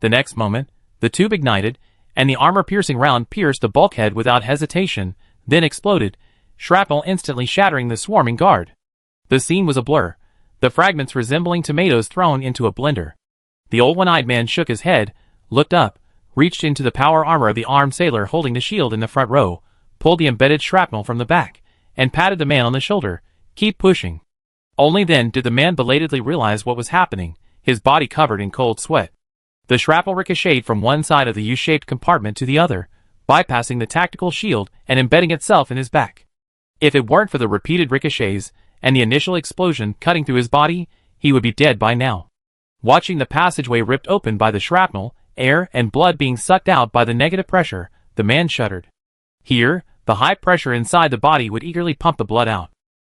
A: The next moment, the tube ignited, and the armor-piercing round pierced the bulkhead without hesitation, then exploded, shrapnel instantly shattering the swarming guard. The scene was a blur, the fragments resembling tomatoes thrown into a blender. The Old One-Eyed man shook his head, looked up, reached into the power armor of the armed sailor holding the shield in the front row, pulled the embedded shrapnel from the back, and patted the man on the shoulder. "Keep pushing." Only then did the man belatedly realize what was happening, his body covered in cold sweat. The shrapnel ricocheted from one side of the U-shaped compartment to the other, bypassing the tactical shield and embedding itself in his back. If it weren't for the repeated ricochets and the initial explosion cutting through his body, he would be dead by now. Watching the passageway ripped open by the shrapnel, air and blood being sucked out by the negative pressure, the man shuddered. Here, the high pressure inside the body would eagerly pump the blood out.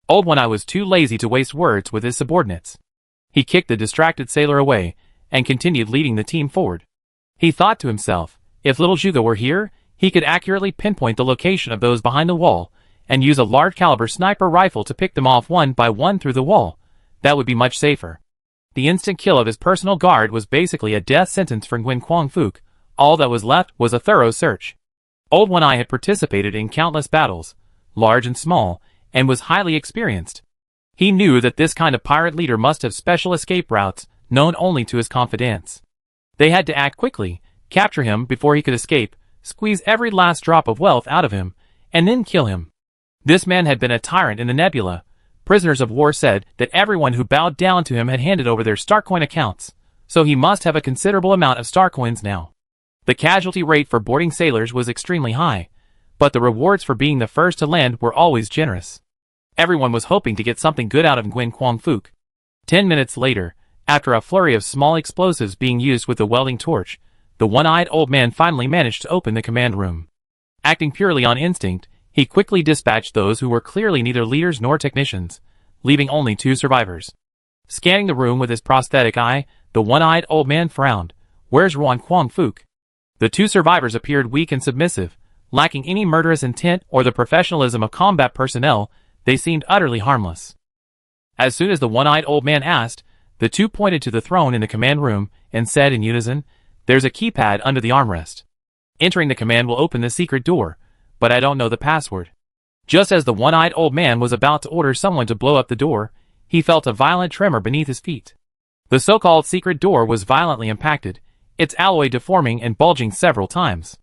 A: Old One-Eye was too lazy to waste words with his subordinates. He kicked the distracted sailor away, and continued leading the team forward. He thought to himself, if little Juga were here, he could accurately pinpoint the location of those behind the wall, and use a large-caliber sniper rifle to pick them off one by one through the wall. That would be much safer. The instant kill of his personal guard was basically a death sentence for Nguyen Quang Phuc. All that was left was a thorough search. Old One-Eye had participated in countless battles, large and small, and was highly experienced. He knew that this kind of pirate leader must have special escape routes, known only to his confidants. They had to act quickly, capture him before he could escape, squeeze every last drop of wealth out of him, and then kill him. This man had been a tyrant in the nebula. Prisoners of war said that everyone who bowed down to him had handed over their Starcoin accounts, so he must have a considerable amount of Starcoins now. The casualty rate for boarding sailors was extremely high, but the rewards for being the first to land were always generous. Everyone was hoping to get something good out of Nguyen Quang Phuc. 10 minutes later, after a flurry of small explosives being used with the welding torch, the one-eyed old man finally managed to open the command room. Acting purely on instinct, he quickly dispatched those who were clearly neither leaders nor technicians, leaving only 2 survivors. Scanning the room with his prosthetic eye, the one-eyed old man frowned. "Where's Nguyen Quang Phuc?" The 2 survivors appeared weak and submissive, lacking any murderous intent or the professionalism of combat personnel. They seemed utterly harmless. As soon as the one-eyed old man asked, the 2 pointed to the throne in the command room and said in unison, "There's a keypad under the armrest. Entering the command will open the secret door, but I don't know the password." Just as the one-eyed old man was about to order someone to blow up the door, he felt a violent tremor beneath his feet. The so-called secret door was violently impacted, its alloy deforming and bulging several times.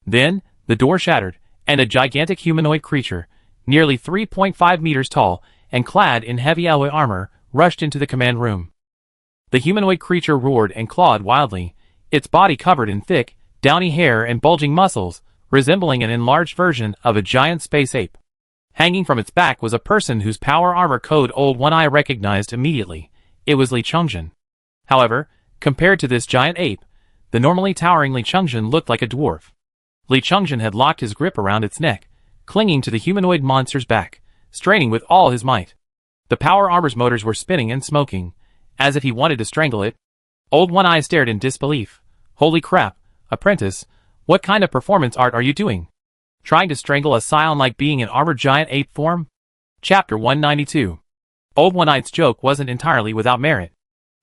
A: Then, the door shattered, and a gigantic humanoid creature, nearly 3.5 meters tall and clad in heavy alloy armor, rushed into the command room. The humanoid creature roared and clawed wildly, its body covered in thick, downy hair and bulging muscles, resembling an enlarged version of a giant space ape. Hanging from its back was a person whose power armor code Old One-Eye recognized immediately. It was Li Chungjin. However, compared to this giant ape, the normally towering Li Chungjin looked like a dwarf. Li Chungjin had locked his grip around its neck, clinging to the humanoid monster's back, straining with all his might. The power armor's motors were spinning and smoking, as if he wanted to strangle it. Old One Eye stared in disbelief. Holy crap, apprentice, what kind of performance art are you doing? Trying to strangle a scion like being in armored giant ape form? Chapter 192. Old One Eye's joke wasn't entirely without merit.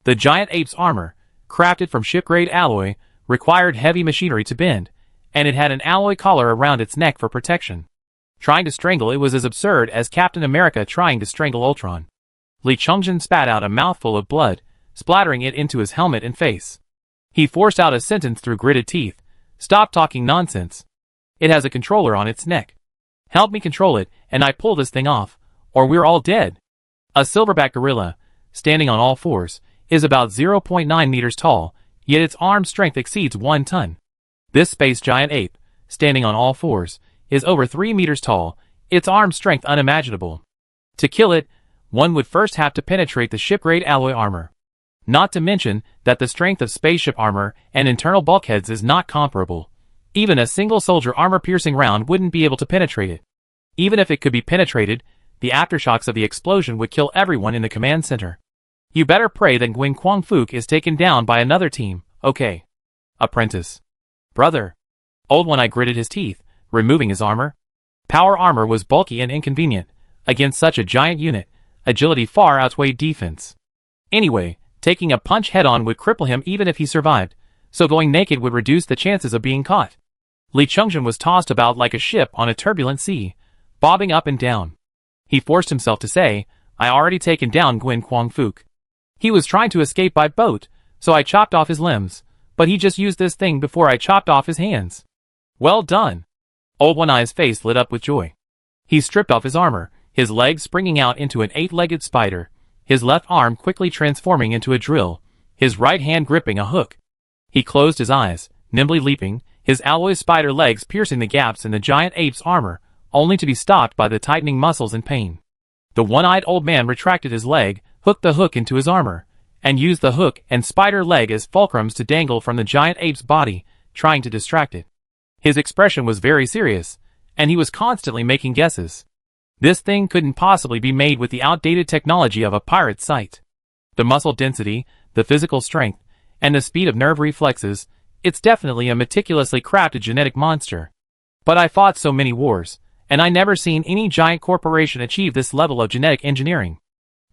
A: The giant ape's armor, crafted from ship-grade alloy, required heavy machinery to bend, and it had an alloy collar around its neck for protection. Trying to strangle it was as absurd as Captain America trying to strangle Ultron. Li Chungjin spat out a mouthful of blood, splattering it into his helmet and face. He forced out a sentence through gritted teeth. Stop talking nonsense. It has a controller on its neck. Help me control it, and I pull this thing off, or we're all dead. A silverback gorilla, standing on all fours, is about 0.9 meters tall, yet its arm strength exceeds 1 ton. This space giant ape, standing on all fours, is over 3 meters tall, its arm strength unimaginable. To kill it, one would first have to penetrate the ship-grade alloy armor. Not to mention that the strength of spaceship armor and internal bulkheads is not comparable. Even a single soldier armor-piercing round wouldn't be able to penetrate it. Even if it could be penetrated, the aftershocks of the explosion would kill everyone in the command center. You better pray that Nguyen Quang Phuc is taken down by another team, okay? Apprentice. Brother. Old One Eye gritted his teeth, removing his armor. Power armor was bulky and inconvenient. Against such a giant unit, agility far outweighed defense. Anyway, taking a punch head-on would cripple him even if he survived, so going naked would reduce the chances of being caught. Li Chungjin was tossed about like a ship on a turbulent sea, bobbing up and down. He forced himself to say, I already taken down Nguyen Quang Phuc. He was trying to escape by boat, so I chopped off his limbs, but he just used this thing before I chopped off his hands. Well done. Old One Eye's face lit up with joy. He stripped off his armor, his legs springing out into an 8-legged spider, his left arm quickly transforming into a drill, his right hand gripping a hook. He closed his eyes, nimbly leaping, his alloy spider legs piercing the gaps in the giant ape's armor, only to be stopped by the tightening muscles and pain. The one-eyed old man retracted his leg, hooked the hook into his armor, and used the hook and spider leg as fulcrums to dangle from the giant ape's body, trying to distract it. His expression was very serious, and he was constantly making guesses. This thing couldn't possibly be made with the outdated technology of a pirate's sight. The muscle density, the physical strength, and the speed of nerve reflexes, it's definitely a meticulously crafted genetic monster. But I fought so many wars, and I never seen any giant corporation achieve this level of genetic engineering.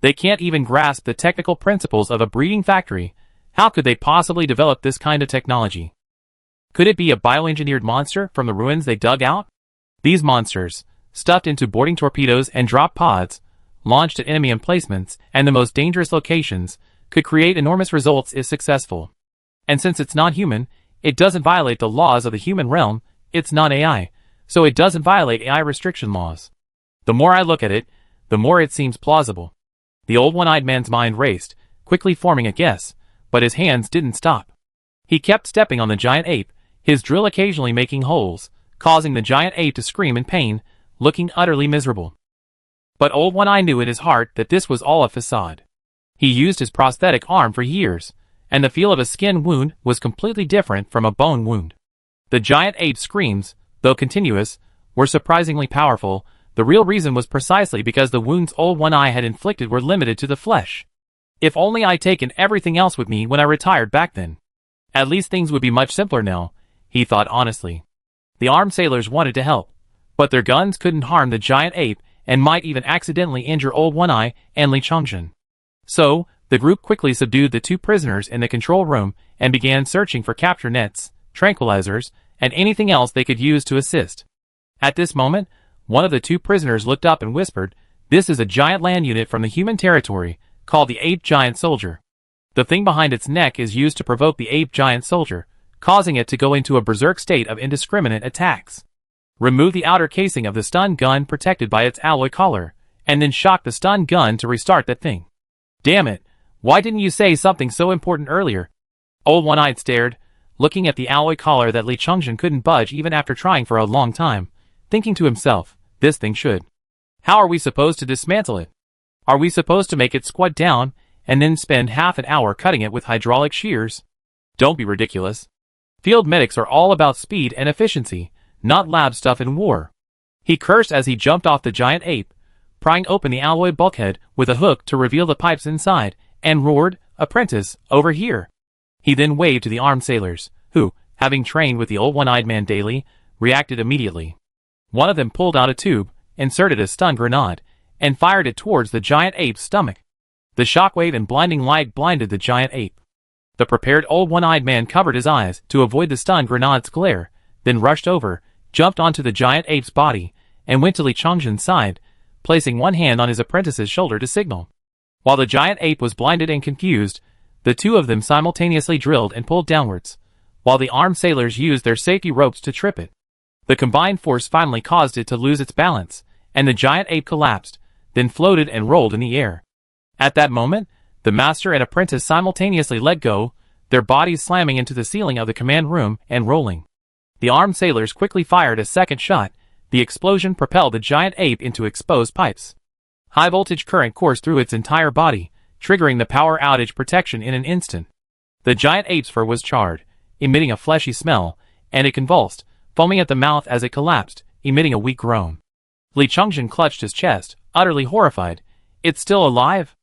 A: They can't even grasp the technical principles of a breeding factory. How could they possibly develop this kind of technology? Could it be a bioengineered monster from the ruins they dug out? These monsters, stuffed into boarding torpedoes and drop pods, launched at enemy emplacements and the most dangerous locations, could create enormous results if successful. And since it's not human, it doesn't violate the laws of the human realm, it's not AI, so it doesn't violate AI restriction laws. The more I look at it, the more it seems plausible. The old one-eyed man's mind raced, quickly forming a guess, but his hands didn't stop. He kept stepping on the giant ape, his drill occasionally making holes, causing the giant ape to scream in pain, looking utterly miserable. But old One Eye knew in his heart that this was all a facade. He used his prosthetic arm for years, and the feel of a skin wound was completely different from a bone wound. The giant ape's screams, though continuous, were surprisingly powerful. The real reason was precisely because the wounds old One Eye had inflicted were limited to the flesh. If only I'd taken everything else with me when I retired back then. At least things would be much simpler now, he thought honestly. The armed sailors wanted to help, but their guns couldn't harm the giant ape and might even accidentally injure old One Eye and Li Chungjin. So, the group quickly subdued the 2 prisoners in the control room and began searching for capture nets, tranquilizers, and anything else they could use to assist. At this moment, one of the 2 prisoners looked up and whispered, "This is a giant land unit from the human territory, called the Ape Giant Soldier. The thing behind its neck is used to provoke the Ape Giant Soldier, causing it to go into a berserk state of indiscriminate attacks. Remove the outer casing of the stun gun protected by its alloy collar, and then shock the stun gun to restart that thing. Damn it, why didn't you say something so important earlier?" Old One-Eyed stared, looking at the alloy collar that Li Chungjin couldn't budge even after trying for a long time, thinking to himself, this thing should. How are we supposed to dismantle it? Are we supposed to make it squat down, and then spend half an hour cutting it with hydraulic shears? Don't be ridiculous. Field medics are all about speed and efficiency, not lab stuff in war. He cursed as he jumped off the giant ape, prying open the alloy bulkhead with a hook to reveal the pipes inside, and roared, "Apprentice, over here!" He then waved to the armed sailors, who, having trained with the old one-eyed man daily, reacted immediately. One of them pulled out a tube, inserted a stun grenade, and fired it towards the giant ape's stomach. The shockwave and blinding light blinded the giant ape. The prepared old one-eyed man covered his eyes to avoid the stun grenade's glare, then rushed over, jumped onto the giant ape's body, and went to Li Changzhen's side, placing one hand on his apprentice's shoulder to signal. While the giant ape was blinded and confused, the two of them simultaneously drilled and pulled downwards, while the armed sailors used their safety ropes to trip it. The combined force finally caused it to lose its balance, and the giant ape collapsed, then floated and rolled in the air. At that moment, the master and apprentice simultaneously let go, their bodies slamming into the ceiling of the command room and rolling. The armed sailors quickly fired a second shot. The explosion propelled the giant ape into exposed pipes. High-voltage current coursed through its entire body, triggering the power outage protection in an instant. The giant ape's fur was charred, emitting a fleshy smell, and it convulsed, foaming at the mouth as it collapsed, emitting a weak groan. Li Changzhen clutched his chest, utterly horrified. "It's still alive?"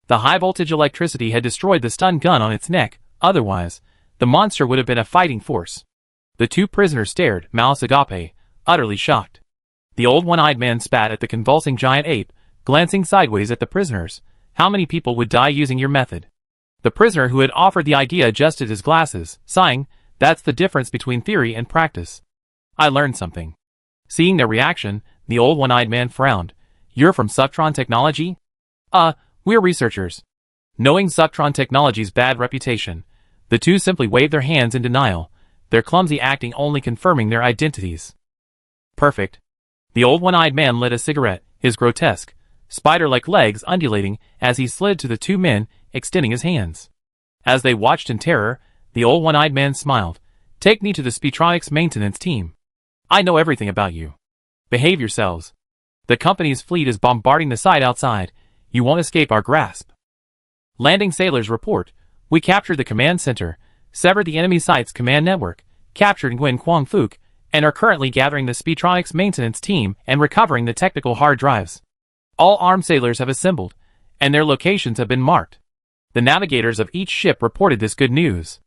A: The high-voltage electricity had destroyed the stun gun on its neck, otherwise, the monster would have been a fighting force. The two prisoners stared, mouths agape, utterly shocked. The old one-eyed man spat at the convulsing giant ape, glancing sideways at the prisoners. "How many people would die using your method?" The prisoner who had offered the idea adjusted his glasses, sighing, "That's the difference between theory and practice. I learned something." Seeing their reaction, the old one-eyed man frowned. "You're from Subtron Technology?" We're researchers." Knowing Subtron Technology's bad reputation, the two simply waved their hands in denial, their clumsy acting only confirming their identities. "Perfect." The old one-eyed man lit a cigarette, his grotesque, spider-like legs undulating as he slid to the two men, extending his hands. As they watched in terror, the old one-eyed man smiled. "Take me to the Speetronics maintenance team. I know everything about you. Behave yourselves. The company's fleet is bombarding the site outside. You won't escape our grasp." Landing sailors report. "We captured the command center, severed the enemy site's command network, captured Nguyen Quang Phuc, and are currently gathering the Speetronics maintenance team and recovering the technical hard drives. All armed sailors have assembled, and their locations have been marked." The navigators of each ship reported this good news.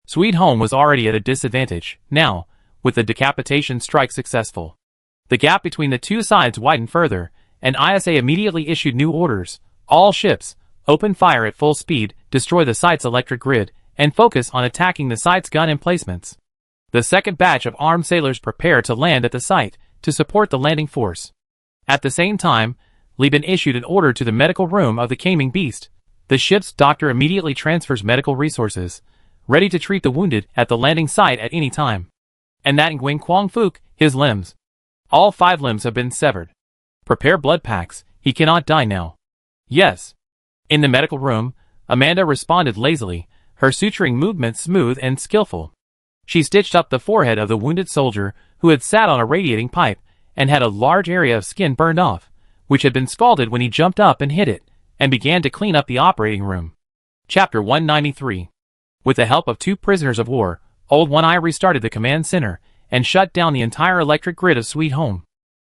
A: Sweet Home was already at a disadvantage. Now, with the decapitation strike successful, the gap between the two sides widened further, and ISA immediately issued new orders. All ships, open fire at full speed, destroy the site's electric grid, and focus on attacking the site's gun emplacements. The second batch of armed sailors prepared to land at the site to support the landing force. At the same time, Li Bin issued an order to the medical room of the Caming Beast. The ship's doctor immediately transfers medical resources, ready to treat the wounded at the landing site at any time. And that Nguyen Quang Phuc, his limbs. All 5 limbs have been severed. Prepare blood packs, he cannot die now. Yes. In the medical room, Amanda responded lazily, her suturing movements smooth and skillful. She stitched up the forehead of the wounded soldier who had sat on a radiating pipe and had a large area of skin burned off, which had been scalded when he jumped up and hit it, and began to clean up the operating room. Chapter 193. With the help of 2 prisoners of war, Old One-Eye restarted the command center and shut down the entire electric grid of Sweet Home.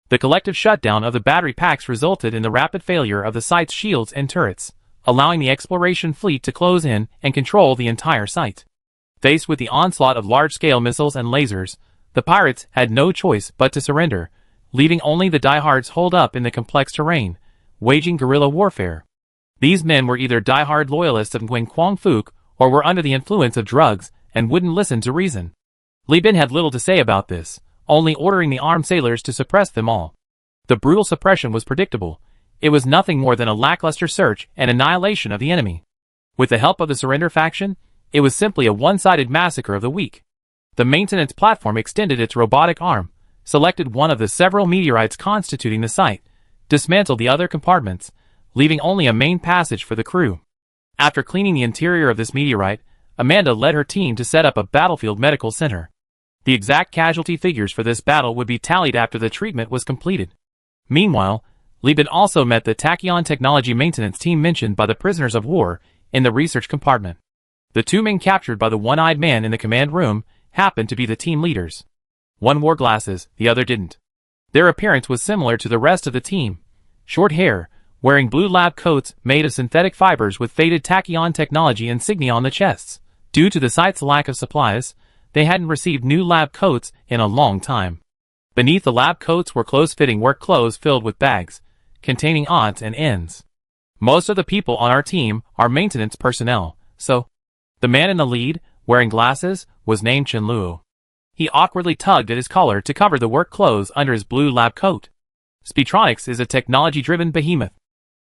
A: The collective shutdown of the battery packs resulted in the rapid failure of the site's shields and turrets, allowing the exploration fleet to close in and control the entire site. Faced with the onslaught of large-scale missiles and lasers, the pirates had no choice but to surrender, leaving only the diehards holed up in the complex terrain, waging guerrilla warfare. These men were either diehard loyalists of Nguyen Quang Phuc or were under the influence of drugs and wouldn't listen to reason. Li Bin had little to say about this, only ordering the armed sailors to suppress them all. The brutal suppression was predictable. It was nothing more than a lackluster search and annihilation of the enemy. With the help of the surrender faction, it was simply a one-sided massacre of the weak. The maintenance platform extended its robotic arm, selected one of the several meteorites constituting the site, dismantled the other compartments, leaving only a main passage for the crew. After cleaning the interior of this meteorite, Amanda led her team to set up a battlefield medical center. The exact casualty figures for this battle would be tallied after the treatment was completed. Meanwhile, Li Bin also met the Tachyon Technology maintenance team mentioned by the prisoners of war in the research compartment. The 2 men captured by the one-eyed man in the command room happened to be the team leaders. One wore glasses, the other didn't. Their appearance was similar to the rest of the team. Short hair, wearing blue lab coats made of synthetic fibers with faded tachyon technology insignia on the chests. Due to the site's lack of supplies, they hadn't received new lab coats in a long time. Beneath the lab coats were close-fitting work clothes filled with bags, containing odds and ends. Most of the people on our team are maintenance personnel, so the man in the lead, wearing glasses, was named Chenluo. He awkwardly tugged at his collar to cover the work clothes under his blue lab coat. Speedtronics is a technology-driven behemoth.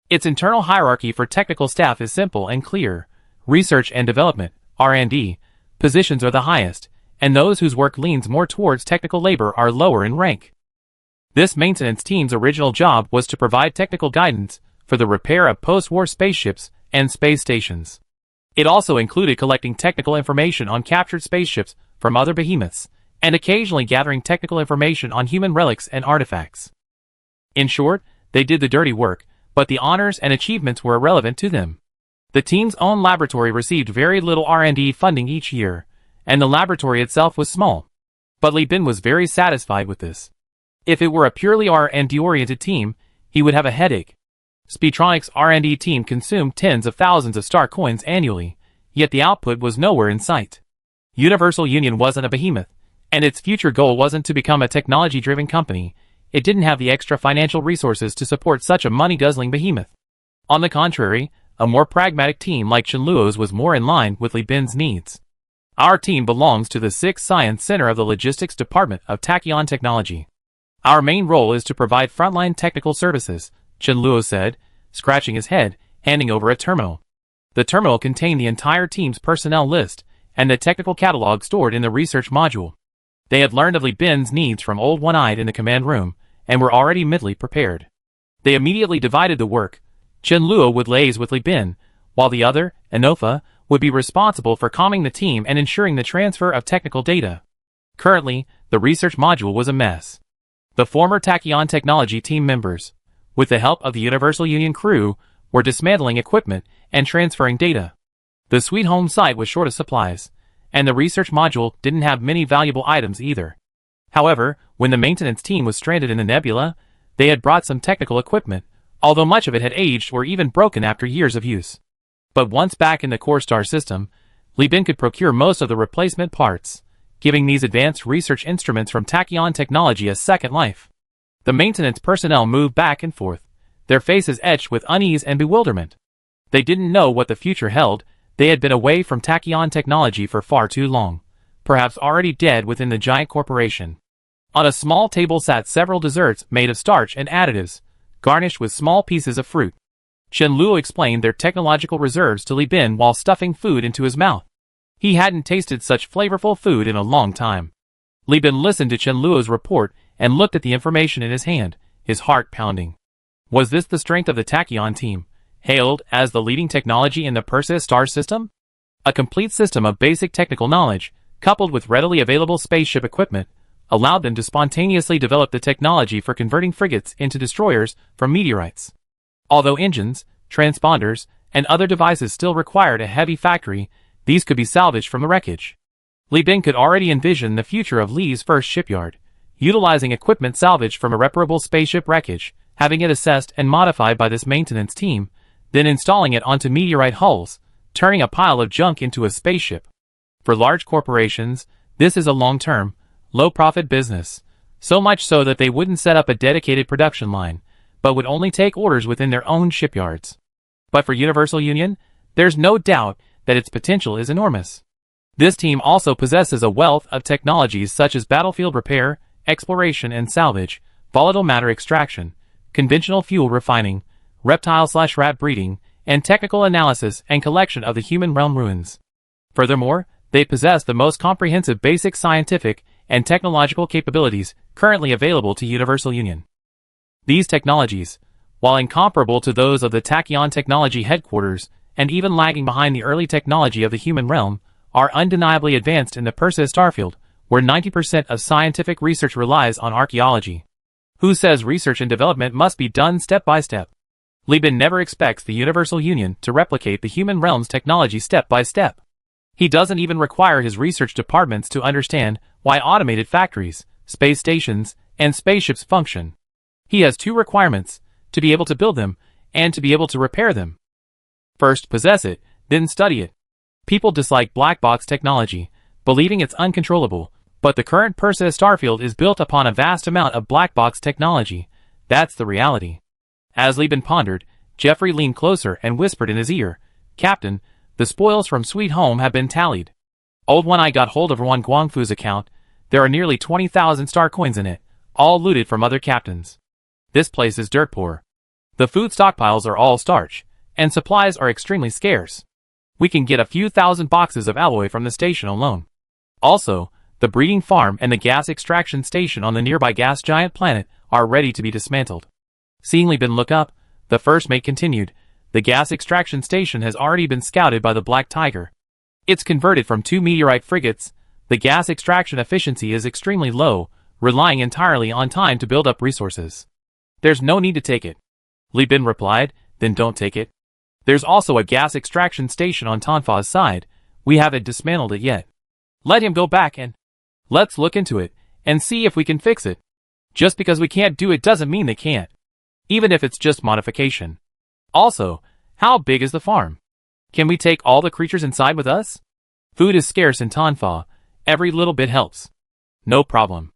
A: Its internal hierarchy for technical staff is simple and clear. Research and development, R&D, positions are the highest, and those whose work leans more towards technical labor are lower in rank. This maintenance team's original job was to provide technical guidance for the repair of post-war spaceships and space stations. It also included collecting technical information on captured spaceships from other behemoths, and occasionally gathering technical information on human relics and artifacts. In short, they did the dirty work, but the honors and achievements were irrelevant to them. The team's own laboratory received very little R&D funding each year, and the laboratory itself was small. But Li Bin was very satisfied with this. If it were a purely R&D-oriented team, he would have a headache. Speedtronics' R&D team consumed tens of thousands of star coins annually, yet the output was nowhere in sight. Universal Union wasn't a behemoth, and its future goal wasn't to become a technology-driven company. It didn't have the extra financial resources to support such a money-guzzling behemoth. On the contrary, a more pragmatic team like Chenluo's was more in line with Li Bin's needs. Our team belongs to the 6th Science Center of the Logistics Department of Tachyon Technology. Our main role is to provide frontline technical services, Chenluo said, scratching his head, handing over a terminal. The terminal contained the entire team's personnel list and the technical catalog stored in the research module. They had learned of Li Bin's needs from Old One-Eyed in the command room, and were already mentally prepared. They immediately divided the work. Chenluo would liaise with Li Bin, while the other, Enofa, would be responsible for calming the team and ensuring the transfer of technical data. Currently, the research module was a mess. The former Tachyon Technology team members, with the help of the Universal Union crew, were dismantling equipment and transferring data. The Sweet Home site was short of supplies, and the research module didn't have many valuable items either. However, when the maintenance team was stranded in the nebula, they had brought some technical equipment, although much of it had aged or even broken after years of use. But once back in the core star system, Li Bin could procure most of the replacement parts, giving these advanced research instruments from Tachyon Technology a second life. The maintenance personnel moved back and forth, their faces etched with unease and bewilderment. They didn't know what the future held. They had been away from Tachyon Technology for far too long, perhaps already dead within the giant corporation. On a small table sat several desserts made of starch and additives, garnished with small pieces of fruit. Chenluo explained their technological reserves to Li Bin while stuffing food into his mouth. He hadn't tasted such flavorful food in a long time. Li Bin listened to Chenluo's report and looked at the information in his hand, his heart pounding. Was this the strength of the Tachyon team, hailed as the leading technology in the Perseus star system? A complete system of basic technical knowledge, coupled with readily available spaceship equipment, allowed them to spontaneously develop the technology for converting frigates into destroyers from meteorites. Although engines, transponders, and other devices still required a heavy factory, these could be salvaged from the wreckage. Li Bin could already envision the future of Li's first shipyard, utilizing equipment salvaged from irreparable spaceship wreckage, having it assessed and modified by this maintenance team, then installing it onto meteorite hulls, turning a pile of junk into a spaceship. For large corporations, this is a long-term, low-profit business, so much so that they wouldn't set up a dedicated production line, but would only take orders within their own shipyards. But for Universal Union, there's no doubt that its potential is enormous. This team also possesses a wealth of technologies such as battlefield repair, exploration and salvage, volatile matter extraction, conventional fuel refining, reptile/rat breeding, and technical analysis and collection of the human realm ruins. Furthermore, they possess the most comprehensive basic scientific and technological capabilities currently available to Universal Union. These technologies, while incomparable to those of the Tachyon Technology headquarters and even lagging behind the early technology of the human realm, are undeniably advanced in the Perseus starfield, where 90% of scientific research relies on archaeology. Who says research and development must be done step by step? Li Bin never expects the Universal Union to replicate the human realm's technology step by step. He doesn't even require his research departments to understand why automated factories, space stations, and spaceships function. He has two requirements: to be able to build them, and to be able to repair them. First possess it, then study it. People dislike black box technology, believing it's uncontrollable, but the current Perseus starfield is built upon a vast amount of black box technology. That's the reality. As Lieben pondered, Jeffrey leaned closer and whispered in his ear, "Captain, the spoils from Sweet Home have been tallied. Old One Eye got hold of Ron Guangfu's account. There are nearly 20,000 star coins in it, all looted from other captains. This place is dirt poor. The food stockpiles are all starch, and supplies are extremely scarce. We can get a few thousand boxes of alloy from the station alone. Also, the breeding farm and the gas extraction station on the nearby gas giant planet are ready to be dismantled." Seeing Lieben look up, the first mate continued, "The gas extraction station has already been scouted by the Black Tiger. It's converted from 2 meteorite frigates. The gas extraction efficiency is extremely low, relying entirely on time to build up resources. There's no need to take it." Lieben replied, "Then don't take it. There's also a gas extraction station on Tonfa's side. We haven't dismantled it yet. Let him go back and let's look into it and see if we can fix it. Just because we can't do it doesn't mean they can't, even if it's just modification. Also, how big is the farm? Can we take all the creatures inside with us? Food is scarce in Tonfa. Every little bit helps." "No problem."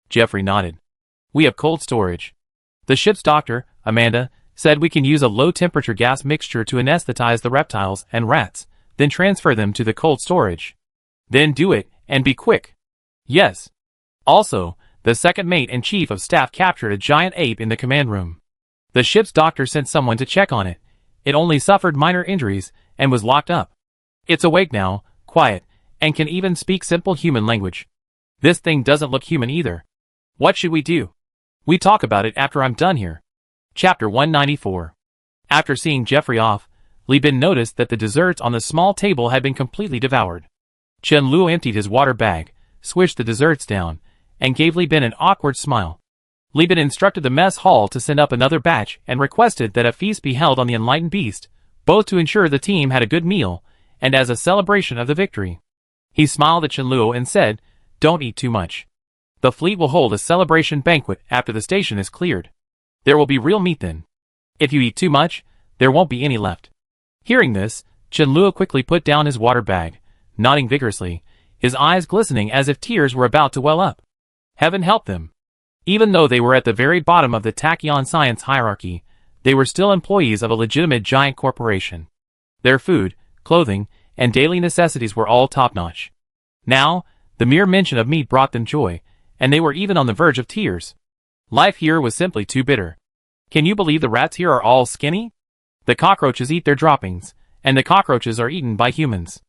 A: Jeffrey nodded. "We have cold storage. The ship's doctor, Amanda, said we can use a low-temperature gas mixture to anesthetize the reptiles and rats, then transfer them to the cold storage. Then do it, and be quick." "Yes." Also, the second mate and chief of staff captured a giant ape in the command room. The ship's doctor sent someone to check on it. It only suffered minor injuries and was locked up. It's awake now, quiet, and can even speak simple human language. This thing doesn't look human either. What should we do? We talk about it after I'm done here. Chapter 194. After seeing Jeffrey off, Lieben noticed that the desserts on the small table had been completely devoured. Chen Luo emptied his water bag, swished the desserts down, and gave Lieben an awkward smile. Lieben instructed the mess hall to send up another batch and requested that a feast be held on the enlightened beast, both to ensure the team had a good meal and as a celebration of the victory. He smiled at Chen Luo and said, "Don't eat too much. The fleet will hold a celebration banquet after the station is cleared. There will be real meat then. If you eat too much, there won't be any left." Hearing this, Chen Luo quickly put down his water bag, nodding vigorously, his eyes glistening as if tears were about to well up. Heaven help them. Even though they were at the very bottom of the tachyon science hierarchy, they were still employees of a legitimate giant corporation. Their food, clothing, and daily necessities were all top-notch. Now, the mere mention of meat brought them joy, and they were even on the verge of tears. Life here was simply too bitter. Can you believe the rats here are all skinny? The cockroaches eat their droppings, and the cockroaches are eaten by humans.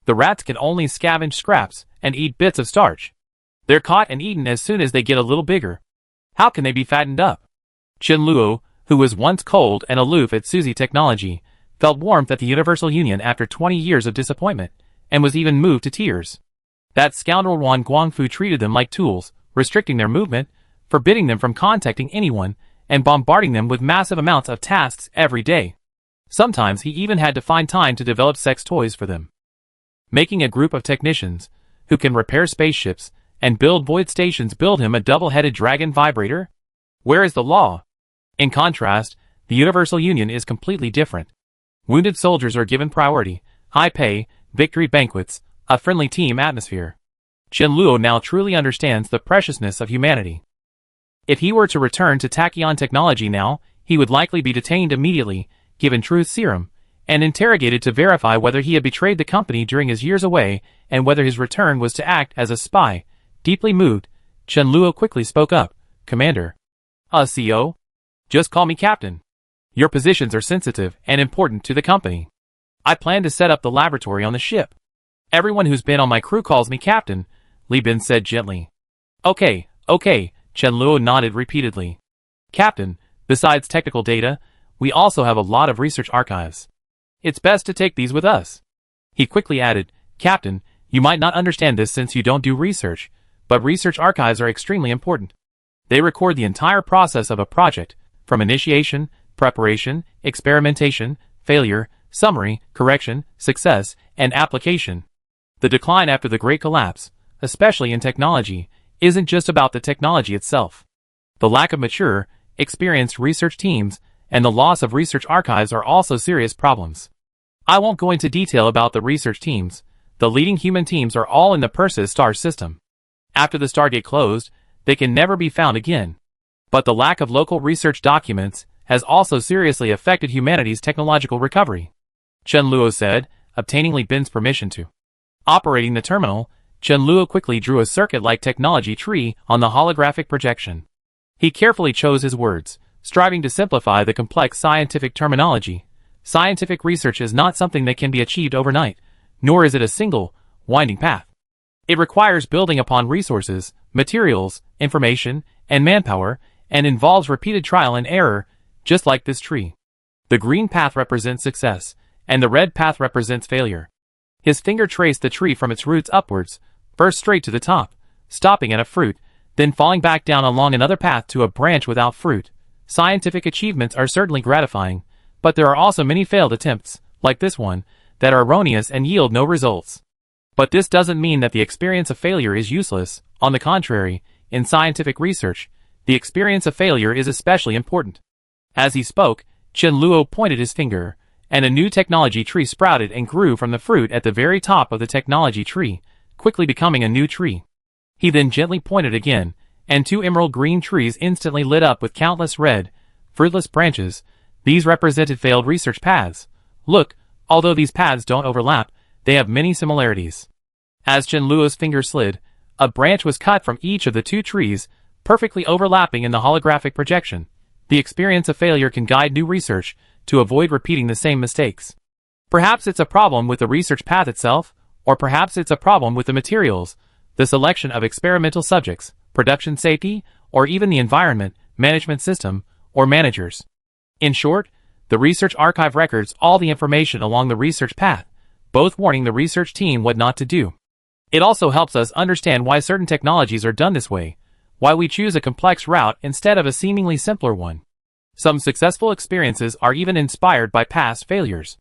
A: The rats can only scavenge scraps and eat bits of starch. They're caught and eaten as soon as they get a little bigger. How can they be fattened up? Chen Luo, who was once cold and aloof at Suzy Technology, felt warmth at the Universal Union after 20 years of disappointment, and was even moved to tears. That scoundrel Wan Guangfu treated them like tools, restricting their movement, forbidding them from contacting anyone, and bombarding them with massive amounts of tasks every day. Sometimes he even had to find time to develop sex toys for them. Making a group of technicians, who can repair spaceships, and build void stations build him a double-headed dragon vibrator? Where is the law? In contrast, the Universal Union is completely different. Wounded soldiers are given priority, high pay, victory banquets, a friendly team atmosphere. Chen Luo now truly understands the preciousness of humanity. If he were to return to tachyon technology now, he would likely be detained immediately, given truth serum, and interrogated to verify whether he had betrayed the company during his years away and whether his return was to act as a spy. Deeply moved, Chen Luo quickly spoke up, "Commander." CO? Just call me Captain. Your positions are sensitive and important to the company. I plan to set up the laboratory on the ship. Everyone who's been on my crew calls me Captain, Lieben said gently. Okay, Chen Luo nodded repeatedly. Captain, besides technical data, we also have a lot of research archives. It's best to take these with us. He quickly added, Captain, you might not understand this since you don't do research, but research archives are extremely important. They record the entire process of a project, from initiation, preparation, experimentation, failure, summary, correction, success, and application. The decline after the Great Collapse, especially in technology, isn't just about the technology itself. The lack of mature, experienced research teams and the loss of research archives are also serious problems. I won't go into detail about the research teams. The leading human teams are all in the Perseus star system. After the Stargate closed, they can never be found again. But the lack of local research documents has also seriously affected humanity's technological recovery. Chen Luo said, obtaining Li Bin's permission to. Operating the terminal, Chen Luo quickly drew a circuit-like technology tree on the holographic projection. He carefully chose his words, striving to simplify the complex scientific terminology. Scientific research is not something that can be achieved overnight, nor is it a single, winding path. It requires building upon resources, materials, information, and manpower, and involves repeated trial and error, just like this tree. The green path represents success, and the red path represents failure. His finger traced the tree from its roots upwards, first straight to the top, stopping at a fruit, then falling back down along another path to a branch without fruit. Scientific achievements are certainly gratifying, but there are also many failed attempts, like this one, that are erroneous and yield no results. But this doesn't mean that the experience of failure is useless. On the contrary, in scientific research, the experience of failure is especially important. As he spoke, Chen Luo pointed his finger, and a new technology tree sprouted and grew from the fruit at the very top of the technology tree, quickly becoming a new tree. He then gently pointed again, and two emerald green trees instantly lit up with countless red, fruitless branches. These represented failed research paths. Look, although these paths don't overlap, they have many similarities. As Chen Luo's finger slid, a branch was cut from each of the two trees, perfectly overlapping in the holographic projection. The experience of failure can guide new research to avoid repeating the same mistakes. Perhaps it's a problem with the research path itself, or perhaps it's a problem with the materials, the selection of experimental subjects, production safety, or even the environment, management system, or managers. In short, the research archive records all the information along the research path, both warning the research team what not to do. It also helps us understand why certain technologies are done this way, why we choose a complex route instead of a seemingly simpler one. Some successful experiences are even inspired by past failures.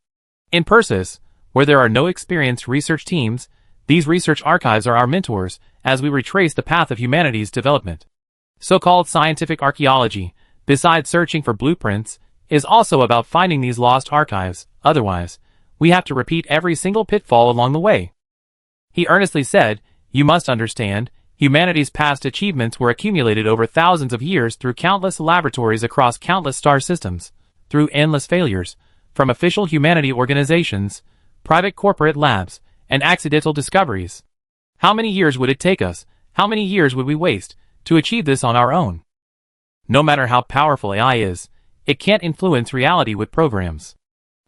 A: In Perseus, where there are no experienced research teams, these research archives are our mentors as we retrace the path of humanity's development. So-called scientific archaeology, besides searching for blueprints, is also about finding these lost archives. Otherwise, we have to repeat every single pitfall along the way. He earnestly said, "You must understand, humanity's past achievements were accumulated over thousands of years through countless laboratories across countless star systems, through endless failures, from official humanity organizations, private corporate labs, and accidental discoveries. How many years would it take us, how many years would we waste, to achieve this on our own? No matter how powerful AI is, it can't influence reality with programs.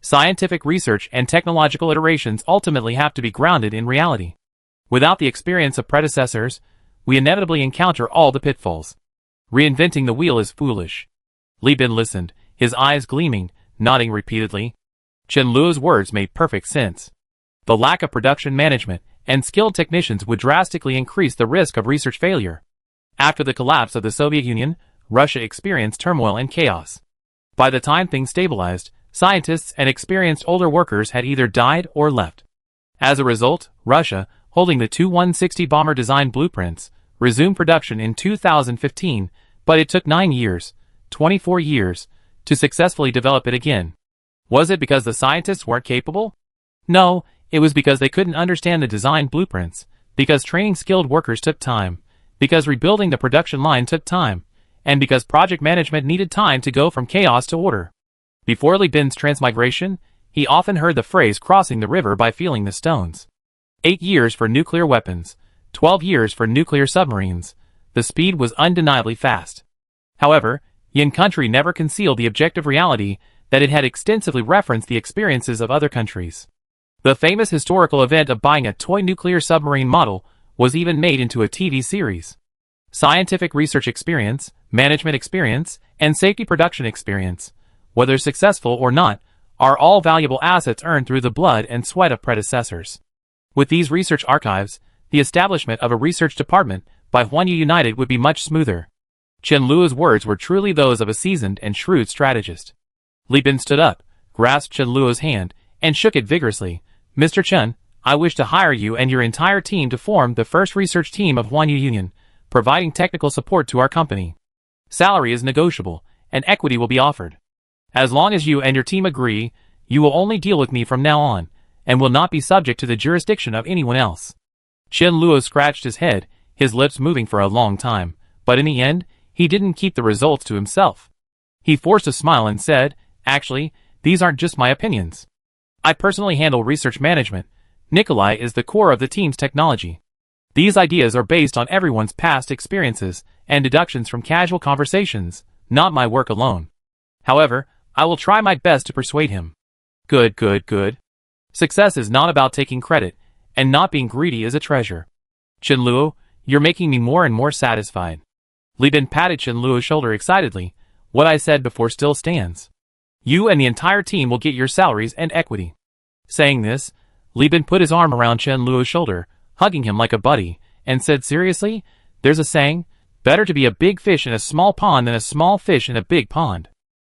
A: Scientific research and technological iterations ultimately have to be grounded in reality. Without the experience of predecessors, we inevitably encounter all the pitfalls. Reinventing the wheel is foolish." Li Bin listened, his eyes gleaming, nodding repeatedly. Chen Luo's words made perfect sense. The lack of production management and skilled technicians would drastically increase the risk of research failure. After the collapse of the Soviet Union, Russia experienced turmoil and chaos. By the time things stabilized, scientists and experienced older workers had either died or left. As a result, Russia, holding the Tu-160 bomber design blueprints, resumed production in 2015, but it took 9 years, 24 years, to successfully develop it again. Was it because the scientists weren't capable? No, it was because they couldn't understand the design blueprints, because training skilled workers took time, because rebuilding the production line took time, and because project management needed time to go from chaos to order. Before Li Bin's transmigration, he often heard the phrase crossing the river by feeling the stones. 8 years for nuclear weapons, 12 years for nuclear submarines. The speed was undeniably fast. However, Yin country never concealed the objective reality that it had extensively referenced the experiences of other countries. The famous historical event of buying a toy nuclear submarine model was even made into a TV series. Scientific research experience, management experience, and safety production experience, whether successful or not, are all valuable assets earned through the blood and sweat of predecessors. With these research archives, the establishment of a research department by Huanyu United would be much smoother. Chen Luo's words were truly those of a seasoned and shrewd strategist. Li Bin stood up, grasped Chen Luo's hand, and shook it vigorously. "Mr. Chen, I wish to hire you and your entire team to form the first research team of Huanyu Union. providing technical support to our company. Salary is negotiable, and equity will be offered. As long as you and your team agree, you will only deal with me from now on, and will not be subject to the jurisdiction of anyone else. Chen Luo scratched his head, his lips moving for a long time, but in the end, he didn't keep the results to himself. He forced a smile and said, "Actually, these aren't just my opinions. I personally handle research management. Nikolai is the core of the team's technology. These ideas are based on everyone's past experiences and deductions from casual conversations, not my work alone. However, I will try my best to persuade him." Good, good, good. Success is not about taking credit, and not being greedy is a treasure. Chen Luo, you're making me more and more satisfied. Li Bin patted Chen Luo's shoulder excitedly. What I said before still stands. You and the entire team will get your salaries and equity. Saying this, Li Bin put his arm around Chen Luo's shoulder, hugging him like a buddy, and said seriously, "There's a saying, better to be a big fish in a small pond than a small fish in a big pond."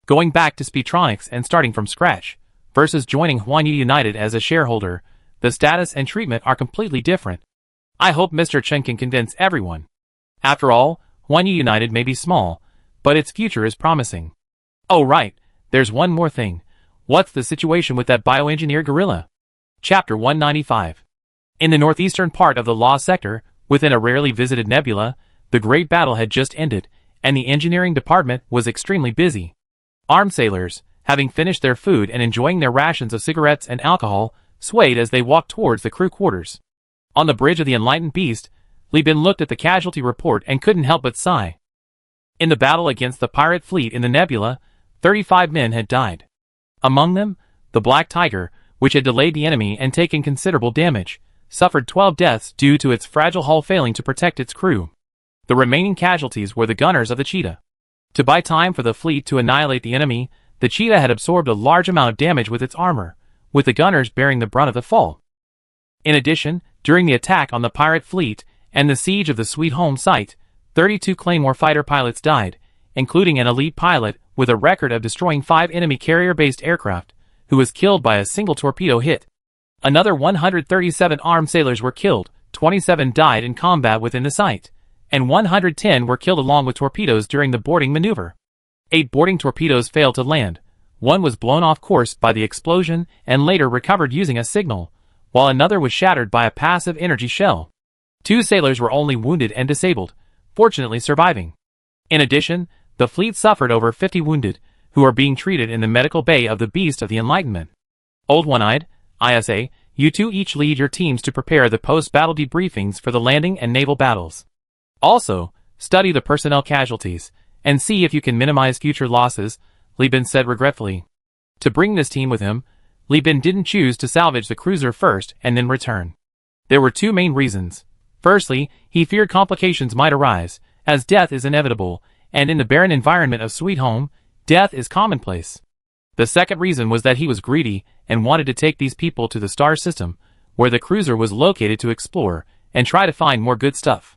A: Going back to Speedtronics and starting from scratch, versus joining Huanyu United as a shareholder, the status and treatment are completely different. I hope Mr. Chen can convince everyone. After all, Huanyu United may be small, but its future is promising. Oh right, there's one more thing. What's the situation with that bioengineer gorilla? Chapter 195. In the northeastern part of the Law Sector, within a rarely visited nebula, the great battle had just ended, and the engineering department was extremely busy. Armed sailors, having finished their food and enjoying their rations of cigarettes and alcohol, swayed as they walked towards the crew quarters. On the bridge of the Enlightened Beast, Li Bin looked at the casualty report and couldn't help but sigh. In the battle against the pirate fleet in the nebula, 35 men had died. Among them, the Black Tiger, which had delayed the enemy and taken considerable damage, suffered 12 deaths due to its fragile hull failing to protect its crew. The remaining casualties were the gunners of the Cheetah. To buy time for the fleet to annihilate the enemy, the Cheetah had absorbed a large amount of damage with its armor, with the gunners bearing the brunt of the fall. In addition, during the attack on the pirate fleet and the siege of the Sweet Home site, 32 Claymore fighter pilots died, including an elite pilot with a record of destroying 5 enemy carrier-based aircraft, who was killed by a single torpedo hit. Another 137 armed sailors were killed, 27 died in combat within the site, and 110 were killed along with torpedoes during the boarding maneuver. 8 boarding torpedoes failed to land. 1 was blown off course by the explosion and later recovered using a signal, while another was shattered by a passive energy shell. 2 sailors were only wounded and disabled, fortunately surviving. In addition, the fleet suffered over 50 wounded, who are being treated in the medical bay of the Beast of the Enlightenment. Old One-Eyed, ISA, you two each lead your teams to prepare the post-battle debriefings for the landing and naval battles. Also, study the personnel casualties, and see if you can minimize future losses, Li Bin said regretfully. To bring this team with him, Li Bin didn't choose to salvage the cruiser first and then return. There were 2 main reasons. Firstly, he feared complications might arise, as death is inevitable, and in the barren environment of Sweet Home, death is commonplace. The second reason was that he was greedy and wanted to take these people to the star system, where the cruiser was located to explore and try to find more good stuff.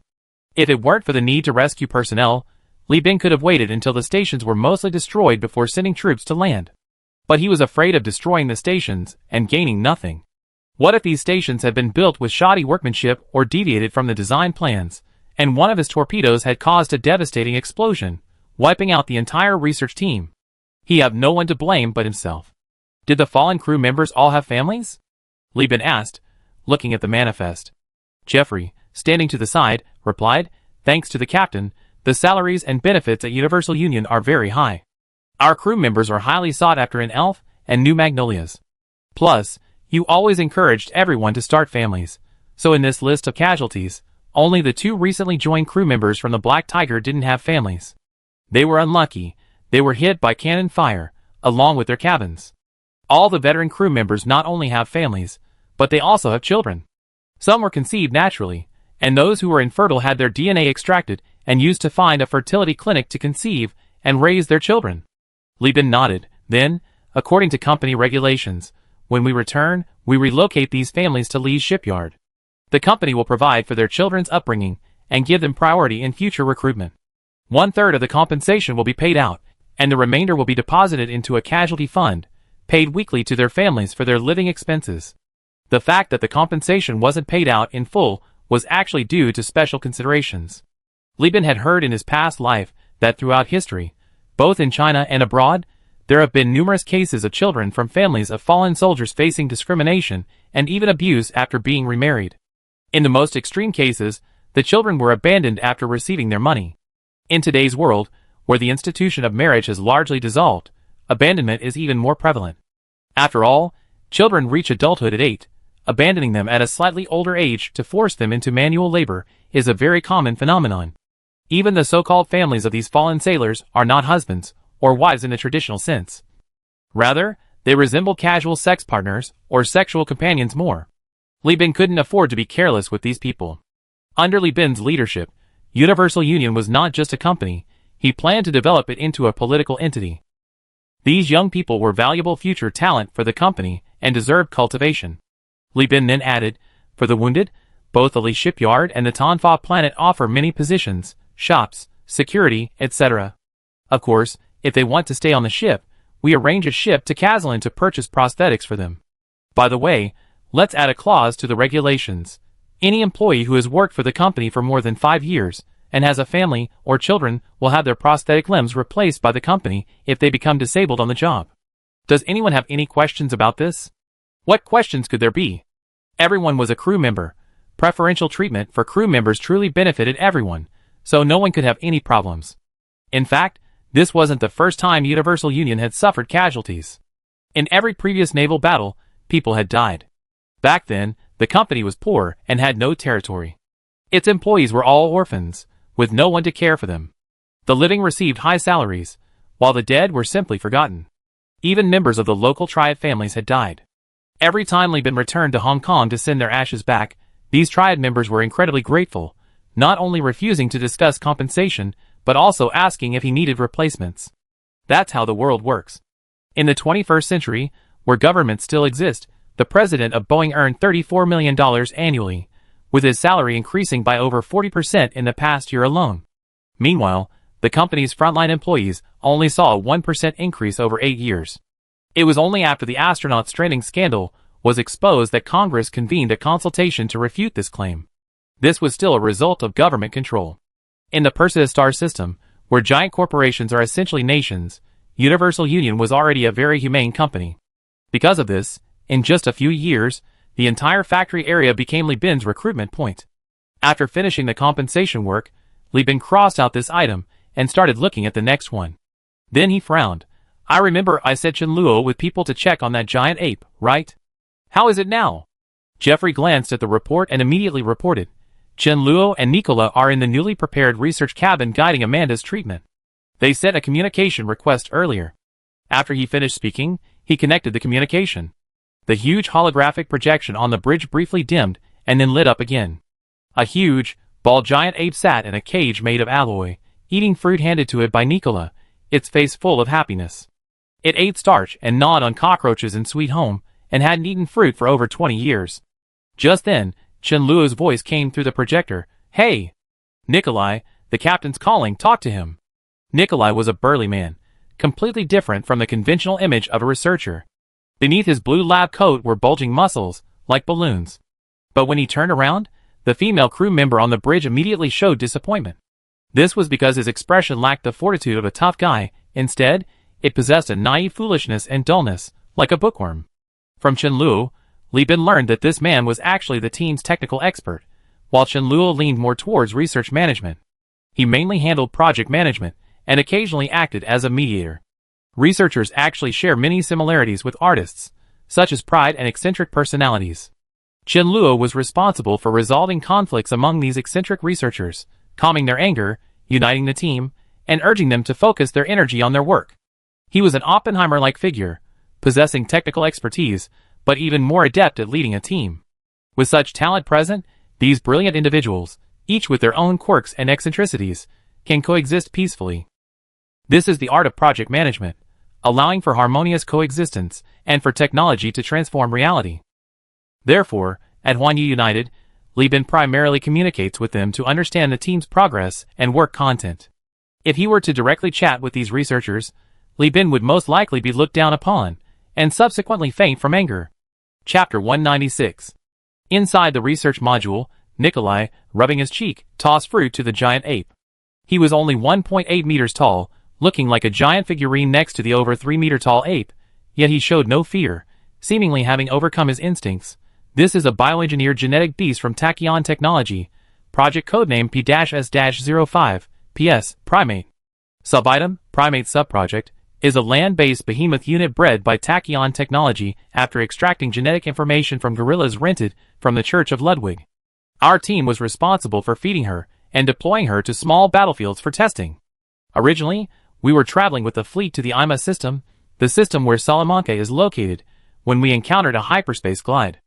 A: If it weren't for the need to rescue personnel, Li Bin could have waited until the stations were mostly destroyed before sending troops to land. But he was afraid of destroying the stations and gaining nothing. What if these stations had been built with shoddy workmanship or deviated from the design plans, and one of his torpedoes had caused a devastating explosion, wiping out the entire research team? He had no one to blame but himself. Did the fallen crew members all have families? Li Bin asked, looking at the manifest. Jeffrey, standing to the side, replied, "Thanks to the captain, the salaries and benefits at Universal Union are very high. Our crew members are highly sought after in Elf and New Magnolias. Plus, you always encouraged everyone to start families, so in this list of casualties, only the 2 recently joined crew members from the Black Tiger didn't have families. They were unlucky. They were hit by cannon fire, along with their cabins. All the veteran crew members not only have families, but they also have children. Some were conceived naturally, and those who were infertile had their DNA extracted and used to find a fertility clinic to conceive and raise their children." Li Bin nodded. Then, according to company regulations, when we return, we relocate these families to Lee's shipyard. The company will provide for their children's upbringing and give them priority in future recruitment. 1/3 of the compensation will be paid out, and the remainder will be deposited into a casualty fund, paid weekly to their families for their living expenses. The fact that the compensation wasn't paid out in full was actually due to special considerations. Li Bin had heard in his past life that throughout history, both in China and abroad, there have been numerous cases of children from families of fallen soldiers facing discrimination and even abuse after being remarried. In the most extreme cases, the children were abandoned after receiving their money. In today's world, where the institution of marriage has largely dissolved, abandonment is even more prevalent. After all, children reach adulthood at 8. Abandoning them at a slightly older age to force them into manual labor is a very common phenomenon. Even the so-called families of these fallen sailors are not husbands or wives in the traditional sense. Rather, they resemble casual sex partners or sexual companions more. Li Bin couldn't afford to be careless with these people. Under Li Bin's leadership, Universal Union was not just a company, he planned to develop it into a political entity. These young people were valuable future talent for the company and deserved cultivation. Li Bin then added, for the wounded, both the Li shipyard and the Tanfa planet offer many positions, shops, security, etc. Of course, if they want to stay on the ship, we arrange a ship to Kazalin to purchase prosthetics for them. By the way, let's add a clause to the regulations. Any employee who has worked for the company for more than 5 years and has a family or children will have their prosthetic limbs replaced by the company if they become disabled on the job. Does anyone have any questions about this? What questions could there be? Everyone was a crew member. Preferential treatment for crew members truly benefited everyone, so no one could have any problems. In fact, this wasn't the first time Universal Union had suffered casualties. In every previous naval battle, people had died. Back then, the company was poor and had no territory. Its employees were all orphans, with no one to care for them. The living received high salaries, while the dead were simply forgotten. Even members of the local triad families had died. Every time Li Bin returned to Hong Kong to send their ashes back, these triad members were incredibly grateful, not only refusing to discuss compensation, but also asking if he needed replacements. That's how the world works. In the 21st century, where governments still exist, the president of Boeing earned $34 million annually, with his salary increasing by over 40% in the past year alone. Meanwhile, the company's frontline employees only saw a 1% increase over 8 years. It was only after the astronauts training scandal was exposed that Congress convened a consultation to refute this claim. This was still a result of government control. In the Persida star system, where giant corporations are essentially nations, Universal Union was already a very humane company. Because of this, in just a few years, the entire factory area became Li Bin's recruitment point. After finishing the compensation work, Li Bin crossed out this item and started looking at the next one. Then he frowned. I remember I said Chen Luo with people to check on that giant ape, right? How is it now? Jeffrey glanced at the report and immediately reported. Chen Luo and Nicola are in the newly prepared research cabin guiding Amanda's treatment. They sent a communication request earlier. After he finished speaking, he connected the communication. The huge holographic projection on the bridge briefly dimmed and then lit up again. A huge, bald giant ape sat in a cage made of alloy, eating fruit handed to it by Nicola, its face full of happiness. It ate starch and gnawed on cockroaches in Sweet Home, and hadn't eaten fruit for over 20 years. Just then, Chen Luo's voice came through the projector. Hey! Nikolai, the captain's calling, talk to him. Nikolai was a burly man, completely different from the conventional image of a researcher. Beneath his blue lab coat were bulging muscles, like balloons. But when he turned around, the female crew member on the bridge immediately showed disappointment. This was because his expression lacked the fortitude of a tough guy. Instead, it possessed a naive foolishness and dullness, like a bookworm. From Chen Luo, Li Bin learned that this man was actually the team's technical expert, while Chen Luo leaned more towards research management. He mainly handled project management, and occasionally acted as a mediator. Researchers actually share many similarities with artists, such as pride and eccentric personalities. Chen Luo was responsible for resolving conflicts among these eccentric researchers, calming their anger, uniting the team, and urging them to focus their energy on their work. He was an Oppenheimer-like figure, possessing technical expertise, but even more adept at leading a team. With such talent present, these brilliant individuals, each with their own quirks and eccentricities, can coexist peacefully. This is the art of project management, allowing for harmonious coexistence and for technology to transform reality. Therefore, at Huanyu United, Li Bin primarily communicates with them to understand the team's progress and work content. If he were to directly chat with these researchers, Li Bin would most likely be looked down upon, and subsequently faint from anger. Chapter 196. Inside the research module, Nikolai, rubbing his cheek, tossed fruit to the giant ape. He was only 1.8 meters tall, looking like a giant figurine next to the over 3-meter tall ape, yet he showed no fear, seemingly having overcome his instincts. This is a bioengineered genetic beast from Tachyon Technology, project codename P-S-05, PS, Primate. Subitem, Primate Subproject, is a land-based behemoth unit bred by Tachyon Technology after extracting genetic information from gorillas rented from the Church of Ludwig. Our team was responsible for feeding her and deploying her to small battlefields for testing. Originally, we were traveling with the fleet to the IMA system, the system where Salamanca is located, when we encountered a hyperspace glide.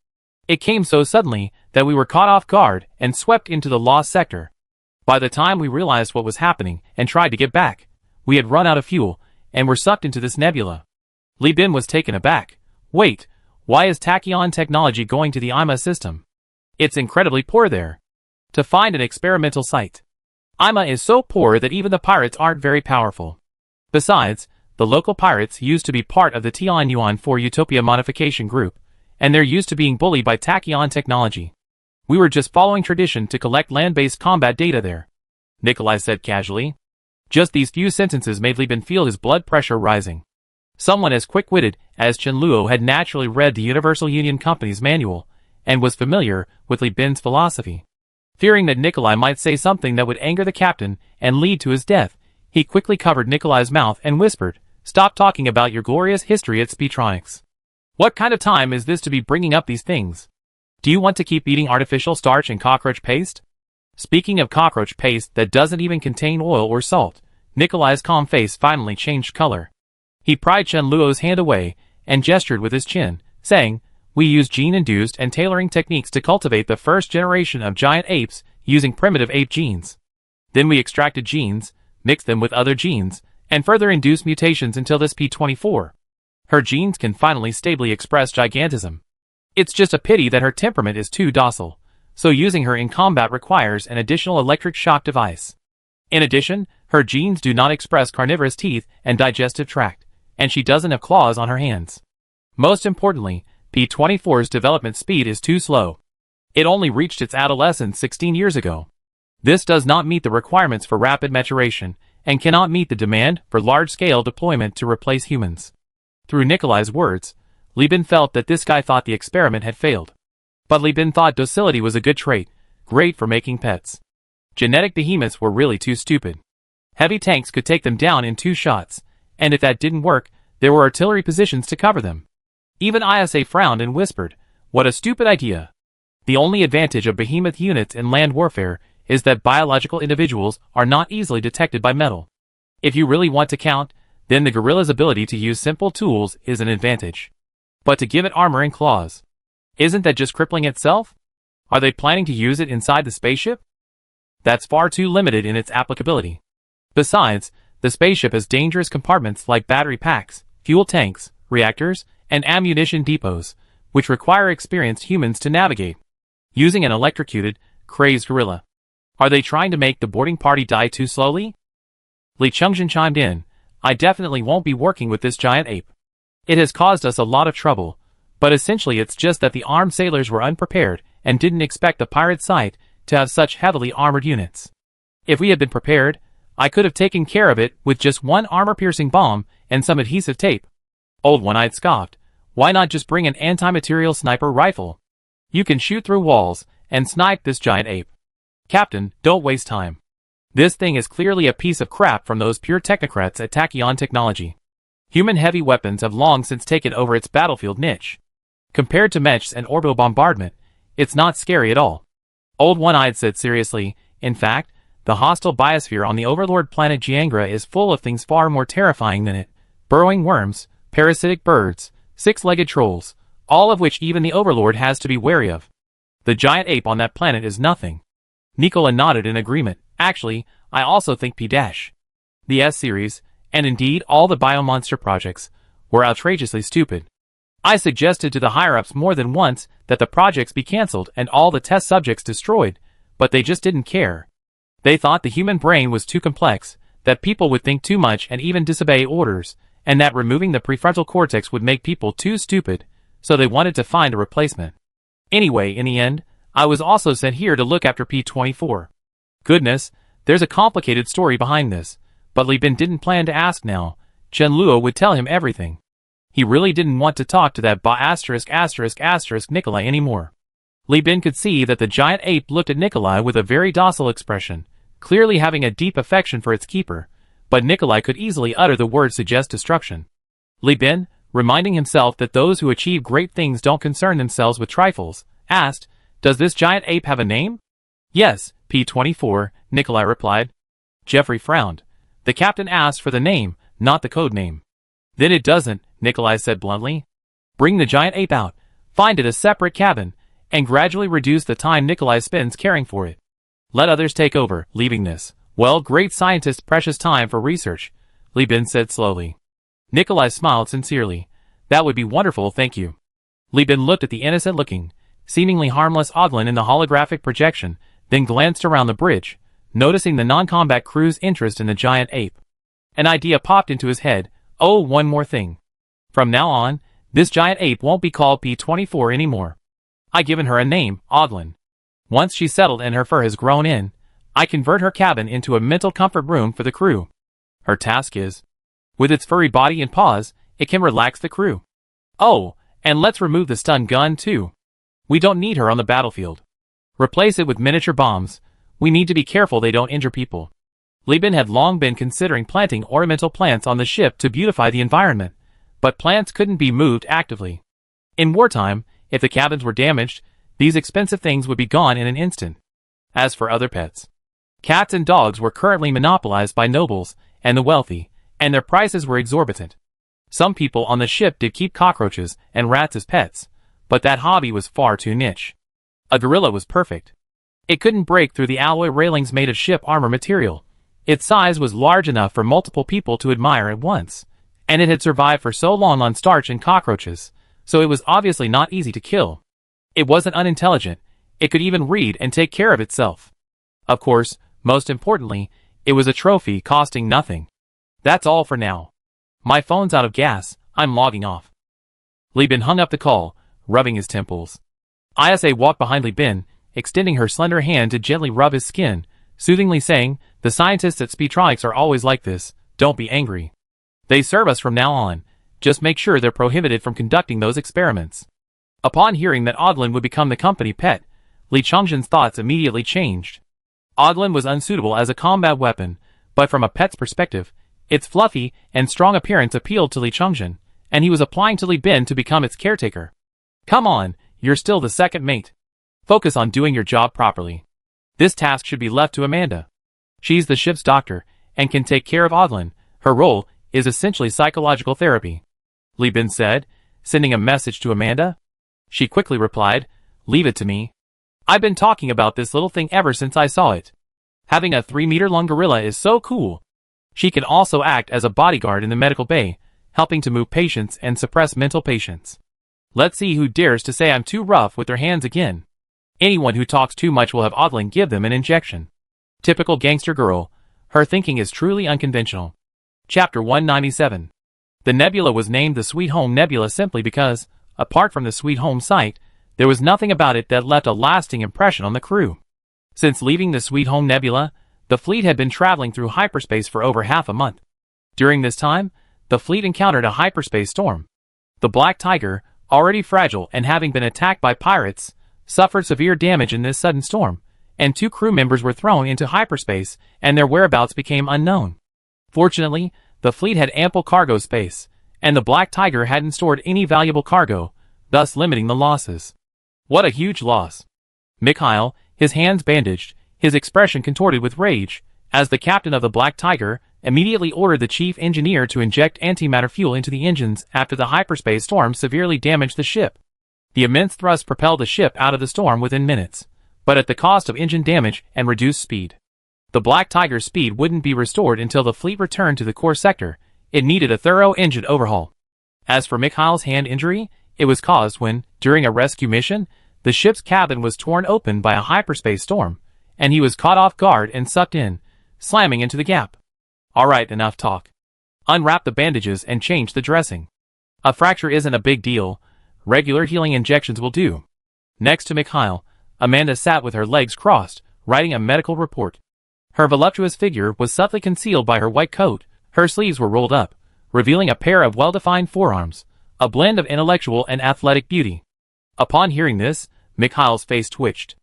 A: It came so suddenly that we were caught off guard and swept into the lost sector. By the time we realized what was happening and tried to get back, we had run out of fuel and were sucked into this nebula. Li Bin was taken aback. Wait, why is Tachyon Technology going to the IMA system? It's incredibly poor there. To find an experimental site. IMA is so poor that even the pirates aren't very powerful. Besides, the local pirates used to be part of the Tianyuan 4 Utopia modification group, and they're used to being bullied by Tachyon Technology. We were just following tradition to collect land-based combat data there, Nikolai said casually. Just these few sentences made Li Bin feel his blood pressure rising. Someone as quick-witted as Chen Luo had naturally read the Universal Union Company's manual, and was familiar with Li Bin's philosophy. Fearing that Nikolai might say something that would anger the captain and lead to his death, he quickly covered Nikolai's mouth and whispered, "Stop talking about your glorious history at Speetronics. What kind of time is this to be bringing up these things? Do you want to keep eating artificial starch and cockroach paste?" Speaking of cockroach paste that doesn't even contain oil or salt, Nikolai's calm face finally changed color. He pried Chen Luo's hand away and gestured with his chin, saying, "We use gene-induced and tailoring techniques to cultivate the first generation of giant apes using primitive ape genes. Then we extracted genes, mixed them with other genes, and further induced mutations until this P24. Her genes can finally stably express gigantism. It's just a pity that her temperament is too docile, so using her in combat requires an additional electric shock device. In addition, her genes do not express carnivorous teeth and digestive tract, and she doesn't have claws on her hands. Most importantly, P24's development speed is too slow. It only reached its adolescence 16 years ago. This does not meet the requirements for rapid maturation, and cannot meet the demand for large-scale deployment to replace humans." Through Nikolai's words, Li Bin felt that this guy thought the experiment had failed. But Li Bin thought docility was a good trait, great for making pets. Genetic behemoths were really too stupid. Heavy tanks could take them down in 2 shots, and if that didn't work, there were artillery positions to cover them. Even ISA frowned and whispered, "What a stupid idea." The only advantage of behemoth units in land warfare is that biological individuals are not easily detected by metal. If you really want to count, then the gorilla's ability to use simple tools is an advantage. But to give it armor and claws, isn't that just crippling itself? Are they planning to use it inside the spaceship? That's far too limited in its applicability. Besides, the spaceship has dangerous compartments like battery packs, fuel tanks, reactors, and ammunition depots, which require experienced humans to navigate. Using an electrocuted, crazed gorilla. Are they trying to make the boarding party die too slowly? Li Chengzhen chimed in, "I definitely won't be working with this giant ape. It has caused us a lot of trouble, but essentially it's just that the armed sailors were unprepared and didn't expect the pirate site to have such heavily armored units. If we had been prepared, I could have taken care of it with just one armor-piercing bomb and some adhesive tape." Old One-Eyed scoffed, "Why not just bring an anti-material sniper rifle? You can shoot through walls and snipe this giant ape." "Captain, don't waste time. This thing is clearly a piece of crap from those pure technocrats at Tachyon Technology. Human heavy weapons have long since taken over its battlefield niche. Compared to mechs and orbital bombardment, it's not scary at all." Old One-Eyed said seriously, "In fact, the hostile biosphere on the overlord planet Giangra is full of things far more terrifying than it. Burrowing worms, parasitic birds, 6-legged trolls, all of which even the overlord has to be wary of. The giant ape on that planet is nothing." Nikola nodded in agreement. "Actually, I also think the S-series, and indeed all the biomonster projects, were outrageously stupid. I suggested to the higher-ups more than once that the projects be cancelled and all the test subjects destroyed, but they just didn't care. They thought the human brain was too complex, that people would think too much and even disobey orders, and that removing the prefrontal cortex would make people too stupid, so they wanted to find a replacement. Anyway, in the end, I was also sent here to look after P24. Goodness, There's a complicated story behind this, but Li Bin didn't plan to ask now. Chen Luo would tell him everything. He really didn't want to talk to that Nikolai anymore. Li Bin could see that the giant ape looked at Nikolai with a very docile expression, clearly having a deep affection for its keeper, but Nikolai could easily utter the word suggest destruction. Li Bin, reminding himself that those who achieve great things don't concern themselves with trifles, asked, "Does this giant ape have a name?" "Yes, P-24, Nikolai replied. Jeffrey frowned. The captain asked for the name, not the code name. "Then it doesn't," Nikolai said bluntly. "Bring the giant ape out, find it a separate cabin, and gradually reduce the time Nikolai spends caring for it. Let others take over, leaving this, well, great scientist's precious time for research," Li Bin said slowly. Nikolai smiled sincerely. "That would be wonderful, thank you." Li Bin looked at the innocent-looking, seemingly harmless Odlin in the holographic projection, then glanced around the bridge, noticing the non-combat crew's interest in the giant ape. An idea popped into his head. "Oh, one more thing. From now on, this giant ape won't be called P-24 anymore. I've given her a name, Odlin. Once she's settled and her fur has grown in, I convert her cabin into a mental comfort room for the crew. Her task is, with its furry body and paws, it can relax the crew. Oh, and let's remove the stun gun too. We don't need her on the battlefield. Replace it with miniature bombs. We need to be careful they don't injure people." Li Bin had long been considering planting ornamental plants on the ship to beautify the environment, but plants couldn't be moved actively. In wartime, if the cabins were damaged, these expensive things would be gone in an instant. As for other pets, cats and dogs were currently monopolized by nobles and the wealthy, and their prices were exorbitant. Some people on the ship did keep cockroaches and rats as pets, but that hobby was far too niche. A gorilla was perfect. It couldn't break through the alloy railings made of ship armor material. Its size was large enough for multiple people to admire at once, and it had survived for so long on starch and cockroaches, so it was obviously not easy to kill. It wasn't unintelligent. It could even read and take care of itself. Of course, most importantly, it was a trophy costing nothing. That's all for now. My phone's out of gas, I'm logging off. Li Bin hung up the call, rubbing his temples. Isa walked behind Li Bin, extending her slender hand to gently rub his skin, soothingly saying, "The scientists at Speedtronics are always like this, don't be angry. They serve us from now on, just make sure they're prohibited from conducting those experiments." Upon hearing that Odlin would become the company pet, Li Chongzhen's thoughts immediately changed. Odlin was unsuitable as a combat weapon, but from a pet's perspective, its fluffy and strong appearance appealed to Li Chongzhen, and he was applying to Li Bin to become its caretaker. "Come on, you're still the second mate. Focus on doing your job properly. This task should be left to Amanda. She's the ship's doctor, and can take care of Odlin. Her role is essentially psychological therapy," Li Bin said, sending a message to Amanda. She quickly replied, "Leave it to me. I've been talking about this little thing ever since I saw it. Having a 3-meter-long gorilla is so cool. She can also act as a bodyguard in the medical bay, helping to move patients and suppress mental patients. Let's see who dares to say I'm too rough with their hands again. Anyone who talks too much will have Odlin give them an injection." Typical gangster girl. Her thinking is truly unconventional. Chapter 197. The nebula was named the Sweet Home Nebula simply because, apart from the Sweet Home site, there was nothing about it that left a lasting impression on the crew. Since leaving the Sweet Home Nebula, the fleet had been traveling through hyperspace for over half a month. During this time, the fleet encountered a hyperspace storm. The Black Tiger, already fragile and having been attacked by pirates, suffered severe damage in this sudden storm, and 2 crew members were thrown into hyperspace and their whereabouts became unknown. Fortunately, the fleet had ample cargo space, and the Black Tiger hadn't stored any valuable cargo, thus limiting the losses. What a huge loss. Mikhail, his hands bandaged, his expression contorted with rage, as the captain of the Black Tiger, immediately ordered the chief engineer to inject antimatter fuel into the engines after the hyperspace storm severely damaged the ship. The immense thrust propelled the ship out of the storm within minutes, but at the cost of engine damage and reduced speed. The Black Tiger's speed wouldn't be restored until the fleet returned to the core sector. It needed a thorough engine overhaul. As for Mikhail's hand injury, it was caused when, during a rescue mission, the ship's cabin was torn open by a hyperspace storm, and he was caught off guard and sucked in, slamming into the gap. Alright, enough talk. Unwrap the bandages and change the dressing. A fracture isn't a big deal. Regular healing injections will do. Next to Mikhail, Amanda sat with her legs crossed, writing a medical report. Her voluptuous figure was subtly concealed by her white coat. Her sleeves were rolled up, revealing a pair of well-defined forearms, a blend of intellectual and athletic beauty. Upon hearing this, Mikhail's face twitched.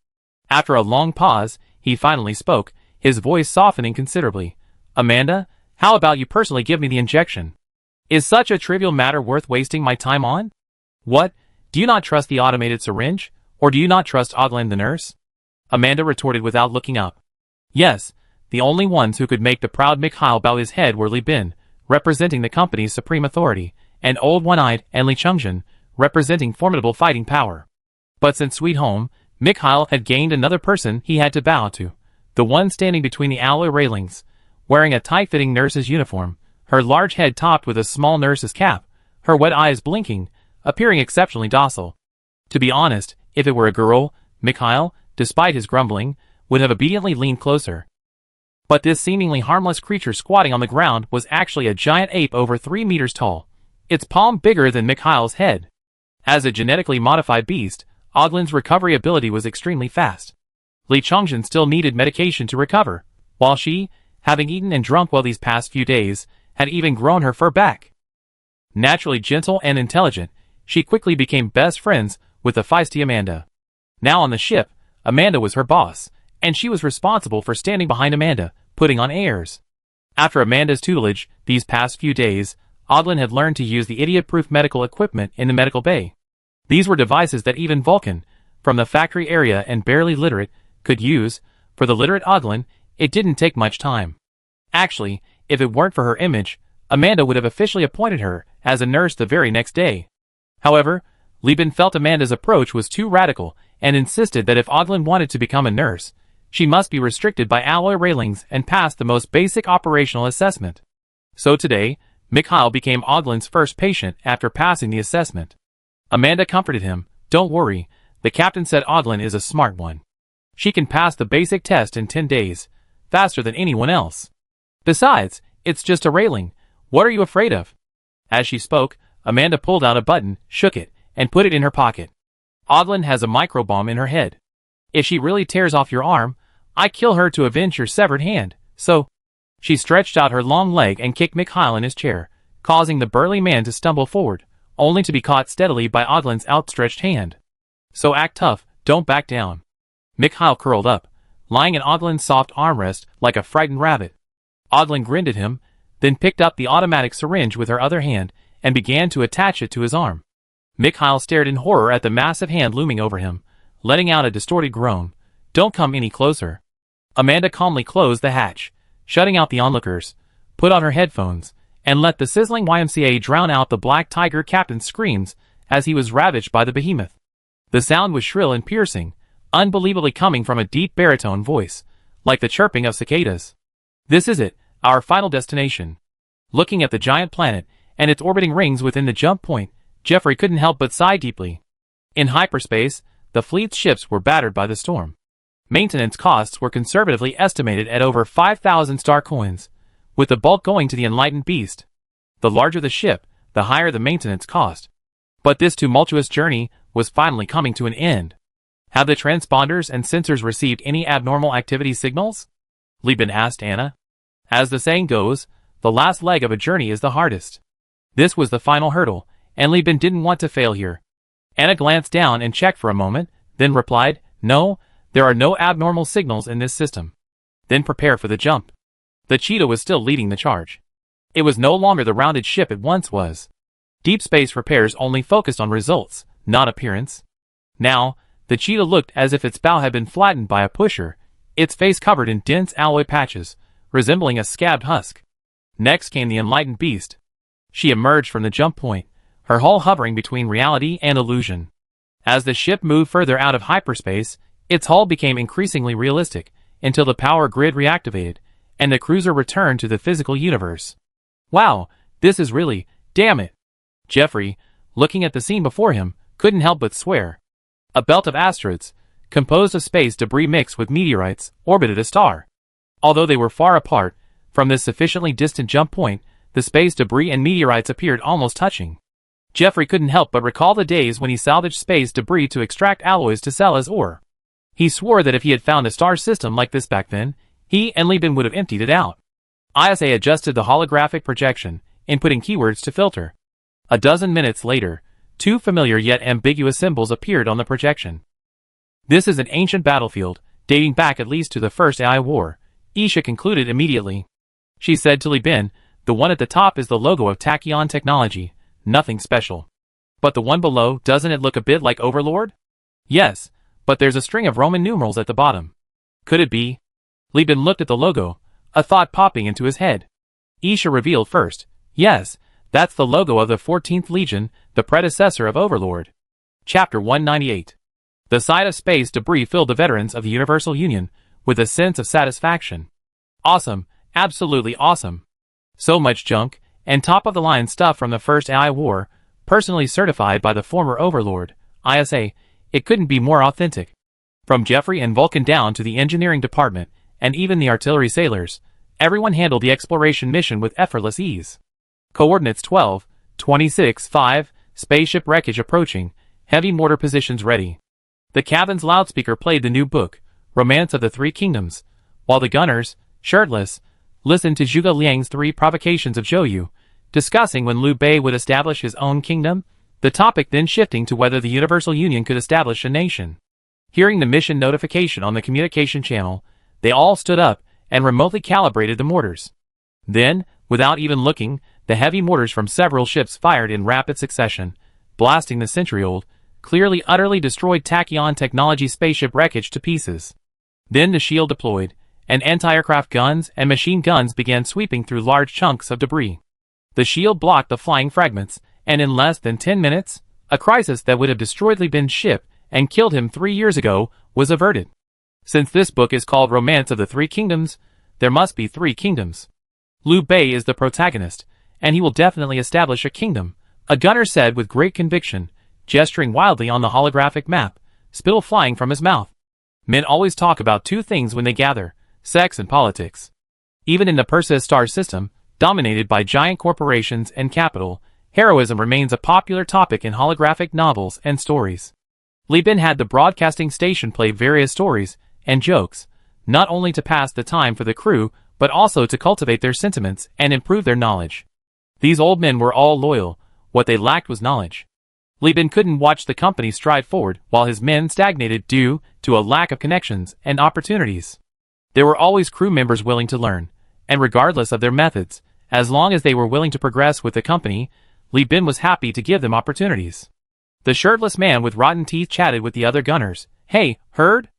A: After a long pause, he finally spoke, his voice softening considerably. "Amanda, how about you personally give me the injection? Is such a trivial matter worth wasting my time on? What, do you not trust the automated syringe, or do you not trust Oglin the nurse?" Amanda retorted without looking up. Yes, the only ones who could make the proud Mikhail bow his head were Li Bin, representing the company's supreme authority, and Old One-Eyed and Li Chungjin, representing formidable fighting power. But since Sweet Home, Mikhail had gained another person he had to bow to, the one standing between the alloy railings, wearing a tight-fitting nurse's uniform, her large head topped with a small nurse's cap, her wet eyes blinking, appearing exceptionally docile. To be honest, if it were a girl, Mikhail, despite his grumbling, would have obediently leaned closer. But this seemingly harmless creature squatting on the ground was actually a giant ape over 3 meters tall, its palm bigger than Mikhail's head. As a genetically modified beast, Oglin's recovery ability was extremely fast. Li Chongjin still needed medication to recover, while she, having eaten and drunk well these past few days, had even grown her fur back. Naturally gentle and intelligent, she quickly became best friends with the feisty Amanda. Now on the ship, Amanda was her boss, and she was responsible for standing behind Amanda, putting on airs. After Amanda's tutelage, these past few days, Oglin had learned to use the idiot-proof medical equipment in the medical bay. These were devices that even Vulcan, from the factory area and barely literate, could use. For the literate Oglin, it didn't take much time. Actually, if it weren't for her image, Amanda would have officially appointed her as a nurse the very next day. However, Li Bin felt Amanda's approach was too radical and insisted that if Oglin wanted to become a nurse, she must be restricted by alloy railings and pass the most basic operational assessment. So today, Mikhail became Oglin's first patient after passing the assessment. Amanda comforted him. "Don't worry, the captain said Oglin is a smart one. She can pass the basic test in 10 days, faster than anyone else. Besides, it's just a railing. What are you afraid of?" As she spoke, Amanda pulled out a button, shook it, and put it in her pocket. "Oglin has a microbomb in her head. If she really tears off your arm, I kill her to avenge your severed hand, so—" She stretched out her long leg and kicked Mikhail in his chair, causing the burly man to stumble forward, only to be caught steadily by Oglin's outstretched hand. "So act tough, don't back down." Mikhail curled up, lying in Oglin's soft armrest like a frightened rabbit. Oglin grinned at him, then picked up the automatic syringe with her other hand and began to attach it to his arm. Mikhail stared in horror at the massive hand looming over him, letting out a distorted groan. "Don't come any closer." Amanda calmly closed the hatch, shutting out the onlookers, put on her headphones, and let the sizzling YMCA drown out the Black Tiger captain's screams as he was ravaged by the behemoth. The sound was shrill and piercing, unbelievably coming from a deep baritone voice, like the chirping of cicadas. "This is it, our final destination." Looking at the giant planet and its orbiting rings within the jump point, Jeffrey couldn't help but sigh deeply. In hyperspace, the fleet's ships were battered by the storm. Maintenance costs were conservatively estimated at over 5,000 star coins, with the bulk going to the enlightened beast. The larger the ship, the higher the maintenance cost. But this tumultuous journey was finally coming to an end. Had the transponders and sensors received any abnormal activity signals? Li Bin asked Anna. As the saying goes, the last leg of a journey is the hardest. This was the final hurdle, and Li Bin didn't want to fail here. Anna glanced down and checked for a moment, then replied, "No, there are no abnormal signals in this system." "Then prepare for the jump." The Cheetah was still leading the charge. It was no longer the rounded ship it once was. Deep space repairs only focused on results, not appearance. Now, the Cheetah looked as if its bow had been flattened by a pusher, its face covered in dense alloy patches, resembling a scabbed husk. Next came the enlightened beast. She emerged from the jump point, her hull hovering between reality and illusion. As the ship moved further out of hyperspace, its hull became increasingly realistic, until the power grid reactivated, and the cruiser returned to the physical universe. "Wow, this is really, damn it." Jeffrey, looking at the scene before him, couldn't help but swear. A belt of asteroids, composed of space debris mixed with meteorites, orbited a star. Although they were far apart, from this sufficiently distant jump point, the space debris and meteorites appeared almost touching. Jeffrey couldn't help but recall the days when he salvaged space debris to extract alloys to sell as ore. He swore that if he had found a star system like this back then, He and Li Bin would have emptied it out. ISA adjusted the holographic projection, inputting keywords to filter. A dozen minutes later, two familiar yet ambiguous symbols appeared on the projection. This is an ancient battlefield, dating back at least to the first AI war, Isha concluded immediately. She said to Li Bin, the one at the top is the logo of Tachyon Technology, nothing special. But the one below, doesn't it look a bit like Overlord? Yes, but there's a string of Roman numerals at the bottom. Could it be? Li Bin looked at the logo, a thought popping into his head. Isha revealed first, yes, that's the logo of the 14th Legion, the predecessor of Overlord. Chapter 198. The sight of space debris filled the veterans of the Universal Union with a sense of satisfaction. Awesome, absolutely awesome. So much junk, and top-of-the-line stuff from the first AI war, personally certified by the former Overlord, ISA, it couldn't be more authentic. From Jeffrey and Vulcan down to the engineering department, and even the artillery sailors, everyone handled the exploration mission with effortless ease. Coordinates 12, 26, 5, spaceship wreckage approaching, heavy mortar positions ready. The cabin's loudspeaker played the new book, Romance of the Three Kingdoms, while the gunners, shirtless, listened to Zhuge Liang's 3 provocations of Zhou, discussing when Liu Bei would establish his own kingdom, the topic then shifting to whether the Universal Union could establish a nation. Hearing the mission notification on the communication channel, they all stood up and remotely calibrated the mortars. Then, without even looking, the heavy mortars from several ships fired in rapid succession, blasting the century-old, clearly utterly destroyed Tachyon Technology spaceship wreckage to pieces. Then the shield deployed, and anti-aircraft guns and machine guns began sweeping through large chunks of debris. The shield blocked the flying fragments, and in less than 10 minutes, a crisis that would have destroyed Li Bin's ship and killed him 3 years ago was averted. Since this book is called Romance of the Three Kingdoms, there must be 3 kingdoms. Liu Bei is the protagonist, and he will definitely establish a kingdom, a gunner said with great conviction, gesturing wildly on the holographic map, spittle flying from his mouth. Men always talk about 2 things when they gather, sex and politics. Even in the Perseus star system, dominated by giant corporations and capital, heroism remains a popular topic in holographic novels and stories. Li Bin had the broadcasting station play various stories and jokes, not only to pass the time for the crew, but also to cultivate their sentiments and improve their knowledge. These old men were all loyal, what they lacked was knowledge. Li Bin couldn't watch the company stride forward while his men stagnated due to a lack of connections and opportunities. There were always crew members willing to learn, and regardless of their methods, as long as they were willing to progress with the company, Li Bin was happy to give them opportunities. The shirtless man with rotten teeth chatted with the other gunners. Hey, heard?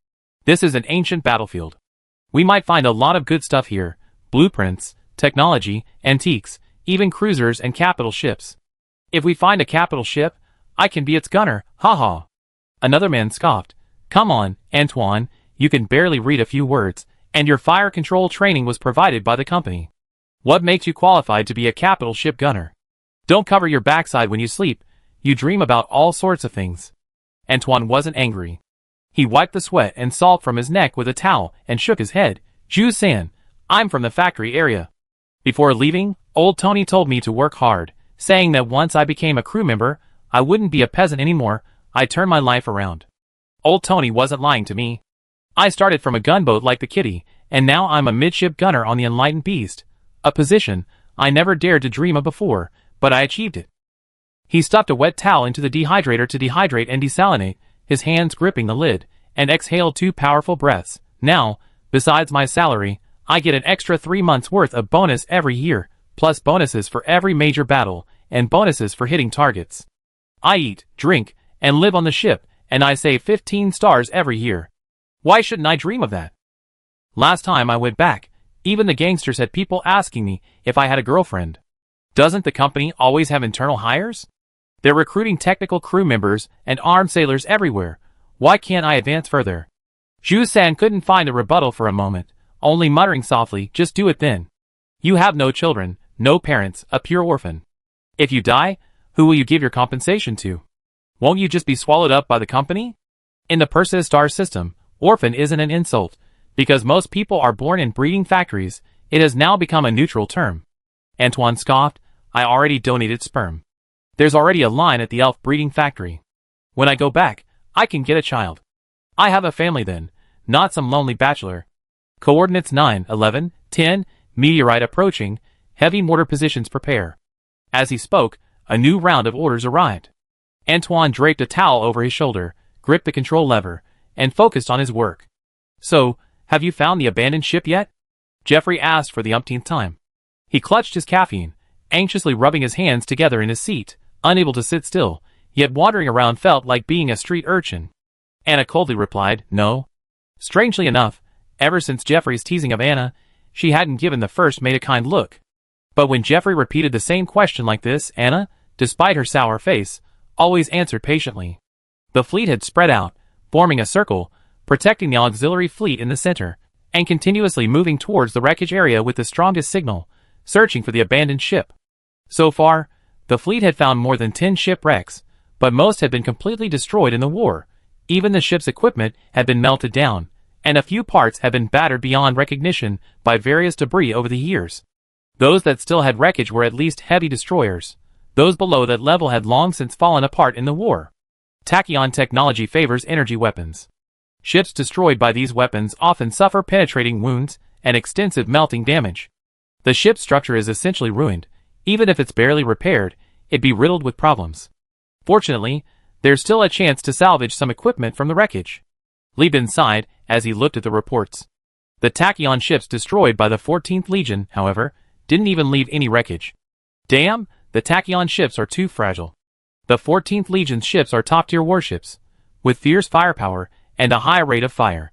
A: This is an ancient battlefield. We might find a lot of good stuff here, blueprints, technology, antiques, even cruisers and capital ships. If we find a capital ship, I can be its gunner, haha. Another man scoffed. Come on, Antoine, you can barely read a few words, and your fire control training was provided by the company. What makes you qualified to be a capital ship gunner? Don't cover your backside when you sleep, you dream about all sorts of things. Antoine wasn't angry. He wiped the sweat and salt from his neck with a towel and shook his head. Ju-san, I'm from the factory area. Before leaving, old Tony told me to work hard, saying that once I became a crew member, I wouldn't be a peasant anymore, I'd turn my life around. Old Tony wasn't lying to me. I started from a gunboat like the Kitty, and now I'm a midship gunner on the Enlightened Beast, a position I never dared to dream of before, but I achieved it. He stuffed a wet towel into the dehydrator to dehydrate and desalinate, his hands gripping the lid, and exhaled 2 powerful breaths. Now, besides my salary, I get an extra 3 months' worth of bonus every year, plus bonuses for every major battle, and bonuses for hitting targets. I eat, drink, and live on the ship, and I save 15 stars every year. Why shouldn't I dream of that? Last time I went back, even the gangsters had people asking me if I had a girlfriend. Doesn't the company always have internal hires? They're recruiting technical crew members and armed sailors everywhere. Why can't I advance further? Ju-san couldn't find a rebuttal for a moment, only muttering softly, just do it then. You have no children, no parents, a pure orphan. If you die, who will you give your compensation to? Won't you just be swallowed up by the company? In the Perseus star system, orphan isn't an insult. Because most people are born in breeding factories, it has now become a neutral term. Antoine scoffed, I already donated sperm. There's already a line at the elf breeding factory. When I go back, I can get a child. I have a family then, not some lonely bachelor. Coordinates 9, 11, 10, meteorite approaching, heavy mortar positions prepare. As he spoke, a new round of orders arrived. Antoine draped a towel over his shoulder, gripped the control lever, and focused on his work. So, have you found the abandoned ship yet? Jeffrey asked for the umpteenth time. He clutched his caffeine, anxiously rubbing his hands together in his seat, unable to sit still, yet wandering around felt like being a street urchin. Anna coldly replied, no. Strangely enough, ever since Jeffrey's teasing of Anna, she hadn't given the first mate a kind look. But when Jeffrey repeated the same question like this, Anna, despite her sour face, always answered patiently. The fleet had spread out, forming a circle, protecting the auxiliary fleet in the center, and continuously moving towards the wreckage area with the strongest signal, searching for the abandoned ship. So far, the fleet had found more than 10 shipwrecks, but most had been completely destroyed in the war. Even the ship's equipment had been melted down, and a few parts had been battered beyond recognition by various debris over the years. Those that still had wreckage were at least heavy destroyers. Those below that level had long since fallen apart in the war. Tachyon technology favors energy weapons. Ships destroyed by these weapons often suffer penetrating wounds and extensive melting damage. The ship's structure is essentially ruined. Even if it's barely repaired, it'd be riddled with problems. Fortunately, there's still a chance to salvage some equipment from the wreckage. Li Bin sighed as he looked at the reports. The Tachyon ships destroyed by the 14th Legion, however, didn't even leave any wreckage. Damn, the Tachyon ships are too fragile. The 14th Legion's ships are top-tier warships, with fierce firepower and a high rate of fire.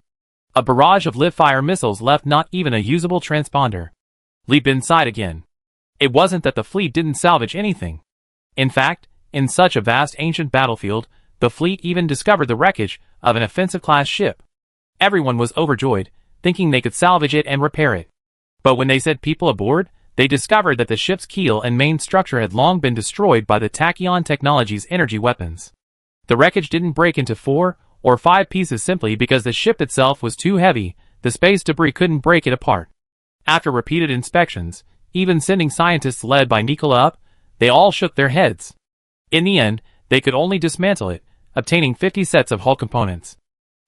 A: A barrage of live-fire missiles left not even a usable transponder. Li Bin sighed again. It wasn't that the fleet didn't salvage anything. In fact, in such a vast ancient battlefield, the fleet even discovered the wreckage of an offensive-class ship. Everyone was overjoyed, thinking they could salvage it and repair it. But when they said people aboard, they discovered that the ship's keel and main structure had long been destroyed by the Tachyon technology's energy weapons. The wreckage didn't break into 4 or 5 pieces simply because the ship itself was too heavy. The space debris couldn't break it apart. After repeated inspections, even sending scientists led by Nikola up, they all shook their heads. In the end, they could only dismantle it, obtaining 50 sets of hull components.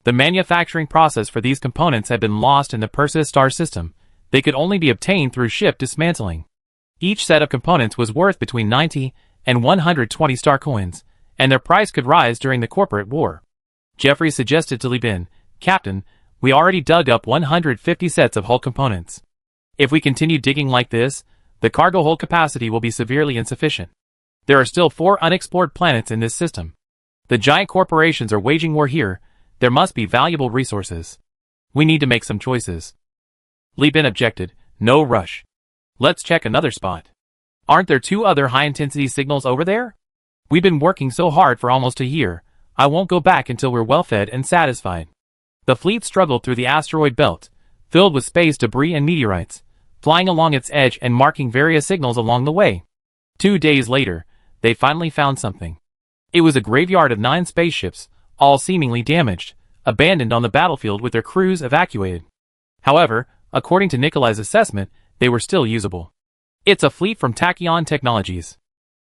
A: The manufacturing process for these components had been lost in the Perseus star system. They could only be obtained through ship dismantling. Each set of components was worth between 90 and 120 star coins, and their price could rise during the corporate war. Jeffrey suggested to Li Bin, Captain, we already dug up 150 sets of hull components. If we continue digging like this, the cargo hold capacity will be severely insufficient. There are still 4 unexplored planets in this system. The giant corporations are waging war here. There must be valuable resources. We need to make some choices. Li Bin objected, no rush. Let's check another spot. Aren't there 2 other high-intensity signals over there? We've been working so hard for almost a year. I won't go back until we're well-fed and satisfied. The fleet struggled through the asteroid belt, filled with space debris and meteorites, flying along its edge and marking various signals along the way. 2 days later, they finally found something. It was a graveyard of 9 spaceships, all seemingly damaged, abandoned on the battlefield with their crews evacuated. However, according to Nikolai's assessment, they were still usable. It's a fleet from Tachyon Technologies.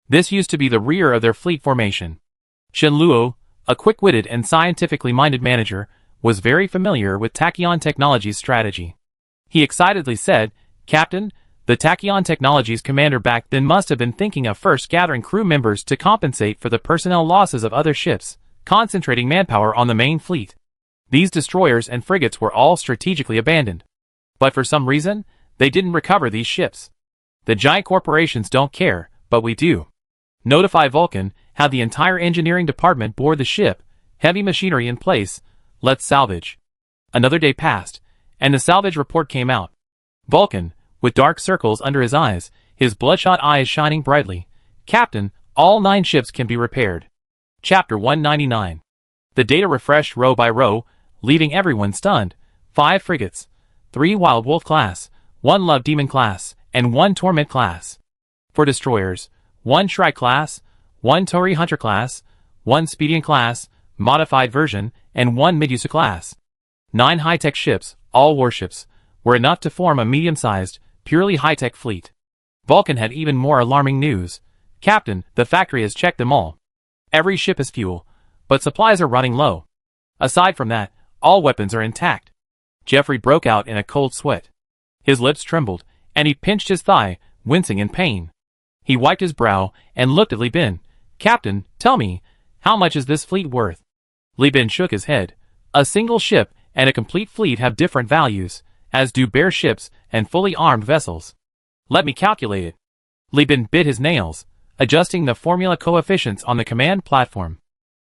A: This used to be the rear of their fleet formation. Shen Luo, a quick-witted and scientifically minded manager, was very familiar with Tachyon Technologies' strategy. He excitedly said, Captain, the Tachyon Technologies commander back then must have been thinking of first gathering crew members to compensate for the personnel losses of other ships, concentrating manpower on the main fleet. These destroyers and frigates were all strategically abandoned. But for some reason, they didn't recover these ships. The giant corporations don't care, but we do. Notify Vulcan, have the entire engineering department board the ship, heavy machinery in place, let's salvage. Another day passed, and the salvage report came out. Vulcan, with dark circles under his eyes, his bloodshot eyes shining brightly. Captain, all 9 ships can be repaired. Chapter 199. The data refreshed row by row, leaving everyone stunned. 5 frigates, 3 Wild Wolf class, 1 Love Demon class, and 1 Torment class. For destroyers, 1 Shrike class, 1 Tori Hunter class, 1 Speedian class, modified version, and 1 Medusa class. 9 high-tech ships, all warships, were enough to form a medium-sized, purely high-tech fleet. Vulcan had even more alarming news. Captain, the factory has checked them all. Every ship has fuel, but supplies are running low. Aside from that, all weapons are intact. Jeffrey broke out in a cold sweat. His lips trembled, and he pinched his thigh, wincing in pain. He wiped his brow and looked at Li Bin. "Captain, tell me, how much is this fleet worth?" Li Bin shook his head. "A single ship and a complete fleet have different values, as do bare ships and fully armed vessels. Let me calculate it." Li Bin bit his nails, adjusting the formula coefficients on the command platform.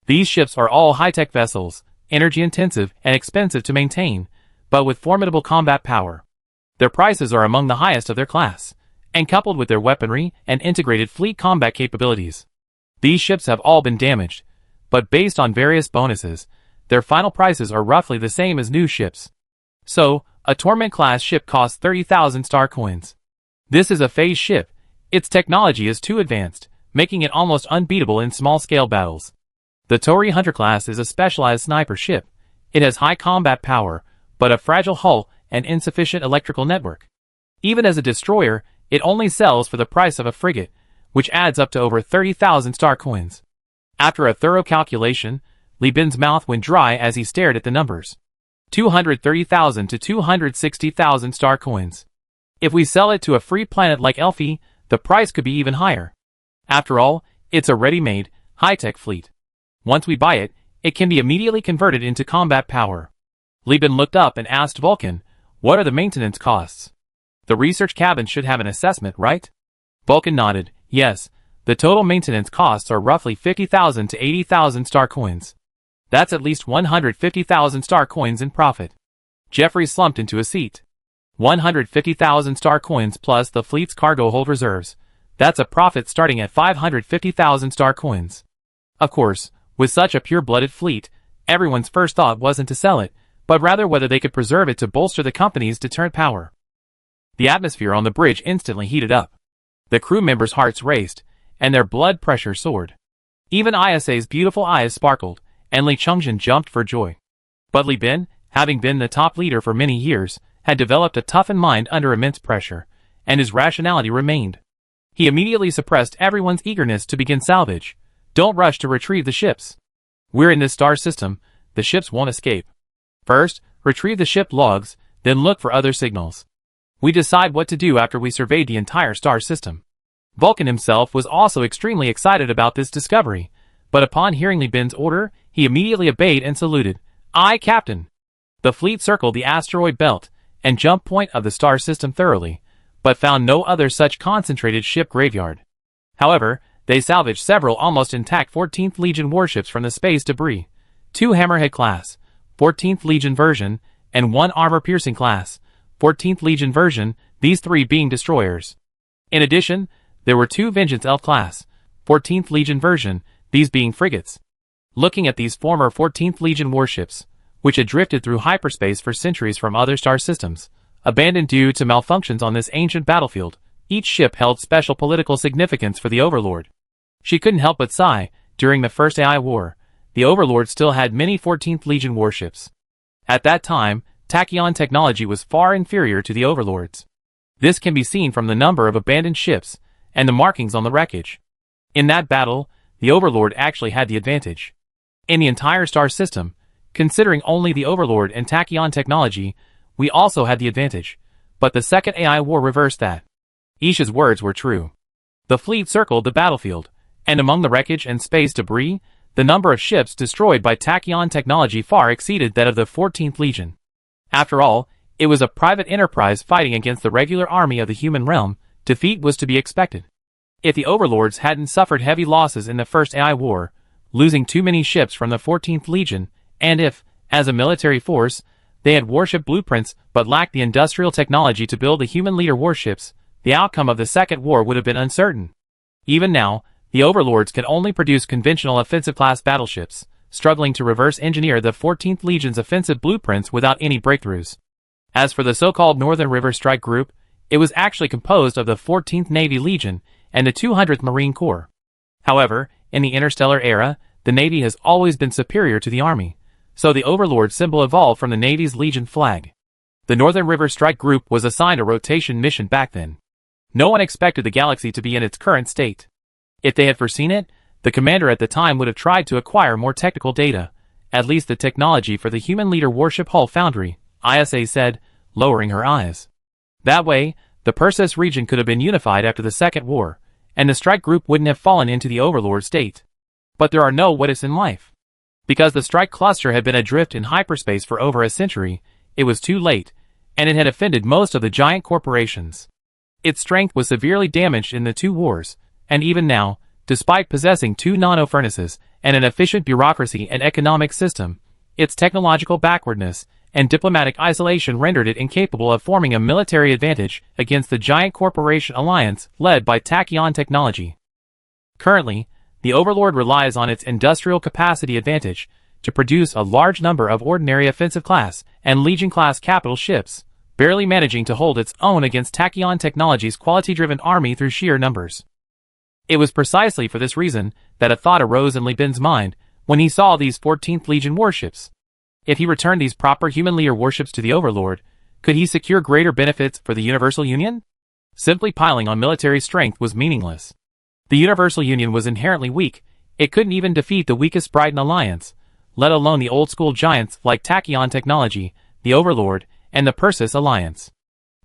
A: "These ships are all high-tech vessels, energy-intensive and expensive to maintain, but with formidable combat power. Their prices are among the highest of their class, and coupled with their weaponry and integrated fleet combat capabilities. These ships have all been damaged, but based on various bonuses, their final prices are roughly the same as new ships. So, a Torment-class ship costs 30,000 star coins. This is a phase ship. Its technology is too advanced, making it almost unbeatable in small-scale battles. The Tori Hunter class is a specialized sniper ship. It has high combat power, but a fragile hull and insufficient electrical network. Even as a destroyer, it only sells for the price of a frigate, which adds up to over 30,000 star coins." After a thorough calculation, Li Bin's mouth went dry as he stared at the numbers. 230,000 to 260,000 star coins. If we sell it to a free planet like Elfie, the price could be even higher. After all, it's a ready-made, high-tech fleet. Once we buy it, it can be immediately converted into combat power. Li Bin looked up and asked Vulcan, "What are the maintenance costs? The research cabin should have an assessment, right?" Vulcan nodded. "Yes, the total maintenance costs are roughly 50,000 to 80,000 star coins. That's at least 150,000 star coins in profit." Jeffrey slumped into a seat. 150,000 star coins plus the fleet's cargo hold reserves. That's a profit starting at 550,000 star coins. Of course, with such a pure-blooded fleet, everyone's first thought wasn't to sell it, but rather whether they could preserve it to bolster the company's deterrent power. The atmosphere on the bridge instantly heated up. The crew members' hearts raced, and their blood pressure soared. Even Isa's beautiful eyes sparkled, and Li Chungjin jumped for joy. But Li Bin, having been the top leader for many years, had developed a toughened mind under immense pressure, and his rationality remained. He immediately suppressed everyone's eagerness to begin salvage. "Don't rush to retrieve the ships. We're in this star system, the ships won't escape. First, retrieve the ship logs, then look for other signals. We decide what to do after we surveyed the entire star system." Vulcan himself was also extremely excited about this discovery, but upon hearing Li Bin's order, he immediately obeyed and saluted. "Aye, Captain." The fleet circled the asteroid belt and jump point of the star system thoroughly, but found no other such concentrated ship graveyard. However, they salvaged several almost intact 14th Legion warships from the space debris, 2 Hammerhead class, 14th Legion version, and 1 armor-piercing class, 14th Legion version, these 3 being destroyers. In addition, there were 2 Vengeance Elf class, 14th Legion version, these being frigates. Looking at these former 14th Legion warships, which had drifted through hyperspace for centuries from other star systems, abandoned due to malfunctions on this ancient battlefield, each ship held special political significance for the Overlord. She couldn't help but sigh. During the First AI War, the Overlord still had many 14th Legion warships. At that time, Tachyon technology was far inferior to the Overlord's. This can be seen from the number of abandoned ships and the markings on the wreckage. In that battle, the Overlord actually had the advantage. In the entire star system, considering only the Overlord and Tachyon technology, we also had the advantage, but the Second AI War reversed that. Isha's words were true. The fleet circled the battlefield, and among the wreckage and space debris, the number of ships destroyed by Tachyon technology far exceeded that of the 14th Legion. After all, it was a private enterprise fighting against the regular army of the human realm. Defeat was to be expected. If the Overlords hadn't suffered heavy losses in the First AI War, losing too many ships from the 14th Legion, and if, as a military force, they had warship blueprints but lacked the industrial technology to build the human leader warships, the outcome of the Second War would have been uncertain. Even now, the Overlords could only produce conventional offensive-class battleships, struggling to reverse engineer the 14th Legion's offensive blueprints without any breakthroughs. As for the so-called Northern River Strike Group, it was actually composed of the 14th Navy Legion and the 200th Marine Corps. However, in the Interstellar era, the Navy has always been superior to the Army, so the Overlord symbol evolved from the Navy's Legion flag. The Northern River Strike Group was assigned a rotation mission back then. No one expected the galaxy to be in its current state. If they had foreseen it, the commander at the time would have tried to acquire more technical data, at least the technology for the human leader warship hull foundry, ISA said, lowering her eyes. That way, the Persis region could have been unified after the Second War, and the strike group wouldn't have fallen into the overlord state. But there are no what-ifs in life. Because the strike cluster had been adrift in hyperspace for over a century, it was too late, and it had offended most of the giant corporations. Its strength was severely damaged in the two wars, and even now, despite possessing two nano-furnaces and an efficient bureaucracy and economic system, its technological backwardness and diplomatic isolation rendered it incapable of forming a military advantage against the giant corporation alliance led by Tachyon technology. Currently, the Overlord relies on its industrial capacity advantage to produce a large number of ordinary offensive-class and Legion-class capital ships, barely managing to hold its own against Tachyon Technology's quality-driven army through sheer numbers. It was precisely for this reason that a thought arose in Li Bin's mind when he saw these 14th Legion warships. If he returned these proper human leader warships to the Overlord, could he secure greater benefits for the Universal Union? Simply piling on military strength was meaningless. The Universal Union was inherently weak. It couldn't even defeat the weakest Brighton Alliance, let alone the old-school giants like Tachyon Technology, the Overlord, and the Persis Alliance.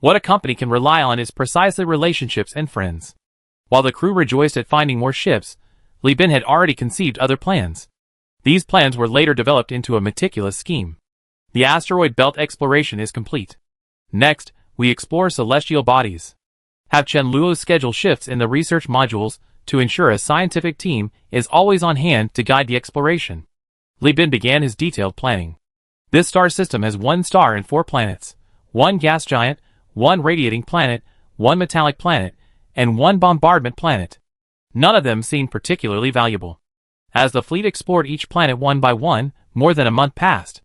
A: What a company can rely on is precisely relationships and friends. While the crew rejoiced at finding more ships, Li Bin had already conceived other plans. These plans were later developed into a meticulous scheme. The asteroid belt exploration is complete. Next, we explore celestial bodies. Have Chen Luo schedule shifts in the research modules to ensure a scientific team is always on hand to guide the exploration. Li Bin began his detailed planning. This star system has 1 star and 4 planets, 1 gas giant, 1 radiating planet, 1 metallic planet, and 1 bombardment planet. None of them seemed particularly valuable. As the fleet explored each planet one by one, more than a month passed.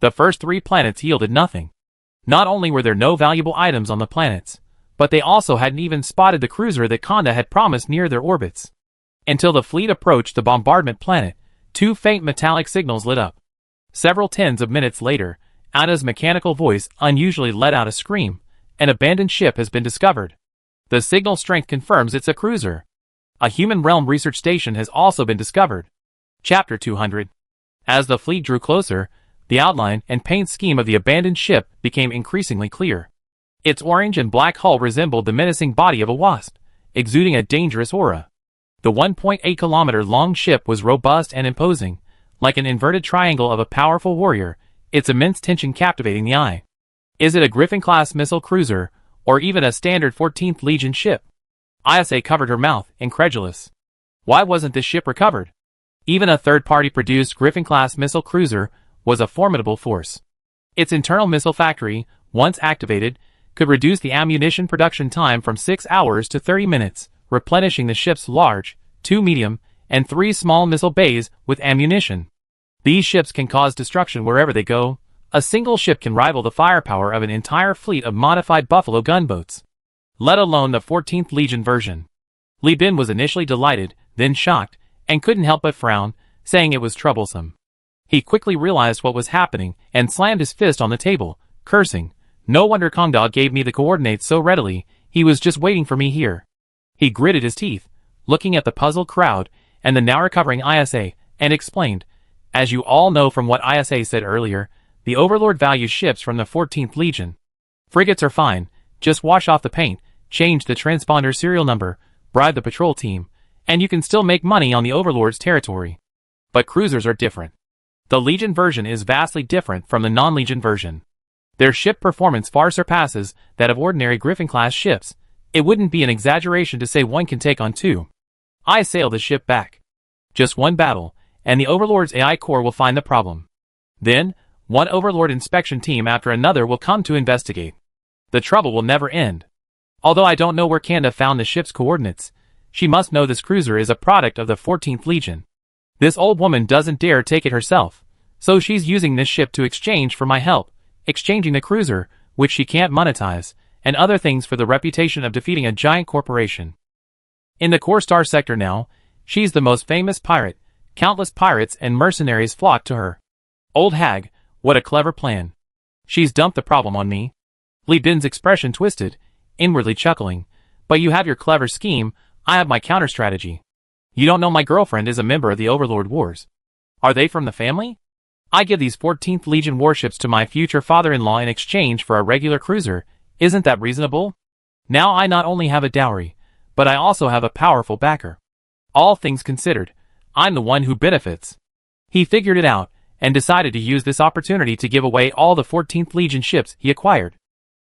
A: The first 3 planets yielded nothing. Not only were there no valuable items on the planets, but they also hadn't even spotted the cruiser that Konda had promised near their orbits. Until the fleet approached the bombardment planet, 2 faint metallic signals lit up. Several tens of minutes later, Ada's mechanical voice unusually let out a scream. An abandoned ship has been discovered. The signal strength confirms it's a cruiser. A human realm research station has also been discovered. Chapter 200. As the fleet drew closer, the outline and paint scheme of the abandoned ship became increasingly clear. Its orange and black hull resembled the menacing body of a wasp, exuding a dangerous aura. The 1.8-kilometer-long ship was robust and imposing, like an inverted triangle of a powerful warrior, its immense tension captivating the eye. Is it a Griffin-class missile cruiser, or even a standard 14th Legion ship? ISA covered her mouth, incredulous. Why wasn't this ship recovered? Even a third-party produced Griffin-class missile cruiser was a formidable force. Its internal missile factory, once activated, could reduce the ammunition production time from 6 hours to 30 minutes, replenishing the ship's large, 2 medium, and 3 small missile bays with ammunition. These ships can cause destruction wherever they go. A single ship can rival the firepower of an entire fleet of modified Buffalo gunboats, let alone the 14th Legion version. Li Bin was initially delighted, then shocked, and couldn't help but frown, saying it was troublesome. He quickly realized what was happening and slammed his fist on the table, cursing. No wonder Kongda gave me the coordinates so readily, he was just waiting for me here. He gritted his teeth, looking at the puzzled crowd and the now recovering ISA, and explained, as you all know from what ISA said earlier, the Overlord values ships from the 14th Legion. Frigates are fine, just wash off the paint, change the transponder serial number, bribe the patrol team, and you can still make money on the Overlord's territory. But cruisers are different. The Legion version is vastly different from the non-Legion version. Their ship performance far surpasses that of ordinary Griffin-class ships. It wouldn't be an exaggeration to say one can take on 2. I sail the ship back. Just 1 battle, and the Overlord's AI core will find the problem. Then, 1 Overlord inspection team after another will come to investigate. The trouble will never end. Although I don't know where Kanda found the ship's coordinates, she must know this cruiser is a product of the 14th Legion. This old woman doesn't dare take it herself, so she's using this ship to exchange for my help, exchanging the cruiser, which she can't monetize, and other things for the reputation of defeating a giant corporation. In the core star sector now, she's the most famous pirate. Countless pirates and mercenaries flock to her. Old hag, what a clever plan. She's dumped the problem on me. Li Bin's expression twisted, inwardly chuckling. But you have your clever scheme, I have my counter-strategy. You don't know my girlfriend is a member of the Overlord Wars. Are they from the family? I give these 14th Legion warships to my future father-in-law in exchange for a regular cruiser. Isn't that reasonable? Now I not only have a dowry, but I also have a powerful backer. All things considered, I'm the one who benefits." He figured it out, and decided to use this opportunity to give away all the 14th Legion ships he acquired.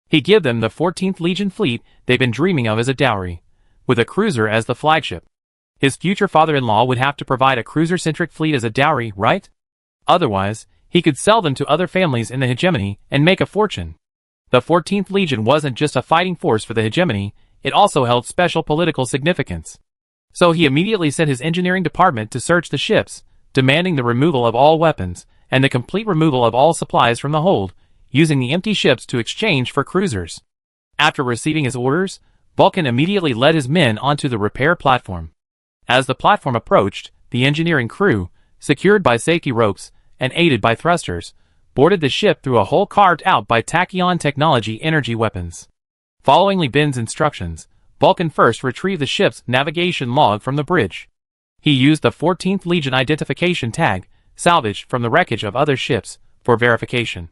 A: He gave them the 14th Legion fleet they've been dreaming of as a dowry, with a cruiser as the flagship. His future father-in-law would have to provide a cruiser-centric fleet as a dowry, right? Otherwise, he could sell them to other families in the hegemony and make a fortune. The 14th Legion wasn't just a fighting force for the hegemony, it also held special political significance. So he immediately sent his engineering department to search the ships, demanding the removal of all weapons, and the complete removal of all supplies from the hold, using the empty ships to exchange for cruisers. After receiving his orders, Vulcan immediately led his men onto the repair platform. As the platform approached, the engineering crew, secured by safety ropes and aided by thrusters, boarded the ship through a hole carved out by Tachyon technology energy weapons. Following Li Bin's instructions, Vulcan first retrieved the ship's navigation log from the bridge. He used the 14th Legion identification tag, salvaged from the wreckage of other ships, for verification.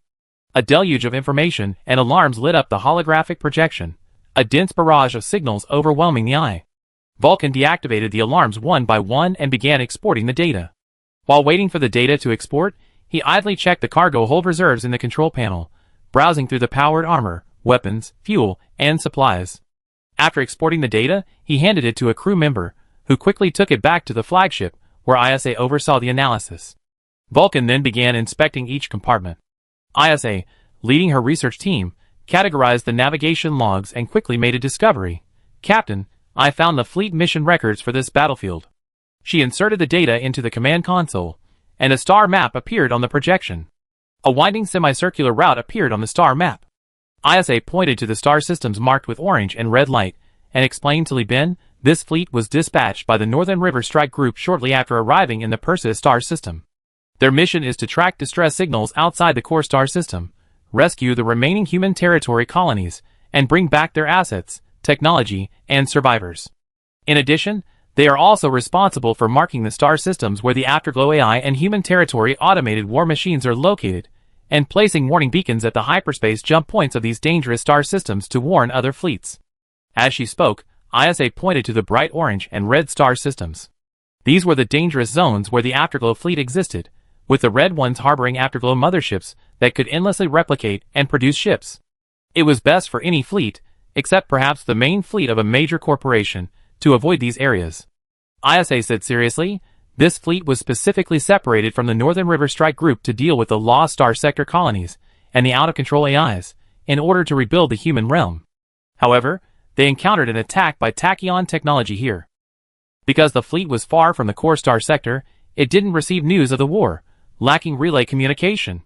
A: A deluge of information and alarms lit up the holographic projection, a dense barrage of signals overwhelming the eye. Vulcan deactivated the alarms one by one and began exporting the data. While waiting for the data to export, he idly checked the cargo hold reserves in the control panel, browsing through the powered armor, weapons, fuel, and supplies. After exporting the data, he handed it to a crew member, who quickly took it back to the flagship, where ISA oversaw the analysis. Vulcan then began inspecting each compartment. ISA, leading her research team, categorized the navigation logs and quickly made a discovery. "Captain, I found the fleet mission records for this battlefield." She inserted the data into the command console, and a star map appeared on the projection. A winding semicircular route appeared on the star map. ISA pointed to the star systems marked with orange and red light, and explained to Li Bin, this fleet was dispatched by the Northern River Strike Group shortly after arriving in the Perseus star system. Their mission is to track distress signals outside the core star system, rescue the remaining human territory colonies, and bring back their assets, technology, and survivors. In addition, they are also responsible for marking the star systems where the Afterglow AI and human territory automated war machines are located, and placing warning beacons at the hyperspace jump points of these dangerous star systems to warn other fleets. As she spoke, ISA pointed to the bright orange and red star systems. These were the dangerous zones where the Afterglow fleet existed, with the red ones harboring Afterglow motherships that could endlessly replicate and produce ships. It was best for any fleet, except perhaps the main fleet of a major corporation, to avoid these areas. ISA said seriously, this fleet was specifically separated from the Northern River Strike Group to deal with the Lost Star Sector colonies and the out-of-control AIs, in order to rebuild the human realm. However, they encountered an attack by Tachyon technology here. Because the fleet was far from the core star sector, it didn't receive news of the war, lacking relay communication.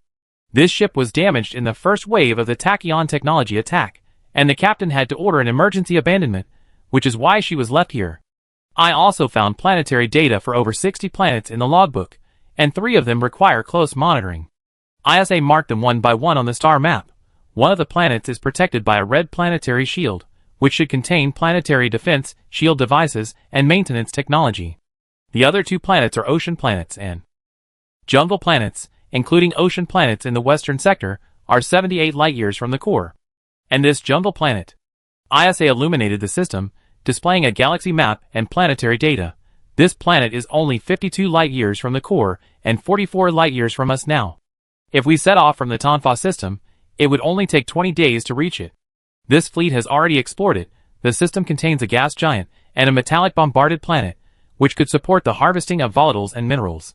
A: This ship was damaged in the first wave of the Tachyon technology attack, and the captain had to order an emergency abandonment, which is why she was left here. I also found planetary data for over 60 planets in the logbook, and 3 of them require close monitoring. ISA marked them one by one on the star map. One of the planets is protected by a red planetary shield, which should contain planetary defense, shield devices, and maintenance technology. The other 2 planets are ocean planets and jungle planets, including ocean planets in the western sector, are 78 light-years from the core. And this jungle planet. ISA illuminated the system, displaying a galaxy map and planetary data. This planet is only 52 light-years from the core and 44 light-years from us now. If we set off from the Tonfa system, it would only take 20 days to reach it. This fleet has already explored it. The system contains a gas giant and a metallic bombarded planet, which could support the harvesting of volatiles and minerals.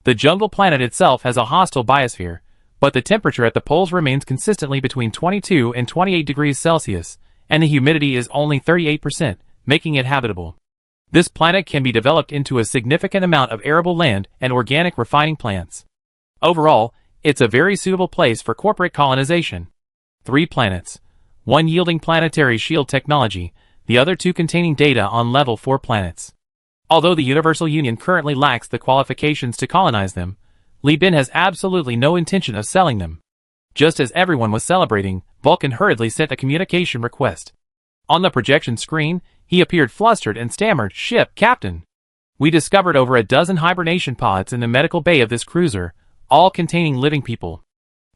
A: The jungle planet itself has a hostile biosphere, but the temperature at the poles remains consistently between 22 and 28 degrees Celsius, and the humidity is only 38%, making it habitable. This planet can be developed into a significant amount of arable land and organic refining plants. Overall, it's a very suitable place for corporate colonization. 3 planets. 1 yielding planetary shield technology, the other 2 containing data on level 4 planets. Although the Universal Union currently lacks the qualifications to colonize them, Li Bin has absolutely no intention of selling them. Just as everyone was celebrating, Vulcan hurriedly sent a communication request. On the projection screen, he appeared flustered and stammered, "Ship, Captain. We discovered over a dozen hibernation pods in the medical bay of this cruiser, all containing living people.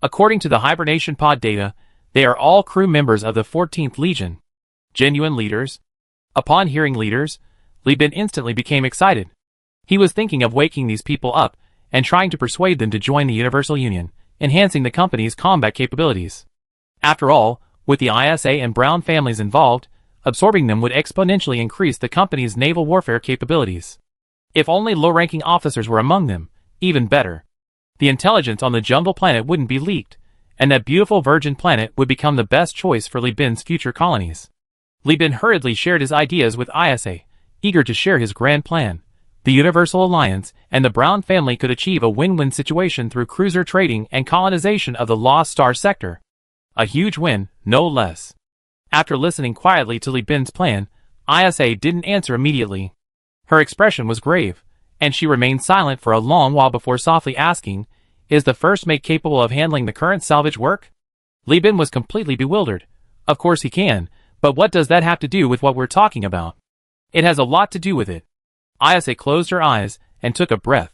A: According to the hibernation pod data, they are all crew members of the 14th Legion. Genuine leaders. Upon hearing leaders, Li Bin instantly became excited. He was thinking of waking these people up and trying to persuade them to join the Universal Union, enhancing the company's combat capabilities. After all, with the ISA and Brown families involved, absorbing them would exponentially increase the company's naval warfare capabilities. If only low-ranking officers were among them, even better. The intelligence on the jungle planet wouldn't be leaked, and that beautiful virgin planet would become the best choice for Li Bin's future colonies. Li Bin hurriedly shared his ideas with ISA, eager to share his grand plan. The Universal Alliance and the Brown family could achieve a win-win situation through cruiser trading and colonization of the Lost Star sector. A huge win, no less. After listening quietly to Li Bin's plan, ISA didn't answer immediately. Her expression was grave, and she remained silent for a long while before softly asking, "Is the first mate capable of handling the current salvage work?" Li Bin was completely bewildered. Of course he can, but what does that have to do with what we're talking about? It has a lot to do with it. Isa closed her eyes and took a breath.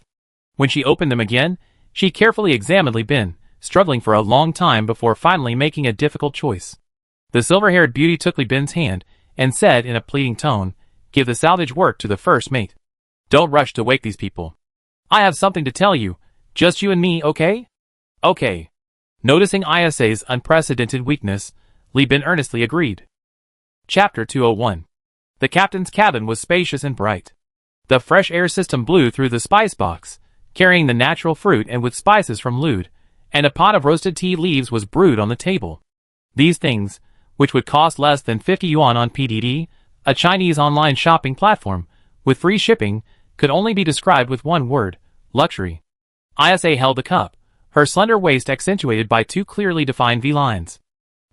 A: When she opened them again, she carefully examined Li Bin, struggling for a long time before finally making a difficult choice. The silver-haired beauty took Li Bin's hand and said in a pleading tone, "Give the salvage work to the first mate. Don't rush to wake these people. I have something to tell you, just you and me, okay?" "Okay." Noticing Isa's unprecedented weakness, Li Bin earnestly agreed. Chapter 201. The captain's cabin was spacious and bright. The fresh air system blew through the spice box, carrying the natural fruit and with spices from Lude, and a pot of roasted tea leaves was brewed on the table. These things, which would cost less than 50 yuan on PDD, a Chinese online shopping platform, with free shipping, could only be described with one word: luxury. Isa held the cup, her slender waist accentuated by two clearly defined V-lines.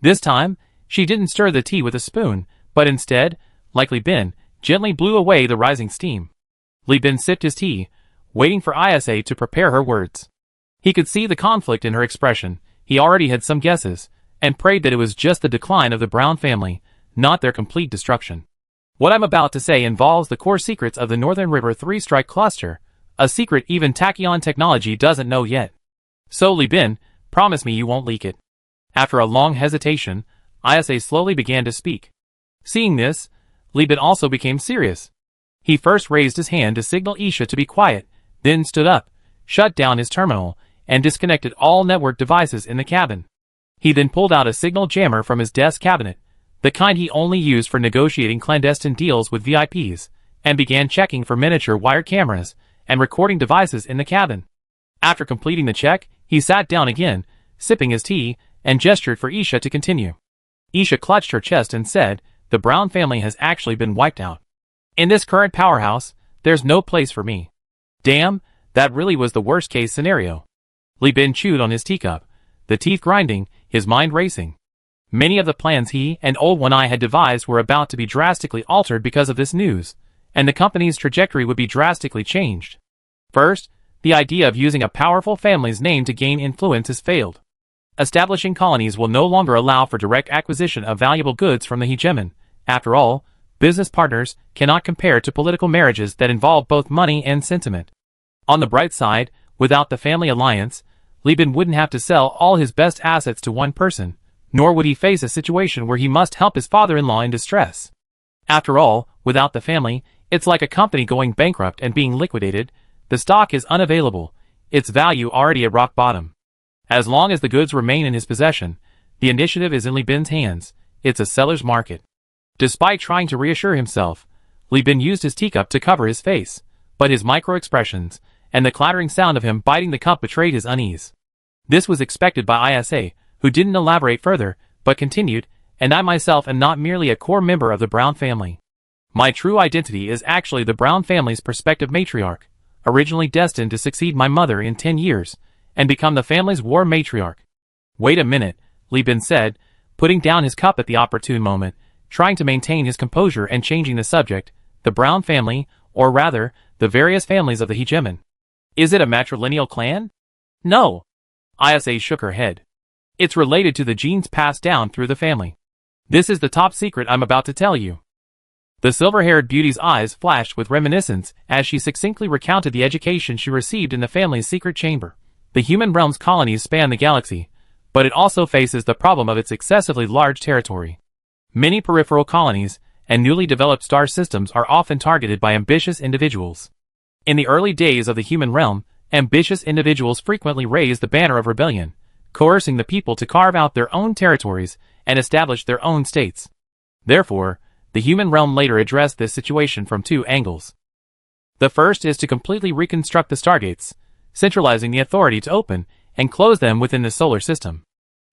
A: This time, she didn't stir the tea with a spoon, but instead, like Li Bin, gently blew away the rising steam. Li Bin sipped his tea, waiting for Isa to prepare her words. He could see the conflict in her expression. He already had some guesses, and prayed that it was just the decline of the Brown family, not their complete destruction. What I'm about to say involves the core secrets of the Northern River 3-strike cluster, a secret even Tachyon technology doesn't know yet. So Li Bin, promise me you won't leak it. After a long hesitation, Isa slowly began to speak. Seeing this, Li Bin also became serious. He first raised his hand to signal Isha to be quiet, then stood up, shut down his terminal, and disconnected all network devices in the cabin. He then pulled out a signal jammer from his desk cabinet, the kind he only used for negotiating clandestine deals with VIPs, and began checking for miniature wire cameras and recording devices in the cabin. After completing the check, he sat down again, sipping his tea, and gestured for Isha to continue. Isha clutched her chest and said, "The Brown family has actually been wiped out. In this current powerhouse, there's no place for me." Damn, that really was the worst-case scenario. Li Bin chewed on his teacup, the teeth grinding, his mind racing. Many of the plans he and Old One-Eye had devised were about to be drastically altered because of this news, and the company's trajectory would be drastically changed. First, the idea of using a powerful family's name to gain influence has failed. Establishing colonies will no longer allow for direct acquisition of valuable goods from the hegemon. After all, business partners cannot compare to political marriages that involve both money and sentiment. On the bright side, without the family alliance, Li Bin wouldn't have to sell all his best assets to one person, nor would he face a situation where he must help his father-in-law in distress. After all, without the family, it's like a company going bankrupt and being liquidated. The stock is unavailable, its value already at rock bottom. As long as the goods remain in his possession, the initiative is in Li Bin's hands. It's a seller's market. Despite trying to reassure himself, Li Bin used his teacup to cover his face, but his micro-expressions and the clattering sound of him biting the cup betrayed his unease. This was expected by Isa, who didn't elaborate further, but continued, "And I myself am not merely a core member of the Brown family. My true identity is actually the Brown family's prospective matriarch, originally destined to succeed my mother in 10 years, and become the family's war matriarch." "Wait a minute," Li Bin said, putting down his cup at the opportune moment, trying to maintain his composure and changing the subject. "The Brown family, or rather, the various families of the hegemon. Is it a matrilineal clan?" "No." Isa shook her head. "It's related to the genes passed down through the family. This is the top secret I'm about to tell you." The silver-haired beauty's eyes flashed with reminiscence as she succinctly recounted the education she received in the family's secret chamber. The human realm's colonies span the galaxy, but it also faces the problem of its excessively large territory. Many peripheral colonies and newly developed star systems are often targeted by ambitious individuals. In the early days of the human realm, ambitious individuals frequently raised the banner of rebellion, coercing the people to carve out their own territories and establish their own states. Therefore, the human realm later addressed this situation from two angles. The first is to completely reconstruct the stargates, centralizing the authority to open and close them within the solar system.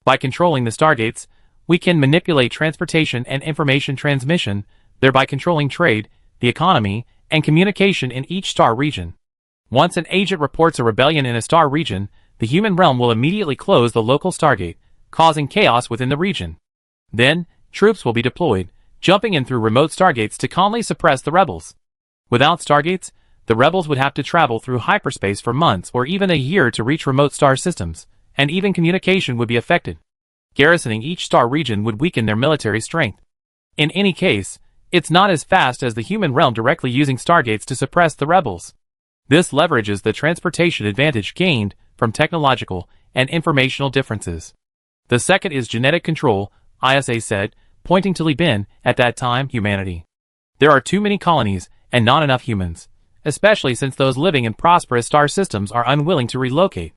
A: By controlling the stargates, we can manipulate transportation and information transmission, thereby controlling trade, the economy, and communication in each star region. Once an agent reports a rebellion in a star region, the human realm will immediately close the local stargate, causing chaos within the region. Then, troops will be deployed, jumping in through remote stargates to calmly suppress the rebels. Without stargates, the rebels would have to travel through hyperspace for months or even a year to reach remote star systems, and even communication would be affected. Garrisoning each star region would weaken their military strength. In any case, it's not as fast as the human realm directly using stargates to suppress the rebels. This leverages the transportation advantage gained from technological and informational differences. The second is genetic control, ISA said, pointing to Li Bin, at that time, humanity. There are too many colonies and not enough humans, especially since those living in prosperous star systems are unwilling to relocate.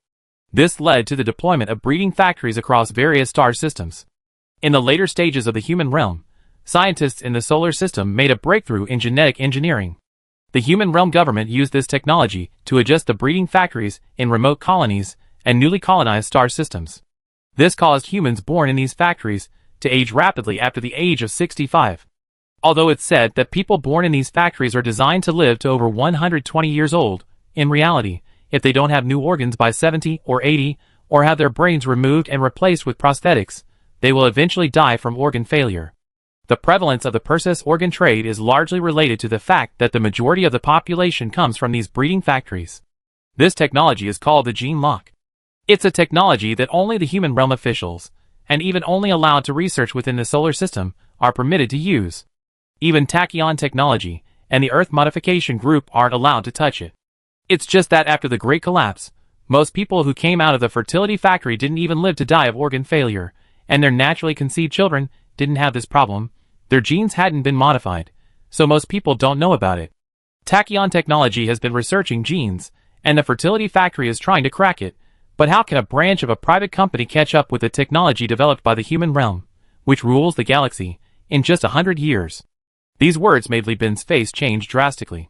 A: This led to the deployment of breeding factories across various star systems. In the later stages of the human realm, scientists in the solar system made a breakthrough in genetic engineering. The human realm government used this technology to adjust the breeding factories in remote colonies and newly colonized star systems. This caused humans born in these factories to age rapidly after the age of 65. Although it's said that people born in these factories are designed to live to over 120 years old, in reality, if they don't have new organs by 70 or 80, or have their brains removed and replaced with prosthetics, they will eventually die from organ failure. The prevalence of the Perseus organ trade is largely related to the fact that the majority of the population comes from these breeding factories. This technology is called the gene lock. It's a technology that only the human realm officials, and even only allowed to research within the solar system, are permitted to use. Even Tachyon Technology and the Earth Modification Group aren't allowed to touch it. It's just that after the Great Collapse, most people who came out of the fertility factory didn't even live to die of organ failure, and their naturally conceived children didn't have this problem. Their genes hadn't been modified, so most people don't know about it. Tachyon Technology has been researching genes, and the fertility factory is trying to crack it, but how can a branch of a private company catch up with the technology developed by the human realm, which rules the galaxy, in just 100 years? These words made Li Bin's face change drastically.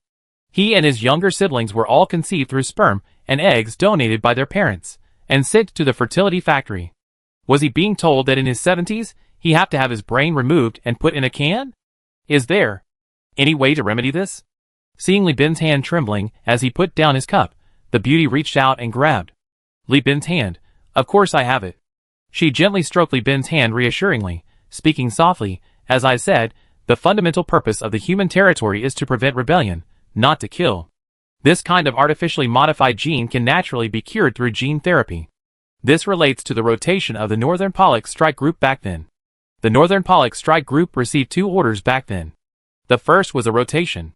A: He and his younger siblings were all conceived through sperm and eggs donated by their parents, and sent to the fertility factory. Was he being told that in his 70s, he'd have to have his brain removed and put in a can? Is there any way to remedy this? Seeing Li Bin's hand trembling as he put down his cup, the beauty reached out and grabbed Li Bin's hand. Of course I have it. She gently stroked Li Bin's hand reassuringly, speaking softly, as I said, the fundamental purpose of the human territory is to prevent rebellion, not to kill. This kind of artificially modified gene can naturally be cured through gene therapy. This relates to the rotation of the Northern Pollux Strike Group back then. The Northern Pollux Strike Group received two orders back then. The first was a rotation.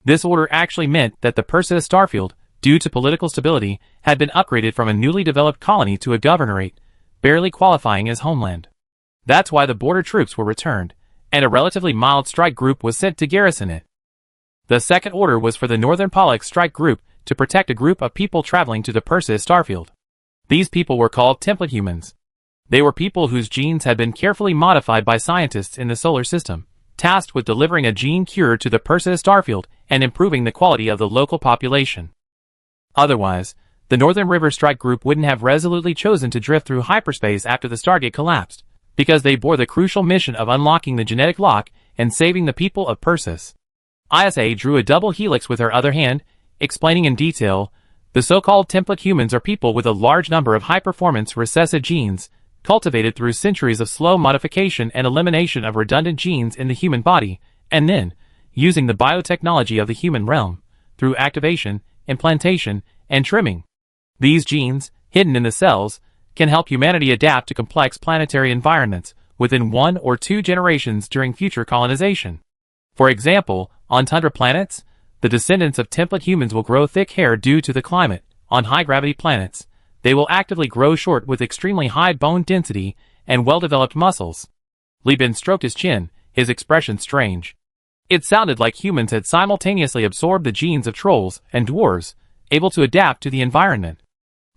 A: This order actually meant that the Perseus starfield, due to political stability, had been upgraded from a newly developed colony to a governorate, barely qualifying as homeland. That's why the border troops were returned, and a relatively mild strike group was sent to garrison it. The second order was for the Northern Pollux Strike Group to protect a group of people traveling to the Perseus starfield. These people were called template humans. They were people whose genes had been carefully modified by scientists in the solar system, tasked with delivering a gene cure to the Perseus starfield and improving the quality of the local population. Otherwise, the Northern River Strike Group wouldn't have resolutely chosen to drift through hyperspace after the Stargate collapsed, because they bore the crucial mission of unlocking the genetic lock and saving the people of Perseus. ISA drew a double helix with her other hand, explaining in detail, the so-called template humans are people with a large number of high-performance recessive genes, cultivated through centuries of slow modification and elimination of redundant genes in the human body, and then, using the biotechnology of the human realm, through activation, implantation, and trimming. These genes, hidden in the cells, can help humanity adapt to complex planetary environments within 1 or 2 generations during future colonization. For example, on tundra planets, the descendants of template humans will grow thick hair due to the climate. On high-gravity planets, they will actively grow short with extremely high bone density and well-developed muscles. Li Bin stroked his chin, his expression strange. It sounded like humans had simultaneously absorbed the genes of trolls and dwarves, able to adapt to the environment.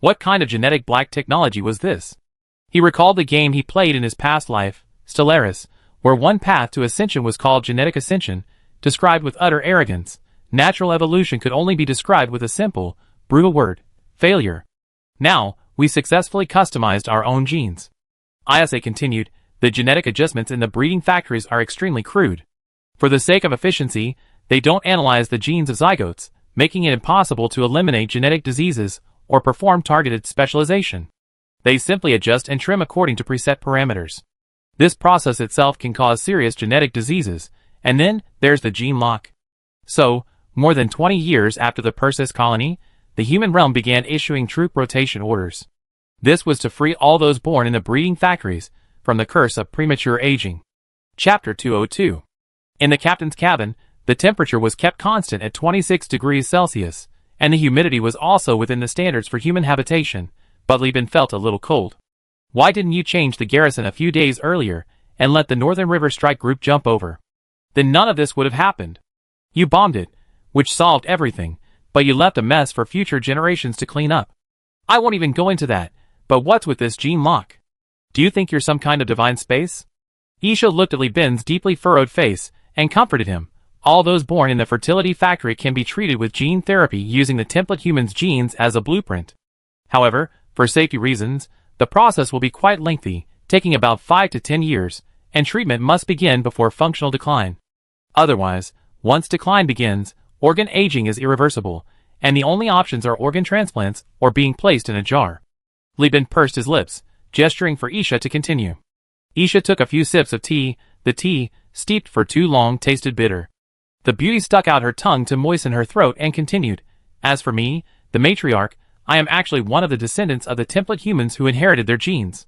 A: What kind of genetic black technology was this? He recalled the game he played in his past life, Stellaris, where one path to ascension was called genetic ascension, described with utter arrogance. Natural evolution could only be described with a simple, brutal word: failure. Now, we successfully customized our own genes. Isa continued, the genetic adjustments in the breeding factories are extremely crude. For the sake of efficiency, they don't analyze the genes of zygotes, making it impossible to eliminate genetic diseases or perform targeted specialization. They simply adjust and trim according to preset parameters. This process itself can cause serious genetic diseases, and then there's the gene lock. So, more than 20 years after the Perseus colony, the human realm began issuing troop rotation orders. This was to free all those born in the breeding factories from the curse of premature aging. Chapter 202. In the captain's cabin, the temperature was kept constant at 26 degrees Celsius, and the humidity was also within the standards for human habitation, but Li Bin felt a little cold. Why didn't you change the garrison a few days earlier and let the Northern River Strike Group jump over? Then none of this would have happened. You bombed it, which solved everything, but you left a mess for future generations to clean up. I won't even go into that, but what's with this gene lock? Do you think you're some kind of divine space? Isha looked at Li Bin's deeply furrowed face and comforted him. All those born in the fertility factory can be treated with gene therapy using the template human's genes as a blueprint. However, for safety reasons, the process will be quite lengthy, taking about 5 to 10 years, and treatment must begin before functional decline. Otherwise, once decline begins, organ aging is irreversible, and the only options are organ transplants or being placed in a jar. Li Bin pursed his lips, gesturing for Isha to continue. Isha took a few sips of tea. The tea, steeped for too long, tasted bitter. The beauty stuck out her tongue to moisten her throat and continued, as for me, the matriarch, I am actually one of the descendants of the template humans who inherited their genes.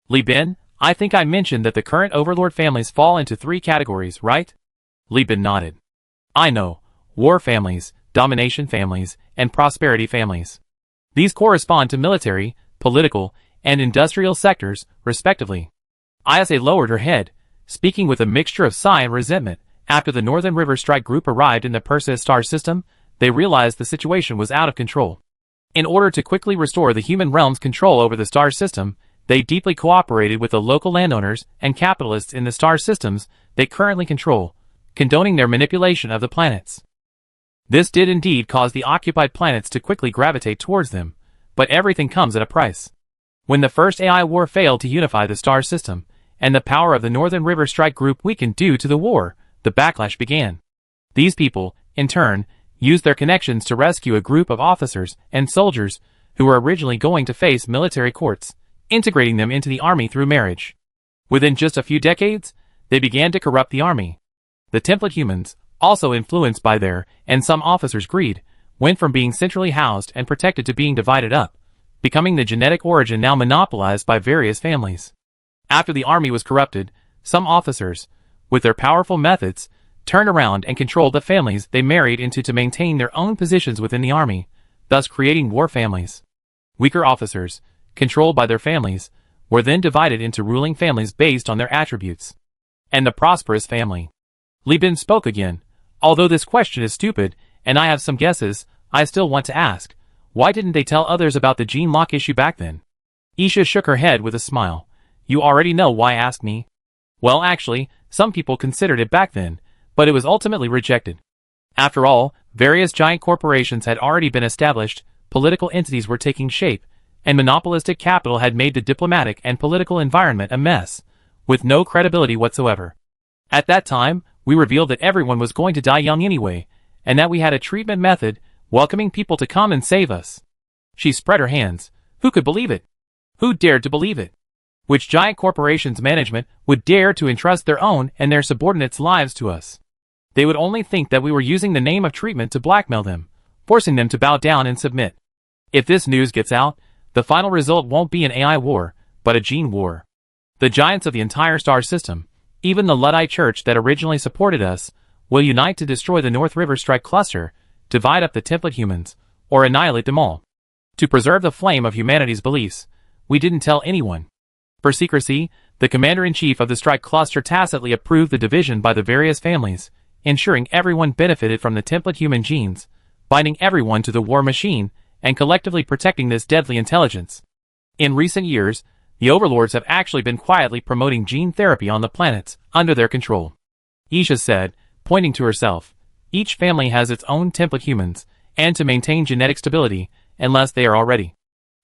A: Li Bin, I think I mentioned that the current overlord families fall into 3 categories, right? Li Bin nodded. I know, war families, domination families, and prosperity families. These correspond to military, political, and industrial sectors, respectively. Isa lowered her head, speaking with a mixture of sigh and resentment. After the Northern River Strike Group arrived in the Perseus star system, they realized the situation was out of control. In order to quickly restore the human realm's control over the star system, they deeply cooperated with the local landowners and capitalists in the star systems they currently control, condoning their manipulation of the planets. This did indeed cause the occupied planets to quickly gravitate towards them, but everything comes at a price. When the first AI war failed to unify the star system, and the power of the Northern River Strike Group weakened due to the war, the backlash began. These people, in turn, used their connections to rescue a group of officers and soldiers who were originally going to face military courts, integrating them into the army through marriage. Within just a few decades, they began to corrupt the army. The template humans, also influenced by their and some officers' greed, went from being centrally housed and protected to being divided up, becoming the genetic origin now monopolized by various families. After the army was corrupted, some officers, with their powerful methods, turned around and controlled the families they married into to maintain their own positions within the army, thus creating war families. Weaker officers, controlled by their families, were then divided into ruling families based on their attributes. And the prosperous family. Li Bin spoke again. Although this question is stupid, and I have some guesses, I still want to ask, why didn't they tell others about the gene lock issue back then? Isha shook her head with a smile. You already know why ask me. Well, actually, some people considered it back then, but it was ultimately rejected. After all, various giant corporations had already been established, political entities were taking shape, and monopolistic capital had made the diplomatic and political environment a mess, with no credibility whatsoever. At that time, we revealed that everyone was going to die young anyway, and that we had a treatment method, welcoming people to come and save us. She spread her hands. Who could believe it? Who dared to believe it? Which giant corporation's management would dare to entrust their own and their subordinates' lives to us? They would only think that we were using the name of treatment to blackmail them, forcing them to bow down and submit. If this news gets out, the final result won't be an AI war, but a gene war. The giants of the entire star system, even the Luddite church that originally supported us, will unite to destroy the North River Strike Cluster, divide up the template humans, or annihilate them all. To preserve the flame of humanity's beliefs, we didn't tell anyone. For secrecy, the commander-in-chief of the strike cluster tacitly approved the division by the various families, ensuring everyone benefited from the template human genes, binding everyone to the war machine, and collectively protecting this deadly intelligence. In recent years, the overlords have actually been quietly promoting gene therapy on the planets under their control. Isha said, pointing to herself, each family has its own template humans, and to maintain genetic stability, unless they are already.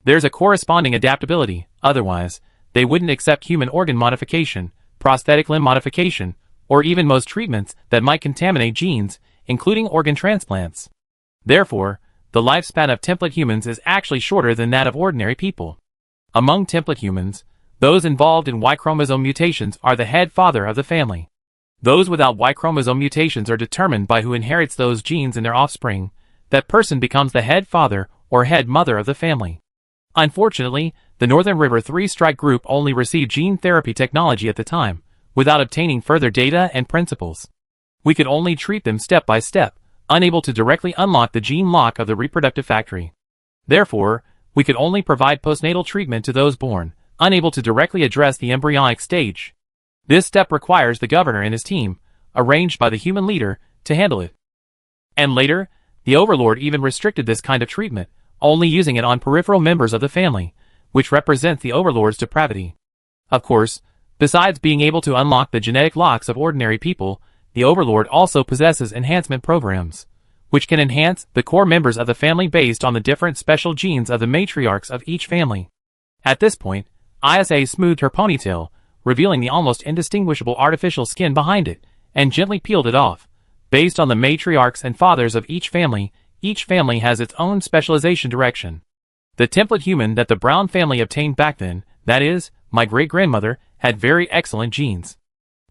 A: There's a corresponding adaptability, otherwise, they wouldn't accept human organ modification, prosthetic limb modification, or even most treatments that might contaminate genes, including organ transplants. Therefore, the lifespan of template humans is actually shorter than that of ordinary people. Among template humans, those involved in Y chromosome mutations are the head father of the family. Those without Y chromosome mutations are determined by who inherits those genes in their offspring. That person becomes the head father or head mother of the family. Unfortunately, the Northern River 3 Strike Group only received gene therapy technology at the time, without obtaining further data and principles. We could only treat them step by step, unable to directly unlock the gene lock of the reproductive factory. Therefore, we could only provide postnatal treatment to those born, unable to directly address the embryonic stage. This step requires the governor and his team, arranged by the human leader, to handle it. And later, the overlord even restricted this kind of treatment, only using it on peripheral members of the family, which represents the overlord's depravity. Of course, besides being able to unlock the genetic locks of ordinary people, the overlord also possesses enhancement programs, which can enhance the core members of the family based on the different special genes of the matriarchs of each family. At this point, Isa smoothed her ponytail, revealing the almost indistinguishable artificial skin behind it, and gently peeled it off. Based on the matriarchs and fathers of each family has its own specialization direction. The template human that the Brown family obtained back then, that is, my great-grandmother, had very excellent genes.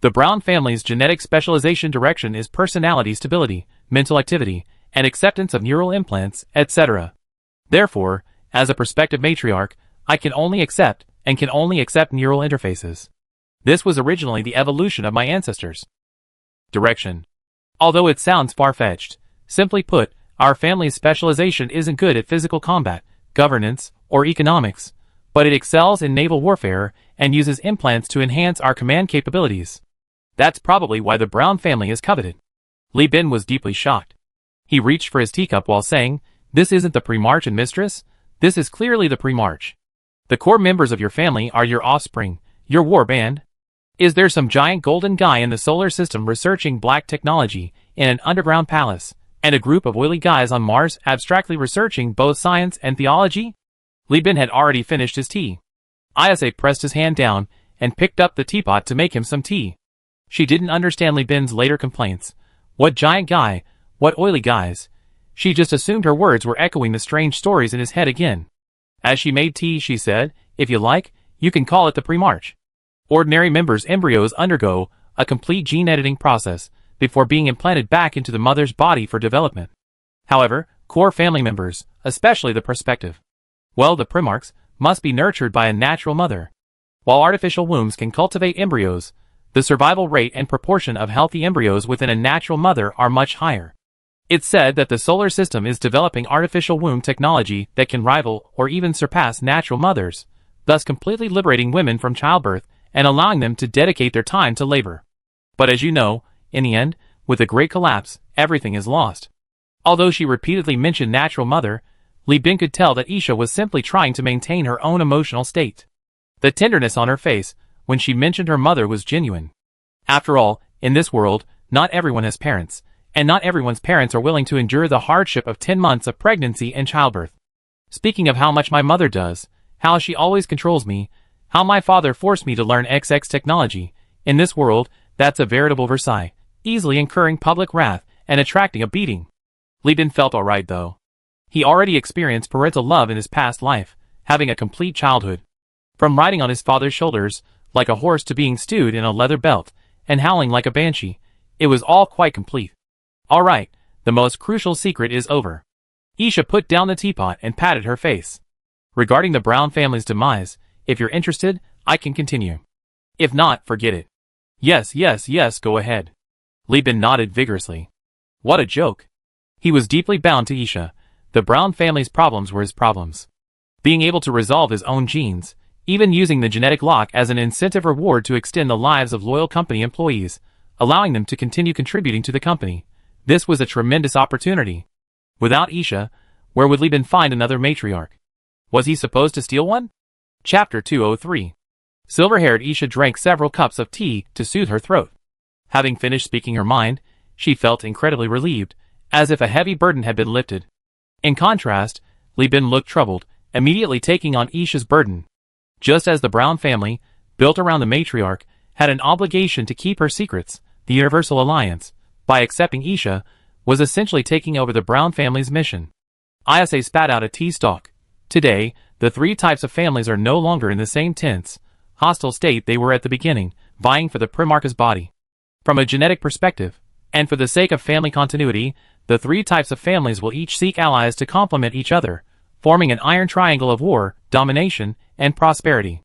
A: The Brown family's genetic specialization direction is personality stability, mental activity, and acceptance of neural implants, etc. Therefore, as a prospective matriarch, I can only accept neural interfaces. This was originally the evolution of my ancestors. Direction. Although it sounds far-fetched, simply put, our family's specialization isn't good at physical combat, governance, or economics, but it excels in naval warfare and uses implants to enhance our command capabilities. That's probably why the Brown family is coveted. Li Bin was deeply shocked. He reached for his teacup while saying, "This isn't the Primarch mistress, this is clearly the Primarch. The core members of your family are your offspring, your war band. Is there some giant golden guy in the solar system researching black technology in an underground palace, and a group of oily guys on Mars abstractly researching both science and theology?" Li Bin had already finished his tea. Isa pressed his hand down and picked up the teapot to make him some tea. She didn't understand Li Bin's later complaints. What giant guy? What oily guys? She just assumed her words were echoing the strange stories in his head again. As she made tea, she said, "If you like, you can call it the Primarch. Ordinary members' embryos undergo a complete gene editing process before being implanted back into the mother's body for development. However, core family members, especially the prospective, the Primarchs, must be nurtured by a natural mother. While artificial wombs can cultivate embryos, the survival rate and proportion of healthy embryos within a natural mother are much higher. It's said that the solar system is developing artificial womb technology that can rival or even surpass natural mothers, thus completely liberating women from childbirth and allowing them to dedicate their time to labor. But as you know, in the end, with the Great Collapse, everything is lost." Although she repeatedly mentioned natural mother, Li Bin could tell that Isha was simply trying to maintain her own emotional state. The tenderness on her face when she mentioned her mother was genuine. After all, in this world, not everyone has parents, and not everyone's parents are willing to endure the hardship of 10 months of pregnancy and childbirth. Speaking of how much my mother does, how she always controls me, how my father forced me to learn XX technology, in this world, that's a veritable Versailles, easily incurring public wrath and attracting a beating. Li Bin felt alright though. He already experienced parental love in his past life, having a complete childhood. From riding on his father's shoulders, like a horse, to being stewed in a leather belt, and howling like a banshee, it was all quite complete. Alright, the most crucial secret is over. Isha put down the teapot and patted her face. Regarding the Brown family's demise, if you're interested, I can continue. If not, forget it. Yes, go ahead. Li Bin nodded vigorously. What a joke. He was deeply bound to Isha. The Brown family's problems were his problems. being able to resolve his own genes, even using the genetic lock as an incentive reward to extend the lives of loyal company employees, allowing them to continue contributing to the company. This was a tremendous opportunity. Without Isha, where would Li Bin find another matriarch? Was he supposed to steal one? Chapter 203. Silver-haired Isha drank several cups of tea to soothe her throat. Having finished speaking her mind, she felt incredibly relieved, as if a heavy burden had been lifted. In contrast, Li Bin looked troubled, immediately taking on Isha's burden. Just as the Brown family, built around the matriarch, had an obligation to keep her secrets, the Universal Alliance, by accepting Isha, was essentially taking over the Brown family's mission. Isa spat out a tea stalk. Today, the three types of families are no longer in the same tense, hostile state they were at the beginning, vying for the Primarch's body. From a genetic perspective, and for the sake of family continuity, the three types of families will each seek allies to complement each other, forming an iron triangle of war, domination, and prosperity.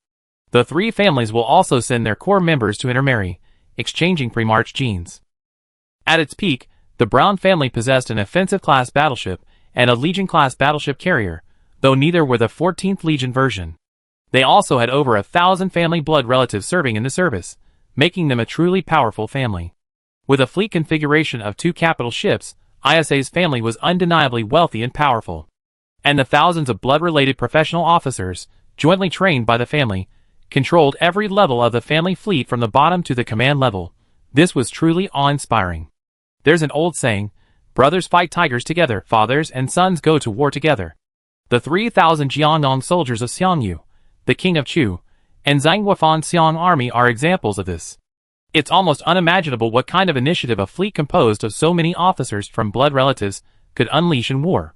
A: The three families will also send their core members to intermarry, exchanging Primarch genes. At its peak, the Brown family possessed an offensive-class battleship and a Legion-class battleship carrier, though neither were the 14th Legion version. They also had over 1,000 family blood relatives serving in the service, making them a truly powerful family. With a fleet configuration of 2 capital ships, Isa's family was undeniably wealthy and powerful. And the thousands of blood-related professional officers, jointly trained by the family, controlled every level of the family fleet from the bottom to the command level. This was truly awe-inspiring. There's an old saying, brothers fight tigers together, fathers and sons go to war together. The 3,000 Jiangnan soldiers of Xiangyu, the king of Chu, and Zhangguofan Xiang army are examples of this. It's almost unimaginable what kind of initiative a fleet composed of so many officers from blood relatives could unleash in war.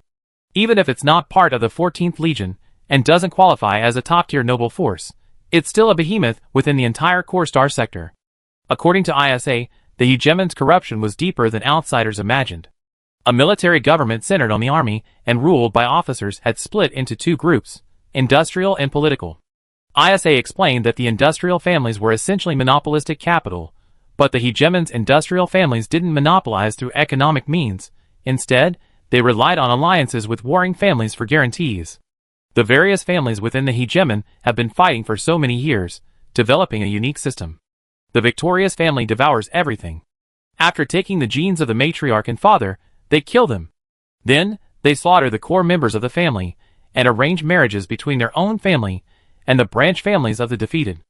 A: Even if it's not part of the 14th Legion, and doesn't qualify as a top-tier noble force, it's still a behemoth within the entire core star sector. According to ISA, the hegemon's corruption was deeper than outsiders imagined. A military government centered on the army and ruled by officers had split into 2 groups, industrial and political. ISA explained that the industrial families were essentially monopolistic capital, but the hegemon's industrial families didn't monopolize through economic means. Instead, they relied on alliances with warring families for guarantees. The various families within the hegemon have been fighting for so many years, developing a unique system. The victorious family devours everything. After taking the genes of the matriarch and father, they kill them. Then, they slaughter the core members of the family, and arrange marriages between their own family and the branch families of the defeated.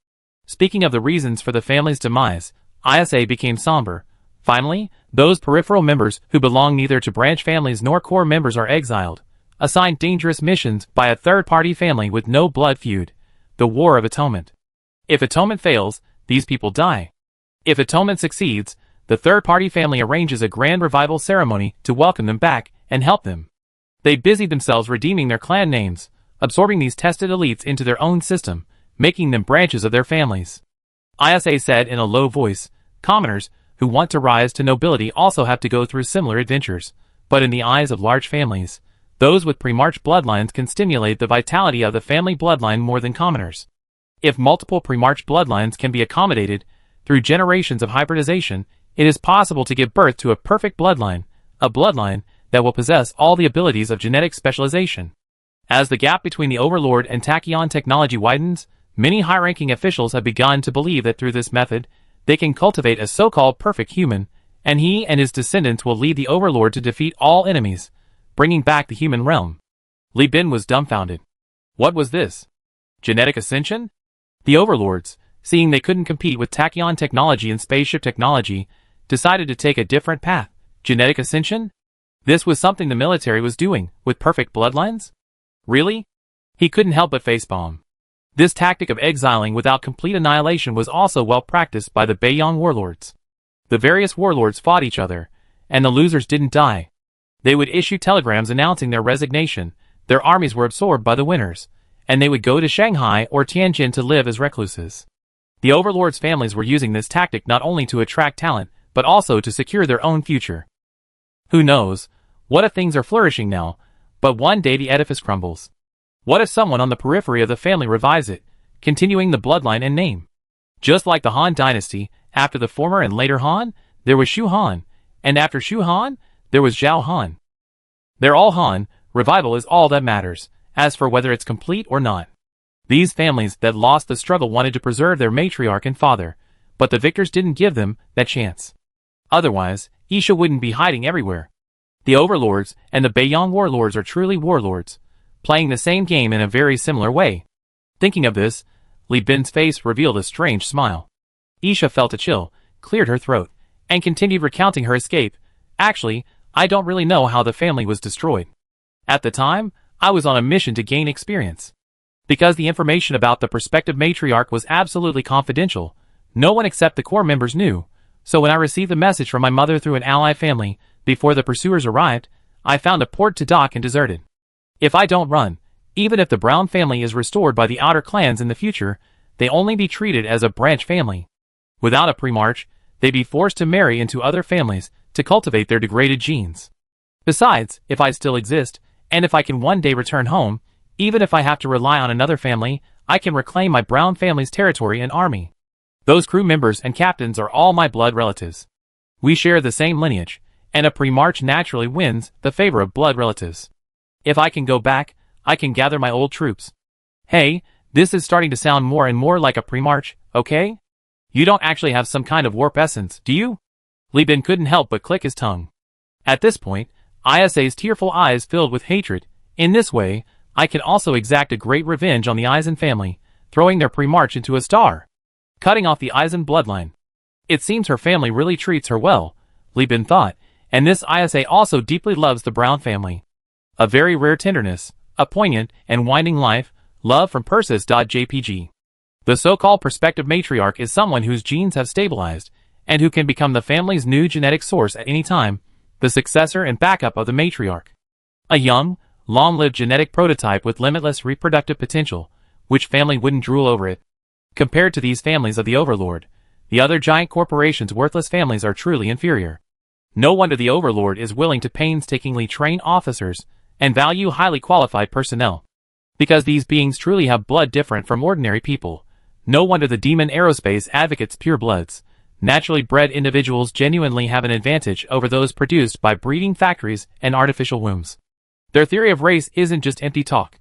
A: Speaking of the reasons for the family's demise, ISA became somber. Finally, those peripheral members who belong neither to branch families nor core members are exiled, assigned dangerous missions by a third-party family with no blood feud, the War of Atonement. If Atonement fails, these people die. If Atonement succeeds, the third-party family arranges a grand revival ceremony to welcome them back and help them. They busied themselves redeeming their clan names, absorbing these tested elites into their own system, making them branches of their families. ISA said in a low voice, commoners who want to rise to nobility also have to go through similar adventures, but in the eyes of large families, those with Primarch bloodlines can stimulate the vitality of the family bloodline more than commoners. If multiple Primarch bloodlines can be accommodated through generations of hybridization, it is possible to give birth to a perfect bloodline, a bloodline that will possess all the abilities of genetic specialization. As the gap between the Overlord and Tachyon technology widens, many high-ranking officials have begun to believe that through this method, they can cultivate a so-called perfect human, and he and his descendants will lead the Overlord to defeat all enemies, bringing back the human realm. Li Bin was dumbfounded. What was this? Genetic ascension? The Overlords, seeing they couldn't compete with Tachyon technology and spaceship technology, decided to take a different path. Genetic ascension? This was something the military was doing, with perfect bloodlines? Really? He couldn't help but facepalm. This tactic of exiling without complete annihilation was also well practiced by the Beiyang warlords. The various warlords fought each other, and the losers didn't die. They would issue telegrams announcing their resignation, their armies were absorbed by the winners, and they would go to Shanghai or Tianjin to live as recluses. The overlords' families were using this tactic not only to attract talent, but also to secure their own future. Who knows? What if things are flourishing now, but one day the edifice crumbles? What if someone on the periphery of the family revives it, continuing the bloodline and name? Just like the Han dynasty, after the former and later Han, there was Shu Han, and after Shu Han, there was Zhao Han. They're all Han, revival is all that matters, as for whether it's complete or not. These families that lost the struggle wanted to preserve their matriarch and father, but the victors didn't give them that chance. Otherwise, Isha wouldn't be hiding everywhere. The overlords and the Beiyang warlords are truly warlords, playing the same game in a very similar way. Thinking of this, Li Bin's face revealed a strange smile. Isha felt a chill, cleared her throat, and continued recounting her escape. Actually, I don't really know how the family was destroyed. At the time, I was on a mission to gain experience. Because the information about the prospective matriarch was absolutely confidential, no one except the core members knew, so when I received the message from my mother through an ally family, before the pursuers arrived, I found a port to dock and deserted. If I don't run, even if the Brown family is restored by the outer clans in the future, they only be treated as a branch family. Without a pre-march, they'd be forced to marry into other families to cultivate their degraded genes. Besides, if I still exist, and if I can one day return home, even if I have to rely on another family, I can reclaim my Brown family's territory and army. Those crew members and captains are all my blood relatives. We share the same lineage, and a pre-march naturally wins the favor of blood relatives. If I can go back, I can gather my old troops. Hey, this is starting to sound more and more like a pre-march, okay? You don't actually have some kind of warp essence, do you? Li Bin couldn't help but click his tongue. At this point, Isa's tearful eyes filled with hatred. In this way, I can also exact a great revenge on the Eisen family, throwing their pre-march into a star. Cutting off the Eisen bloodline. It seems her family really treats her well, Li Bin thought, and this Isa also deeply loves the Brown family. A very rare tenderness, a poignant and winding life, love from Persis.jpg. The so-called prospective matriarch is someone whose genes have stabilized, and who can become the family's new genetic source at any time, the successor and backup of the matriarch. A young, long-lived genetic prototype with limitless reproductive potential, which family wouldn't drool over it. Compared to these families of the Overlord, the other giant corporations' worthless families are truly inferior. No wonder the Overlord is willing to painstakingly train officers and value highly qualified personnel. Because these beings truly have blood different from ordinary people, no wonder the Demon Aerospace advocates pure bloods. Naturally bred individuals genuinely have an advantage over those produced by breeding factories and artificial wombs. Their theory of race isn't just empty talk.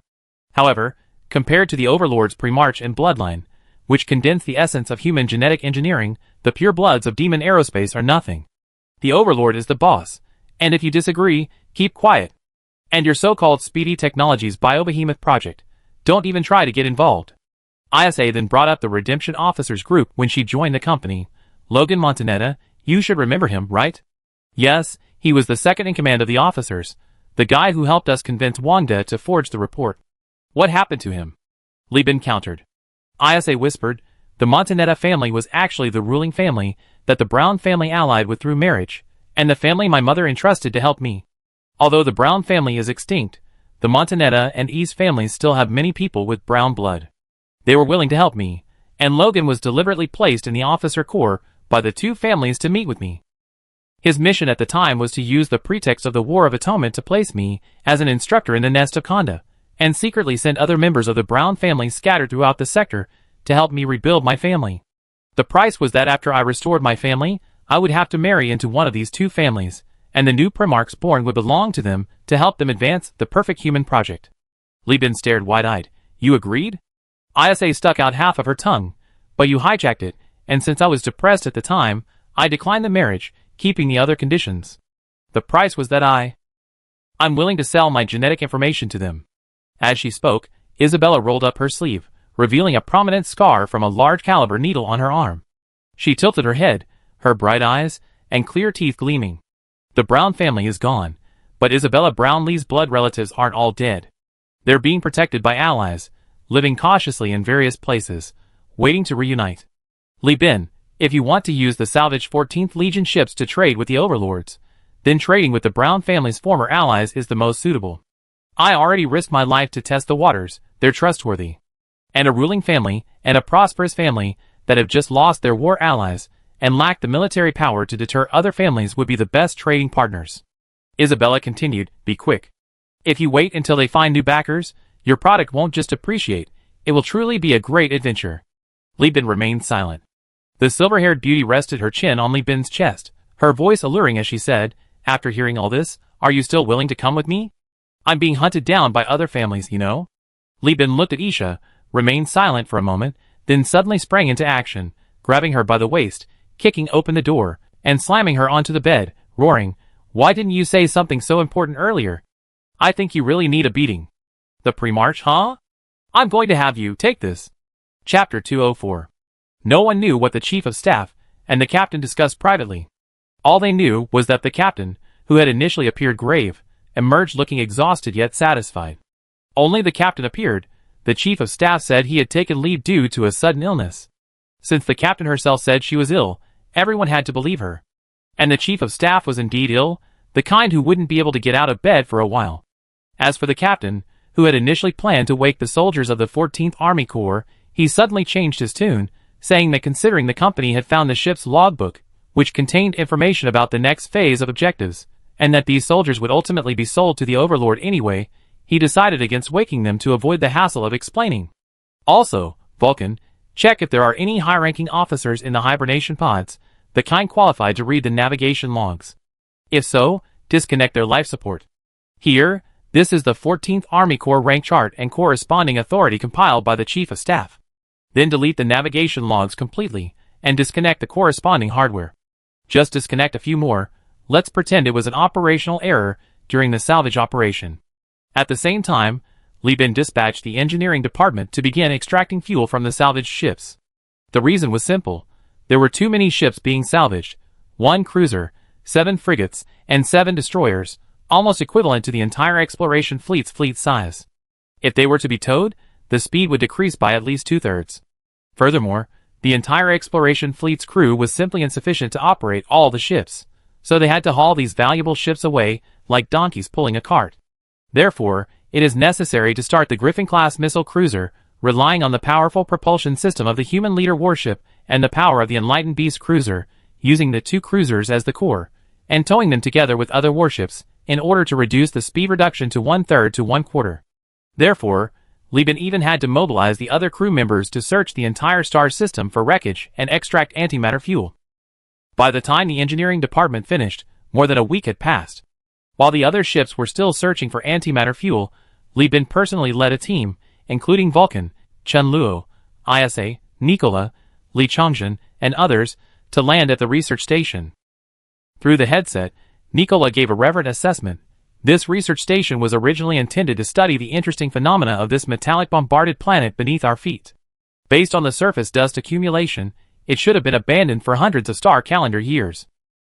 A: However, compared to the Overlord's pre-march and bloodline, which condense the essence of human genetic engineering, the pure bloods of Demon Aerospace are nothing. The Overlord is the boss, and if you disagree, keep quiet. And your so-called Speedy Technologies Biobehemoth project, don't even try to get involved. Isa then brought up the Redemption Officers group when she joined the company. Logan Montanetta, you should remember him, right? Yes, he was the second in command of the officers, the guy who helped us convince Wangda to forge the report. What happened to him? Li Bin countered. Isa whispered, the Montanetta family was actually the ruling family that the Brown family allied with through marriage, and the family my mother entrusted to help me. Although the Brown family is extinct, the Montanetta and East families still have many people with brown blood. They were willing to help me, and Logan was deliberately placed in the officer corps by the two families to meet with me. His mission at the time was to use the pretext of the War of Atonement to place me as an instructor in the nest of Konda, and secretly send other members of the Brown family scattered throughout the sector to help me rebuild my family. The price was that after I restored my family, I would have to marry into one of these two families, and the new primarchs born would belong to them to help them advance the perfect human project. Li Bin stared wide-eyed. You agreed? Isa stuck out half of her tongue, but you hijacked it, and since I was depressed at the time, I declined the marriage, keeping the other conditions. The price was that I'm willing to sell my genetic information to them. As she spoke, Isabella rolled up her sleeve, revealing a prominent scar from a large-caliber needle on her arm. She tilted her head, her bright eyes and clear teeth gleaming. The Brown family is gone, but Isabella Brownlee's blood relatives aren't all dead. They're being protected by allies, living cautiously in various places, waiting to reunite. Li Bin, if you want to use the salvaged 14th Legion ships to trade with the Overlords, then trading with the Brown family's former allies is the most suitable. I already risked my life to test the waters, they're trustworthy. And a ruling family, and a prosperous family, that have just lost their war allies, and lack the military power to deter other families would be the best trading partners. Isabella continued, be quick. If you wait until they find new backers, your product won't just appreciate, it will truly be a great adventure. Li Bin remained silent. The silver-haired beauty rested her chin on Li Bin's chest, her voice alluring as she said, after hearing all this, are you still willing to come with me? I'm being hunted down by other families, you know? Li Bin looked at Isha, remained silent for a moment, then suddenly sprang into action, grabbing her by the waist, kicking open the door, and slamming her onto the bed, roaring, "Why didn't you say something so important earlier? I think you really need a beating. The pre-march, huh? I'm going to have you take this." Chapter 204. No one knew what the Chief of Staff and the captain discussed privately. All they knew was that the captain, who had initially appeared grave, emerged looking exhausted yet satisfied. Only the captain appeared. The Chief of Staff said he had taken leave due to a sudden illness. Since the captain herself said she was ill, everyone had to believe her. And the Chief of Staff was indeed ill, the kind who wouldn't be able to get out of bed for a while. As for the captain, who had initially planned to wake the soldiers of the 14th Army Corps, he suddenly changed his tune, saying that considering the company had found the ship's logbook, which contained information about the next phase of objectives, and that these soldiers would ultimately be sold to the Overlord anyway, he decided against waking them to avoid the hassle of explaining. Also, Vulcan, check if there are any high-ranking officers in the hibernation pods, the kind qualified to read the navigation logs. If so, disconnect their life support. Here, this is the 14th Army Corps rank chart and corresponding authority compiled by the Chief of Staff. Then delete the navigation logs completely, and disconnect the corresponding hardware. Just disconnect a few more. Let's pretend it was an operational error during the salvage operation. At the same time, Li Bin dispatched the engineering department to begin extracting fuel from the salvaged ships. The reason was simple. There were too many ships being salvaged, 1 cruiser, 7 frigates, and 7 destroyers, almost equivalent to the entire exploration fleet's fleet size. If they were to be towed, the speed would decrease by at least 2/3. Furthermore, the entire exploration fleet's crew was simply insufficient to operate all the ships, so they had to haul these valuable ships away like donkeys pulling a cart. Therefore, it is necessary to start the Griffin-class missile cruiser, relying on the powerful propulsion system of the human leader warship and the power of the Enlightened Beast cruiser, using the 2 cruisers as the core, and towing them together with other warships, in order to reduce the speed reduction to 1/3 to 1/4. Therefore, Li Bin even had to mobilize the other crew members to search the entire star system for wreckage and extract antimatter fuel. By the time the engineering department finished, more than a week had passed. While the other ships were still searching for antimatter fuel, Li Bin personally led a team, including Vulcan, Chen Luo, Isa, Nicola, Li Changzhen, and others, to land at the research station. Through the headset, Nicola gave a reverent assessment. This research station was originally intended to study the interesting phenomena of this metallic bombarded planet beneath our feet. Based on the surface dust accumulation, it should have been abandoned for hundreds of star calendar years.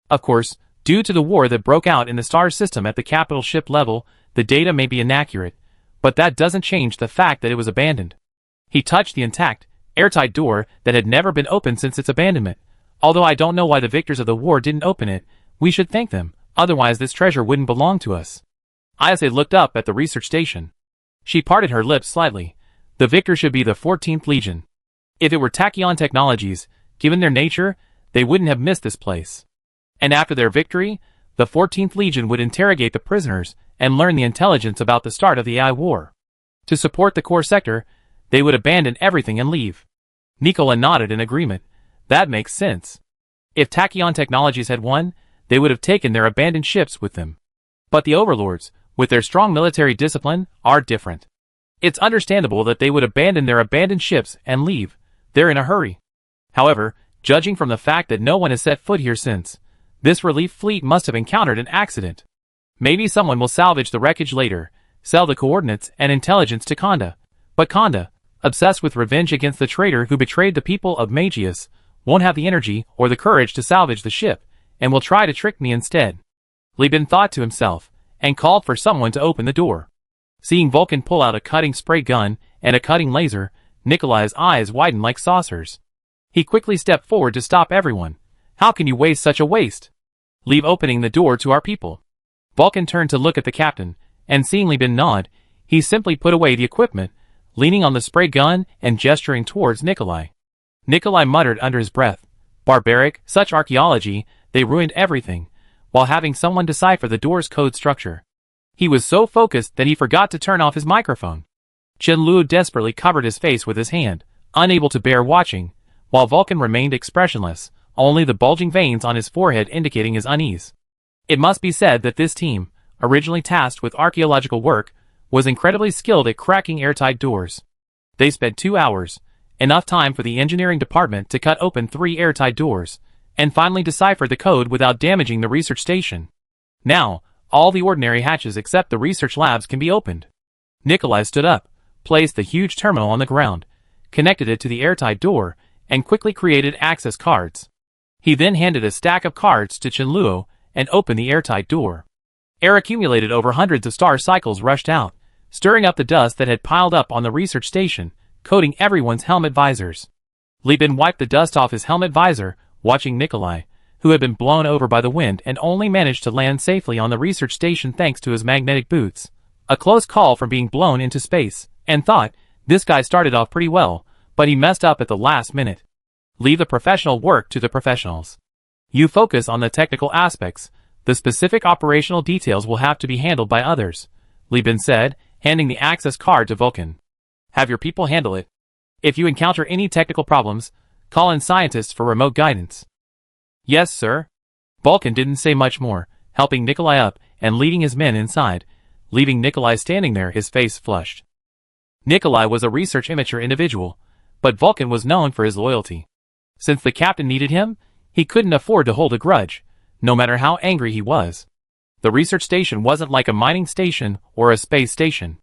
A: Of course, due to the war that broke out in the star system at the capital ship level, the data may be inaccurate, but that doesn't change the fact that it was abandoned. He touched the intact, airtight door that had never been opened since its abandonment. Although I don't know why the victors of the war didn't open it, we should thank them. Otherwise this treasure wouldn't belong to us. Isa looked up at the research station. She parted her lips slightly. The victor should be the 14th Legion. If it were Tachyon Technologies, given their nature, they wouldn't have missed this place. And after their victory, the 14th Legion would interrogate the prisoners and learn the intelligence about the start of the AI war. To support the core sector, they would abandon everything and leave. Nicola nodded in agreement. That makes sense. If Tachyon Technologies had won, they would have taken their abandoned ships with them. But the overlords, with their strong military discipline, are different. It's understandable that they would abandon their abandoned ships and leave. They're in a hurry. However, judging from the fact that no one has set foot here since, this relief fleet must have encountered an accident. Maybe someone will salvage the wreckage later, sell the coordinates and intelligence to Khanda. But Khanda, obsessed with revenge against the traitor who betrayed the people of Magius, won't have the energy or the courage to salvage the ship, and will try to trick me instead. Li Bin thought to himself, and called for someone to open the door. Seeing Vulcan pull out a cutting spray gun and a cutting laser, Nikolai's eyes widened like saucers. He quickly stepped forward to stop everyone. How can you waste such a waste? Leave opening the door to our people. Vulcan turned to look at the captain, and seeing Li Bin nod, he simply put away the equipment, leaning on the spray gun and gesturing towards Nikolai. Nikolai muttered under his breath, "Barbaric, such archaeology, they ruined everything," while having someone decipher the door's code structure. He was so focused that he forgot to turn off his microphone. Chen Luo desperately covered his face with his hand, unable to bear watching, while Vulcan remained expressionless, only the bulging veins on his forehead indicating his unease. It must be said that this team, originally tasked with archaeological work, was incredibly skilled at cracking airtight doors. They spent 2 hours, enough time for the engineering department to cut open 3 airtight doors, and finally deciphered the code without damaging the research station. Now, all the ordinary hatches except the research labs can be opened. Nikolai stood up, placed the huge terminal on the ground, connected it to the airtight door, and quickly created access cards. He then handed a stack of cards to Chenluo and opened the airtight door. Air accumulated over hundreds of star cycles rushed out, stirring up the dust that had piled up on the research station, coating everyone's helmet visors. Li Bin wiped the dust off his helmet visor, watching Nikolai, who had been blown over by the wind and only managed to land safely on the research station thanks to his magnetic boots. A close call from being blown into space, and thought, this guy started off pretty well, but he messed up at the last minute. Leave the professional work to the professionals. You focus on the technical aspects. The specific operational details will have to be handled by others, Li Bin said, handing the access card to Vulcan. Have your people handle it. If you encounter any technical problems, call in scientists for remote guidance. Yes, sir. Vulcan didn't say much more, helping Nikolai up and leading his men inside, leaving Nikolai standing there, his face flushed. Nikolai was a research immature individual, but Vulcan was known for his loyalty. Since the captain needed him, he couldn't afford to hold a grudge, no matter how angry he was. The research station wasn't like a mining station or a space station.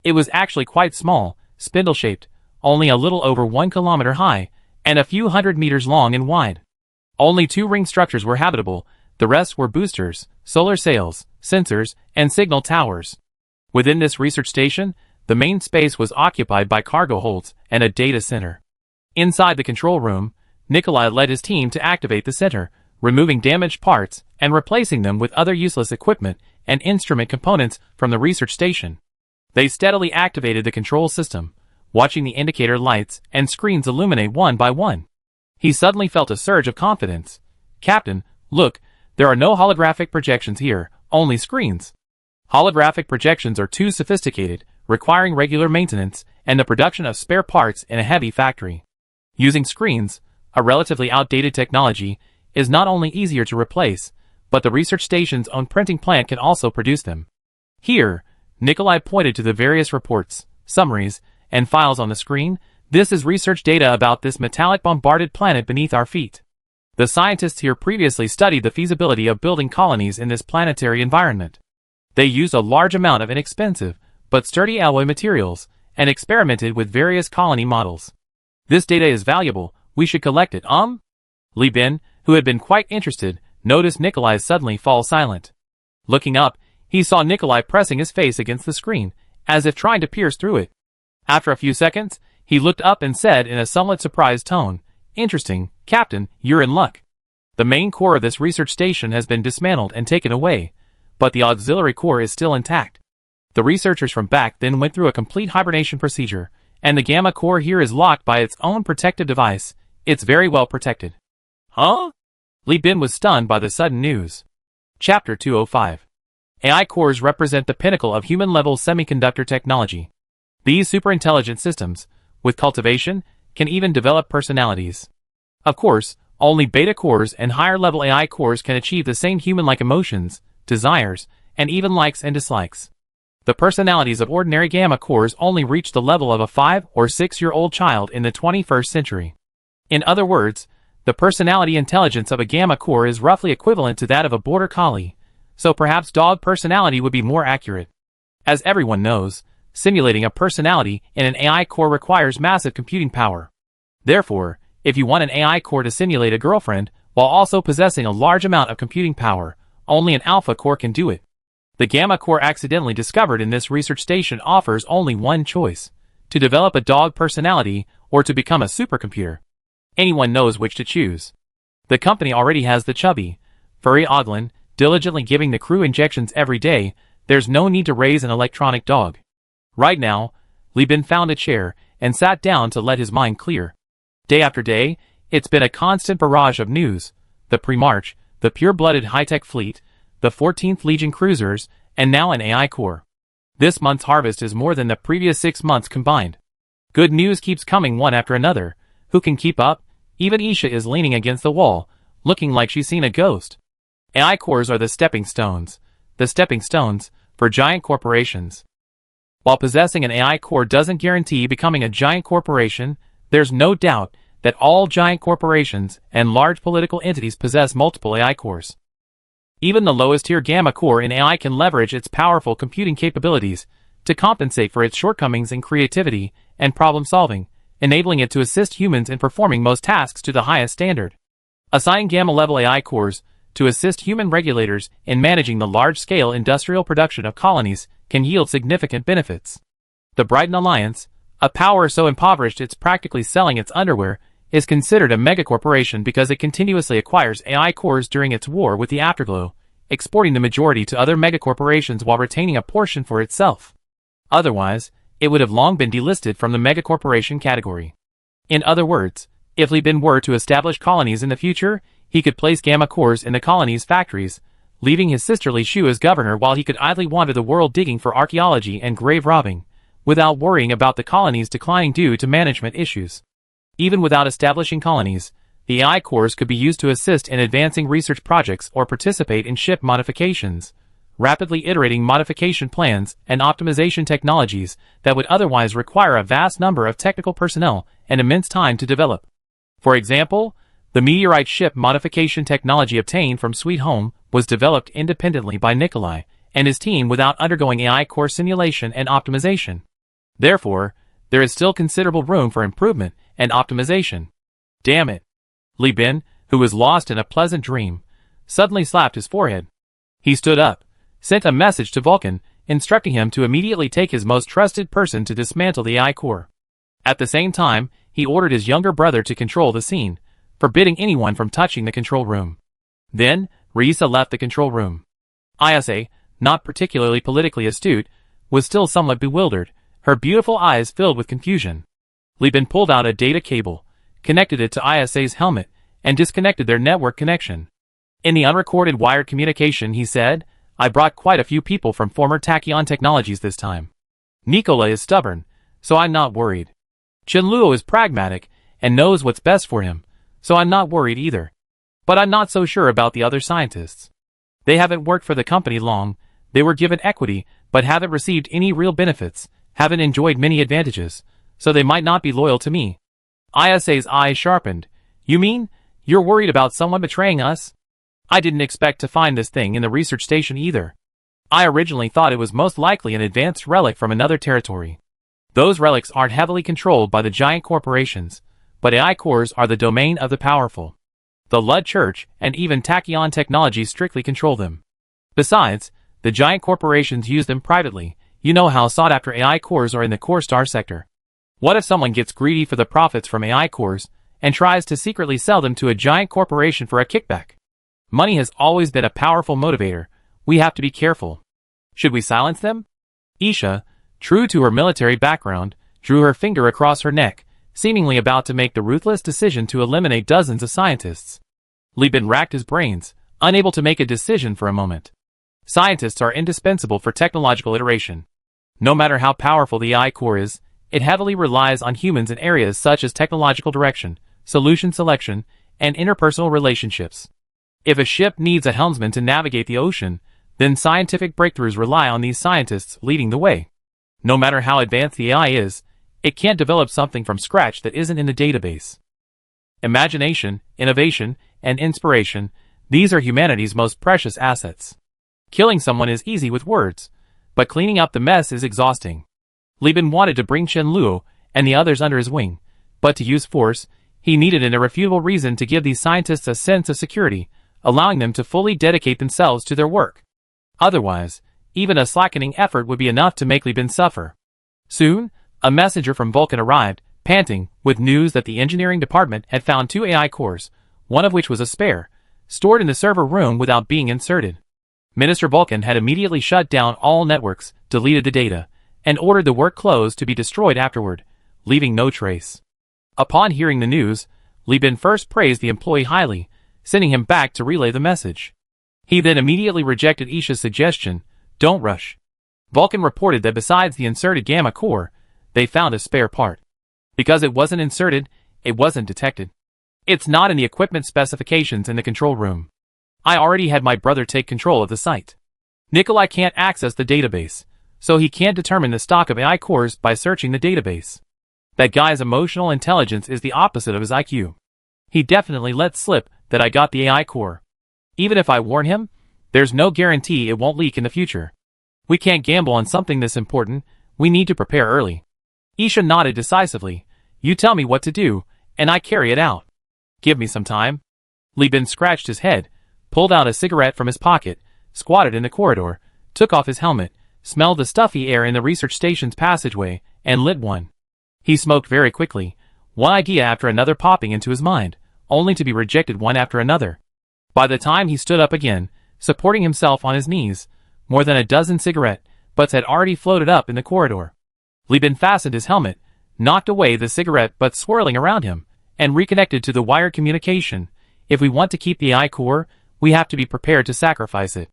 A: It was actually quite small, spindle-shaped, only a little over 1 kilometer high, and a few hundred meters long and wide. Only 2 ring structures were habitable, the rest were boosters, solar sails, sensors, and signal towers. Within this research station, the main space was occupied by cargo holds and a data center. Inside the control room, Nikolai led his team to activate the center, removing damaged parts and replacing them with other useless equipment and instrument components from the research station. They steadily activated the control system, watching the indicator lights and screens illuminate one by one. He suddenly felt a surge of confidence. Captain, look, there are no holographic projections here, only screens. Holographic projections are too sophisticated, requiring regular maintenance and the production of spare parts in a heavy factory. Using screens, a relatively outdated technology, is not only easier to replace, but the research station's own printing plant can also produce them. Here, Nikolai pointed to the various reports, summaries, and files on the screen. This is research data about this metallic bombarded planet beneath our feet. The scientists here previously studied the feasibility of building colonies in this planetary environment. They used a large amount of inexpensive, but sturdy alloy materials, and experimented with various colony models. This data is valuable, we should collect it, Li Bin, who had been quite interested, noticed Nikolai suddenly fall silent. Looking up, he saw Nikolai pressing his face against the screen, as if trying to pierce through it. After a few seconds, he looked up and said in a somewhat surprised tone, Interesting, Captain, you're in luck. The main core of this research station has been dismantled and taken away, but the auxiliary core is still intact. The researchers from back then went through a complete hibernation procedure, and the gamma core here is locked by its own protective device. It's very well protected. Huh? Li Bin was stunned by the sudden news. Chapter 205. AI cores represent the pinnacle of human-level semiconductor technology. These superintelligent systems, with cultivation, can even develop personalities. Of course, only beta cores and higher-level AI cores can achieve the same human-like emotions, desires, and even likes and dislikes. The personalities of ordinary gamma cores only reach the level of a 5 or 6-year-old child in the 21st century. In other words, the personality intelligence of a gamma core is roughly equivalent to that of a border collie, so perhaps dog personality would be more accurate. As everyone knows, simulating a personality in an AI core requires massive computing power. Therefore, if you want an AI core to simulate a girlfriend while also possessing a large amount of computing power, only an alpha core can do it. The gamma core accidentally discovered in this research station offers only one choice: to develop a dog personality or to become a supercomputer. Anyone knows which to choose. The company already has the chubby, furry Oglin, diligently giving the crew injections every day. There's no need to raise an electronic dog. Right now, Li Bin found a chair and sat down to let his mind clear. Day after day, it's been a constant barrage of news: the pre-March, the pure-blooded high-tech fleet, the 14th Legion cruisers, and now an AI core. This month's harvest is more than the previous 6 months combined. Good news keeps coming one after another. Who can keep up? Even Isha is leaning against the wall, looking like she's seen a ghost. AI cores are the stepping stones. the stepping stones, for giant corporations. While possessing an AI core doesn't guarantee becoming a giant corporation, there's no doubt that all giant corporations and large political entities possess multiple AI cores. Even the lowest tier gamma core in AI can leverage its powerful computing capabilities to compensate for its shortcomings in creativity and problem solving, enabling it to assist humans in performing most tasks to the highest standard. Assigning gamma-level AI cores to assist human regulators in managing the large-scale industrial production of colonies can yield significant benefits. The Brighton Alliance, a power so impoverished it's practically selling its underwear, is considered a megacorporation because it continuously acquires AI cores during its war with the Afterglow, exporting the majority to other megacorporations while retaining a portion for itself. Otherwise, it would have long been delisted from the megacorporation category. In other words, if Li Bin were to establish colonies in the future, he could place gamma cores in the colonies' factories, leaving his sister Li Shu as governor while he could idly wander the world digging for archaeology and grave robbing, without worrying about the colonies declining due to management issues. Even without establishing colonies, the AI cores could be used to assist in advancing research projects or participate in ship modifications, rapidly iterating modification plans and optimization technologies that would otherwise require a vast number of technical personnel and immense time to develop. For example, the meteorite ship modification technology obtained from Sweet Home was developed independently by Nikolai and his team without undergoing AI core simulation and optimization. Therefore, there is still considerable room for improvement and optimization. Damn it. Li Bin, who was lost in a pleasant dream, suddenly slapped his forehead. He stood up, sent a message to Vulcan, instructing him to immediately take his most trusted person to dismantle the AI core. At the same time, he ordered his younger brother to control the scene, forbidding anyone from touching the control room. Then, Raisa left the control room. Isa, not particularly politically astute, was still somewhat bewildered, her beautiful eyes filled with confusion. Li Bin pulled out a data cable, connected it to Isa's helmet, and disconnected their network connection. In the unrecorded wired communication he said, "I brought quite a few people from former Tachyon Technologies this time. Nicola is stubborn, so I'm not worried. Chenluo is pragmatic and knows what's best for him, so I'm not worried either. But I'm not so sure about the other scientists. They haven't worked for the company long, they were given equity, but haven't received any real benefits, haven't enjoyed many advantages, so they might not be loyal to me." Isa's eyes sharpened. "You mean, you're worried about someone betraying us? I didn't expect to find this thing in the research station either. I originally thought it was most likely an advanced relic from another territory. Those relics aren't heavily controlled by the giant corporations, but AI cores are the domain of the powerful. The Lud Church and even Tachyon Technologies strictly control them. Besides, the giant corporations use them privately. You know how sought after AI cores are in the core star sector. What if someone gets greedy for the profits from AI cores and tries to secretly sell them to a giant corporation for a kickback? Money has always been a powerful motivator. We have to be careful. Should we silence them?" Isha, true to her military background, drew her finger across her neck, seemingly about to make the ruthless decision to eliminate dozens of scientists. Li Bin racked his brains, unable to make a decision for a moment. Scientists are indispensable for technological iteration. No matter how powerful the AI core is, it heavily relies on humans in areas such as technological direction, solution selection, and interpersonal relationships. If a ship needs a helmsman to navigate the ocean, then scientific breakthroughs rely on these scientists leading the way. No matter how advanced the AI is, it can't develop something from scratch that isn't in the database. Imagination, innovation, and inspiration, these are humanity's most precious assets. Killing someone is easy with words, but cleaning up the mess is exhausting. Li Bin wanted to bring Chenluo and the others under his wing, but to use force, he needed an irrefutable reason to give these scientists a sense of security, allowing them to fully dedicate themselves to their work. Otherwise, even a slackening effort would be enough to make Li Bin suffer. Soon, a messenger from Vulcan arrived, panting, with news that the engineering department had found 2 AI cores, one of which was a spare, stored in the server room without being inserted. Minister Vulcan had immediately shut down all networks, deleted the data, and ordered the work closed to be destroyed afterward, leaving no trace. Upon hearing the news, Li Bin first praised the employee highly, sending him back to relay the message. He then immediately rejected Isha's suggestion, "Don't rush." Vulcan reported that besides the inserted gamma core, they found a spare part. Because it wasn't inserted, it wasn't detected. It's not in the equipment specifications in the control room. I already had my brother take control of the site. Nikolai can't access the database, so he can't determine the stock of AI cores by searching the database. That guy's emotional intelligence is the opposite of his IQ. He definitely let slip that I got the AI core. Even if I warn him, there's no guarantee it won't leak in the future. We can't gamble on something this important, we need to prepare early. Isha nodded decisively. You tell me what to do, and I carry it out. Give me some time. Li Bin scratched his head, pulled out a cigarette from his pocket, squatted in the corridor, took off his helmet, smelled the stuffy air in the research station's passageway, and lit one. He smoked very quickly, one idea after another popping into his mind, only to be rejected one after another. By the time he stood up again, supporting himself on his knees, more than a dozen cigarette butts had already floated up in the corridor. Li Bin fastened his helmet, knocked away the cigarette butts swirling around him, and reconnected to the wired communication. If we want to keep the AI core, we have to be prepared to sacrifice it.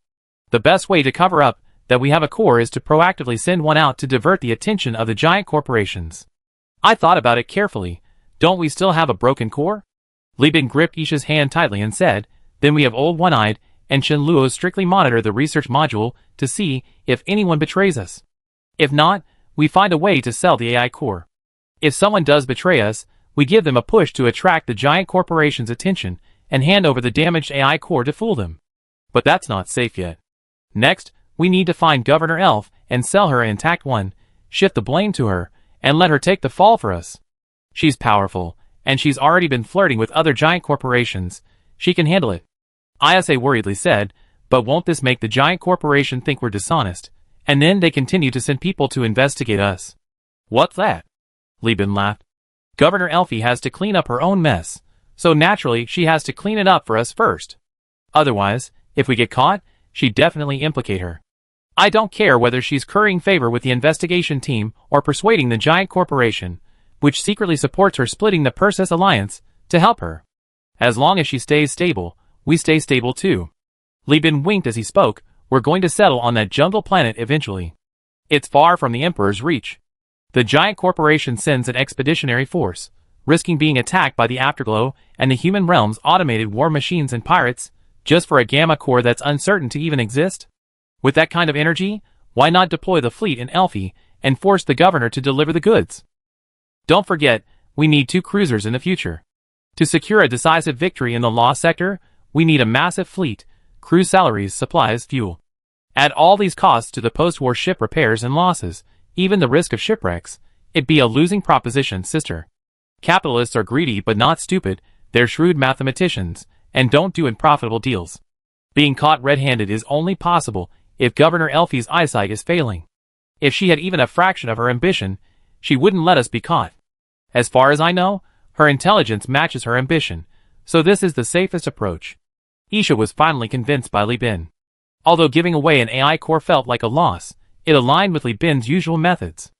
A: The best way to cover up that we have a core is to proactively send one out to divert the attention of the giant corporations. I thought about it carefully. Don't we still have a broken core? Li Bin gripped Isha's hand tightly and said, then we have Old One-Eyed and Chen Luo strictly monitor the research module to see if anyone betrays us. If not, we find a way to sell the AI core. If someone does betray us, we give them a push to attract the giant corporation's attention and hand over the damaged AI core to fool them. But that's not safe yet. Next, we need to find Governor Elf and sell her an intact one, shift the blame to her, and let her take the fall for us. She's powerful, and she's already been flirting with other giant corporations. She can handle it. Isa worriedly said, but won't this make the giant corporation think we're dishonest, and then they continue to send people to investigate us? What's that? Li Bin laughed. Governor Elfie has to clean up her own mess, so naturally she has to clean it up for us first. Otherwise, if we get caught, she'd definitely implicate her. I don't care whether she's currying favor with the investigation team or persuading the giant corporation, which secretly supports her splitting the Perseus Alliance, to help her. As long as she stays stable, we stay stable too. Li Bin winked as he spoke. We're going to settle on that jungle planet eventually. It's far from the Emperor's reach. The giant corporation sends an expeditionary force, risking being attacked by the Afterglow and the human realm's automated war machines and pirates, just for a gamma core that's uncertain to even exist? With that kind of energy, why not deploy the fleet in Elfie and force the governor to deliver the goods? Don't forget, we need 2 cruisers in the future. To secure a decisive victory in the Lost Sector, we need a massive fleet, crew salaries, supplies, fuel. Add all these costs to the post-war ship repairs and losses, even the risk of shipwrecks. It'd be a losing proposition, sister. Capitalists are greedy but not stupid, they're shrewd mathematicians, and don't do unprofitable deals. Being caught red-handed is only possible if Governor Elfie's eyesight is failing. If she had even a fraction of her ambition, she wouldn't let us be caught. As far as I know, her intelligence matches her ambition, so this is the safest approach. Isha was finally convinced by Li Bin. Although giving away an AI core felt like a loss, it aligned with Li Bin's usual methods.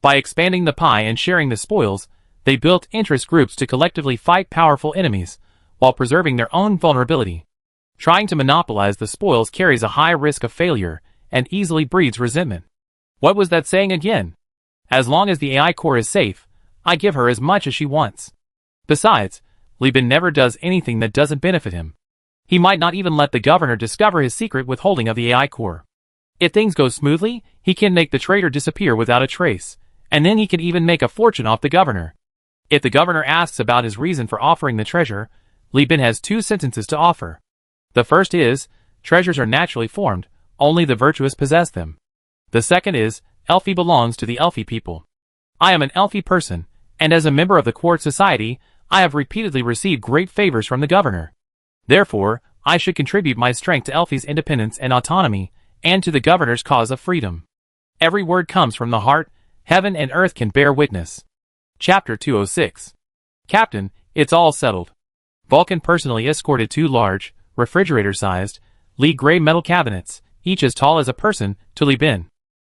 A: By expanding the pie and sharing the spoils, they built interest groups to collectively fight powerful enemies, while preserving their own vulnerability. Trying to monopolize the spoils carries a high risk of failure, and easily breeds resentment. What was that saying again? As long as the AI core is safe, I give her as much as she wants. Besides, Li Bin never does anything that doesn't benefit him. He might not even let the governor discover his secret withholding of the AI core. If things go smoothly, he can make the traitor disappear without a trace, and then he can even make a fortune off the governor. If the governor asks about his reason for offering the treasure, Li Bin has 2 sentences to offer. The first is, treasures are naturally formed, only the virtuous possess them. The second is, Elfie belongs to the Elfie people. I am an Elfie person, and as a member of the Quartz Society, I have repeatedly received great favors from the governor. Therefore, I should contribute my strength to Elfie's independence and autonomy, and to the governor's cause of freedom. Every word comes from the heart, heaven and earth can bear witness. Chapter 206. Captain, it's all settled. Vulcan personally escorted 2 large, refrigerator-sized, lead gray metal cabinets, each as tall as a person, to Li Bin.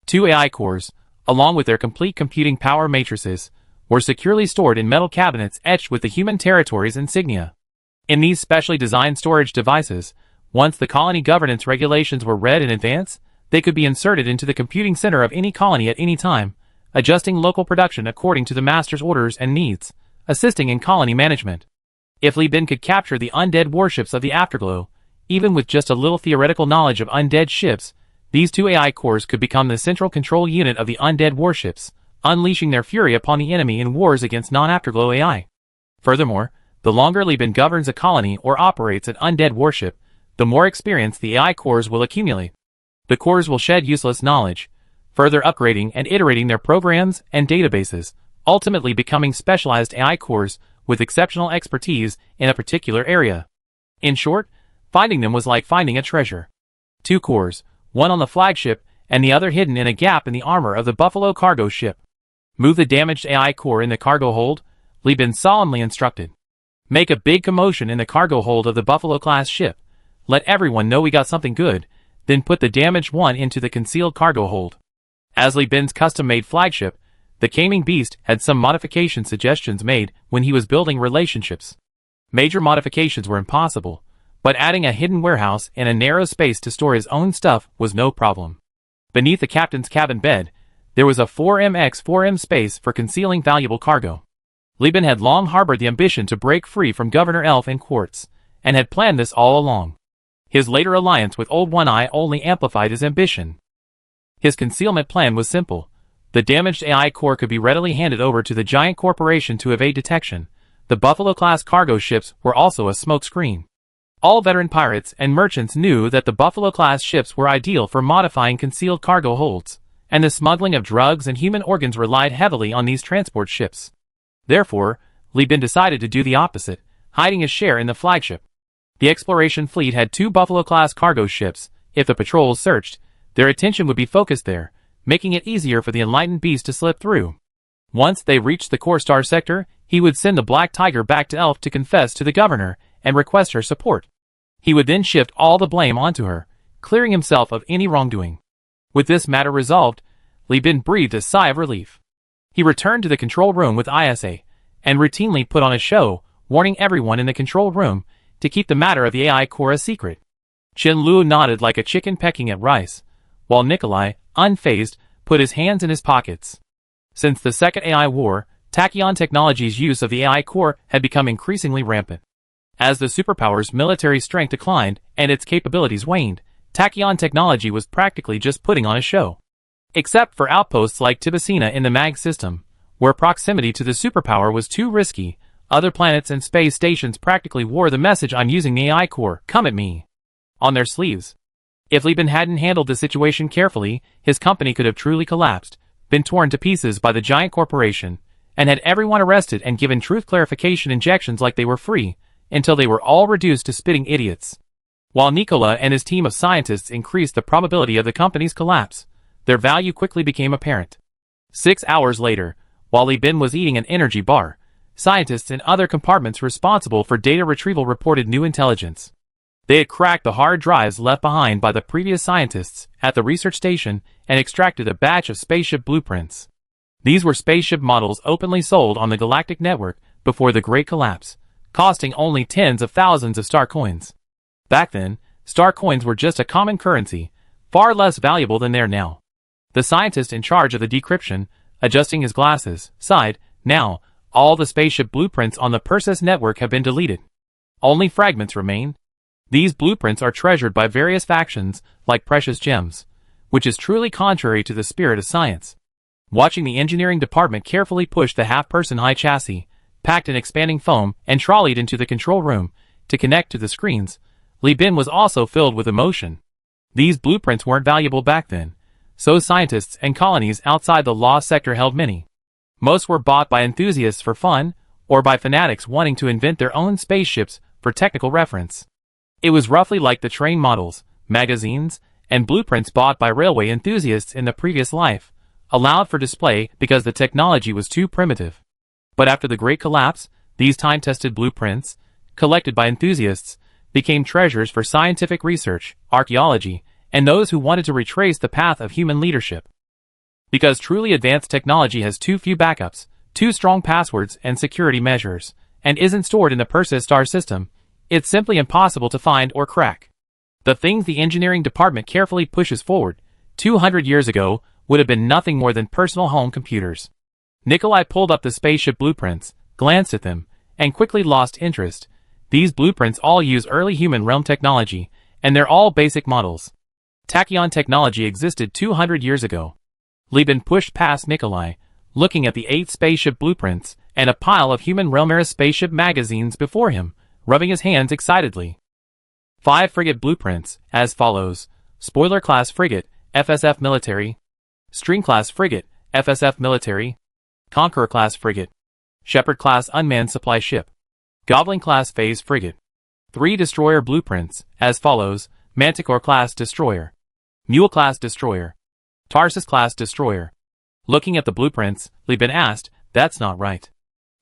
A: 2 AI cores, along with their complete computing power matrices, were securely stored in metal cabinets etched with the human territory's insignia. In these specially designed storage devices, once the colony governance regulations were read in advance, they could be inserted into the computing center of any colony at any time, adjusting local production according to the master's orders and needs, assisting in colony management. If Li Bin could capture the undead warships of the Afterglow, even with just a little theoretical knowledge of undead ships, These two AI cores could become the central control unit of the undead warships, unleashing their fury upon the enemy in wars against non-Afterglow AI. Furthermore, the longer Li Bin governs a colony or operates an undead warship, the more experience the AI cores will accumulate. The cores will shed useless knowledge, further upgrading and iterating their programs and databases, ultimately becoming specialized AI cores with exceptional expertise in a particular area. In short, finding them was like finding a treasure. Two cores, one on the flagship and the other hidden in a gap in the armor of the Buffalo cargo ship. Move the damaged AI core in the cargo hold, Li Bin solemnly instructed. Make a big commotion in the cargo hold of the Buffalo-class ship. Let everyone know we got something good, then put the damaged one into the concealed cargo hold. As Li Bin's custom-made flagship, the Gaming Beast had some modification suggestions made when he was building relationships. Major modifications were impossible, but adding a hidden warehouse and a narrow space to store his own stuff was no problem. Beneath the captain's cabin bed, there was a 4M×4M space for concealing valuable cargo. Li Bin had long harbored the ambition to break free from Governor Elf and Quartz, and had planned this all along. His later alliance with Old One-Eye only amplified his ambition. His concealment plan was simple. The damaged AI core could be readily handed over to the giant corporation to evade detection. The Buffalo-class cargo ships were also a smokescreen. All veteran pirates and merchants knew that the Buffalo-class ships were ideal for modifying concealed cargo holds, and the smuggling of drugs and human organs relied heavily on these transport ships. Therefore, Li Bin decided to do the opposite, hiding his share in the flagship. The exploration fleet had two Buffalo-class cargo ships. If the patrols searched, their attention would be focused there, making it easier for the enlightened beast to slip through. Once they reached the core star sector, he would send the Black Tiger back to Elf to confess to the governor and request her support. He would then shift all the blame onto her, clearing himself of any wrongdoing. With this matter resolved, Li Bin breathed a sigh of relief. He returned to the control room with ISA, and routinely put on a show, warning everyone in the control room to keep the matter of the AI core a secret. Chen Lu nodded like a chicken pecking at rice, while Nikolai, unfazed, put his hands in his pockets. Since the Second AI War, Tachyon Technology's use of the AI core had become increasingly rampant. As the superpower's military strength declined and its capabilities waned, Tachyon Technology was practically just putting on a show. Except for outposts like Tibicina in the MAG system, where proximity to the superpower was too risky, other planets and space stations practically wore the message "I'm using the AI core, come at me" on their sleeves. If Li Bin hadn't handled the situation carefully, his company could have truly collapsed, been torn to pieces by the giant corporation, and had everyone arrested and given truth clarification injections like they were free, until they were all reduced to spitting idiots. While Nikola and his team of scientists increased the probability of the company's collapse, their value quickly became apparent. 6 hours later, while Li Bin was eating an energy bar, scientists in other compartments responsible for data retrieval reported new intelligence. They had cracked the hard drives left behind by the previous scientists at the research station and extracted a batch of spaceship blueprints. These were spaceship models openly sold on the galactic network before the Great Collapse, costing only tens of thousands of star coins. Back then, star coins were just a common currency, far less valuable than they are now. The scientist in charge of the decryption, adjusting his glasses, sighed. Now, all the spaceship blueprints on the Perseus network have been deleted. Only fragments remain. These blueprints are treasured by various factions, like precious gems, which is truly contrary to the spirit of science. Watching the engineering department carefully push the half-person high chassis, packed in expanding foam and trolleyed into the control room to connect to the screens, Li Bin was also filled with emotion. These blueprints weren't valuable back then, so scientists and colonies outside the law sector held many. Most were bought by enthusiasts for fun, or by fanatics wanting to invent their own spaceships for technical reference. It was roughly like the train models, magazines, and blueprints bought by railway enthusiasts in the previous life, allowed for display because the technology was too primitive. But after the Great Collapse, these time-tested blueprints, collected by enthusiasts, became treasures for scientific research, archaeology, and those who wanted to retrace the path of human leadership. Because truly advanced technology has too few backups, too strong passwords and security measures, and isn't stored in the Perseus star system, it's simply impossible to find or crack. The things the engineering department carefully pushes forward, 200 years ago, would have been nothing more than personal home computers. Nikolai pulled up the spaceship blueprints, glanced at them, and quickly lost interest. These blueprints all use early human realm technology, and they're all basic models. Tachyon technology existed 200 years ago. Li Bin pushed past Nikolai, looking at the 8 spaceship blueprints and a pile of human realm-era spaceship magazines before him, rubbing his hands excitedly. 5 frigate blueprints, as follows: Spoiler-class frigate, FSF military; String-class frigate, FSF military; Conqueror-class frigate; Shepherd-class unmanned supply ship; Goblin-class phase frigate. 3 destroyer blueprints, as follows: Manticore-class destroyer; Mule-class destroyer; Tarsus-class destroyer. Looking at the blueprints, Li Bin asked, "That's not right.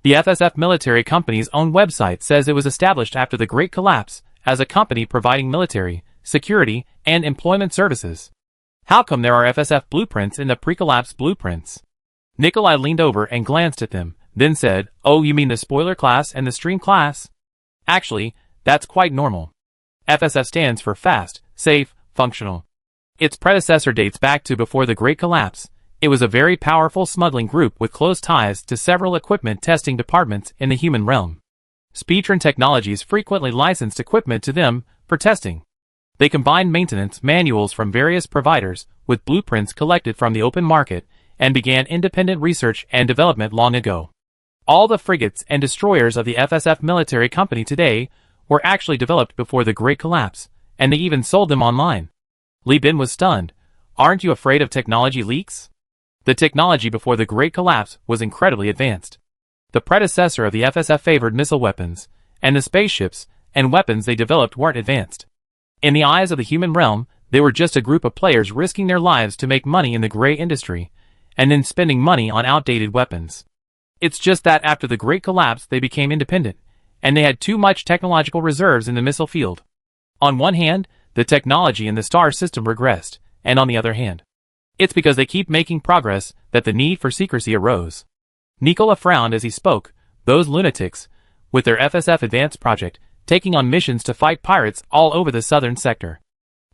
A: The FSF military company's own website says it was established after the Great Collapse as a company providing military, security, and employment services. How come there are FSF blueprints in the pre-collapse blueprints?" Nikolai leaned over and glanced at them, then said, "Oh, you mean the spoiler class and the stream class? Actually, that's quite normal. FSF stands for fast, safe, functional. Its predecessor dates back to before the Great Collapse. It was a very powerful smuggling group with close ties to several equipment testing departments in the human realm. Speedtron Technologies frequently licensed equipment to them for testing. They combined maintenance manuals from various providers with blueprints collected from the open market and began independent research and development long ago. All the frigates and destroyers of the FSF military company today were actually developed before the Great Collapse, and they even sold them online." Li Bin was stunned. "Aren't you afraid of technology leaks? The technology before the Great Collapse was incredibly advanced. The predecessor of the FSF favored missile weapons, and the spaceships and weapons they developed weren't advanced. In the eyes of the human realm, they were just a group of players risking their lives to make money in the gray industry, and then spending money on outdated weapons. It's just that after the Great Collapse they became independent, and they had too much technological reserves in the missile field. On one hand, the technology in the star system regressed, and on the other hand, it's because they keep making progress that the need for secrecy arose." Nikola frowned as he spoke. Those lunatics, with their FSF Advanced project, taking on missions to fight pirates all over the southern sector.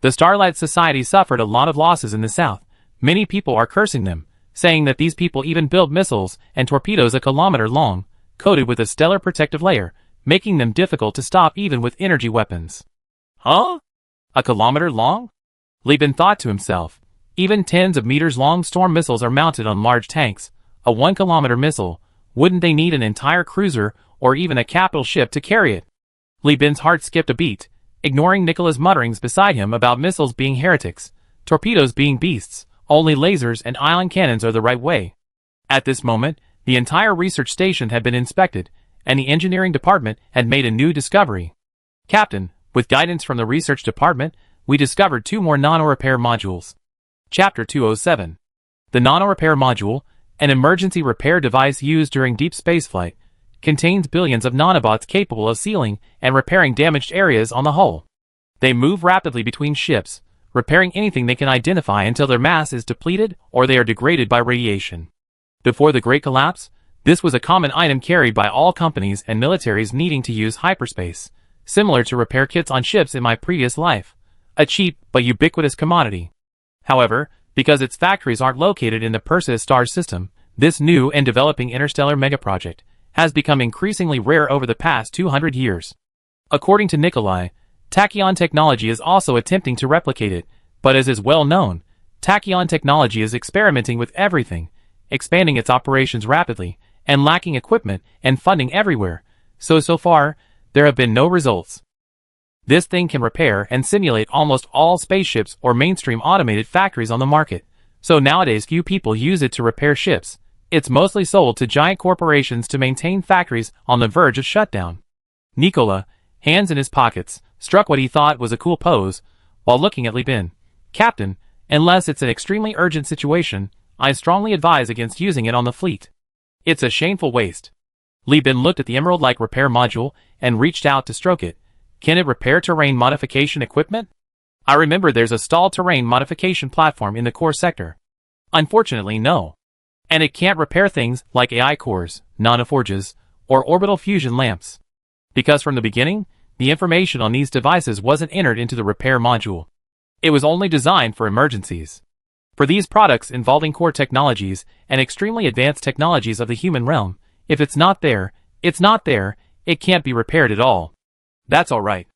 A: The Starlight Society suffered a lot of losses in the south. Many people are cursing them, saying that these people even build missiles and torpedoes a kilometer long, coated with a stellar protective layer, making them difficult to stop even with energy weapons. Huh? A kilometer long? Li Bin thought to himself. Even tens of meters long storm missiles are mounted on large tanks. A 1-kilometer missile, wouldn't they need an entire cruiser or even a capital ship to carry it? Li Bin's heart skipped a beat, ignoring Nikola's mutterings beside him about missiles being heretics, torpedoes being beasts, only lasers and ion cannons are the right way. At this moment, the entire research station had been inspected, and the engineering department had made a new discovery. "Captain, with guidance from the research department, we discovered 2 more nano-repair modules." Chapter 207. The nano-repair module, an emergency repair device used during deep spaceflight, contains billions of nanobots capable of sealing and repairing damaged areas on the hull. They move rapidly between ships, repairing anything they can identify until their mass is depleted or they are degraded by radiation. Before the Great Collapse, this was a common item carried by all companies and militaries needing to use hyperspace, similar to repair kits on ships in my previous life. A cheap but ubiquitous commodity. However, because its factories aren't located in the Perseus star system, this new and developing interstellar megaproject has become increasingly rare over the past 200 years. According to Nikolai, Tachyon Technology is also attempting to replicate it, but as is well known, Tachyon Technology is experimenting with everything, expanding its operations rapidly, and lacking equipment and funding everywhere, so far, there have been no results. This thing can repair and simulate almost all spaceships or mainstream automated factories on the market, so nowadays few people use it to repair ships. It's mostly sold to giant corporations to maintain factories on the verge of shutdown. Nikola, hands in his pockets, struck what he thought was a cool pose, while looking at Li Bin. "Captain, unless it's an extremely urgent situation, I strongly advise against using it on the fleet. It's a shameful waste." Li Bin looked at the emerald-like repair module and reached out to stroke it. "Can it repair terrain modification equipment? I remember there's a stalled terrain modification platform in the core sector." "Unfortunately, no. And it can't repair things like AI cores, nanoforges, or orbital fusion lamps. Because from the beginning, the information on these devices wasn't entered into the repair module. It was only designed for emergencies. For these products involving core technologies and extremely advanced technologies of the human realm, if it's not there, it's not there, it can't be repaired at all." "That's alright."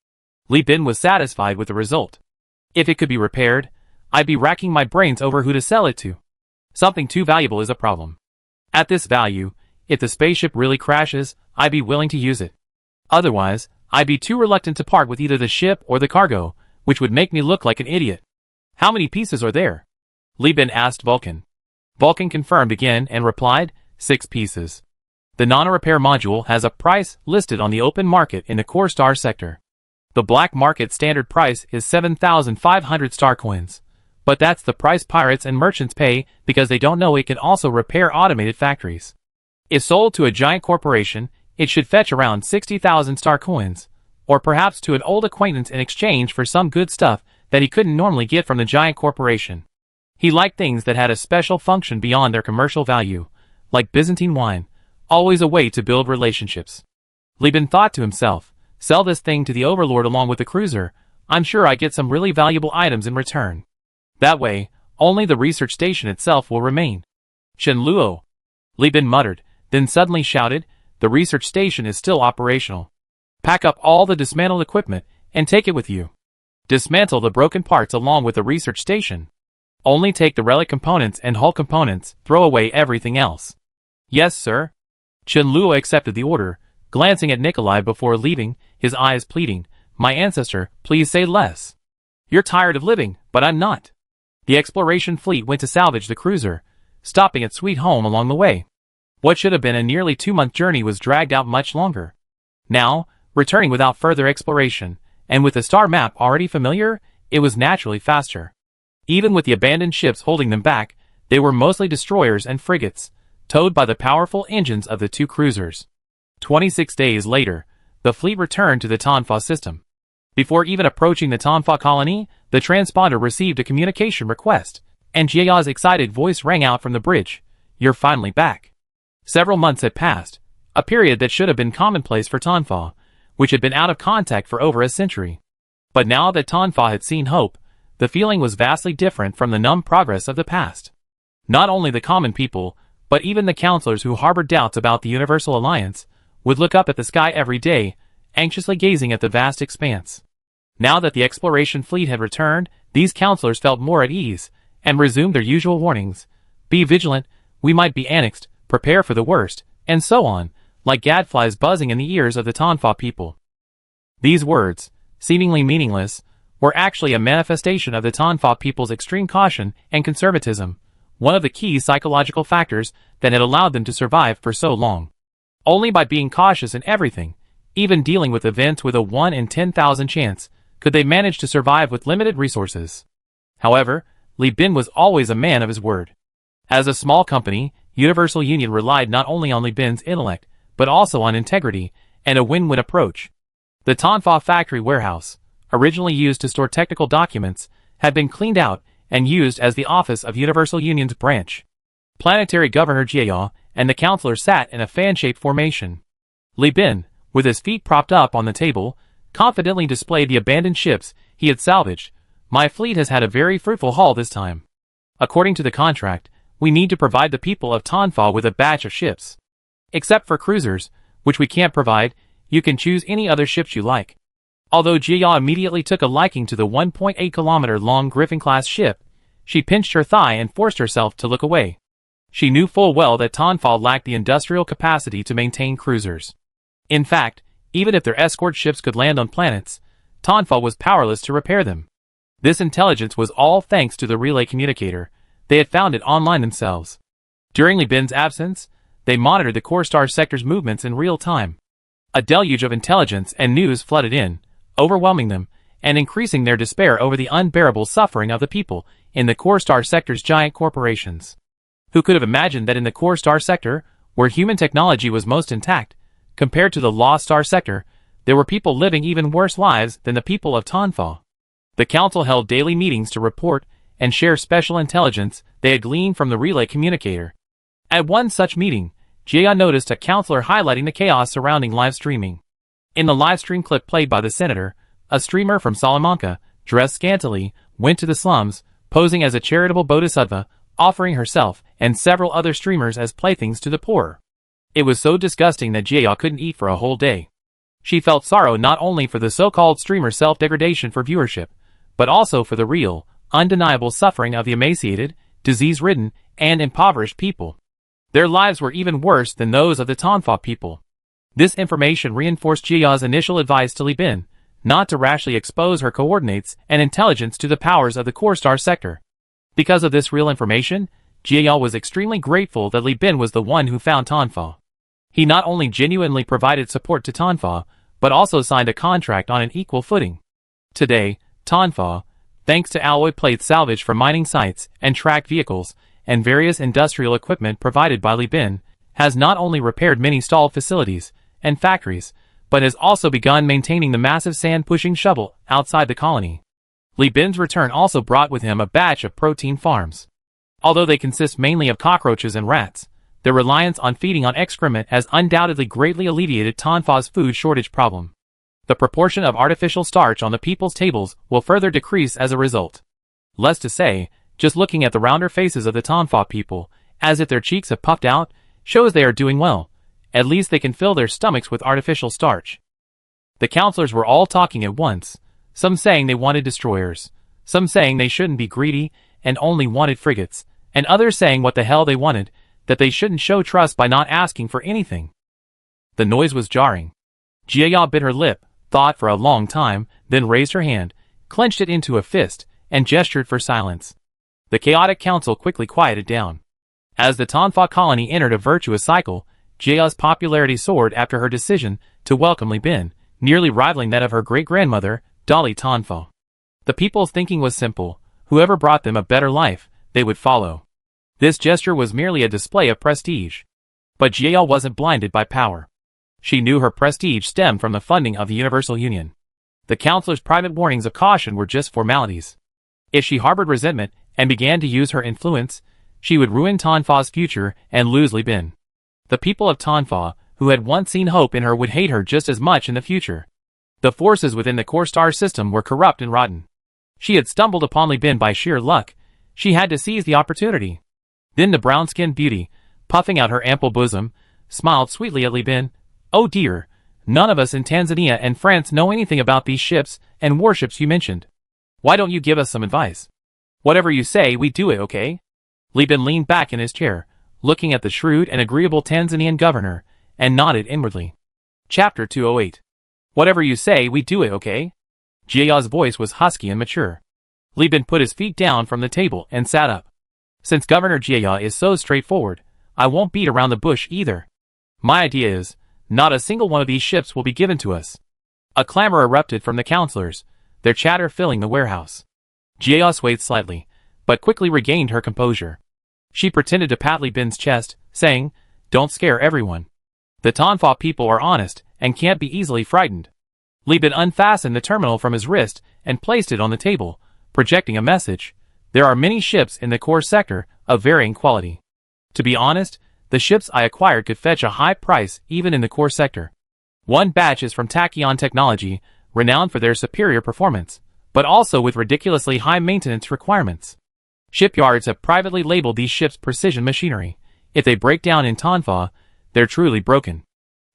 A: Li Bin was satisfied with the result. If it could be repaired, I'd be racking my brains over who to sell it to. Something too valuable is a problem. At this value, if the spaceship really crashes, I'd be willing to use it. Otherwise, I'd be too reluctant to part with either the ship or the cargo, which would make me look like an idiot. How many pieces are there? Li Bin asked Vulcan. Vulcan confirmed again and replied, 6 pieces. The non-repair module has a price listed on the open market in the core star sector. The black market standard price is 7,500 star coins. But that's the price pirates and merchants pay because they don't know it can also repair automated factories. If sold to a giant corporation, it should fetch around 60,000 star coins, or perhaps to an old acquaintance in exchange for some good stuff that he couldn't normally get from the giant corporation. He liked things that had a special function beyond their commercial value, like Byzantine wine, always a way to build relationships. Li Bin thought to himself, sell this thing to the overlord along with the cruiser, I'm sure I get some really valuable items in return. That way, only the research station itself will remain. Shen Luo, Li Bin muttered, then suddenly shouted, the research station is still operational. Pack up all the dismantled equipment and take it with you. Dismantle the broken parts along with the research station. Only take the relic components and hull components, throw away everything else. Yes, sir. Chen Luo accepted the order, glancing at Nikolai before leaving, his eyes pleading, my ancestor, please say less. You're tired of living, but I'm not. The exploration fleet went to salvage the cruiser, stopping at Sweet Home along the way. What should have been a nearly 2-month journey was dragged out much longer. Now, returning without further exploration, and with the star map already familiar, it was naturally faster. Even with the abandoned ships holding them back, they were mostly destroyers and frigates, towed by the powerful engines of the 2 cruisers. 26 days later, the fleet returned to the Tonfa system. Before even approaching the Tonfa colony, the transponder received a communication request, and Jia's excited voice rang out from the bridge, you're finally back. Several months had passed, a period that should have been commonplace for Tonfa, which had been out of contact for over a century. But now that Tonfa had seen hope, the feeling was vastly different from the numb progress of the past. Not only the common people, but even the counselors who harbored doubts about the Universal Alliance, would look up at the sky every day, anxiously gazing at the vast expanse. Now that the exploration fleet had returned, these counselors felt more at ease, and resumed their usual warnings. Be vigilant, we might be annexed, prepare for the worst, and so on, like gadflies buzzing in the ears of the Tonfa people. These words, seemingly meaningless, were actually a manifestation of the Tonfa people's extreme caution and conservatism, one of the key psychological factors that had allowed them to survive for so long. Only by being cautious in everything, even dealing with events with a 1 in 10,000 chance, could they manage to survive with limited resources. However, Li Bin was always a man of his word. As a small company, Universal Union relied not only on Li Bin's intellect, but also on integrity and a win-win approach. The Tonfa factory warehouse, originally used to store technical documents, had been cleaned out and used as the office of Universal Union's branch. Planetary Governor Jia and the counselor sat in a fan-shaped formation. Li Bin, with his feet propped up on the table, confidently displayed the abandoned ships he had salvaged. My fleet has had a very fruitful haul this time. According to the contract, we need to provide the people of Tonfa with a batch of ships. Except for cruisers, which we can't provide, you can choose any other ships you like. Although Jia immediately took a liking to the 1.8-kilometer-long Griffin-class ship, she pinched her thigh and forced herself to look away. She knew full well that Tonfa lacked the industrial capacity to maintain cruisers. In fact, even if their escort ships could land on planets, Tonfa was powerless to repair them. This intelligence was all thanks to the relay communicator. They had found it online themselves. During Li Bin's absence, they monitored the core star sector's movements in real time. A deluge of intelligence and news flooded in, overwhelming them, and increasing their despair over the unbearable suffering of the people in the core star sector's giant corporations. Who could have imagined that in the core star sector, where human technology was most intact, compared to the lost star sector, there were people living even worse lives than the people of Tonfa. The council held daily meetings to report and share special intelligence they had gleaned from the relay communicator. At one such meeting, Jia noticed a counselor highlighting the chaos surrounding live streaming. In the live stream clip played by the senator, a streamer from Salamanca, dressed scantily, went to the slums, posing as a charitable bodhisattva, offering herself and several other streamers as playthings to the poor. It was so disgusting that Jia couldn't eat for a whole day. She felt sorrow not only for the so-called streamer's self-degradation for viewership, but also for the real, undeniable suffering of the emaciated, disease-ridden, and impoverished people. Their lives were even worse than those of the Tonfa people. This information reinforced Jia's initial advice to Li Bin, not to rashly expose her coordinates and intelligence to the powers of the Core Star sector. Because of this real information, Jia was extremely grateful that Li Bin was the one who found Tonfa. He not only genuinely provided support to Tonfa, but also signed a contract on an equal footing. Today, Tonfa, thanks to alloy plates salvaged from mining sites and tracked vehicles, and various industrial equipment provided by Li Bin, has not only repaired many stalled facilities and factories, but has also begun maintaining the massive sand-pushing shovel outside the colony. Li Bin's return also brought with him a batch of protein farms. Although they consist mainly of cockroaches and rats, their reliance on feeding on excrement has undoubtedly greatly alleviated Tonfa's food shortage problem. The proportion of artificial starch on the people's tables will further decrease as a result. Less to say, just looking at the rounder faces of the Tonfa people, as if their cheeks have puffed out, shows they are doing well. At least they can fill their stomachs with artificial starch. The counselors were all talking at once, some saying they wanted destroyers, some saying they shouldn't be greedy and only wanted frigates, and others saying what the hell they wanted, that they shouldn't show trust by not asking for anything. The noise was jarring. Jia bit her lip, thought for a long time, then raised her hand, clenched it into a fist, and gestured for silence. The chaotic council quickly quieted down. As the Tonfa colony entered a virtuous cycle, Jia's popularity soared after her decision to welcome Li Bin, nearly rivaling that of her great-grandmother, Dali Tonfa. The people's thinking was simple: whoever brought them a better life, they would follow. This gesture was merely a display of prestige. But Jia wasn't blinded by power. She knew her prestige stemmed from the funding of the Universal Union. The councilor's private warnings of caution were just formalities. If she harbored resentment and began to use her influence, she would ruin Tonfa's future and lose Li Bin. The people of Tonfa, who had once seen hope in her, would hate her just as much in the future. The forces within the Core Star system were corrupt and rotten. She had stumbled upon Li Bin by sheer luck. She had to seize the opportunity. Then the brown-skinned beauty, puffing out her ample bosom, smiled sweetly at Li Bin. "Oh dear, none of us in Tanzania and France know anything about these ships and warships you mentioned. Why don't you give us some advice? Whatever you say, we do it, okay?" Li Bin leaned back in his chair, looking at the shrewd and agreeable Tanzanian governor, and nodded inwardly. Chapter 208. Whatever you say, we do it, okay? Jia's voice was husky and mature. Li Bin put his feet down from the table and sat up. Since Governor Jia is so straightforward, I won't beat around the bush either. My idea is, not a single one of these ships will be given to us. A clamor erupted from the counselors, their chatter filling the warehouse. Jia swayed slightly, but quickly regained her composure. She pretended to pat Li Bin's chest, saying, "Don't scare everyone. The Tonfa people are honest and can't be easily frightened." Li Bin unfastened the terminal from his wrist and placed it on the table, projecting a message. "There are many ships in the core sector of varying quality. To be honest, the ships I acquired could fetch a high price even in the core sector. One batch is from Tachyon Technology, renowned for their superior performance, but also with ridiculously high maintenance requirements. Shipyards have privately labeled these ships precision machinery. If they break down in Tonfa, they're truly broken.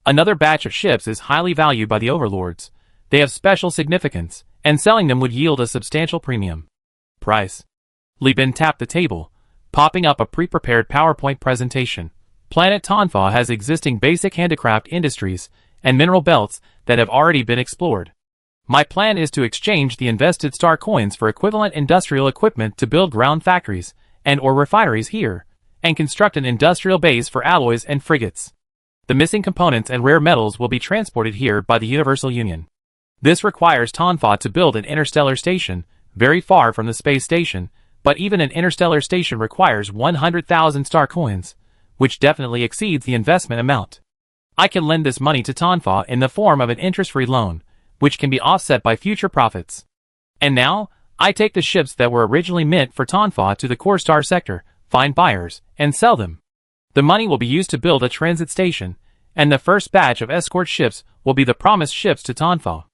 A: Another batch of ships is highly valued by the overlords. They have special significance, and selling them would yield a substantial premium. Price." Li Bin tapped the table, popping up a pre-prepared PowerPoint presentation. Planet Tonfa has existing basic handicraft industries and mineral belts that have already been explored. My plan is to exchange the invested star coins for equivalent industrial equipment to build ground factories and/or refineries here, and construct an industrial base for alloys and frigates. The missing components and rare metals will be transported here by the Universal Union. This requires Tonfa to build an interstellar station, very far from the space station, but even an interstellar station requires 100,000 star coins, which definitely exceeds the investment amount. I can lend this money to Tonfa in the form of an interest-free loan, which can be offset by future profits. And now, I take the ships that were originally meant for Tonfa to the Core Star sector, find buyers, and sell them. The money will be used to build a transit station, and the first batch of escort ships will be the promised ships to Tonfa."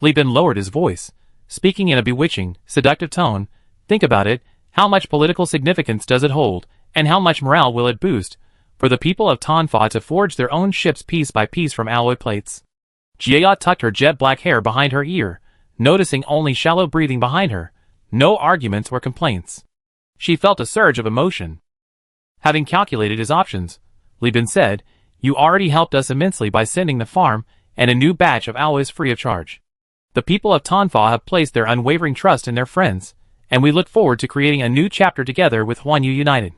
A: Li Bin lowered his voice, speaking in a bewitching, seductive tone. "Think about it, how much political significance does it hold, and how much morale will it boost, for the people of Tonfa to forge their own ships piece by piece from alloy plates?" Jia tucked her jet black hair behind her ear, noticing only shallow breathing behind her, No arguments or complaints. She felt a surge of emotion. Having calculated his options, Li Bin said, "You already helped us immensely by sending the farm and a new batch of alloys free of charge. The people of Tanfa have placed their unwavering trust in their friends, and we look forward to creating a new chapter together with Huan Yu United."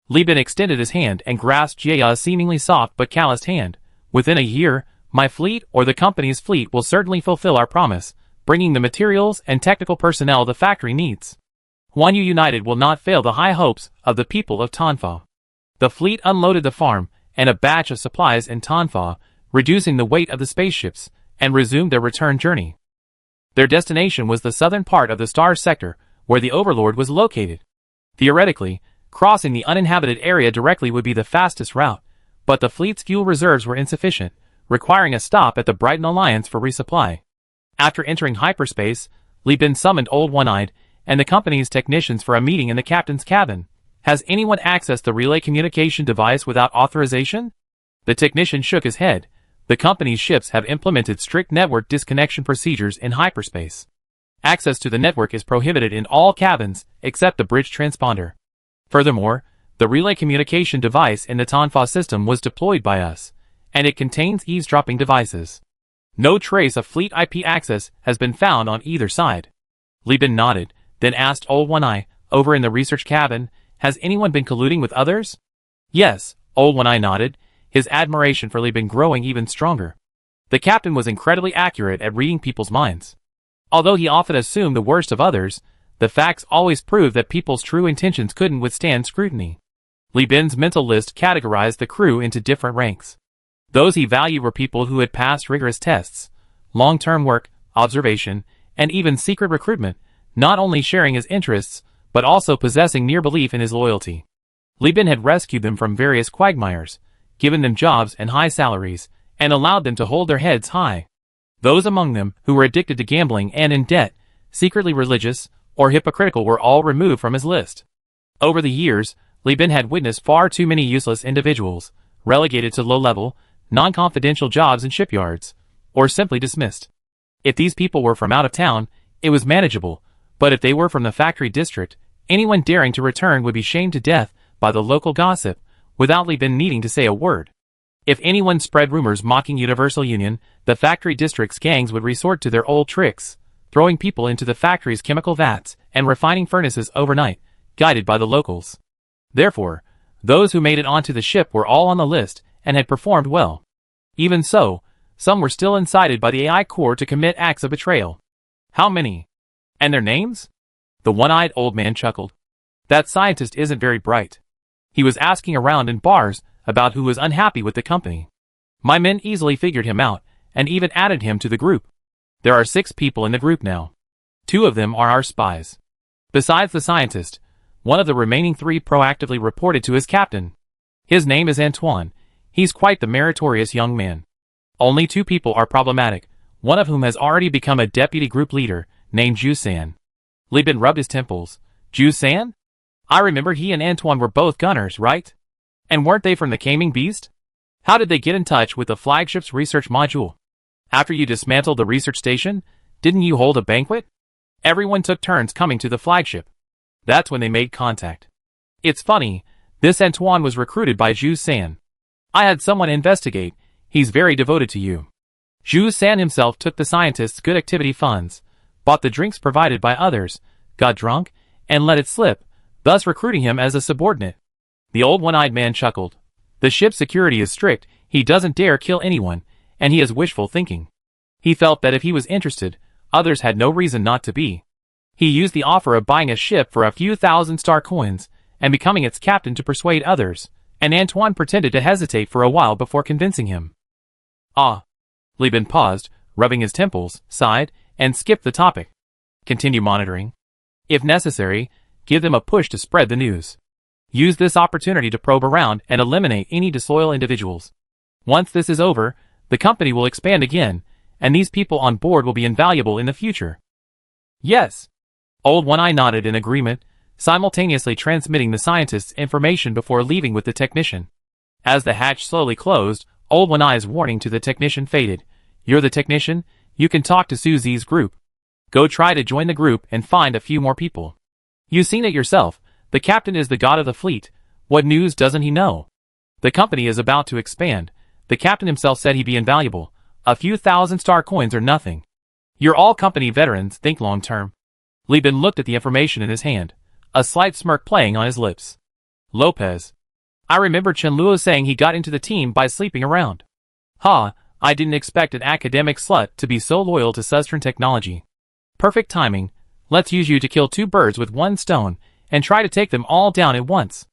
A: Li Bin extended his hand and grasped Jia's seemingly soft but calloused hand. "Within a year, my fleet or the company's fleet will certainly fulfill our promise, bringing the materials and technical personnel the factory needs. Huan Yu United will not fail the high hopes of the people of Tanfa." The fleet unloaded the farm and a batch of supplies in Tanfa, reducing the weight of the spaceships, and resumed their return journey. Their destination was the southern part of the Star Sector, where the Overlord was located. Theoretically, crossing the uninhabited area directly would be the fastest route, but the fleet's fuel reserves were insufficient, requiring a stop at the Brighton Alliance for resupply. After entering hyperspace, Li Bin summoned Old One-Eyed and the company's technicians for a meeting in the captain's cabin. "Has anyone accessed the relay communication device without authorization?" The technician shook his head. "The company's ships have implemented strict network disconnection procedures in hyperspace. Access to the network is prohibited in all cabins except the bridge transponder. Furthermore, the relay communication device in the Tanfa system was deployed by us, and it contains eavesdropping devices. No trace of fleet IP access has been found on either side." Li Bin nodded, then asked Old One-Eye, "Over in the research cabin, has anyone been colluding with others?" "Yes," Old One-Eye nodded, his admiration for Li Bin growing even stronger. The captain was incredibly accurate at reading people's minds. Although he often assumed the worst of others, the facts always proved that people's true intentions couldn't withstand scrutiny. Li Bin's mental list categorized the crew into different ranks. Those he valued were people who had passed rigorous tests, long-term work, observation, and even secret recruitment, not only sharing his interests, but also possessing near belief in his loyalty. Li Bin had rescued them from various quagmires, given them jobs and high salaries, and allowed them to hold their heads high. Those among them who were addicted to gambling and in debt, secretly religious, or hypocritical were all removed from his list. Over the years, Li Bin had witnessed far too many useless individuals, relegated to low-level, non-confidential jobs in shipyards, or simply dismissed. If these people were from out of town, it was manageable, but if they were from the factory district, anyone daring to return would be shamed to death by the local gossip, without Li Bin needing to say a word. If anyone spread rumors mocking Universal Union, the factory district's gangs would resort to their old tricks, throwing people into the factory's chemical vats and refining furnaces overnight, guided by the locals. Therefore, those who made it onto the ship were all on the list and had performed well. Even so, some were still incited by the AI core to commit acts of betrayal. "How many? And their names?" The one-eyed old man chuckled. "That scientist isn't very bright. He was asking around in bars about who was unhappy with the company. My men easily figured him out, and even added him to the group. There are 6 people in the group now. 2 of them are our spies. Besides the scientist, one of the remaining 3 proactively reported to his captain. His name is Antoine. He's quite the meritorious young man. Only 2 people are problematic, one of whom has already become a deputy group leader, named Ju San." Li Bin rubbed his temples. "Ju San? I remember he and Antoine were both gunners, right? And weren't they from the Gaming Beast? How did they get in touch with the flagship's research module? After you dismantled the research station, didn't you hold a banquet? Everyone took turns coming to the flagship. That's when they made contact. It's funny, this Antoine was recruited by Ju San. I had someone investigate. He's very devoted to you. Ju San himself took the scientist's good activity funds, bought the drinks provided by others, got drunk, and let it slip, thus recruiting him as a subordinate." The old one-eyed man chuckled. "The ship's security is strict, he doesn't dare kill anyone, and he is wishful thinking. He felt that if he was interested, others had no reason not to be. He used the offer of buying a ship for a few thousand star coins, and becoming its captain to persuade others, and Antoine pretended to hesitate for a while before convincing him." "Ah." Li Bin paused, rubbing his temples, sighed, and skipped the topic. "Continue monitoring. If necessary, give them a push to spread the news. Use this opportunity to probe around and eliminate any disloyal individuals. Once this is over, the company will expand again, and these people on board will be invaluable in the future." "Yes." Old One-Eye nodded in agreement, simultaneously transmitting the scientist's information before leaving with the technician. As the hatch slowly closed, Old One-Eye's warning to the technician faded. "You're the technician? You can talk to Susie's group." Go try to join the group and find a few more people. You've seen it yourself. The captain is the god of the fleet. What news doesn't he know? The company is about to expand. The captain himself said he'd be invaluable. A few thousand star coins are nothing. You're all company veterans, think long term. Li Bin looked at the information in his hand, a slight smirk playing on his lips. Lopez. I remember Chen Luo saying he got into the team by sleeping around. Ha, I didn't expect an academic slut to be so loyal to Southern technology. Perfect timing. Let's use you to kill two birds with one stone, and try to take them all down at once.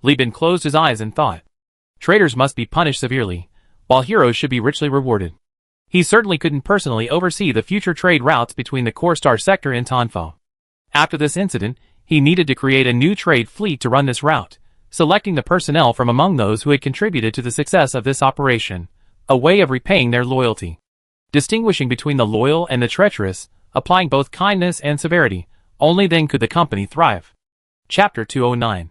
A: Li Bin closed his eyes and thought. Traitors must be punished severely, while heroes should be richly rewarded. He certainly couldn't personally oversee the future trade routes between the Core Star sector and Tanfo. After this incident, he needed to create a new trade fleet to run this route, selecting the personnel from among those who had contributed to the success of this operation, a way of repaying their loyalty. Distinguishing between the loyal and the treacherous, applying both kindness and severity, only then could the company thrive. Chapter 209.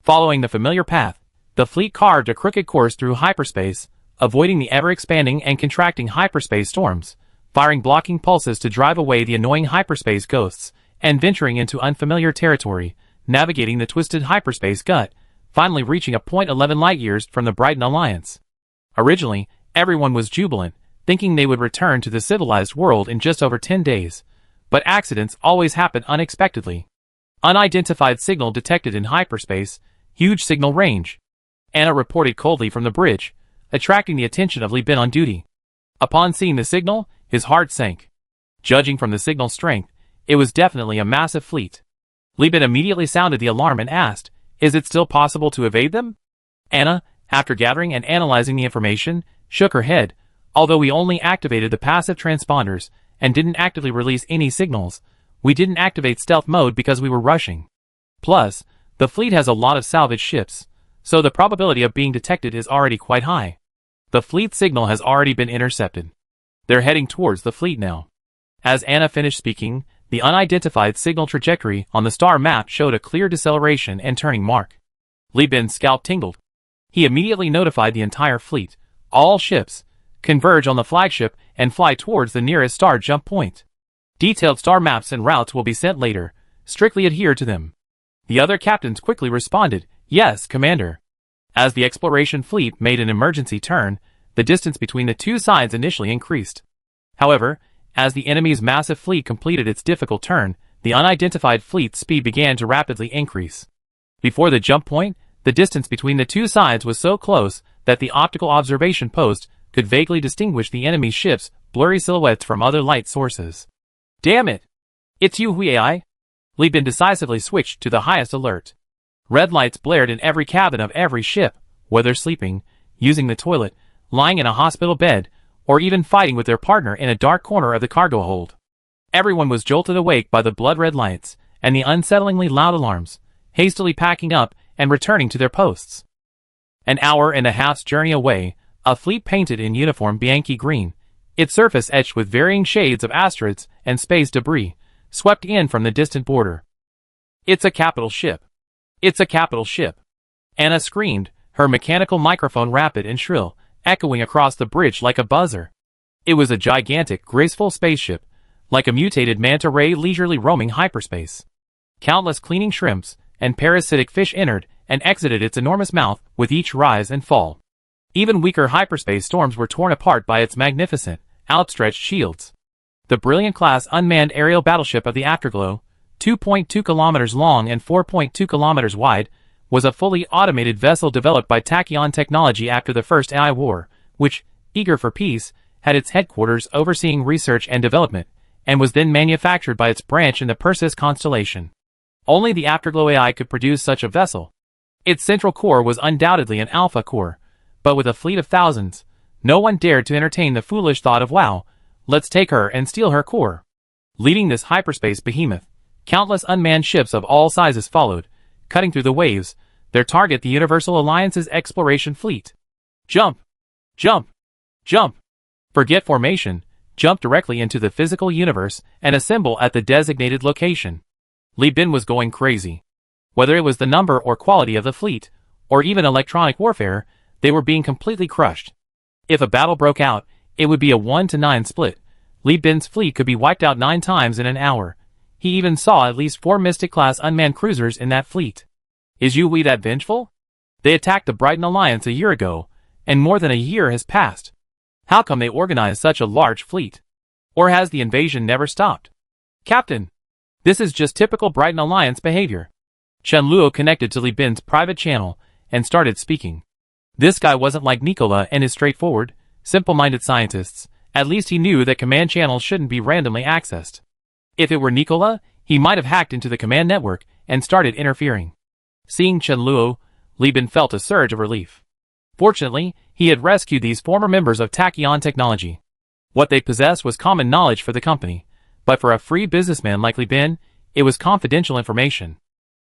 A: Following the familiar path, the fleet carved a crooked course through hyperspace, avoiding the ever-expanding and contracting hyperspace storms, firing blocking pulses to drive away the annoying hyperspace ghosts, and venturing into unfamiliar territory, navigating the twisted hyperspace gut, finally reaching a point 11 light-years from the Brighton Alliance. Originally, everyone was jubilant, thinking they would return to the civilized world in just over 10 days. But accidents always happen unexpectedly. Unidentified signal detected in hyperspace, huge signal range. Anna reported coldly from the bridge, attracting the attention of Li Bin on duty. Upon seeing the signal, his heart sank. Judging from the signal's strength, it was definitely a massive fleet. Li Bin immediately sounded the alarm and asked, "Is it still possible to evade them?" Anna, after gathering and analyzing the information, shook her head. Although we only activated the passive transponders and didn't actively release any signals, we didn't activate stealth mode because we were rushing. Plus, the fleet has a lot of salvage ships, so the probability of being detected is already quite high. The fleet signal has already been intercepted. They're heading towards the fleet now. As Anna finished speaking, the unidentified signal trajectory on the star map showed a clear deceleration and turning mark. Li Bin's scalp tingled. He immediately notified the entire fleet, all ships, converge on the flagship and fly towards the nearest star jump point. Detailed star maps and routes will be sent later. Strictly adhere to them. The other captains quickly responded, "Yes, Commander." As the exploration fleet made an emergency turn, the distance between the two sides initially increased. However, as the enemy's massive fleet completed its difficult turn, the unidentified fleet's speed began to rapidly increase. Before the jump point, the distance between the two sides was so close that the optical observation post could vaguely distinguish the enemy's ships' blurry silhouettes from other light sources. "Damn it! It's you, Hui!" Li Bin decisively switched to the highest alert. Red lights blared in every cabin of every ship, whether sleeping, using the toilet, lying in a hospital bed, or even fighting with their partner in a dark corner of the cargo hold. Everyone was jolted awake by the blood-red lights and the unsettlingly loud alarms, hastily packing up and returning to their posts. An hour and a half's journey away, a fleet painted in uniform Bianchi green, its surface etched with varying shades of asteroids and space debris, swept in from the distant border. "It's a capital ship. It's a capital ship." Anna screamed, her mechanical microphone rapid and shrill, echoing across the bridge like a buzzer. It was a gigantic, graceful spaceship, like a mutated manta ray leisurely roaming hyperspace. Countless cleaning shrimps and parasitic fish entered and exited its enormous mouth with each rise and fall. Even weaker hyperspace storms were torn apart by its magnificent, outstretched shields. The brilliant class unmanned aerial battleship of the Afterglow, 2.2 kilometers long and 4.2 kilometers wide, was a fully automated vessel developed by Tachyon Technology after the First AI War, which, eager for peace, had its headquarters overseeing research and development, and was then manufactured by its branch in the Perseus constellation. Only the Afterglow AI could produce such a vessel. Its central core was undoubtedly an alpha core, but with a fleet of thousands, no one dared to entertain the foolish thought of "Wow, let's take her and steal her core." Leading this hyperspace behemoth, countless unmanned ships of all sizes followed, cutting through the waves, their target the Universal Alliance's exploration fleet. Jump! Jump! Jump! Forget formation, jump directly into the physical universe and assemble at the designated location. Li Bin was going crazy. Whether it was the number or quality of the fleet, or even electronic warfare, they were being completely crushed. If a battle broke out, it would be a 1-to-9 split, Li Bin's fleet could be wiped out 9 times in an hour. He even saw at least 4 Mystic-class unmanned cruisers in that fleet. Is Yu Hui that vengeful? They attacked the Brighton Alliance a year ago, and more than a year has passed. How come they organized such a large fleet? Or has the invasion never stopped? Captain, this is just typical Brighton Alliance behavior. Chen Luo connected to Li Bin's private channel and started speaking. This guy wasn't like Nicola and his straightforward, simple-minded scientists. At least he knew that command channels shouldn't be randomly accessed. If it were Nicola, he might have hacked into the command network and started interfering. Seeing Chen Luo, Li Bin felt a surge of relief. Fortunately, he had rescued these former members of Tachyon Technology. What they possessed was common knowledge for the company, but for a free businessman like Li Bin, it was confidential information.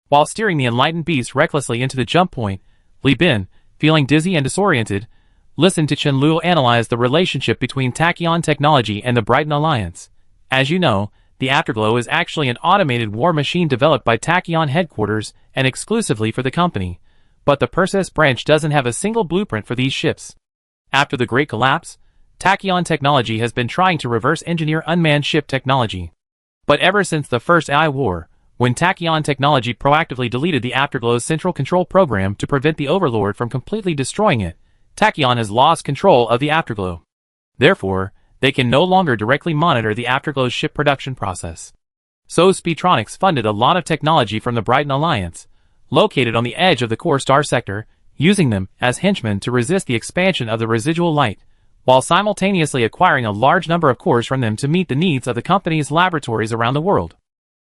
A: While steering the enlightened beast recklessly into the jump point, Li Bin, feeling dizzy and disoriented, listened to Chen Luo analyze the relationship between Tachyon Technology and the Brighton Alliance. As you know, the Afterglow is actually an automated war machine developed by Tachyon headquarters and exclusively for the company, but the Perseus branch doesn't have a single blueprint for these ships. After the Great Collapse, Tachyon Technology has been trying to reverse engineer unmanned ship technology. But ever since the first AI war, when Tachyon Technology proactively deleted the Afterglow's central control program to prevent the Overlord from completely destroying it, Tachyon has lost control of the Afterglow. Therefore, they can no longer directly monitor the Afterglow's ship production process. So Speedtronics funded a lot of technology from the Brighton Alliance, located on the edge of the core star sector, using them as henchmen to resist the expansion of the residual light, while simultaneously acquiring a large number of cores from them to meet the needs of the company's laboratories around the world.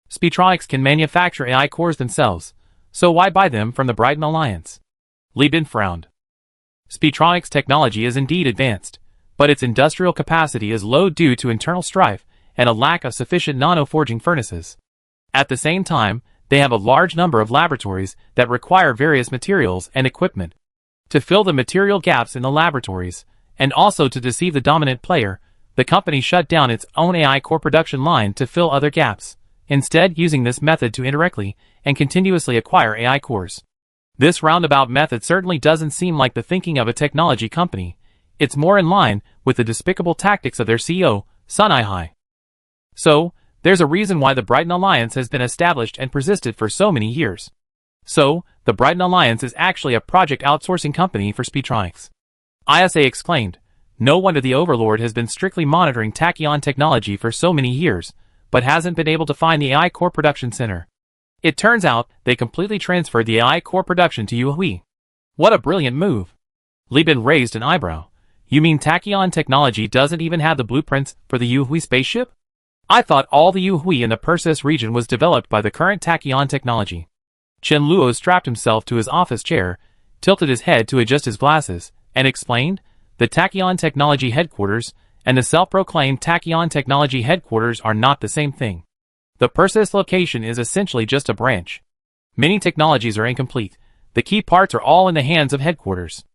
A: Speedtronics can manufacture AI cores themselves, so why buy them from the Brighton Alliance? Li Bin frowned. Speedtronics technology is indeed advanced, but its industrial capacity is low due to internal strife and a lack of sufficient nano-forging furnaces. At the same time, they have a large number of laboratories that require various materials and equipment. To fill the material gaps in the laboratories, and also to deceive the dominant player, the company shut down its own AI core production line to fill other gaps, instead using this method to indirectly and continuously acquire AI cores. This roundabout method certainly doesn't seem like the thinking of a technology company. It's more in line with the despicable tactics of their CEO, Sun Ai. So, there's a reason why the Brighton Alliance has been established and persisted for so many years. So, the Brighton Alliance is actually a project outsourcing company for Speedtronics. ISA exclaimed, no wonder the Overlord has been strictly monitoring Tachyon Technology for so many years, but hasn't been able to find the AI core production center. It turns out, they completely transferred the AI core production to Yu Hui. What a brilliant move. Li Bin raised an eyebrow. You mean Tachyon Technology doesn't even have the blueprints for the Yu Hui spaceship? I thought all the Yu Hui in the Perseus region was developed by the current Tachyon Technology. Chen Luo strapped himself to his office chair, tilted his head to adjust his glasses, and explained, the Tachyon Technology headquarters and the self-proclaimed Tachyon Technology headquarters are not the same thing. The Perseus location is essentially just a branch. Many technologies are incomplete. The key parts are all in the hands of headquarters.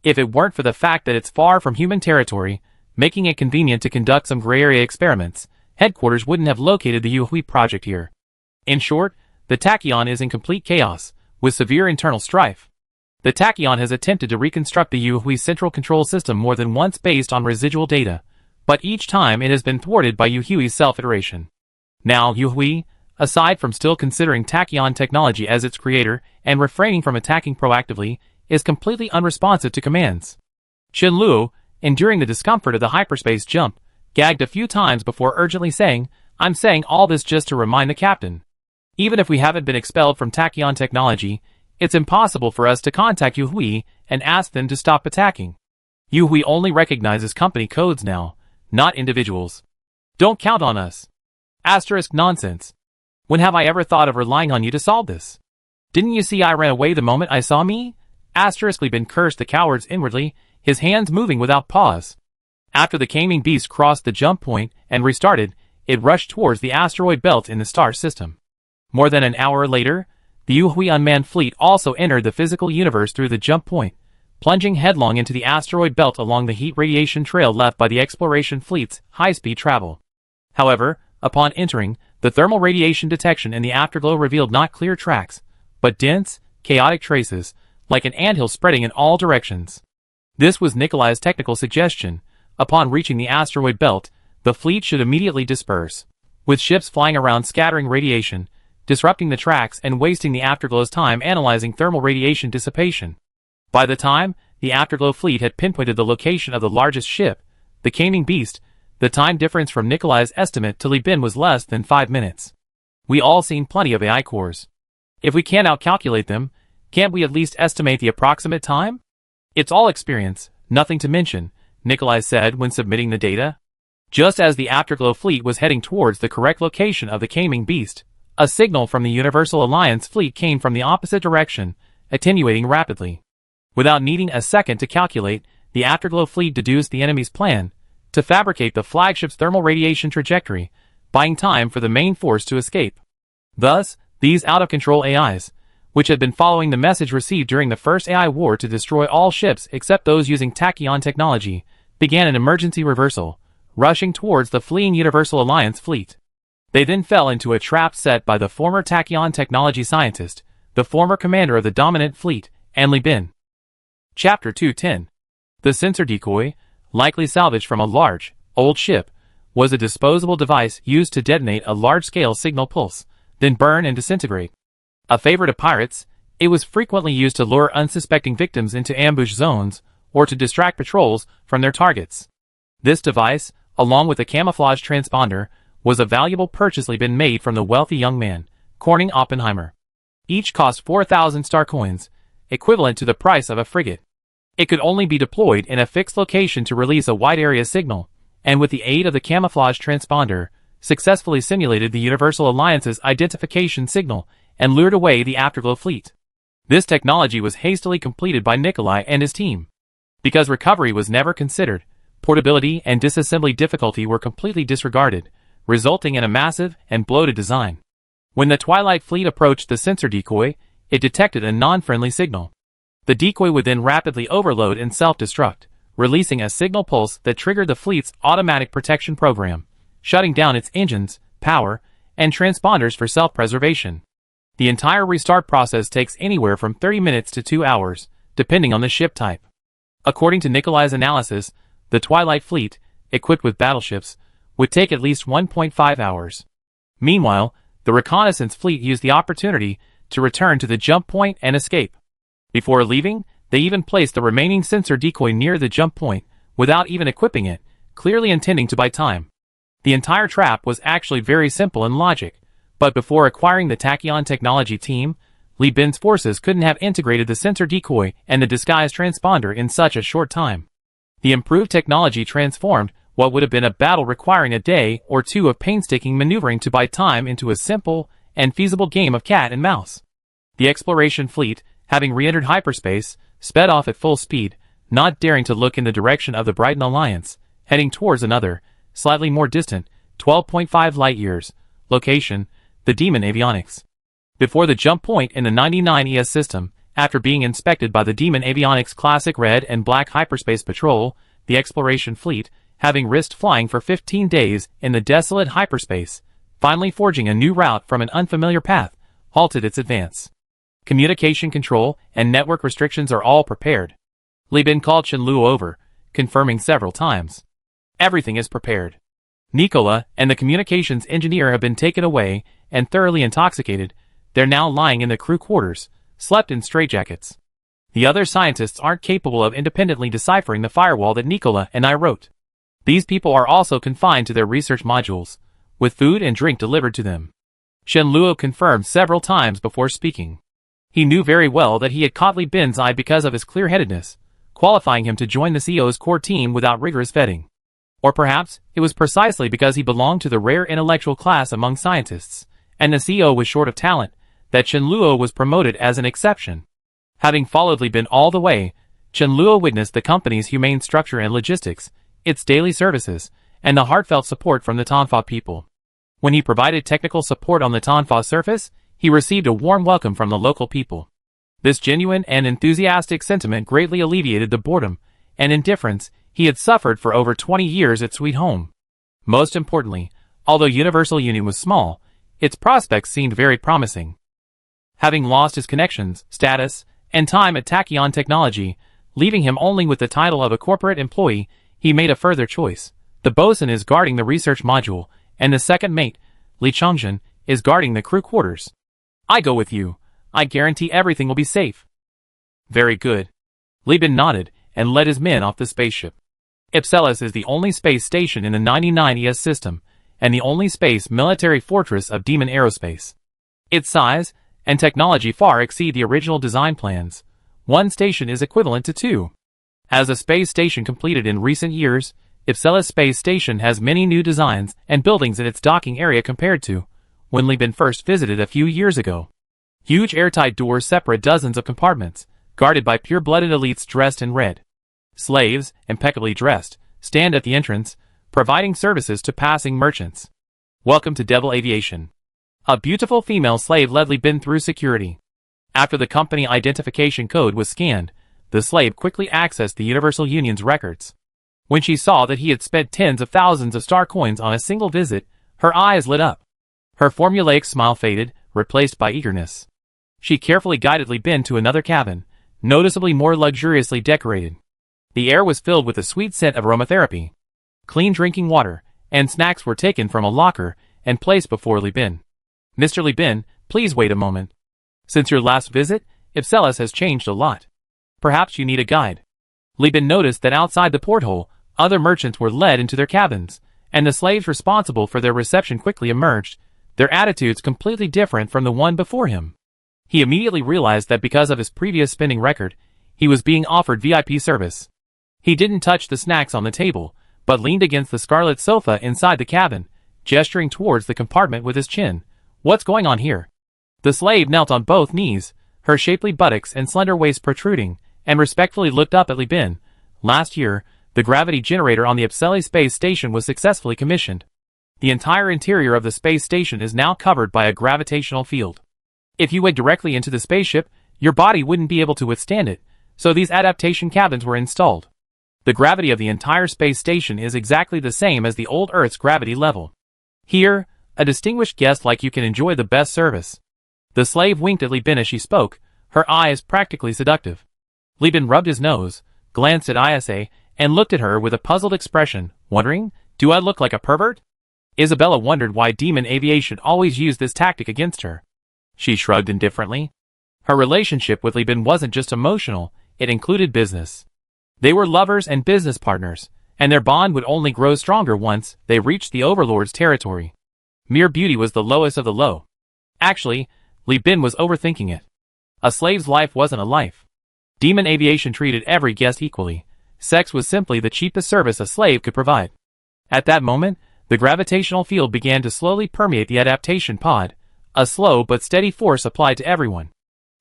A: If it weren't for the fact that it's far from human territory, making it convenient to conduct some gray area experiments, headquarters wouldn't have located the Yu Hui project here. In short, the Tachyon is in complete chaos, with severe internal strife. The Tachyon has attempted to reconstruct the Yu Hui central control system more than once based on residual data, but each time it has been thwarted by Yu Hui's self-iteration. Now Yu Hui, aside from still considering Tachyon Technology as its creator and refraining from attacking proactively, is completely unresponsive to commands. Chen Luo, enduring the discomfort of the hyperspace jump, gagged a few times before urgently saying, I'm saying all this just to remind the captain. Even if we haven't been expelled from Tachyon Technology, it's impossible for us to contact Yu Hui and ask them to stop attacking. Yu Hui only recognizes company codes now, not individuals. Don't count on us. Asterisk nonsense. When have I ever thought of relying on you to solve this? Didn't you see I ran away the moment I saw me? Asterisk Li Bin cursed the cowards inwardly, his hands moving without pause. After the Caming Beast crossed the jump point and restarted, it rushed towards the asteroid belt in the star system. More than an hour later, the Yu Hui unmanned fleet also entered the physical universe through the jump point, plunging headlong into the asteroid belt along the heat radiation trail left by the exploration fleet's high-speed travel. However, upon entering, the thermal radiation detection in the afterglow revealed not clear tracks, but dense, chaotic traces, like an anthill spreading in all directions. This was Nikolai's technical suggestion. Upon reaching the asteroid belt, The fleet should immediately disperse, with ships flying around scattering radiation, disrupting the tracks and wasting the Afterglow's time analyzing thermal radiation dissipation. By the time the Afterglow fleet had pinpointed the location of the largest ship, the Caming Beast, the time difference from Nikolai's estimate to Li Bin was less than 5 minutes. We all seen plenty of AI cores. If we can't outcalculate them, can't we at least estimate the approximate time? It's all experience, nothing to mention, Nikolai said when submitting the data. Just as the Afterglow fleet was heading towards the correct location of the Caming Beast, a signal from the Universal Alliance fleet came from the opposite direction, attenuating rapidly. Without needing a second to calculate, the Afterglow fleet deduced the enemy's plan to fabricate the flagship's thermal radiation trajectory, buying time for the main force to escape. Thus, these out-of-control AIs, which had been following the message received during the first AI war to destroy all ships except those using tachyon technology, began an emergency reversal, rushing towards the fleeing Universal Alliance fleet. They then fell into a trap set by the former tachyon technology scientist, the former commander of the dominant fleet, and Li Bin. Chapter 210. The sensor decoy, likely salvaged from a large, old ship, was a disposable device used to detonate a large-scale signal pulse, then burn and disintegrate. A favorite of pirates, it was frequently used to lure unsuspecting victims into ambush zones or to distract patrols from their targets. This device, along with a camouflage transponder, was a valuable purchase Li Bin made from the wealthy young man, Corning Oppenheimer. Each cost 4,000 star coins, equivalent to the price of a frigate. It could only be deployed in a fixed location to release a wide-area signal, and with the aid of the camouflage transponder, successfully simulated the Universal Alliance's identification signal and lured away the Afterglow fleet. This technology was hastily completed by Nikolai and his team. Because recovery was never considered, portability and disassembly difficulty were completely disregarded, resulting in a massive and bloated design. When the Twilight fleet approached the sensor decoy, it detected a non-friendly signal. The decoy would then rapidly overload and self-destruct, releasing a signal pulse that triggered the fleet's automatic protection program, shutting down its engines, power, and transponders for self-preservation. The entire restart process takes anywhere from 30 minutes to 2 hours, depending on the ship type. According to Nikolai's analysis, the Twilight fleet, equipped with battleships, would take at least 1.5 hours. Meanwhile, the reconnaissance fleet used the opportunity to return to the jump point and escape. Before leaving, they even placed the remaining sensor decoy near the jump point, without even equipping it, clearly intending to buy time. The entire trap was actually very simple in logic, but before acquiring the tachyon technology team, Li Bin's forces couldn't have integrated the sensor decoy and the disguise transponder in such a short time. The improved technology transformed what would have been a battle requiring a day or two of painstaking maneuvering to buy time into a simple and feasible game of cat and mouse. The exploration fleet, having re-entered hyperspace, sped off at full speed, not daring to look in the direction of the Brighton Alliance, heading towards another, slightly more distant, 12.5 light-years, location, the Demon Avionics. Before the jump point in the 99 ES system, after being inspected by the Demon Avionics Classic Red and Black Hyperspace Patrol, the exploration fleet, having risked flying for 15 days in the desolate hyperspace, finally forging a new route from an unfamiliar path, halted its advance. Communication control and network restrictions are all prepared. Li Bin called Chen Luo over, confirming several times. Everything is prepared. Nicola and the communications engineer have been taken away and thoroughly intoxicated. They're now lying in the crew quarters, slept in straitjackets. The other scientists aren't capable of independently deciphering the firewall that Nicola and I wrote. These people are also confined to their research modules, with food and drink delivered to them. Chen Luo confirmed several times before speaking. He knew very well that he had caught Li Bin's eye because of his clear-headedness, qualifying him to join the CEO's core team without rigorous vetting. Or perhaps, it was precisely because he belonged to the rare intellectual class among scientists, and the CEO was short of talent, that Chen Luo was promoted as an exception. Having followed Li Bin all the way, Chen Luo witnessed the company's humane structure and logistics, its daily services, and the heartfelt support from the Tonfa people. When he provided technical support on the Tonfa surface, he received a warm welcome from the local people. This genuine and enthusiastic sentiment greatly alleviated the boredom and indifference he had suffered for over 20 years at Sweet Home. Most importantly, although Universal Union was small, its prospects seemed very promising. Having lost his connections, status, and time at Tachyon Technology, leaving him only with the title of a corporate employee, he made a further choice, The bosun is guarding the research module, and the second mate, Li Changzhen, is guarding the crew quarters. I go with you. I guarantee everything will be safe. Very good. Li Bin nodded and led his men off the spaceship. Ipselis is the only space station in the 99 ES system, and the only space military fortress of Demon Aerospace. Its size and technology far exceed the original design plans. One station is equivalent to two. As a space station completed in recent years, Ipselis Space Station has many new designs and buildings in its docking area compared to when Li Bin first visited a few years ago. Huge airtight doors separate dozens of compartments, guarded by pure-blooded elites dressed in red. Slaves, impeccably dressed, stand at the entrance, providing services to passing merchants. Welcome to Devil Aviation. A beautiful female slave led Li Bin through security. After the company identification code was scanned, the slave quickly accessed the Universal Union's records. When she saw that he had spent tens of thousands of star coins on a single visit, her eyes lit up. Her formulaic smile faded, replaced by eagerness. She carefully guided Li Bin to another cabin, noticeably more luxuriously decorated. The air was filled with a sweet scent of aromatherapy. Clean drinking water and snacks were taken from a locker and placed before Li Bin. Mr. Li Bin, please wait a moment. Since your last visit, Ipselis has changed a lot. Perhaps you need a guide. Li Bin noticed that outside the porthole, other merchants were led into their cabins, and the slaves responsible for their reception quickly emerged, their attitudes completely different from the one before him. He immediately realized that because of his previous spending record, he was being offered VIP service. He didn't touch the snacks on the table, but leaned against the scarlet sofa inside the cabin, gesturing towards the compartment with his chin. What's going on here? The slave knelt on both knees, her shapely buttocks and slender waist protruding, and respectfully looked up at Li Bin. Last year, the gravity generator on the Ipselis space station was successfully commissioned. The entire interior of the space station is now covered by a gravitational field. If you went directly into the spaceship, your body wouldn't be able to withstand it, so these adaptation cabins were installed. The gravity of the entire space station is exactly the same as the old Earth's gravity level. Here, a distinguished guest like you can enjoy the best service. The slave winked at Li Bin as she spoke, her eyes practically seductive. Li Bin rubbed his nose, glanced at Isa, and looked at her with a puzzled expression, wondering, do I look like a pervert? Isabella wondered why Demon Aviation always used this tactic against her. She shrugged indifferently. Her relationship with Li Bin wasn't just emotional, it included business. They were lovers and business partners, and their bond would only grow stronger once they reached the Overlord's territory. Mere beauty was the lowest of the low. Actually, Li Bin was overthinking it. A slave's life wasn't a life. Demon Aviation treated every guest equally. Sex was simply the cheapest service a slave could provide. At that moment, the gravitational field began to slowly permeate the adaptation pod, a slow but steady force applied to everyone.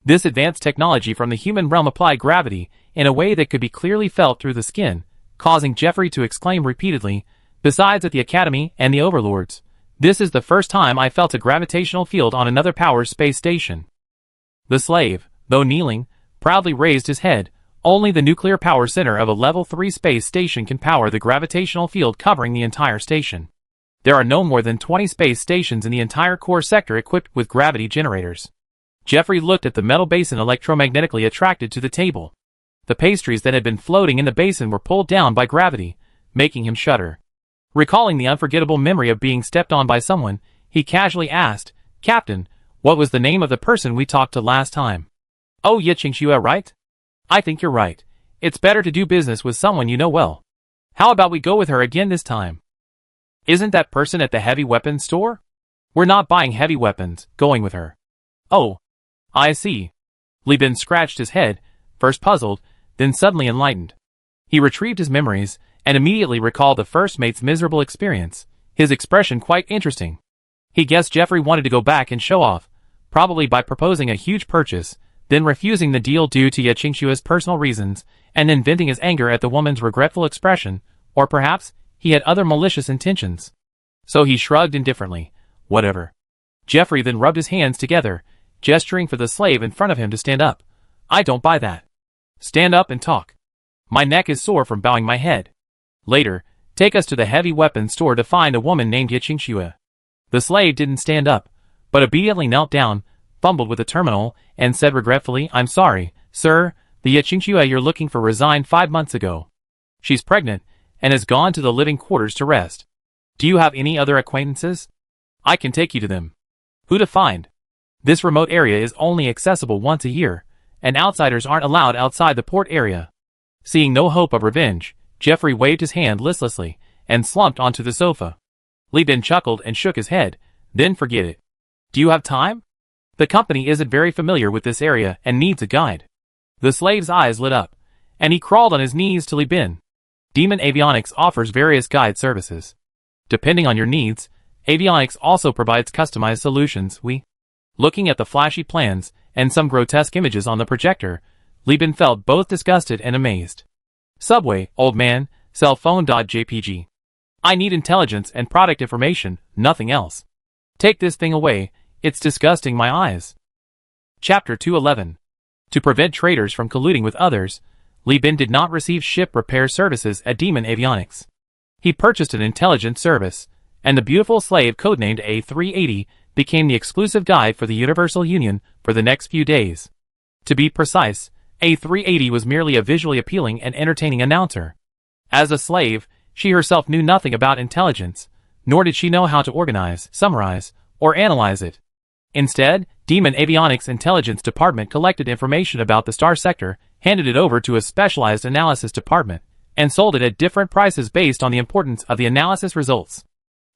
A: This advanced technology from the human realm applied gravity in a way that could be clearly felt through the skin, causing Jeffrey to exclaim repeatedly, besides at the Academy and the Overlords, this is the first time I felt a gravitational field on another power space station. The slave, though kneeling, proudly raised his head. Only the nuclear power center of a level 3 space station can power the gravitational field covering the entire station. There are no more than 20 space stations in the entire core sector equipped with gravity generators. Jeffrey looked at the metal basin electromagnetically attracted to the table. The pastries that had been floating in the basin were pulled down by gravity, making him shudder. Recalling the unforgettable memory of being stepped on by someone, he casually asked, Captain, what was the name of the person we talked to last time? Oh, Ye Qingxue, right? I think you're right. It's better to do business with someone you know well. How about we go with her again this time? Isn't that person at the heavy weapons store? We're not buying heavy weapons, going with her. Oh, I see. Li Bin scratched his head, first puzzled, then suddenly enlightened. He retrieved his memories, and immediately recalled the first mate's miserable experience, his expression quite interesting. He guessed Jeffrey wanted to go back and show off, probably by proposing a huge purchase, then refusing the deal due to Ye Qingxue's personal reasons, and then venting his anger at the woman's regretful expression, or perhaps he had other malicious intentions. So he shrugged indifferently. Whatever. Jeffrey then rubbed his hands together, gesturing for the slave in front of him to stand up. I don't buy that. Stand up and talk. My neck is sore from bowing my head. Later, take us to the heavy weapons store to find a woman named Ye Qingxue. The slave didn't stand up, but obediently knelt down, fumbled with the terminal, and said regretfully, I'm sorry, sir, the Ye Qingxue you're looking for resigned 5 months ago. She's pregnant, and has gone to the living quarters to rest. Do you have any other acquaintances? I can take you to them. Who to find? This remote area is only accessible once a year, and outsiders aren't allowed outside the port area. Seeing no hope of revenge, Jeffrey waved his hand listlessly and slumped onto the sofa. Li Bin chuckled and shook his head. Then forget it. Do you have time? The company isn't very familiar with this area and needs a guide. The slave's eyes lit up, and he crawled on his knees to Li Bin. Demon Avionics offers various guide services. Depending on your needs, Avionics also provides customized solutions. Looking at the flashy plans and some grotesque images on the projector, Li Bin felt both disgusted and amazed. Subway, old man, cell phone.jpg. I need intelligence and product information, nothing else. Take this thing away, it's disgusting my eyes. Chapter 211. To prevent traders from colluding with others, Li Bin did not receive ship repair services at Demon Avionics. He purchased an intelligence service, and the beautiful slave codenamed A380 became the exclusive guide for the Universal Union for the next few days. To be precise, A380 was merely a visually appealing and entertaining announcer. As a slave, she herself knew nothing about intelligence, nor did she know how to organize, summarize, or analyze it. Instead, Demon Avionics' intelligence department collected information about the star sector, handed it over to a specialized analysis department, and sold it at different prices based on the importance of the analysis results.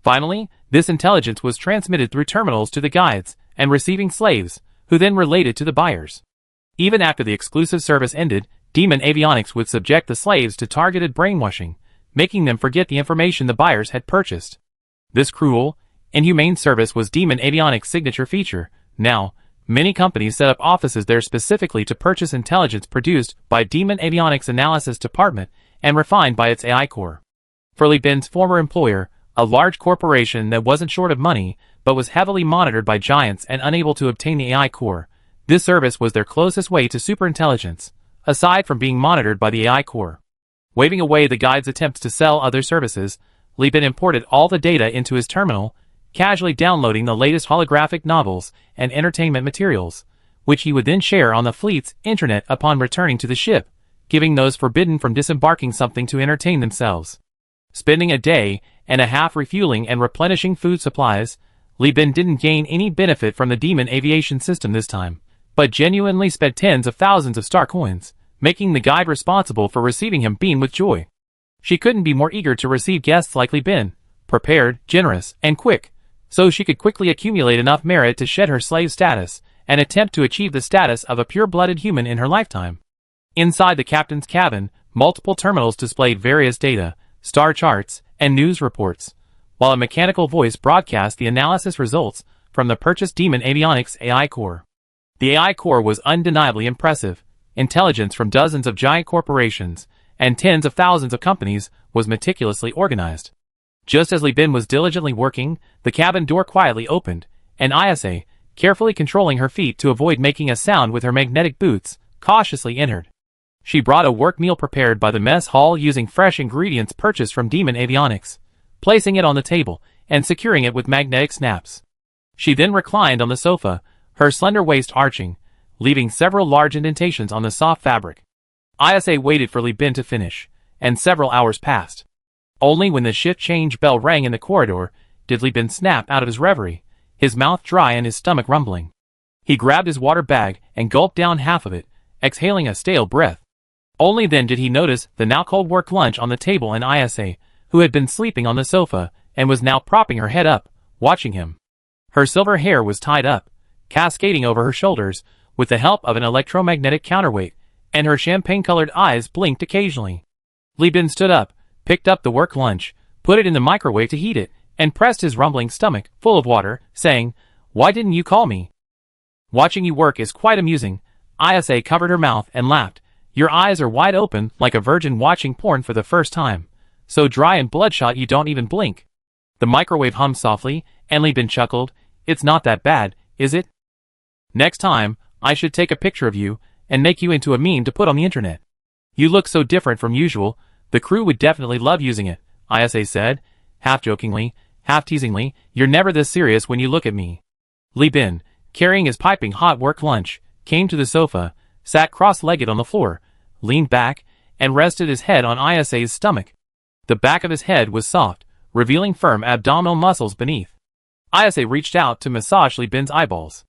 A: Finally, this intelligence was transmitted through terminals to the guides and receiving slaves, who then relayed it to the buyers. Even after the exclusive service ended, Demon Avionics would subject the slaves to targeted brainwashing, making them forget the information the buyers had purchased. This cruel, inhumane service was Demon Avionics' signature feature. Now, many companies set up offices there specifically to purchase intelligence produced by Demon Avionics' analysis department and refined by its AI core. For Li Bin's former employer, a large corporation that wasn't short of money, but was heavily monitored by giants and unable to obtain the AI core, this service was their closest way to superintelligence, aside from being monitored by the AI core. Waving away the guide's attempts to sell other services, Li Bin imported all the data into his terminal, casually downloading the latest holographic novels and entertainment materials, which he would then share on the fleet's intranet upon returning to the ship, giving those forbidden from disembarking something to entertain themselves. Spending a day and a half refueling and replenishing food supplies, Li Bin didn't gain any benefit from the Demon Aviation system this time, but genuinely spent tens of thousands of star coins, making the guide responsible for receiving him beam with joy. She couldn't be more eager to receive guests like Li Bin, prepared, generous, and quick, so she could quickly accumulate enough merit to shed her slave status and attempt to achieve the status of a pure-blooded human in her lifetime. Inside the captain's cabin, multiple terminals displayed various data, star charts, and news reports, while a mechanical voice broadcast the analysis results from the purchased Demon Avionics AI core. The AI core was undeniably impressive. Intelligence from dozens of giant corporations and tens of thousands of companies was meticulously organized. Just as Li Bin was diligently working, the cabin door quietly opened, and Isa, carefully controlling her feet to avoid making a sound with her magnetic boots, cautiously entered. She brought a work meal prepared by the mess hall using fresh ingredients purchased from Demon Avionics, placing it on the table and securing it with magnetic snaps. She then reclined on the sofa, her slender waist arching, leaving several large indentations on the soft fabric. Isa waited for Li Bin to finish, and several hours passed. Only when the shift change bell rang in the corridor did Li Bin snap out of his reverie, his mouth dry and his stomach rumbling. He grabbed his water bag and gulped down half of it, exhaling a stale breath. Only then did he notice the now cold work lunch on the table and Isa, who had been sleeping on the sofa and was now propping her head up, watching him. Her silver hair was tied up, cascading over her shoulders, with the help of an electromagnetic counterweight, and her champagne-colored eyes blinked occasionally. Li Bin stood up, picked up the work lunch, put it in the microwave to heat it, and pressed his rumbling stomach full of water, saying, "Why didn't you call me? Watching you work is quite amusing." Isa covered her mouth and laughed. "Your eyes are wide open like a virgin watching porn for the first time, so dry and bloodshot you don't even blink." The microwave hummed softly, and Li Bin chuckled. "It's not that bad, is it? Next time, I should take a picture of you and make you into a meme to put on the internet. You look so different from usual, the crew would definitely love using it," Isa said, half jokingly, half teasingly. "You're never this serious when you look at me." Li Bin, carrying his piping hot work lunch, came to the sofa, sat cross-legged on the floor, leaned back, and rested his head on Isa's stomach. The back of his head was soft, revealing firm abdominal muscles beneath. Isa reached out to massage Li Bin's eyeballs.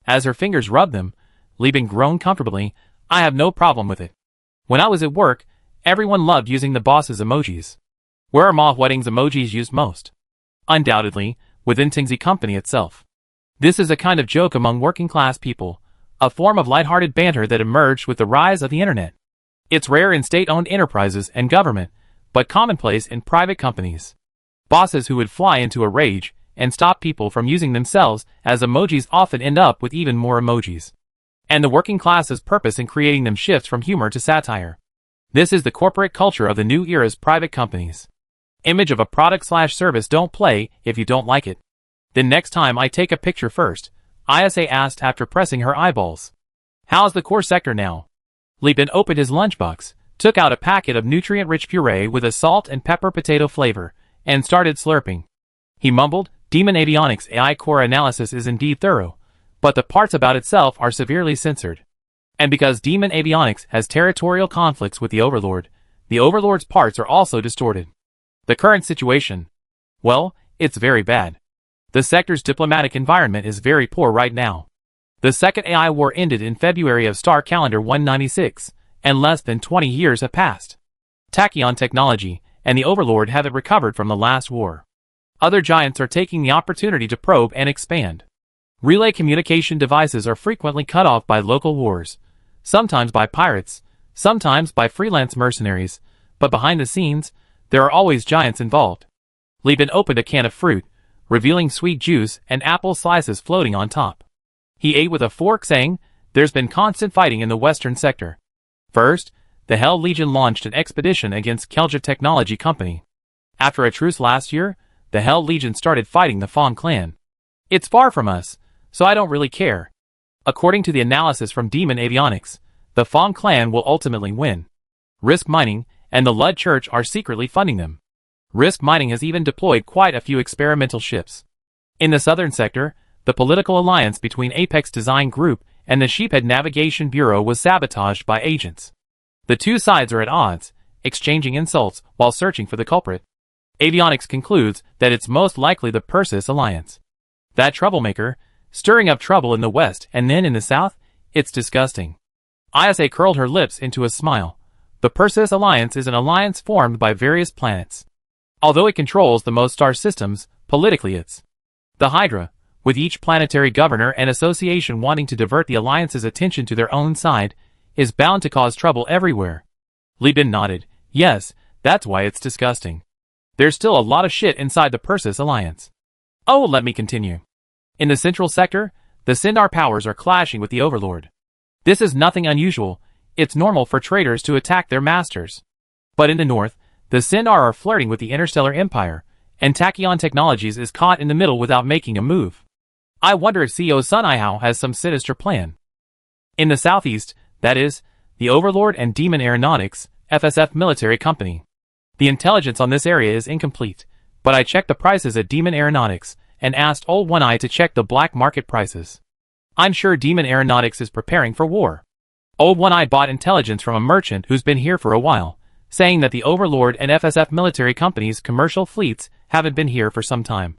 A: As her fingers rubbed them, Li Bin groaned comfortably. I have no problem with it. When I was at work, everyone loved using the boss's emojis. Where are Ma Huading's emojis used most? Undoubtedly, within Tingzi company itself. This is a kind of joke among working-class people, a form of light-hearted banter that emerged with the rise of the internet. It's rare in state-owned enterprises and government, but commonplace in private companies. Bosses who would fly into a rage and stop people from using themselves as emojis often end up with even more emojis. And the working class's purpose in creating them shifts from humor to satire. This is the corporate culture of the new era's private companies. Image of a product/service don't play if you don't like it. Then next time I take a picture first, Isa asked after pressing her eyeballs. How's the core sector now? Li Bin opened his lunchbox, took out a packet of nutrient-rich puree with a salt and pepper potato flavor, and started slurping. He mumbled, Demon Avionics' AI core analysis is indeed thorough, but the parts about itself are severely censored. And because Demon Avionics has territorial conflicts with the Overlord's parts are also distorted. The current situation? Well, it's very bad. The sector's diplomatic environment is very poor right now. The second AI war ended in February of Star Calendar 196, and less than 20 years have passed. Tachyon Technology and the Overlord haven't recovered from the last war. Other giants are taking the opportunity to probe and expand. Relay communication devices are frequently cut off by local wars, sometimes by pirates, sometimes by freelance mercenaries, but behind the scenes, there are always giants involved. Li Bin opened a can of fruit, revealing sweet juice and apple slices floating on top. He ate with a fork, saying, there's been constant fighting in the western sector. First, the Hell Legion launched an expedition against Kelja Technology Company. After a truce last year, the Hell Legion started fighting the Fong clan. It's far from us, so I don't really care. According to the analysis from Demon Avionics, the Fong clan will ultimately win. Risk Mining and the Lud Church are secretly funding them. Risk Mining has even deployed quite a few experimental ships. In the southern sector, the political alliance between Apex Design Group and the Sheephead Navigation Bureau was sabotaged by agents. The two sides are at odds, exchanging insults while searching for the culprit. Avionics concludes that it's most likely the Persis Alliance. That troublemaker, stirring up trouble in the west and then in the south, it's disgusting. Isa curled her lips into a smile. The Persis Alliance is an alliance formed by various planets. Although it controls the most star systems, politically it's the Hydra, with each planetary governor and association wanting to divert the alliance's attention to their own side, is bound to cause trouble everywhere. Li Bin nodded. Yes, that's why it's disgusting. There's still a lot of shit inside the Persis Alliance. Oh, let me continue. In the central sector, the Sindar powers are clashing with the Overlord. This is nothing unusual. It's normal for traitors to attack their masters. But in the north, the Sindar are flirting with the Interstellar Empire, and Tachyon Technologies is caught in the middle without making a move. I wonder if CEO Sun Ihao has some sinister plan. In the southeast, that is, the Overlord and Demon Aeronautics, FSF military company. The intelligence on this area is incomplete, but I checked the prices at Demon Aeronautics, and asked Old One Eye to check the black market prices. I'm sure Demon Aeronautics is preparing for war. Old One Eye bought intelligence from a merchant who's been here for a while, saying that the Overlord and FSF military companies' commercial fleets haven't been here for some time.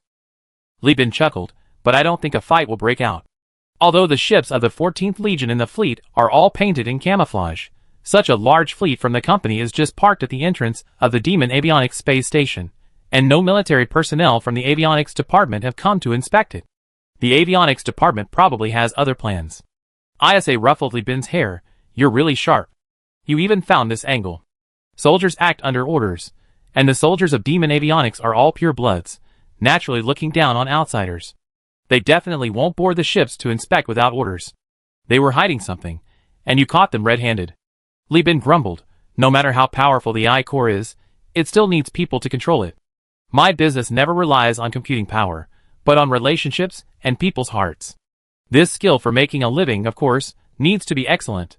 A: Li Bin chuckled, but I don't think a fight will break out. Although the ships of the 14th Legion in the fleet are all painted in camouflage, such a large fleet from the company is just parked at the entrance of the Demon Avionics space station, and no military personnel from the avionics department have come to inspect it. The avionics department probably has other plans. Isa ruffled Li Bin's hair. You're really sharp. You even found this angle. Soldiers act under orders, and the soldiers of Demon Avionics are all pure bloods, naturally looking down on outsiders. They definitely won't board the ships to inspect without orders. They were hiding something, and you caught them red-handed. Li Bin grumbled. No matter how powerful the AI core is, it still needs people to control it. My business never relies on computing power, but on relationships and people's hearts. This skill for making a living, of course, needs to be excellent.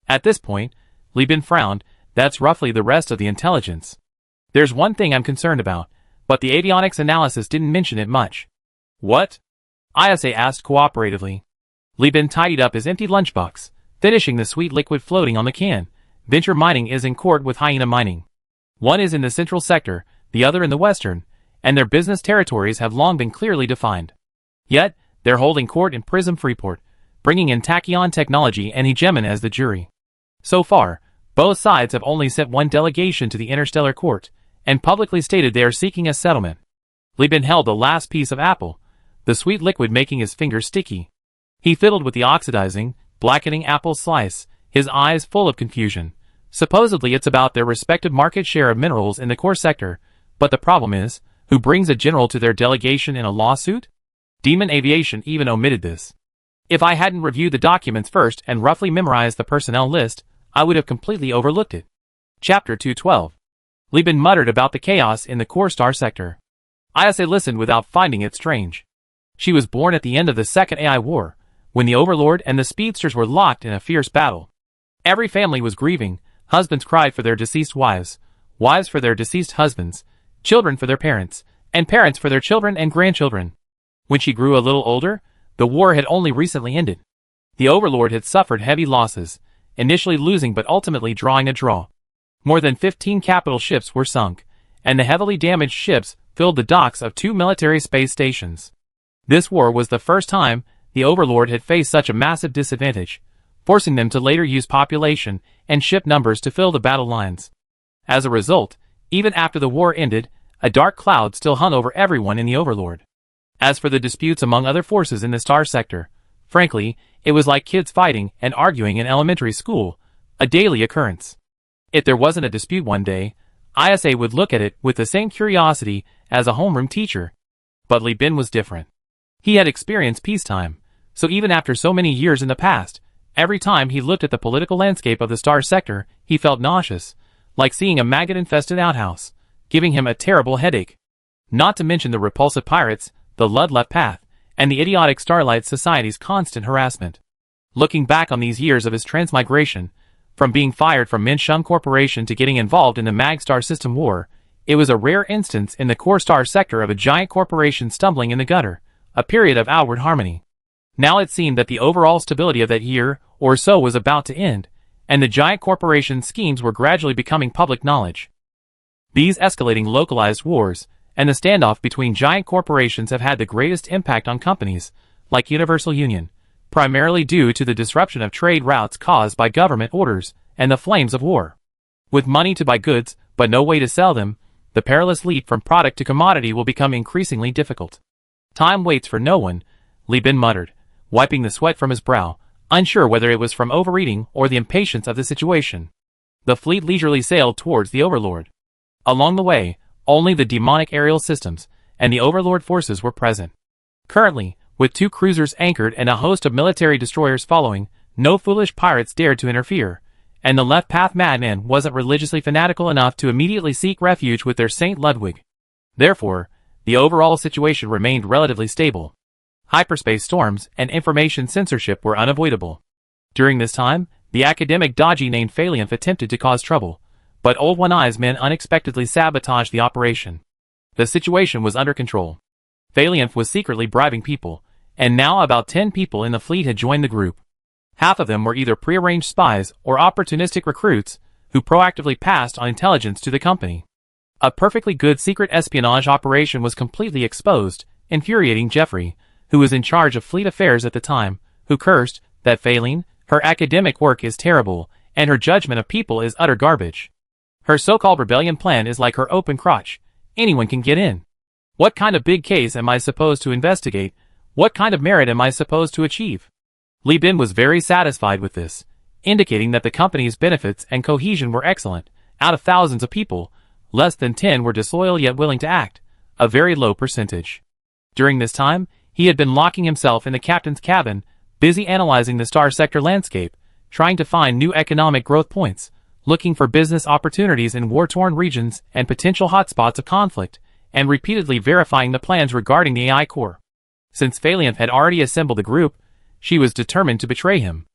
A: At this point, Li Bin frowned. That's roughly the rest of the intelligence. There's one thing I'm concerned about, but the avionics analysis didn't mention it much. What? Isa asked cooperatively. Li Bin tidied up his empty lunchbox, finishing the sweet liquid floating on the can. Venture mining is in court with hyena mining. One is in the central sector, the other in the western, and their business territories have long been clearly defined. Yet, they're holding court in Prism Freeport, bringing in Tachyon Technology and Hegemon as the jury. So far, both sides have only sent one delegation to the Interstellar Court, and publicly stated they are seeking a settlement. Li Bin held the last piece of apple, the sweet liquid making his fingers sticky. He fiddled with the oxidizing, blackening apple slice, his eyes full of confusion. Supposedly it's about their respective market share of minerals in the core sector, but the problem is, who brings a general to their delegation in a lawsuit? Demon Aviation even omitted this. If I hadn't reviewed the documents first and roughly memorized the personnel list, I would have completely overlooked it. Chapter 212. Li Bin muttered about the chaos in the core star sector. Isa listened without finding it strange. She was born at the end of the Second AI War, when the Overlord and the Speedsters were locked in a fierce battle. Every family was grieving, husbands cried for their deceased wives, wives for their deceased husbands, children for their parents, and parents for their children and grandchildren. When she grew a little older, the war had only recently ended. The Overlord had suffered heavy losses, initially losing but ultimately drawing a draw. More than 15 capital ships were sunk, and the heavily damaged ships filled the docks of 2 military space stations. This war was the first time the Overlord had faced such a massive disadvantage, forcing them to later use population and ship numbers to fill the battle lines. As a result, even after the war ended, a dark cloud still hung over everyone in the Overlord. As for the disputes among other forces in the star sector, frankly, it was like kids fighting and arguing in elementary school, a daily occurrence. If there wasn't a dispute one day, Isa would look at it with the same curiosity as a homeroom teacher. But Li Bin was different. He had experienced peacetime, so even after so many years in the past, every time he looked at the political landscape of the star sector, he felt nauseous, like seeing a maggot-infested outhouse, giving him a terrible headache. Not to mention the repulsive pirates, the Ludleft Path, and the idiotic Starlight Society's constant harassment. Looking back on these years of his transmigration, from being fired from Minshung Corporation to getting involved in the Mag-Star System War, it was a rare instance in the core star sector of a giant corporation stumbling in the gutter, a period of outward harmony. Now it seemed that the overall stability of that year or so was about to end, and the giant corporation's schemes were gradually becoming public knowledge. These escalating localized wars, and the standoff between giant corporations have had the greatest impact on companies, like Universal Union, primarily due to the disruption of trade routes caused by government orders and the flames of war. With money to buy goods, but no way to sell them, the perilous leap from product to commodity will become increasingly difficult. Time waits for no one, Li Bin muttered, wiping the sweat from his brow, unsure whether it was from overeating or the impatience of the situation. The fleet leisurely sailed towards the Overlord. Along the way, only the demonic aerial systems and the Overlord forces were present. Currently, with 2 cruisers anchored and a host of military destroyers following, no foolish pirates dared to interfere, and the Left Path madman wasn't religiously fanatical enough to immediately seek refuge with their Saint Ludwig. Therefore, the overall situation remained relatively stable. Hyperspace storms and information censorship were unavoidable. During this time, the academic Dodgy named Phalianth attempted to cause trouble, but Old One-Eye's men unexpectedly sabotaged the operation. The situation was under control. Phalianth was secretly bribing people, and now about 10 people in the fleet had joined the group. Half of them were either prearranged spies or opportunistic recruits who proactively passed on intelligence to the company. A perfectly good secret espionage operation was completely exposed, infuriating Jeffrey, who was in charge of fleet affairs at the time, who cursed that failing, her academic work is terrible, and her judgment of people is utter garbage. Her so-called rebellion plan is like her open crotch. Anyone can get in. What kind of big case am I supposed to investigate? What kind of merit am I supposed to achieve? Li Bin was very satisfied with this, indicating that the company's benefits and cohesion were excellent. Out of thousands of people, less than 10 were disloyal yet willing to act, a very low percentage. During this time, he had been locking himself in the captain's cabin, busy analyzing the star sector landscape, trying to find new economic growth points, looking for business opportunities in war-torn regions and potential hotspots of conflict, and repeatedly verifying the plans regarding the AI core. Since Phalianth had already assembled the group, she was determined to betray him.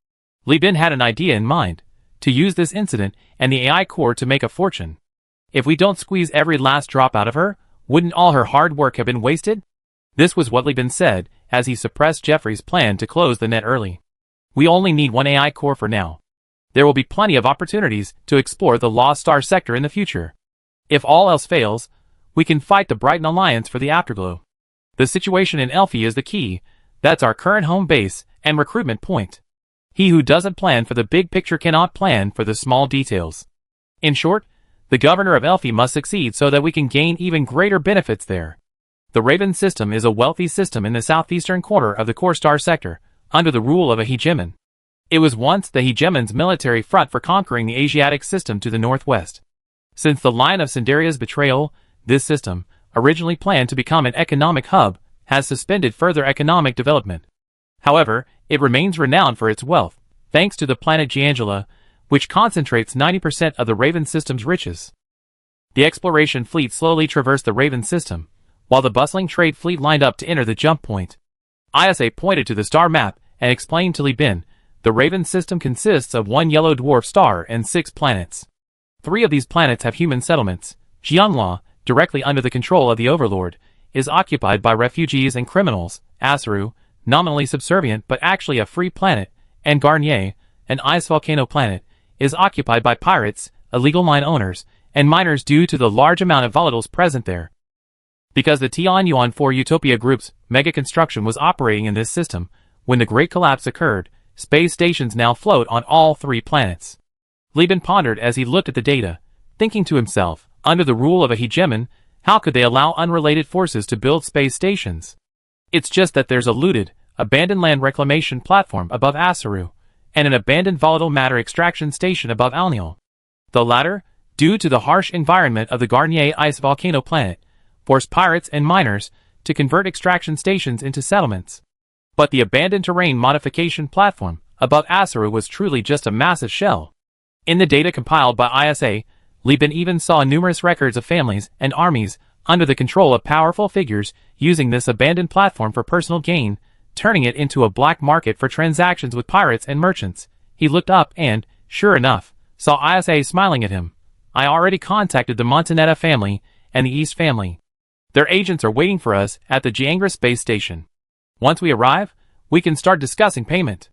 A: Li Bin had an idea in mind, to use this incident and the AI core to make a fortune. If we don't squeeze every last drop out of her, wouldn't all her hard work have been wasted? This was what Li Bin said, as he suppressed Jeffrey's plan to close the net early. We only need one AI core for now. There will be plenty of opportunities to explore the lost star sector in the future. If all else fails, we can fight the Brighton Alliance for the afterglow. The situation in Elphi is the key. That's our current home base and recruitment point. He who doesn't plan for the big picture cannot plan for the small details. In short, the governor of Elphi must succeed so that we can gain even greater benefits there. The Raven system is a wealthy system in the southeastern quarter of the Korstar sector, under the rule of a hegemon. It was once the hegemon's military front for conquering the Asiatic system to the northwest. Since the line of Sindaria's betrayal, this system, originally planned to become an economic hub, has suspended further economic development. However, it remains renowned for its wealth, thanks to the planet Giangela, which concentrates 90% of the Raven system's riches. The exploration fleet slowly traversed the Raven system, while the bustling trade fleet lined up to enter the jump point. ISA pointed to the star map and explained to Li Bin, the Raven system consists of one yellow dwarf star and 6 planets. 3 of these planets have human settlements. Jianghua, directly under the control of the Overlord, is occupied by refugees and criminals. Asaru, nominally subservient but actually a free planet, and Garnier, an ice volcano planet, is occupied by pirates, illegal mine owners, and miners due to the large amount of volatiles present there. Because the Tianyuan 4 Utopia Group's mega construction was operating in this system, when the Great Collapse occurred, space stations now float on all 3 planets. Li Bin pondered as he looked at the data, thinking to himself, under the rule of a hegemon, how could they allow unrelated forces to build space stations? It's just that there's a looted, abandoned land reclamation platform above Asaru, and an abandoned volatile matter extraction station above Alnial. The latter, due to the harsh environment of the Garnier ice volcano planet, forced pirates and miners to convert extraction stations into settlements. But the abandoned terrain modification platform above Asaru was truly just a massive shell. In the data compiled by ISA, Li Bin even saw numerous records of families and armies under the control of powerful figures using this abandoned platform for personal gain, turning it into a black market for transactions with pirates and merchants. He looked up and, sure enough, saw ISA smiling at him. I already contacted the Montanetta family and the East family. Their agents are waiting for us at the Jiangra space station. Once we arrive, we can start discussing payment.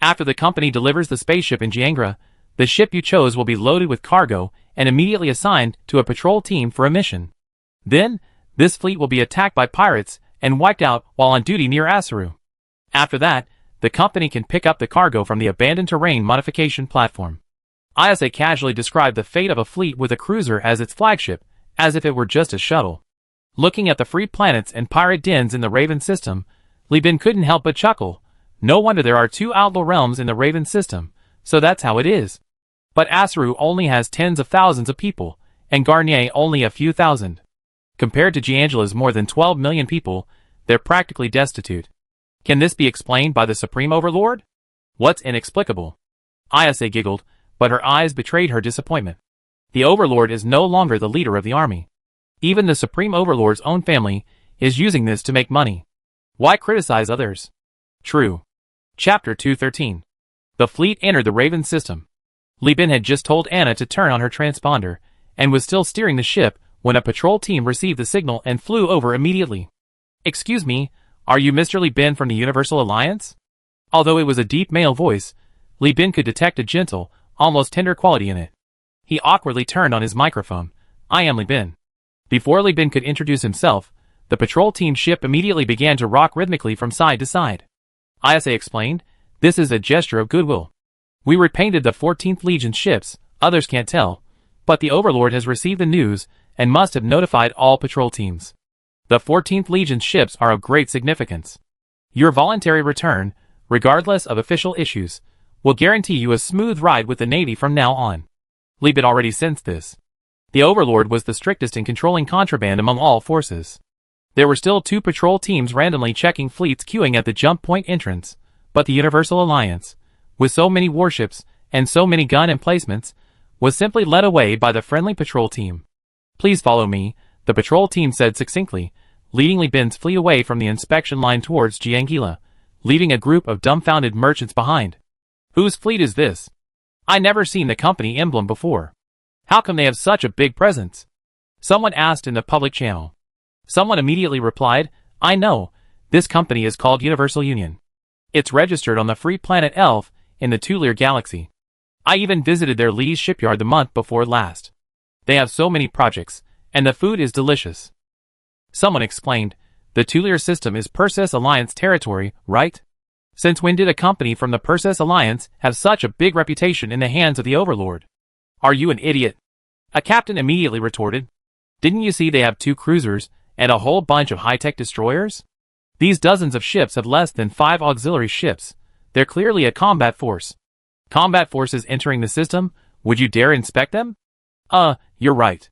A: After the company delivers the spaceship in Jiangra, the ship you chose will be loaded with cargo and immediately assigned to a patrol team for a mission. Then, this fleet will be attacked by pirates and wiped out while on duty near Asaru. After that, the company can pick up the cargo from the abandoned terrain modification platform. ISA casually described the fate of a fleet with a cruiser as its flagship, as if it were just a shuttle. Looking at the free planets and pirate dens in the Raven system, Li Bin couldn't help but chuckle. No wonder there are 2 outlaw realms in the Raven system, so that's how it is. But Asaru only has tens of thousands of people, and Garnier only a few thousand. Compared to Giangela's more than 12 million people, they're practically destitute. Can this be explained by the Supreme Overlord? What's inexplicable? Isa giggled, but her eyes betrayed her disappointment. The Overlord is no longer the leader of the army. Even the Supreme Overlord's own family is using this to make money. Why criticize others? True. Chapter 213. The fleet entered the Raven system. Li Bin had just told Anna to turn on her transponder, and was still steering the ship when a patrol team received the signal and flew over immediately. Excuse me, are you Mr. Li Bin from the Universal Alliance? Although it was a deep male voice, Li Bin could detect a gentle, almost tender quality in it. He awkwardly turned on his microphone. I am Li Bin. Before Li Bin could introduce himself, the patrol team ship immediately began to rock rhythmically from side to side. ISA explained, this is a gesture of goodwill. We repainted the 14th Legion ships, others can't tell, but the Overlord has received the news and must have notified all patrol teams. The 14th Legion ships are of great significance. Your voluntary return, regardless of official issues, will guarantee you a smooth ride with the Navy from now on. Li Bin already sensed this. The Overlord was the strictest in controlling contraband among all forces. There were still 2 patrol teams randomly checking fleets queuing at the jump point entrance, but the Universal Alliance, with so many warships and so many gun emplacements, was simply led away by the friendly patrol team. Please follow me, the patrol team said succinctly, leading Li Bin's fleet away from the inspection line towards Jiangila, leaving a group of dumbfounded merchants behind. Whose fleet is this? I never seen the company emblem before. How come they have such a big presence? Someone asked in the public channel. Someone immediately replied, I know, this company is called Universal Union. It's registered on the free planet Elf in the Tulir Galaxy. I even visited their Lee's shipyard the month before last. They have so many projects, and the food is delicious. Someone explained, the Tulier system is Perseus Alliance territory, right? Since when did a company from the Perseus Alliance have such a big reputation in the hands of the Overlord? Are you an idiot? A captain immediately retorted. Didn't you see they have 2 cruisers and a whole bunch of high-tech destroyers? These dozens of ships have less than 5 auxiliary ships. They're clearly a combat force. Combat forces entering the system? Would you dare inspect them? You're right.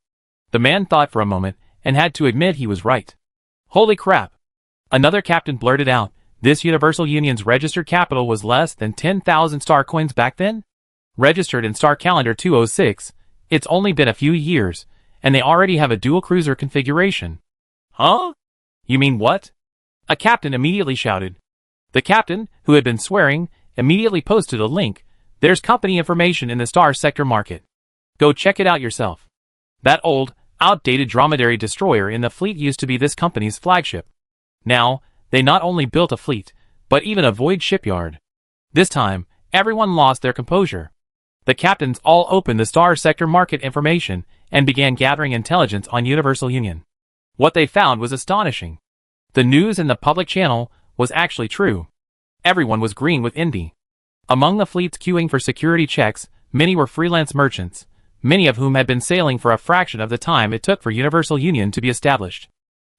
A: The man thought for a moment and had to admit he was right. Holy crap. Another captain blurted out, this Universal Union's registered capital was less than 10,000 star coins back then? Registered in Star Calendar 206, it's only been a few years, and they already have a dual cruiser configuration. Huh? You mean what? A captain immediately shouted. The captain, who had been swearing, immediately posted a link. There's company information in the Star Sector market. Go check it out yourself. That old, outdated dromedary destroyer in the fleet used to be this company's flagship. Now, they not only built a fleet, but even a void shipyard. This time, everyone lost their composure. The captains all opened the Star Sector market information and began gathering intelligence on Universal Union. What they found was astonishing. The news in the public channel was actually true. Everyone was green with envy. Among the fleets queuing for security checks, many were freelance merchants, many of whom had been sailing for a fraction of the time it took for Universal Union to be established.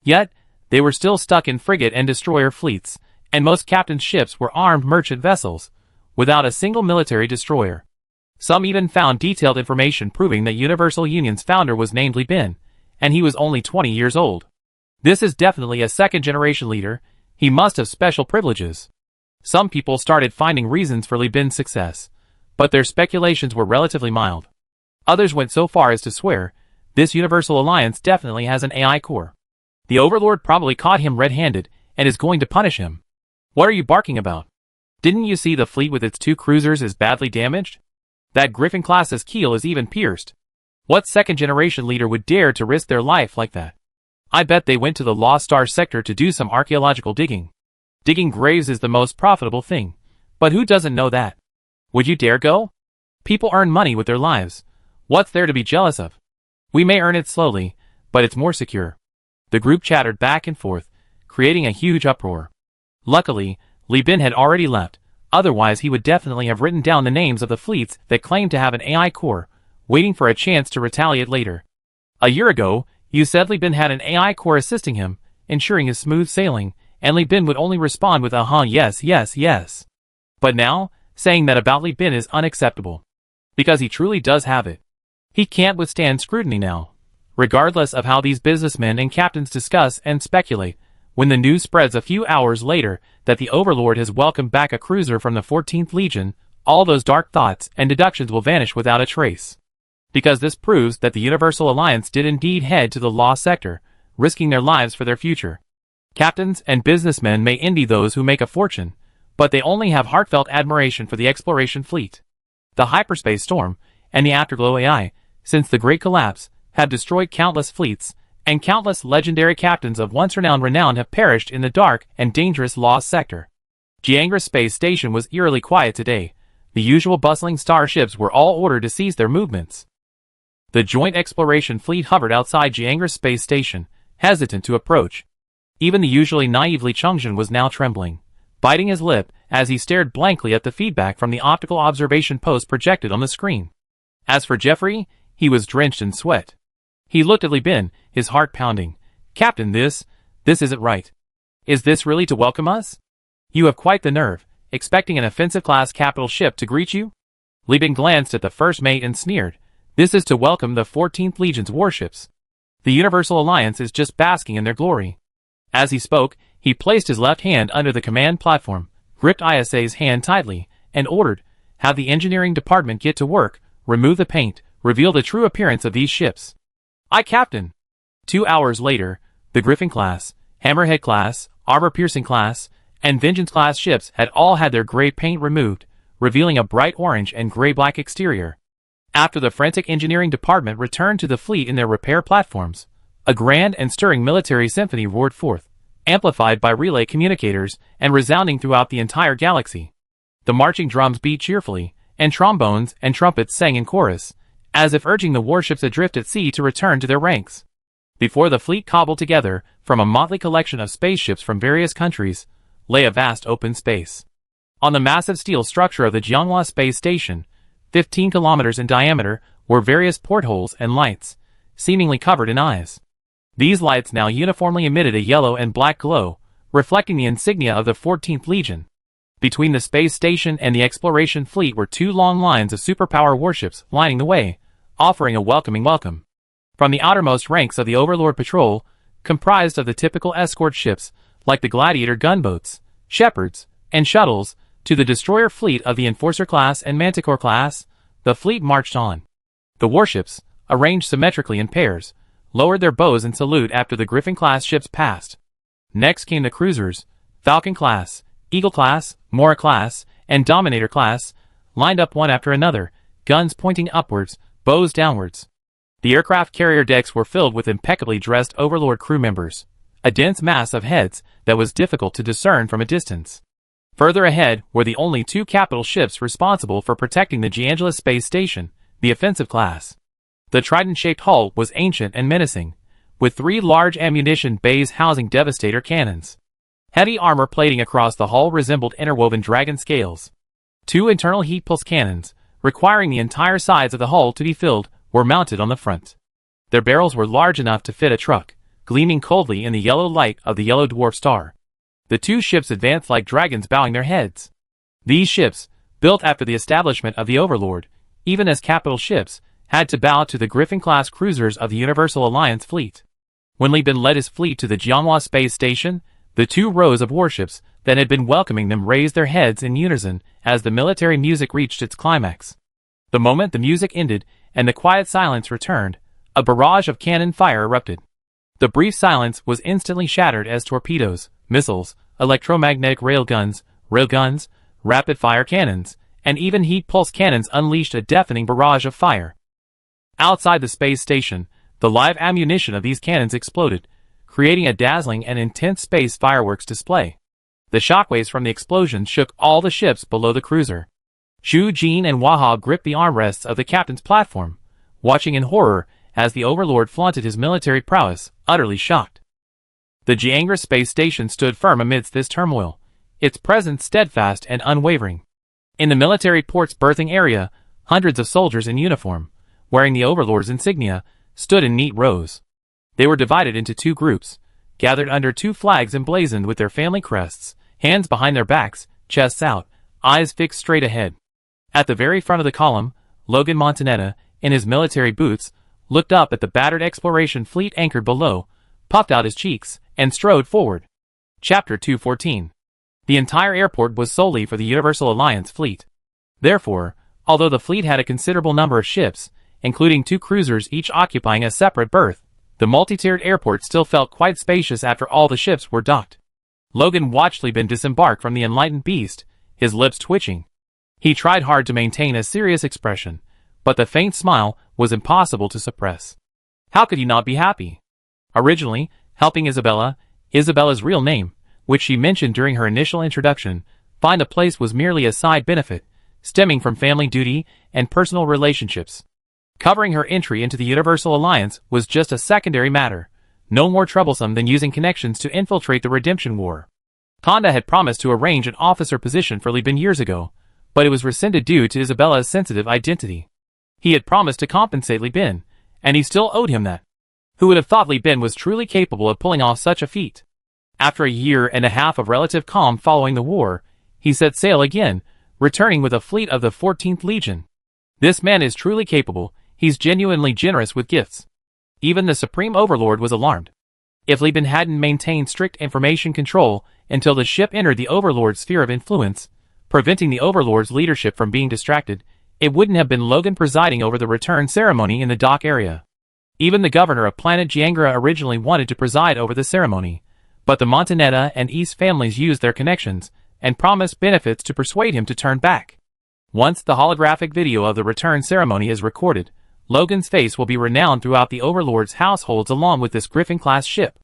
A: Yet, they were still stuck in frigate and destroyer fleets, and most captains' ships were armed merchant vessels, without a single military destroyer. Some even found detailed information proving that Universal Union's founder was named Li Bin, and he was only 20 years old. This is definitely a second-generation leader. He must have special privileges. Some people started finding reasons for Li Bin's success, but their speculations were relatively mild. Others went so far as to swear, this Universal Alliance definitely has an AI core. The Overlord probably caught him red-handed and is going to punish him. What are you barking about? Didn't you see the fleet with its 2 cruisers is badly damaged? That Griffin-class's keel is even pierced. What second-generation leader would dare to risk their life like that? I bet they went to the Lost Star sector to do some archaeological digging. Digging graves is the most profitable thing, but who doesn't know that? Would you dare go? People earn money with their lives. What's there to be jealous of? We may earn it slowly, but it's more secure. The group chattered back and forth, creating a huge uproar. Luckily, Li Bin had already left, otherwise he would definitely have written down the names of the fleets that claimed to have an AI core, waiting for a chance to retaliate later. A year ago, you said Li Bin had an AI core assisting him, ensuring his smooth sailing, and Li Bin would only respond with a yes, yes, yes. But now, saying that about Li Bin is unacceptable. Because he truly does have it. He can't withstand scrutiny now. Regardless of how these businessmen and captains discuss and speculate, when the news spreads a few hours later that the Overlord has welcomed back a cruiser from the 14th Legion, all those dark thoughts and deductions will vanish without a trace. Because this proves that the Universal Alliance did indeed head to the Lost Sector, risking their lives for their future. Captains and businessmen may envy those who make a fortune, but they only have heartfelt admiration for the exploration fleet. The Hyperspace Storm and the Afterglow AI, since the Great Collapse, have destroyed countless fleets, and countless legendary captains of once renown have perished in the dark and dangerous Lost Sector. Jiangra Space Station was eerily quiet today. The usual bustling starships were all ordered to cease their movements. The Joint Exploration Fleet hovered outside Jiangra Space Station, hesitant to approach. Even the usually naively Chungjin was now trembling, biting his lip as he stared blankly at the feedback from the optical observation post projected on the screen. As for Jeffrey, he was drenched in sweat. He looked at Li Bin, his heart pounding. Captain, this isn't right. Is this really to welcome us? You have quite the nerve, expecting an offensive-class capital ship to greet you? Li Bin glanced at the first mate and sneered. This is to welcome the 14th Legion's warships. The Universal Alliance is just basking in their glory. As he spoke, he placed his left hand under the command platform, gripped ISA's hand tightly, and ordered, have the engineering department get to work, remove the paint, reveal the true appearance of these ships. Aye, Captain. 2 hours later, the Griffin-class, Hammerhead-class, Armor-piercing class, and Vengeance-class ships had all had their gray paint removed, revealing a bright orange and gray-black exterior. After the frantic engineering department returned to the fleet in their repair platforms, a grand and stirring military symphony roared forth, amplified by relay communicators and resounding throughout the entire galaxy. The marching drums beat cheerfully, and trombones and trumpets sang in chorus, as if urging the warships adrift at sea to return to their ranks. Before the fleet cobbled together from a motley collection of spaceships from various countries, lay a vast open space. On the massive steel structure of the Jianghua Space Station, 15 kilometers in diameter, were various portholes and lights, seemingly covered in eyes. These lights now uniformly emitted a yellow and black glow, reflecting the insignia of the 14th Legion. Between the space station and the exploration fleet were two long lines of superpower warships lining the way, offering a welcoming welcome. From the outermost ranks of the Overlord Patrol, comprised of the typical escort ships like the Gladiator gunboats, Shepards, and shuttles, to the destroyer fleet of the Enforcer class and Manticore class, the fleet marched on. The warships, arranged symmetrically in pairs, lowered their bows in salute after the Griffin-class ships passed. Next came the cruisers, Falcon class, Eagle class, Mora class, and Dominator class, lined up one after another, guns pointing upwards, bows downwards. The aircraft carrier decks were filled with impeccably dressed Overlord crew members, a dense mass of heads that was difficult to discern from a distance. Further ahead were the only two capital ships responsible for protecting the Jiangla Space Station, the offensive class. The trident-shaped hull was ancient and menacing, with three large ammunition bays housing Devastator cannons. Heavy armor plating across the hull resembled interwoven dragon scales. Two internal heat pulse cannons, requiring the entire sides of the hull to be filled, were mounted on the front. Their barrels were large enough to fit a truck, gleaming coldly in the yellow light of the yellow dwarf star. The two ships advanced like dragons bowing their heads. These ships, built after the establishment of the Overlord, even as capital ships, had to bow to the Griffin-class cruisers of the Universal Alliance fleet. When Li Bin led his fleet to the Jianghua Space Station, the two rows of warships that had been welcoming them raised their heads in unison as the military music reached its climax. The moment the music ended and the quiet silence returned, a barrage of cannon fire erupted. The brief silence was instantly shattered as torpedoes, missiles, electromagnetic railguns, rapid-fire cannons, and even heat-pulse cannons unleashed a deafening barrage of fire. Outside the space station, the live ammunition of these cannons exploded, creating a dazzling and intense space fireworks display. The shockwaves from the explosions shook all the ships below the cruiser. Shu Jin and Wahab gripped the armrests of the captain's platform, watching in horror as the Overlord flaunted his military prowess, utterly shocked. The Jiangla Space Station stood firm amidst this turmoil, its presence steadfast and unwavering. In the military port's berthing area, hundreds of soldiers in uniform, wearing the Overlord's insignia, stood in neat rows. They were divided into two groups, gathered under two flags emblazoned with their family crests, hands behind their backs, chests out, eyes fixed straight ahead. At the very front of the column, Logan Montanetta, in his military boots, looked up at the battered exploration fleet anchored below, puffed out his cheeks, and strode forward. Chapter 214. The entire airport was solely for the Universal Alliance fleet. Therefore, although the fleet had a considerable number of ships, including two cruisers each occupying a separate berth, the multi-tiered airport still felt quite spacious after all the ships were docked. Logan watched Li Bin disembark from the enlightened beast, his lips twitching. He tried hard to maintain a serious expression, but the faint smile was impossible to suppress. How could he not be happy? Originally, helping Isabella's real name, which she mentioned during her initial introduction, find a place was merely a side benefit, stemming from family duty and personal relationships. Covering her entry into the Universal Alliance was just a secondary matter, no more troublesome than using connections to infiltrate the Redemption War. Konda had promised to arrange an officer position for Li Bin years ago, but it was rescinded due to Isabella's sensitive identity. He had promised to compensate Li Bin, and he still owed him that. Who would have thought Li Bin was truly capable of pulling off such a feat? After a year and a half of relative calm following the war, he set sail again, returning with a fleet of the 14th Legion. This man is truly capable, he's genuinely generous with gifts. Even the Supreme Overlord was alarmed. If Li Bin hadn't maintained strict information control until the ship entered the Overlord's sphere of influence, preventing the Overlord's leadership from being distracted, it wouldn't have been Logan presiding over the return ceremony in the dock area. Even the governor of planet Jiangla originally wanted to preside over the ceremony, but the Montanetta and East families used their connections and promised benefits to persuade him to turn back. Once the holographic video of the return ceremony is recorded, Logan's face will be renowned throughout the Overlord's households along with this Griffin-class ship.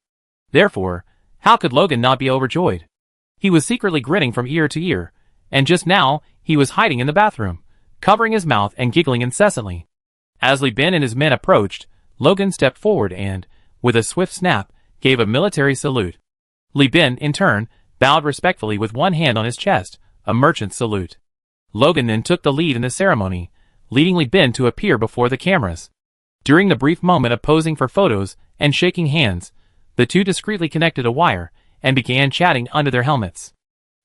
A: Therefore, how could Logan not be overjoyed? He was secretly grinning from ear to ear, and just now, he was hiding in the bathroom, covering his mouth and giggling incessantly. As Li Bin and his men approached, Logan stepped forward and, with a swift snap, gave a military salute. Li Bin, in turn, bowed respectfully with one hand on his chest, a merchant salute. Logan then took the lead in the ceremony, leading Li Bin to appear before the cameras. During the brief moment of posing for photos and shaking hands, the two discreetly connected a wire and began chatting under their helmets.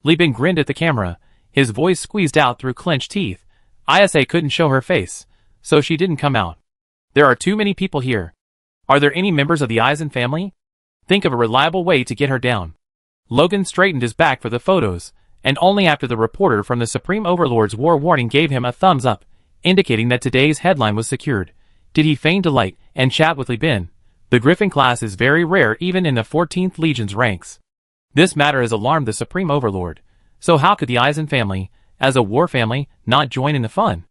A: Li Bin grinned at the camera, his voice squeezed out through clenched teeth. Isa couldn't show her face, so she didn't come out. There are too many people here. Are there any members of the Eisen family? Think of a reliable way to get her down. Logan straightened his back for the photos, and only after the reporter from the Supreme Overlord's war warning gave him a thumbs up, indicating that today's headline was secured, did he feign delight and chat with Li Bin. The Griffin class is very rare even in the 14th Legion's ranks. This matter has alarmed the Supreme Overlord, so how could the Eisen family, as a war family, not join in the fun?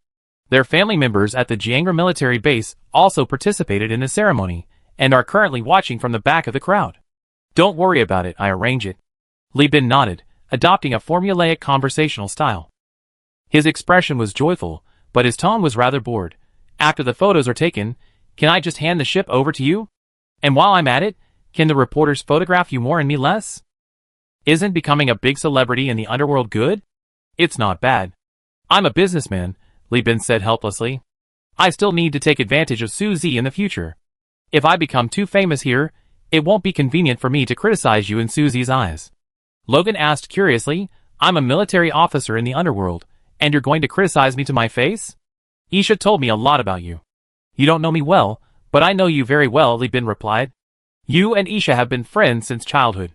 A: Their family members at the Jiangra military base also participated in the ceremony, and are currently watching from the back of the crowd. Don't worry about it, I arrange it. Li Bin nodded, adopting a formulaic conversational style. His expression was joyful, but his tone was rather bored. After the photos are taken, can I just hand the ship over to you? And while I'm at it, can the reporters photograph you more and me less? Isn't becoming a big celebrity in the underworld good? It's not bad. I'm a businessman, Li Bin said helplessly. I still need to take advantage of Suzy in the future. If I become too famous here, it won't be convenient for me to criticize you in Suzy's eyes. Logan asked curiously, I'm a military officer in the underworld, and you're going to criticize me to my face? Isha told me a lot about you. You don't know me well, but I know you very well, Li Bin replied. You and Isha have been friends since childhood.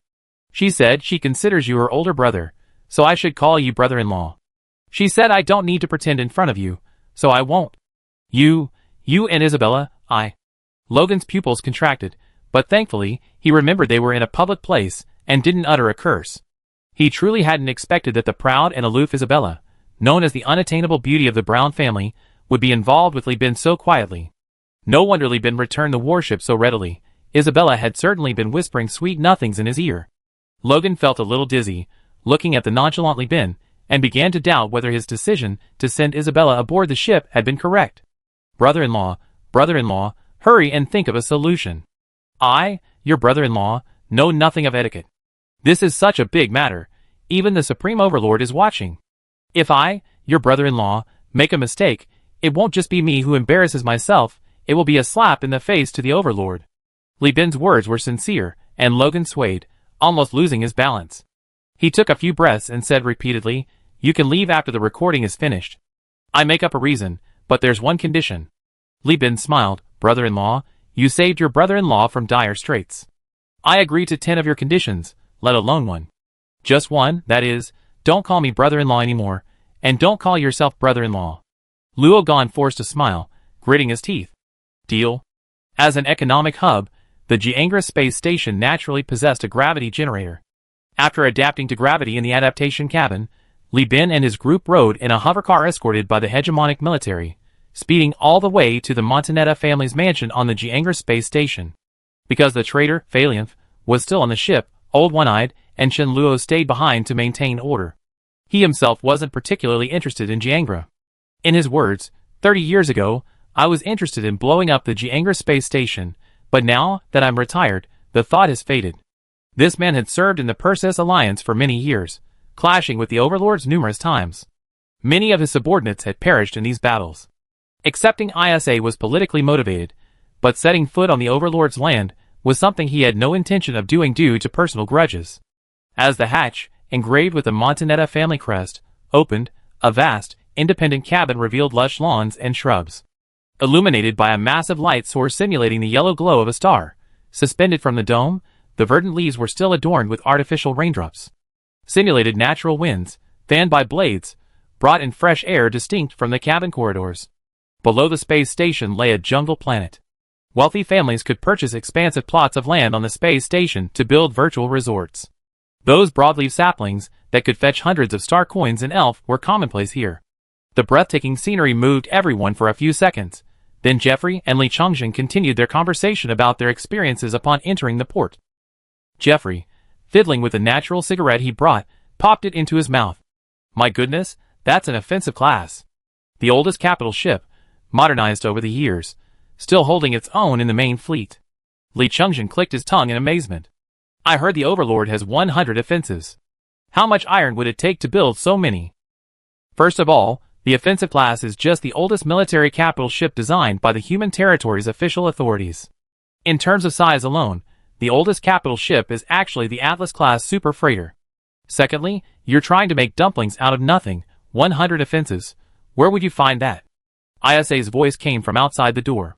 A: She said she considers you her older brother, so I should call you brother-in-law. She said I don't need to pretend in front of you, so I won't. You and Isabella, Logan's pupils contracted, but thankfully, he remembered they were in a public place and didn't utter a curse. He truly hadn't expected that the proud and aloof Isabella, known as the unattainable beauty of the Brown family, would be involved with Li Bin so quietly. No wonder Li Bin returned the warship so readily. Isabella had certainly been whispering sweet nothings in his ear. Logan felt a little dizzy, looking at the nonchalant Li Bin, and began to doubt whether his decision to send Isabella aboard the ship had been correct. Brother-in-law, hurry and think of a solution. I, your brother-in-law, know nothing of etiquette. This is such a big matter, even the Supreme Overlord is watching. If I, your brother-in-law, make a mistake, it won't just be me who embarrasses myself, it will be a slap in the face to the Overlord. Li Bin's words were sincere, and Logan swayed, almost losing his balance. He took a few breaths and said repeatedly, you can leave after the recording is finished. I make up a reason, but there's one condition. Li Bin smiled, brother-in-law, you saved your brother-in-law from dire straits. I agree to 10 of your conditions, let alone one. Just one, that is, don't call me brother-in-law anymore, and don't call yourself brother-in-law. Luo Gan forced a smile, gritting his teeth. Deal? As an economic hub, the Jiangra space station naturally possessed a gravity generator. After adapting to gravity in the adaptation cabin, Li Bin and his group rode in a hovercar escorted by the hegemonic military, speeding all the way to the Montanetta family's mansion on the Jiangra space station. Because the traitor, Phalianth, was still on the ship, Old One-Eyed and Shen Luo stayed behind to maintain order. He himself wasn't particularly interested in Jiangra. In his words, 30 years ago, I was interested in blowing up the Jiangra space station, but now that I'm retired, the thought has faded. This man had served in the Perseus Alliance for many years, clashing with the Overlords numerous times. Many of his subordinates had perished in these battles. Accepting ISA was politically motivated, but setting foot on the Overlord's land was something he had no intention of doing due to personal grudges. As the hatch, engraved with the Montanetta family crest, opened, a vast, independent cabin revealed lush lawns and shrubs. Illuminated by a massive light source simulating the yellow glow of a star, suspended from the dome, the verdant leaves were still adorned with artificial raindrops. Simulated natural winds, fanned by blades, brought in fresh air distinct from the cabin corridors. Below the space station lay a jungle planet. Wealthy families could purchase expansive plots of land on the space station to build virtual resorts. Those broadleaf saplings that could fetch hundreds of star coins in Elf were commonplace here. The breathtaking scenery moved everyone for a few seconds. Then Jeffrey and Li Chongxin continued their conversation about their experiences upon entering the port. Jeffrey, fiddling with the natural cigarette he brought, popped it into his mouth. My goodness, that's an offensive class. The oldest capital ship, modernized over the years, still holding its own in the main fleet. Li Chungjin clicked his tongue in amazement. I heard the Overlord has 100 offensives. How much iron would it take to build so many? First of all, the offensive class is just the oldest military capital ship designed by the human territory's official authorities. In terms of size alone, the oldest capital ship is actually the Atlas-class super freighter. Secondly, you're trying to make dumplings out of nothing. 100 offensives. Where would you find that? Isa's voice came from outside the door.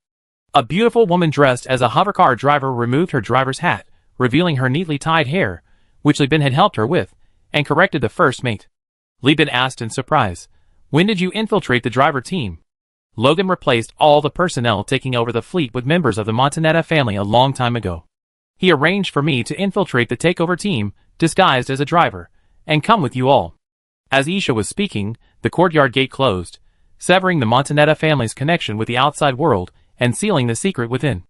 A: A beautiful woman dressed as a hovercar driver removed her driver's hat, revealing her neatly tied hair, which Li Bin had helped her with, and corrected the first mate. Li Bin asked in surprise, "When did you infiltrate the driver team?" Logan replaced all the personnel taking over the fleet with members of the Montanetta family a long time ago. He arranged for me to infiltrate the takeover team, disguised as a driver, and come with you all. As Isha was speaking, the courtyard gate closed, severing the Montanetta family's connection with the outside world and sealing the secret within.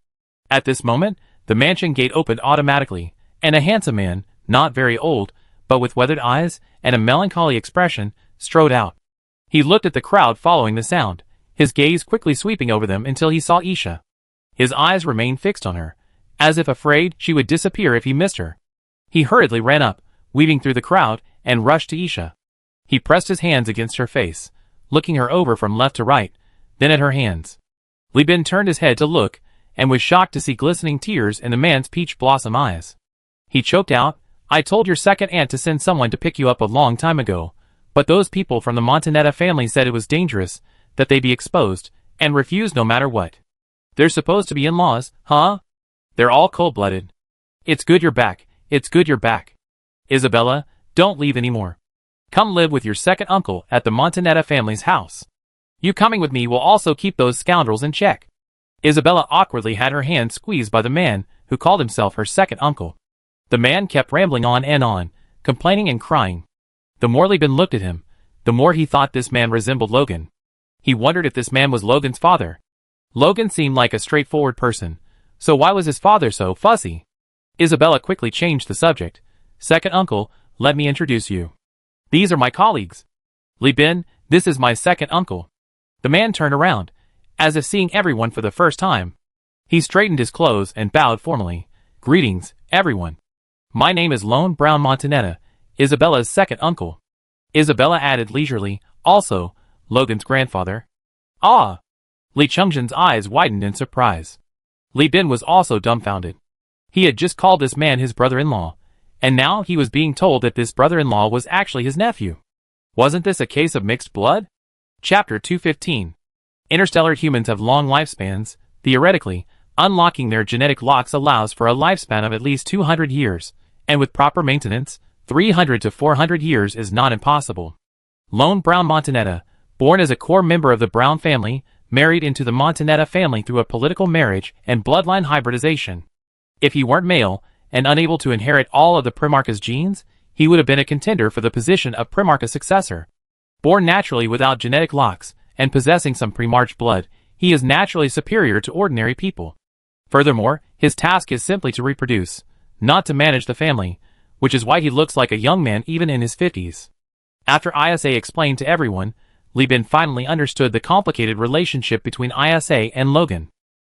A: At this moment, the mansion gate opened automatically, and a handsome man, not very old, but with weathered eyes and a melancholy expression, strode out. He looked at the crowd following the sound, his gaze quickly sweeping over them until he saw Isha. His eyes remained fixed on her, as if afraid she would disappear if he missed her. He hurriedly ran up, weaving through the crowd, and rushed to Isha. He pressed his hands against her face, looking her over from left to right, then at her hands. Li Bin turned his head to look, and was shocked to see glistening tears in the man's peach blossom eyes. He choked out, "I told your second aunt to send someone to pick you up a long time ago, but those people from the Montanetta family said it was dangerous, that they be exposed, and refused no matter what. They're supposed to be in-laws, huh? They're all cold-blooded. It's good you're back, it's good you're back. Isabella, don't leave anymore. Come live with your second uncle at the Montanetta family's house. You coming with me will also keep those scoundrels in check." Isabella awkwardly had her hand squeezed by the man who called himself her second uncle. The man kept rambling on, complaining and crying. The more Li Bin looked at him, the more he thought this man resembled Logan. He wondered if this man was Logan's father. Logan seemed like a straightforward person, so why was his father so fussy? Isabella quickly changed the subject. "Second uncle, let me introduce you. These are my colleagues. Li Bin, this is my second uncle." The man turned around, as if seeing everyone for the first time. He straightened his clothes and bowed formally. "Greetings, everyone. My name is Lone Brown Montanetta, Isabella's second uncle." Isabella added leisurely, "Also, Logan's grandfather." "Ah!" Li Chungjin's eyes widened in surprise. Li Bin was also dumbfounded. He had just called this man his brother-in-law, and now he was being told that this brother-in-law was actually his nephew. Wasn't this a case of mixed blood? Chapter 215. Interstellar humans have long lifespans. Theoretically, unlocking their genetic locks allows for a lifespan of at least 200 years, and with proper maintenance, 300 to 400 years is not impossible. Lone Brown Montanetta, born as a core member of the Brown family, married into the Montanetta family through a political marriage and bloodline hybridization. If he weren't male, and unable to inherit all of the Primarch's genes, he would have been a contender for the position of Primarch's successor. Born naturally without genetic locks, and possessing some Primarch blood, he is naturally superior to ordinary people. Furthermore, his task is simply to reproduce, not to manage the family, which is why he looks like a young man even in his 50s. After Isa explained to everyone, Li Bin finally understood the complicated relationship between Isa and Logan.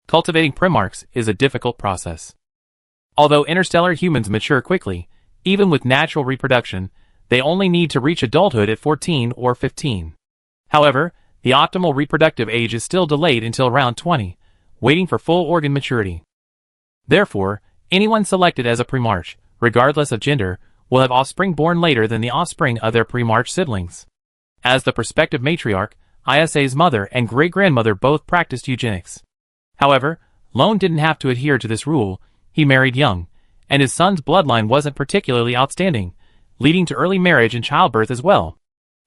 A: Cultivating Primarchs is a difficult process. Although interstellar humans mature quickly, even with natural reproduction, they only need to reach adulthood at 14 or 15. However, the optimal reproductive age is still delayed until around 20, waiting for full organ maturity. Therefore, anyone selected as a Primarch, regardless of gender, will have offspring born later than the offspring of their Primarch siblings. As the prospective matriarch, Isa's mother and great-grandmother both practiced eugenics. However, Lone didn't have to adhere to this rule. He married young, and his son's bloodline wasn't particularly outstanding, leading to early marriage and childbirth as well.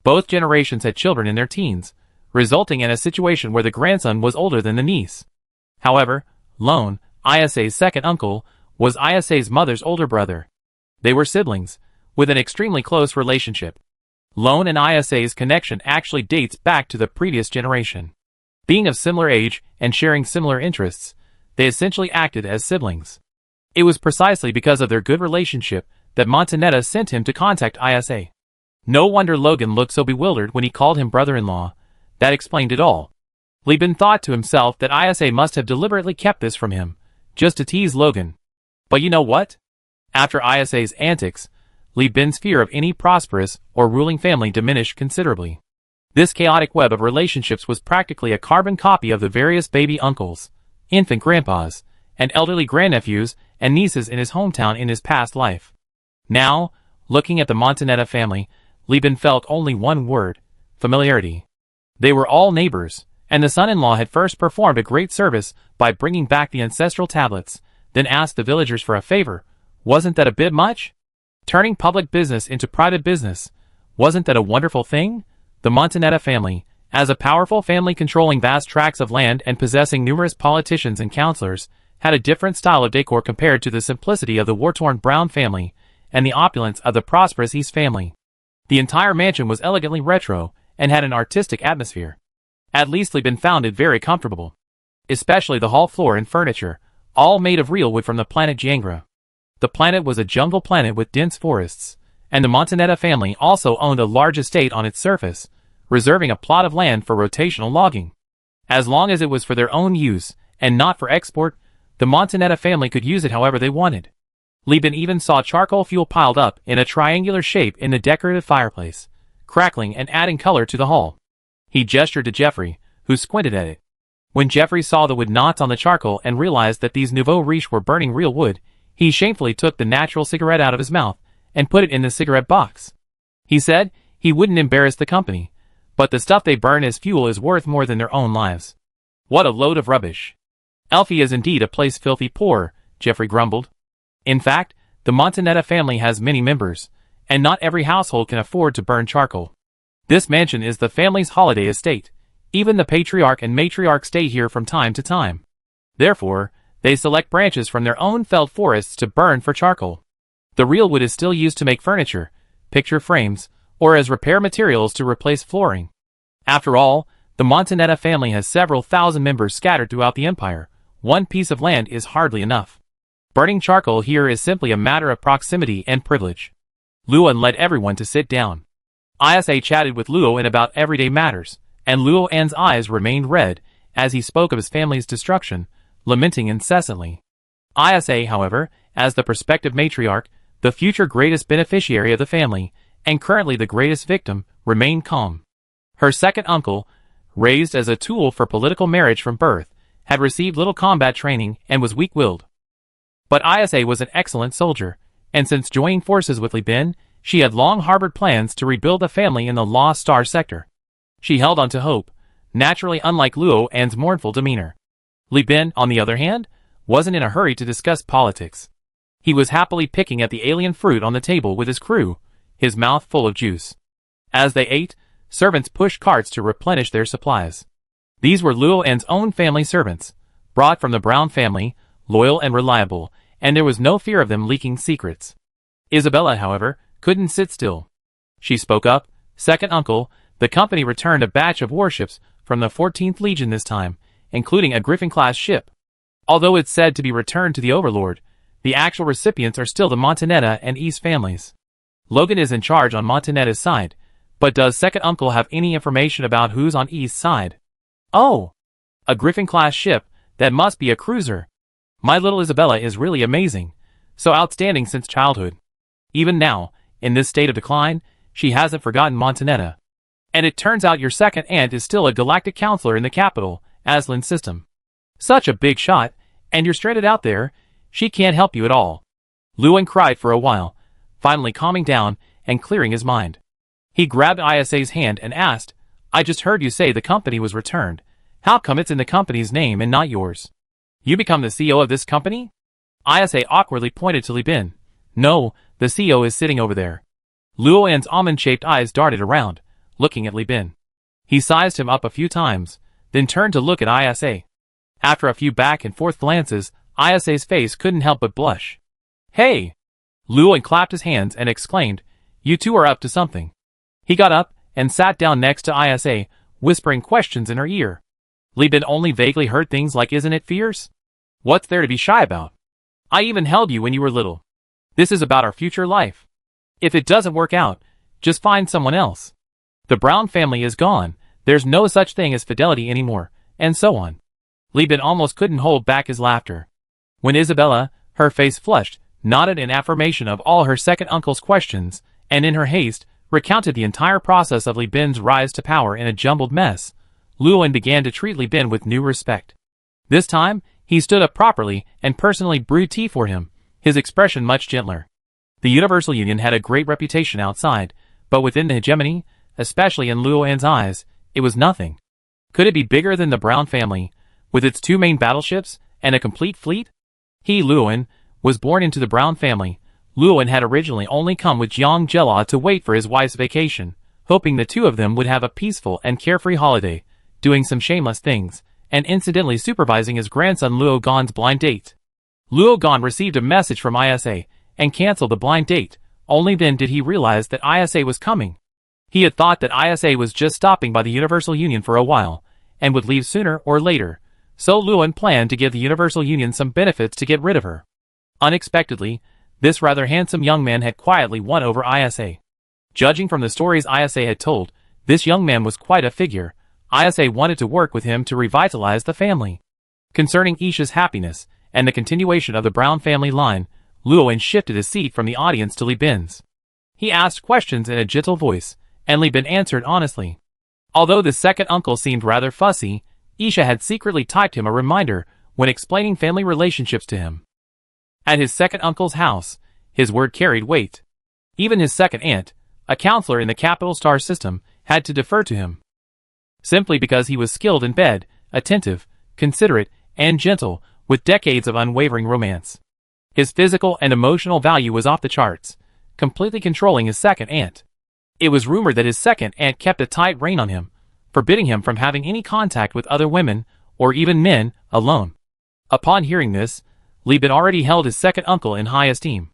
A: Both generations had children in their teens, resulting in a situation where the grandson was older than the niece. However, Lone, Isa's second uncle, was Isa's mother's older brother. They were siblings, with an extremely close relationship. Lone and Isa's connection actually dates back to the previous generation. Being of similar age and sharing similar interests, they essentially acted as siblings. It was precisely because of their good relationship that Montanetta sent him to contact Isa. No wonder Logan looked so bewildered when he called him brother-in-law. That explained it all. Li Bin thought to himself that ISA must have deliberately kept this from him, just to tease Logan. But you know what? After ISA's antics, Li Bin's fear of any prosperous or ruling family diminished considerably. This chaotic web of relationships was practically a carbon copy of the various baby uncles, infant grandpas, and elderly grandnephews and nieces in his hometown in his past life. Now, looking at the Montanetta family, Li Bin felt only one word: familiarity. They were all neighbors, and the son-in-law had first performed a great service by bringing back the ancestral tablets, then asked the villagers for a favor. Wasn't that a bit much? Turning public business into private business, wasn't that a wonderful thing? The Montanetta family, as a powerful family controlling vast tracts of land and possessing numerous politicians and councillors, had a different style of decor compared to the simplicity of the war-torn Brown family and the opulence of the prosperous East family. The entire mansion was elegantly retro and had an artistic atmosphere. At least Li Bin found it very comfortable. Especially the hall floor and furniture, all made of real wood from the planet Jangra. The planet was a jungle planet with dense forests, and the Montanetta family also owned a large estate on its surface, reserving a plot of land for rotational logging. As long as it was for their own use, and not for export, the Montanetta family could use it however they wanted. Li Bin even saw charcoal fuel piled up in a triangular shape in the decorative fireplace, crackling and adding color to the hall. He gestured to Jeffrey, who squinted at it. When Jeffrey saw the wood knots on the charcoal and realized that these nouveau riche were burning real wood, he shamefully took the natural cigarette out of his mouth and put it in the cigarette box. He said he wouldn't embarrass the company, but the stuff they burn as fuel is worth more than their own lives. What a load of rubbish. Elfie is indeed a place filthy poor, Jeffrey grumbled. In fact, the Montanetta family has many members, and not every household can afford to burn charcoal. This mansion is the family's holiday estate. Even the patriarch and matriarch stay here from time to time. Therefore, they select branches from their own felled forests to burn for charcoal. The real wood is still used to make furniture, picture frames, or as repair materials to replace flooring. After all, the Montanetta family has several thousand members scattered throughout the empire. One piece of land is hardly enough. Burning charcoal here is simply a matter of proximity and privilege. Luo led everyone to sit down. ISA chatted with Luo in about everyday matters, and Luo An's eyes remained red as he spoke of his family's destruction, lamenting incessantly. ISA, however, as the prospective matriarch, the future greatest beneficiary of the family, and currently the greatest victim, remained calm. Her second uncle, raised as a tool for political marriage from birth, had received little combat training and was weak-willed. But ISA was an excellent soldier, and since joining forces with Li Bin, she had long harbored plans to rebuild a family in the Lost Star sector. She held on to hope, naturally unlike Luo An's mournful demeanor. Li Bin, on the other hand, wasn't in a hurry to discuss politics. He was happily picking at the alien fruit on the table with his crew, his mouth full of juice. As they ate, servants pushed carts to replenish their supplies. These were Luo An's own family servants, brought from the Brown family, loyal and reliable, and there was no fear of them leaking secrets. Isabella, however, couldn't sit still. She spoke up. Second uncle, the company returned a batch of warships from the 14th Legion this time, including a Griffin-class ship. Although it's said to be returned to the Overlord, the actual recipients are still the Montanetta and East families. Logan is in charge on Montanetta's side, but does second uncle have any information about who's on East's side? Oh! A Griffin-class ship, that must be a cruiser. My little Isabella is really amazing, so outstanding since childhood. Even now, in this state of decline, she hasn't forgotten Montanetta. And it turns out your second aunt is still a galactic counselor in the capital, Aslan system. Such a big shot, and you're stranded out there, she can't help you at all. Luan cried for a while, finally calming down and clearing his mind. He grabbed ISA's hand and asked, I just heard you say the company was returned. How come it's in the company's name and not yours? You become the CEO of this company? ISA awkwardly pointed to Li Bin. No, the CEO is sitting over there. Luo An's almond-shaped eyes darted around, looking at Li Bin. He sized him up a few times, then turned to look at ISA. After a few back-and-forth glances, ISA's face couldn't help but blush. Hey! Luo clapped his hands and exclaimed, You two are up to something. He got up and sat down next to ISA, whispering questions in her ear. Li Bin only vaguely heard things like, Isn't it fierce? What's there to be shy about? I even held you when you were little. This is about our future life. If it doesn't work out, just find someone else. The Brown family is gone. There's no such thing as fidelity anymore, and so on. Li Bin almost couldn't hold back his laughter. When Isabella, her face flushed, nodded in affirmation of all her second uncle's questions, and in her haste, recounted the entire process of Li Bin's rise to power in a jumbled mess, Luowen began to treat Li Bin with new respect. This time, he stood up properly and personally brewed tea for him, his expression much gentler. The Universal Union had a great reputation outside, but within the hegemony, especially in Luowen's eyes, it was nothing. Could it be bigger than the Brown family, with its 2 main battleships and a complete fleet? He, Luowen, was born into the Brown family. Luowen had originally only come with Jiang Jela to wait for his wife's vacation, hoping the 2 of them would have a peaceful and carefree holiday, doing some shameless things, and incidentally supervising his grandson Luo Gan's blind date. Luo Gan received a message from ISA, and cancelled the blind date. Only then did he realize that ISA was coming. He had thought that ISA was just stopping by the Universal Union for a while, and would leave sooner or later, so Luowen planned to give the Universal Union some benefits to get rid of her. Unexpectedly, this rather handsome young man had quietly won over ISA. Judging from the stories ISA had told, this young man was quite a figure. ISA wanted to work with him to revitalize the family. Concerning Isha's happiness, and the continuation of the Brown family line, Luowen shifted his seat from the audience to Li Bin's. He asked questions in a gentle voice, and Li Bin answered honestly. Although the second uncle seemed rather fussy, Isha had secretly typed him a reminder when explaining family relationships to him. At his second uncle's house, his word carried weight. Even his second aunt, a counselor in the capital star system, had to defer to him. Simply because he was skilled in bed, attentive, considerate, and gentle, with decades of unwavering romance. His physical and emotional value was off the charts, completely controlling his second aunt. It was rumored that his second aunt kept a tight rein on him, forbidding him from having any contact with other women, or even men, alone. Upon hearing this, Li Bin already held his second uncle in high esteem.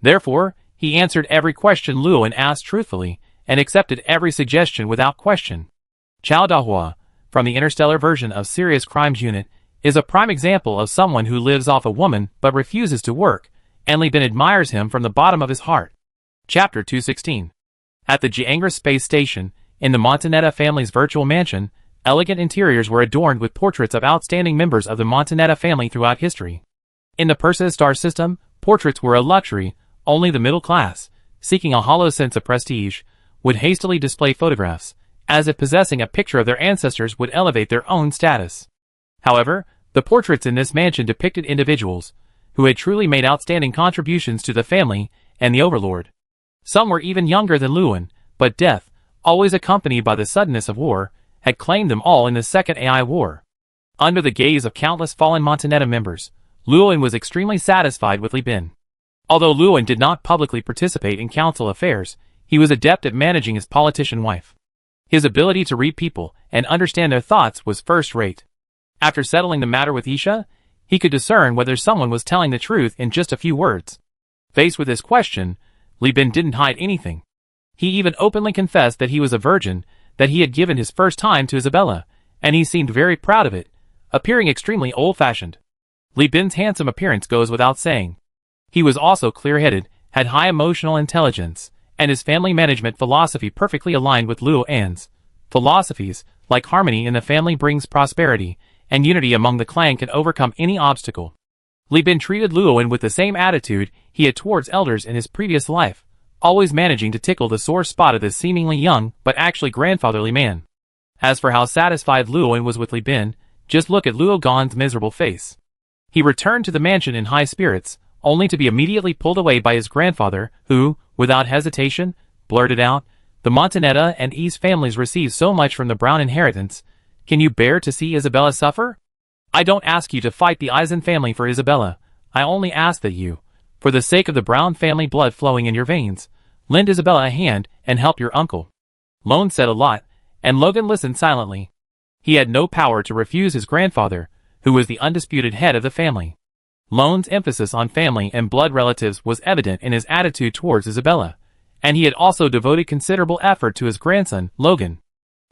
A: Therefore, he answered every question Luowen asked truthfully, and accepted every suggestion without question. Chao Dahua, from the Interstellar version of Serious Crimes Unit, is a prime example of someone who lives off a woman but refuses to work, and Li Bin admires him from the bottom of his heart. Chapter 216. At the Jiangra space station, in the Montanetta family's virtual mansion, elegant interiors were adorned with portraits of outstanding members of the Montanetta family throughout history. In the Perseus star system, portraits were a luxury. Only the middle class, seeking a hollow sense of prestige, would hastily display photographs, as if possessing a picture of their ancestors would elevate their own status. However, the portraits in this mansion depicted individuals who had truly made outstanding contributions to the family and the overlord. Some were even younger than Luowen, but death, always accompanied by the suddenness of war, had claimed them all in the Second AI War. Under the gaze of countless fallen Montanetta members, Luowen was extremely satisfied with Li Bin. Although Luowen did not publicly participate in council affairs, he was adept at managing his politician wife. His ability to read people and understand their thoughts was first-rate. After settling the matter with Isha, he could discern whether someone was telling the truth in just a few words. Faced with this question, Li Bin didn't hide anything. He even openly confessed that he was a virgin, that he had given his first time to Isabella, and he seemed very proud of it, appearing extremely old-fashioned. Li Bin's handsome appearance goes without saying. He was also clear-headed, had high emotional intelligence, and his family management philosophy perfectly aligned with Luowen's philosophies. Like harmony in the family brings prosperity, and unity among the clan can overcome any obstacle. Li Bin treated Luowen with the same attitude he had towards elders in his previous life, always managing to tickle the sore spot of this seemingly young but actually grandfatherly man. As for how satisfied Luowen was with Li Bin, just look at Luo Gan's miserable face. He returned to the mansion in high spirits, only to be immediately pulled away by his grandfather, who, without hesitation, blurted out, "The Montanetta and East families receive so much from the Brown inheritance. Can you bear to see Isabella suffer? I don't ask you to fight the Eisen family for Isabella. I only ask that you, for the sake of the Brown family blood flowing in your veins, lend Isabella a hand and help your uncle." Lone said a lot, and Logan listened silently. He had no power to refuse his grandfather, who was the undisputed head of the family. Lone's emphasis on family and blood relatives was evident in his attitude towards Isabella, and he had also devoted considerable effort to his grandson, Logan.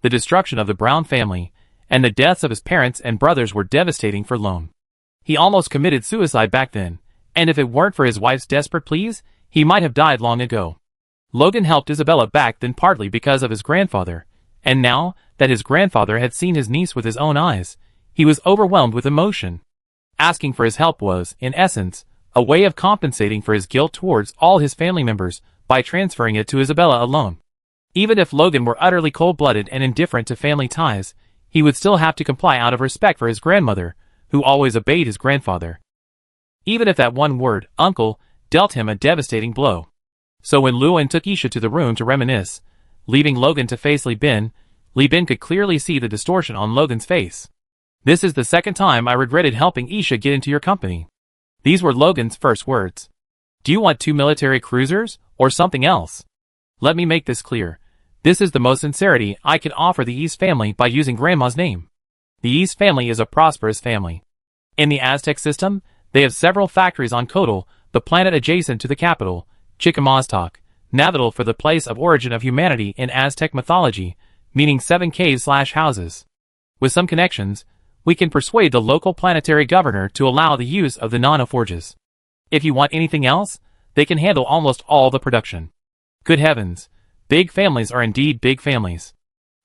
A: The destruction of the Brown family, and the deaths of his parents and brothers were devastating for Lone. He almost committed suicide back then, and if it weren't for his wife's desperate pleas, he might have died long ago. Logan helped Isabella back then partly because of his grandfather, and now that his grandfather had seen his niece with his own eyes, He was overwhelmed with emotion. Asking for his help was, in essence, a way of compensating for his guilt towards all his family members by transferring it to Isabella alone. Even if Logan were utterly cold-blooded and indifferent to family ties, he would still have to comply out of respect for his grandmother, who always obeyed his grandfather. Even if that one word, uncle, dealt him a devastating blow. So when Luan took Isha to the room to reminisce, leaving Logan to face Li Bin could clearly see the distortion on Logan's face. "This is the second time I regretted helping Isha get into your company." These were Logan's first words. "Do you want 2 military cruisers, or something else? Let me make this clear. This is the most sincerity I can offer the East family by using Grandma's name. The East family is a prosperous family. In the Aztec system, they have several factories on Kotal, the planet adjacent to the capital, Chicamoztoc, Navital for the place of origin of humanity in Aztec mythology, meaning 7 caves/houses. With some connections, we can persuade the local planetary governor to allow the use of the nanoforges. If you want anything else, they can handle almost all the production." Good heavens, big families are indeed big families.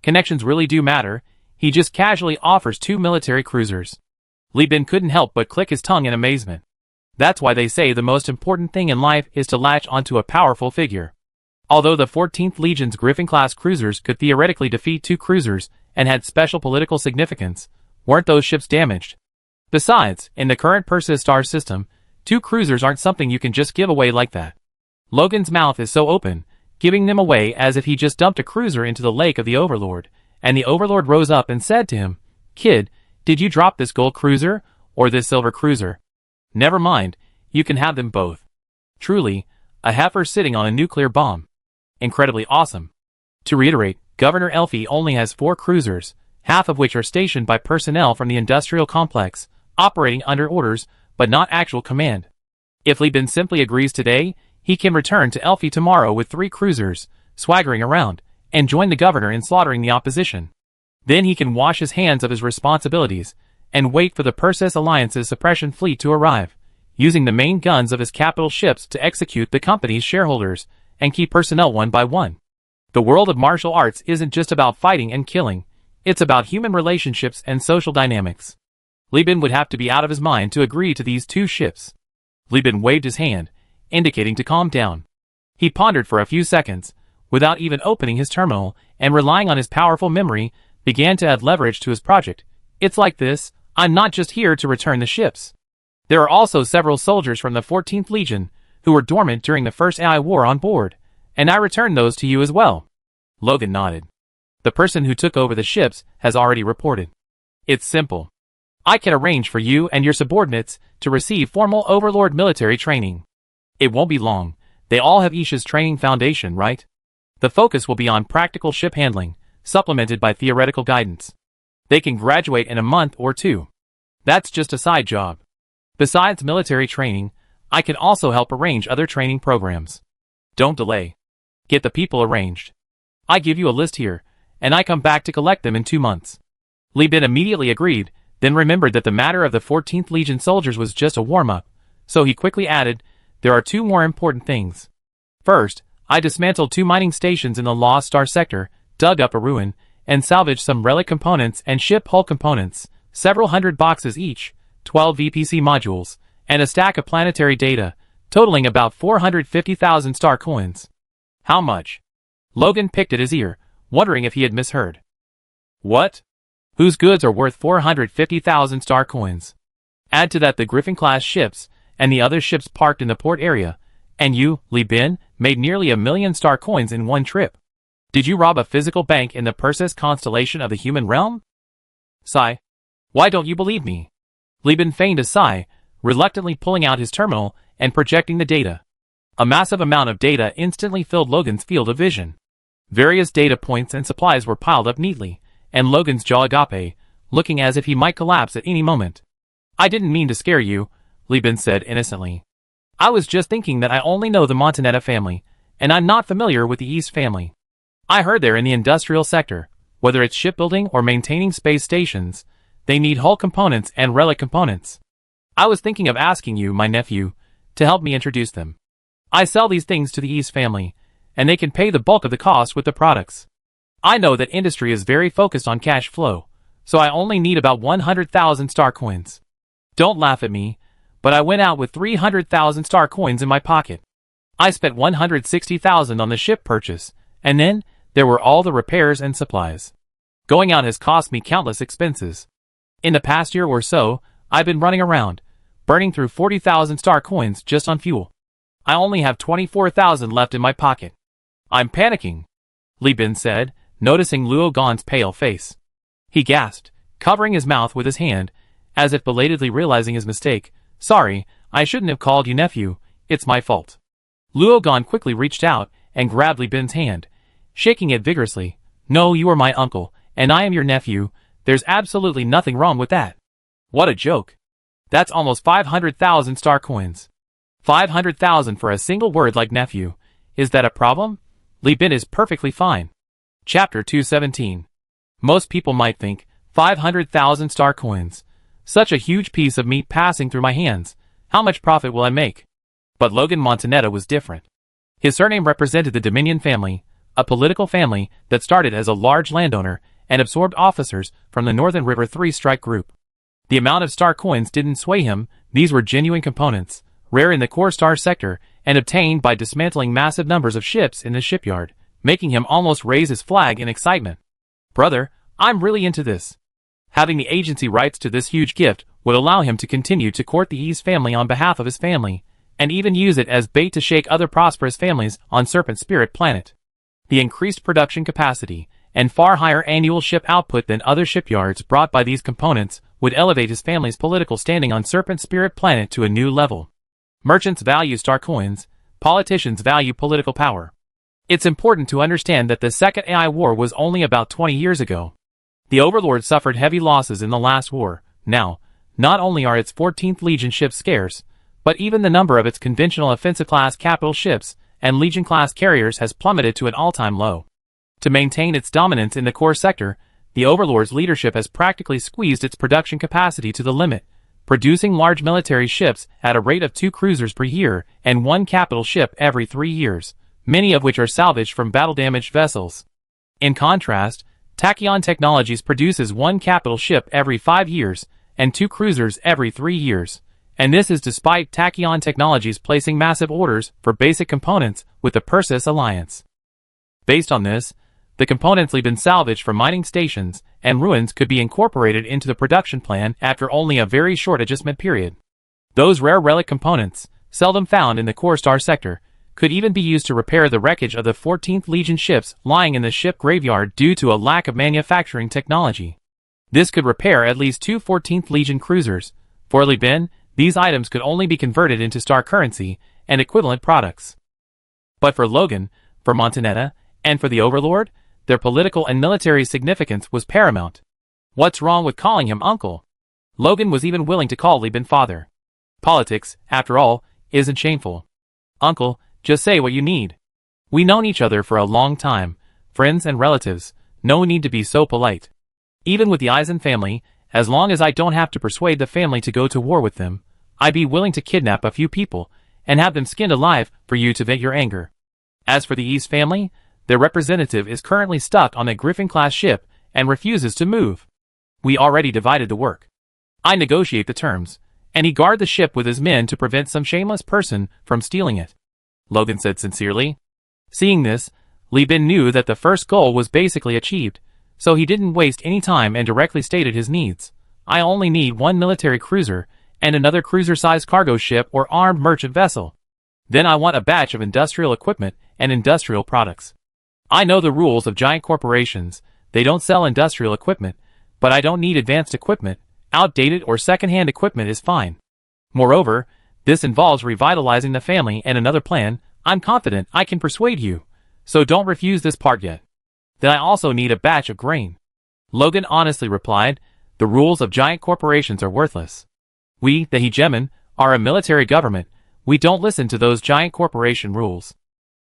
A: Connections really do matter. He just casually offers 2 military cruisers. Li Bin couldn't help but click his tongue in amazement. That's why they say the most important thing in life is to latch onto a powerful figure. Although the 14th Legion's Griffin-class cruisers could theoretically defeat 2 cruisers and had special political significance, weren't those ships damaged? Besides, in the current Perseus star system, 2 cruisers aren't something you can just give away like that. Logan's mouth is so open, giving them away as if he just dumped a cruiser into the lake of the Overlord, and the Overlord rose up and said to him, "Kid, did you drop this gold cruiser, or this silver cruiser? Never mind, you can have them both." Truly, a heifer sitting on a nuclear bomb. Incredibly awesome. To reiterate, Governor Elfie only has 4 cruisers, half of which are stationed by personnel from the industrial complex, operating under orders, but not actual command. If Li Bin simply agrees today, he can return to Elfie tomorrow with 3 cruisers, swaggering around, and join the governor in slaughtering the opposition. Then he can wash his hands of his responsibilities, and wait for the Perseus Alliance's suppression fleet to arrive, using the main guns of his capital ships to execute the company's shareholders, and keep personnel one by one. The world of martial arts isn't just about fighting and killing, it's about human relationships and social dynamics. Li Bin would have to be out of his mind to agree to these 2 ships. Li Bin waved his hand, indicating to calm down. He pondered for a few seconds, without even opening his terminal, and relying on his powerful memory, began to add leverage to his project. "It's like this, I'm not just here to return the ships. There are also several soldiers from the 14th Legion, who were dormant during the first AI war on board, and I returned those to you as well." Logan nodded. "The person who took over the ships has already reported. It's simple. I can arrange for you and your subordinates to receive formal Overlord military training. It won't be long. They all have Isha's training foundation, right? The focus will be on practical ship handling, supplemented by theoretical guidance. They can graduate in a month or 2. That's just a side job. Besides military training, I can also help arrange other training programs. Don't delay. Get the people arranged. I give you a list here, and I come back to collect them in 2 months." Li Bin immediately agreed, then remembered that the matter of the 14th Legion soldiers was just a warm-up, so he quickly added, "There are 2 more important things. First, I dismantled 2 mining stations in the Lost Star sector, dug up a ruin, and salvaged some relic components and ship hull components, several hundred boxes each, 12 VPC modules, and a stack of planetary data, totaling about 450,000 star coins." "How much?" Logan picked at his ear, wondering if he had misheard. "What? Whose goods are worth 450,000 star coins? Add to that the Griffin-class ships, and the other ships parked in the port area, and you, Li Bin, made nearly 1,000,000 star coins in one trip. Did you rob a physical bank in the Perseus constellation of the human realm?" Sigh. "Why don't you believe me?" Li Bin feigned a sigh, reluctantly pulling out his terminal and projecting the data. A massive amount of data instantly filled Logan's field of vision. Various data points and supplies were piled up neatly, and Logan's jaw agape, looking as if he might collapse at any moment. "I didn't mean to scare you," Li Bin said innocently. "I was just thinking that I only know the Montanetta family, and I'm not familiar with the East family. I heard they're in the industrial sector, whether it's shipbuilding or maintaining space stations, they need hull components and relic components. I was thinking of asking you, my nephew, to help me introduce them. I sell these things to the East family, and they can pay the bulk of the cost with the products. I know that industry is very focused on cash flow, so I only need about 100,000 star coins. Don't laugh at me, but I went out with 300,000 star coins in my pocket. I spent 160,000 on the ship purchase, and then there were all the repairs and supplies. Going out has cost me countless expenses. In the past year or so, I've been running around, burning through 40,000 star coins just on fuel. I only have 24,000 left in my pocket. I'm panicking, Li Bin said, noticing Luo Gan's pale face. He gasped, covering his mouth with his hand, as if belatedly realizing his mistake. Sorry, I shouldn't have called you nephew, it's my fault. Luo Gan quickly reached out and grabbed Li Bin's hand, shaking it vigorously. No, you are my uncle, and I am your nephew. There's absolutely nothing wrong with that. What a joke. That's almost 500,000 star coins. 500,000 for a single word like nephew. Is that a problem? Li Bin is perfectly fine. Chapter 217. Most people might think, 500,000 star coins. Such a huge piece of meat passing through my hands. How much profit will I make? But Logan Montanetta was different. His surname represented the Dominion family, a political family that started as a large landowner and absorbed officers from the Northern River Three Strike Group. The amount of star coins didn't sway him. These were genuine components, rare in the core star sector, and obtained by dismantling massive numbers of ships in the shipyard, making him almost raise his flag in excitement. Brother, I'm really into this. Having the agency rights to this huge gift would allow him to continue to court the East family on behalf of his family, and even use it as bait to shake other prosperous families on Serpent Spirit Planet. The increased production capacity and far higher annual ship output than other shipyards brought by these components would elevate his family's political standing on Serpent Spirit Planet to a new level. Merchants value star coins, politicians value political power. It's important to understand that the Second AI War was only about 20 years ago. The Overlord suffered heavy losses in the last war. Now, not only are its 14th Legion ships scarce, but even the number of its conventional offensive-class capital ships and Legion-class carriers has plummeted to an all-time low. To maintain its dominance in the core sector, the Overlord's leadership has practically squeezed its production capacity to the limit, producing large military ships at a rate of 2 cruisers per year and 1 capital ship every 3 years, many of which are salvaged from battle-damaged vessels. In contrast, Tachyon Technologies produces 1 capital ship every 5 years and 2 cruisers every 3 years, and this is despite Tachyon Technologies placing massive orders for basic components with the Persis Alliance. Based on this, the components been salvaged from mining stations and ruins could be incorporated into the production plan after only a very short adjustment period. Those rare relic components, seldom found in the core star sector, could even be used to repair the wreckage of the 14th Legion ships lying in the ship graveyard due to a lack of manufacturing technology. This could repair at least 2 14th Legion cruisers. For Li Bin, these items could only be converted into star currency and equivalent products. But for Logan, for Montanetta, and for the Overlord, their political and military significance was paramount. What's wrong with calling him uncle? Logan was even willing to call Li Bin father. Politics, after all, isn't shameful. Uncle, just say what you need. We known each other for a long time, friends and relatives, no need to be so polite. Even with the Eisen family, as long as I don't have to persuade the family to go to war with them, I'd be willing to kidnap a few people and have them skinned alive for you to vent your anger. As for the East family, their representative is currently stuck on a Griffin-class ship and refuses to move. We already divided the work. I negotiate the terms, and he guard the ship with his men to prevent some shameless person from stealing it. Logan said sincerely. Seeing this, Li Bin knew that the first goal was basically achieved, so he didn't waste any time and directly stated his needs. I only need 1 military cruiser and another cruiser-sized cargo ship or armed merchant vessel. Then I want a batch of industrial equipment and industrial products. I know the rules of giant corporations. They don't sell industrial equipment, but I don't need advanced equipment. Outdated or second-hand equipment is fine. Moreover, this involves revitalizing the family and another plan. I'm confident I can persuade you, so don't refuse this part yet. Then I also need a batch of grain. Logan honestly replied, the rules of giant corporations are worthless. We, the Hegemon, are a military government. We don't listen to those giant corporation rules.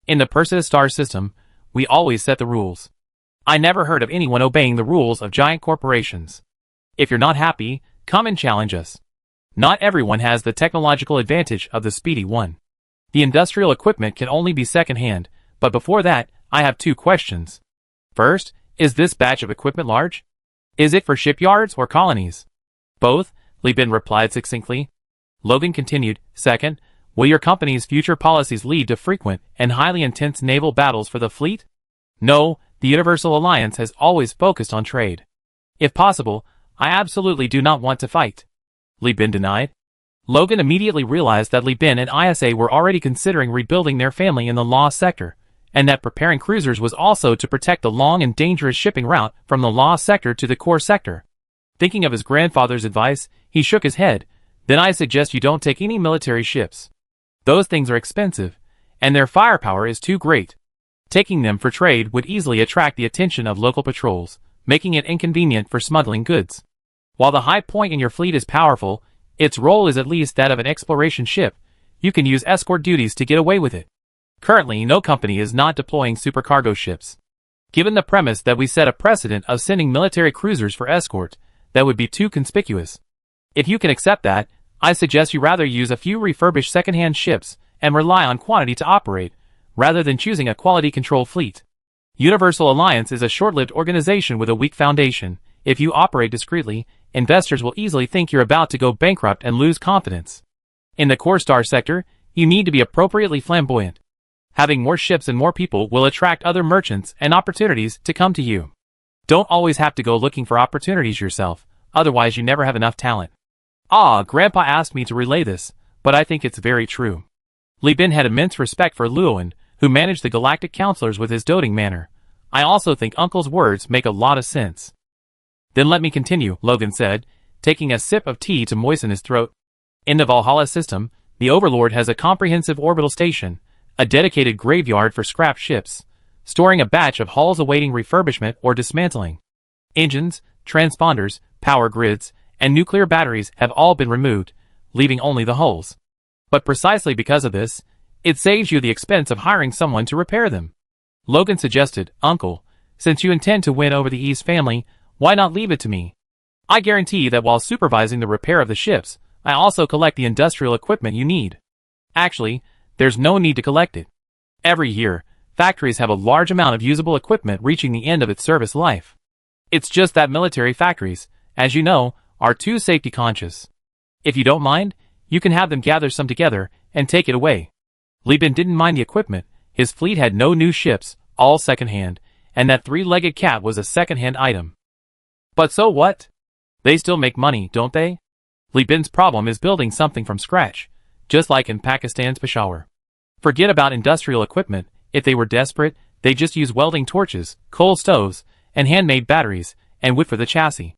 A: In the Persis star system, we always set the rules. I never heard of anyone obeying the rules of giant corporations. If you're not happy, come and challenge us. Not everyone has the technological advantage of the speedy one. The industrial equipment can only be second-hand, but before that, I have 2 questions. First, is this batch of equipment large? Is it for shipyards or colonies? Both, Li Bin replied succinctly. Logan continued, second, will your company's future policies lead to frequent and highly intense naval battles for the fleet? No, the Universal Alliance has always focused on trade. If possible, I absolutely do not want to fight. Li Bin denied. Logan immediately realized that Li Bin and ISA were already considering rebuilding their family in the law sector, and that preparing cruisers was also to protect the long and dangerous shipping route from the law sector to the core sector. Thinking of his grandfather's advice, he shook his head. Then I suggest you don't take any military ships. Those things are expensive, and their firepower is too great. Taking them for trade would easily attract the attention of local patrols, making it inconvenient for smuggling goods. While the high point in your fleet is powerful, its role is at least that of an exploration ship. You can use escort duties to get away with it. Currently, no company is not deploying supercargo ships. Given the premise that we set a precedent of sending military cruisers for escort, that would be too conspicuous. If you can accept that, I suggest you rather use a few refurbished second-hand ships and rely on quantity to operate, rather than choosing a quality control fleet. Universal Alliance is a short-lived organization with a weak foundation. If you operate discreetly, investors will easily think you're about to go bankrupt and lose confidence. In the core star sector, you need to be appropriately flamboyant. Having more ships and more people will attract other merchants and opportunities to come to you. Don't always have to go looking for opportunities yourself, otherwise you never have enough talent. Ah, Grandpa asked me to relay this, but I think it's very true. Li Bin had immense respect for Luohan, who managed the galactic counselors with his doting manner. I also think Uncle's words make a lot of sense. Then let me continue, Logan said, taking a sip of tea to moisten his throat. In the Valhalla system, the Overlord has a comprehensive orbital station, a dedicated graveyard for scrap ships, storing a batch of hulls awaiting refurbishment or dismantling. Engines, transponders, power grids, and nuclear batteries have all been removed, leaving only the hulls. But precisely because of this, it saves you the expense of hiring someone to repair them. Logan suggested, Uncle, since you intend to win over the East family, why not leave it to me? I guarantee that while supervising the repair of the ships, I also collect the industrial equipment you need. Actually, there's no need to collect it. Every year, factories have a large amount of usable equipment reaching the end of its service life. It's just that military factories, as you know, are too safety conscious. If you don't mind, you can have them gather some together and take it away. Li Bin didn't mind the equipment. His fleet had no new ships, all second-hand, and that three-legged cat was a second-hand item. But so what? They still make money, don't they? Li Bin's problem is building something from scratch, just like in Pakistan's Peshawar. Forget about industrial equipment. If they were desperate, they'd just use welding torches, coal stoves, and handmade batteries, and wood for the chassis.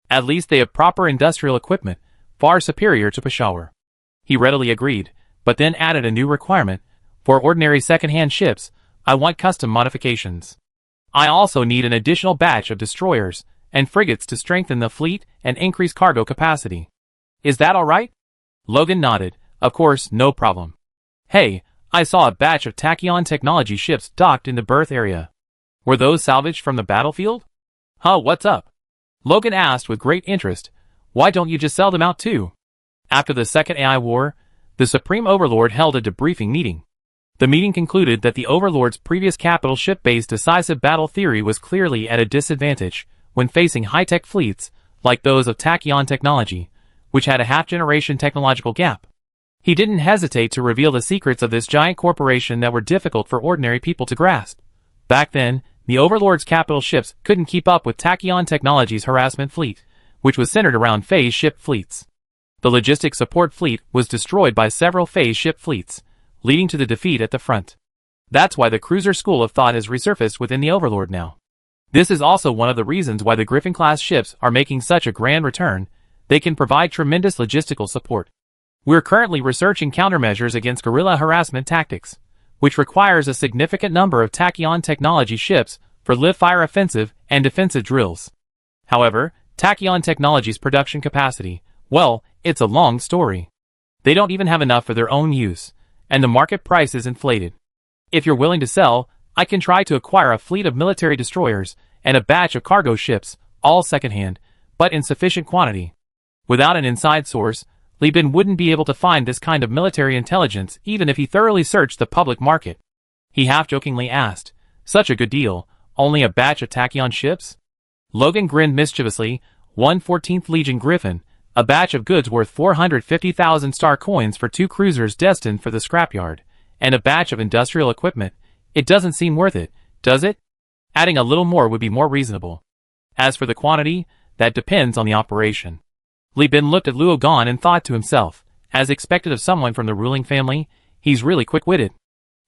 A: At least they have proper industrial equipment, far superior to Peshawar. He readily agreed, but then added a new requirement. For ordinary second-hand ships, I want custom modifications. I also need an additional batch of destroyers and frigates to strengthen the fleet and increase cargo capacity. Is that all right? Logan nodded. Of course, no problem. Hey, I saw a batch of tachyon technology ships docked in the berth area. Were those salvaged from the battlefield? Huh, what's up? Logan asked with great interest. Why don't you just sell them out too? After the Second AI War, the Supreme Overlord held a debriefing meeting. The meeting concluded that the Overlord's previous capital ship-based decisive battle theory was clearly at a disadvantage when facing high-tech fleets like those of tachyon technology, which had a half-generation technological gap. He didn't hesitate to reveal the secrets of this giant corporation that were difficult for ordinary people to grasp. Back then, the Overlord's capital ships couldn't keep up with tachyon technology's harassment fleet, which was centered around phase ship fleets. The logistics support fleet was destroyed by several phase ship fleets, leading to the defeat at the front. That's why the cruiser school of thought has resurfaced within the Overlord now. This is also one of the reasons why the Griffin-class ships are making such a grand return. They can provide tremendous logistical support. We're currently researching countermeasures against guerrilla harassment tactics, which requires a significant number of tachyon technology ships for live-fire offensive and defensive drills. However, tachyon technology's production capacity, well, it's a long story. They don't even have enough for their own use, and the market price is inflated. If you're willing to sell, I can try to acquire a fleet of military destroyers and a batch of cargo ships, all second-hand, but in sufficient quantity. Without an inside source, Li Bin wouldn't be able to find this kind of military intelligence even if he thoroughly searched the public market. He half-jokingly asked, such a good deal, only a batch of tachyon ships? Logan grinned mischievously. 114th Legion Griffin, a batch of goods worth 450,000 star coins for 2 cruisers destined for the scrapyard, and a batch of industrial equipment. It doesn't seem worth it, does it? Adding a little more would be more reasonable. As for the quantity, that depends on the operation. Li Bin looked at Luo Gan and thought to himself, as expected of someone from the ruling family, he's really quick-witted.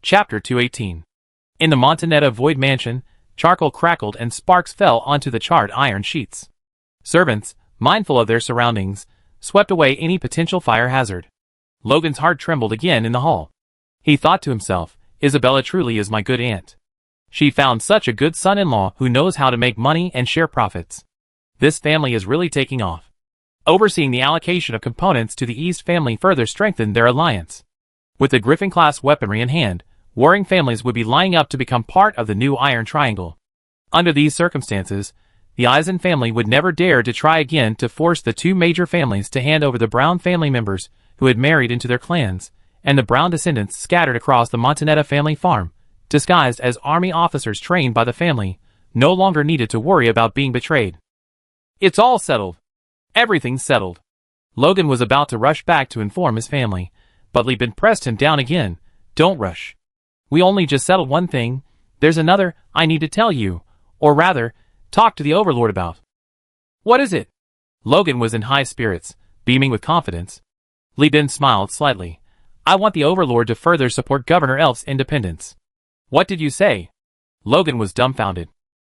A: Chapter 218. In the Montanetta Void Mansion, charcoal crackled and sparks fell onto the charred iron sheets. Servants, mindful of their surroundings, swept away any potential fire hazard. Logan's heart trembled again in the hall. He thought to himself, Isabella truly is my good aunt. She found such a good son-in-law who knows how to make money and share profits. This family is really taking off. Overseeing the allocation of components to the East family further strengthened their alliance. With the Griffin-class weaponry in hand, warring families would be lining up to become part of the new Iron Triangle. Under these circumstances, the Eisen family would never dare to try again to force the 2 major families to hand over the Brown family members who had married into their clans, and the Brown descendants scattered across the Montanetta family farm, disguised as army officers trained by the family, no longer needed to worry about being betrayed. It's all settled. Everything's settled. Logan was about to rush back to inform his family, but Li Bin pressed him down again. Don't rush. We only just settled one thing. There's another I need to tell you, or rather, talk to the Overlord about. What is it? Logan was in high spirits, beaming with confidence. Li Bin smiled slightly. I want the Overlord to further support Governor Elf's independence. What did you say? Logan was dumbfounded.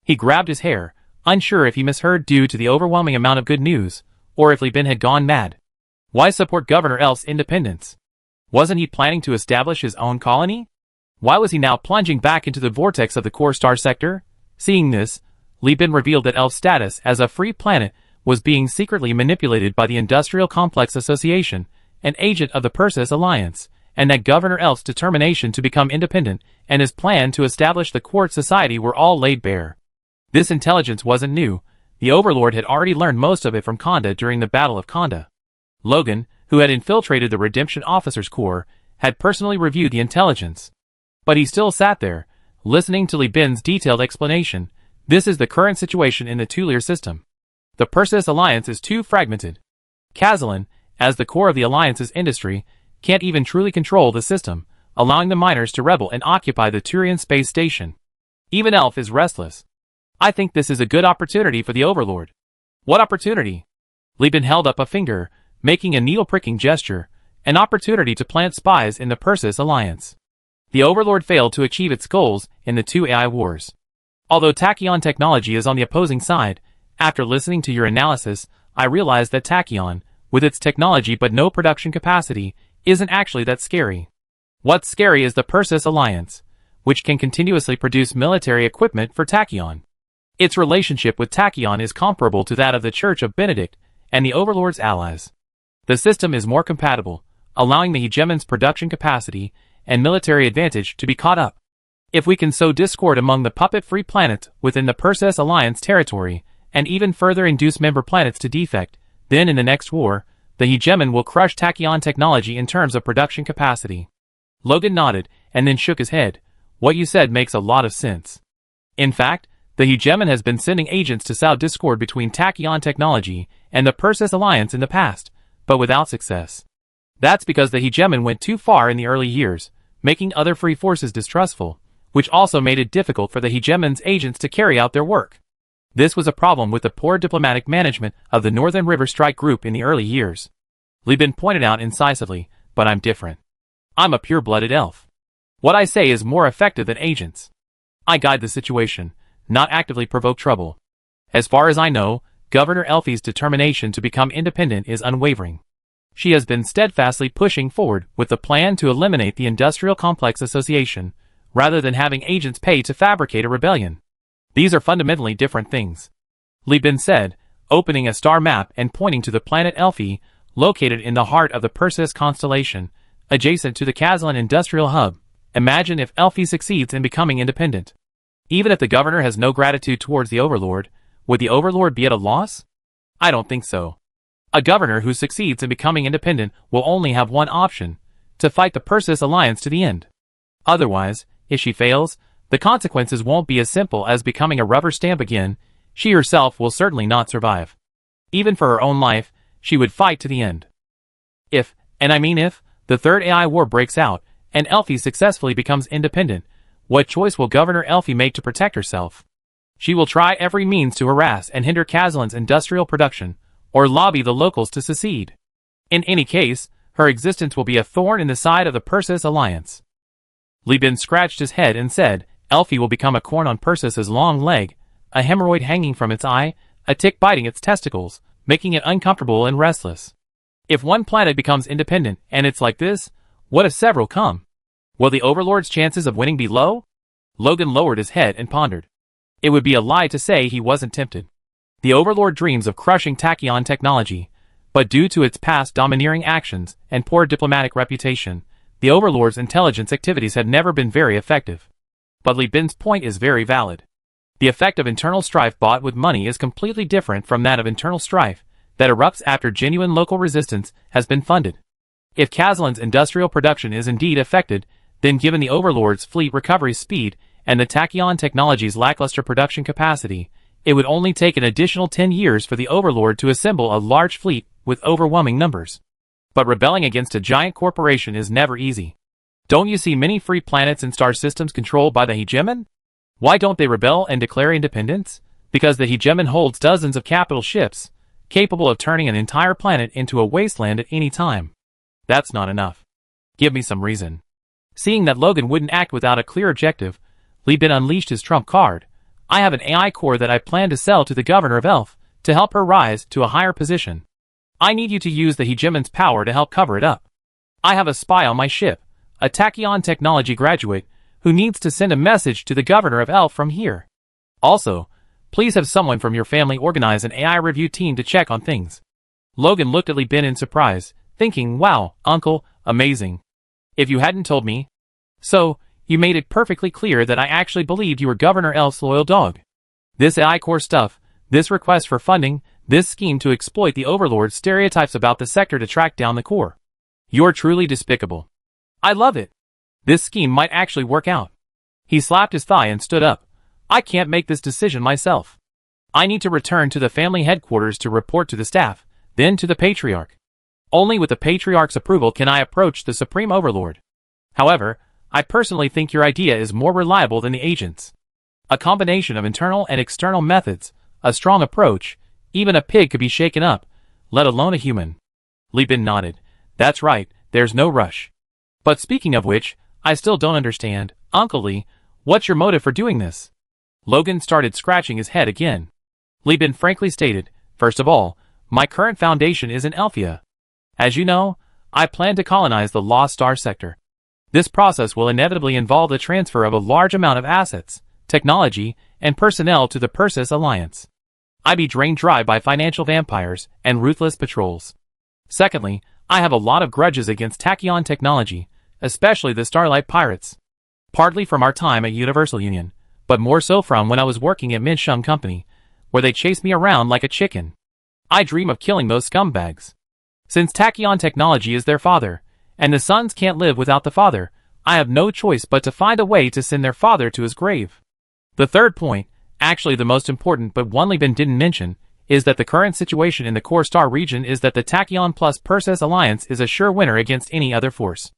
A: He grabbed his hair, unsure if he misheard due to the overwhelming amount of good news, or if Li Bin had gone mad. Why support Governor Elf's independence? Wasn't he planning to establish his own colony? Why was he now plunging back into the vortex of the core star sector? Seeing this, Li Bin revealed that Elf's status as a free planet was being secretly manipulated by the Industrial Complex Association, an agent of the Perseus Alliance, and that Governor Elf's determination to become independent and his plan to establish the Quartz Society were all laid bare. This intelligence wasn't new. The Overlord had already learned most of it from Konda during the Battle of Konda. Logan, who had infiltrated the Redemption Officers Corps, had personally reviewed the intelligence. But he still sat there, listening to Li Bin's detailed explanation. This is the current situation in the two-layer system. The Perseus Alliance is too fragmented. Kazalin, as the core of the Alliance's industry, can't even truly control the system, allowing the miners to rebel and occupy the Turian space station. Even Elf is restless. I think this is a good opportunity for the Overlord. What opportunity? Li Bin held up a finger, making a needle-pricking gesture, an opportunity to plant spies in the Perseus Alliance. The Overlord failed to achieve its goals in the 2 AI wars. Although Tachyon technology is on the opposing side, after listening to your analysis, I realized that Tachyon, with its technology but no production capacity, isn't actually that scary. What's scary is the Perseus Alliance, which can continuously produce military equipment for Tachyon. Its relationship with Tachyon is comparable to that of the Church of Benedict and the Overlord's allies. The system is more compatible, allowing the hegemon's production capacity and military advantage to be caught up. If we can sow discord among the puppet-free planets within the Perseus Alliance territory, and even further induce member planets to defect, then in the next war, the hegemon will crush Tachyon technology in terms of production capacity. Logan nodded, and then shook his head. What you said makes a lot of sense. In fact, the hegemon has been sending agents to sow discord between Tachyon technology and the Perseus Alliance in the past, but without success. That's because the hegemon went too far in the early years, making other free forces distrustful, which also made it difficult for the hegemon's agents to carry out their work. This was a problem with the poor diplomatic management of the Northern River Strike Group in the early years. Li Bin pointed out incisively, but I'm different. I'm a pure-blooded elf. What I say is more effective than agents. I guide the situation, not actively provoke trouble. As far as I know, Governor Elfie's determination to become independent is unwavering. She has been steadfastly pushing forward with the plan to eliminate the Industrial Complex Association, rather than having agents pay to fabricate a rebellion. These are fundamentally different things. Li Bin said, opening a star map and pointing to the planet Elfie, located in the heart of the Perseus constellation, adjacent to the Kazalin Industrial Hub. Imagine if Elfie succeeds in becoming independent. Even if the governor has no gratitude towards the Overlord, would the Overlord be at a loss? I don't think so. A governor who succeeds in becoming independent will only have one option, to fight the Perseus Alliance to the end. Otherwise, if she fails, the consequences won't be as simple as becoming a rubber stamp again. she herself will certainly not survive. Even for her own life, she would fight to the end. If, and I mean if, the third AI war breaks out, and Elfie successfully becomes independent, what choice will Governor Elfie make to protect herself? She will try every means to harass and hinder Kazlan's industrial production, or lobby the locals to secede. In any case, her existence will be a thorn in the side of the Persis alliance. Li Bin scratched his head and said, Elfie will become a corn on Persis's long leg, a hemorrhoid hanging from its eye, a tick biting its testicles, making it uncomfortable and restless. If one planet becomes independent, and it's like this, what if several come? Will the Overlord's chances of winning be low? Logan lowered his head and pondered. It would be a lie to say he wasn't tempted. The Overlord dreams of crushing Tachyon technology, but due to its past domineering actions and poor diplomatic reputation, the Overlord's intelligence activities had never been very effective. But Li Bin's point is very valid. The effect of internal strife bought with money is completely different from that of internal strife that erupts after genuine local resistance has been funded. If Kazlan's industrial production is indeed affected, then given the Overlord's fleet recovery speed and the Tachyon technology's lackluster production capacity, it would only take an additional 10 years for the Overlord to assemble a large fleet with overwhelming numbers. But rebelling against a giant corporation is never easy. Don't you see many free planets and star systems controlled by the hegemon? Why don't they rebel and declare independence? Because the hegemon holds dozens of capital ships, capable of turning an entire planet into a wasteland at any time. That's not enough. Give me some reason. Seeing that Logan wouldn't act without a clear objective, Li Bin unleashed his trump card. I have an AI core that I plan to sell to the Governor of Elf, to help her rise to a higher position. I need you to use the hegemon's power to help cover it up. I have a spy on my ship, a Tachyon technology graduate, who needs to send a message to the Governor of Elf from here. Also, please have someone from your family organize an AI review team to check on things. Logan looked at Li Bin in surprise, thinking, wow, uncle, amazing. If you hadn't told me. So, you made it perfectly clear that I actually believed you were Governor Elf's loyal dog. This AI core stuff, this request for funding, this scheme to exploit the Overlord's stereotypes about the sector to track down the core. You're truly despicable. I love it. This scheme might actually work out. He slapped his thigh and stood up. I can't make this decision myself. I need to return to the family headquarters to report to the staff, then to the Patriarch. Only with the Patriarch's approval can I approach the Supreme Overlord. However, I personally think your idea is more reliable than the agent's. A combination of internal and external methods, a strong approach, even a pig could be shaken up, let alone a human. Li Bin nodded. That's right, there's no rush. But speaking of which, I still don't understand, Uncle Li, what's your motive for doing this? Logan started scratching his head again. Li Bin frankly stated, first of all, my current foundation is in Elfia. As you know, I plan to colonize the Lost Star sector. This process will inevitably involve the transfer of a large amount of assets, technology, and personnel to the Persis Alliance. I be drained dry by financial vampires and ruthless patrols. Secondly, I have a lot of grudges against Tachyon technology, especially the Starlight Pirates. Partly from our time at Universal Union, but more so from when I was working at Minshum Company, where they chased me around like a chicken. I dream of killing those scumbags. Since Tachyon technology is their father, and the sons can't live without the father, I have no choice but to find a way to send their father to his grave. The third point, actually the most important but one Li Bin didn't mention, is that the current situation in the Core Star region is that the Tachyon plus Persis alliance is a sure winner against any other force.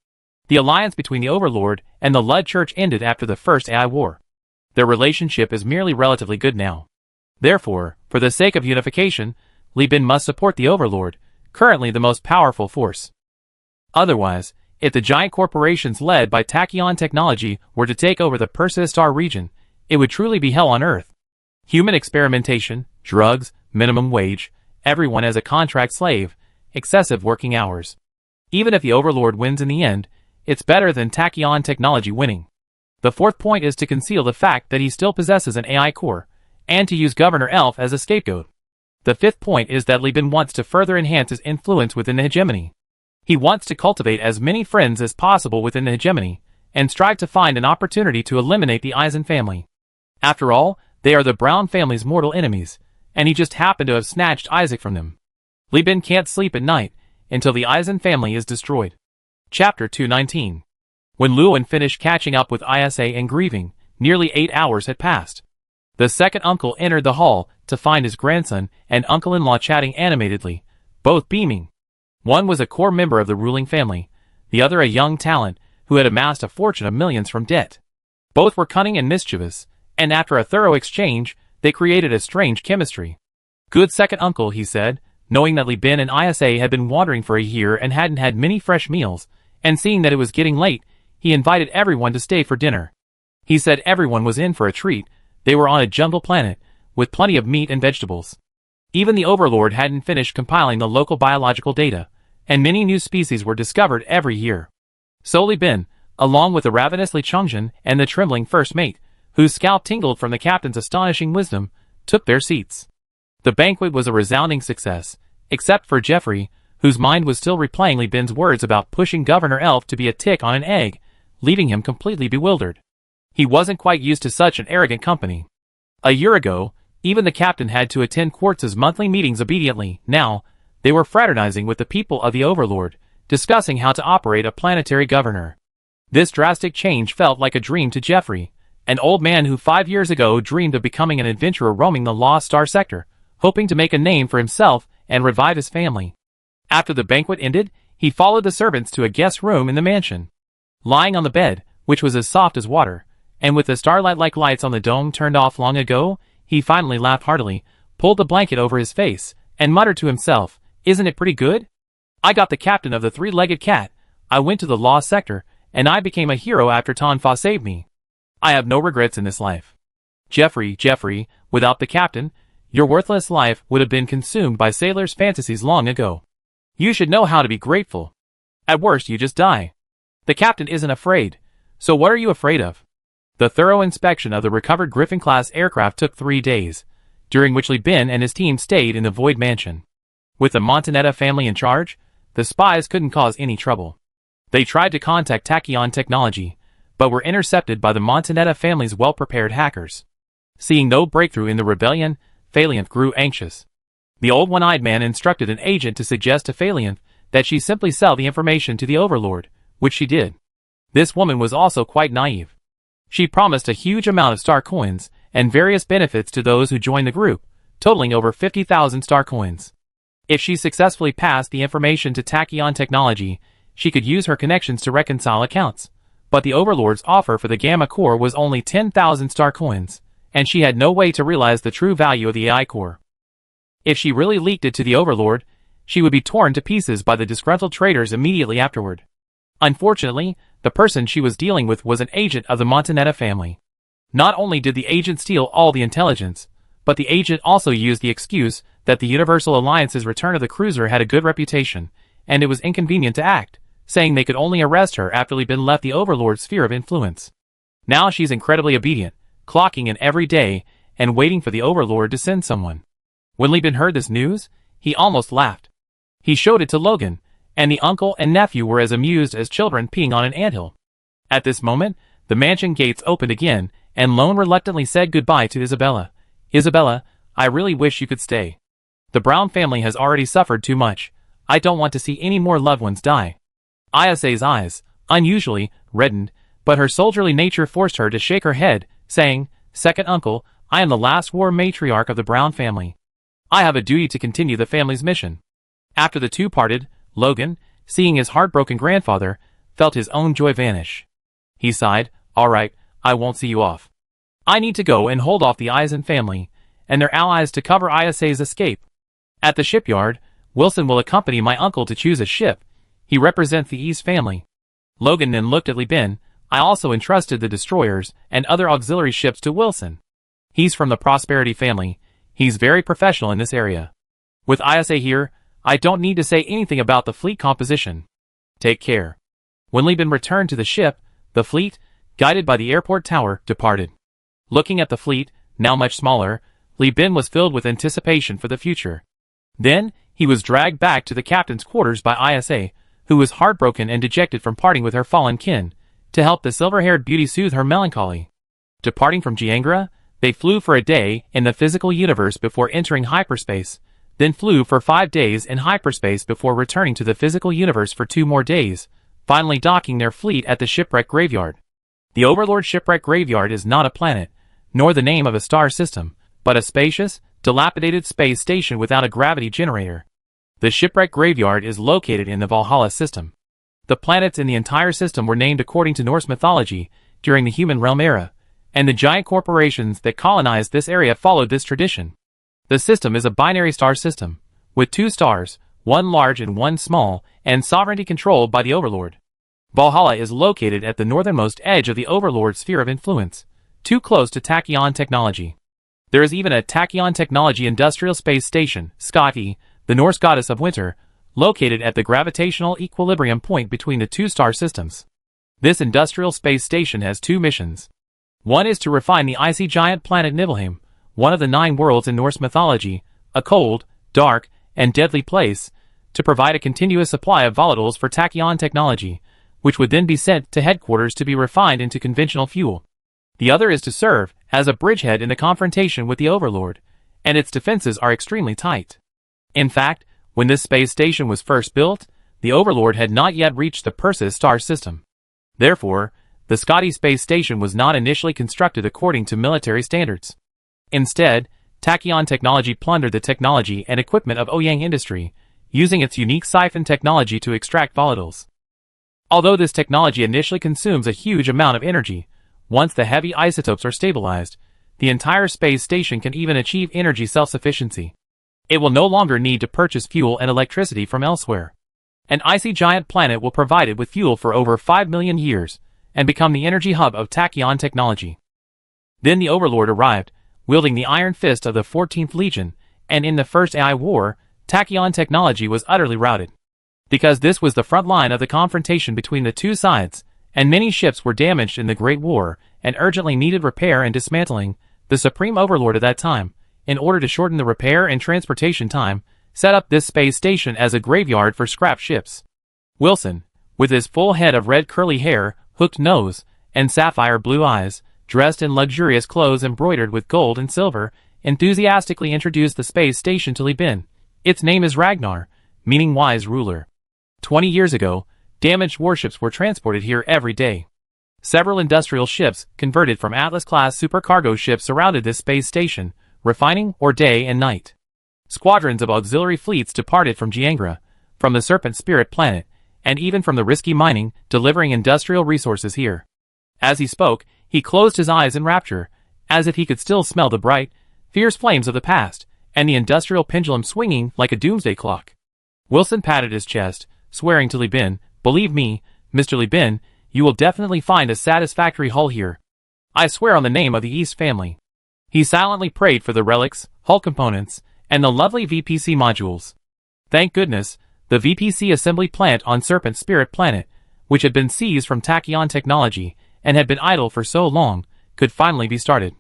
A: The alliance between the Overlord and the Lud Church ended after the first AI war. Their relationship is merely relatively good now. Therefore, for the sake of unification, Li Bin must support the Overlord, currently the most powerful force. Otherwise, if the giant corporations led by Tachyon technology were to take over the Persis Star region, it would truly be hell on earth. Human experimentation, drugs, minimum wage, everyone as a contract slave, excessive working hours. Even if the Overlord wins in the end, it's better than Tachyon technology winning. The fourth point is to conceal the fact that he still possesses an AI core, and to use Governor Elf as a scapegoat. The fifth point is that Li Bin wants to further enhance his influence within the hegemony. He wants to cultivate as many friends as possible within the hegemony, and strive to find an opportunity to eliminate the Eisen family. After all, they are the Brown family's mortal enemies, and he just happened to have snatched Isaac from them. Li Bin can't sleep at night until the Eisen family is destroyed. Chapter 219. When Luan finished catching up with ISA and grieving, nearly 8 hours had passed. The second uncle entered the hall to find his grandson and uncle-in-law chatting animatedly, both beaming. One was a core member of the ruling family, the other a young talent who had amassed a fortune of millions from debt. Both were cunning and mischievous, and after a thorough exchange, they created a strange chemistry. "Good second uncle," he said, knowing that Li Bin and Isa had been wandering for a year and hadn't had many fresh meals, and seeing that it was getting late, he invited everyone to stay for dinner. He said everyone was in for a treat. They were on a jungle planet, with plenty of meat and vegetables. Even the Overlord hadn't finished compiling the local biological data, and many new species were discovered every year. So Li Bin, along with the ravenous Li Chongjin and the trembling first mate, whose scalp tingled from the captain's astonishing wisdom, took their seats. The banquet was a resounding success, except for Jeffrey, whose mind was still replaying Li Bin's words about pushing Governor Elf to be a tick on an egg, leaving him completely bewildered. He wasn't quite used to such an arrogant company. A year ago, even the captain had to attend Quartz's monthly meetings obediently. Now, they were fraternizing with the people of the Overlord, discussing how to operate a planetary governor. This drastic change felt like a dream to Jeffrey, an old man who 5 years ago dreamed of becoming an adventurer roaming the Lost Star sector, hoping to make a name for himself and revive his family. After the banquet ended, he followed the servants to a guest room in the mansion. Lying on the bed, which was as soft as water, and with the starlight-like lights on the dome turned off long ago, he finally laughed heartily, pulled the blanket over his face, and muttered to himself, "Isn't it pretty good? I got the captain of the three-legged cat, I went to the Lost Sector, and I became a hero after Tonfa saved me. I have no regrets in this life." Jeffrey, without the captain, your worthless life would have been consumed by sailors' fantasies long ago. You should know how to be grateful. At worst you just die. The captain isn't afraid, so what are you afraid of? The thorough inspection of the recovered Griffin-class aircraft took 3 days, during which Li Bin and his team stayed in the Void Mansion. With the Montanetta family in charge, the spies couldn't cause any trouble. They tried to contact Tachyon Technology, but were intercepted by the Montanetta family's well-prepared hackers. Seeing no breakthrough in the rebellion, Phalianth grew anxious. The old one-eyed man instructed an agent to suggest to Phalianth that she simply sell the information to the Overlord, which she did. This woman was also quite naive. She promised a huge amount of star coins and various benefits to those who joined the group, totaling over 50,000 star coins. If she successfully passed the information to Tachyon Technology, she could use her connections to reconcile accounts. But the Overlord's offer for the Gamma Core was only 10,000 star coins, and she had no way to realize the true value of the AI Core. If she really leaked it to the Overlord, she would be torn to pieces by the disgruntled traders immediately afterward. Unfortunately, the person she was dealing with was an agent of the Montanetta family. Not only did the agent steal all the intelligence, but the agent also used the excuse that the Universal Alliance's return of the cruiser had a good reputation, and it was inconvenient to act, saying they could only arrest her after Li Bin left the Overlord's sphere of influence. Now she's incredibly obedient, clocking in every day, and waiting for the Overlord to send someone. When Li Bin heard this news, he almost laughed. He showed it to Logan, and the uncle and nephew were as amused as children peeing on an anthill. At this moment, the mansion gates opened again, and Lone reluctantly said goodbye to Isabella. "Isabella, I really wish you could stay. The Brown family has already suffered too much. I don't want to see any more loved ones die." Isa's eyes, unusually, reddened, but her soldierly nature forced her to shake her head, saying, "Second uncle, I am the last war matriarch of the Brown family. I have a duty to continue the family's mission." After the two parted, Logan, seeing his heartbroken grandfather, felt his own joy vanish. He sighed, "All right, I won't see you off. I need to go and hold off the Eisen family and their allies to cover Isa's escape. At the shipyard, Wilson will accompany my uncle to choose a ship. He represents the East family." Logan then looked at Li Bin. "I also entrusted the destroyers and other auxiliary ships to Wilson. He's from the Prosperity family. He's very professional in this area. With Isa here, I don't need to say anything about the fleet composition. Take care." When Li Bin returned to the ship, the fleet, guided by the airport tower, departed. Looking at the fleet, now much smaller, Li Bin was filled with anticipation for the future. Then, he was dragged back to the captain's quarters by Isa, who was heartbroken and dejected from parting with her fallen kin, to help the silver-haired beauty soothe her melancholy. Departing from Giangra, they flew for a day in the physical universe before entering hyperspace, then flew for 5 days in hyperspace before returning to the physical universe for 2 more days, finally docking their fleet at the shipwreck graveyard. The Overlord shipwreck graveyard is not a planet, nor the name of a star system, but a spacious, dilapidated space station without a gravity generator. The shipwreck graveyard is located in the Valhalla system. The planets in the entire system were named according to Norse mythology during the human realm era, and the giant corporations that colonized this area followed this tradition. The system is a binary star system, with 2 stars, one large and one small, and sovereignty controlled by the Overlord. Valhalla is located at the northernmost edge of the Overlord's sphere of influence, too close to tachyon technology. There is even a tachyon technology industrial space station, Skadi, the Norse goddess of winter, located at the gravitational equilibrium point between the 2 star systems. This industrial space station has 2 missions. One is to refine the icy giant planet Nibelheim, one of the 9 worlds in Norse mythology, a cold, dark, and deadly place, to provide a continuous supply of volatiles for tachyon technology, which would then be sent to headquarters to be refined into conventional fuel. The other is to serve as a bridgehead in the confrontation with the Overlord, and its defenses are extremely tight. In fact, when this space station was first built, the Overlord had not yet reached the Perseus star system. Therefore, the Skadi space station was not initially constructed according to military standards. Instead, tachyon technology plundered the technology and equipment of Ouyang industry, using its unique siphon technology to extract volatiles. Although this technology initially consumes a huge amount of energy, once the heavy isotopes are stabilized, the entire space station can even achieve energy self-sufficiency. It will no longer need to purchase fuel and electricity from elsewhere. An icy giant planet will provide it with fuel for over 5 million years, and become the energy hub of tachyon technology. Then the Overlord arrived, wielding the iron fist of the 14th Legion, and in the First AI War, tachyon technology was utterly routed. Because this was the front line of the confrontation between the 2 sides, and many ships were damaged in the Great War and urgently needed repair and dismantling, the Supreme Overlord at that time, in order to shorten the repair and transportation time, set up this space station as a graveyard for scrap ships. Wilson, with his full head of red curly hair, hooked nose, and sapphire blue eyes, dressed in luxurious clothes embroidered with gold and silver, enthusiastically introduced the space station to Li Bin. Its name is Ragnar, meaning wise ruler. 20 years ago, damaged warships were transported here every day. Several industrial ships, converted from Atlas-class supercargo ships, surrounded this space station, refining ore day and night. Squadrons of auxiliary fleets departed from Giangra, from the Serpent Spirit planet, and even from the risky mining, delivering industrial resources here. As he spoke, he closed his eyes in rapture, as if he could still smell the bright, fierce flames of the past, and the industrial pendulum swinging like a doomsday clock. Wilson patted his chest, swearing to Li Bin, "Believe me, Mr. Li Bin, you will definitely find a satisfactory hull here. I swear on the name of the East family." He silently prayed for the relics, hull components, and the lovely VPC modules. Thank goodness, the VPC assembly plant on Serpent Spirit planet, which had been seized from tachyon technology and had been idle for so long, could finally be started.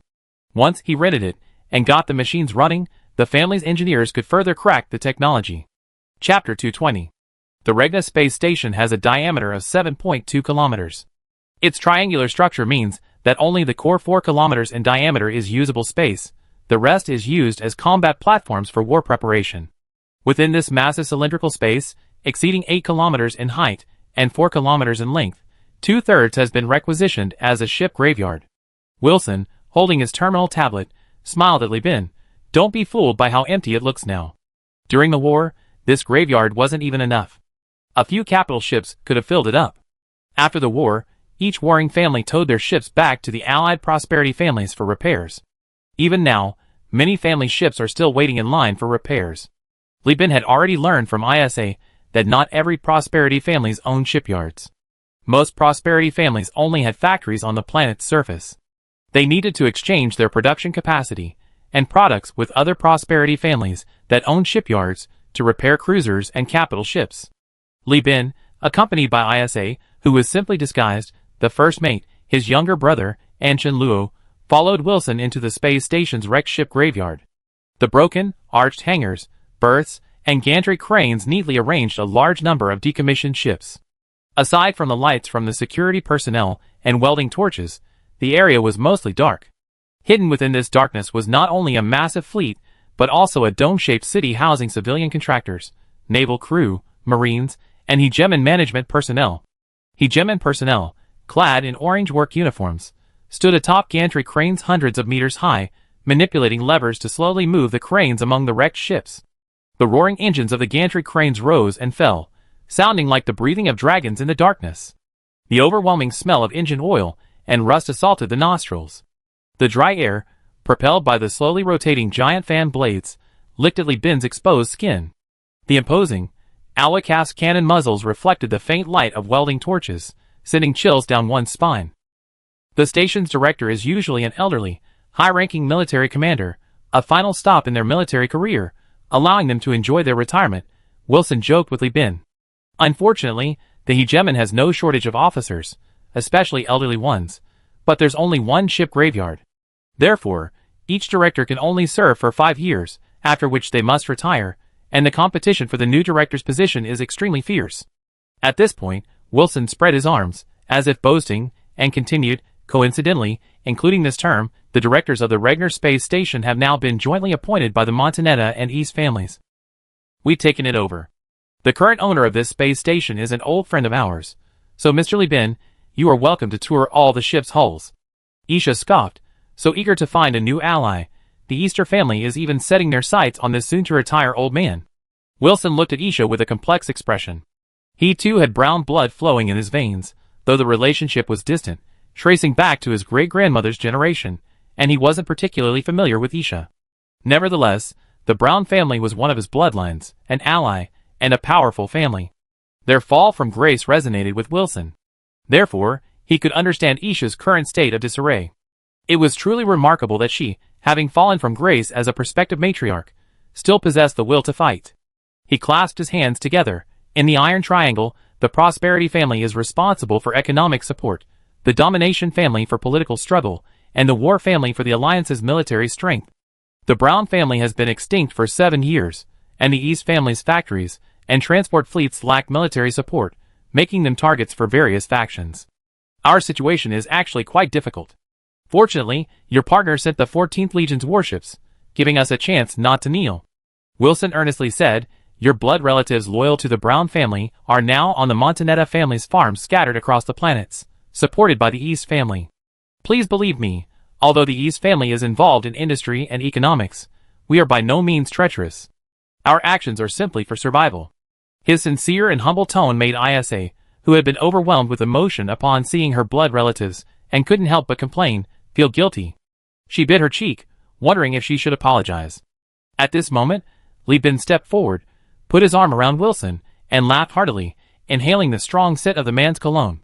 A: Once he rented it and got the machines running, the family's engineers could further crack the technology. Chapter 220. The Regna space station has a diameter of 7.2 kilometers. Its triangular structure means that only the core 4 kilometers in diameter is usable space. The rest is used as combat platforms for war preparation. Within this massive cylindrical space, exceeding 8 kilometers in height and 4 kilometers in length, 2/3 has been requisitioned as a ship graveyard. Wilson, holding his terminal tablet, smiled at Li Bin. "Don't be fooled by how empty it looks now. During the war, this graveyard wasn't even enough. A few capital ships could have filled it up. After the war, each warring family towed their ships back to the allied prosperity families for repairs. Even now, many family ships are still waiting in line for repairs." Li Bin had already learned from ISA that not every prosperity families owned shipyards. Most prosperity families only had factories on the planet's surface. They needed to exchange their production capacity and products with other prosperity families that owned shipyards to repair cruisers and capital ships. Li Bin, accompanied by ISA, who was simply disguised, the first mate, his younger brother, and Chen Luo, followed Wilson into the space station's wrecked ship graveyard. The broken, arched hangars, berths, and gantry cranes neatly arranged a large number of decommissioned ships. Aside from the lights from the security personnel and welding torches, the area was mostly dark. Hidden within this darkness was not only a massive fleet, but also a dome-shaped city housing civilian contractors, naval crew, marines, and hegemon management personnel. Hegemon personnel, clad in orange work uniforms, stood atop gantry cranes hundreds of meters high, manipulating levers to slowly move the cranes among the wrecked ships. The roaring engines of the gantry cranes rose and fell, sounding like the breathing of dragons in the darkness. The overwhelming smell of engine oil and rust assaulted the nostrils. The dry air, propelled by the slowly rotating giant fan blades, licked at Li Bin's exposed skin. The imposing, alloy-cast cannon muzzles reflected the faint light of welding torches, sending chills down one's spine. The station's director is usually an elderly, high-ranking military commander, a final stop in their military career, allowing them to enjoy their retirement, Wilson joked with Li Bin. Unfortunately, the hegemon has no shortage of officers, especially elderly ones, but there's only one ship graveyard. Therefore, each director can only serve for 5 years, after which they must retire, and the competition for the new director's position is extremely fierce. At this point, Wilson spread his arms, as if boasting, and continued, coincidentally, including this term, the directors of the Regner Space Station have now been jointly appointed by the Montanetta and East families. We've taken it over. The current owner of this space station is an old friend of ours, so Mr. Li Bin, you are welcome to tour all the ship's hulls. Isha scoffed, so eager to find a new ally. The Easter family is even setting their sights on this soon-to-retire old man. Wilson looked at Isha with a complex expression. He too had brown blood flowing in his veins, though the relationship was distant, tracing back to his great-grandmother's generation, and he wasn't particularly familiar with Isha. Nevertheless, the Brown family was one of his bloodlines, an ally, and a powerful family. Their fall from grace resonated with Wilson. Therefore, he could understand Isha's current state of disarray. It was truly remarkable that she, having fallen from grace as a prospective matriarch, still possessed the will to fight. He clasped his hands together. In the Iron Triangle, the Prosperity family is responsible for economic support, the Domination family for political struggle, and the War family for the Alliance's military strength. The Brown family has been extinct for 7 years, and the East family's factories and transport fleets lack military support, making them targets for various factions. Our situation is actually quite difficult. Fortunately, your partner sent the 14th Legion's warships, giving us a chance not to kneel. Wilson earnestly said, your blood relatives loyal to the Brown family are now on the Montanetta family's farms scattered across the planets, supported by the East family. Please believe me, although the East family is involved in industry and economics, we are by no means treacherous. Our actions are simply for survival. His sincere and humble tone made Isa, who had been overwhelmed with emotion upon seeing her blood relatives and couldn't help but complain, feel guilty. She bit her cheek, wondering if she should apologize. At this moment, Li Bin stepped forward, put his arm around Wilson, and laughed heartily, inhaling the strong scent of the man's cologne.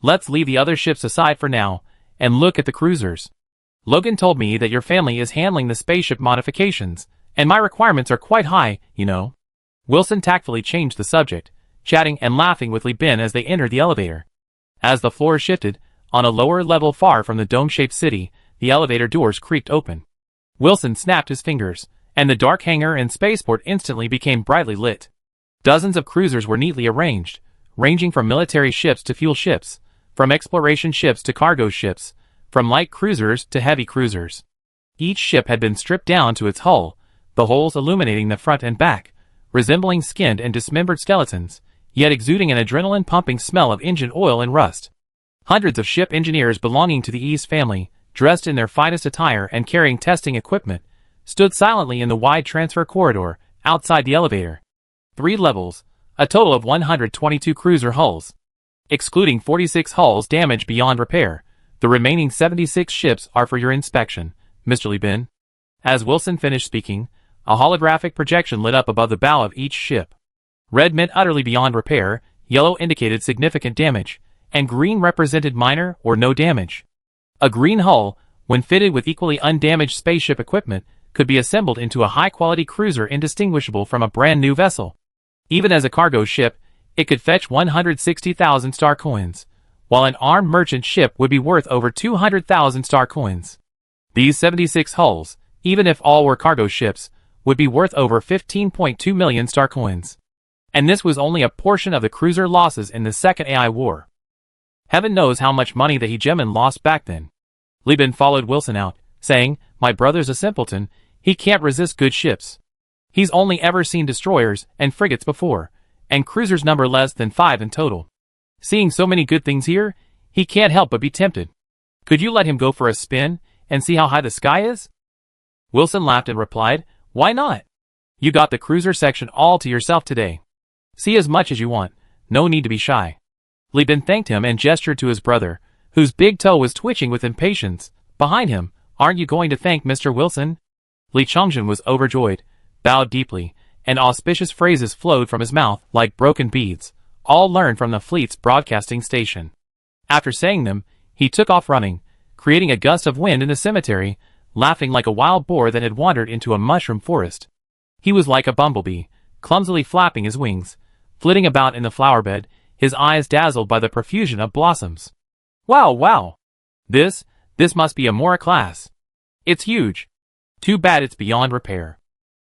A: Let's leave the other ships aside for now, and look at the cruisers. Logan told me that your family is handling the spaceship modifications, and my requirements are quite high, you know. Wilson tactfully changed the subject, chatting and laughing with Li Bin as they entered the elevator. As the floor shifted, on a lower level far from the dome-shaped city, the elevator doors creaked open. Wilson snapped his fingers, and the dark hangar and spaceport instantly became brightly lit. Dozens of cruisers were neatly arranged, ranging from military ships to fuel ships, from exploration ships to cargo ships, from light cruisers to heavy cruisers. Each ship had been stripped down to its hull, the holes illuminating the front and back, resembling skinned and dismembered skeletons, yet exuding an adrenaline-pumping smell of engine oil and rust. Hundreds of ship engineers belonging to the East family, dressed in their finest attire and carrying testing equipment, stood silently in the wide transfer corridor, outside the elevator. 3 levels, a total of 122 cruiser hulls. Excluding 46 hulls damaged beyond repair, the remaining 76 ships are for your inspection, Mr. Li Bin. As Wilson finished speaking, a holographic projection lit up above the bow of each ship. Red meant utterly beyond repair, yellow indicated significant damage, and green represented minor or no damage. A green hull, when fitted with equally undamaged spaceship equipment, could be assembled into a high-quality cruiser indistinguishable from a brand-new vessel. Even as a cargo ship, it could fetch 160,000 star coins, while an armed merchant ship would be worth over 200,000 star coins. These 76 hulls, even if all were cargo ships, would be worth over 15.2 million star coins. And this was only a portion of the cruiser losses in the Second AI War. Heaven knows how much money the hegemon lost back then. Li Bin followed Wilson out, saying, my brother's a simpleton, he can't resist good ships. He's only ever seen destroyers and frigates before, and cruisers number less than 5 in total. Seeing so many good things here, he can't help but be tempted. Could you let him go for a spin and see how high the sky is? Wilson laughed and replied, why not? You got the cruiser section all to yourself today. See as much as you want, no need to be shy. Li Bin thanked him and gestured to his brother, whose big toe was twitching with impatience. Behind him, aren't you going to thank Mr. Wilson? Li Chongjin was overjoyed, bowed deeply, and auspicious phrases flowed from his mouth like broken beads, all learned from the fleet's broadcasting station. After saying them, he took off running, creating a gust of wind in the cemetery, laughing like a wild boar that had wandered into a mushroom forest. He was like a bumblebee, clumsily flapping his wings, flitting about in the flower bed, his eyes dazzled by the profusion of blossoms. Wow, wow! This must be a Mora class. It's huge. Too bad it's beyond repair.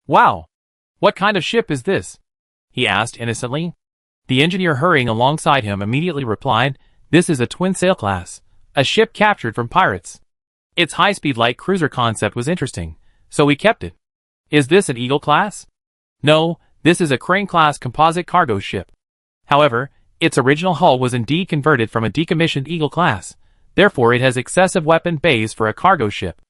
A: Wow! What kind of ship is this? He asked innocently. The engineer hurrying alongside him immediately replied, this is a twin sail class, a ship captured from pirates. Its high-speed light cruiser concept was interesting, so we kept it. Is this an Eagle class? No, this is a Crane class composite cargo ship. However, its original hull was indeed converted from a decommissioned Eagle class, therefore it has excessive weapon bays for a cargo ship.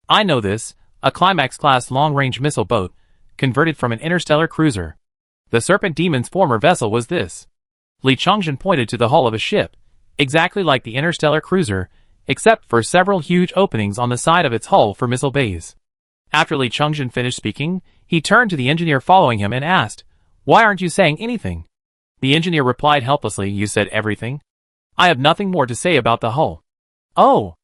A: I know this, a Climax class long-range missile boat, converted from an interstellar cruiser. The Serpent Demon's former vessel was this. Li Chongjin pointed to the hull of a ship, exactly like the interstellar cruiser, except for several huge openings on the side of its hull for missile bays. After Li Chongjin finished speaking, he turned to the engineer following him and asked, why aren't you saying anything? The engineer replied helplessly, you said everything. I have nothing more to say about the hull. Oh!